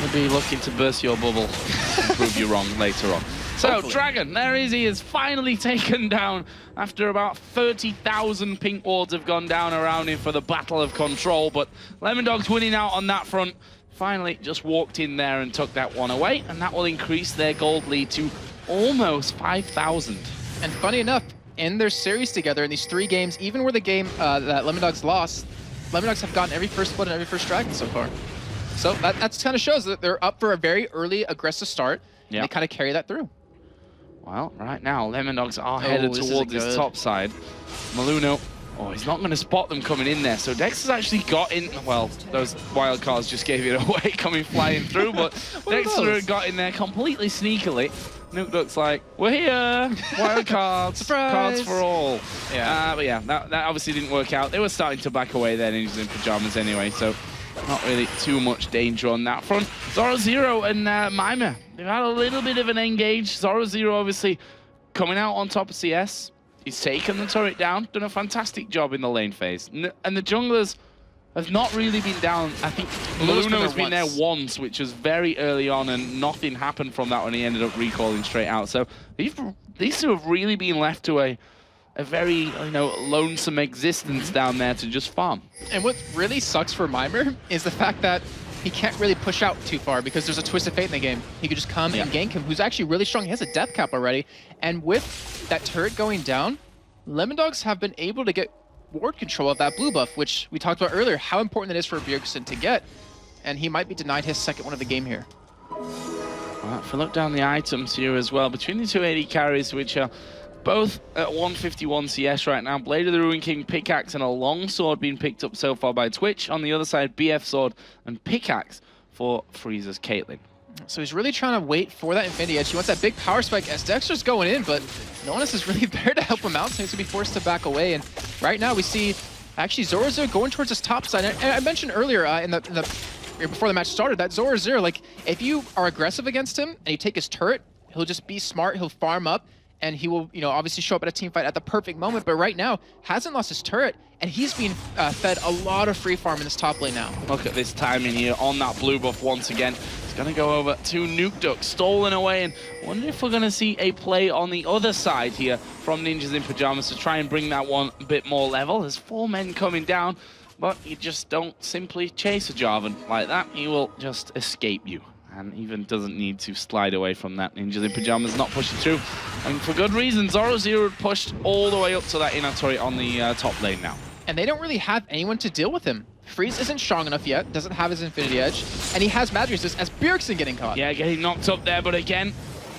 he'll be looking to burst your bubble and prove you wrong later on. So, hopefully. Dragon, there he is, finally taken down after about 30,000 pink wards have gone down around him for the battle of control, but Lemondogs winning out on that front. Finally just walked in there and took that one away, and that will increase their gold lead to almost 5,000. And funny enough, in their series together in these 3 games, even where the game that Lemondogs lost, Lemondogs have gotten every first blood and every first dragon so far. So that kind of shows that they're up for a very early aggressive start. Yeah. And they kind of carry that through. Well, right now, Lemon Dogs are headed this towards isn't this good. top side. Maluno, oh, he's not going to spot them coming in there. So Dexter's actually got in. Well, those wild cards just gave it away coming flying through, but Dexter got in there completely sneakily. Nuke Duck's like, we're here, wild cards, Surprise. cards for all. Yeah. But yeah, that obviously didn't work out. They were starting to back away there, Ninjas in Pajamas anyway, so not really too much danger on that front. Zoro Zero and Mimer, they've had a little bit of an engage. Zoro Zero obviously coming out on top of CS. He's taken the turret down, done a fantastic job in the lane phase. And the junglers have not really been down. I think Maluno's been there once, which was very early on, and nothing happened from that when he ended up recalling straight out. So these two have really been left to a very, lonesome existence down there to just farm. And what really sucks for Mimer is the fact that he can't really push out too far because there's a twist of fate in the game. He could just come and gank him, who's actually really strong. He has a death cap already. And with that turret going down, Lemon Dogs have been able to get ward control of that blue buff, which we talked about earlier, how important it is for Bjergsen to get. And he might be denied his second one of the game here. Well, if we look down the items here as well, between the two AD carries, which are both at 151 CS right now, Blade of the Ruin King, Pickaxe, and a Longsword being picked up so far by Twitch. On the other side, BF Sword and Pickaxe for Freeze's Caitlyn. So he's really trying to wait for that Infinity Edge. He wants that big power spike as Dexter's going in, but no one else is really there to help him out, so he's going to be forced to back away. And right now we see actually Zorazir going towards his top side. And I mentioned earlier before the match started that Zorazir, like, if you are aggressive against him and you take his turret, he'll just be smart, he'll farm up, and he will, obviously show up at a team fight at the perfect moment. But right now, hasn't lost his turret, and he's being fed a lot of free farm in this top lane now. Look at this timing here on that blue buff once again. It's going to go over to Nuke Duck, stolen away, and I wonder if we're going to see a play on the other side here from Ninjas in Pajamas to try and bring that one a bit more level. There's 4 men coming down, but you just don't simply chase a Jarvan like that. He will just escape you. And even doesn't need to slide away from that. Ninjas in Pajamas not pushing through. And for good reason, Zoro Zero pushed all the way up to that inner turret on the top lane now. And they don't really have anyone to deal with him. Freeze isn't strong enough yet, doesn't have his Infinity Edge, and he has magic resist as Bjergsen getting caught. Yeah, getting knocked up there, but again,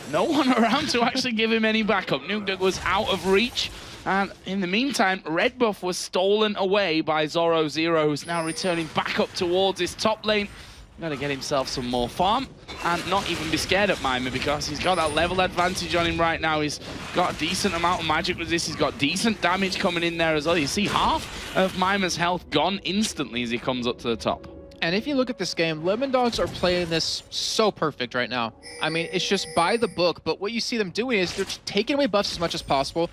no one around to actually give him any backup. Nuke Duck was out of reach. And in the meantime, red buff was stolen away by Zoro Zero, who's now returning back up towards his top lane. Got to get himself some more farm and not even be scared at Mimer because he's got that level advantage on him right now. He's got a decent amount of magic resist. He's got decent damage coming in there as well. You see half of Mimer's health gone instantly as he comes up to the top. And if you look at this game, Lemon Dogs are playing this so perfect right now. I mean, it's just by the book, but what you see them doing is they're taking away buffs as much as possible.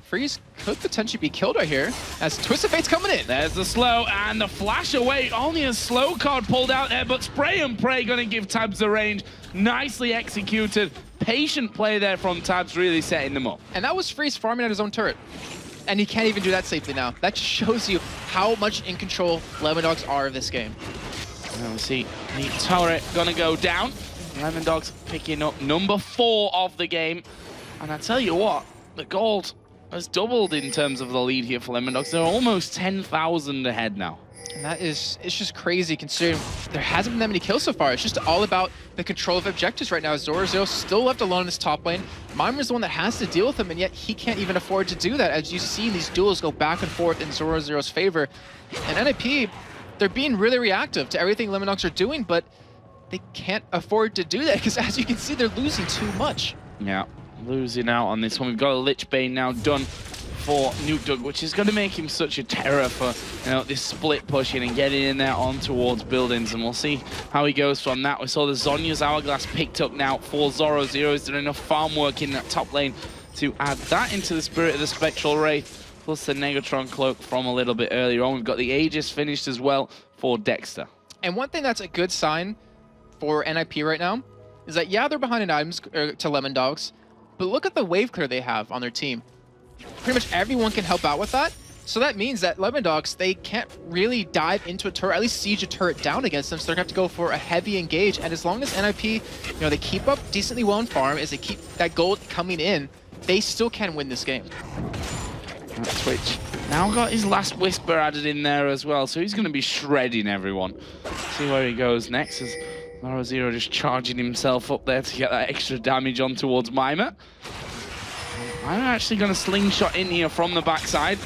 Freeze could potentially be killed right here as Twist of Fate's coming in. There's the slow and the flash away. Only a slow card pulled out there, but Spray and Pray going to give Tabs the range. Nicely executed. Patient play there from Tabs, really setting them up. And that was Freeze farming at his own turret. And he can't even do that safely now. That just shows you how much in control Lemon Dogs are of this game. Now we see the turret going to go down. Lemon Dogs picking up number 4 of the game. And I tell you what, the gold has doubled in terms of the lead here for Lemon Dogs. They're almost 10,000 ahead now. And it's just crazy considering there hasn't been that many kills so far. It's just all about the control of objectives right now. Zorazio still left alone in his top lane. Mimer's the one that has to deal with him, and yet he can't even afford to do that. As you see these duels go back and forth in Zorazio's favor. And NIP, they're being really reactive to everything Lemon Dogs are doing, but they can't afford to do that because as you can see, they're losing too much. Yeah. Losing out on this one. We've got a Lich Bane now done for Nuke Duck, which is going to make him such a terror for this split pushing and getting in there on towards buildings, and we'll see how he goes from that. We saw the Zhonya's Hourglass picked up now for Zoro Zero. Is there enough farm work in that top lane to add that into the Spirit of the Spectral Wraith, plus the Negatron Cloak from a little bit earlier on. We've got the Aegis finished as well for Dexter. And one thing that's a good sign for NIP right now is that, yeah, they're behind in items to Lemon Dogs, but look at the wave clear they have on their team. Pretty much everyone can help out with that. So that means that Lemon Dogs, they can't really dive into a turret, at least siege a turret down against them, so they're going to have to go for a heavy engage. And as long as NIP, they keep up decently well on farm, as they keep that gold coming in, they still can win this game. Twitch Now got his last Whisper added in there as well, so he's going to be shredding everyone. See where he goes next as Zero just charging himself up there to get that extra damage on towards Mima. I'm actually going to slingshot in here from the backside.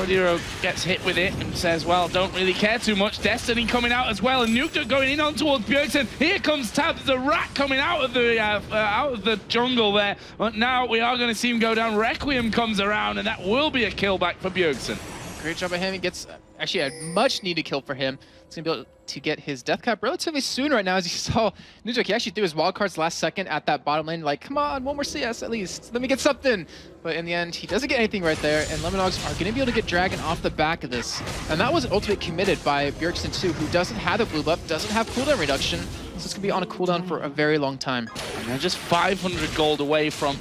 Zero gets hit with it and says, well, don't really care too much. Destiny coming out as well, and Nuke going in on towards Bjergsen. Here comes Tabs, the rat coming out of the jungle there. But now we are going to see him go down. Requiem comes around, and that will be a kill back for Bjergsen. Great job by him. He gets actually a much needed kill for him. He's going to be able to get his death cap relatively soon right now. As you saw, Nuke, he actually threw his wild cards last second at that bottom lane. Like, come on, one more CS at least. Let me get something. But in the end, he doesn't get anything right there. And Lemondogs are going to be able to get Dragon off the back of this. And that was ultimately committed by Bjergsen too, who doesn't have the blue buff, doesn't have cooldown reduction. So it's going to be on a cooldown for a very long time. And they're just 500 gold away from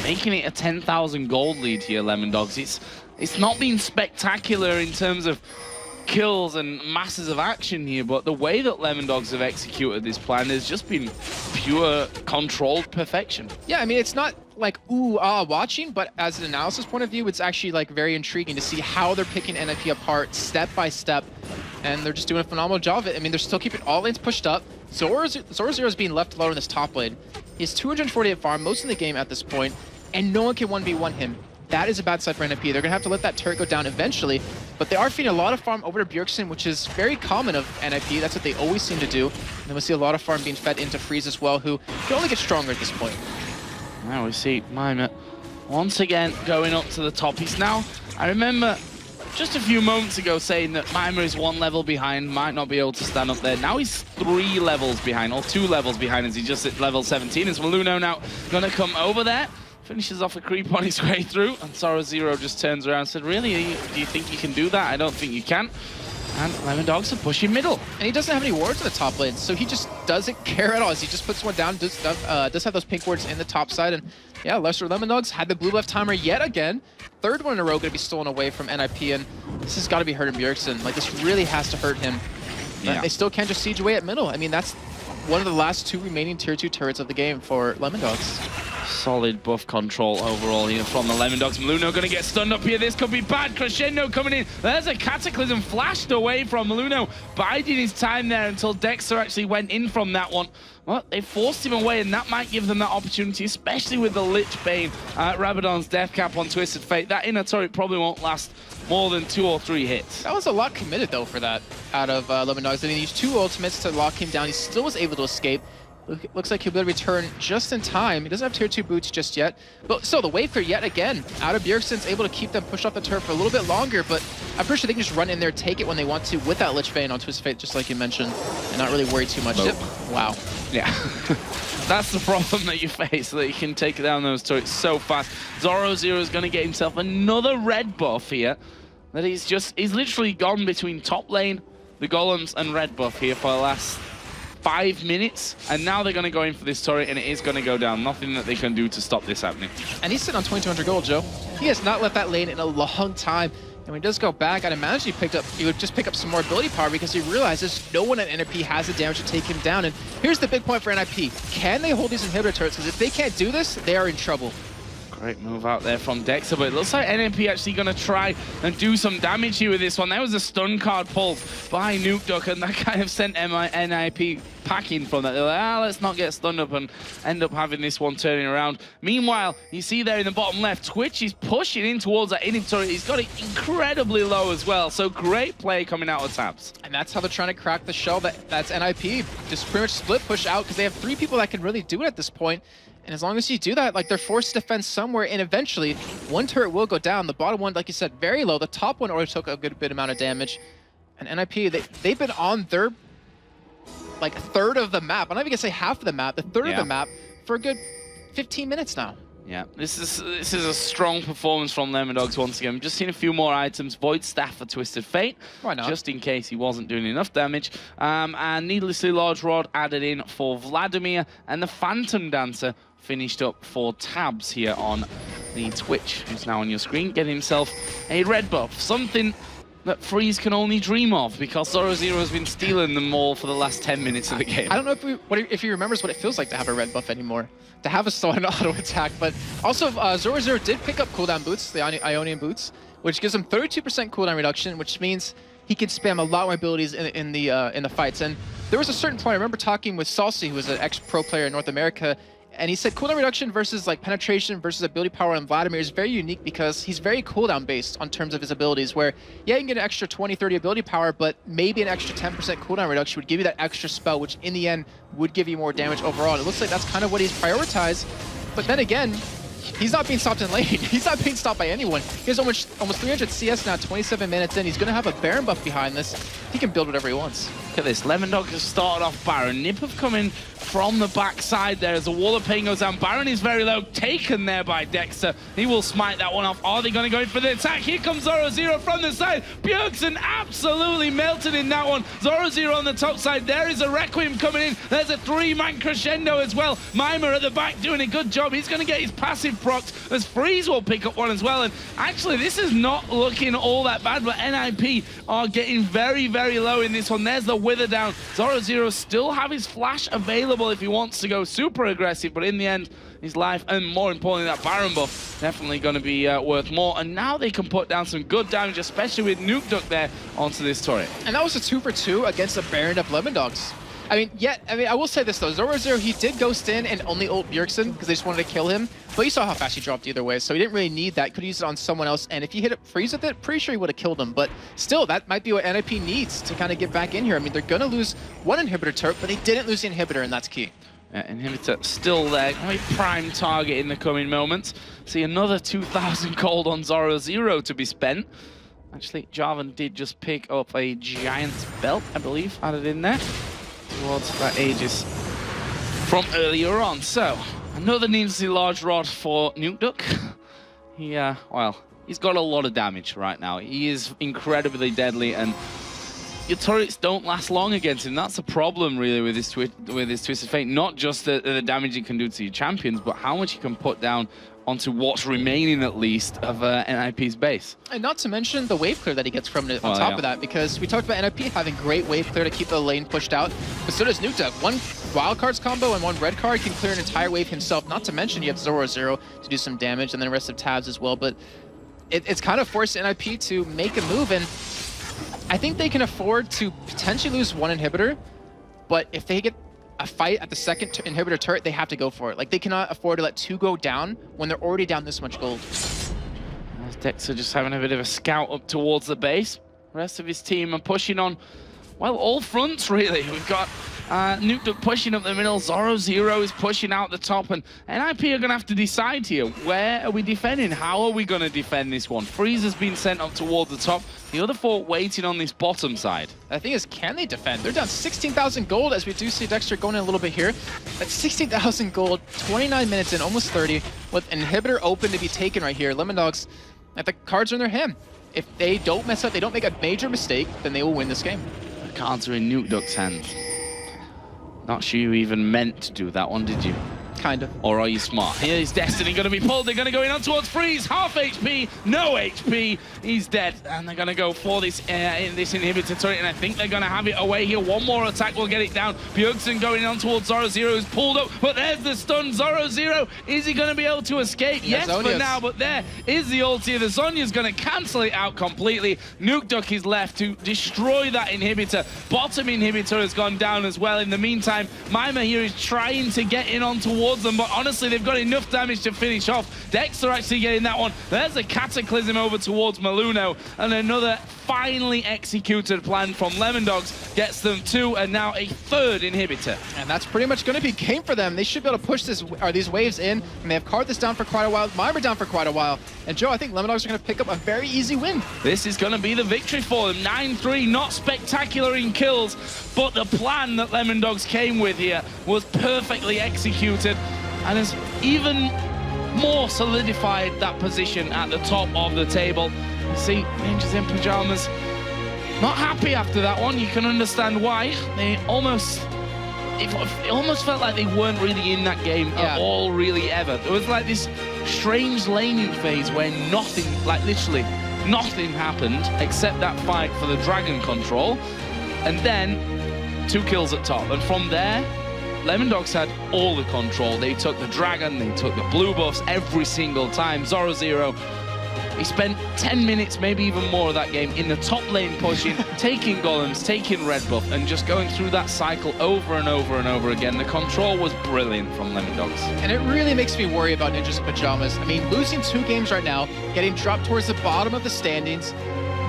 making it a 10,000 gold lead here, Lemondogs. It's not been spectacular in terms of kills and masses of action here, but the way that Lemondogs have executed this plan has just been pure controlled perfection. Yeah, I mean, it's not like watching, but as an analysis point of view, it's actually like very intriguing to see how they're picking NIP apart step by step, and they're just doing a phenomenal job of it. I mean, they're still keeping all lanes pushed up. Zoro Zero is being left alone in this top lane. He has 248 farm most of the game at this point, and no one can 1v1 him. That is a bad side for NIP. They're going to have to let that turret go down eventually, but they are feeding a lot of farm over to Bjergsen, which is very common of NIP. That's what they always seem to do. And then we see a lot of farm being fed into Freeze as well, who can only get stronger at this point. Now we see Mima once again going up to the top. He's now, I remember just a few moments ago saying that Mima is 1 level behind, might not be able to stand up there. Now he's 3 levels behind, or 2 levels behind, as he's just at level 17. Is Maluno now going to come over there? Finishes off a creep on his way through, and Zoro Zero just turns around and said, really, do you think you can do that? I don't think you can. And Lemondogs are pushing middle. And he doesn't have any wards in the top lane, so he just doesn't care at all. As he just puts one down, does have those pink wards in the top side. And yeah, Lesser Lemondogs had the blue buff timer yet again. 3rd one in a row going to be stolen away from NIP, and this has got to be hurting Bjergsen. Like, this really has to hurt him. But Yeah. they still can't just siege away at middle. I mean, that's one of the last 2 remaining tier 2 turrets of the game for Lemondogs. Solid buff control overall here from the Lemondogs. Maluno going to get stunned up here. This could be bad. Crescendo coming in. There's a Cataclysm flashed away from Maluno, biding his time there until Dexter actually went in from that one. Well, they forced him away, and that might give them that opportunity, especially with the Lich Bane, Rabadon's death cap on Twisted Fate. That inner turret probably won't last more than 2 or 3 hits. That was a lot committed, though, for that out of Lemondogs. I mean, he used 2 ultimates to lock him down. He still was able to escape. Looks like he'll be able to return just in time. He doesn't have tier 2 boots just yet. But still, the wave clear yet again out of Bjergsen's able to keep them pushed off the turret for a little bit longer, but I'm pretty sure they can just run in there, take it when they want to with that Lich Bane on Twisted Fate, just like you mentioned, and not really worry too much. Nope. Wow. Yeah. That's the problem that you face, that you can take down those turrets so fast. Zoro Zero is going to get himself another red buff here. That he's literally gone between top lane, the golems, and red buff here for the last 5 minutes, and now they're going to go in for this turret, and it is going to go down. Nothing that they can do to stop this happening. And he's sitting on 2,200 gold, Joe. He has not left that lane in a long time. And when he does go back, I'd imagine he would just pick up some more ability power because he realizes no one at NIP has the damage to take him down. And here's the big point for NIP. Can they hold these inhibitor turrets? Because if they can't do this, they are in trouble. Great move out there from Dexter, but it looks like NMP actually going to try and do some damage here with this one. There was a stun card pulled by Nuke, and that kind of sent NIP packing from that. They're like, let's not get stunned up and end up having this one turning around. Meanwhile, you see there in the bottom left, Twitch is pushing in towards that inhib turret. He's got it incredibly low as well, so great play coming out of Tabs. And that's how they're trying to crack the shell. That's NIP. Just pretty much split push out because they have 3 people that can really do it at this point. And as long as you do that, like, they're forced to defend somewhere, and eventually one turret will go down. The bottom one, like you said, very low. The top one already took a good bit amount of damage. And NIP, they've been on their, like, 1/3 of the map. I'm not even gonna say half of the map, the 1/3 of the map for a good 15 minutes now. Yeah, this is a strong performance from Lemondogs once again. We've just seen a few more items. Void Staff for Twisted Fate. Why not? Just in case he wasn't doing enough damage. And Needlessly Large Rod added in for Vladimir. And the Phantom Dancer finished up for Tabs here on the Twitch, who's now on your screen, getting himself a red buff. Something that Freeze can only dream of, because Zoro0 has been stealing them all for the last 10 minutes of the game. I don't know if he remembers what it feels like to have a red buff anymore, to have a Stolen auto attack. But also, Zoro0 did pick up cooldown boots, the Ionian boots, which gives him 32% cooldown reduction, which means he can spam a lot more abilities in the fights. And there was a certain point, I remember talking with Salsi, who was an ex-pro player in North America, and he said cooldown reduction versus like penetration versus ability power on Vladimir is very unique because he's very cooldown based on terms of his abilities, where yeah, you can get an extra 20-30 ability power, but maybe an extra 10% cooldown reduction would give you that extra spell, which in the end would give you more damage overall. And it looks like that's kind of what he's prioritized. But then again, he's not being stopped in lane. He's not being stopped by anyone. He has almost 300 CS now, 27 minutes in. He's going to have a Baron buff behind this. He can build whatever he wants. Look at this. Lemondog has started off Baron. Nip have come in from the backside there as the wall of pain goes down. Baron is very low, taken there by Dexter. He will smite that one off. Are they going to go in for the attack? Here comes Zoro0 from the side. Bjergsen absolutely melted in that one. Zoro0 on the top side. There is a Requiem coming in. There's a 3-man crescendo as well. Mimer at the back doing a good job. He's going to get his passive procced as Freeze will pick up one as well. And actually, this is not looking all that bad, but NIP are getting very, very low in this one. There's the wither down. Zoro0 still have his flash available if he wants to go super aggressive, but in the end, his life, and more importantly, that Baron buff, definitely going to be worth more. And now they can put down some good damage, especially with Nuke Duck there onto this turret. And that was a 2-for-2 against a Baron of Lemondogs. I mean, I will say this though, Zoro0, he did ghost in and only ult Bjergsen because they just wanted to kill him, but you saw how fast he dropped either way, so he didn't really need that. Could use it on someone else, and if he hit it Freeze with it, pretty sure he would have killed him, but still, that might be what NIP needs to kind of get back in here. I mean, they're going to lose one inhibitor turret, but they didn't lose the inhibitor, and that's key. Inhibitor still there, a prime target in the coming moments. See another 2,000 gold on Zoro0 to be spent. Actually, Jarvan did just pick up a giant belt, I believe, added in there towards that Aegis from earlier on. So, another needlessly large rod for Nuke Duck. Well, he's got a lot of damage right now. He is incredibly deadly, and your turrets don't last long against him. That's a problem, really, with his Twisted Fate. Not just the damage it can do to your champions, but how much you can put down onto what's remaining, at least, of NIP's base. And not to mention the wave clear that he gets from it on top of that, because we talked about NIP having great wave clear to keep the lane pushed out, but so does Nuke Duck. One wild cards combo and one red card can clear an entire wave himself. Not to mention you have Zoro0 to do some damage, and then the rest of Tabs as well, but it's kind of forced NIP to make a move, and I think they can afford to potentially lose one inhibitor, but if they get a fight at the second inhibitor turret, they have to go for it. Like, they cannot afford to let two go down when they're already down this much gold. Dexter just having a bit of a scout up towards the base. The rest of his team are pushing on, well, all fronts, really. We've got Nuke Duck pushing up the middle, Zoro0 is pushing out the top, and NIP are going to have to decide here. Where are we defending? How are we going to defend this one? Freeze has been sent up towards the top. The other four waiting on this bottom side. The thing is, can they defend? They're down 16,000 gold, as we do see Dexter going in a little bit here. That's 16,000 gold, 29 minutes in, almost 30, with inhibitor open to be taken right here. Lemondogs, the cards are in their hand. If they don't mess up, they don't make a major mistake, then they will win this game. The cards are in Nuke Duck's hands. Not sure you even meant to do that one, did you? Kind of. Or are you smart? Here is Destiny going to be pulled. They're going to go in on towards Freeze. Half HP, no HP. He's dead. And they're going to go for this inhibitor turret. And I think they're going to have it away here. One more attack will get it down. Bjergsen going on towards Zoro0, who's pulled up. But there's the stun. Zoro0, is he going to be able to escape? Yes, for now. But there is the ulti. The Zonya's going to cancel it out completely. Nuke Duck is left to destroy that inhibitor. Bottom inhibitor has gone down as well. In the meantime, Mimer here is trying to get in on towards them, but honestly, they've got enough damage to finish off. Dexter actually getting that one. There's a Cataclysm over towards Maluno, and another finely executed plan from Lemondogs gets them two, and now a third inhibitor. And that's pretty much going to be game for them. They should be able to push these waves in, and they have carved this down for quite a while, Mimer down for quite a while. And Joe, I think Lemondogs are going to pick up a very easy win. This is going to be the victory for them. 9-3, not spectacular in kills, but the plan that Lemondogs came with here was perfectly executed, and has even more solidified that position at the top of the table. You see, Ninjas in Pajamas not happy after that one. You can understand why. They almost, it almost felt like they weren't really in that game at all, really, ever. There was like this strange laning phase where nothing, like literally nothing happened except that fight for the dragon control. And then 2 kills at top. And from there, Lemondogs had all the control. They took the dragon, they took the blue buffs every single time. Zoro, he spent 10 minutes, maybe even more of that game in the top lane pushing, taking golems, taking red buff, and just going through that cycle over and over and over again. The control was brilliant from Lemondogs. And it really makes me worry about Ninjas in Pajamas. I mean, losing 2 games right now, getting dropped towards the bottom of the standings.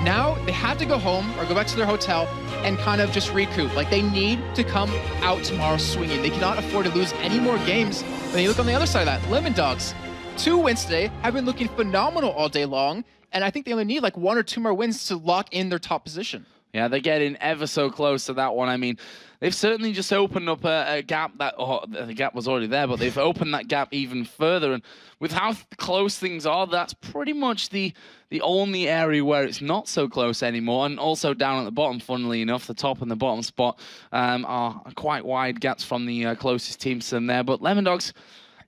Now they have to go home or go back to their hotel and kind of just recoup. Like, they need to come out tomorrow swinging. They cannot afford to lose any more games. When you look on the other side of that, Lemondogs, 2 wins today, have been looking phenomenal all day long, and I think they only need like 1 or 2 more wins to lock in their top position. Yeah, they're getting ever so close to that one. I mean, they've certainly just opened up a gap that, the gap was already there, but they've opened that gap even further. And with how close things are, that's pretty much the only area where it's not so close anymore. And also down at the bottom, funnily enough, the top and the bottom spot are quite wide gaps from the closest teams to them there. But Lemondogs,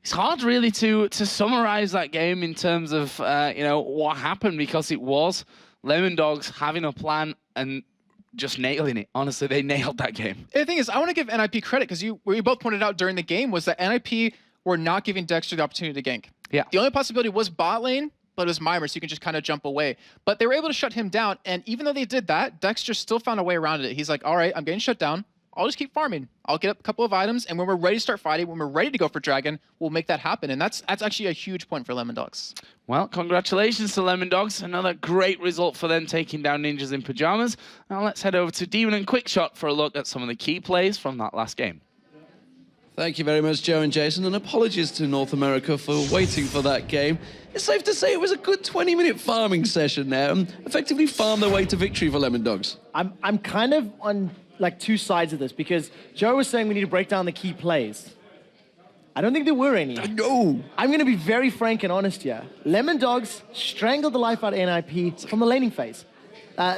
it's hard really to summarize that game in terms of you know, what happened, because it was Lemondogs having a plan and just nailing it. Honestly, they nailed that game. And the thing is, I want to give NIP credit, because what you both pointed out during the game was that NIP were not giving Dexter the opportunity to gank. Yeah. The only possibility was bot lane, but it was Mimer, so you can just kind of jump away. But they were able to shut him down, and even though they did that, Dexter still found a way around it. He's like, all right, I'm getting shut down. I'll just keep farming. I'll get up a couple of items, and when we're ready to start fighting, when we're ready to go for Dragon, we'll make that happen. And that's actually a huge point for Lemondogs. Well, congratulations to Lemondogs. Another great result for them, taking down Ninjas in Pajamas. Now let's head over to Demon and Quickshot for a look at some of the key plays from that last game. Thank you very much, Joe and Jason, and apologies to North America for waiting for that game. It's safe to say it was a good 20-minute farming session there, and effectively farmed their way to victory for Lemondogs. I'm kind of on like 2 sides of this, because Joe was saying we need to break down the key plays. I don't think there were any. No. I'm going to be very frank and honest here. Lemondogs strangled the life out of NIP from the laning phase.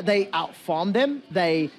They out-farmed them. They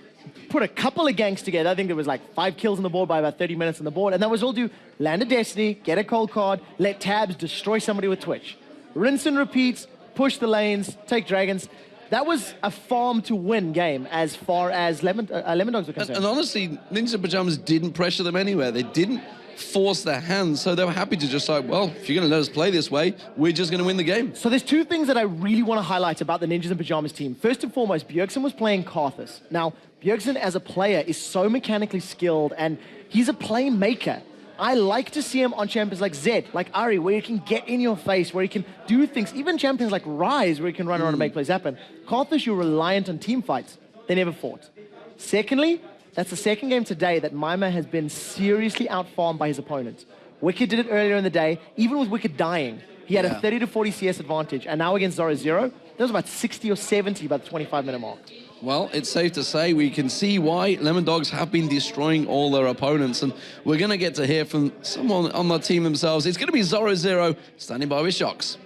put a couple of ganks together. I think there was like 5 kills on the board by about 30 minutes on the board. And that was all do land a Destiny, get a cold card, let Tabs destroy somebody with Twitch. Rinse and repeats, push the lanes, take dragons. That was a farm to win game as far as Lemondogs were concerned. And honestly, Ninja Pajamas didn't pressure them anywhere. They didn't force their hands, so they were happy to just like, well, if you're going to let us play this way, we're just going to win the game. So there's 2 things that I really want to highlight about the Ninjas in Pajamas team. First and foremost, Bjergsen was playing Karthus. Now, Bjergsen as a player is so mechanically skilled, and he's a playmaker. I like to see him on champions like Zed, like Ari, where he can get in your face, where he can do things. Even champions like Rise, where he can run around and make plays happen. Karthus, you're reliant on team fights. They never fought. Secondly, that's the second game today that Mimer has been seriously out-farmed by his opponent. Wicked did it earlier in the day. Even with Wicked dying, he had a 30 to 40 CS advantage. And now against Zoro Zero, that was about 60 or 70 by the 25-minute mark. Well, it's safe to say we can see why Lemondogs have been destroying all their opponents, and we're going to get to hear from someone on the team themselves. It's going to be Zoro Zero standing by with Shocks.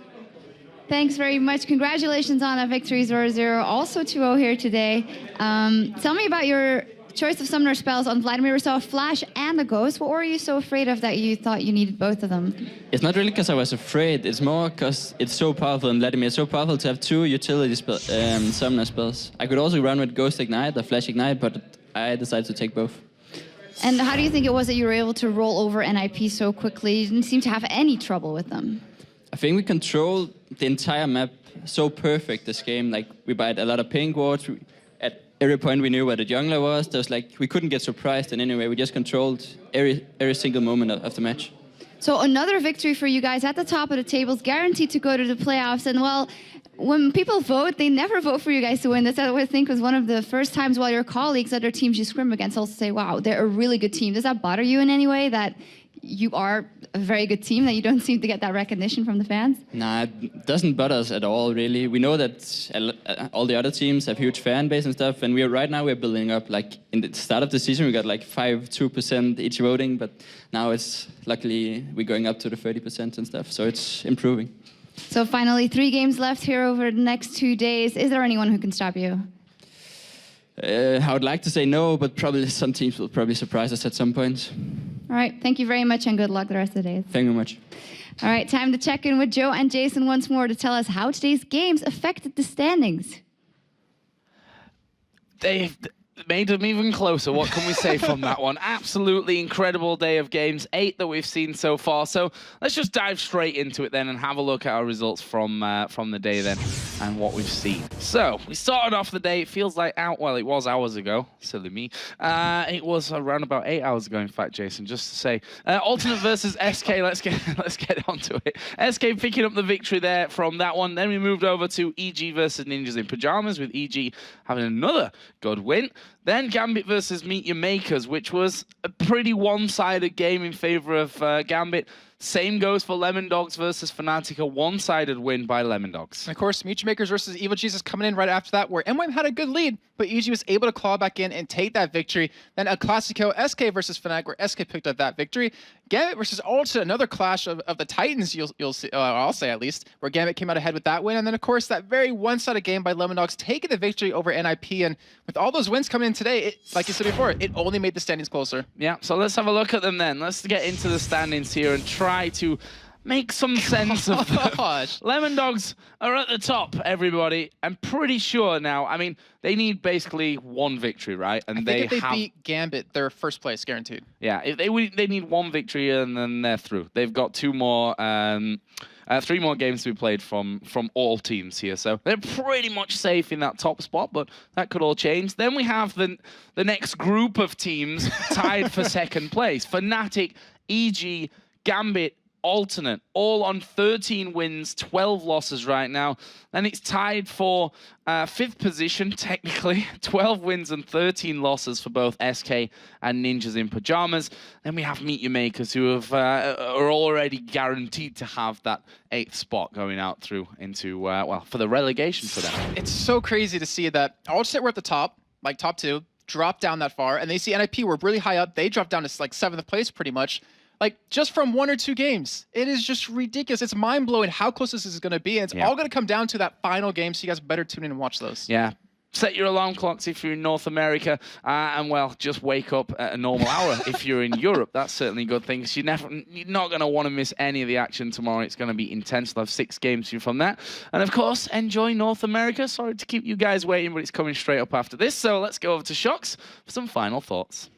Thanks very much. Congratulations on that victory, 0-0. Also 2-0 here today. Tell me about your choice of summoner spells on Vladimir. We saw a Flash and a Ghost. What were you so afraid of that you thought you needed both of them? It's not really because I was afraid. It's more because it's so powerful, and Vladimir is so powerful to have 2 utility summoner spells. I could also run with Ghost Ignite or Flash Ignite, but I decided to take both. And how do you think it was that you were able to roll over NIP so quickly? You didn't seem to have any trouble with them. I think we controlled the entire map so perfect this game. Like, we bought a lot of pink wards. At every point we knew where the jungler was. There was like, we couldn't get surprised in any way. We just controlled every single moment of the match. So another victory for you guys at the top of the tables, guaranteed to go to the playoffs. And well, when people vote, they never vote for you guys to win. This, I would think, was one of the first times while your colleagues, other teams you scrim against, also say, wow, they're a really good team. Does that bother you in any way that you are a very good team, that you don't seem to get that recognition from the fans? Nah, it doesn't bother us at all, really. We know that all the other teams have huge fan base and stuff, and right now we're building up. Like, in the start of the season, we got like 2% each voting, but now it's, luckily, we're going up to the 30% and stuff, so it's improving. So finally, 3 games left here over the next 2 days. Is there anyone who can stop you? I would like to say no, but probably some teams will probably surprise us at some point. All right, thank you very much and good luck the rest of the day. Thank you very much. All right, time to check in with Joe and Jason once more to tell us how today's games affected the standings. They've made them even closer. What can we say from that one? Absolutely incredible day of games, 8 that we've seen so far. So let's just dive straight into it then and have a look at our results from the day then and what we've seen. So we started off the day. It feels like it was hours ago. Silly me. It was around about 8 hours ago, in fact, Jason. Just to say, Alternate versus SK. Let's get onto it. SK picking up the victory there from that one. Then we moved over to EG versus Ninjas in Pajamas, with EG having another good win. Then Gambit versus Meet Your Makers, which was a pretty one-sided game in favor of Gambit. Same goes for Lemon Dogs versus Fnatic, a one-sided win by Lemon Dogs. And of course, Meet Your Makers versus Evil Jesus coming in right after that, where MYM had a good lead, but EG was able to claw back in and take that victory. Then a Classico SK versus Fnatic, where SK picked up that victory. Gambit versus Ulta, another clash of the Titans, you'll see, I'll say at least, where Gambit came out ahead with that win. And then, of course, that very one-sided game by Lemon Dogs taking the victory over NIP. And with all those wins coming in today, like you said before, it only made the standings closer. Yeah, so let's have a look at them then. Let's get into the standings here and try to make some sense of them. Lemon Dogs are at the top, everybody. I'm pretty sure now. I mean, they need basically one victory, right? And if they beat Gambit, they're first place, guaranteed. Yeah, if they need one victory and then they're through. They've got 3 more games to be played from all teams here, so they're pretty much safe in that top spot, but that could all change. Then we have the next group of teams tied for second place. Fnatic, EG, Gambit, Alternate, all on 13 wins, 12 losses right now. Then it's tied for 5th position, technically. 12 wins and 13 losses for both SK and Ninjas in Pajamas. Then we have Meet Your Makers, who are already guaranteed to have that 8th spot going out through into, well, for the relegation for them. It's so crazy to see that Alternate were at the top, like top 2, dropped down that far, and they see NIP were really high up. They dropped down to like 7th place pretty much. Like, just from 1 or 2 games. It is just ridiculous. It's mind-blowing how close this is going to be. And it's all going to come down to that final game, so you guys better tune in and watch those. Yeah. Set your alarm clocks if you're in North America, and, well, just wake up at a normal hour if you're in Europe. That's certainly a good thing. So you're not going to want to miss any of the action tomorrow. It's going to be intense. We'll have 6 games from that. And, of course, enjoy North America. Sorry to keep you guys waiting, but it's coming straight up after this. So let's go over to Shox for some final thoughts.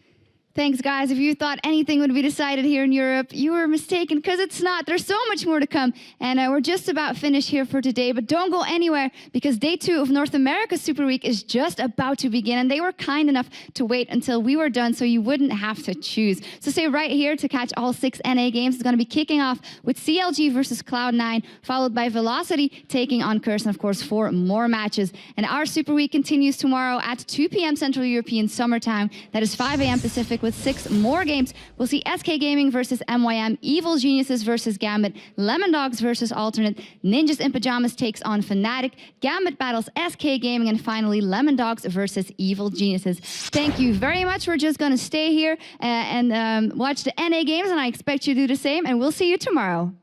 Thanks, guys. If you thought anything would be decided here in Europe, you were mistaken, because it's not. There's so much more to come, and we're just about finished here for today, but don't go anywhere, because day 2 of North America Super Week is just about to begin, and they were kind enough to wait until we were done so you wouldn't have to choose. So stay right here to catch all 6 NA games. It's going to be kicking off with CLG versus Cloud9, followed by Velocity taking on Curse, and of course 4 more matches. And our Super Week continues tomorrow at 2 p.m. Central European Summer Time. That is 5 a.m. Pacific, with 6 more games. We'll see SK Gaming versus MYM, Evil Geniuses versus Gambit, Lemon Dogs versus Alternate, Ninjas in Pajamas takes on Fnatic, Gambit battles SK Gaming, and finally Lemon Dogs versus Evil Geniuses. Thank you very much. We're just going to stay here and watch the NA games, and I expect you to do the same, and we'll see you tomorrow.